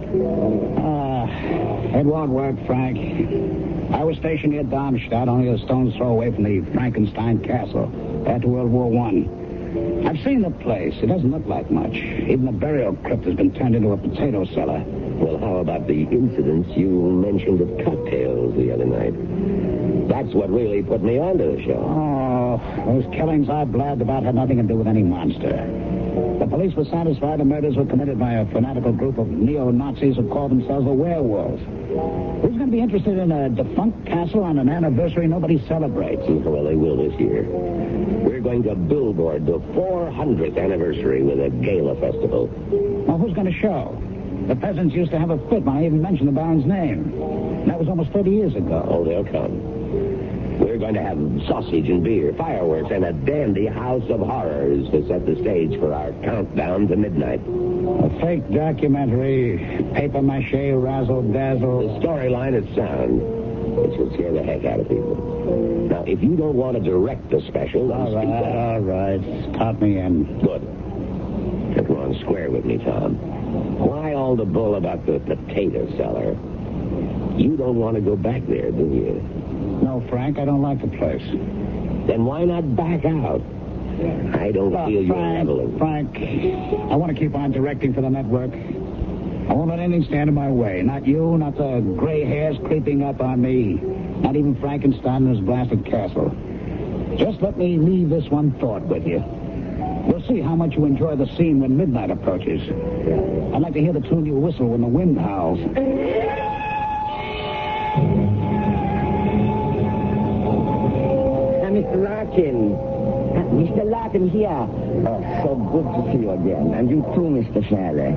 It won't work, Frank. I was stationed near Darmstadt, only a stone's throw away from the Frankenstein castle after World War I. I've seen the place. It doesn't look like much. Even the burial crypt has been turned into a potato cellar. Well, how about the incidents you mentioned at cocktails the other night? That's what really put me onto the show. Oh, those killings I blabbed about had nothing to do with any monster. The police were satisfied the murders were committed by a fanatical group of neo-Nazis who call themselves the werewolves. Who's going to be interested in a defunct castle on an anniversary nobody celebrates? Well, they will this year. We're going to billboard the 400th anniversary with a gala festival. Well, who's going to show? The peasants used to have a fit when I even mentioned the Baron's name. That was almost 30 years ago. Oh, they'll come. We're going to have sausage and beer, fireworks, and a dandy house of horrors to set the stage for our countdown to midnight. A fake documentary, papier-mâché, razzle-dazzle. The storyline is sound. It should scare the heck out of people. Now, if you don't want to direct the special, then speak up. All right. Count me in. Good. Come on, square with me, Tom. Why all the bull about the potato cellar? You don't want to go back there, do you? No, Frank, I don't like the place. Then why not back out? I don't feel you're leveling. Frank, I want to keep on directing for the network. I won't let anything stand in my way. Not you, not the gray hairs creeping up on me. Not even Frankenstein and his blasted castle. Just let me leave this one thought with you. We'll see how much you enjoy the scene when midnight approaches. I'd like to hear the tune you whistle when the wind howls. Mr. Larkin, Mr. Lappen here. Oh, so good to see you again. And you too, Mr. Shelley.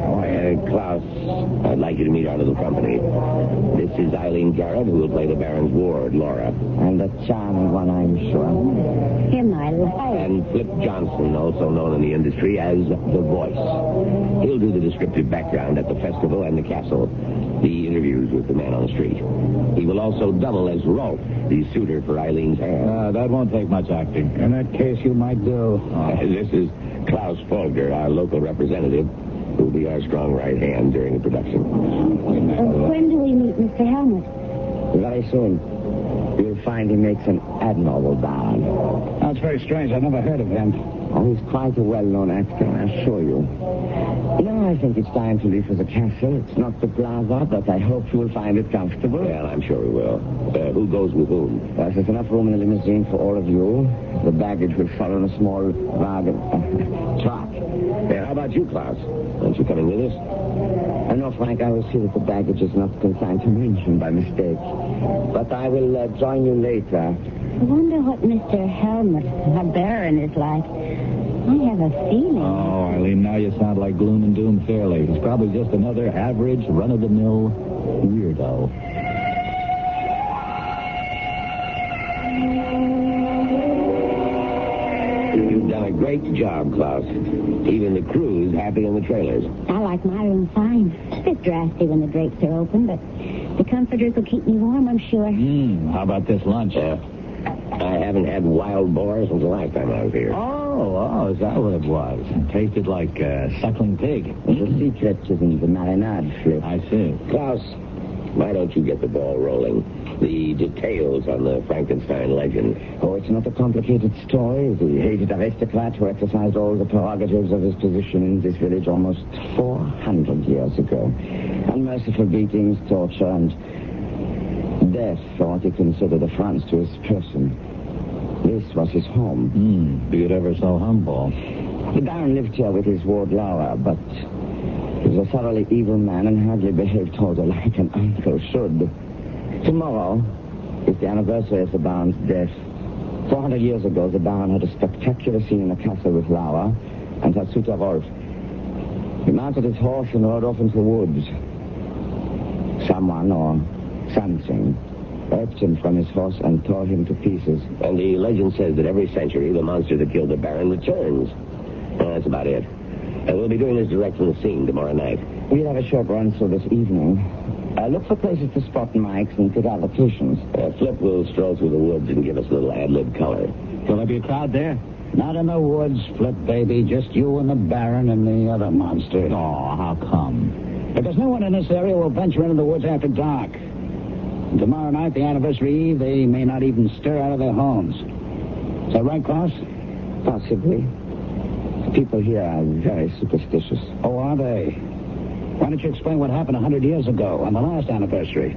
Klaus, I'd like you to meet our little company. This is Eileen Garrett, who will play the Baron's ward, Laura. And a charming one, I'm sure. Him I like. And Flip Johnson, also known in the industry as The Voice. He'll do the descriptive background at the festival and the castle, the interviews with the man on the street. He will also double as Rolf, the suitor for Eileen's hand. That won't take much acting. In that case, you might do. This is Klaus Folger, our local representative, who will be our strong right hand during the production. When do we meet Mr. Helmut? Very soon. You'll find he makes an admirable Baron. That's very strange. I've never heard of him. Oh, he's quite a well-known actor, I assure you. Now I think it's time to leave for the castle. It's not the plaza, but I hope you will find it comfortable. Well, I'm sure we will. Who goes with whom? Well, there's enough room in the limousine for all of you. The baggage will follow in a small wagon. Truck. How about you, Klaus? Aren't you coming with us? No, Frank, I will see that the baggage is not consigned to München by mistake. But I will join you later. I wonder what Mr. Helmut, our Baron, is like. I have a feeling. Oh, Eileen, now you sound like Gloom and Doom Fairley. He's probably just another average, run-of-the-mill weirdo. You've done a great job, Klaus. Even the crew's happy in the trailers. I like my room fine. A bit drafty when the drapes are open, but the comforters will keep me warm, I'm sure. How about this lunch? I haven't had wild boar since the last time I was here. Oh, is that what it was? It tasted like suckling pig. The secret is in the marinade, Flip. I see. Klaus, why don't you get the ball rolling? The details on the Frankenstein legend. Oh, it's not a complicated story. The hated aristocrat who exercised all the prerogatives of his position in this village almost 400 years ago. Unmerciful beatings, torture, and death for what he considered affronts to his person. This was his home. Be it ever so humble. The Baron lived here with his ward Laura, but he was a thoroughly evil man and hardly behaved toward her like an uncle should. Tomorrow is the anniversary of the Baron's death. 400 years ago, the Baron had a spectacular scene in the castle with Laura and her suitor Rolf. He mounted his horse and rode off into the woods. Someone or something urged him from his horse and tore him to pieces. And the legend says that every century the monster that killed the Baron returns. That's about it. We'll be doing this direct from the scene tomorrow night. We'll have a short run through this evening. Look for places to spot mics and pick out locations. Flip will stroll through the woods and give us a little ad-lib color. Will there be a crowd there? Not in the woods, Flip, baby. Just you and the Baron and the other monster. Oh, how come? Because no one in this area will venture into the woods after dark. Tomorrow night, the anniversary eve, they may not even stir out of their homes. Is that right, Klaus? Possibly. People here are very superstitious. Oh, are they? Why don't you explain what happened 100 years ago on the last anniversary?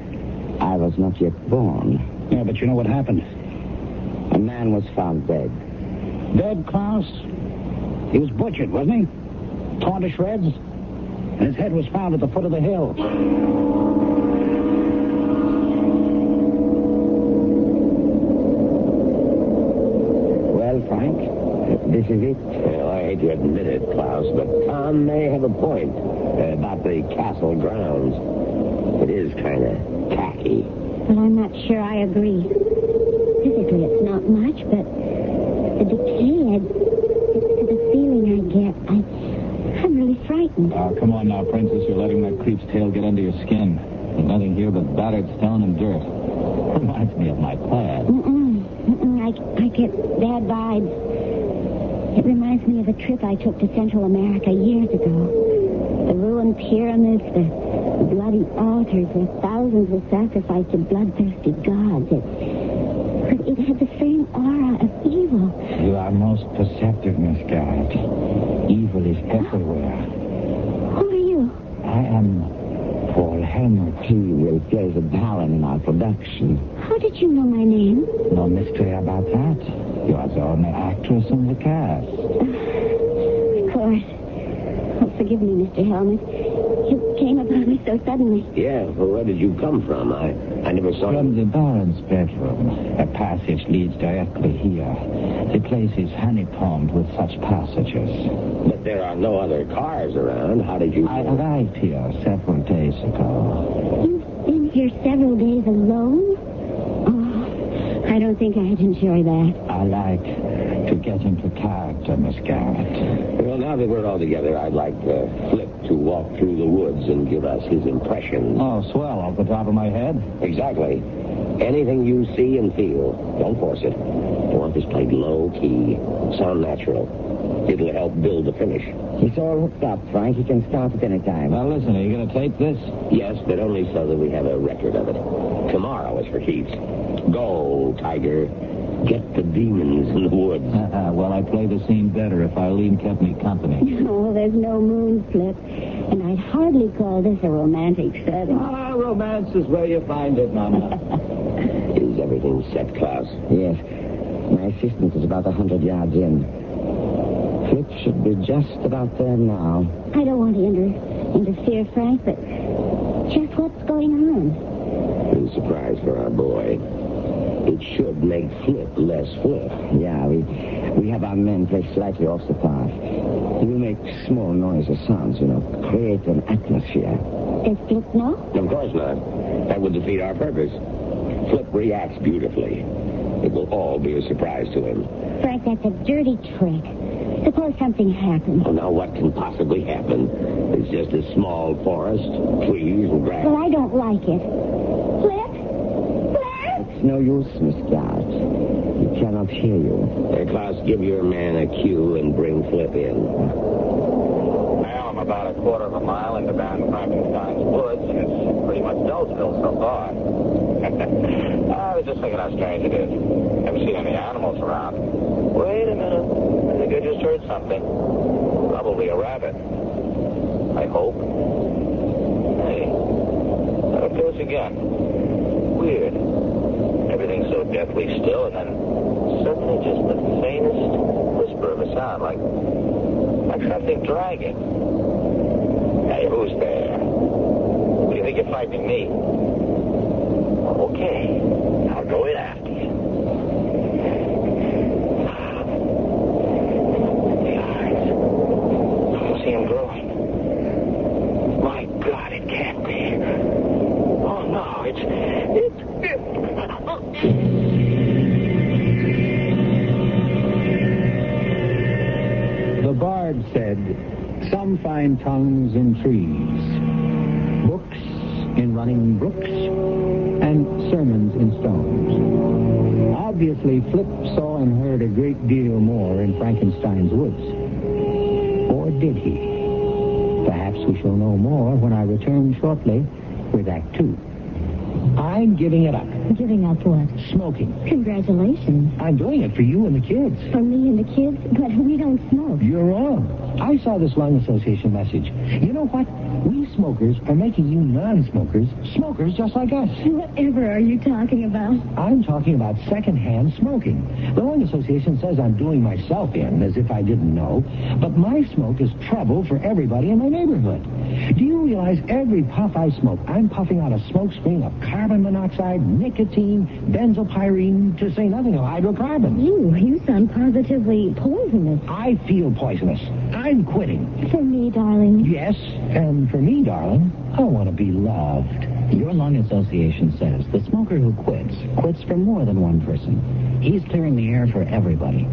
I was not yet born. Yeah, but you know what happened. A man was found dead. Dead, Klaus? He was butchered, wasn't he? Torn to shreds? And his head was found at the foot of the hill. Well, Frank, this is it. Well, I hate to admit it, Klaus, but Tom may have a point about the castle grounds. It is kind of tacky. Well, I'm not sure I agree. Physically, it's not much, but the decay, the feeling I get, I'm really frightened. Oh, come on now, Princess. You're letting that creep's tail get under your skin. There's nothing here but battered stone and dirt. Reminds me of my past. I get bad vibes. It reminds me of a trip I took to Central America years ago. The ruined pyramids, the bloody altars where thousands were sacrificed to bloodthirsty gods. It had the same aura of evil. You are most perceptive, Miss Garrett. Evil is everywhere. Who are you? I am Paul Helmut. He will play the Baron in our production. How did you know my name? No mystery about that. You are the only actress in the cast. Of course. Oh, forgive me, Mr. Helmut. You came upon me so suddenly. Yeah, well, where did you come from? I never saw From the Baron's bedroom. A passage leads directly here. The place is honeycombed with such passages. But there are no other cars around. How did you... I arrived here several days ago. You've been here several days alone? Oh, I don't think I'd enjoy that. I like to get into character, Miss Garrett. Well, now that we're all together, I'd like Flip to walk through the woods and give us his impressions. Oh, swell, off the top of my head. Exactly. Anything you see and feel, don't force it. I want this played low-key, sound natural. It'll help build the finish. He's all hooked up, Frank. He can start at any time. Well, listen, are you going to tape this? Yes, but only so that we have a record of it. Tomorrow is for keeps. Go, Tiger. Get the demons in the woods. Well, I play the scene better if Eileen kept me company. Oh, there's no moon, Flip. And I'd hardly call this a romantic setting. Ah, romance is where you find it, Mama. Is everything set, Klaus? Yes. My assistant is about 100 yards in. Flip should be just about there now. I don't want to interfere, Frank, but just what's going on? A surprise for our boy. It should make Flip less Flip. Yeah, we have our men play slightly off the path. We make small noises, sounds, create an atmosphere. Does Flip know? Of course not. That would defeat our purpose. Flip reacts beautifully. It will all be a surprise to him. Frank, that's a dirty trick. Suppose something happens. Well, now what can possibly happen? It's just a small forest, trees and grass. Well, I don't like it. Flip? It's no use, Miss Garrett. He cannot hear you. Klaus, give your man a cue and bring Flip in. Well, I'm about a quarter of a mile into down Frankenstein's woods, and it's pretty much dull still so far. I was just thinking how strange it is. Haven't seen any animals around. Wait a minute. I think I just heard something. Probably a rabbit. I hope. Hey, there it goes again. Weird. Everything's so deathly still, and then suddenly just the faintest whisper of a sound, like something dragging. Hey, who's there? What do you think you're frightening me? Okay, I'll go in after you. The eyes. I don't see them growing. My God, it can't be. Oh, no, it's... The bard said, some find tongues in trees, books in running brooks, and sermons in stones. Obviously, Flip saw and heard a great deal more in Frankenstein's woods. Or did he? Perhaps we shall know more when I return shortly with Act 2. I'm giving it up. Giving up what? Smoking. Congratulations. I'm doing it for you and the kids. For me and the kids? But we don't smoke. You're wrong. I saw this lung association message. You know what? We smokers are making you non-smokers smokers just like us. Whatever are you talking about? I'm talking about secondhand smoking. The lung association says I'm doing myself in, as if I didn't know. But my smoke is trouble for everybody in my neighborhood. Do you realize every puff I smoke, I'm puffing out a smoke screen of carbon monoxide, nicotine, benzopyrene, to say nothing of hydrocarbons. You sound positively poisonous. I feel poisonous. I'm quitting. For me, darling. Yes, and for me, darling, I want to be loved. Your lung association says the smoker who quits for more than one person. He's clearing the air for everybody.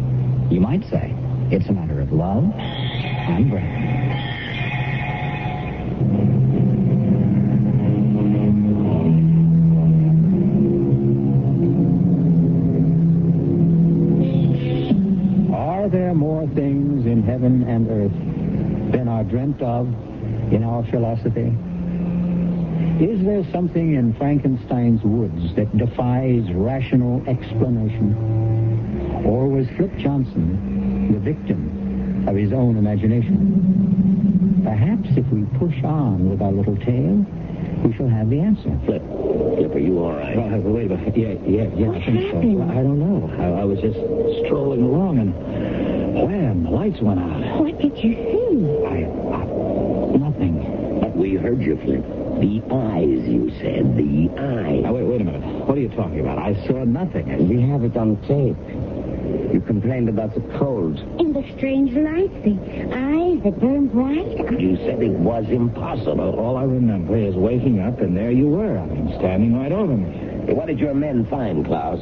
You might say it's a matter of love and breath. Are there more things in heaven and earth than are dreamt of in our philosophy? Is there something in Frankenstein's woods that defies rational explanation? Or was Flip Johnson the victim of his own imagination? Perhaps if we push on with our little tale, we shall have the answer. Flip, are you all right? Wait a minute. Yeah, I think so. I don't know. I was just strolling along, and wham, the lights went out. What did you see? Nothing. But we heard you, Flip. The eyes, you said. The eyes. Now, wait a minute. What are you talking about? I saw nothing. We have it on tape. You complained about the cold. And the strange lights, the eyes that burn bright. You said it was impossible. All I remember is waking up, and there you were. I mean, standing right over me. What did your men find, Klaus?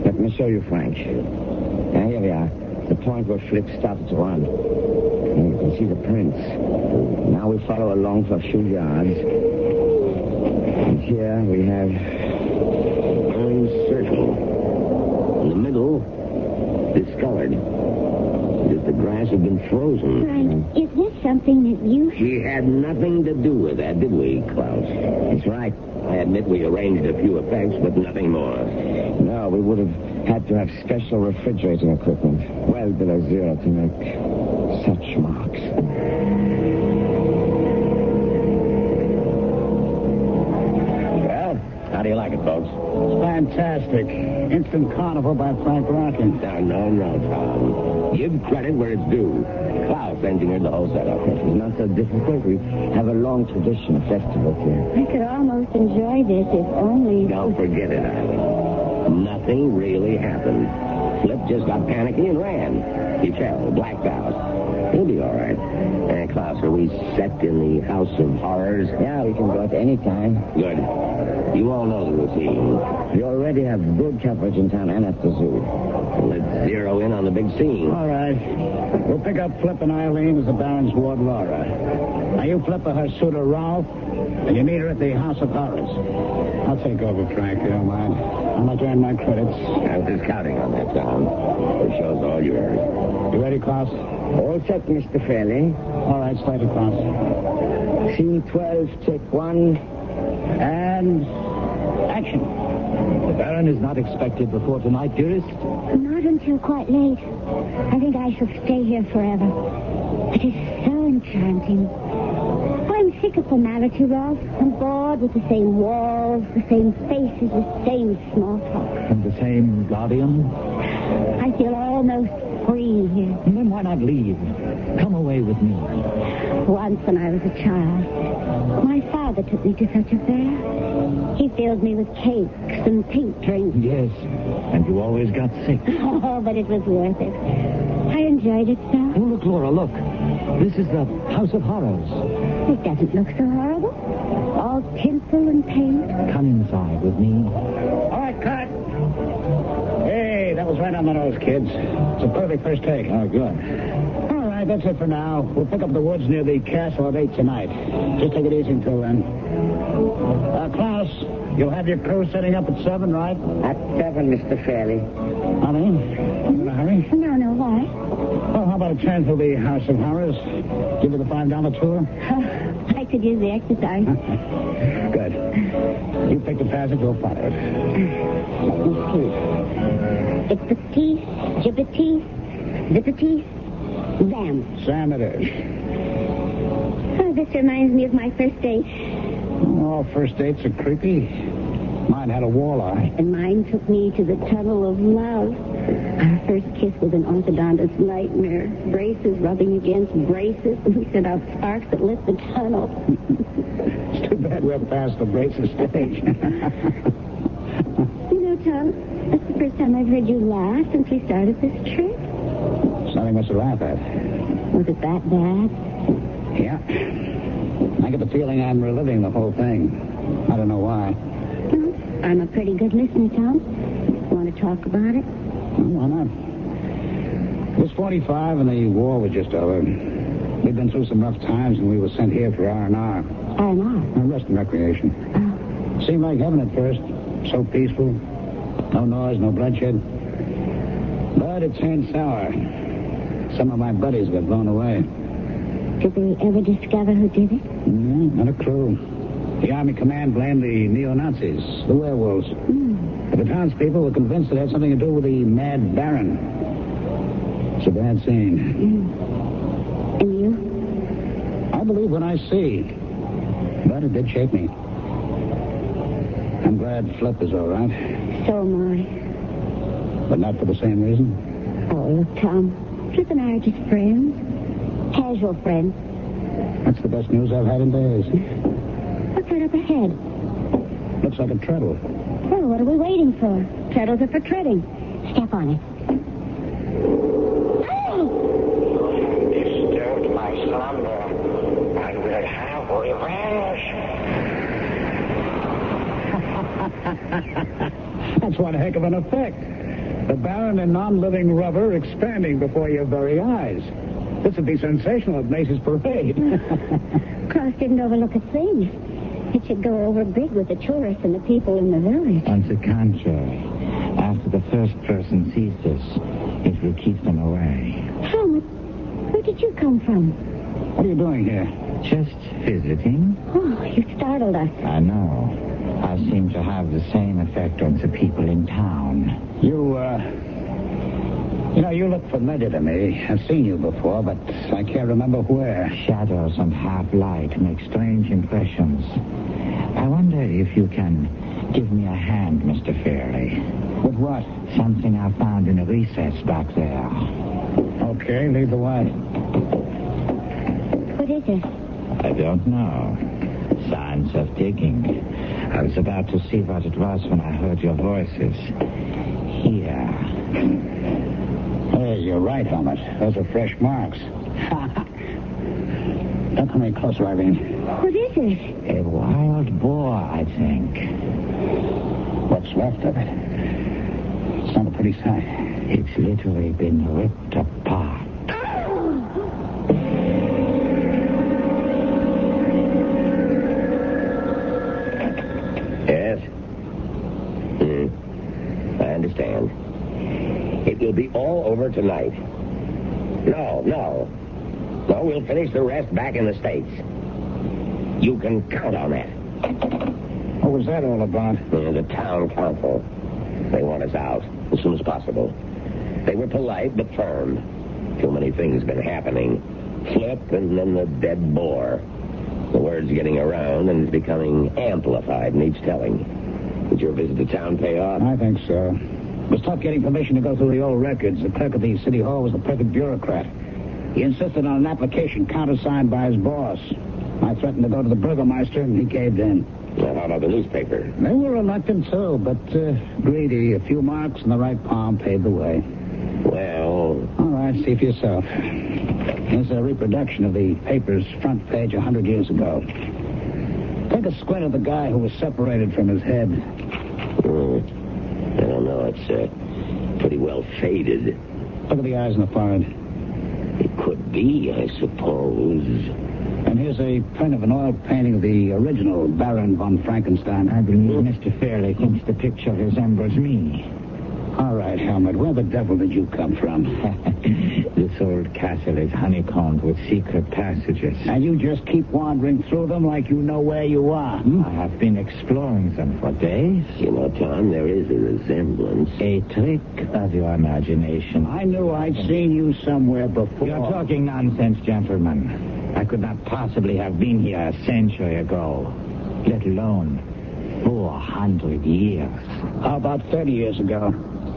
Let me show you, Frank. Now, here we are. The point where Flip started to run. And you can see the prints. Now we follow along for a few yards. And here we have orange circle. In the middle, discolored. As if the grass had been frozen. Frank, is this something that you... We had nothing to do with that, did we, Klaus? That's right. I admit we arranged a few effects, but nothing more. No, we would have had to have special refrigerating equipment well below zero to make such marks. Well, how do you like it, folks? It's fantastic. Instant Carnival by Frank Rockin. No, Tom. Give credit where it's due. Klaus engineered the whole setup. It's not so difficult. We have a long tradition of festivals here. I could almost enjoy this if only... Don't forget it, Eileen. Nothing really happened. Flip just got panicky and ran. He fell, blacked out. He'll be all right. And Klaus, are we set in the House of Horrors? Yeah, we can go at any time. Good. You all know the routine. We already have good coverage in town and at the zoo. Let's zero in on the big scene. All right. We'll pick up Flip and Eileen as the Baron's ward, Laura. Now, you Flip her suitor, Ralph, and you meet her at the House of Horrors. I'll take over, Frank. You don't mind. I'm not earn my credits. I was just counting on that, Tom. The show's all yours. You ready, Klaus? All set, Mr. Fairley. All right, started, Klaus. Scene 12, take 1. And action. The Baron is not expected before tonight, dearest? Not until quite late. I think I shall stay here forever. It is so enchanting. I'm sick of formality, Ralph. I'm bored with the same walls, the same faces, the same small talk. And the same guardian? I feel almost free here. And then why not leave? Come away with me. Once when I was a child, my father took me to such a fair. He filled me with cakes and pink drinks. Yes, and you always got sick. Oh, but it was worth it. I enjoyed it so. Oh, look, Laura, look. This is the House of Horrors. It doesn't look so horrible. All tinsel and paint. Come inside with me. All right, cut. Hey, that was right on the nose, kids. It's a perfect first take. Oh, good. All right, that's it for now. We'll pick up the woods near the castle at 8 tonight. Just take it easy until then. Klaus, you'll have your crew setting up at 7, right? At 7, Mr. Fairley. Honey, you in a hurry? No, why? Well, how about a turn through the House of Horrors? Give you the $5 tour? I could use the exercise. Good. You pick the passage, we'll follow it. Let me see. It's the teeth, jibbity, zippity, Sam. Sam it is. Oh, this reminds me of my first date. All first dates are creepy. Mine had a walleye. And mine took me to the tunnel of love. Our first kiss was an orthodontist's nightmare. Braces rubbing against braces. We sent out sparks that lit the tunnel. It's too bad we're past the braces stage. You know, Tom, that's the first time I've heard you laugh since we started this trip. There's nothing much to laugh at. Was it that bad? Yeah. I get the feeling I'm reliving the whole thing. I don't know why. Well, I'm a pretty good listener, Tom. Want to talk about it? Well, why not? It was 45 and the war was just over. We'd been through some rough times and we were sent here for R&R. R&R? Rest and recreation. Seemed like heaven at first. So peaceful. No noise, no bloodshed. But it turned sour. Some of my buddies got blown away. Did they ever discover who did it? Not a clue. The Army command blamed the neo-Nazis, the werewolves. But the townspeople were convinced it had something to do with the Mad Baron. It's a bad scene. And you? I believe what I see. But it did shake me. I'm glad Flip is all right. So am I. But not for the same reason? Oh, look, Tom. Flip and I are just friends. Casual friends. That's the best news I've had in days. What's that up ahead? Looks like a treadle. Well, what are we waiting for? Treadles are for treading. Step on it. Disturbed my slumber. I will have revenge. That's one heck of an effect. The barren and non-living rubber expanding before your very eyes. This would be sensational at Macy's parade. Cross didn't overlook a thing. It should go over big with the tourists and the people in the village. On the contrary, after the first person sees this, it will keep them away. Helmut, where did you come from? What are you doing here? Just visiting? Oh, you startled us. I know. I seem to have the same effect on the people in town. You look familiar to me. I've seen you before, but I can't remember where. Shadows and half-light make strange impressions. I wonder if you can give me a hand, Mr. Fairley. With what? Something I found in a recess back there. Okay, lead the way. What is it? I don't know. Signs of digging. I was about to see what it was when I heard your voices. Here. Hey, you're right, Helmut. Those are fresh marks. Don't come any closer, Irene. What is it? A wild boar, I think. What's left of it? It's not a pretty sight. It's literally been ripped apart. Yes? I understand. It will be all over tonight. No, we'll finish the rest back in the States. You can count on that. What was that all about? The town council. They want us out as soon as possible. They were polite but firm. Too many things been happening. Flip and then the dead boar. The word's getting around and it's becoming amplified in each telling. Did your visit to town pay off? I think so. It was tough getting permission to go through the old records. The clerk of the city hall was the perfect bureaucrat. He insisted on an application countersigned by his boss. I threatened to go to the burgomaster, and he caved in. Well, how about the newspaper? They were reluctant, too, but greedy. A few marks in the right palm paved the way. Well... All right, see for yourself. Here's a reproduction of the paper's front page 100 years ago. Take a squint at the guy who was separated from his head. I don't know. It's pretty well faded. Look at the eyes and the forehead. It could be, I suppose. And here's a print of an oil painting of the original Baron von Frankenstein. I believe Mr. Fairley thinks the picture resembles me. All right, Helmut, where the devil did you come from? This old castle is honeycombed with secret passages. And you just keep wandering through them like you know where you are. I have been exploring them for days. You know, Tom, there is a resemblance. A trick of your imagination. I knew I'd seen you somewhere before. You're talking nonsense, gentlemen. I could not possibly have been here a century ago, let alone 400 years. How about 30 years ago?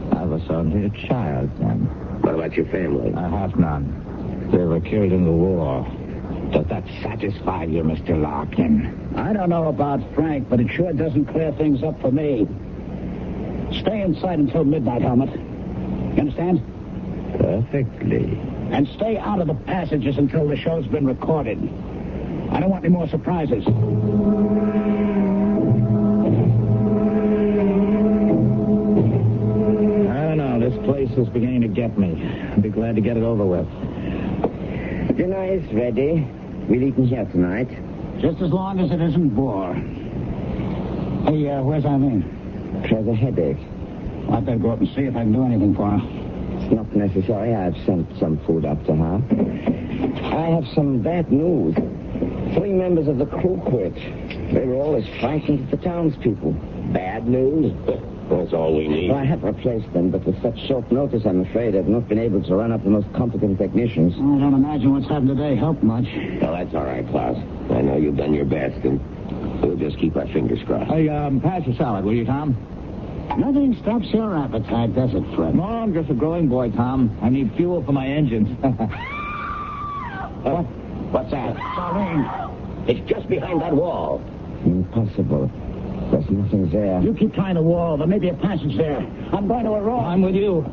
I was only a child then. What about your family? I have none. They were killed in the war. Does that satisfy you, Mr. Larkin? I don't know about Frank, but it sure doesn't clear things up for me. Stay inside until midnight, Helmut. You understand? Perfectly. And stay out of the passages until the show's been recorded. I don't want any more surprises. This place is beginning to get me. I'd be glad to get it over with. Dinner is ready. We'll eat in here tonight. Just as long as it isn't boar. Hey, where's Eileen? She has a headache. I'd better go up and see if I can do anything for her. It's not necessary. I've sent some food up to her. I have some bad news. 3 members of the crew quit. They were all as frightened as the townspeople. Bad news? That's all we need. Well, I have replaced them, but with such short notice, I'm afraid I've not been able to run up the most competent technicians. I don't imagine what's happened today helped much. Well, that's all right, Klaus. I know you've done your best, and we'll just keep our fingers crossed. Hey, pass your salad, will you, Tom? Nothing stops your appetite, does it, Fred? No, I'm just a growing boy, Tom. I need fuel for my engines. What? What's that? Darlene. It's just behind that wall. Impossible. There's nothing there. You keep trying the wall. There may be a passage there. I'm going to a room. I'm with you.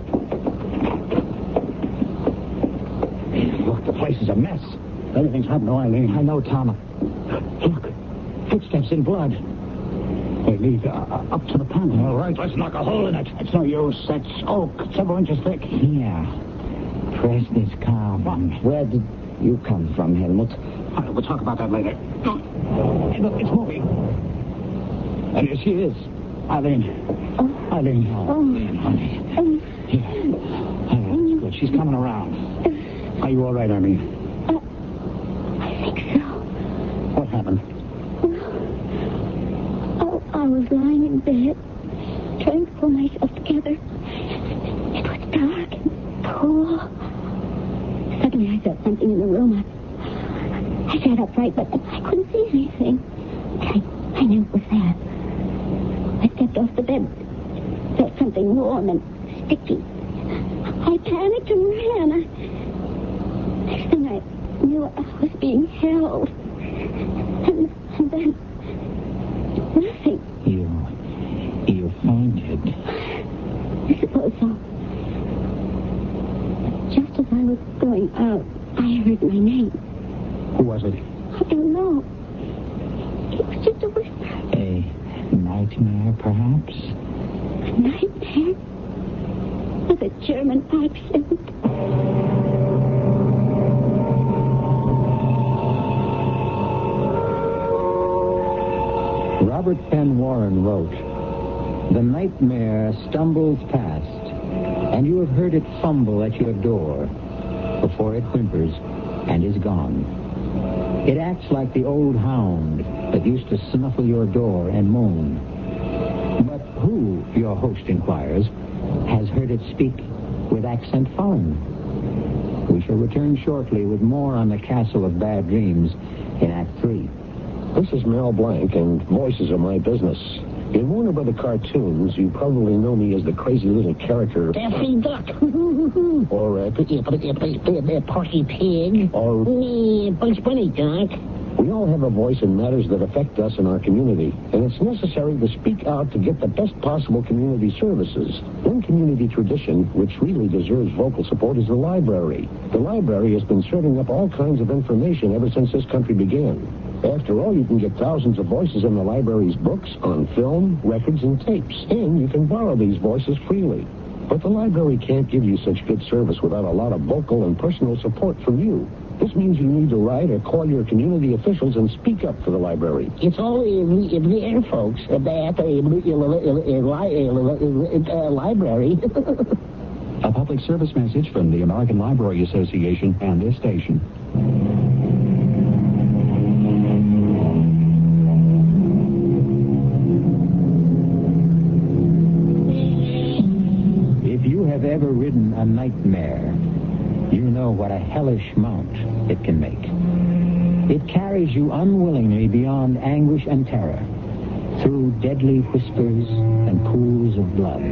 Look, the place is a mess. Everything's happened to Eileen. I know, Tom. Look. Footsteps in blood. They lead up to the panel. All right, let's knock a hole in it. It's no use. That's oak, several inches thick. Here. Press this calm. Where did you come from, Helmut? We'll talk about that later. Hey, look, it's moving. And here she is. Eileen. Eileen. Eileen, honey. Here. That's good. She's coming around. Are you all right, Eileen? I think so. What happened? I was lying in bed, trying to pull myself together. It was dark and cool. Suddenly I felt something in the room. I sat upright, but I couldn't see anything. I knew it was there. I stepped off the bed, felt something warm and sticky. I panicked and ran. Next thing I knew, I was being held. And then... nothing. You fainted. I suppose so. Just as I was going out, I heard my name. Who was it? I don't know. It was just a whisper. A nightmare, perhaps? A nightmare? With a German accent. Robert Penn Warren wrote, "The nightmare stumbles past, and you have heard it fumble at your door before it whimpers and is gone. It acts like the old hound that used to snuffle your door and moan. But who, your host inquires, has heard it speak with accent foreign?" We shall return shortly with more on the Castle of Bad Dreams in Act 3. This is Mel Blanc, and voices are my business. In Warner Brother cartoons, you probably know me as the crazy little character... Daffy Duck. or Porky Pig. Or... Bugs Bunny, Doc. We all have a voice in matters that affect us in our community, and it's necessary to speak out to get the best possible community services. One community tradition, which really deserves vocal support, is the library. The library has been serving up all kinds of information ever since this country began. After all, you can get thousands of voices in the library's books, on film, records, and tapes. And you can borrow these voices freely. But the library can't give you such good service without a lot of vocal and personal support from you. This means you need to write or call your community officials and speak up for the library. It's all in the air, folks. At the library. A public service message from the American Library Association and this station. If you have ever ridden a nightmare, you know what a hellish mount it can make. It carries you unwillingly beyond anguish and terror, through deadly whispers and pools of blood.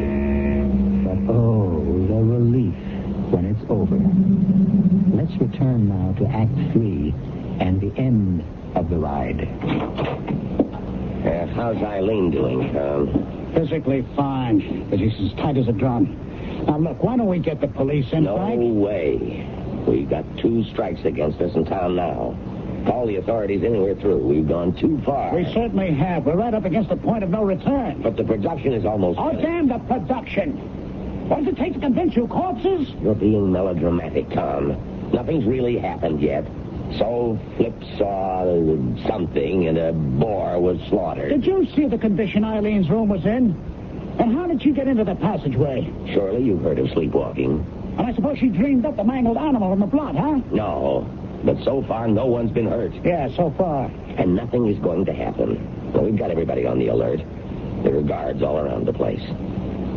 But oh, the relief when it's over. Let's return now to Act 3 and the end of the ride. How's Eileen doing, Tom? Physically fine, but she's as tight as a drum. Now, look, why don't we get the police in, Frank? No way. We've got 2 strikes against us in town now. Call the authorities in and we're through. We've gone too far. We certainly have. We're right up against the point of no return. But the production is almost finished. Damn the production. What does it take to convince you, corpses? You're being melodramatic, Tom. Nothing's really happened yet. So Flip saw something and a boar was slaughtered. Did you see the condition Eileen's room was in? And how did she get into the passageway? Surely you've heard of sleepwalking. And I suppose she dreamed up the mangled animal in the blood, huh? No. But so far, no one's been hurt. Yeah, so far. And nothing is going to happen. Well, we've got everybody on the alert. There are guards all around the place.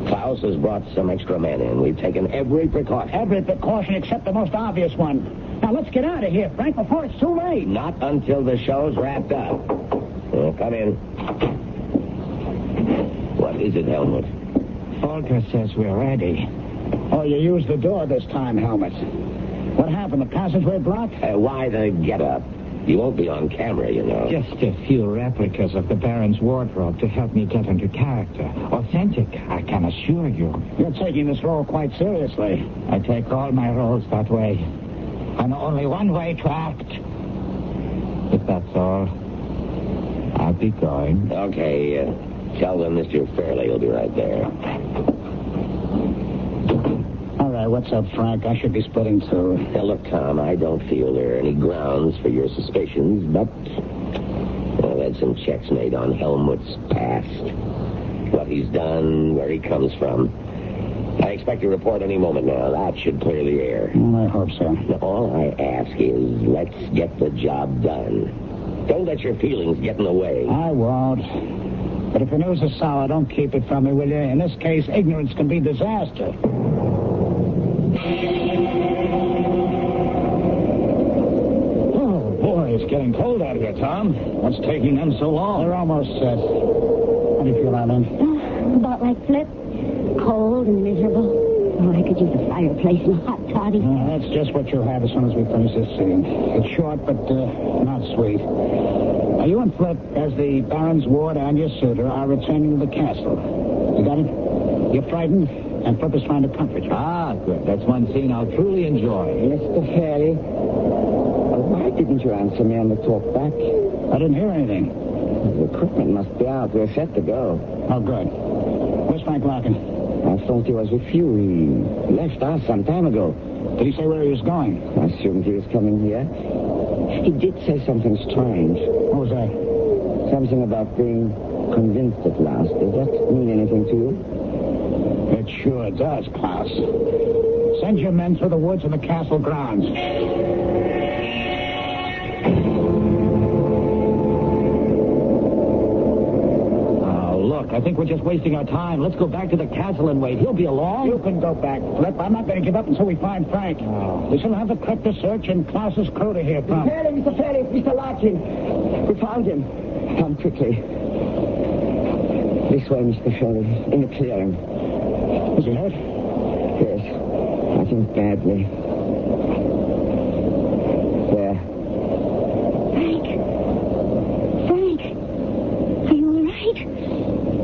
Klaus has brought some extra men in. We've taken every precaution. Every precaution except the most obvious one. Now, let's get out of here, Frank, before it's too late. Not until the show's wrapped up. Come in. What is it, Helmut? Volker says we're ready. Oh, you used the door this time, Helmut. What happened? The passageway blocked? Why the get-up? You won't be on camera, you know. Just a few replicas of the Baron's wardrobe to help me get into character. Authentic, I can assure you. You're taking this role quite seriously. I take all my roles that way. And only one way to act. If that's all, I'll be going. Okay, tell them Mr. Fairley will be right there. All right, what's up, Frank? I should be splitting too. Now, look, Tom, I don't feel there are any grounds for your suspicions, but I've had some checks made on Helmut's past. What he's done, where he comes from. I expect a report any moment now. That should clear the air. I hope so. Now, all I ask is let's get the job done. Don't let your feelings get in the way. I won't. But if the news is sour, don't keep it from me, will you? In this case, ignorance can be disaster. Oh, boy, it's getting cold out here, Tom. What's taking them so long? They're almost set. How do you feel, Eileen? About like Flip. Cold and miserable. Oh, I could use a fireplace and a hot toddy. That's just what you'll have as soon as we finish this scene. It's short, but not sweet. Now, you and Flip, as the Baron's ward and your suitor, are returning to the castle. You got it? You're frightened, and Flip is trying to comfort you. Ah, good. That's one scene I'll truly enjoy. Mr. Fairley, why didn't you answer me on the talk back? I didn't hear anything. The equipment must be out. We're set to go. Oh, good. Where's Frank Larkin? I thought he was with you. He left us some time ago. Did he say where he was going? I assumed he was coming here. He did say something strange. What was that? Something about being convinced at last. Does that mean anything to you? It sure does, Klaus. Send your men through the woods and the castle grounds. I think we're just wasting our time. Let's go back to the castle and wait. He'll be along. You can go back, Flip. I'm not going to give up until we find Frank. Oh. We shall have the crypt to search and Klaus's crew to hear from. Mr. Fairley, Mr. Larkin. We found him. Come quickly. This way, Mr. Fairley. In the clearing. Is he hurt? Yes. I think badly. There. Frank, are you all right?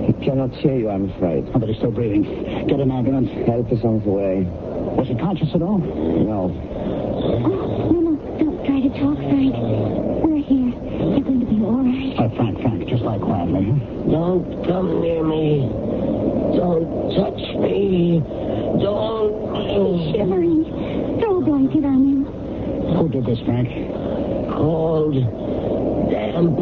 I cannot hear you, I'm afraid. Oh, but he's still breathing. Get an ambulance. Help is on the way. Was he conscious at all? No. Oh, no, don't try to talk, Frank. We're here. You're going to be all right. Frank, just lie quietly. Don't come near me. Don't touch me. Don't. He's shivering. Throw a blanket on him. Who did this, Frank? Cold. Damp.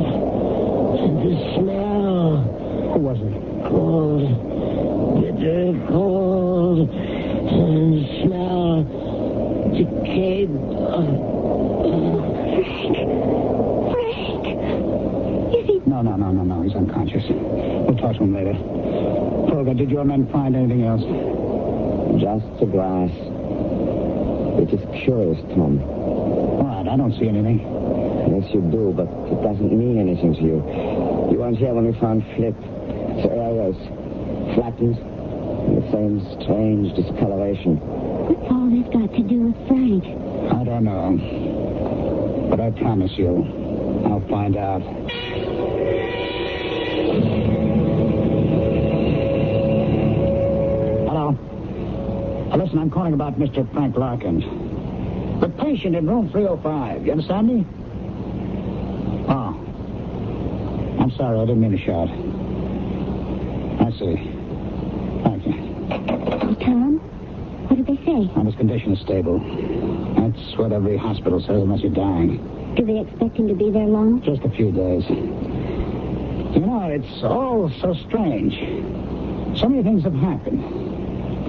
The smell. Who was it? Cold, bitter cold, and smell decayed. Frank! Is he... No. He's unconscious. We'll talk to him later. Olga, did your men find anything else? Just the glass. It is curious, Tom. What? I don't see anything. Yes, you do, but it doesn't mean anything to you. You weren't here when we found Flip. The area is flattened, and the same strange discoloration. What's all this got to do with Frank? I don't know. But I promise you, I'll find out. Hello? Listen, I'm calling about Mr. Frank Larkin. The patient in room 305. You understand me? Oh. I'm sorry, I didn't mean to shout. I see. Thank you. Tom, what did they say? His condition is stable. That's what every hospital says unless you're dying. Do they expect him to be there long? Just a few days. You know, it's all so strange. So many things have happened.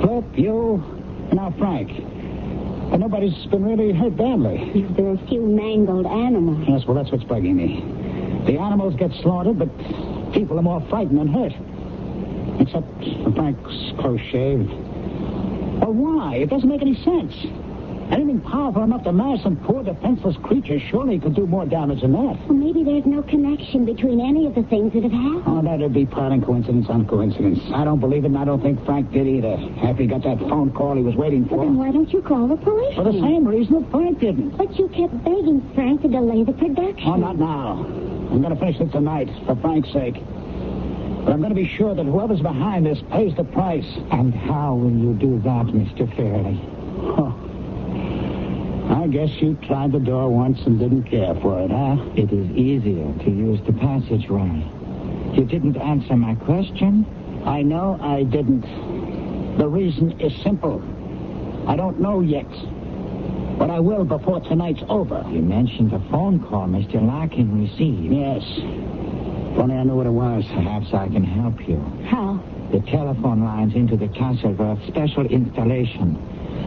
Flip, you, and now Frank. And nobody's been really hurt badly. There are a few mangled animals. Yes, well, that's what's bugging me. The animals get slaughtered, but people are more frightened than hurt. Except Frank's close shaved. Well, why? It doesn't make any sense. Anything powerful enough to mash some poor defenseless creature surely could do more damage than that. Well, maybe there's no connection between any of the things that have happened. Oh, that'd be piling coincidence on coincidence. I don't believe it, and I don't think Frank did either. After he got that phone call he was waiting for. Well, then why don't you call the police? For the same reason that Frank didn't. But you kept begging Frank to delay the production. Oh, not now. I'm going to finish it tonight, for Frank's sake. But I'm going to be sure that whoever's behind this pays the price. And how will you do that, Mr. Fairley? Oh. I guess you tried the door once and didn't care for it, huh? It is easier to use the passageway. You didn't answer my question? I know I didn't. The reason is simple. I don't know yet. But I will before tonight's over. You mentioned a phone call Mr. Larkin received. Yes. If only I knew what it was. Perhaps I can help you. How? The telephone lines into the castle were of special installation.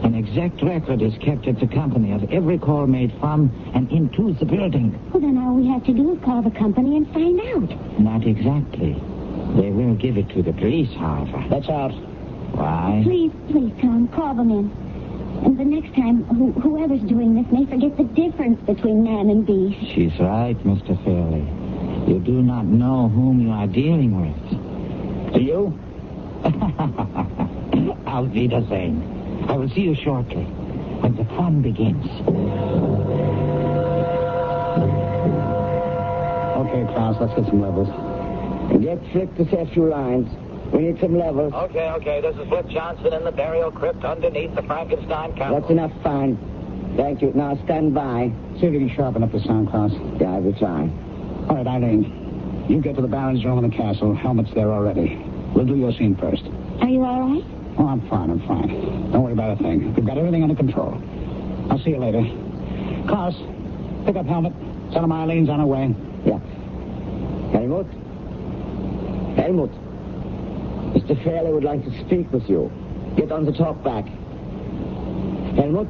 An exact record is kept at the company of every call made from and into the building. Well, then all we have to do is call the company and find out. Not exactly. They will give it to the police, however. That's out. Why? Please, Tom, call them in. And the next time, whoever's doing this may forget the difference between man and beast. She's right, Mr. Fairley. You do not know whom you are dealing with. Do you? I'll be the same. I will see you shortly, when the fun begins. Okay, Klaus, let's get some levels. Get Flip to say a few lines. We need some levels. Okay. This is Flip Johnson in the burial crypt underneath the Frankenstein castle. That's enough, fine. Thank you. Now stand by. See if you can sharpen up the sound, Klaus. Yeah, I will try. All right, Eileen. You get to the Baron's room in the castle. Helmet's there already. We'll do your scene first. Are you all right? Oh, I'm fine. Don't worry about a thing. We've got everything under control. I'll see you later. Klaus, pick up Helmet. Tell him Eileen's on her way. Yeah. Helmut? Mr. Fairley would like to speak with you. Get on the talk back. Helmut?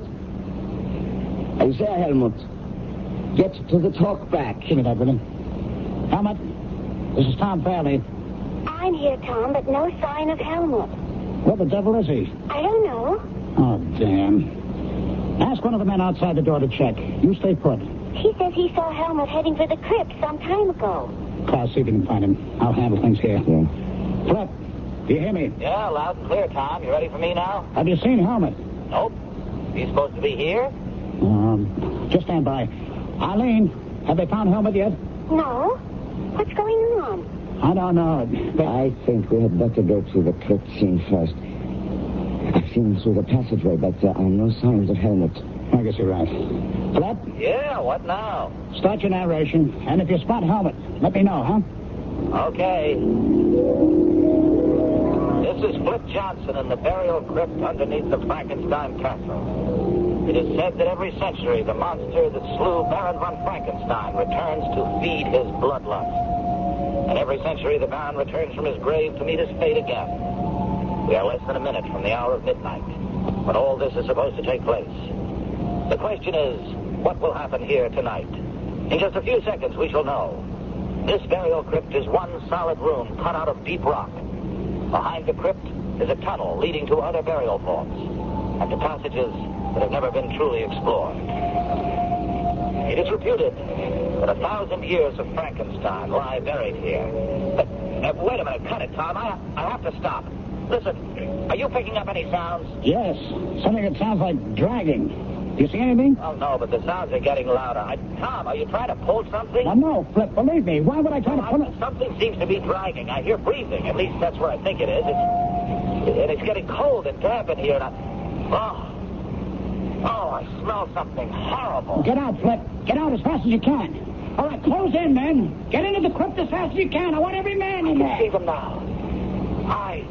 Are you there, Helmut? Get to the talk back. Give me that, will you? Helmut, this is Tom Fairley. I'm here, Tom, but no sign of Helmut. Where the devil is he? I don't know. Oh, damn. Ask one of the men outside the door to check. You stay put. He says he saw Helmut heading for the crypt some time ago. Klaus, see if you can find him. I'll handle things here. Yeah. Flip, do you hear me? Yeah, loud and clear, Tom. You ready for me now? Have you seen Helmut? Nope. He's supposed to be here? Just stand by. Eileen, have they found Helmut yet? No. What's going on? I don't know. I think we had better go to the crypt scene first. I've seen him through the passageway, but there are no signs of Helmut. I guess you're right. Flip? Yeah, what now? Start your narration, and if you spot Helmut, let me know, huh? Okay. This is Flip Johnson in the burial crypt underneath the Frankenstein castle. It is said that every century the monster that slew Baron von Frankenstein returns to feed his bloodlust. And every century the Baron returns from his grave to meet his fate again. We are less than a minute from the hour of midnight, when all this is supposed to take place. The question is, what will happen here tonight? In just a few seconds we shall know. This burial crypt is one solid room cut out of deep rock. Behind the crypt is a tunnel leading to other burial vaults and to passages that have never been truly explored. It is reputed that 1,000 years of Frankenstein lie buried here. But, wait a minute, cut it, Tom. I have to stop. Listen, are you picking up any sounds? Yes, something that sounds like dragging. Do you see anything? Oh, no, but the sounds are getting louder. Tom, are you trying to pull something? No, Flip, believe me. Why would I try to pull it? Something seems to be dragging. I hear breathing. At least that's where I think it is. It's getting cold and damp in here, and I smell something horrible. Get out, Flip. Get out as fast as you can. All right, close in, men. Get into the crypt as fast as you can. I want every man in there. I can see them now. Eyes.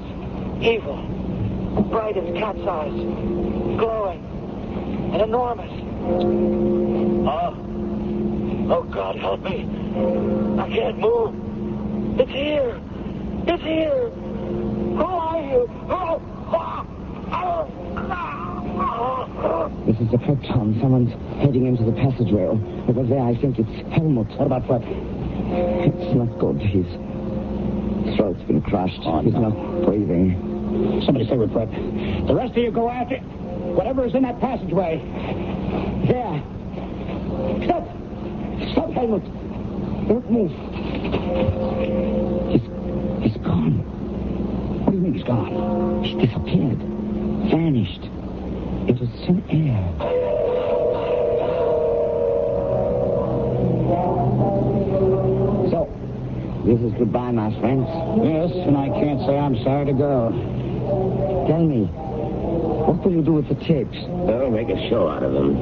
Evil. Bright as cat's eyes. Glowing. And enormous. Oh, God, help me. I can't move. It's here. It's here. Who are you? This is the crypt, Tom. Someone's heading into the passageway. Over there, I think it's Helmut. What about Flip? It's not good. His throat's been crushed. He's not breathing. Somebody stay with Flip. The rest of you go after... Whatever is in that passageway. There. Stop! Stop, Helmut! Don't move. He's gone. What do you mean he's gone? He's disappeared. Vanished. Into thin air. So, this is goodbye, my friends. Yes, and I can't say I'm sorry to go. Tell me, what will you do with the tapes? I'll make a show out of them.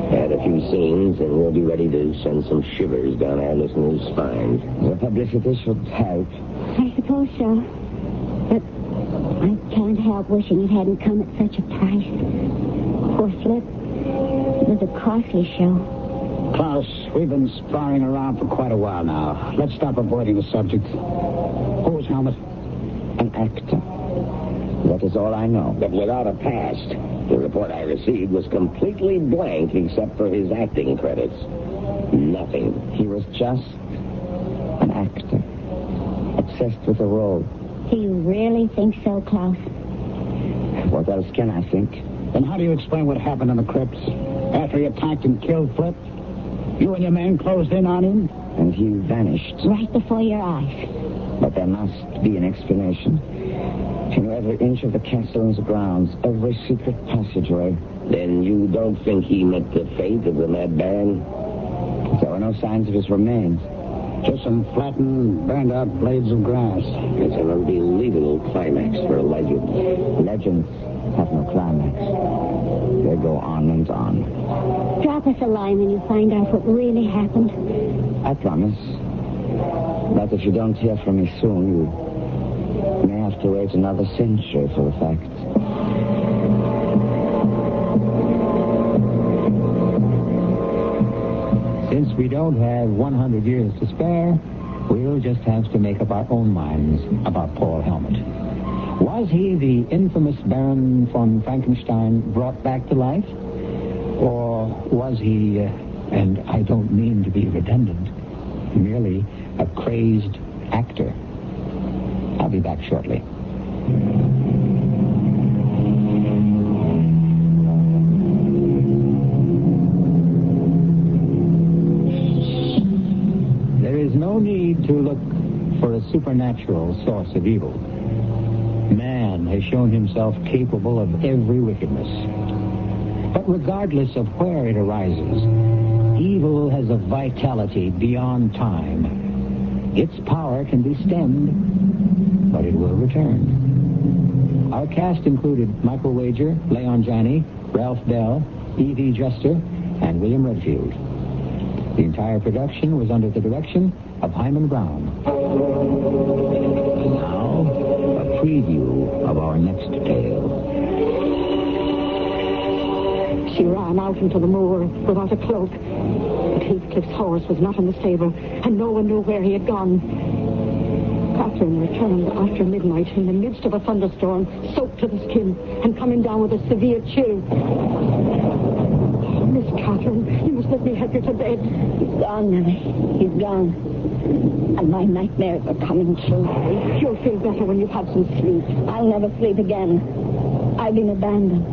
Add a few scenes, and we'll be ready to send some shivers down our listeners' spines. The publicity should help. I suppose so. But I can't help wishing it hadn't come at such a price. Poor Flip. It was a costly show. Klaus, we've been sparring around for quite a while now. Let's stop avoiding the subject. Who was Helmut? An actor. That is all I know. But without a past. The report I received was completely blank except for his acting credits. Nothing. He was just an actor. Obsessed with a role. Do you really think so, Klaus? What else can I think? Then how do you explain what happened in the crypts? After he attacked and killed Flip, you and your men closed in on him? And he vanished. Right before your eyes. But there must be an explanation. You know every inch of the castle and its grounds, every secret passageway. Then you don't think he met the fate of the Madman? There were no signs of his remains. Just some flattened, burned-out blades of grass. It's an unbelievable climax for a legend. Legends have no climax. They go on and on. Drop us a line when you find out what really happened. I promise. But if you don't hear from me soon, you may have to wait another century for the facts. Since we don't have 100 years to spare, we'll just have to make up our own minds about Paul Helmut. Was he the infamous Baron von Frankenstein brought back to life? Or was he, and I don't mean to be redundant, merely a crazed actor? I'll be back shortly. There is no need to look for a supernatural source of evil. Man has shown himself capable of every wickedness. But regardless of where it arises, evil has a vitality beyond time. Its power can be stemmed, but it will return. Our cast included Michael Wager, Leon Janney, Ralph Bell, E.V. Juster, and William Redfield. The entire production was under the direction of Hyman Brown. And now, a preview of our next tale. She ran out into the moor without a cloak. But Heathcliff's horse was not in the stable, and no one knew where he had gone. Catherine returned after midnight in the midst of a thunderstorm, soaked to the skin, and coming down with a severe chill. Miss Catherine, you must let me help you to bed. He's gone, Nellie. He's gone. And my nightmares are coming true. You'll feel better when you've had some sleep. I'll never sleep again. I've been abandoned.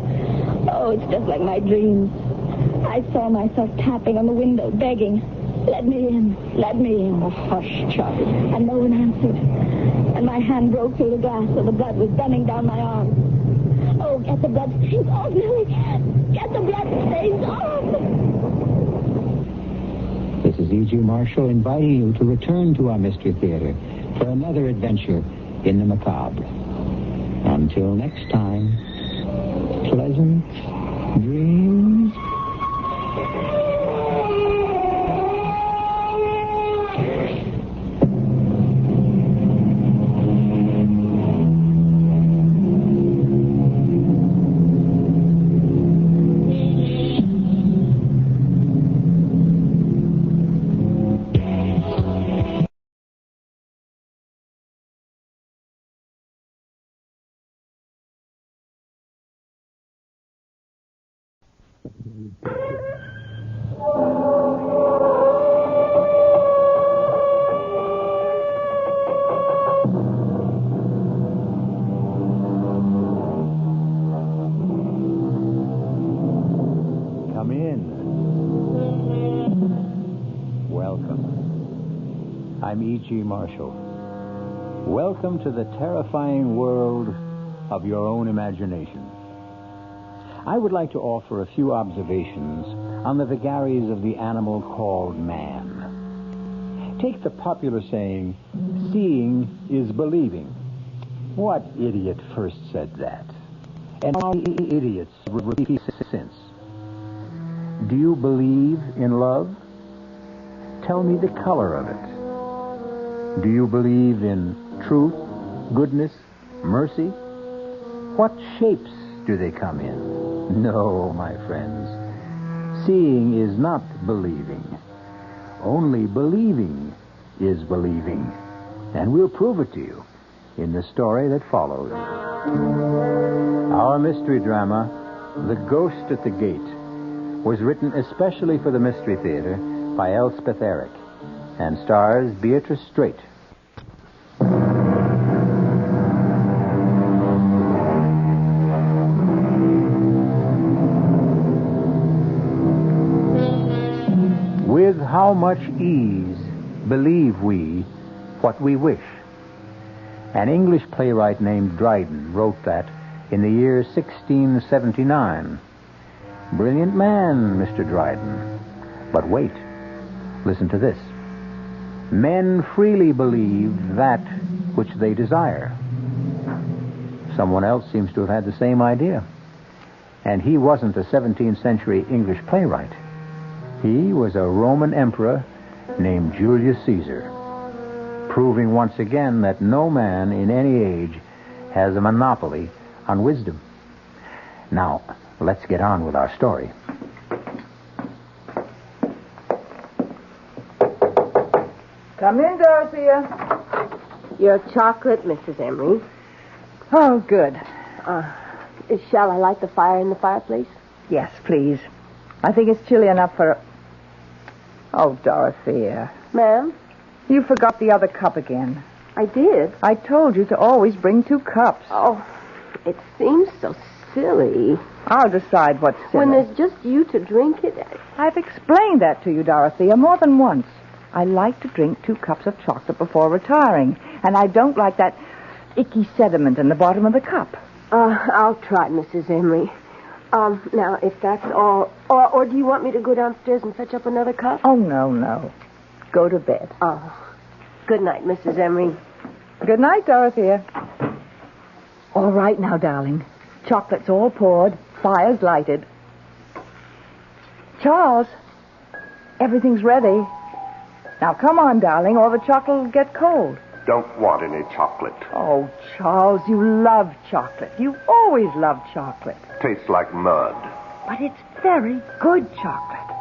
Oh, it's just like my dreams. I saw myself tapping on the window, begging, let me in, let me in. Oh, hush, child. And no one answered. And my hand broke through the glass, so the blood was running down my arm. Oh, get the blood stains off, Nellie. Get the blood stains off. This is E.G. Marshall inviting you to return to our Mystery Theater for another adventure in the macabre. Until next time, pleasant dreams. I'm E.G. Marshall. Welcome to the terrifying world of your own imagination. I would like to offer a few observations on the vagaries of the animal called man. Take the popular saying, seeing is believing. What idiot first said that? And how many idiots repeat since? Do you believe in love? Tell me the color of it. Do you believe in truth, goodness, mercy? What shapes do they come in? No, my friends. Seeing is not believing. Only believing is believing. And we'll prove it to you in the story that follows. Our mystery drama, The Ghost at the Gate, was written especially for the Mystery Theater by Elspeth Eric and stars Beatrice Straight. With how much ease believe we what we wish? An English playwright named Dryden wrote that in the year 1679. Brilliant man, Mr. Dryden. But wait. Listen to this. Men freely believe that which they desire. Someone else seems to have had the same idea. And he wasn't a 17th century English playwright. He was a Roman emperor named Julius Caesar, proving once again that no man in any age has a monopoly on wisdom. Now, let's get on with our story. Come in, Dorothea. Your chocolate, Mrs. Emery. Oh, good. Shall I light the fire in the fireplace? Yes, please. I think it's chilly enough for... Oh, Dorothea. Ma'am? You forgot the other cup again. I did. I told you to always bring 2 cups. Oh, it seems so silly. I'll decide what's silly. When there's just you to drink it. I've explained that to you, Dorothea, more than once. I like to drink 2 cups of chocolate before retiring, and I don't like that icky sediment in the bottom of the cup. I'll try, Mrs. Emery. Now, if that's all... Or do you want me to go downstairs and fetch up another cup? Oh, no. Go to bed. Oh. Good night, Mrs. Emery. Good night, Dorothea. All right now, darling. Chocolate's all poured. Fire's lighted. Charles, everything's ready. Now, come on, darling, or the chocolate will get cold. Don't want any chocolate. Oh, Charles, you love chocolate. You've always loved chocolate. Tastes like mud. But it's very good chocolate.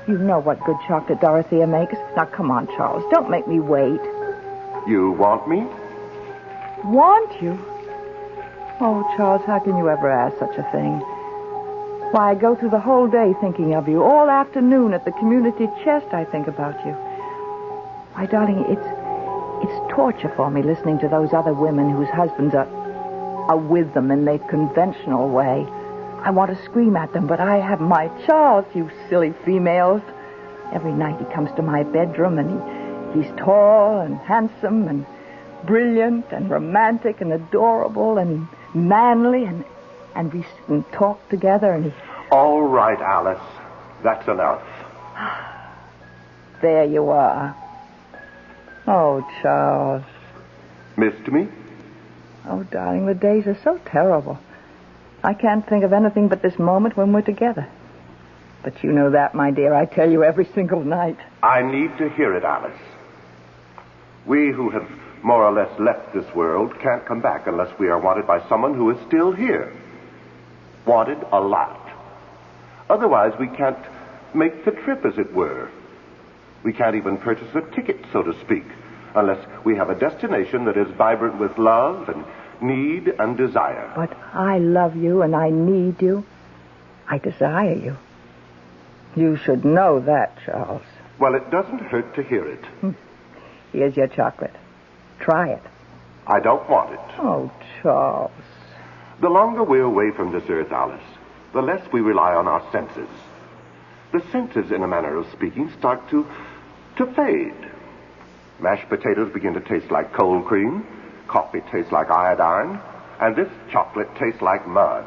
You know what good chocolate Dorothea makes. Now, come on, Charles. Don't make me wait. You want me? Want you? Oh, Charles, how can you ever ask such a thing? Why, I go through the whole day thinking of you. All afternoon at the community chest, I think about you. Why, darling, it's torture for me listening to those other women whose husbands are with them in the conventional way. I want to scream at them, but I have my Charles, you silly females. Every night he comes to my bedroom, and he's tall and handsome and brilliant and romantic and adorable and manly, and we sit and talk together, and he... All right, Alice. That's enough. There you are. Oh, Charles. Missed me? Oh, darling, the days are so terrible. I can't think of anything but this moment when we're together. But you know that, my dear. I tell you every single night. I need to hear it, Alice. We who have more or less left this world can't come back unless we are wanted by someone who is still here. Wanted a lot. Otherwise, we can't make the trip, as it were. We can't even purchase a ticket, so to speak, unless we have a destination that is vibrant with love and need and desire. But I love you and I need you. I desire you. You should know that, Charles. Well, it doesn't hurt to hear it. Here's your chocolate. Try it. I don't want it. Oh, Charles. The longer we're away from this earth, Alice, the less we rely on our senses. The senses, in a manner of speaking, start to fade. Mashed potatoes begin to taste like cold cream. Coffee tastes like iodine. And this chocolate tastes like mud.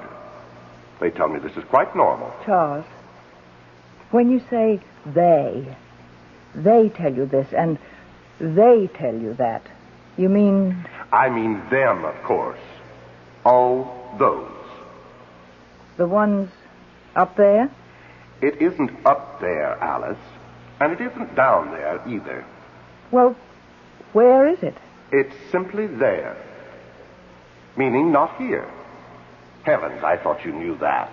They tell me this is quite normal. Charles, when you say they tell you this and they tell you that, you mean... I mean them, of course. All those. The ones up there? It isn't up there, Alice. And it isn't down there either. Well, where is it? It's simply there. Meaning not here. Heavens, I thought you knew that.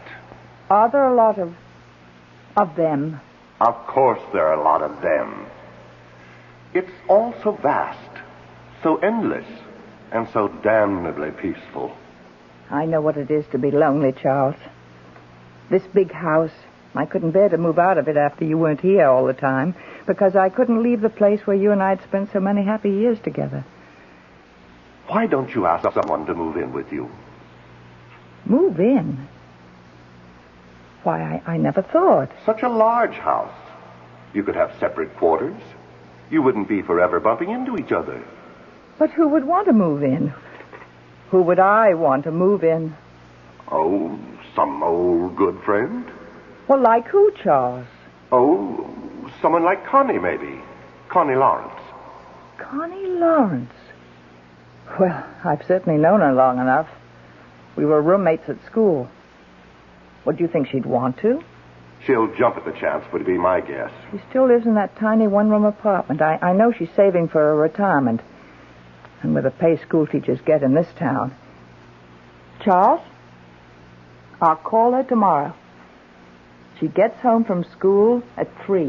Are there a lot of them? Of course there are a lot of them. It's all so vast, so endless, and so damnably peaceful. I know what it is to be lonely, Charles. This big house, I couldn't bear to move out of it after you weren't here all the time, because I couldn't leave the place where you and I had spent so many happy years together. Why don't you ask someone to move in with you? Move in? Why, I never thought. Such a large house. You could have separate quarters. You wouldn't be forever bumping into each other. But who would want to move in? Who would I want to move in? Oh, some old good friend? Well, like who, Charles? Oh, someone like Connie, maybe. Connie Lawrence. Connie Lawrence? Well, I've certainly known her long enough. We were roommates at school. What do you think she'd want to? She'll jump at the chance, would be my guess. She still lives in that tiny one-room apartment. I know she's saving for a retirement. And with the pay school teachers get in this town. Charles, I'll call her tomorrow. She gets home from school at 3.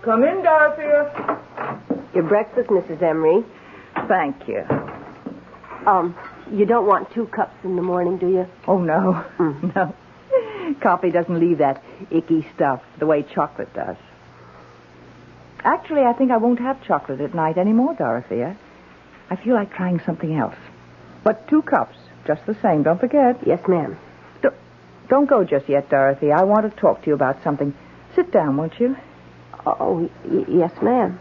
Come in, Dorothea. Your breakfast, Mrs. Emery. Thank you. You don't want 2 cups in the morning, do you? Oh, no. No. Coffee doesn't leave that icky stuff the way chocolate does. Actually, I think I won't have chocolate at night anymore, Dorothea. I feel like trying something else. But 2 cups, just the same, don't forget. Yes, ma'am. Don't go just yet, Dorothea. I want to talk to you about something. Sit down, won't you? Oh, yes, ma'am.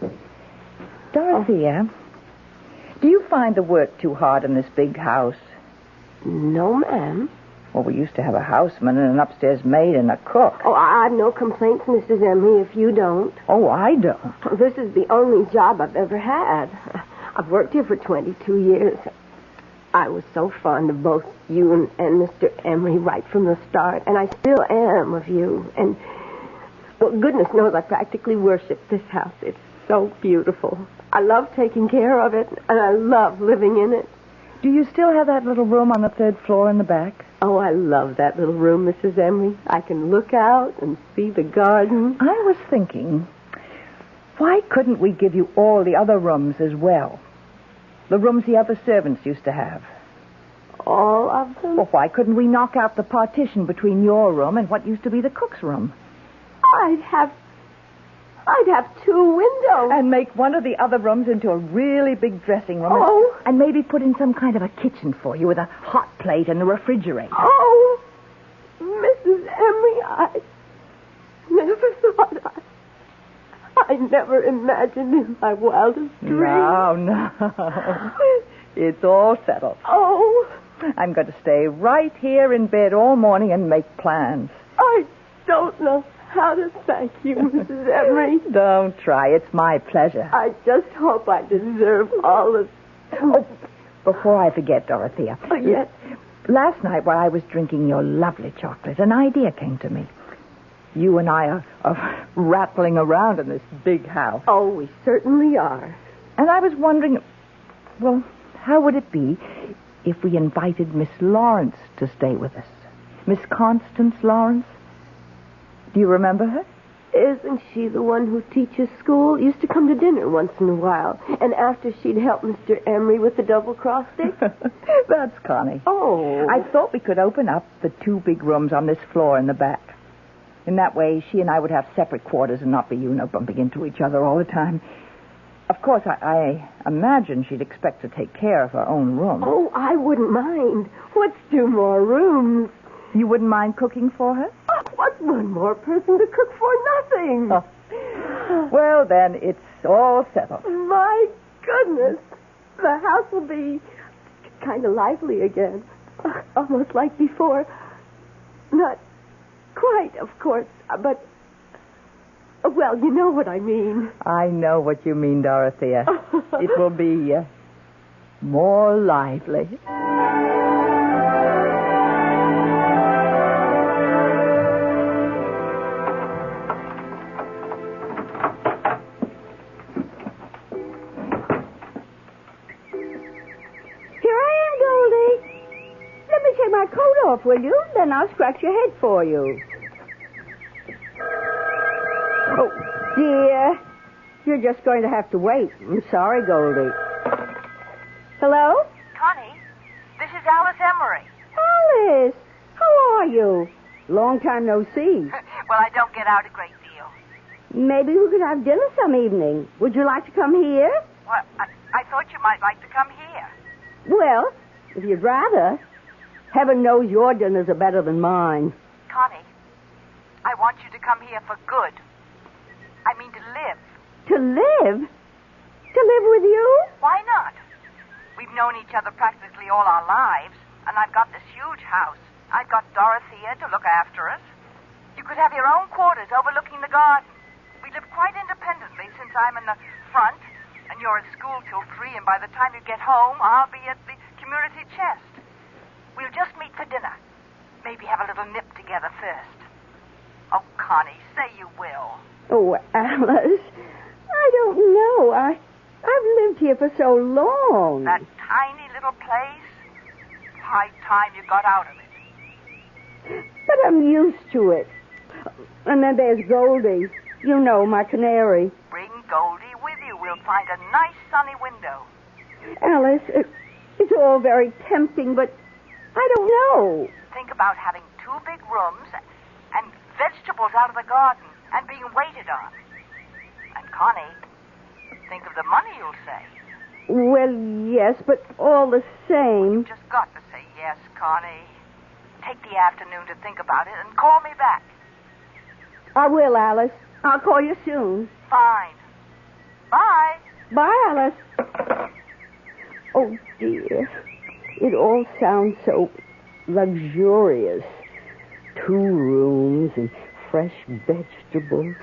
Dorothea, do you find the work too hard in this big house? No, ma'am. Well, we used to have a houseman and an upstairs maid and a cook. Oh, I've no complaints, Mrs. Emery, if you don't. Oh, I don't. This is the only job I've ever had. I've worked here for 22 years. I was so fond of both you and Mr. Emery right from the start, and I still am of you. And, well, goodness knows I practically worship this house. It's so beautiful. I love taking care of it, and I love living in it. Do you still have that little room on the 3rd floor in the back? Oh, I love that little room, Mrs. Emery. I can look out and see the garden. I was thinking, why couldn't we give you all the other rooms as well? The rooms the other servants used to have. All of them? Well, why couldn't we knock out the partition between your room and what used to be the cook's room? I'd have 2 windows. And make one of the other rooms into a really big dressing room. Oh. And maybe put in some kind of a kitchen for you with a hot plate and a refrigerator. Oh, Mrs. Emery, I never thought I never imagined in my wildest dreams. No. It's all settled. Oh. I'm going to stay right here in bed all morning and make plans. I don't know how to thank you, Mrs. Emery. Don't try. It's my pleasure. I just hope I deserve all of... Oh, before I forget, Dorothea. Oh, yes. Last night while I was drinking your lovely chocolate, an idea came to me. You and I are rattling around in this big house. Oh, we certainly are. And I was wondering, well, how would it be if we invited Miss Lawrence to stay with us? Miss Constance Lawrence? Do you remember her? Isn't she the one who teaches school? Used to come to dinner once in a while. And after she'd help Mr. Emery with the double-cross stick? That's Connie. Oh. I thought we could open up the 2 big rooms on this floor in the back. In that way, she and I would have separate quarters and not be, bumping into each other all the time. Of course, I imagine she'd expect to take care of her own room. Oh, I wouldn't mind. What's 2 more rooms? You wouldn't mind cooking for her? Oh, what's 1 more person to cook for nothing? Oh. Well, then, it's all settled. My goodness. The house will be kind of lively again. Almost like before. Not quite, of course, but... Well, you know what I mean. I know what you mean, Dorothea. It will be more lively. Off, will you? Then I'll scratch your head for you. Oh, dear. You're just going to have to wait. I'm sorry, Goldie. Hello? Connie, this is Alice Emery. Alice, how are you? Long time no see. Well, I don't get out a great deal. Maybe we could have dinner some evening. Would you like to come here? Well, I thought you might like to come here. Well, if you'd rather. Heaven knows your dinners are better than mine. Connie, I want you to come here for good. I mean to live. To live? To live with you? Why not? We've known each other practically all our lives, and I've got this huge house. I've got Dorothea to look after us. You could have your own quarters overlooking the garden. We live quite independently since I'm in the front, and you're at school till 3, and by the time you get home, I'll be at the community chest. We'll just meet for dinner. Maybe have a little nip together first. Oh, Connie, say you will. Oh, Alice, I don't know. I've lived here for so long. That tiny little place? High time you got out of it. But I'm used to it. And then there's Goldie. You know, my canary. Bring Goldie with you. We'll find a nice sunny window. Alice, it's all very tempting, but I don't know. Think about having 2 big rooms and vegetables out of the garden and being waited on. And Connie, think of the money you'll save. Well, yes, but all the same... You've just got to say yes, Connie. Take the afternoon to think about it and call me back. I will, Alice. I'll call you soon. Fine. Bye. Bye, Alice. Oh, dear. It all sounds so luxurious. 2 rooms and fresh vegetables.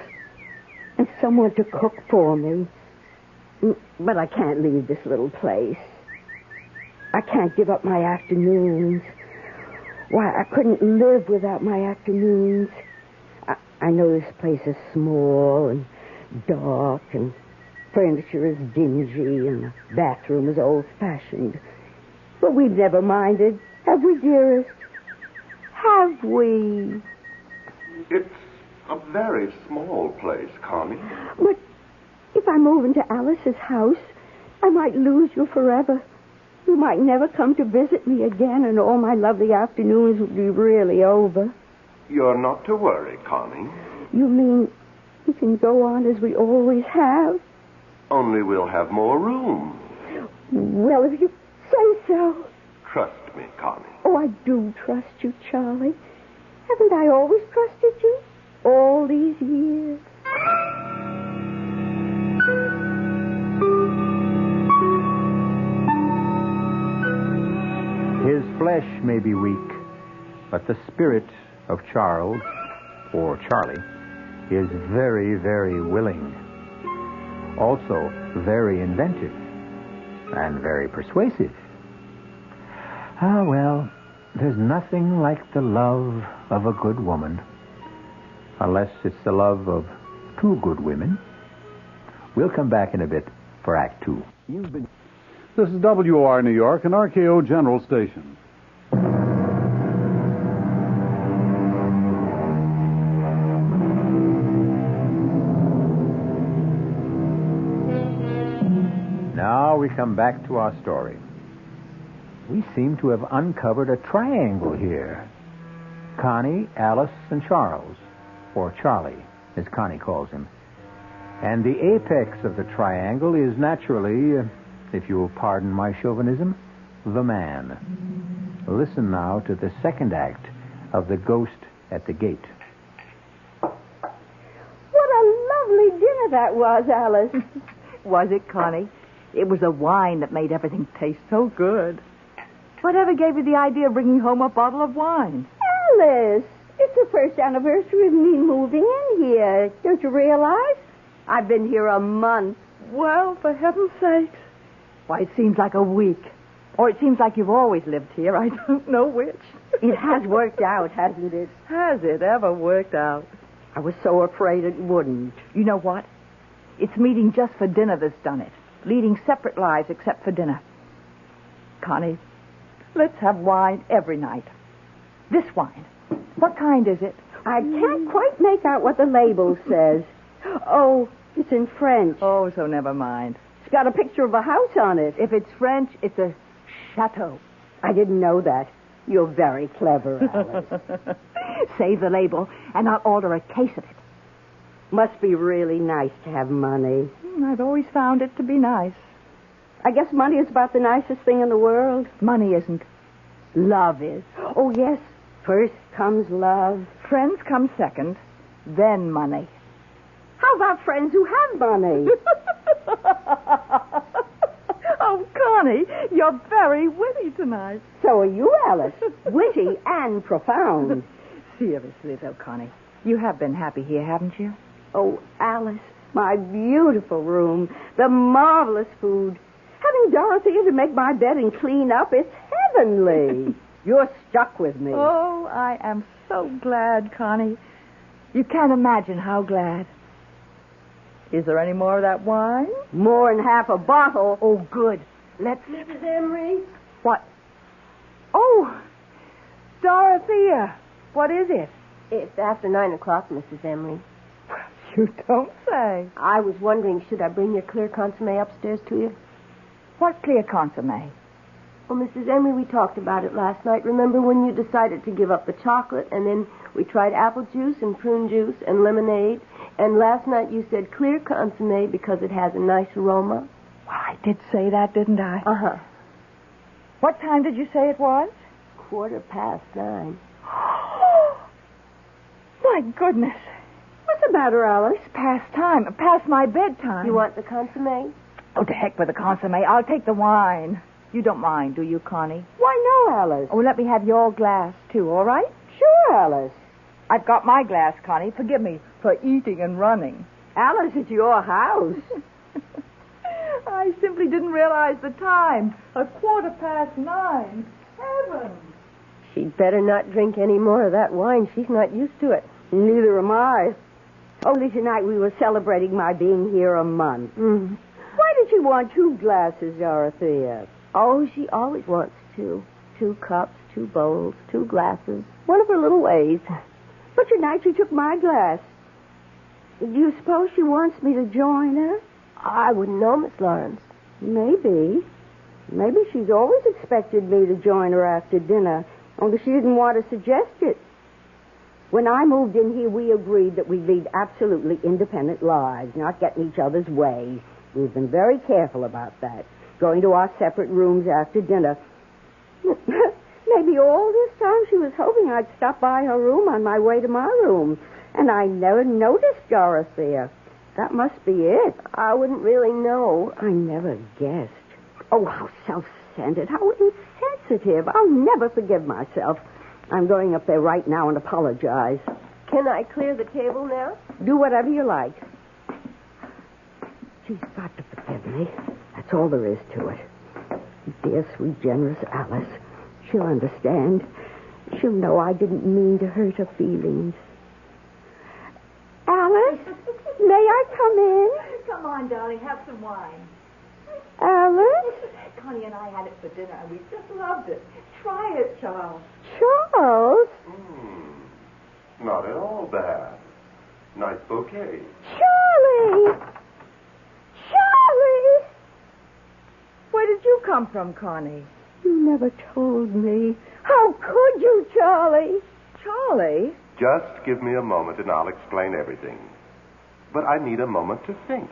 And someone to cook for me. But I can't leave this little place. I can't give up my afternoons. Why, I couldn't live without my afternoons. I know this place is small and dark and furniture is dingy and the bathroom is old-fashioned. But we've never minded, have we, dearest? Have we? It's a very small place, Connie. But if I move into Alice's house, I might lose you forever. You might never come to visit me again, and all my lovely afternoons would be really over. You're not to worry, Connie. You mean we can go on as we always have? Only we'll have more room. Well, if you say so. Trust me, Connie. Oh, I do trust you, Charlie. Haven't I always trusted you? All these years. His flesh may be weak, but the spirit of Charles, or Charlie, is very, very willing. Also very inventive and very persuasive. Ah, well, there's nothing like the love of a good woman, unless it's the love of 2 good women. We'll come back in a bit for Act 2. This is WR New York and RKO General Station. Now we come back to our story. We seem to have uncovered a triangle here. Connie, Alice, and Charles, or Charlie, as Connie calls him. And the apex of the triangle is naturally, if you will pardon my chauvinism, the man. Listen now to the second act of The Ghost at the Gate. What a lovely dinner that was, Alice. Was it, Connie? It was the wine that made everything taste so good. Whatever gave you the idea of bringing home a bottle of wine? Alice, it's the first anniversary of me moving in here. Don't you realize? I've been here a month. Well, for heaven's sakes. Why, it seems like a week. Or it seems like you've always lived here. I don't know which. It has worked out, hasn't it? Has it ever worked out? I was so afraid it wouldn't. You know what? It's meeting just for dinner that's done it. Leading separate lives except for dinner. Connie, let's have wine every night. This wine. What kind is it? I can't quite make out what the label says. Oh, it's in French. Oh, so never mind. It's got a picture of a house on it. If it's French, it's a chateau. I didn't know that. You're very clever, Alice. Save the label, and I'll order a case of it. Must be really nice to have money. I've always found it to be nice. I guess money is about the nicest thing in the world. Money isn't. Love is. Oh, yes. First comes love. Friends come second, then money. How about friends who have money? Oh, Connie, you're very witty tonight. So are you, Alice. Witty and profound. Seriously, though, Connie, you have been happy here, haven't you? Oh, Alice, my beautiful room, the marvelous food. Having Dorothea to make my bed and clean up, it's heavenly. You're stuck with me. Oh, I am so glad, Connie. You can't imagine how glad. Is there any more of that wine? More than half a bottle. Oh, good. Let's... Mrs. Emery? What? Oh, Dorothea. What is it? It's after 9 o'clock, Mrs. Emery. You don't say. I was wondering, should I bring your clear consommé upstairs to you? What clear consommé? Well, Mrs. Emery, we talked about it last night. Remember when you decided to give up the chocolate, and then we tried apple juice and prune juice and lemonade, and last night you said clear consommé because it has a nice aroma? Well, I did say that, didn't I? Uh-huh. What time did you say it was? 9:15. My goodness. What's the matter, Alice? It's past time. Past my bedtime. You want the consommé? Oh, to heck with the consommé. I'll take the wine. You don't mind, do you, Connie? Why, no, Alice. Oh, let me have your glass, too, all right? Sure, Alice. I've got my glass, Connie. Forgive me for eating and running. Alice, it's your house. I simply didn't realize the time. 9:15. Heavens. She'd better not drink any more of that wine. She's not used to it. Neither am I. Only tonight we were celebrating my being here a month. Mm. Why did you want 2 glasses, Dorothea? Oh, she always wants 2. 2 cups, 2 bowls, 2 glasses. One of her little ways. But tonight she took my glass. Do you suppose she wants me to join her? I wouldn't know, Miss Lawrence. Maybe. Maybe she's always expected me to join her after dinner, only she didn't want to suggest it. When I moved in here, we agreed that we'd lead absolutely independent lives, not get in each other's way. We've been very careful about that, going to our separate rooms after dinner. Maybe all this time she was hoping I'd stop by her room on my way to my room, and I never noticed Dorothea. That must be it. I wouldn't really know. I never guessed. Oh, how self-centered, how insensitive. I'll never forgive myself. I'm going up there right now and apologize. Can I clear the table now? Do whatever you like. She's got to forgive me. That's all there is to it. Dear, sweet, generous Alice. She'll understand. She'll know I didn't mean to hurt her feelings. Alice, may I come in? Come on, darling, have some wine. Alice? Connie and I had it for dinner, and we just loved it. Try it, Charles. Charles? Not at all bad. Nice bouquet. Charlie! Charlie! Where did you come from, Connie? You never told me. How could you, Charlie? Charlie? Just give me a moment and I'll explain everything. But I need a moment to think.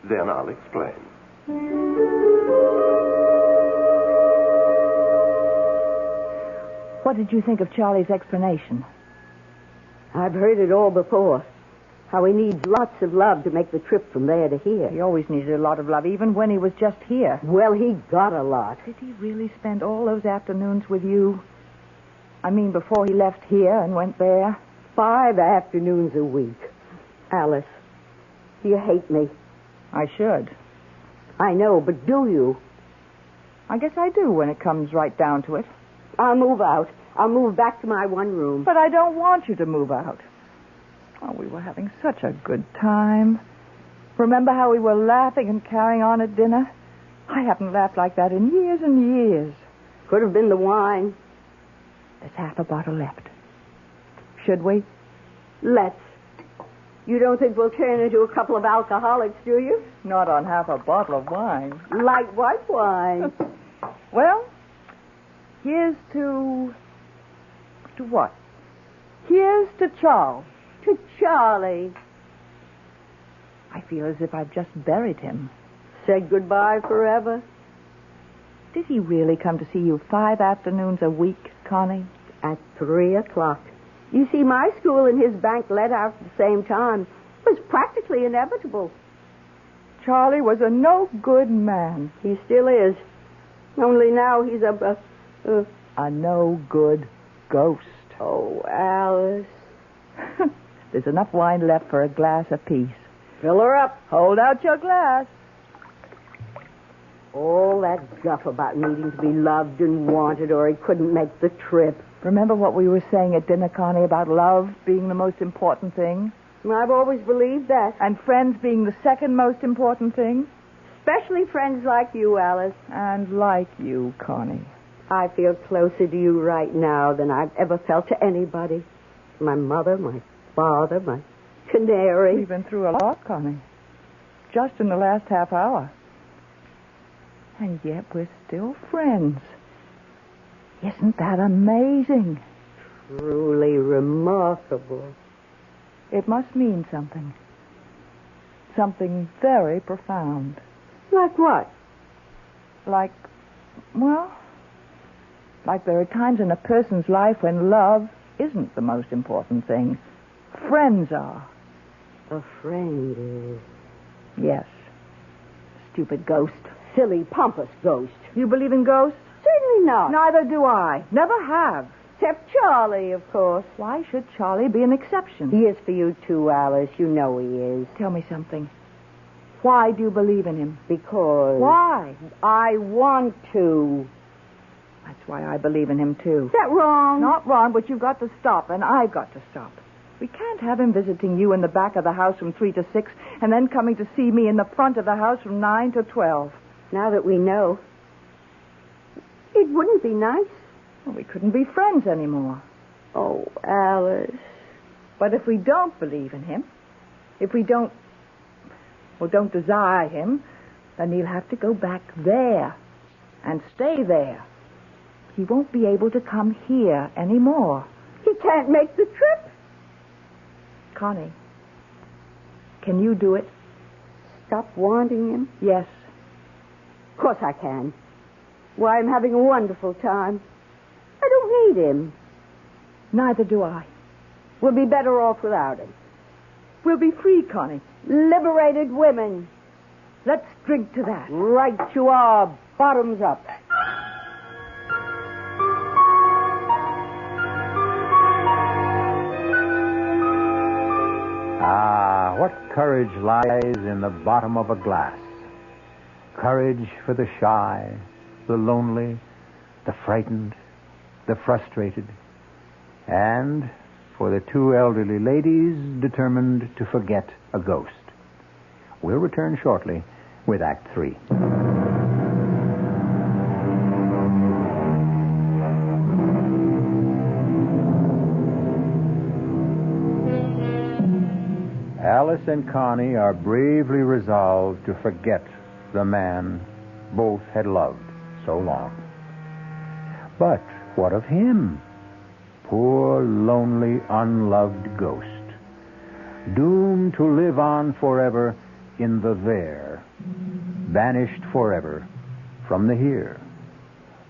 Then I'll explain. What did you think of Charlie's explanation? I've heard it all before. How he needs lots of love to make the trip from there to here. He always needed a lot of love, even when he was just here. Well, he got a lot. Did he really spend all those afternoons with you? I mean, before he left here and went there? 5 afternoons a week. Alice, do you hate me? I should. I know, but do you? I guess I do when it comes right down to it. I'll move out. I'll move back to my one room. But I don't want you to move out. Oh, we were having such a good time. Remember how we were laughing and carrying on at dinner? I haven't laughed like that in years and years. Could have been the wine. There's half a bottle left. Should we? Let's. You don't think we'll turn into a couple of alcoholics, do you? Not on half a bottle of wine. Light white wine. Well, here's to... To what? Here's to Charles. To Charlie. I feel as if I've just buried him. Said goodbye forever. Did he really come to see you 5 afternoons a week, Connie? At 3 o'clock. You see, my school and his bank let out at the same time. It was practically inevitable. Charlie was a no-good man. He still is. Only now he's a no-good ghost. Oh, Alice. There's enough wine left for a glass apiece. Fill her up. Hold out your glass. All that guff about needing to be loved and wanted or he couldn't make the trip. Remember what we were saying at dinner, Connie, about love being the most important thing? I've always believed that. And friends being the second most important thing? Especially friends like you, Alice. And like you, Connie. I feel closer to you right now than I've ever felt to anybody. My mother, my father, my canary. We've been through a lot, Connie. Just in the last half hour. And yet we're still friends. Isn't that amazing? Truly remarkable. It must mean something. Something very profound. Like what? Like there are times in a person's life when love isn't the most important thing. Friends are. A friend is. Yes. Stupid ghost. Silly, pompous ghost. You believe in ghosts? Certainly not. Neither do I. Never have. Except Charlie, of course. Why should Charlie be an exception? He is for you, too, Alice. You know he is. Tell me something. Why do you believe in him? Because... Why? I want to. That's why I believe in him, too. Is that wrong? Not wrong, but you've got to stop, and I've got to stop. We can't have him visiting you in the back of the house from 3 to 6, and then coming to see me in the front of the house from 9 to 12. Now that we know, it wouldn't be nice. Well, we couldn't be friends anymore. Oh, Alice. But if we don't believe in him, if we don't desire him, then he'll have to go back there and stay there. He won't be able to come here anymore. He can't make the trip. Connie, can you do it? Stop wanting him? Yes. Of course I can. Why, I'm having a wonderful time. I don't need him. Neither do I. We'll be better off without him. We'll be free, Connie. Liberated women. Let's drink to that. Right you are, bottoms up. Ah, what courage lies in the bottom of a glass. Courage for the shy, the lonely, the frightened, the frustrated, and for the 2 elderly ladies determined to forget a ghost. We'll return shortly with Act 3. Alice and Connie are bravely resolved to forget the man both had loved so long. But what of him? Poor, lonely, unloved ghost. doomed to live on forever in the there, vanished forever from the here.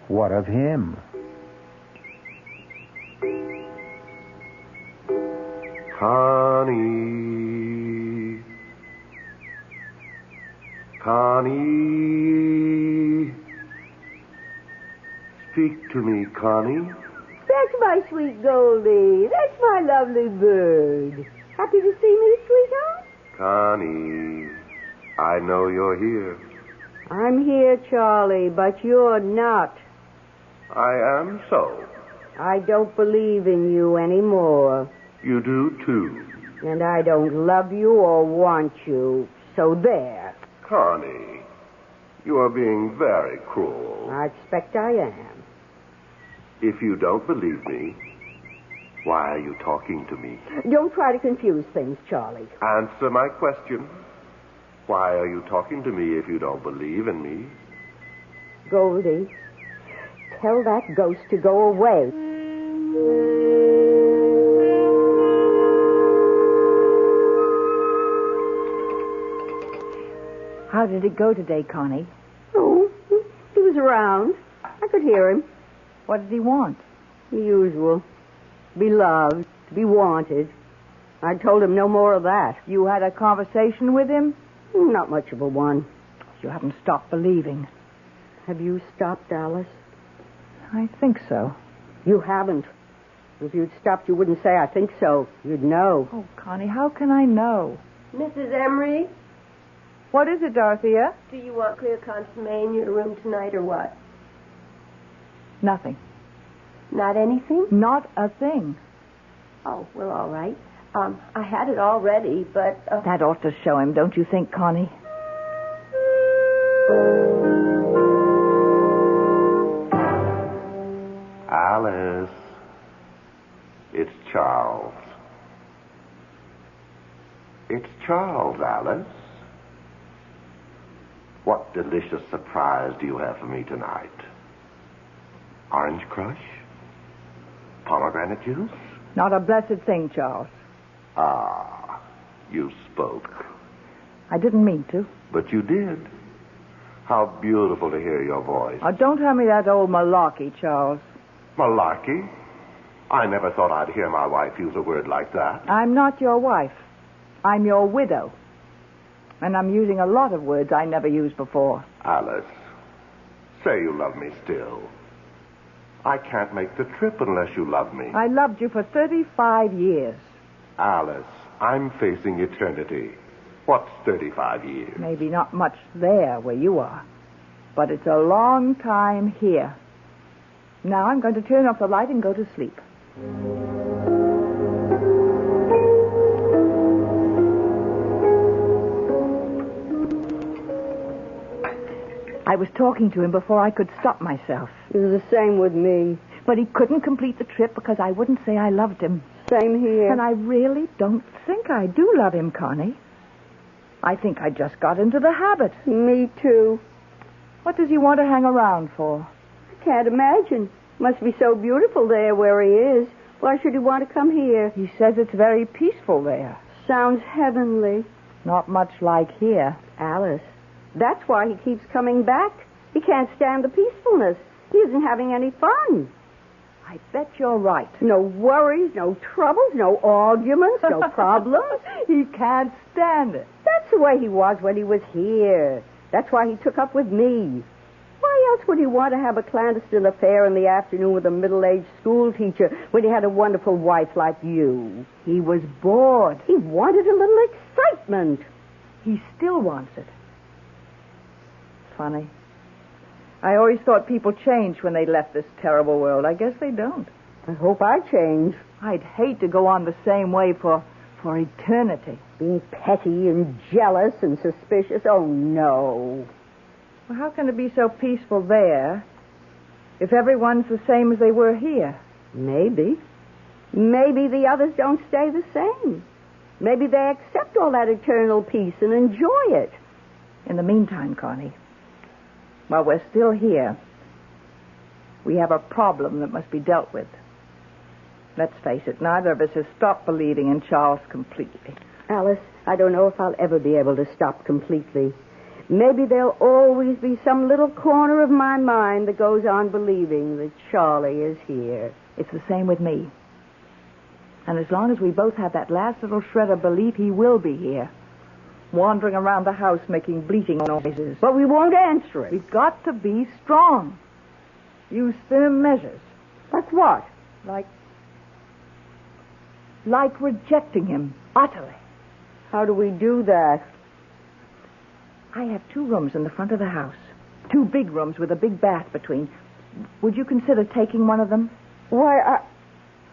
What of him? Connie. Connie. Speak to me, Connie. That's my sweet Goldie. That's my lovely bird. Happy to see me, sweetheart? Connie, I know you're here. I'm here, Charlie, but you're not. I am so. I don't believe in you anymore. You do, too. And I don't love you or want you. So there. Connie, you are being very cruel. I expect I am. If you don't believe me, why are you talking to me? Don't try to confuse things, Charlie. Answer my question. Why are you talking to me if you don't believe in me? Goldie, tell that ghost to go away. How did it go today, Connie? Oh, he was around. I could hear him. What did he want? The usual. To be loved, to be wanted. I told him no more of that. You had a conversation with him? Not much of a one. You haven't stopped believing. Have you stopped, Alice? I think so. You haven't. If you'd stopped, you wouldn't say, I think so. You'd know. Oh, Connie, how can I know? Mrs. Emery, What is it, Dorothea? do you want clear consomme in your room tonight or what? Nothing. Not anything? Not a thing. Oh, well, all right. I had it all ready, but... That ought to show him, don't you think, Connie? Alice. It's Charles. It's Charles, Alice. What delicious surprise do you have for me tonight? Orange crush? Pomegranate juice? Not a blessed thing, Charles. Ah, you spoke. I didn't mean to. But you did. How beautiful to hear your voice. Oh, don't tell me that old malarkey, Charles. Malarkey? I never thought I'd hear my wife use a word like that. I'm not your wife. I'm your widow. And I'm using a lot of words I never used before. Alice, say you love me still. I can't make the trip unless you love me. I loved you for 35 years. Alice, I'm facing eternity. What's 35 years? Maybe not much there where you are. But it's a long time here. Now I'm going to turn off the light and go to sleep. I was talking to him before I could stop myself. It was the same with me. But he couldn't complete the trip because I wouldn't say I loved him. Same here. And I really don't think I do love him, Connie. I think I just got into the habit. Me too. What does he want to hang around for? I can't imagine. Must be so beautiful there where he is. Why should he want to come here? He says it's very peaceful there. Sounds heavenly. Not much like here. Alice, that's why he keeps coming back. He can't stand the peacefulness. He isn't having any fun. I bet you're right. No worries, no troubles, no arguments, no problems. He can't stand it. That's the way he was when he was here. That's why he took up with me. Why else would he want to have a clandestine affair in the afternoon with a middle-aged school teacher when he had a wonderful wife like you? He was bored. He wanted a little excitement. He still wants it. Funny. I always thought people changed when they left this terrible world. I guess they don't. I hope I change. I'd hate to go on the same way for eternity. Being petty and jealous and suspicious. Oh, no. Well, how can it be so peaceful there if everyone's the same as they were here? Maybe. Maybe the others don't stay the same. Maybe they accept all that eternal peace and enjoy it. In the meantime, Connie, while we're still here, we have a problem that must be dealt with. Let's face it, neither of us has stopped believing in Charles completely. Alice, I don't know if I'll ever be able to stop completely. Maybe there'll always be some little corner of my mind that goes on believing that Charlie is here. It's the same with me. And as long as we both have that last little shred of belief, he will be here, wandering around the house making bleating noises. But we won't answer it. We've got to be strong. Use firm measures. Like what? Like rejecting him utterly. How do we do that? I have 2 rooms in the front of the house. 2 big rooms with a big bath between. Would you consider taking one of them? Why,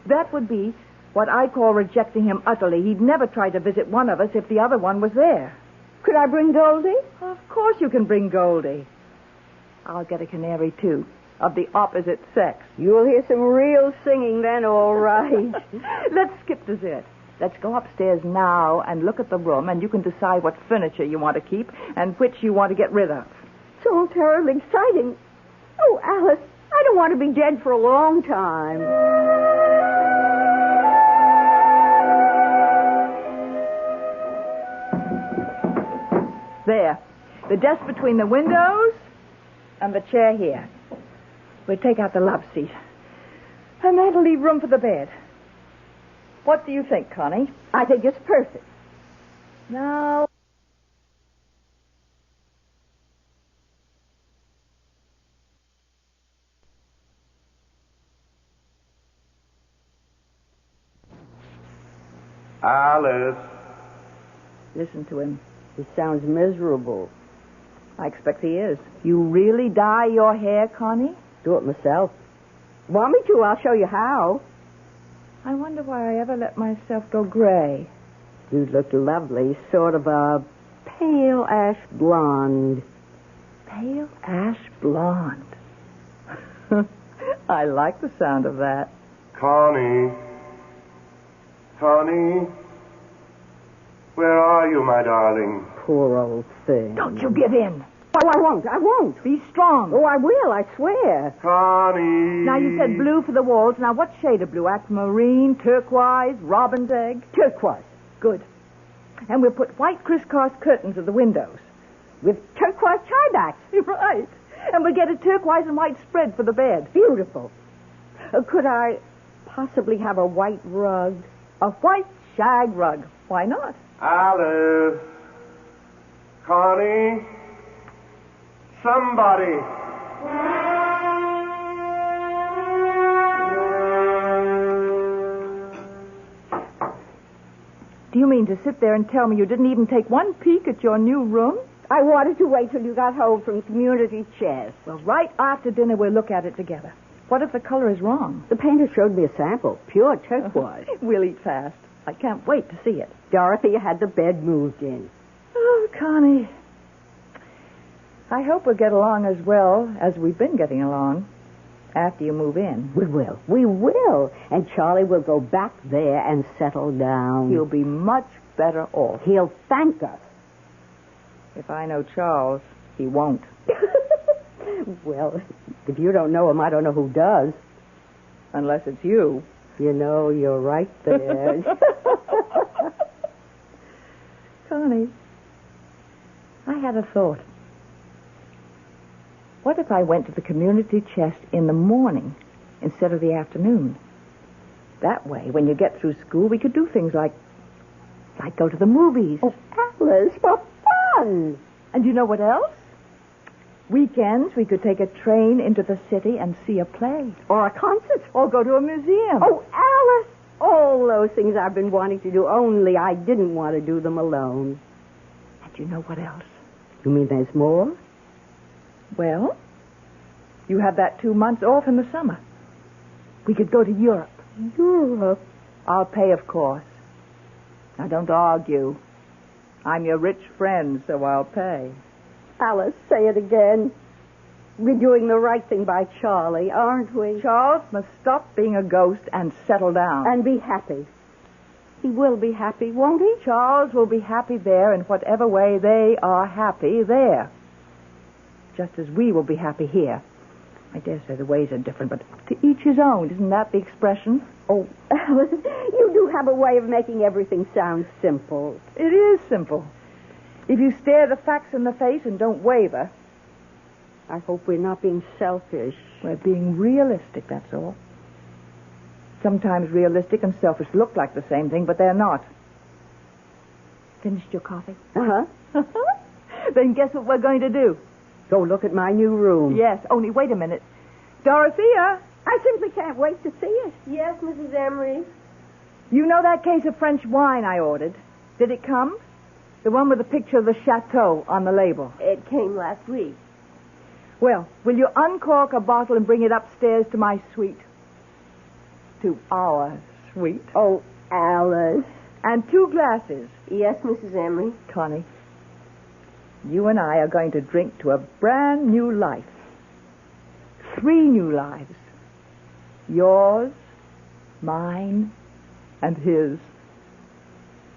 That would be what I call rejecting him utterly. He'd never try to visit one of us if the other one was there. Could I bring Goldie? Of course you can bring Goldie. I'll get a canary, too, of the opposite sex. You'll hear some real singing then, all right. Let's skip dessert. Let's go upstairs now and look at the room, and you can decide what furniture you want to keep and which you want to get rid of. It's all terribly exciting. Oh, Alice, I don't want to be dead for a long time. There. The desk between the windows and the chair here. We'll take out the love seat. And that'll leave room for the bed. What do you think, Connie? I think it's perfect. Now... Alice. Listen to him. He sounds miserable. I expect he is. You really dye your hair, Connie? Do it myself. Want me to? I'll show you how. I wonder why I ever let myself go gray. You look lovely, sort of a pale ash blonde. Pale ash blonde. I like the sound of that. Connie. Connie. Where are you, my darling? Poor old thing. Don't you give in. Oh, I won't. I won't. Be strong. Oh, I will. I swear. Connie. Now, you said blue for the walls. Now, what shade of blue? Aquamarine, turquoise, robin's egg? Turquoise. Good. And we'll put white crisscross curtains at the windows. With turquoise tie-backs. Right. And we'll get a turquoise and white spread for the bed. Beautiful. Could I possibly have a white rug? A white shag rug. Why not? Alice. Connie. Somebody. Do you mean to sit there and tell me you didn't even take one peek at your new room? I wanted to wait till you got home from community chess. Well, right after dinner, we'll look at it together. What if the color is wrong? The painter showed me a sample. Pure turquoise. We'll eat fast. I can't wait to see it. Dorothy had the bed moved in. Oh, Connie. I hope we'll get along as well as we've been getting along after you move in. We will. We will. And Charlie will go back there and settle down. He'll be much better off. He'll thank us. If I know Charles, he won't. Well, if you don't know him, I don't know who does. Unless it's you. You know, you're right there. Connie, I had a thought. What if I went to the community chest in the morning instead of the afternoon? That way, when you get through school, we could do things like go to the movies. Oh, Alice, for fun! And you know what else? Weekends, we could take a train into the city and see a play. Or a concert. Or go to a museum. Oh, Alice! All those things I've been wanting to do, only I didn't want to do them alone. And you know what else? You mean there's more? Well, you have that 2 months off in the summer. We could go to Europe. Europe? I'll pay, of course. Now, don't argue. I'm your rich friend, so I'll pay. Alice, say it again. We're doing the right thing by Charlie, aren't we? Charles must stop being a ghost and settle down. And be happy. He will be happy, won't he? Charles will be happy there in whatever way they are happy there. Just as we will be happy here. I dare say the ways are different, but to each his own. Isn't that the expression? Oh, Alice, you do have a way of making everything sound simple. It is simple. If you stare the facts in the face and don't waver. I hope we're not being selfish. We're being realistic, that's all. Sometimes realistic and selfish look like the same thing, but they're not. Finished your coffee? Uh-huh. Then guess what we're going to do? Go look at my new room. Yes, only wait a minute. Dorothea! I simply can't wait to see it. Yes, Mrs. Emery. You know that case of French wine I ordered? Did it come? The one with the picture of the chateau on the label. It came last week. Well, will you uncork a bottle and bring it upstairs to my suite? To our suite. Oh, Alice. And 2 glasses. Yes, Mrs. Emery. Connie, you and I are going to drink to a brand new life. 3 new lives. Yours, mine, and his.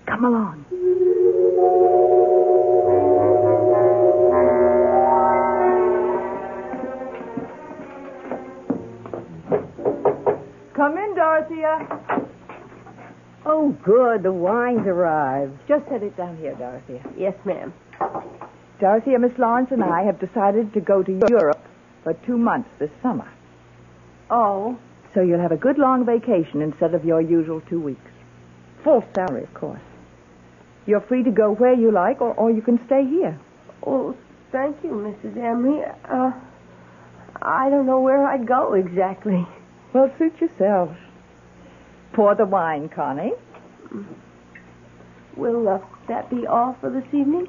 Come along. Come in, Dorothea. Oh, good. The wine's arrived. Just set it down here, Dorothea. Yes, ma'am. Dorothea, Miss Lawrence and I have decided to go to Europe for 2 months this summer. Oh. So you'll have a good long vacation instead of your usual 2 weeks. Full salary, of course. You're free to go where you like, or you can stay here. Oh, thank you, Mrs. Emery. I don't know where I'd go exactly. Well, suit yourself. Pour the wine, Connie. Will that be all for this evening?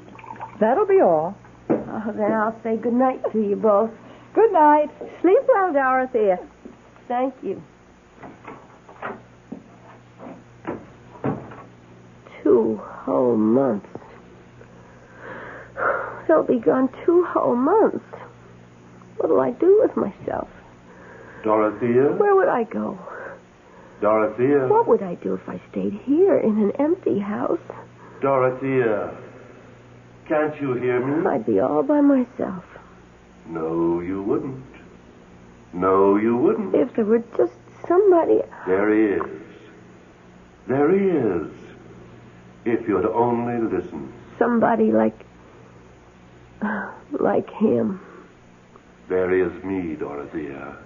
That'll be all. Then I'll say good night to you both. Good night. Sleep well, Dorothea. Thank you. 2 whole months. They'll be gone 2 whole months. What'll I do with myself? Dorothea? Where would I go? Dorothea? What would I do if I stayed here in an empty house? Dorothea, can't you hear me? I'd be all by myself. No, you wouldn't. No, you wouldn't. If there were just somebody... There is. There is. If you'd only listen. Somebody like him. There is me, Dorothea.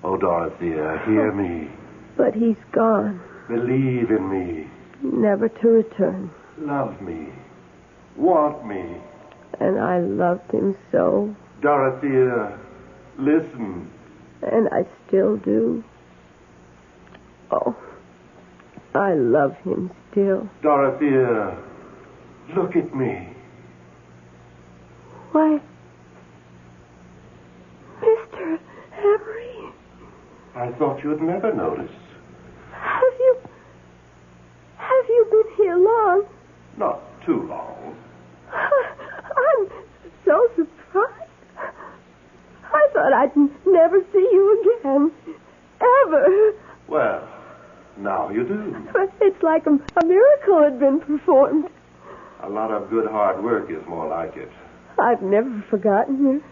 Oh, Dorothea, hear me. But he's gone. Believe in me. Never to return. Love me. Want me. And I loved him so. Dorothea, listen. And I still do. Oh, I love him still. Dorothea, look at me. Why, Mr. Emery. I thought you'd never notice. Have you been here long? Not too long. I'm so surprised. I thought I'd never see you again. Ever. Well, now you do. But it's like a miracle had been performed. A lot of good hard work is more like it. I've never forgotten you.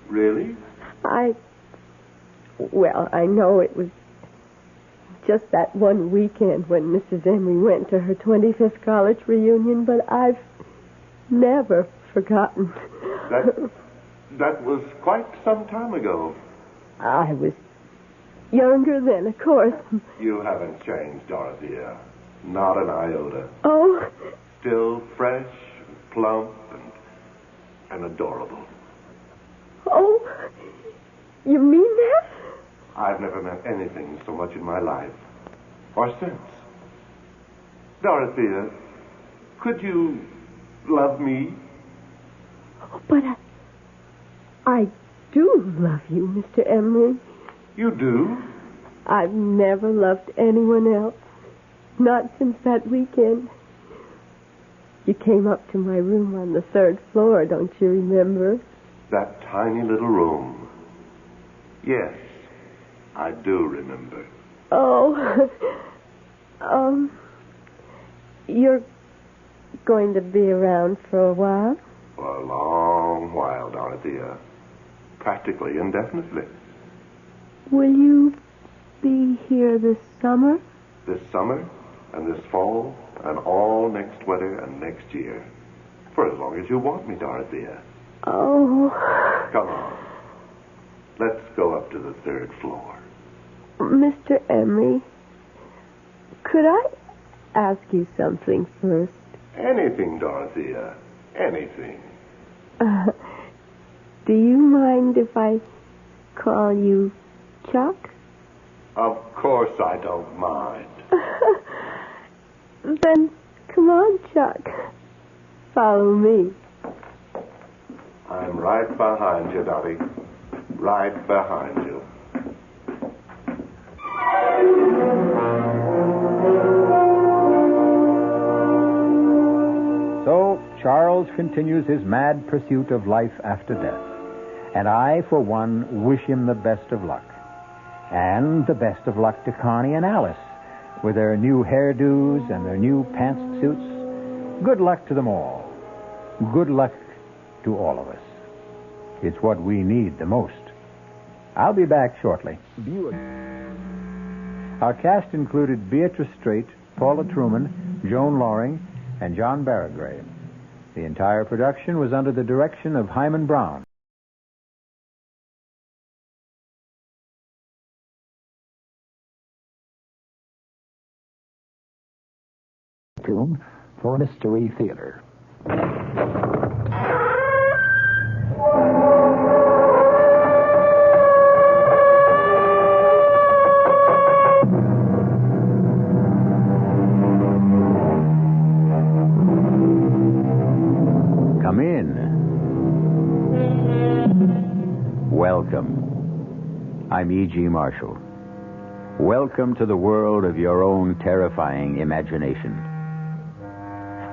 Really? Well, I know it was just that one weekend when Mrs. Emery went to her 25th college reunion, but I've never forgotten. That was quite some time ago. I was younger then, of course. You haven't changed, Dorothea. Not an iota. Oh? Still fresh, plump, and adorable. Oh, you mean that? I've never meant anything so much in my life. Or since. Dorothea, could you love me? Oh, but I do love you, Mr. Emery. You do? I've never loved anyone else. Not since that weekend. You came up to my room on the 3rd floor, don't you remember? That tiny little room. Yes, I do remember. Oh, you're going to be around for a while? For a long while, Dorothea. practically indefinitely. Will you be here this summer? This summer and this fall and all next winter and next year. For as long as you want me, Dorothea. Oh. Come on. Let's go up to the 3rd floor. Mr. Emery, could I ask you something first? Anything, Dorothea. Anything. Do you mind if I call you Chuck? Of course I don't mind. Then come on, Chuck. Follow me. I'm right behind you, Dottie. Right behind you. So Charles continues his mad pursuit of life after death. And I, for one, wish him the best of luck. And the best of luck to Connie and Alice with their new hairdos and their new pantsuits. Good luck to them all. Good luck to all of us. It's what we need the most. I'll be back shortly. Our cast included Beatrice Straight, Paula Truman, Joan Loring, and John Barragray. The entire production was under the direction of Hyman Brown. For Mystery Theater. Come in. Welcome. I'm E.G. Marshall. Welcome to the world of your own terrifying imagination.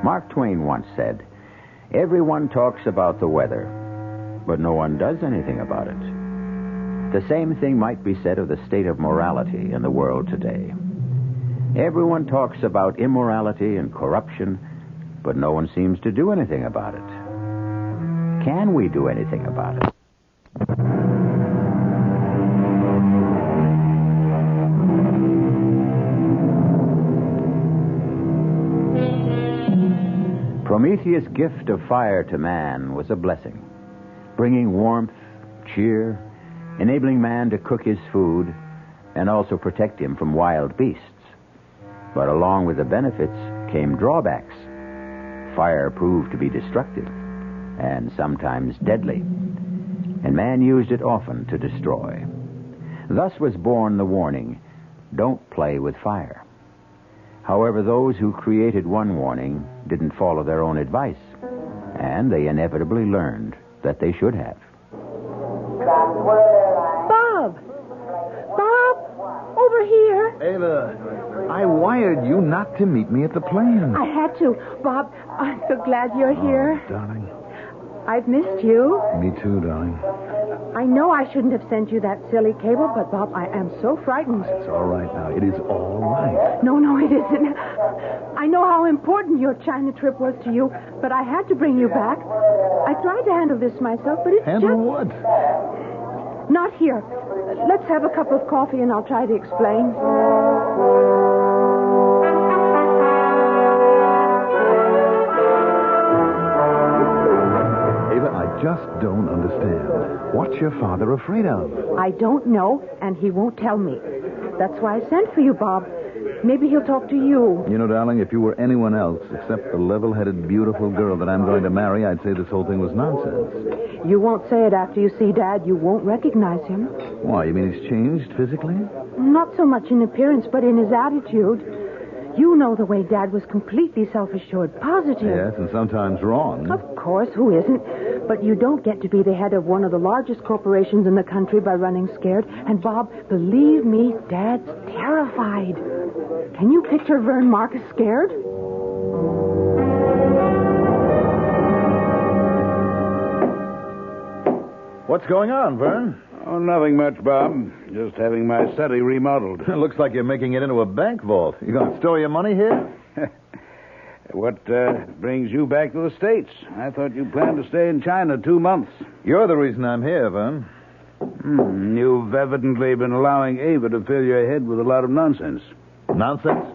Mark Twain once said, "Everyone talks about the weather, but no one does anything about it." The same thing might be said of the state of morality in the world today. Everyone talks about immorality and corruption, but no one seems to do anything about it. Can we do anything about it? Prometheus' gift of fire to man was a blessing, bringing warmth, cheer, enabling man to cook his food, and also protect him from wild beasts. But along with the benefits came drawbacks. Fire proved to be destructive, and sometimes deadly, and man used it often to destroy. Thus was born the warning, "Don't play with fire." However, those who created one warning didn't follow their own advice, and they inevitably learned that they should have. Bob! Bob! Over here! Ava, I wired you not to meet me at the plane. I had to. Bob, I'm so glad you're here. Darling. I've missed you. Me too, darling. I know I shouldn't have sent you that silly cable, but, Bob, I am so frightened. It's all right now. It is all right. No, it isn't. I know how important your China trip was to you, but I had to bring you back. I tried to handle this myself, but it's Handle what? Not here. Let's have a cup of coffee, and I'll try to explain. Just don't understand. What's your father afraid of? I don't know, and he won't tell me. That's why I sent for you, Bob. Maybe he'll talk to you. You know, darling, if you were anyone else except the level-headed, beautiful girl that I'm going to marry, I'd say this whole thing was nonsense. You won't say it after you see Dad. You won't recognize him. Why, you mean he's changed physically? Not so much in appearance, but in his attitude. You know the way Dad was completely self-assured, positive. Yes, and sometimes wrong. Of course, who isn't? But you don't get to be the head of one of the largest corporations in the country by running scared. And, Bob, believe me, Dad's terrified. Can you picture Vern Marcus scared? What's going on, Vern? Oh, nothing much, Bob. Just having my study remodeled. It looks like you're making it into a bank vault. You going to store your money here? What brings you back to the States? I thought you planned to stay in China 2 months. You're the reason I'm here, Vern. You've evidently been allowing Ava to fill your head with a lot of nonsense. Nonsense?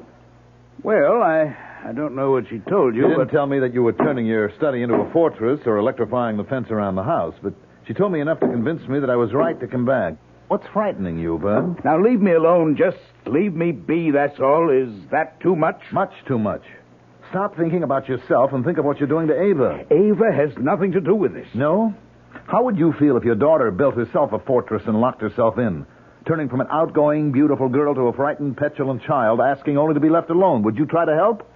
Well, I don't know what she told you, She didn't but... tell me that you were turning your study into a fortress or electrifying the fence around the house, but she told me enough to convince me that I was right to come back. What's frightening you, Vern? Now, leave me alone. Just leave me be, that's all. Is that too much? Much too much. Stop thinking about yourself and think of what you're doing to Ava. Ava has nothing to do with this. No? How would you feel if your daughter built herself a fortress and locked herself in, turning from an outgoing, beautiful girl to a frightened, petulant child, asking only to be left alone? Would you try to help?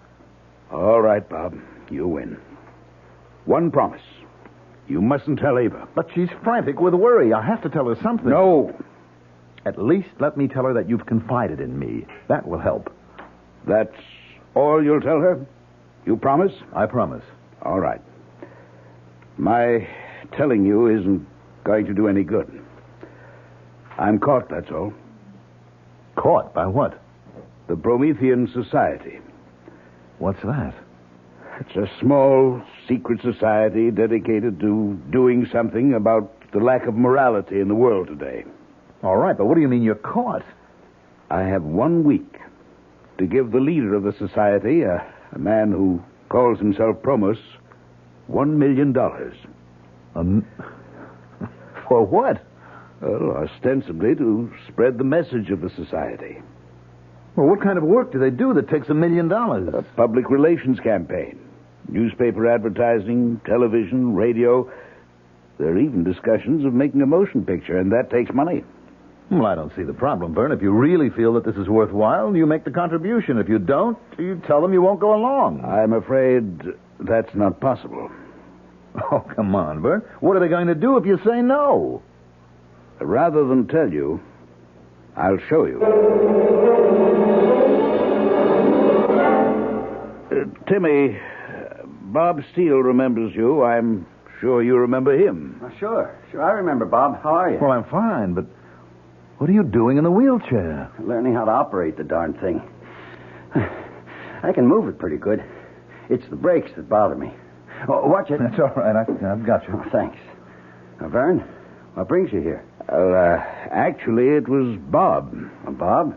All right, Bob. You win. One promise. You mustn't tell Ava. But she's frantic with worry. I have to tell her something. No. At least let me tell her that you've confided in me. That will help. That's all you'll tell her? You promise? I promise. All right. My telling you isn't going to do any good. I'm caught, that's all. Caught? By what? The Promethean Society. What's that? It's a small, secret society dedicated to doing something about the lack of morality in the world today. All right, but what do you mean you're caught? I have 1 week to give the leader of the society, a man who calls himself Promos, $1 million. For what? Well, ostensibly to spread the message of the society. Well, what kind of work do they do that takes $1 million? A public relations campaign. Newspaper advertising, television, radio. There are even discussions of making a motion picture, and that takes money. Well, I don't see the problem, Vern. If you really feel that this is worthwhile, you make the contribution. If you don't, you tell them you won't go along. I'm afraid that's not possible. Oh, come on, Vern. What are they going to do if you say no? Rather than tell you, I'll show you. Timmy, Bob Steele remembers you. I'm sure you remember him. Sure. I remember, Bob. How are you? Well, I'm fine, but what are you doing in the wheelchair? Learning how to operate the darn thing. I can move it pretty good. It's the brakes that bother me. Oh, watch it. That's all right. I've got you. Oh, thanks. Now, Vern, what brings you here? Actually, it was Bob. Bob?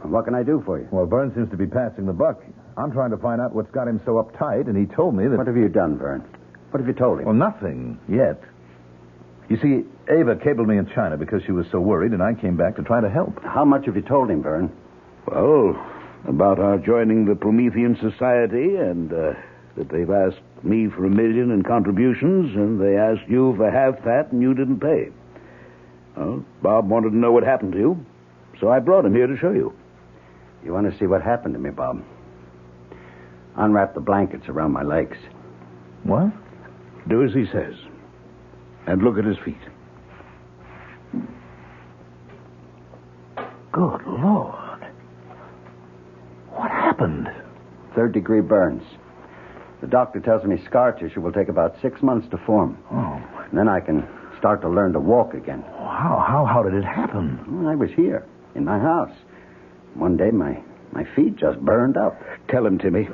What can I do for you? Well, Vern seems to be passing the buck. I'm trying to find out what's got him so uptight, and he told me that... What have you done, Vern? What have you told him? Well, nothing yet. You see, Ava cabled me in China because she was so worried, and I came back to try to help. How much have you told him, Vern? Well, about our joining the Promethean Society, and that they've asked me for $1 million in contributions, and they asked you for half that, and you didn't pay. Well, Bob wanted to know what happened to you, so I brought him here to show you. You want to see what happened to me, Bob? Unwrap the blankets around my legs. What? Do as he says. And look at his feet. Good Lord. What happened? 3rd-degree burns. The doctor tells me scar tissue will take about 6 months to form. Oh. And then I can start to learn to walk again. How did it happen? Well, I was here, in my house. One day, my feet just burned up. Tell him, Timmy.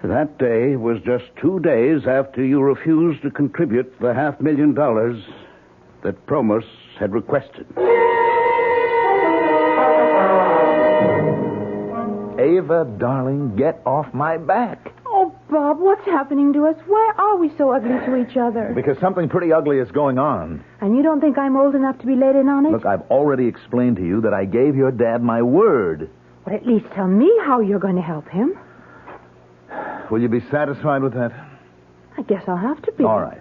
That day was just 2 days after you refused to contribute the $500,000 that Promos had requested. Ava, darling, get off my back. Oh, Bob, what's happening to us? Why are we so ugly to each other? Because something pretty ugly is going on. And you don't think I'm old enough to be let in on it? Look, I've already explained to you that I gave your dad my word. Well, at least tell me how you're going to help him. Will you be satisfied with that? I guess I'll have to be. All right.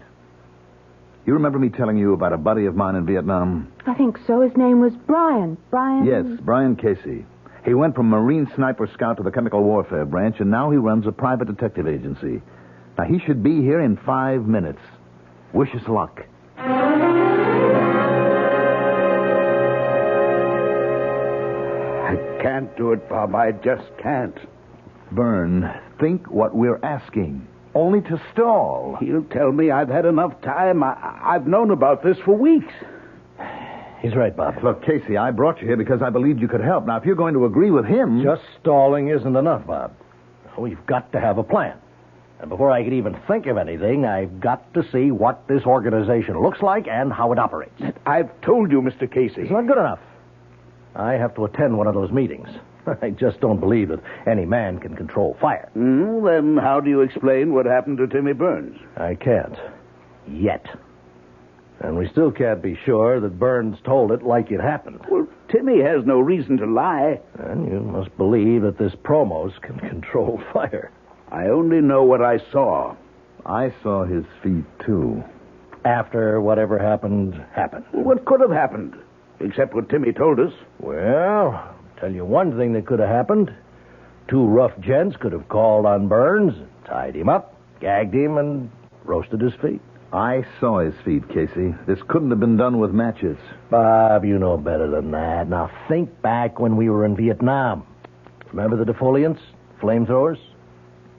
You remember me telling you about a buddy of mine in Vietnam? I think so. His name was Brian. Brian? Yes, Brian Casey. He went from Marine Sniper Scout to the Chemical Warfare Branch, and now he runs a private detective agency. Now, he should be here in 5 minutes. Wish us luck. I can't do it, Bob. I just can't. Vern, think what we're asking. Only to stall. He'll tell me I've had enough time. I've known about this for weeks. He's right, Bob. Look, Casey, I brought you here because I believed you could help. Now, if you're going to agree with him... Just stalling isn't enough, Bob. We've got to have a plan. And before I can even think of anything, I've got to see what this organization looks like and how it operates. I've told you, Mr. Casey. It's not good enough. I have to attend one of those meetings. I just don't believe that any man can control fire. Then how do you explain what happened to Timmy Burns? I can't. Yet. And we still can't be sure that Burns told it like it happened. Well, Timmy has no reason to lie. And you must believe that this Promos can control fire. I only know what I saw. I saw his feet, too. After whatever happened, happened. What could have happened? Except what Timmy told us. Well, I'll tell you one thing that could have happened. Two rough gents could have called on Burns, tied him up, gagged him, and roasted his feet. I saw his feet, Casey. This couldn't have been done with matches. Bob, you know better than that. Now, think back when we were in Vietnam. Remember the defoliants? Flamethrowers?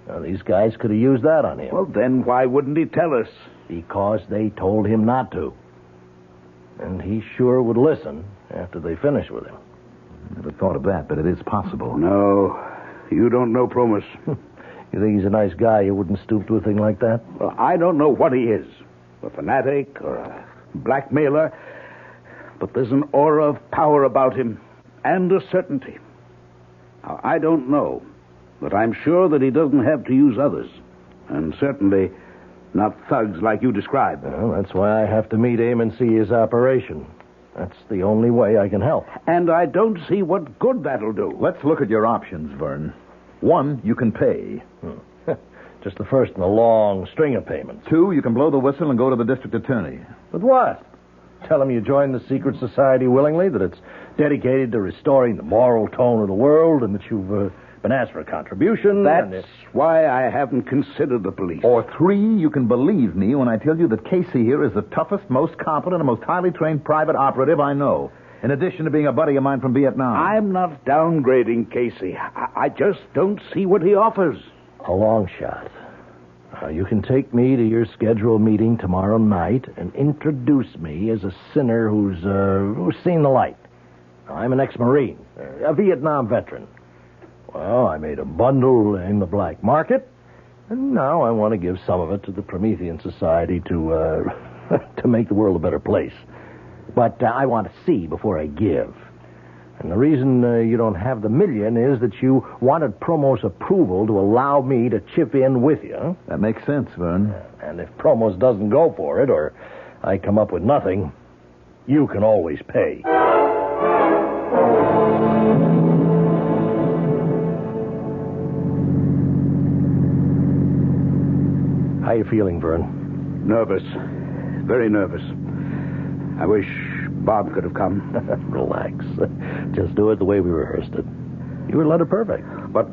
Now, these guys could have used that on him. Well, then why wouldn't he tell us? Because they told him not to. And he sure would listen after they finished with him. Never thought of that, but it is possible. No, you don't know Promos. You think he's a nice guy? You wouldn't stoop to a thing like that? Well, I don't know what he is. A fanatic or a blackmailer. But there's an aura of power about him and a certainty. Now, I don't know, but I'm sure that he doesn't have to use others. And certainly not thugs like you described. Well, that's why I have to meet him and see his operation. That's the only way I can help. And I don't see what good that'll do. Let's look at your options, Vern. One, you can pay. Just the first in a long string of payments. Two, you can blow the whistle and go to the district attorney. But what? Tell him you joined the secret society willingly, that it's dedicated to restoring the moral tone of the world, and that you've been asked for a contribution. That's why I haven't considered the police. Or three, you can believe me when I tell you that Casey here is the toughest, most competent, and most highly trained private operative I know. In addition to being a buddy of mine from Vietnam. I'm not downgrading Casey. I just don't see what he offers. A long shot. You can take me to your scheduled meeting tomorrow night and introduce me as a sinner who's seen the light. I'm an ex-Marine, a Vietnam veteran. Well, I made a bundle in the black market, and now I want to give some of it to the Promethean Society to make the world a better place. But I want to see before I give. And the reason you don't have the $1 million is that you wanted Promos' approval to allow me to chip in with you. That makes sense, Vern. And if Promos doesn't go for it, or I come up with nothing, you can always pay. How you feeling, Vern? Nervous. Very nervous. I wish Bob could have come. Relax. Just do it the way we rehearsed it. You were letter perfect. But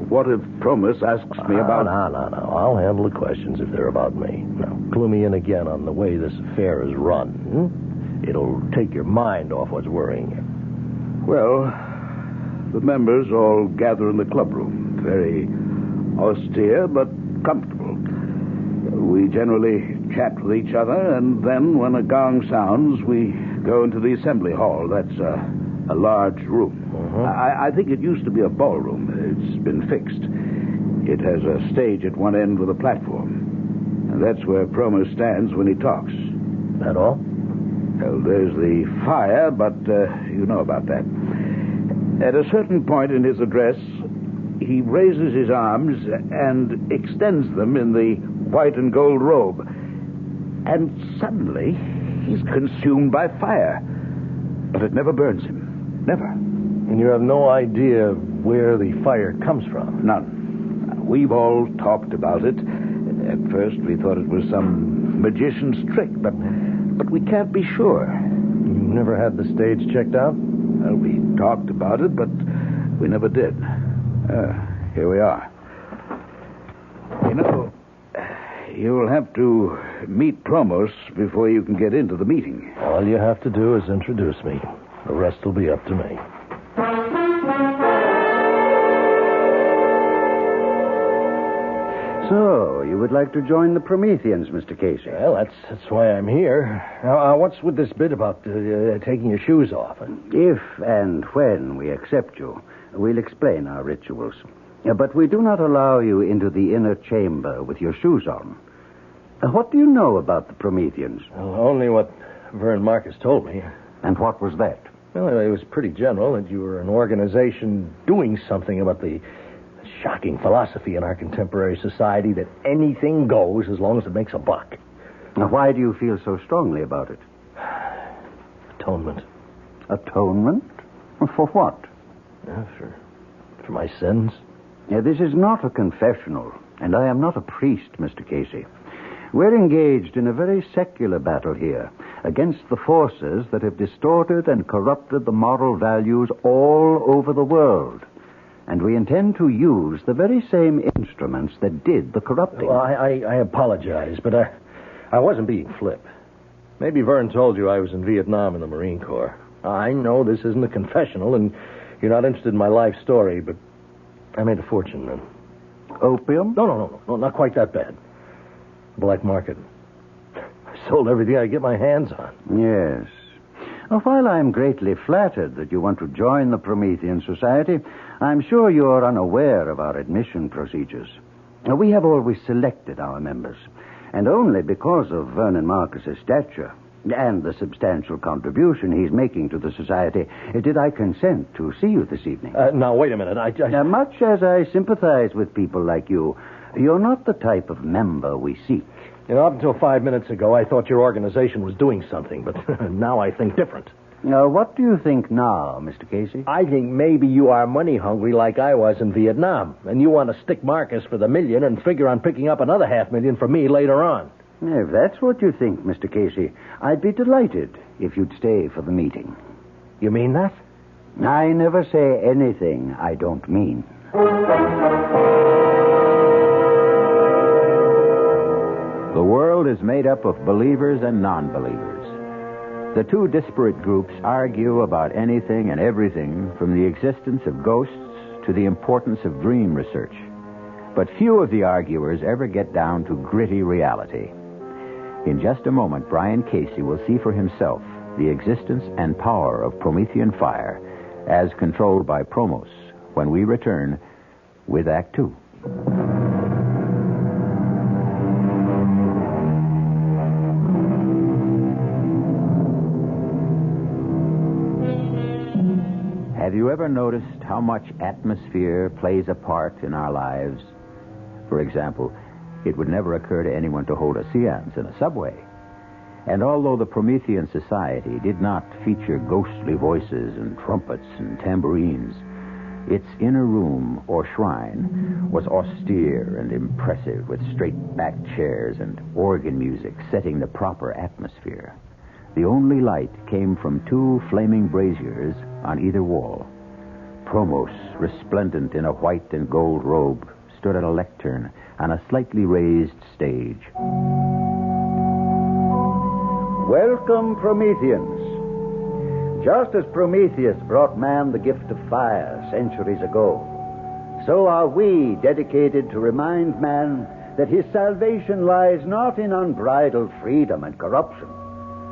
what if Promos asks me about... No. I'll handle the questions if they're about me. Now, clue me in again on the way this affair is run. It'll take your mind off what's worrying you. Well, the members all gather in the clubroom. Very austere, but comfortable. We generally chat with each other, and then when a gong sounds, we go into the assembly hall. That's a large room. I think it used to be a ballroom. It's been fixed. It has a stage at one end with a platform. And that's where Promos stands when he talks. That all? Well, there's the fire, but you know about that. At a certain point in his address, he raises his arms and extends them in the white and gold robe. And suddenly, he's consumed by fire. But it never burns him. Never. And you have no idea where the fire comes from? None. We've all talked about it. At first, we thought it was some magician's trick, but we can't be sure. You never had the stage checked out? Well, we talked about it, but we never did. Here we are. You know, you'll have to meet Promos before you can get into the meeting. All you have to do is introduce me. The rest will be up to me. So, you would like to join the Prometheans, Mr. Casey? Well, that's why I'm here. Now, what's with this bit about taking your shoes off? If and when we accept you, we'll explain our rituals. But we do not allow you into the inner chamber with your shoes on. What do you know about the Prometheans? Well, only what Vern Marcus told me. And what was that? Well, it was pretty general that you were an organization doing something about the shocking philosophy in our contemporary society that anything goes as long as it makes a buck. Now, why do you feel so strongly about it? Atonement. Atonement? For what? Yeah, for my sins. This is not a confessional, and I am not a priest, Mr. Casey. We're engaged in a very secular battle here against the forces that have distorted and corrupted the moral values all over the world. And we intend to use the very same instruments that did the corrupting. Well, I apologize, but I wasn't being flip. Maybe Vern told you I was in Vietnam in the Marine Corps. I know this isn't a confessional, and you're not interested in my life story, but I made a fortune then. Opium? No, not quite that bad. Black market. I sold everything I get my hands on. Yes. Well, while I'm greatly flattered that you want to join the Promethean Society, I'm sure you're unaware of our admission procedures. Now, we have always selected our members, and only because of Vernon Marcus's stature and the substantial contribution he's making to the society did I consent to see you this evening. Now, wait a minute. Now, much as I sympathize with people like you, you're not the type of member we seek. You know, up until 5 minutes ago, I thought your organization was doing something, but now I think different. Now, what do you think now, Mr. Casey? I think maybe you are money hungry like I was in Vietnam, and you want to stick Marcus for the $1 million and figure on picking up another $500,000 for me later on. If that's what you think, Mr. Casey, I'd be delighted if you'd stay for the meeting. You mean that? I never say anything I don't mean. The world is made up of believers and non-believers. The two disparate groups argue about anything and everything, from the existence of ghosts to the importance of dream research. But few of the arguers ever get down to gritty reality. In just a moment, Brian Casey will see for himself the existence and power of Promethean fire as controlled by Promos when we return with Act Two. Have you ever noticed how much atmosphere plays a part in our lives? For example, it would never occur to anyone to hold a seance in a subway. And although the Promethean Society did not feature ghostly voices and trumpets and tambourines, its inner room or shrine was austere and impressive, with straight-backed chairs and organ music setting the proper atmosphere. The only light came from two flaming braziers on either wall. Promos, resplendent in a white and gold robe, stood at a lectern on a slightly raised stage. Welcome, Prometheans. Just as Prometheus brought man the gift of fire centuries ago, so are we dedicated to remind man that his salvation lies not in unbridled freedom and corruption,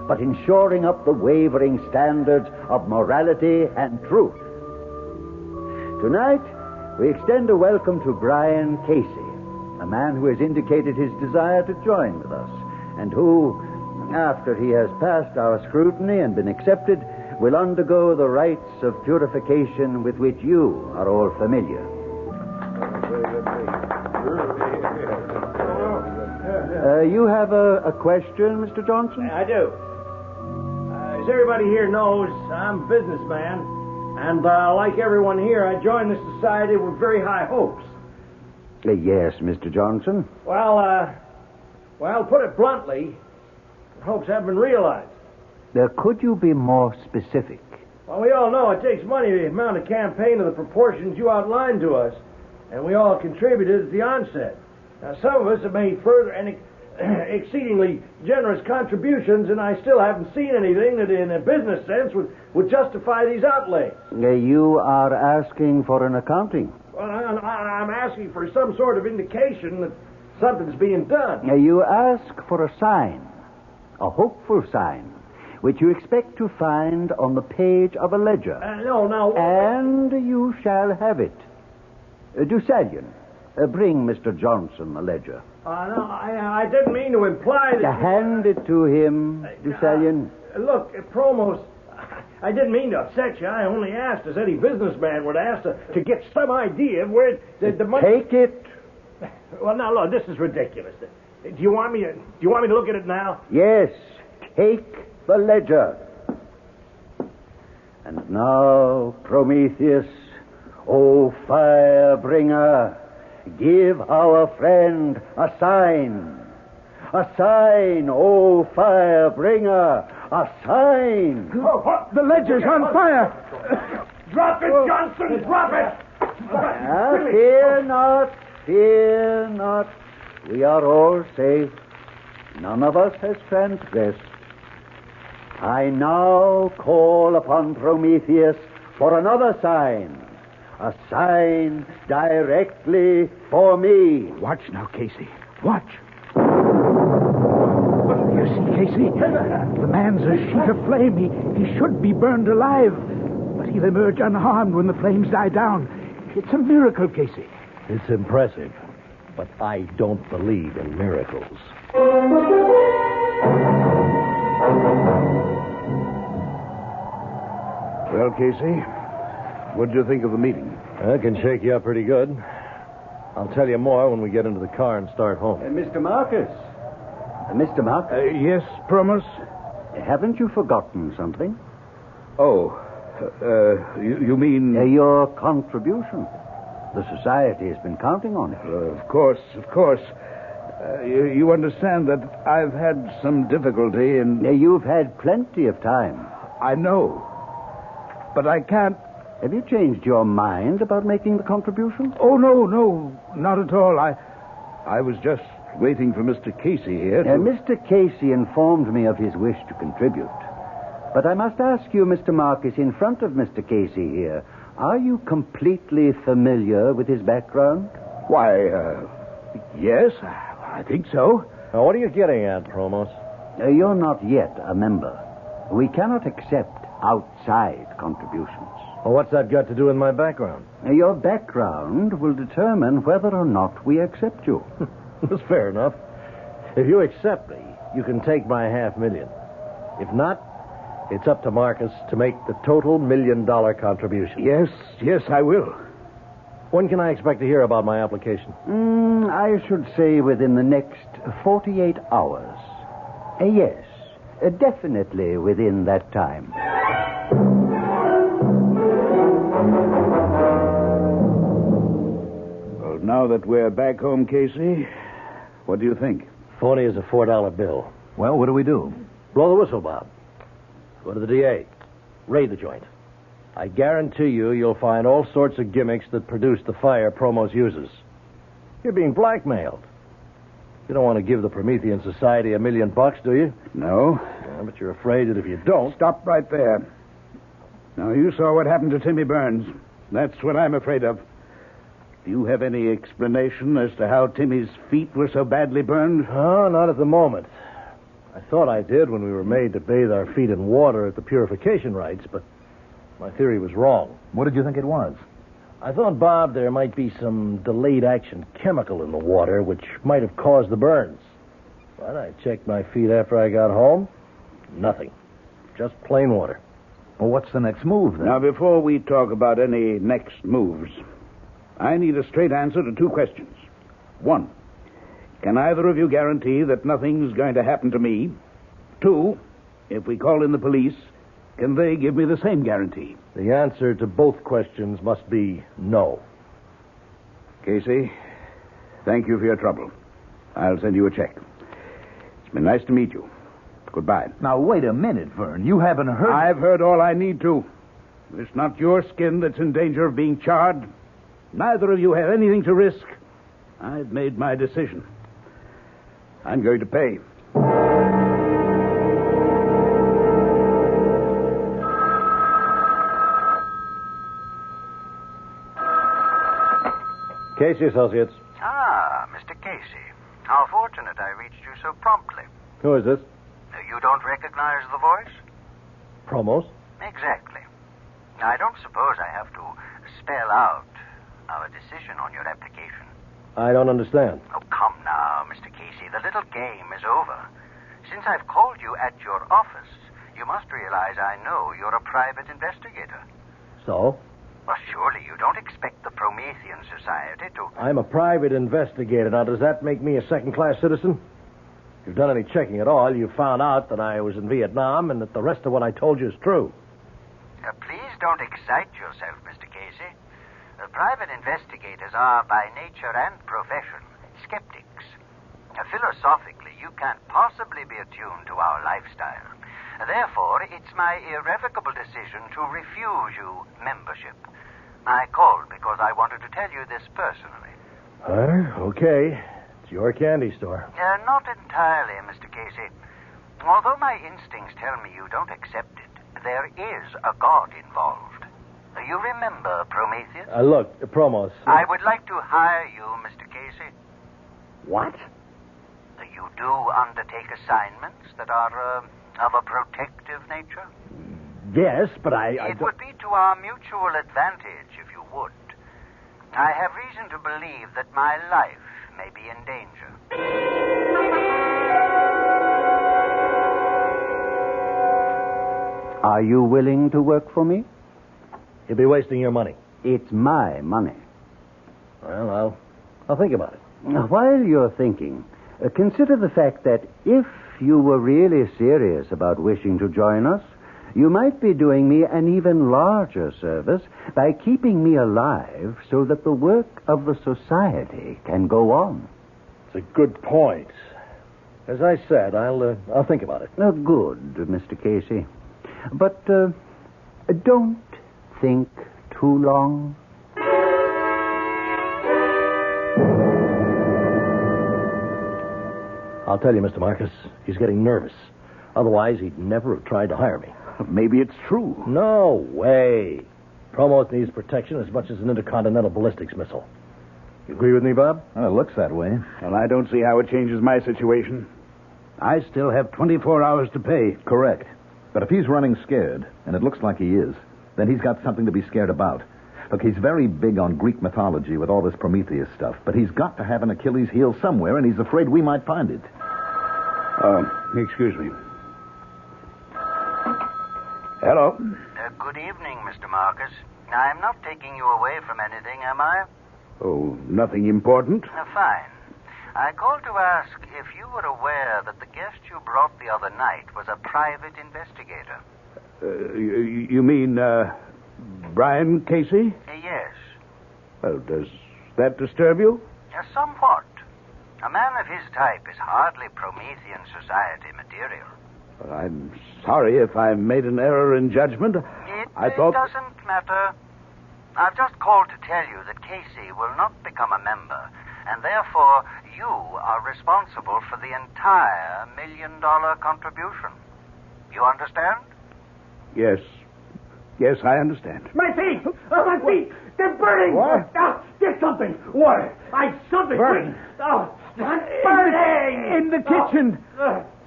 but in shoring up the wavering standards of morality and truth. Tonight, we extend a welcome to Brian Casey, a man who has indicated his desire to join with us, and who, after he has passed our scrutiny and been accepted, will undergo the rites of purification with which you are all familiar. You have a question, Mr. Johnson? I do. As everybody here knows, I'm a businessman, and like everyone here, I joined the society with very high hopes. Yes, Mr. Johnson. Well, put it bluntly, hopes have been realized. Could you be more specific? Well, we all know it takes money to mount a campaign of the proportions you outlined to us, and we all contributed at the onset. Now, some of us have made further and exceedingly generous contributions, and I still haven't seen anything that, in a business sense, would justify these outlays. You are asking for an accounting? Well, I'm asking for some sort of indication that something's being done. You ask for a sign, a hopeful sign, which you expect to find on the page of a ledger. No. And you shall have it. Deucalion, bring Mr. Johnson the ledger. No, I didn't mean to imply that... Hand it to him, Deucalion. Look, Promos, I didn't mean to upset you. I only asked, as any businessman would ask, to get some idea of where the money... Take it. Well, now, look, this is ridiculous. Do you want me to look at it now? Yes, take the ledger. And now, Prometheus, O fire bringer, give our friend a sign. A sign, O fire bringer, a sign. Oh, the ledger's on fire. Drop it, Johnson, drop it. Fear not, fear not. We are all safe. None of us has transgressed. I now call upon Prometheus for another sign. A sign directly for me. Watch now, Casey. Watch. You see, Casey? The man's a sheet of flame. He should be burned alive. But he'll emerge unharmed when the flames die down. It's a miracle, Casey. It's impressive, but I don't believe in miracles. Well, Casey, what did you think of the meeting? I can shake you up pretty good. I'll tell you more when we get into the car and start home. Mr. Marcus. Mr. Marcus. Yes, Promos? Haven't you forgotten something? Oh, you mean... your contribution. The society has been counting on it. Of course. You understand that I've had some difficulty in... You've had plenty of time. I know. But I can't... Have you changed your mind about making the contribution? Oh, no, not at all. I was just waiting for Mr. Casey here to... Mr. Casey informed me of his wish to contribute. But I must ask you, Mr. Marcus, in front of Mr. Casey here, are you completely familiar with his background? Why, yes, I think so. Now, what are you getting at, Promos? You're not yet a member. We cannot accept outside contributions. Well, what's that got to do with my background? Your background will determine whether or not we accept you. That's fair enough. If you accept me, you can take my $500,000. If not, it's up to Marcus to make the total $1 million contribution. Yes, I will. When can I expect to hear about my application? I should say within the next 48 hours. Yes, definitely within that time. Well, now that we're back home, Casey, what do you think? Phony is a $4 bill. Well, what do we do? Blow the whistle, Bob. Go to the DA. Raid the joint. I guarantee you'll find all sorts of gimmicks that produce the fire Promos uses. You're being blackmailed. You don't want to give the Promethean Society $1 million, do you? No. Yeah, but you're afraid that if you don't... Stop right there. Now, you saw what happened to Timmy Burns. That's what I'm afraid of. Do you have any explanation as to how Timmy's feet were so badly burned? Oh, not at the moment. I thought I did when we were made to bathe our feet in water at the purification rites, but my theory was wrong. What did you think it was? I thought, Bob, there might be some delayed action chemical in the water which might have caused the burns. But I checked my feet after I got home. Nothing. Just plain water. Well, what's the next move, then? Now, before we talk about any next moves, I need a straight answer to two questions. One, can either of you guarantee that nothing's going to happen to me? Two, if we call in the police, can they give me the same guarantee? The answer to both questions must be no. Casey, thank you for your trouble. I'll send you a check. It's been nice to meet you. Goodbye. Now, wait a minute, Vern. You haven't heard... I've heard all I need to. It's not your skin that's in danger of being charred. Neither of you have anything to risk. I've made my decision. I'm going to pay. Casey Associates. Ah, Mr. Casey. How fortunate I reached you so promptly. Who is this? You don't recognize the voice? Promos? Exactly. I don't suppose I have to spell out our decision on your application. I don't understand. Oh, come now, Mr. Casey. The little game is over. Since I've called you at your office, you must realize I know you're a private investigator. So? Well, surely you don't expect the Promethean Society to... I'm a private investigator. Now, does that make me a second-class citizen? If you've done any checking at all, you found out that I was in Vietnam and that the rest of what I told you is true. Please don't excite yourself, Mr. Casey. The private investigators are, by nature and profession, skeptics. Philosophically, you can't possibly be attuned to our lifestyle. Therefore, it's my irrevocable decision to refuse you membership. I called because I wanted to tell you this personally. Okay. It's your candy store. Not entirely, Mr. Casey. Although my instincts tell me you don't accept it, there is a god involved. You remember Prometheus? Look, Promos. I would like to hire you, Mr. Casey. What? You do undertake assignments that are of a protective nature? Yes, but It would be to our mutual advantage if you would. I have reason to believe that my life may be in danger. Are you willing to work for me? You'll be wasting your money. It's my money. Well, I'll think about it. While you're thinking, consider the fact that if you were really serious about wishing to join us, you might be doing me an even larger service by keeping me alive so that the work of the society can go on. It's a good point. As I said, I'll think about it. Good, Mr. Casey. But don't think too long. I'll tell you, Mr. Marcus, he's getting nervous. Otherwise, he'd never have tried to hire me. Maybe it's true. No way. Promos needs protection as much as an intercontinental ballistics missile. You agree with me, Bob? Well, it looks that way. Well, I don't see how it changes my situation. I still have 24 hours to pay. Correct. But if he's running scared, and it looks like he is, then he's got something to be scared about. Look, he's very big on Greek mythology with all this Prometheus stuff, but he's got to have an Achilles heel somewhere, and he's afraid we might find it. Excuse me. Hello. Good evening, Mr. Marcus. I'm not taking you away from anything, am I? Oh, nothing important? Fine. I called to ask if you were aware that the guest you brought the other night was a private investigator. You mean, Brian Casey? Yes. Well, does that disturb you? Somewhat. A man of his type is hardly Promethean Society material. I'm sorry if I made an error in judgment. It doesn't matter. I've just called to tell you that Casey will not become a member, and therefore you are responsible for the entire $1 million contribution. You understand? Yes. Yes, I understand. My feet! Oh, my feet! They're burning! What? Get something! Water! Something! Burning? Oh, burning! In the kitchen!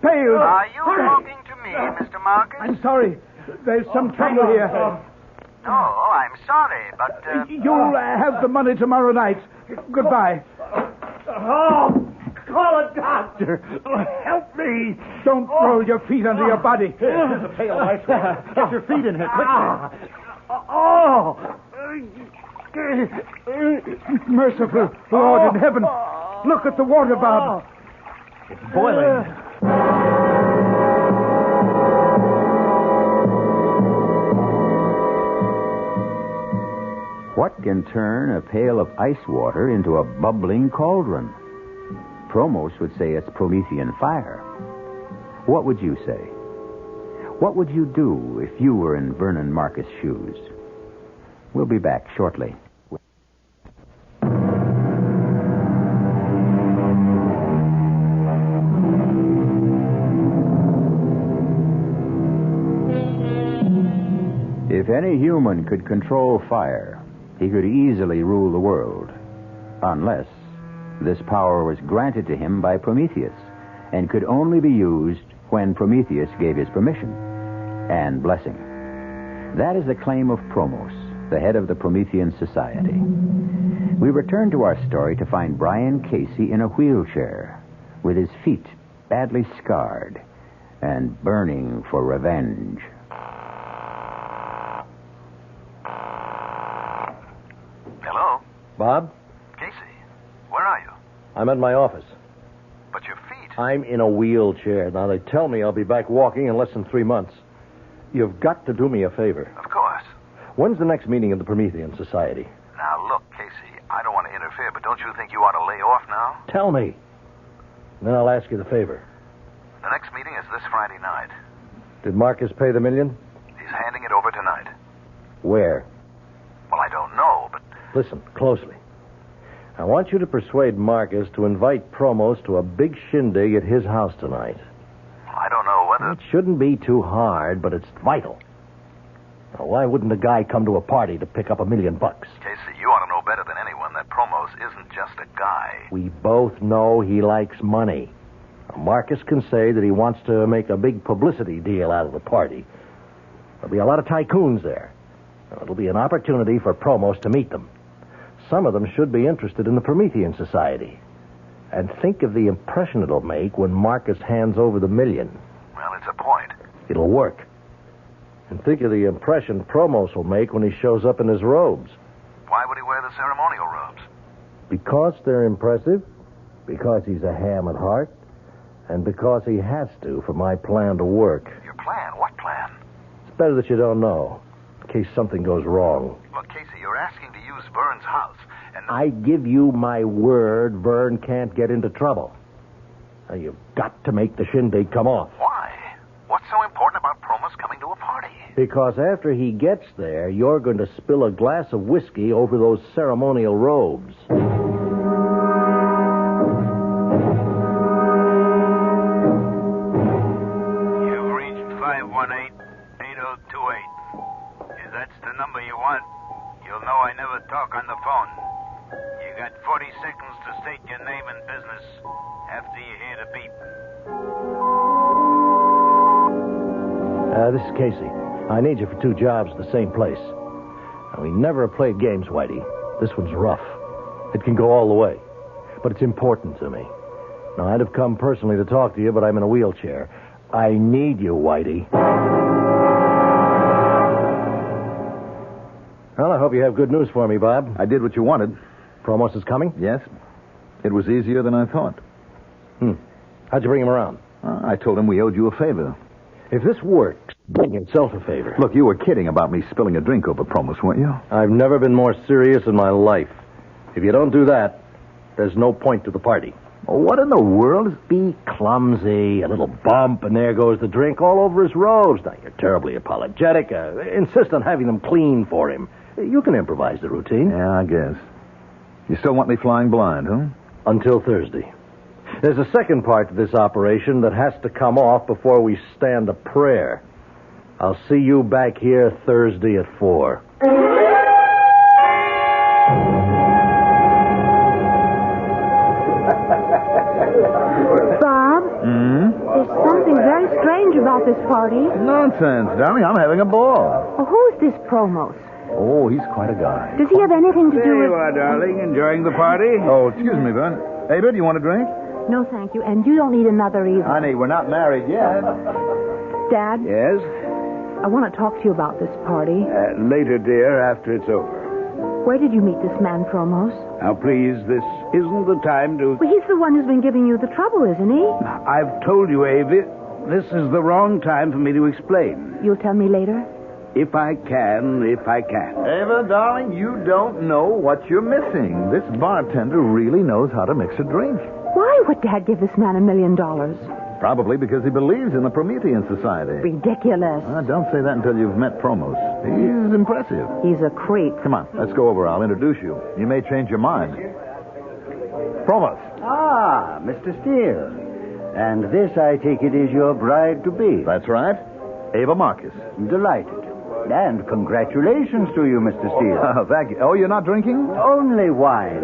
Pails! Are you talking to me, Mr. Marcus? I'm sorry. There's some trouble here. No, I'm sorry, but... You'll have the money tomorrow night. Goodbye. Oh, call a doctor. Help me. Don't throw your feet under your body. Here's a pail of ice water. Get your feet in here, quickly. Merciful Lord in heaven. Look at the water, Bob. It's boiling. What can turn a pail of ice water into a bubbling cauldron? Promos would say it's Promethean fire. What would you say? What would you do if you were in Vernon Marcus' shoes? We'll be back shortly. If any human could control fire, he could easily rule the world, unless this power was granted to him by Prometheus and could only be used when Prometheus gave his permission and blessing. That is the claim of Promos, the head of the Promethean Society. We return to our story to find Brian Casey in a wheelchair, with his feet badly scarred and burning for revenge. Hello? Bob? Casey, where are you? I'm at my office. But your feet. I'm in a wheelchair. Now, they tell me I'll be back walking in less than 3 months. You've got to do me a favor. Of course. When's the next meeting of the Promethean Society? Now, look, Casey, I don't want to interfere, but don't you think you ought to lay off now? Tell me. Then I'll ask you the favor. The next meeting is this Friday night. Did Marcus pay the $1 million? He's handing it over tonight. Where? Well, I don't know, but... Listen closely. I want you to persuade Marcus to invite Promos to a big shindig at his house tonight. I don't know whether... It shouldn't be too hard, but it's vital. Now, why wouldn't a guy come to a party to pick up $1 million? Casey, you ought to know better than anyone that Promos isn't just a guy. We both know he likes money. Now, Marcus can say that he wants to make a big publicity deal out of the party. There'll be a lot of tycoons there. Now, it'll be an opportunity for Promos to meet them. Some of them should be interested in the Promethean Society. And think of the impression it'll make when Marcus hands over the $1 million. Well, it's a point. It'll work. And think of the impression Promos will make when he shows up in his robes. Why would he wear the ceremonial robes? Because they're impressive, because he's a ham at heart, and because he has to for my plan to work. Your plan? What plan? It's better that you don't know, in case something goes wrong. Look, Casey, you're asking to use Vern's house, and... I give you my word Vern can't get into trouble. Now, you've got to make the shindig come off. Why? What's so important about Promos coming to a party? Because after he gets there, you're going to spill a glass of whiskey over those ceremonial robes. You've reached 518-8028. If that's the number you want, you'll know I never talk on the phone. You got 40 seconds to state your name and business after you hear the beep. This is Casey. I need you for 2 jobs at the same place. Now, we never have played games, Whitey. This one's rough. It can go all the way. But it's important to me. Now, I'd have come personally to talk to you, but I'm in a wheelchair. I need you, Whitey. Well, I hope you have good news for me, Bob. I did what you wanted. Promos is coming? Yes. It was easier than I thought. How'd you bring him around? I told him we owed you a favor. If this works, bring yourself a favor. Look, you were kidding about me spilling a drink over Promos, weren't you? I've never been more serious in my life. If you don't do that, there's no point to the party. Oh, what in the world? Be clumsy, a little bump, and there goes the drink all over his robes. Now, you're terribly apologetic. Insist on having them clean for him. You can improvise the routine. Yeah, I guess. You still want me flying blind, huh? Until Thursday. There's a second part to this operation that has to come off before we stand a prayer. I'll see you back here Thursday at 4. Bob? There's something very strange about this party. Nonsense, darling. I'm having a ball. Oh, who's this Promos? Oh, he's quite a guy. Does he have anything to do There with... you are, darling. Enjoying the party? Oh, excuse me, Vern. Ava, do you want a drink? No, thank you. And you don't need another either. Honey, we're not married yet. Dad? Yes? I want to talk to you about this party. Later, dear, after it's over. Where did you meet this man, Promos? Now, please, this isn't the time to... Well, he's the one who's been giving you the trouble, isn't he? I've told you, Avi, this is the wrong time for me to explain. You'll tell me later? If I can. Ava, darling, you don't know what you're missing. This bartender really knows how to mix a drink. Why would Dad give this man $1 million? Probably because he believes in the Promethean Society. Ridiculous. Don't say that until you've met Promos. He's impressive. He's a creep. Come on, let's go over. I'll introduce you. You may change your mind. Promos. Ah, Mr. Steele. And this, I take it, is your bride-to-be. That's right. Ava Marcus. Delighted. And congratulations to you, Mr. Steele. Oh, thank you. Oh, you're not drinking? Only wine.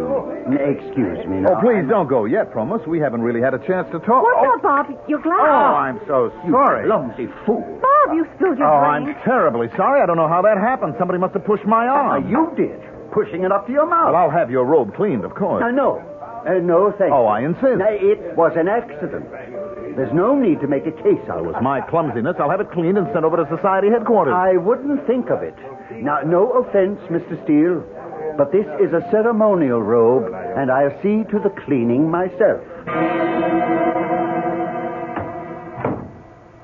Excuse me now. Oh, please don't go yet, Promus. We haven't really had a chance to talk. What's up, Bob? Your glass. Oh, I'm so sorry. You clumsy fool. Bob, you spilled your I'm drink. terribly sorry. I don't know how that happened. Somebody must have pushed my arm. You did. Pushing it up to your mouth. Well, I'll have your robe cleaned, of course. No. No, thank you. Oh, I insist. It was an accident. There's no need to make a case out of it. It was my clumsiness. I'll have it cleaned and sent over to Society headquarters. I wouldn't think of it. Now, no offense, Mr. Steele, but this is a ceremonial robe, and I'll see to the cleaning myself.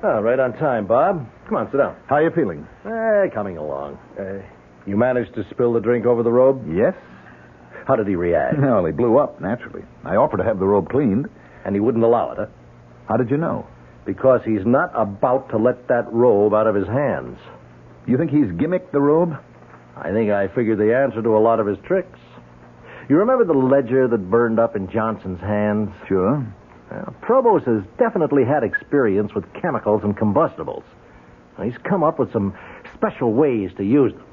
Oh, right on time, Bob. Come on, sit down. How are you feeling? Coming along. You managed to spill the drink over the robe? Yes. How did he react? Well, he blew up, naturally. I offered to have the robe cleaned. And he wouldn't allow it, huh? How did you know? Because he's not about to let that robe out of his hands. You think he's gimmicked the robe? I think I figured the answer to a lot of his tricks. You remember the ledger that burned up in Johnson's hands? Sure. Well, Provost has definitely had experience with chemicals and combustibles. He's come up with some special ways to use them.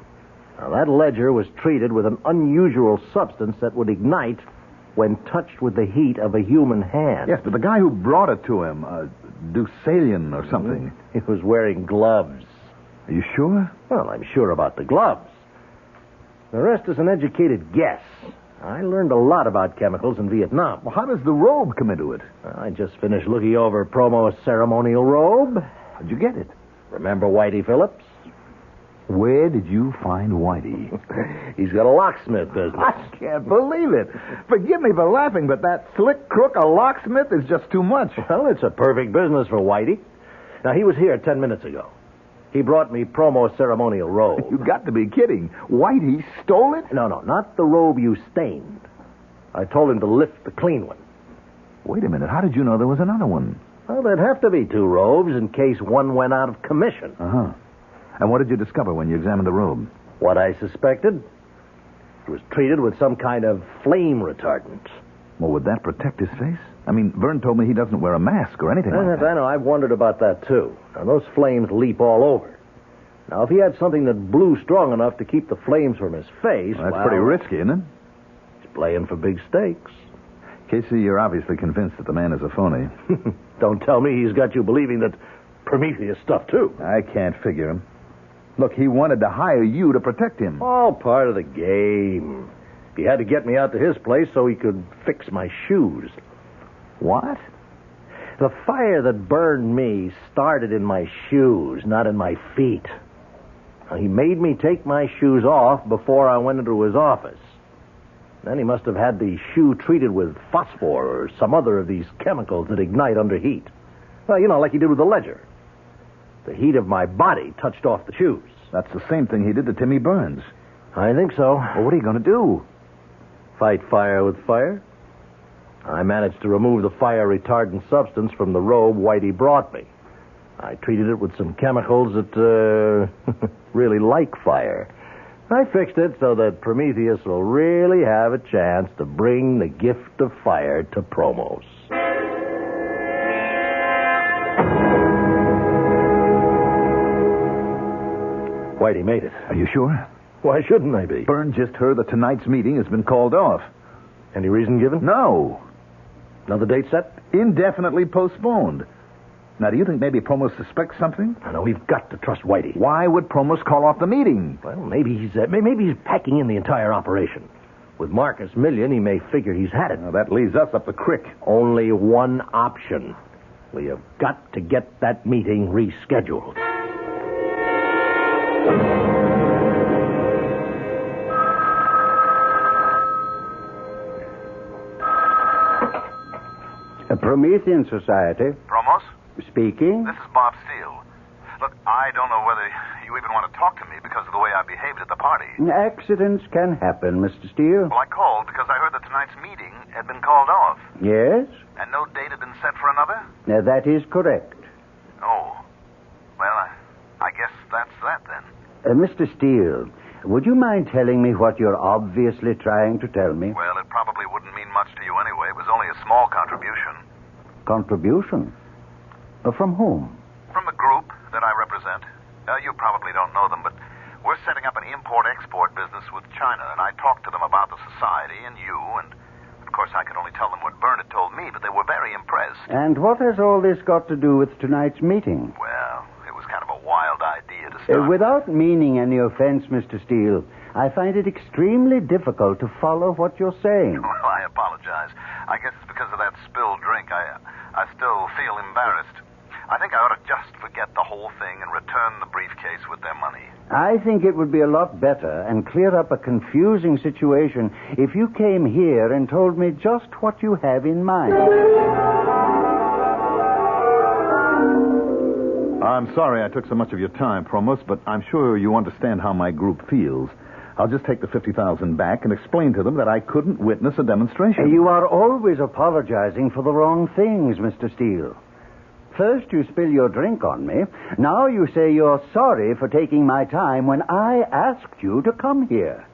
Now, that ledger was treated with an unusual substance that would ignite when touched with the heat of a human hand. Yes, but the guy who brought it to him, Deucalion or something. He was wearing gloves. Are you sure? Well, I'm sure about the gloves. The rest is an educated guess. I learned a lot about chemicals in Vietnam. Well, how does the robe come into it? I just finished looking over Promo's ceremonial robe. How'd you get it? Remember Whitey Phillips? Where did you find Whitey? He's got a locksmith business. I can't believe it. Forgive me for laughing, but that slick crook, a locksmith, is just too much. Well, it's a perfect business for Whitey. Now, he was here 10 minutes ago. He brought me Promo's ceremonial robe. You got to be kidding. Whitey stole it? No, not the robe you stained. I told him to lift the clean one. Wait a minute. How did you know there was another one? Well, there'd have to be two robes in case one went out of commission. Uh-huh. And what did you discover when you examined the robe? What I suspected. It was treated with some kind of flame retardant. Well, would that protect his face? I mean, Vern told me he doesn't wear a mask or anything like that. I know. I've wondered about that, too. Now, those flames leap all over. Now, if he had something that blew strong enough to keep the flames from his face... Well, that's pretty risky, isn't it? He's playing for big stakes. Casey, you're obviously convinced that the man is a phony. Don't tell me he's got you believing that Prometheus stuff, too. I can't figure him. Look, he wanted to hire you to protect him. All part of the game. He had to get me out to his place so he could fix my shoes. What? The fire that burned me started in my shoes, not in my feet. Now, he made me take my shoes off before I went into his office. Then he must have had the shoe treated with phosphor or some other of these chemicals that ignite under heat. Well, you know, like he did with the ledger. The heat of my body touched off the shoes. That's the same thing he did to Timmy Burns. I think so. Well, what are you going to do? Fight fire with fire. I managed to remove the fire-retardant substance from the robe Whitey brought me. I treated it with some chemicals that really like fire. I fixed it so that Prometheus will really have a chance to bring the gift of fire to Promos. Whitey made it. Are you sure? Why shouldn't I be? Byrne just heard that tonight's meeting has been called off. Any reason given? No. Another date set? Indefinitely postponed. Now, do you think maybe Promos suspects something? No, we've got to trust Whitey. Why would Promos call off the meeting? Well, maybe he's packing in the entire operation. With Marcus Million, he may figure he's had it. Now, that leaves us up the creek. Only one option. We have got to get that meeting rescheduled. A Promethean Society. Promos? Speaking. This is Bob Steele. Look, I don't know whether you even want to talk to me because of the way I behaved at the party. Accidents can happen, Mr. Steele. Well, I called because I heard that tonight's meeting had been called off. Yes? And no date had been set for another? Now, that is correct. Oh. Well, I guess that's that then. Mr. Steele, would you mind telling me what you're obviously trying to tell me? Well, it probably wouldn't mean much to you anyway. It was only a small contribution. Contribution? From whom? From the group that I represent. You probably don't know them, but import-export business with China, and I talked to them about the society and you, and of course I could only tell them what Bernard told me, but they were very impressed. And what has all this got to do with tonight's meeting? Well, it was kind of a wild idea to start. Without meaning any offense, Mr. Steele, I find it extremely difficult to follow what you're saying. Well, I apologize. I guess it's because of that spilled drink. I still feel embarrassed. I think I ought to just forget the whole thing and return the briefcase with their money. I think it would be a lot better and clear up a confusing situation if you came here and told me just what you have in mind. I'm sorry I took so much of your time, Promos, but I'm sure you understand how my group feels. I'll just take the $50,000 back and explain to them that I couldn't witness a demonstration. You are always apologizing for the wrong things, Mr. Steele. First, you spill your drink on me. Now you say you're sorry for taking my time when I asked you to come here.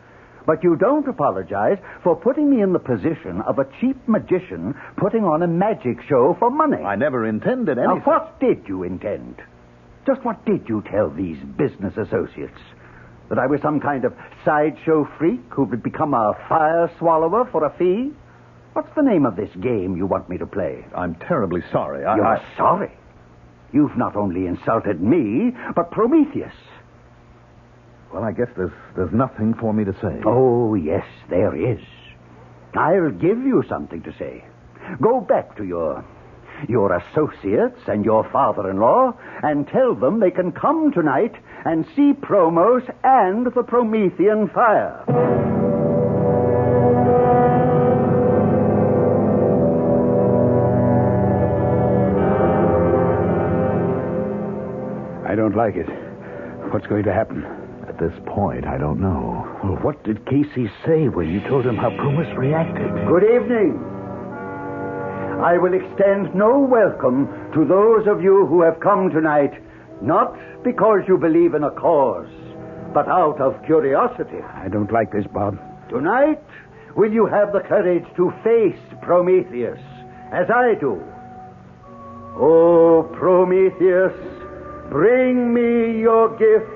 But you don't apologize for putting me in the position of a cheap magician putting on a magic show for money. I never intended anything. Now, what did you intend? Just what did you tell these business associates? That I was some kind of sideshow freak who would become a fire swallower for a fee? What's the name of this game you want me to play? I'm terribly sorry. You're sorry? You've not only insulted me, but Prometheus. Well, I guess there's nothing for me to say. Oh, yes, there is. I'll give you something to say. Go back to your associates and your father-in-law and tell them they can come tonight and see Promos and the Promethean fire. I don't like it. What's going to happen? At this point, I don't know. Well, what did Casey say when you told him how Promos reacted? Good evening. I will extend no welcome to those of you who have come tonight, not because you believe in a cause, but out of curiosity. I don't like this, Bob. Tonight, will you have the courage to face Prometheus, as I do? Oh, Prometheus, bring me your gift,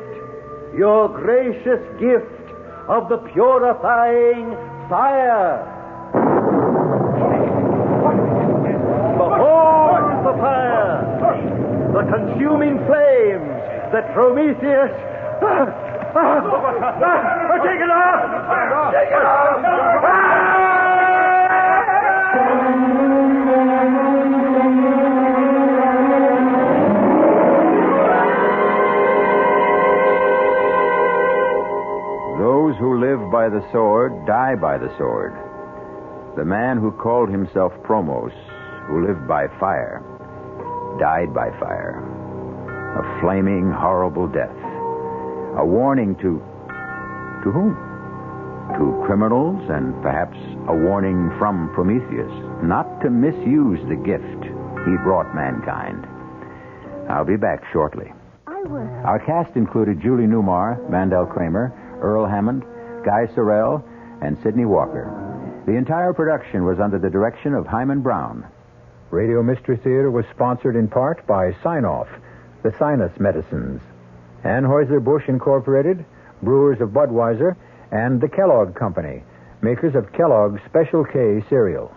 your gracious gift of the purifying fire. Behold the fire, the consuming flames that Prometheus... Take it off! Take it off! Those who live by the sword die by the sword. The man who called himself Promos, who lived by fire, died by fire. A flaming, horrible death. A warning to whom? To criminals, and perhaps a warning from Prometheus not to misuse the gift he brought mankind. I'll be back shortly. Our cast included Julie Newmar, Mandel Kramer, Earl Hammond, Guy Sorrell, and Sidney Walker. The entire production was under the direction of Hyman Brown. Radio Mystery Theater was sponsored in part by Sign-Off, the Sinus Medicines, Anheuser-Busch Incorporated, Brewers of Budweiser, and the Kellogg Company, makers of Kellogg's Special K cereal.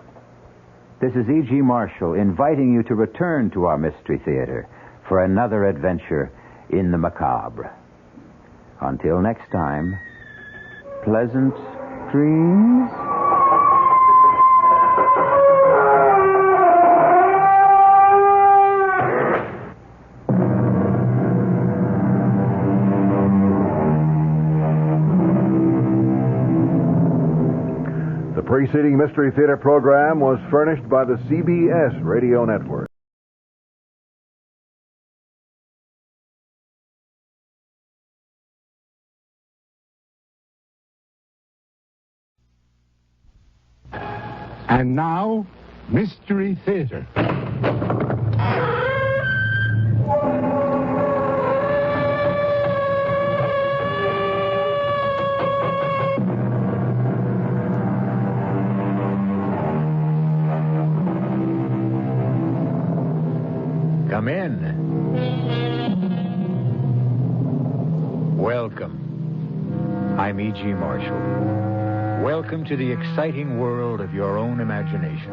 This is E.G. Marshall inviting you to return to our Mystery Theater for another adventure in the macabre. Until next time, pleasant dreams. The preceding Mystery Theater program was furnished by the CBS Radio Network. And now, Mystery Theater. Come in. Welcome. I'm E.G. Marshall. Welcome to the exciting world of your own imagination.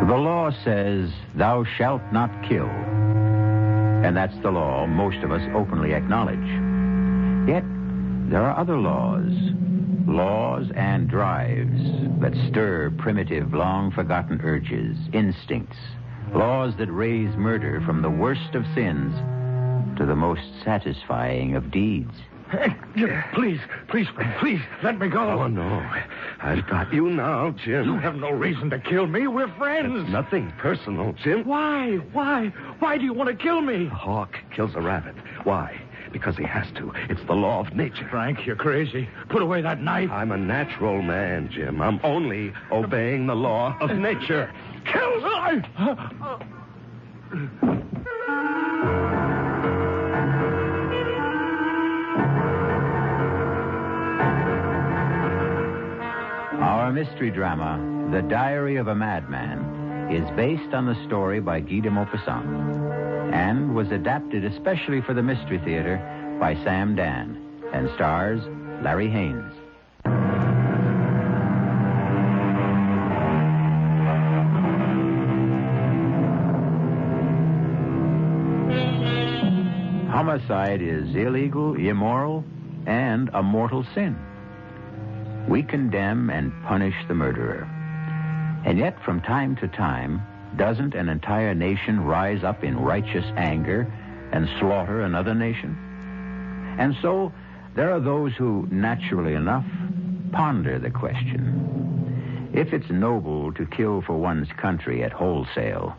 The law says, thou shalt not kill. And that's the law most of us openly acknowledge. Yet, there are other laws and drives that stir primitive, long-forgotten urges, instincts, laws that raise murder from the worst of sins to the most satisfying of deeds. Hey, please, let me go. Oh, no. I've got you now, Jim. You have no reason to kill me. We're friends. It's nothing personal, Jim. Why? Why do you want to kill me? A hawk kills a rabbit. Why? Because he has to. It's the law of nature. Frank, you're crazy. Put away that knife. I'm a natural man, Jim. I'm only obeying the law of nature. Kill me! Our mystery drama, The Diary of a Madman, is based on the story by Guy de Maupassant and was adapted especially for the Mystery Theater by Sam Dan and stars Larry Haynes. Homicide is illegal, immoral, and a mortal sin. We condemn and punish the murderer. And yet, from time to time, doesn't an entire nation rise up in righteous anger and slaughter another nation? And so, there are those who, naturally enough, ponder the question. If it's noble to kill for one's country at wholesale,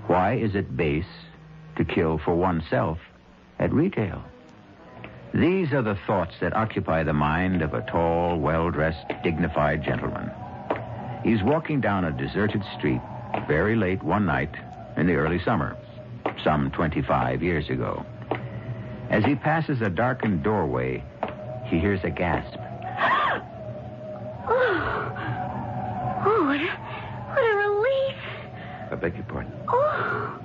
why is it base to kill for oneself at retail? These are the thoughts that occupy the mind of a tall, well-dressed, dignified gentleman. He's walking down a deserted street very late one night in the early summer, some 25 years ago. As he passes a darkened doorway, he hears a gasp. What a relief. I beg your pardon. Oh.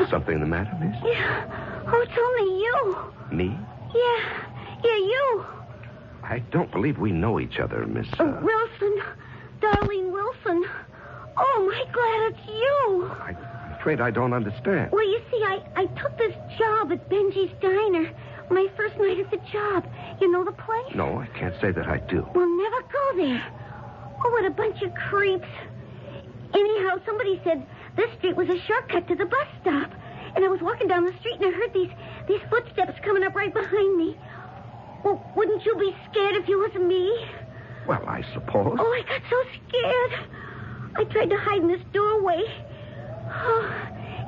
Is something the matter, miss? Yeah. Oh, it's only you. Me? Yeah, you. I don't believe we know each other, Miss... Wilson. Darlene Wilson. Oh, my glad it's you. I'm afraid I don't understand. Well, you see, I took this job at Benji's Diner. My first night at the job. You know the place? No, I can't say that I do. We'll never go there. Oh, what a bunch of creeps. Anyhow, somebody said this street was a shortcut to the bus stop. And I was walking down the street and I heard these footsteps coming up right behind me. Well, wouldn't you be scared if you was me? Well, I suppose. Oh, I got so scared. I tried to hide in this doorway. Oh,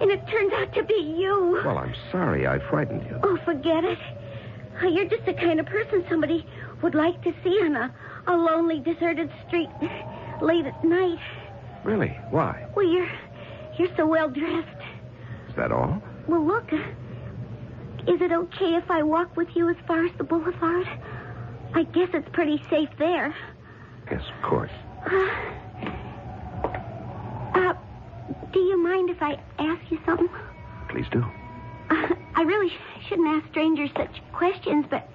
and it turned out to be you. Well, I'm sorry I frightened you. Oh, forget it. You're just the kind of person somebody would like to see on a lonely, deserted street late at night. Really? Why? Well, you're so well dressed. Is that all? Well, look. Is it okay if I walk with you as far as the boulevard? I guess it's pretty safe there. Yes, of course. Do you mind if I ask you something? Please do. I really shouldn't ask strangers such questions, but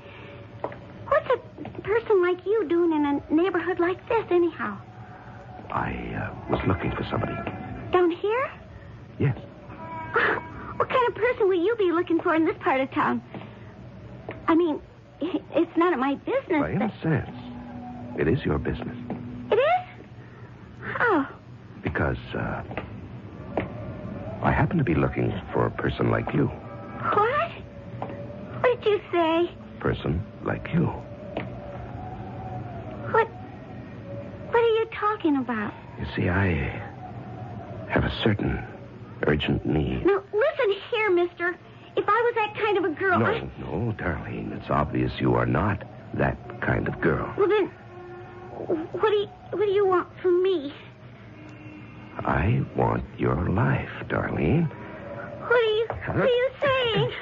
what's a person like you doing in a neighborhood like this, anyhow? I was looking for somebody. Down here? Yes. What kind of person will you be looking for in this part of town? I mean, it's none of my business. Well, in a sense, it is your business. It is? How? Because, I happen to be looking for a person like you. What? What did you say? Person like you. What are you talking about? You see, I have a certain urgent need. Now, listen here, mister. If I was that kind of a girl... No, Darlene. It's obvious you are not that kind of girl. Well, then, what do you want from me? I want your life, Darlene. What are you saying?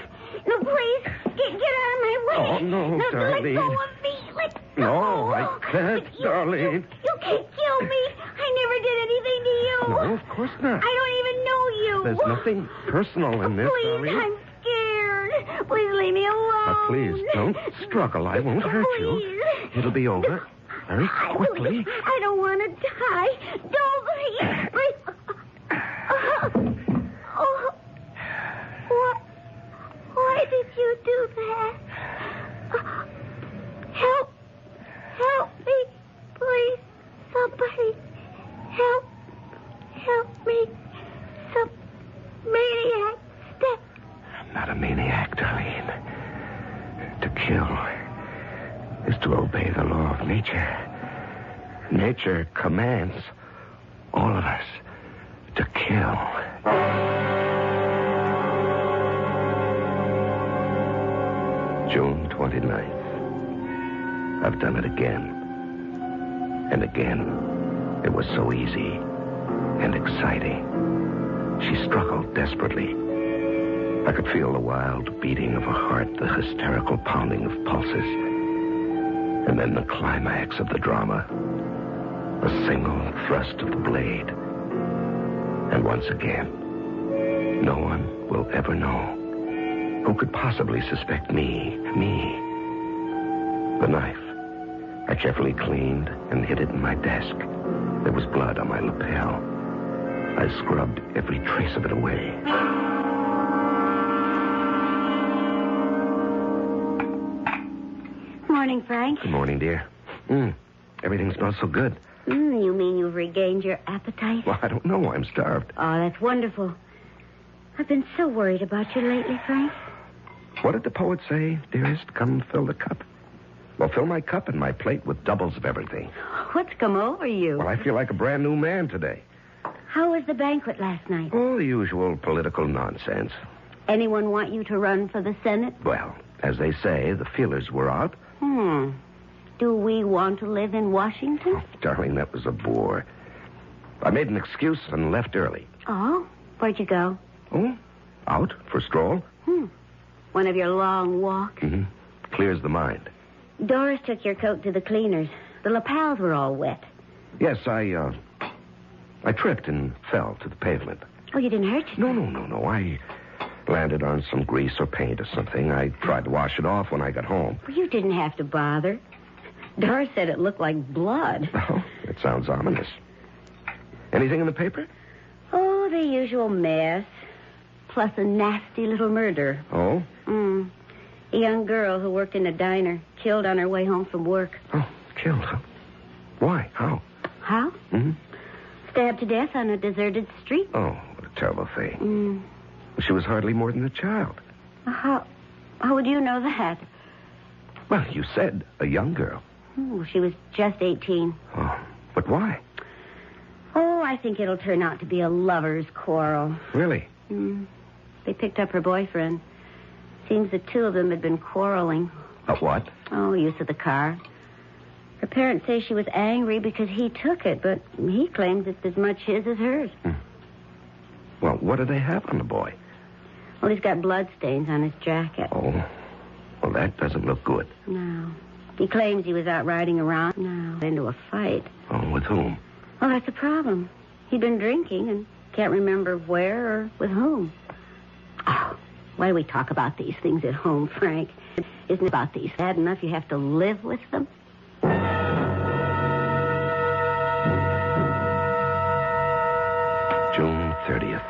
No, please, get out of my way. Oh, no, Darlene. Let go of me. Let go. No, I can't, Darlene. You can't kill me. I never did anything to you. No, of course not. I don't even know you. There's nothing personal in this, Please, Darlene. I'm scared. Please leave me alone. Now, please, don't struggle. I won't hurt you. It'll be over very quickly. I don't want to die. Don't, please. Why did you do that? Help me, please. Somebody, help me. Some maniac. I'm not a maniac, Darlene. To kill is to obey the law of nature. Nature commands all of us to kill. June 29th. I've done it again. And again. It was so easy and exciting. She struggled desperately. I could feel the wild beating of a heart, the hysterical pounding of pulses. And then the climax of the drama. A single thrust of the blade. And once again, no one will ever know. Who could possibly suspect me? The knife. I carefully cleaned and hid it in my desk. There was blood on my lapel. I scrubbed every trace of it away. Morning, Frank. Good morning, dear. Everything smells so good. You mean you've regained your appetite? Well, I don't know. I'm starved. Oh, that's wonderful. I've been so worried about you lately, Frank. What did the poet say, dearest? Come fill the cup. Well, fill my cup and my plate with doubles of everything. What's come over you? Well, I feel like a brand new man today. How was the banquet last night? Oh, the usual political nonsense. Anyone want you to run for the Senate? Well, as they say, the feelers were out. Do we want to live in Washington? Oh, darling, that was a bore. I made an excuse and left early. Oh? Where'd you go? Oh, out for a stroll. One of your long walks? Mm-hmm. Clears the mind. Doris took your coat to the cleaners. The lapels were all wet. Yes, I tripped and fell to the pavement. Oh, you didn't hurt yourself? No. I landed on some grease or paint or something. I tried to wash it off when I got home. Well, you didn't have to bother. Doris said it looked like blood. Oh, it sounds ominous. Anything in the paper? Oh, the usual mess. Plus a nasty little murder. Oh? A young girl who worked in a diner, killed on her way home from work. Oh, killed, huh? Why? How? How? Stabbed to death on a deserted street. Oh, what a terrible thing. She was hardly more than a child. How would you know that? Well, you said a young girl. She was just 18. Oh, but why? Oh, I think it'll turn out to be a lover's quarrel. Really? They picked up her boyfriend. Seems the two of them had been quarreling. A what? Oh, use of the car. Her parents say she was angry because he took it, but he claims it's as much his as hers. Well, what do they have on the boy? Well, he's got bloodstains on his jacket. Oh, well, that doesn't look good. No. He claims he was out riding around. No. Into a fight. Oh, with whom? Well, that's the problem. He'd been drinking and can't remember where or with whom. Oh, why do we talk about these things at home, Frank? Isn't it about these bad enough you have to live with them? June 30th.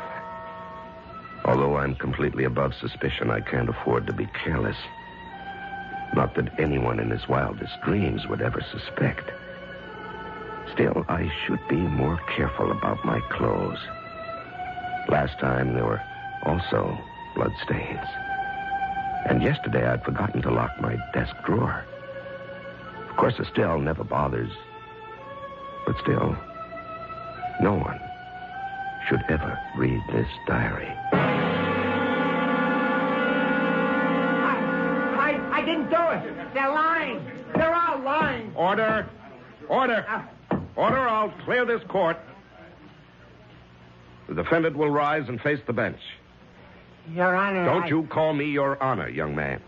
Although I'm completely above suspicion, I can't afford to be careless. Not that anyone in his wildest dreams would ever suspect. Still, I should be more careful about my clothes. Last time, there were also bloodstains. And yesterday, I'd forgotten to lock my desk drawer. Of course, Estelle never bothers. But still, no one should ever read this diary. I didn't do it. They're lying. They're all lying. Order! Order! Order, I'll clear this court. The defendant will rise and face the bench. Your Honor, Don't you call me Your Honor, young man.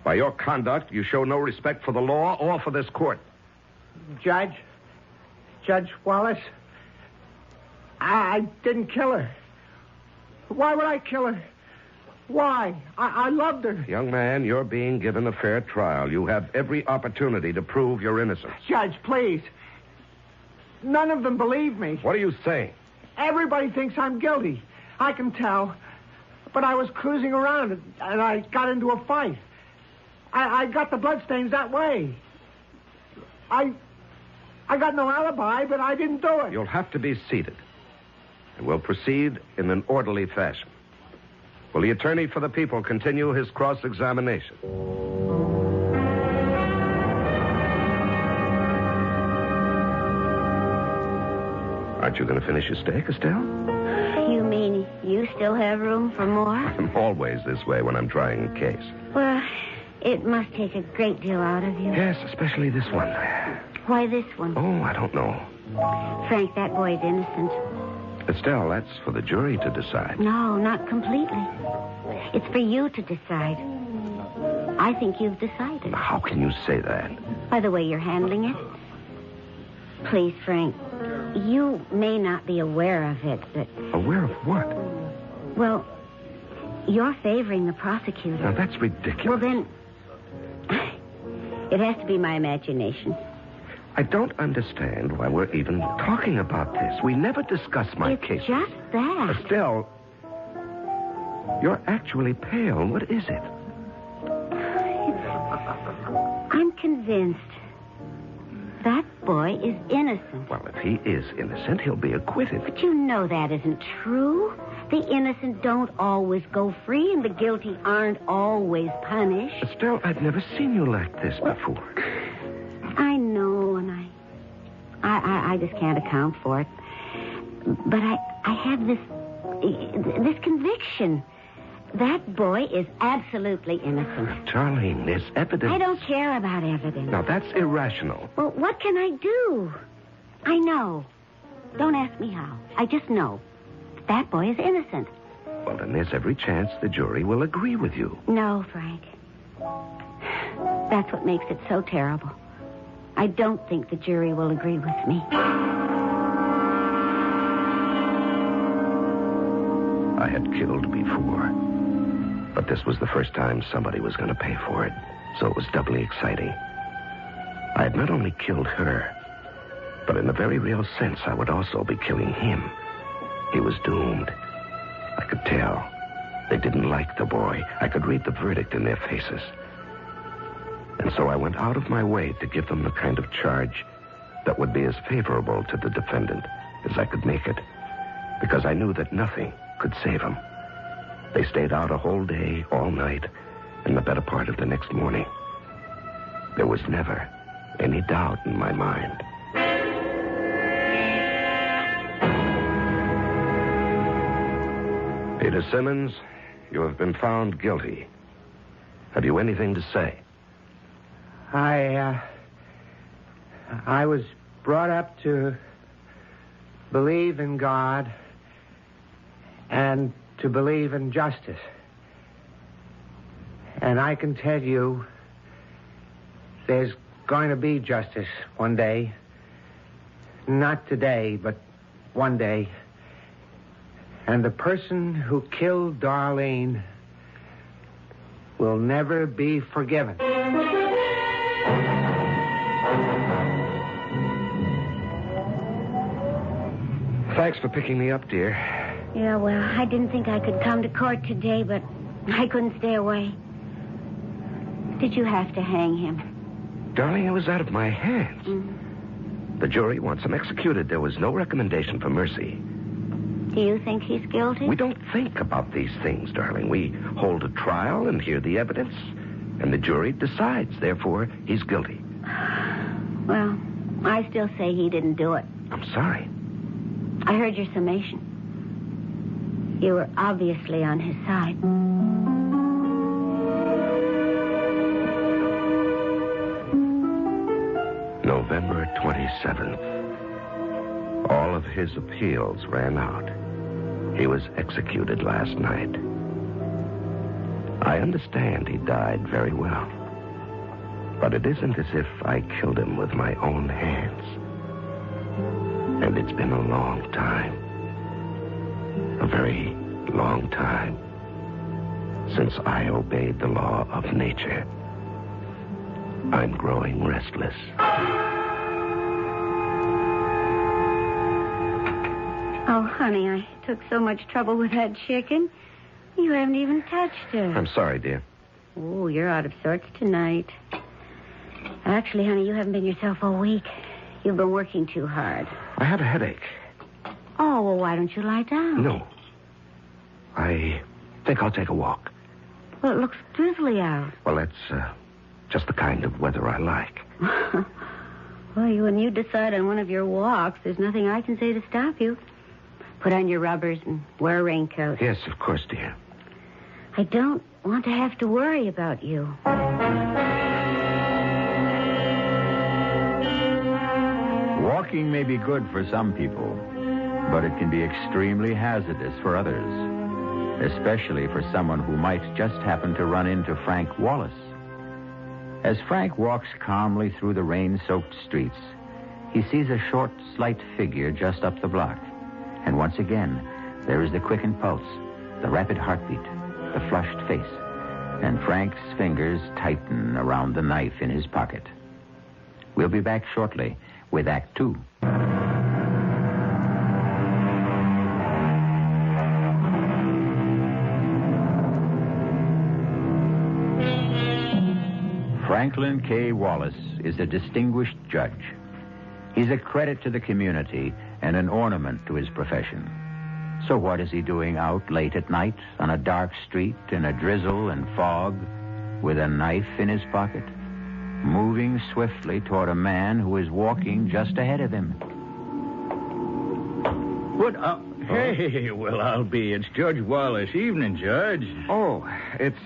By your conduct, you show no respect for the law or for this court. Judge Wallace, I didn't kill her. Why would I kill her? Why? I loved her. Young man, you're being given a fair trial. You have every opportunity to prove your innocence. Judge, please. None of them believe me. What are you saying? Everybody thinks I'm guilty. I can tell. But I was cruising around and I got into a fight. I got the bloodstains that way. I got no alibi, but I didn't do it. You'll have to be seated. And we'll proceed in an orderly fashion. Will the attorney for the people continue his cross-examination? Aren't you going to finish your steak, Estelle? You mean you still have room for more? I'm always this way when I'm trying a case. Well, it must take a great deal out of you. Yes, especially this one. Why this one? Oh, I don't know. Frank, that boy's innocent. Estelle, that's for the jury to decide. No, not completely. It's for you to decide. I think you've decided. How can you say that? By the way you're handling it. Please, Frank, you may not be aware of it, but... Aware of what? Well, you're favoring the prosecutor. Now, that's ridiculous. Well, then, it has to be my imagination. I don't understand why we're even talking about this. We never discuss my case. It's just that. Estelle, you're actually pale. What is it? I'm convinced that boy is innocent. Well, if he is innocent, he'll be acquitted. But you know that isn't true. The innocent don't always go free, and the guilty aren't always punished. Estelle, I've never seen you like this before. I know, and I just can't account for it. But I have this conviction. That boy is absolutely innocent. Darling, there's evidence. I don't care about evidence. Now, that's irrational. Well, what can I do? I know. Don't ask me how. I just know. That boy is innocent. Well, then there's every chance the jury will agree with you. No, Frank. That's what makes it so terrible. I don't think the jury will agree with me. I had killed before, but this was the first time somebody was going to pay for it, so it was doubly exciting. I had not only killed her, but in a very real sense, I would also be killing him. He was doomed. I could tell. They didn't like the boy. I could read the verdict in their faces. And so I went out of my way to give them the kind of charge that would be as favorable to the defendant as I could make it, because I knew that nothing could save him. They stayed out a whole day, all night, and the better part of the next morning. There was never any doubt in my mind. Peter Simmons, you have been found guilty. Have you anything to say? I was brought up to believe in God and to believe in justice. And I can tell you there's going to be justice one day. Not today, but one day. And the person who killed Darlene will never be forgiven. Thanks for picking me up, dear. Yeah, well, I didn't think I could come to court today, but I couldn't stay away. Did you have to hang him? Darling, it was out of my hands. The jury wants him executed. There was no recommendation for mercy. Do you think he's guilty? We don't think about these things, darling. We hold a trial and hear the evidence, and the jury decides. Therefore, he's guilty. Well, I still say he didn't do it. I'm sorry. I heard your summation. You were obviously on his side. November 27th. All of his appeals ran out. He was executed last night. I understand he died very well. But it isn't as if I killed him with my own hands. And it's been a long time. A very long time since I obeyed the law of nature. I'm growing restless. Oh, honey, I took so much trouble with that chicken. You haven't even touched her. I'm sorry, dear. Oh, you're out of sorts tonight. Actually, honey, you haven't been yourself all week. You've been working too hard. I have a headache. Oh, well, why don't you lie down? No. I think I'll take a walk. Well, it looks drizzly out. Well, that's just the kind of weather I like. Well, when you decide on one of your walks, there's nothing I can say to stop you. Put on your rubbers and wear a raincoat. Yes, of course, dear. I don't want to have to worry about you. Walking may be good for some people, but it can be extremely hazardous for others, especially for someone who might just happen to run into Frank Wallace. As Frank walks calmly through the rain-soaked streets, he sees a short, slight figure just up the block. And once again, there is the quickened pulse, the rapid heartbeat, the flushed face, and Frank's fingers tighten around the knife in his pocket. We'll be back shortly with Act 2. Franklin K. Wallace is a distinguished judge. He's a credit to the community and an ornament to his profession. So what is he doing out late at night on a dark street in a drizzle and fog with a knife in his pocket? Moving swiftly toward a man who is walking just ahead of him. What? Hey, well, I'll be. It's Judge Wallace. Evening, Judge. Oh, it's,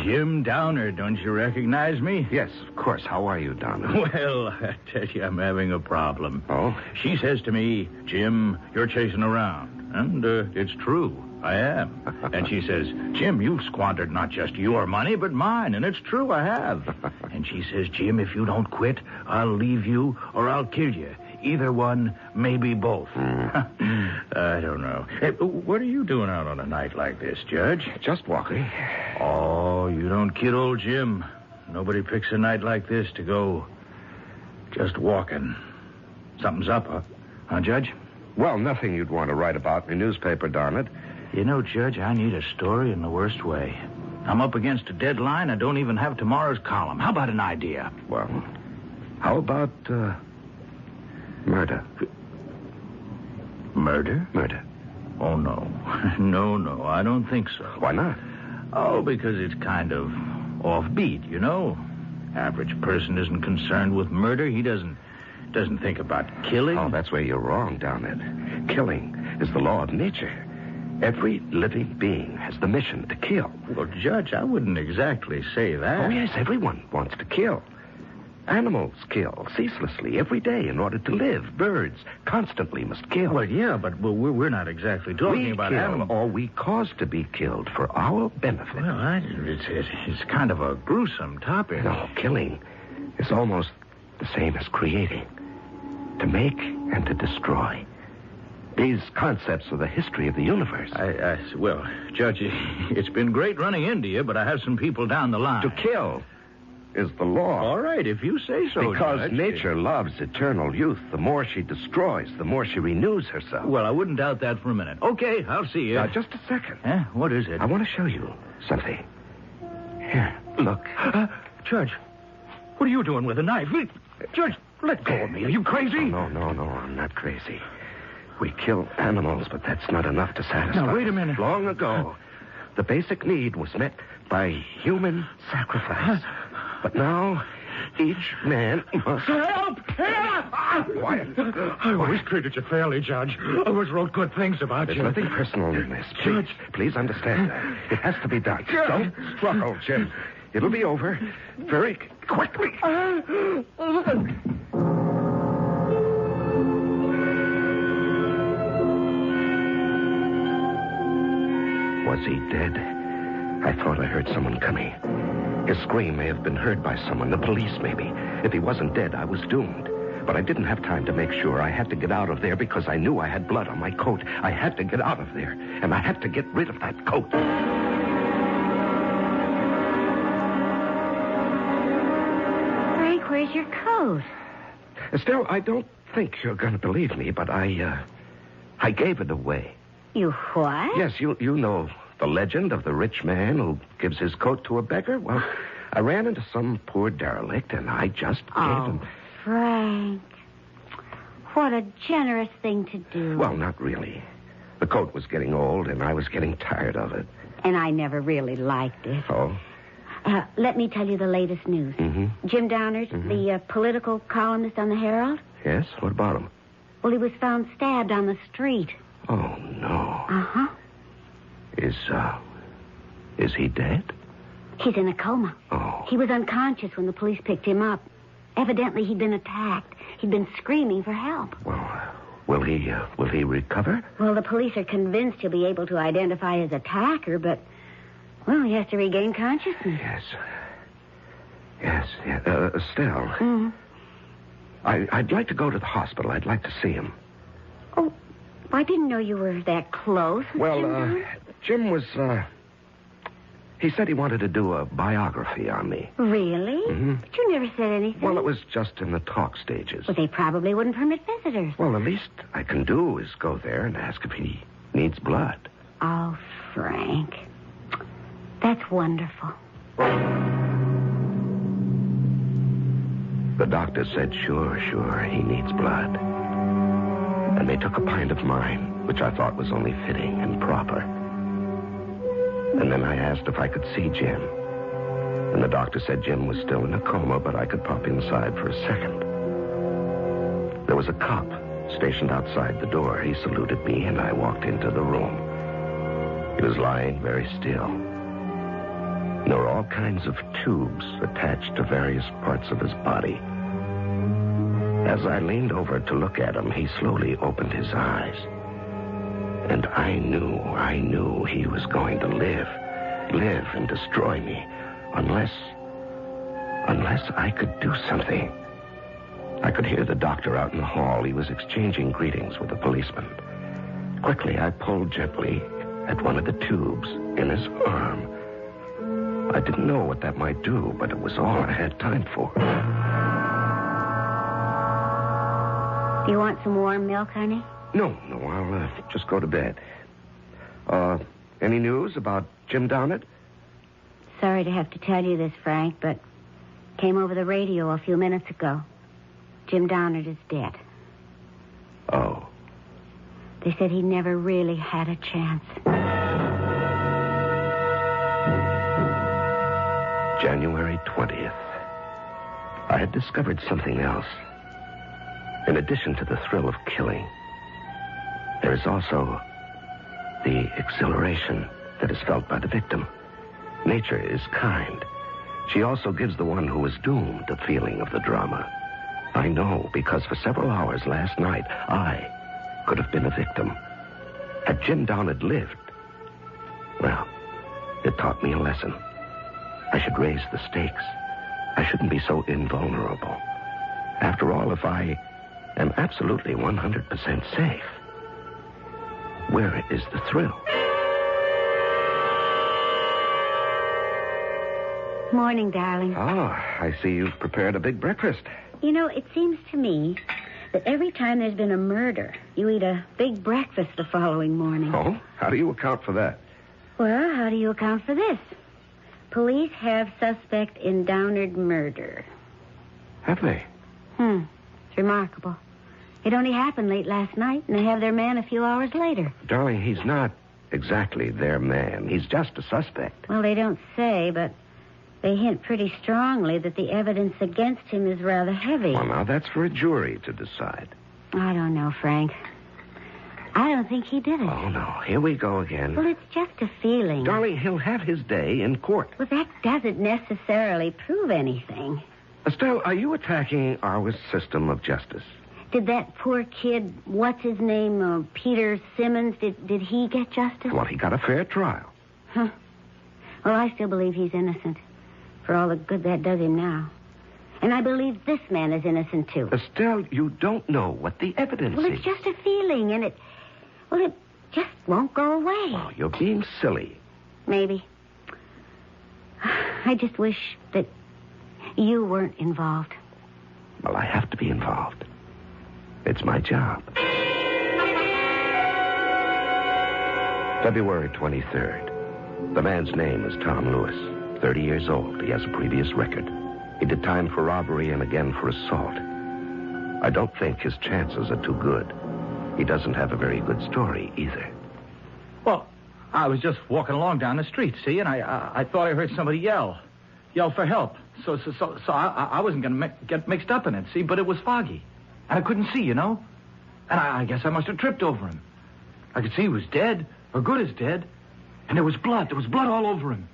Jim Downer. Don't you recognize me? Yes, of course. How are you, Downer? Well, I tell you, I'm having a problem. Oh? She says to me, Jim, you're chasing around. And it's true. I am. And she says, Jim, you've squandered not just your money, but mine. And it's true, I have. And she says, Jim, if you don't quit, I'll leave you or I'll kill you. Either one, maybe both. I don't know. Hey, what are you doing out on a night like this, Judge? Just walking. Oh, you don't kid old Jim. Nobody picks a night like this to go just walking. Something's up, huh, Judge? Well, nothing you'd want to write about in the newspaper, darn it. You know, Judge, I need a story in the worst way. I'm up against a deadline. I don't even have tomorrow's column. How about an idea? Well, how about, murder? Murder? Murder. Oh, no. No, I don't think so. Why not? Oh, because it's kind of offbeat, you know? Average person isn't concerned with murder. He doesn't think about killing. Oh, that's where you're wrong, down it. Killing is the law of nature. Every living being has the mission to kill. Well, Judge, I wouldn't exactly say that. Oh, yes, everyone wants to kill. Animals kill ceaselessly every day in order to live. Birds constantly must kill. Well, yeah, but we're not exactly talking about animals. Or we cause to be killed for our benefit. Well, it's kind of a gruesome topic. No, killing is almost the same as creating. To make and to destroy. These concepts are the history of the universe. Well, Judge, it's been great running into you, but I have some people down the line. To kill is the law. All right, if you say so, Because Judge. nature loves eternal youth. The more she destroys, the more she renews herself. Well, I wouldn't doubt that for a minute. Okay, I'll see you. Now, just a second. Huh? What is it? I want to show you something. Here, look. Judge, what are you doing with a knife? Judge, let go of me. Are you crazy? No, I'm not crazy. We kill animals, but that's not enough to satisfy. Now, wait a minute. Long ago, the basic need was met by human sacrifice. But now, each man must... Help! Quiet. I always treated you fairly, Judge. I always wrote good things about There's you. nothing personal in this. Please understand that. It has to be done. Don't struggle, Jim. It'll be over very quickly. Was he dead? I thought I heard someone coming. His scream may have been heard by someone, the police maybe. If he wasn't dead, I was doomed. But I didn't have time to make sure. I had to get out of there because I knew I had blood on my coat. I had to get out of there, and I had to get rid of that coat. your coat? Estelle, I don't think you're going to believe me, but I gave it away. You what? Yes, you know the legend of the rich man who gives his coat to a beggar? Well, I ran into some poor derelict, and I just gave him... Frank. What a generous thing to do. Well, not really. The coat was getting old, and I was getting tired of it. And I never really liked it. Oh? Let me tell you the latest news. Mm-hmm. Jim Downard, the political columnist on the Herald. Yes? What about him? Well, he was found stabbed on the street. Oh, no. Uh-huh. Is he dead? He's in a coma. Oh. He was unconscious when the police picked him up. Evidently, he'd been attacked. He'd been screaming for help. Well, will he recover? Well, the police are convinced he'll be able to identify his attacker, but, well, he has to regain consciousness. Yes. Estelle. Mm-hmm. I'd like to go to the hospital. I'd like to see him. Oh, I didn't know you were that close. Well, Jim was, he said he wanted to do a biography on me. Really? Mm-hmm. But you never said anything. Well, it was just in the talk stages. Well, they probably wouldn't permit visitors. Well, the least I can do is go there and ask if he needs blood. Oh, Frank. That's wonderful. The doctor said, sure, he needs blood. And they took a pint of mine, which I thought was only fitting and proper. And then I asked if I could see Jim. And the doctor said Jim was still in a coma, but I could pop inside for a second. There was a cop stationed outside the door. He saluted me, and I walked into the room. He was lying very still. There were all kinds of tubes attached to various parts of his body. As I leaned over to look at him, he slowly opened his eyes. And I knew he was going to live and destroy me, unless I could do something. I could hear the doctor out in the hall. He was exchanging greetings with a policeman. Quickly, I pulled gently at one of the tubes in his arm. I didn't know what that might do, but it was all I had time for. Do you want some warm milk, honey? No, I'll just go to bed. Any news about Jim Downard? Sorry to have to tell you this, Frank, but came over the radio a few minutes ago. Jim Downard is dead. Oh. They said he never really had a chance. January 20th. I had discovered something else. In addition to the thrill of killing, there is also the exhilaration that is felt by the victim. Nature is kind. She also gives the one who is doomed a feeling of the drama. I know because for several hours last night, I could have been a victim. Had Jim Downard lived, well, it taught me a lesson. I should raise the stakes. I shouldn't be so invulnerable. After all, if I am absolutely 100% safe, where is the thrill? Morning, darling. Oh, I see you've prepared a big breakfast. You know, it seems to me that every time there's been a murder, you eat a big breakfast the following morning. Oh? How do you account for that? Well, how do you account for this? Police have suspect in Downard murder. Have they? It's remarkable. It only happened late last night, and they have their man a few hours later. Darling, he's not exactly their man. He's just a suspect. Well, they don't say, but they hint pretty strongly that the evidence against him is rather heavy. Well, now, that's for a jury to decide. I don't know, Frank. I don't think he did it. Oh, no. Here we go again. Well, it's just a feeling. Darling, he'll have his day in court. Well, that doesn't necessarily prove anything. Estelle, are you attacking our system of justice? Did that poor kid, what's his name, Peter Simmons, did he get justice? Well, he got a fair trial. Huh. Well, I still believe he's innocent, for all the good that does him now. And I believe this man is innocent, too. Estelle, you don't know what the evidence is. Well, it's just a feeling, and it just won't go away. Oh, you're being silly. Maybe. I just wish that you weren't involved. Well, I have to be involved. It's my job. February 23rd. The man's name is Tom Lewis. 30 years old. He has a previous record. He did time for robbery and again for assault. I don't think his chances are too good. He doesn't have a very good story either. Well, I was just walking along down the street, see, and I thought I heard somebody yell for help. So I wasn't going to get mixed up in it, see, but it was foggy. And I couldn't see, And I guess I must have tripped over him. I could see he was dead, or good as dead. And there was blood. There was blood all over him.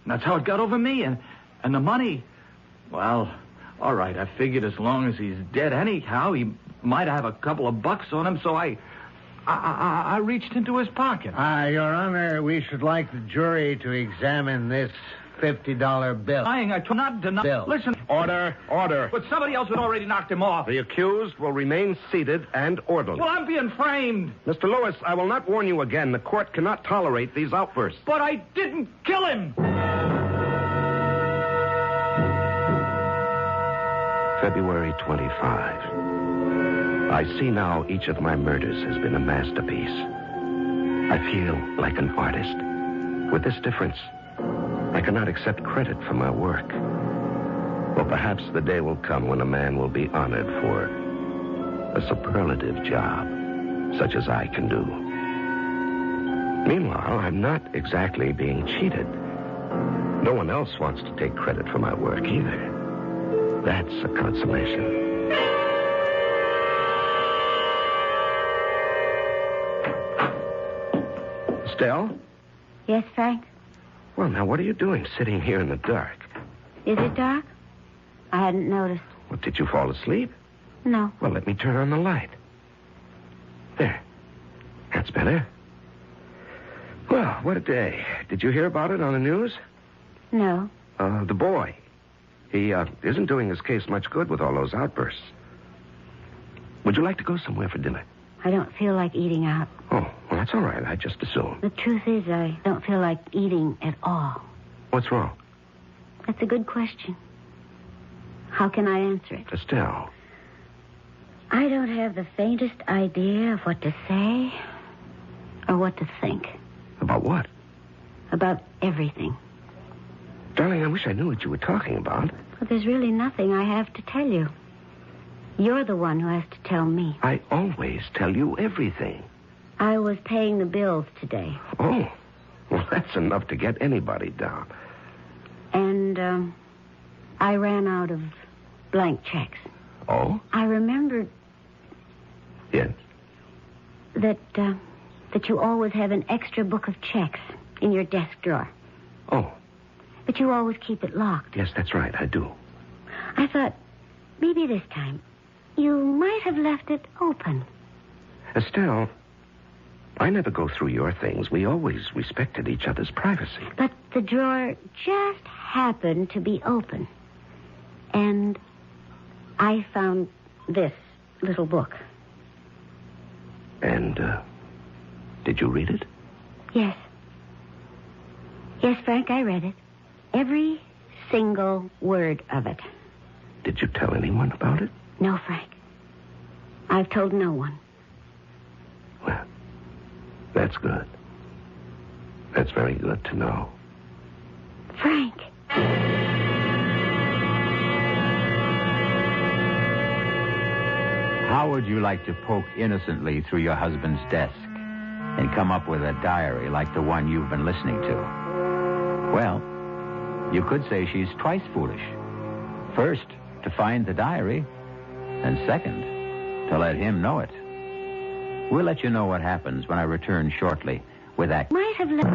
And that's how it got over me. And the money, well, all right, I figured as long as he's dead anyhow, he might have a couple of bucks on him, so I reached into his pocket. Your Honor, we should like the jury to examine this $50 bill. I not deny. Bill. Listen. Order. But somebody else had already knocked him off. The accused will remain seated and orderly. Well, I'm being framed. Mr. Lewis, I will not warn you again. The court cannot tolerate these outbursts. But I didn't kill him. February 25. I see now each of my murders has been a masterpiece. I feel like an artist. With this difference, I cannot accept credit for my work. Well, perhaps the day will come when a man will be honored for a superlative job, such as I can do. Meanwhile, I'm not exactly being cheated. No one else wants to take credit for my work either. That's a consolation. Estelle? Yes, Frank? Well, now, what are you doing sitting here in the dark? Is it dark? I hadn't noticed. Well, did you fall asleep? No. Well, let me turn on the light. There. That's better. Well, what a day. Did you hear about it on the news? No. The boy. He isn't doing his case much good with all those outbursts. Would you like to go somewhere for dinner? I don't feel like eating out. Oh, well, that's all right. I just assumed. The truth is, I don't feel like eating at all. What's wrong? That's a good question. How can I answer it? Estelle. I don't have the faintest idea of what to say or what to think. About what? About everything. Darling, I wish I knew what you were talking about. But there's really nothing I have to tell you. You're the one who has to tell me. I always tell you everything. I was paying the bills today. Oh, well, that's enough to get anybody down. And, I ran out of blank checks. Oh? I remembered... Yes? That you always have an extra book of checks in your desk drawer. Oh. But you always keep it locked. Yes, that's right, I do. I thought, maybe this time, you might have left it open. Estelle, I never go through your things. We always respected each other's privacy. But the drawer just happened to be open. And I found this little book. And, did you read it? Yes. Yes, Frank, I read it. Every single word of it. Did you tell anyone about it? No, Frank. I've told no one. Well, that's good. That's very good to know. Frank. How would you like to poke innocently through your husband's desk and come up with a diary like the one you've been listening to? Well, you could say she's twice foolish. First, to find the diary, and second, to let him know it. We'll let you know what happens when I return shortly with that. Might have left...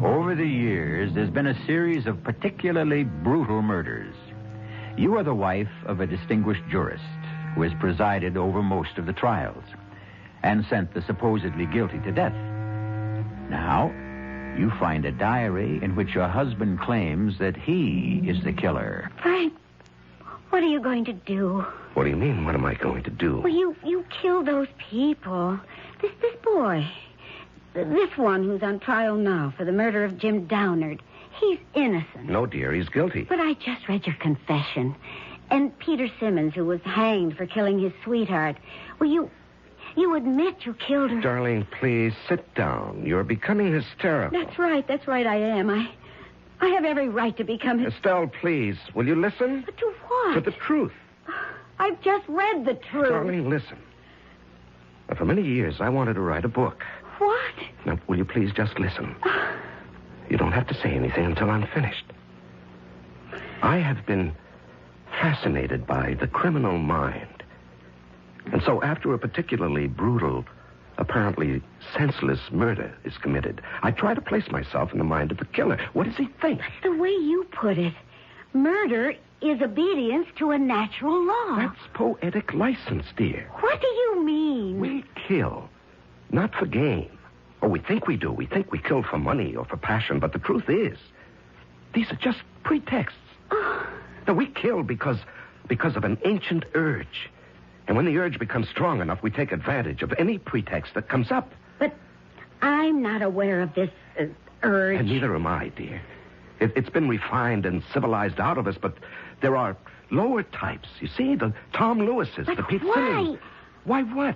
Over the years, there's been a series of particularly brutal murders. You are the wife of a distinguished jurist who has presided over most of the trials and sent the supposedly guilty to death. Now, you find a diary in which your husband claims that he is the killer. Frank, What are you going to do? What do you mean, what am I going to do? Well, you killed those people. This boy. This one who's on trial now for the murder of Jim Downard. He's innocent. No, dear, he's guilty. But I just read your confession. And Peter Simmons, who was hanged for killing his sweetheart. Well, you admit you killed her. Darling, please sit down. You're becoming hysterical. That's right, I am. I have every right to become... Estelle, please, will you listen? But to what? To the truth. I've just read the truth. Darling, listen. Now, for many years, I wanted to write a book. What? Now, will you please just listen? You don't have to say anything until I'm finished. I have been fascinated by the criminal mind. And so after a particularly brutal, apparently senseless murder is committed, I try to place myself in the mind of the killer. What does he think? The way you put it, murder is obedience to a natural law. That's poetic license, dear. What do you mean? We kill, not for gain. Oh, we think we do. We think we kill for money or for passion, but the truth is, these are just pretexts. Now, we kill because of an ancient urge. And when the urge becomes strong enough, we take advantage of any pretext that comes up. But I'm not aware of this urge. And neither am I, dear. It's been refined and civilized out of us, but there are lower types. You see, the Tom Lewises, but the Pete why? Simmons. Why what?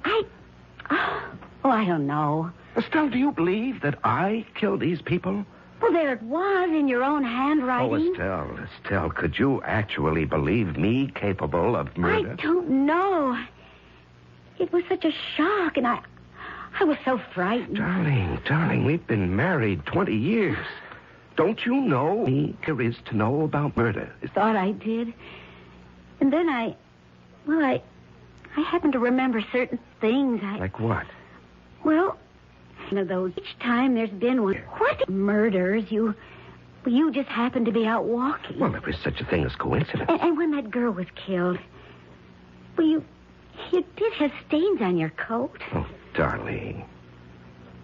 I don't know. Estelle, do you believe that I killed these people? Well, there it was in your own handwriting. Oh, Estelle, could you actually believe me capable of murder? I don't know. It was such a shock, and I was so frightened. Darling, we've been married 20 years. Don't you know there is to know about murder? Thought I did. And then I happened to remember certain things. Like what? Well, one of those. Each time there's been one. What murders? You just happened to be out walking. Well, there is such a thing as coincidence. And when that girl was killed, well, you did have stains on your coat. Oh, darling.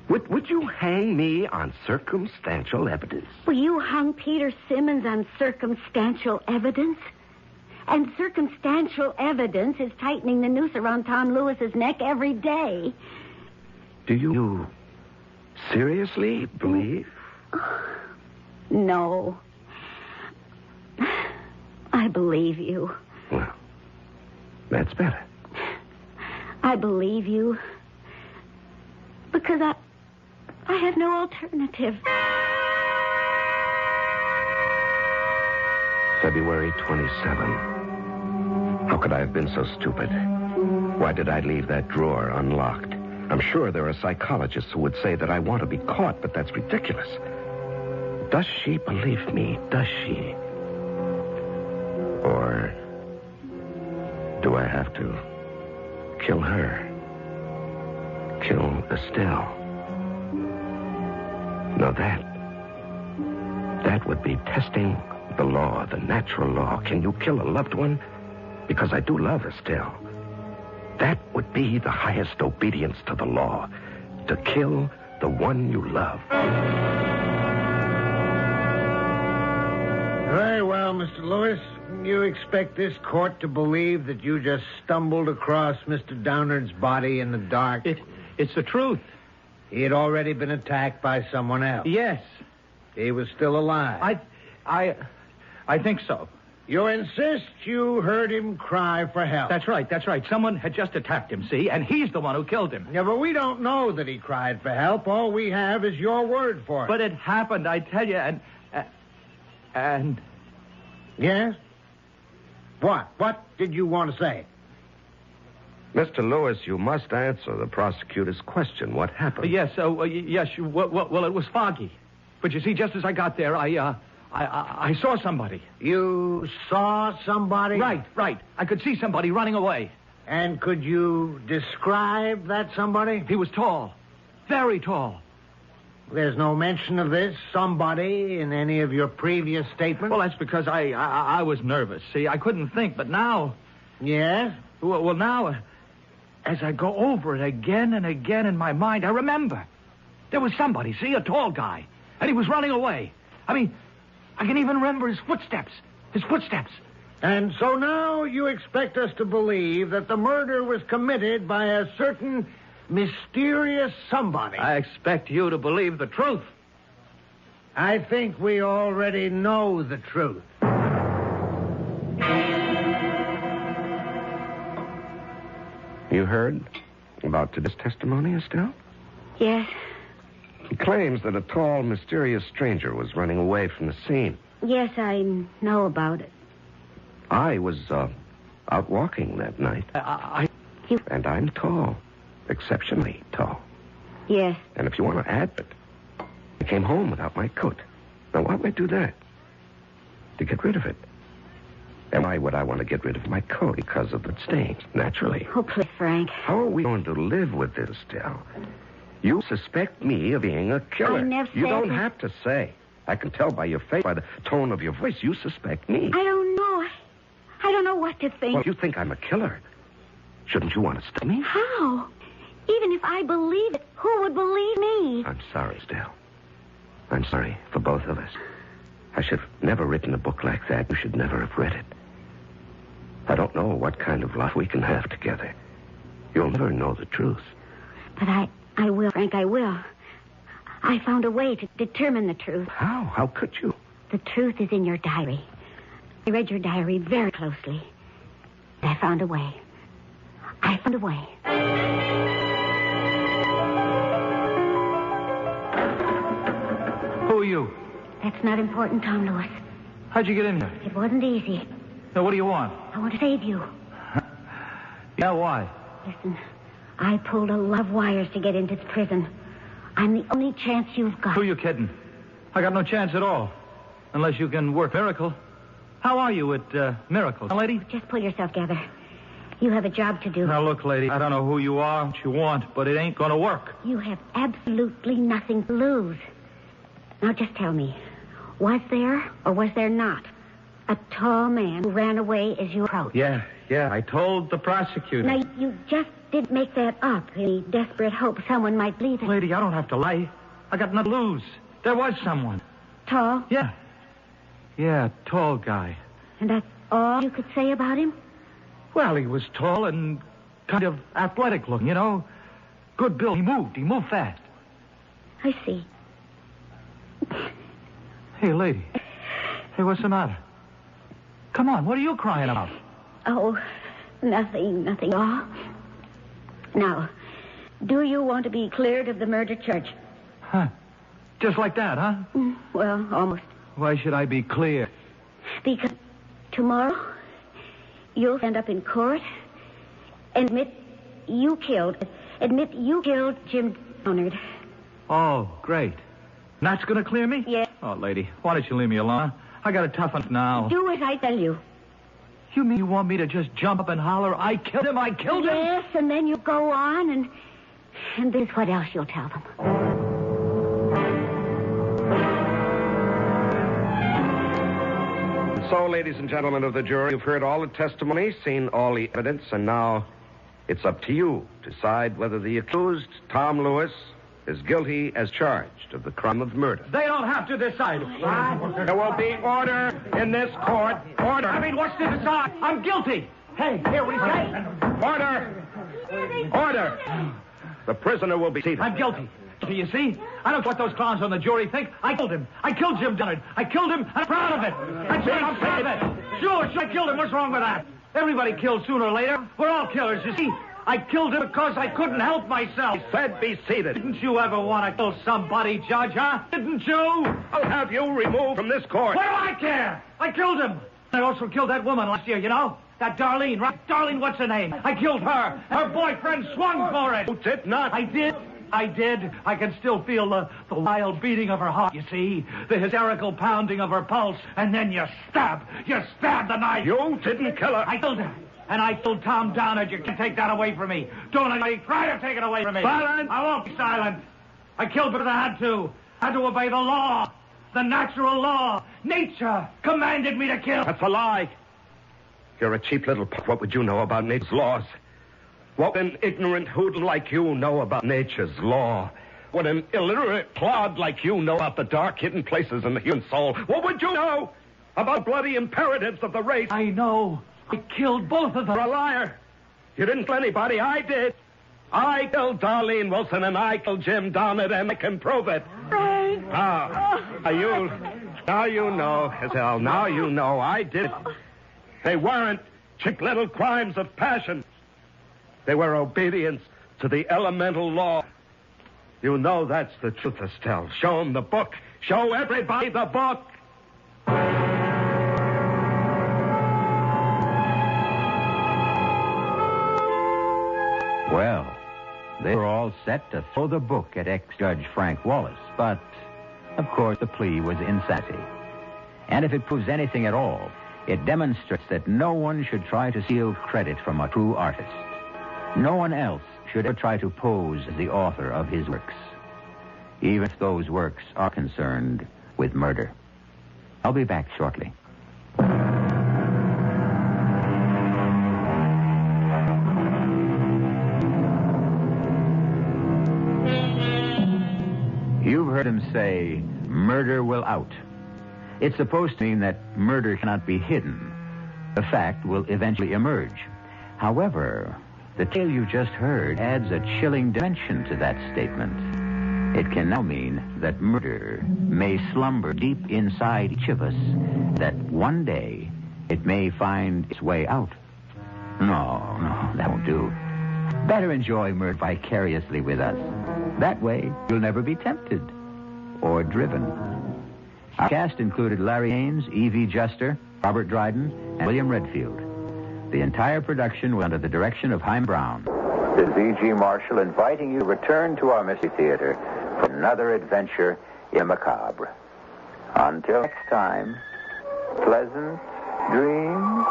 Would you hang me on circumstantial evidence? Well, you hung Peter Simmons on circumstantial evidence. And circumstantial evidence is tightening the noose around Tom Lewis's neck every day. Do you seriously believe? No. I believe you. Well, that's better. I believe you. Because I have no alternative. February 27. How could I have been so stupid? Why did I leave that drawer unlocked? I'm sure there are psychologists who would say that I want to be caught, but that's ridiculous. Does she believe me? Does she? Or do I have to kill her? Kill Estelle? No, that would be testing the law, the natural law. Can you kill a loved one? Because I do love Estelle. That would be the highest obedience to the law, to kill the one you love. Very well, Mr. Lewis. You expect this court to believe that you just stumbled across Mr. Downard's body in the dark? It's the truth. He had already been attacked by someone else. Yes. He was still alive. I think so. You insist you heard him cry for help. That's right. Someone had just attacked him, see? And he's the one who killed him. Yeah, but we don't know that he cried for help. All we have is your word for it. But it happened, I tell you, and... Yes? What? What did you want to say? Mr. Lewis, you must answer the prosecutor's question. What happened? Yes, well, it was foggy. But you see, just as I got there, I saw somebody. You saw somebody? Right. I could see somebody running away. And could you describe that somebody? He was tall. Very tall. There's no mention of this somebody in any of your previous statements? Well, that's because I was nervous. See, I couldn't think, but now... Yes? Well, now, as I go over it again and again in my mind, I remember. There was somebody, see, a tall guy. And he was running away. I mean, I can even remember his footsteps. And so now you expect us to believe that the murder was committed by a certain mysterious somebody. I expect you to believe the truth. I think we already know the truth. You heard about today's testimony, Estelle? Yes. He claims that a tall, mysterious stranger was running away from the scene. Yes, I know about it. I was out walking that night. And I'm tall. Exceptionally tall. Yes. And if you want to add it, I came home without my coat. Now, why would I do that? To get rid of it. And why would I want to get rid of my coat? Because of the stains, naturally. Oh, please, Frank. How are we going to live with this, Estelle? You suspect me of being a killer. I never said You don't that. have to say. I can tell by your face, by the tone of your voice, you suspect me. I don't know. I don't know what to think. Well, if you think I'm a killer, shouldn't you want to stop me? How? Even if I believe it, who would believe me? I'm sorry, Estelle. I'm sorry for both of us. I should have never written a book like that. You should never have read it. I don't know what kind of life we can have together. You'll never know the truth. But I will, Frank, I will. I found a way to determine the truth. How? How could you? The truth is in your diary. I read your diary very closely. I found a way. I found a way. Who are you? That's not important, Tom Lewis. How'd you get in here? It wasn't easy. Now, what do you want? I want to save you. Yeah, why? Listen, I pulled a lot of wires to get into the prison. I'm the only chance you've got. Who are you kidding? I got no chance at all. Unless you can work Miracle. How are you at Miracle, lady? Just pull yourself together. You have a job to do. Now, look, lady, I don't know who you are, what you want, but it ain't going to work. You have absolutely nothing to lose. Now, just tell me, was there or was there not a tall man who ran away as you approached? Yeah, I told the prosecutor. Now, you just didn't make that up in the desperate hope someone might believe it. Lady, I don't have to lie. I got nothing to lose. There was someone. Tall? Yeah, tall guy. And that's all you could say about him? Well, he was tall and kind of athletic looking, you know. Good build. He moved fast. I see. Hey, lady. Hey, what's the matter? Come on, what are you crying about? Oh, nothing. Oh. Now, do you want to be cleared of the murder charge? Huh. Just like that, huh? Well, almost. Why should I be clear? Because tomorrow, you'll stand up in court and admit you killed Jim Donard. Oh, great. And that's going to clear me? Yes. Oh, lady, why don't you leave me alone? I got a tough one now. Do as I tell you. You mean you want me to just jump up and holler, I killed him? Yes, and then you go on, and this is what else you'll tell them. So, ladies and gentlemen of the jury, you've heard all the testimony, seen all the evidence, and now it's up to you to decide whether the accused, Tom Lewis, is guilty as charged of the crime of murder. They don't have to decide. There will be order in this court. Order. I mean, what's to decide? I'm guilty. Hey, hear what he says? Order. The prisoner will be seated. I'm guilty. You see? I don't know what those clowns on the jury think. I killed him. I killed Jim Donard. I killed him, and I'm proud of it. I'm proud of it. Sure, I killed him. What's wrong with that? Everybody kills sooner or later. We're all killers, you see. I killed him because I couldn't help myself. I said be seated. Didn't you ever want to kill somebody, Judge, huh? Didn't you? I'll have you removed from this court. What do I care? I killed him. I also killed that woman last year, you know? That Darlene, right? Darlene, what's her name? I killed her. Her boyfriend swung for it. You did not. I did. I can still feel the wild beating of her heart, you see? The hysterical pounding of her pulse. And then you stab the knife. You didn't kill her. I killed her. And I killed Tom Downard. You can take that away from me. Don't anybody try to take it away from me. Silence. I won't be silent. I killed because I had to. I had to obey the law. The natural law. Nature commanded me to kill. That's a lie. You're a cheap little punk. What would you know about nature's laws? What would an ignorant hoodlum like you know about nature's law? What an illiterate clod like you know about the dark hidden places in the human soul? What would you know? about bloody imperatives of the race. I know. I killed both of them. You're a liar. You didn't kill anybody. I did. I killed Darlene Wilson, and I killed Jim Downett, and I can prove it. Frank. Now you know, Hazel. Now you know I did it. They weren't chick little crimes of passion. They were obedience to the elemental law. You know that's the truth, Estelle. Show them the book. Show everybody the book. Well, they were all set to throw the book at ex-Judge Frank Wallace, but, of course, the plea was insanity. And if it proves anything at all, it demonstrates that no one should try to steal credit from a true artist. No one else should ever try to pose as the author of his works, even if those works are concerned with murder. I'll be back shortly. You've heard him say, murder will out. It's supposed to mean that murder cannot be hidden. The fact will eventually emerge. However, the tale you just heard adds a chilling dimension to that statement. It can now mean that murder may slumber deep inside each of us, that one day it may find its way out. No, that won't do. Better enjoy murder vicariously with us. That way, you'll never be tempted or driven. Our cast included Larry Haynes, E.V. Juster, Robert Dryden, and William Redfield. The entire production was under the direction of Haim Brown. This is E.G. Marshall inviting you to return to our Mystery Theater for another adventure in the macabre. Until next time, pleasant dreams.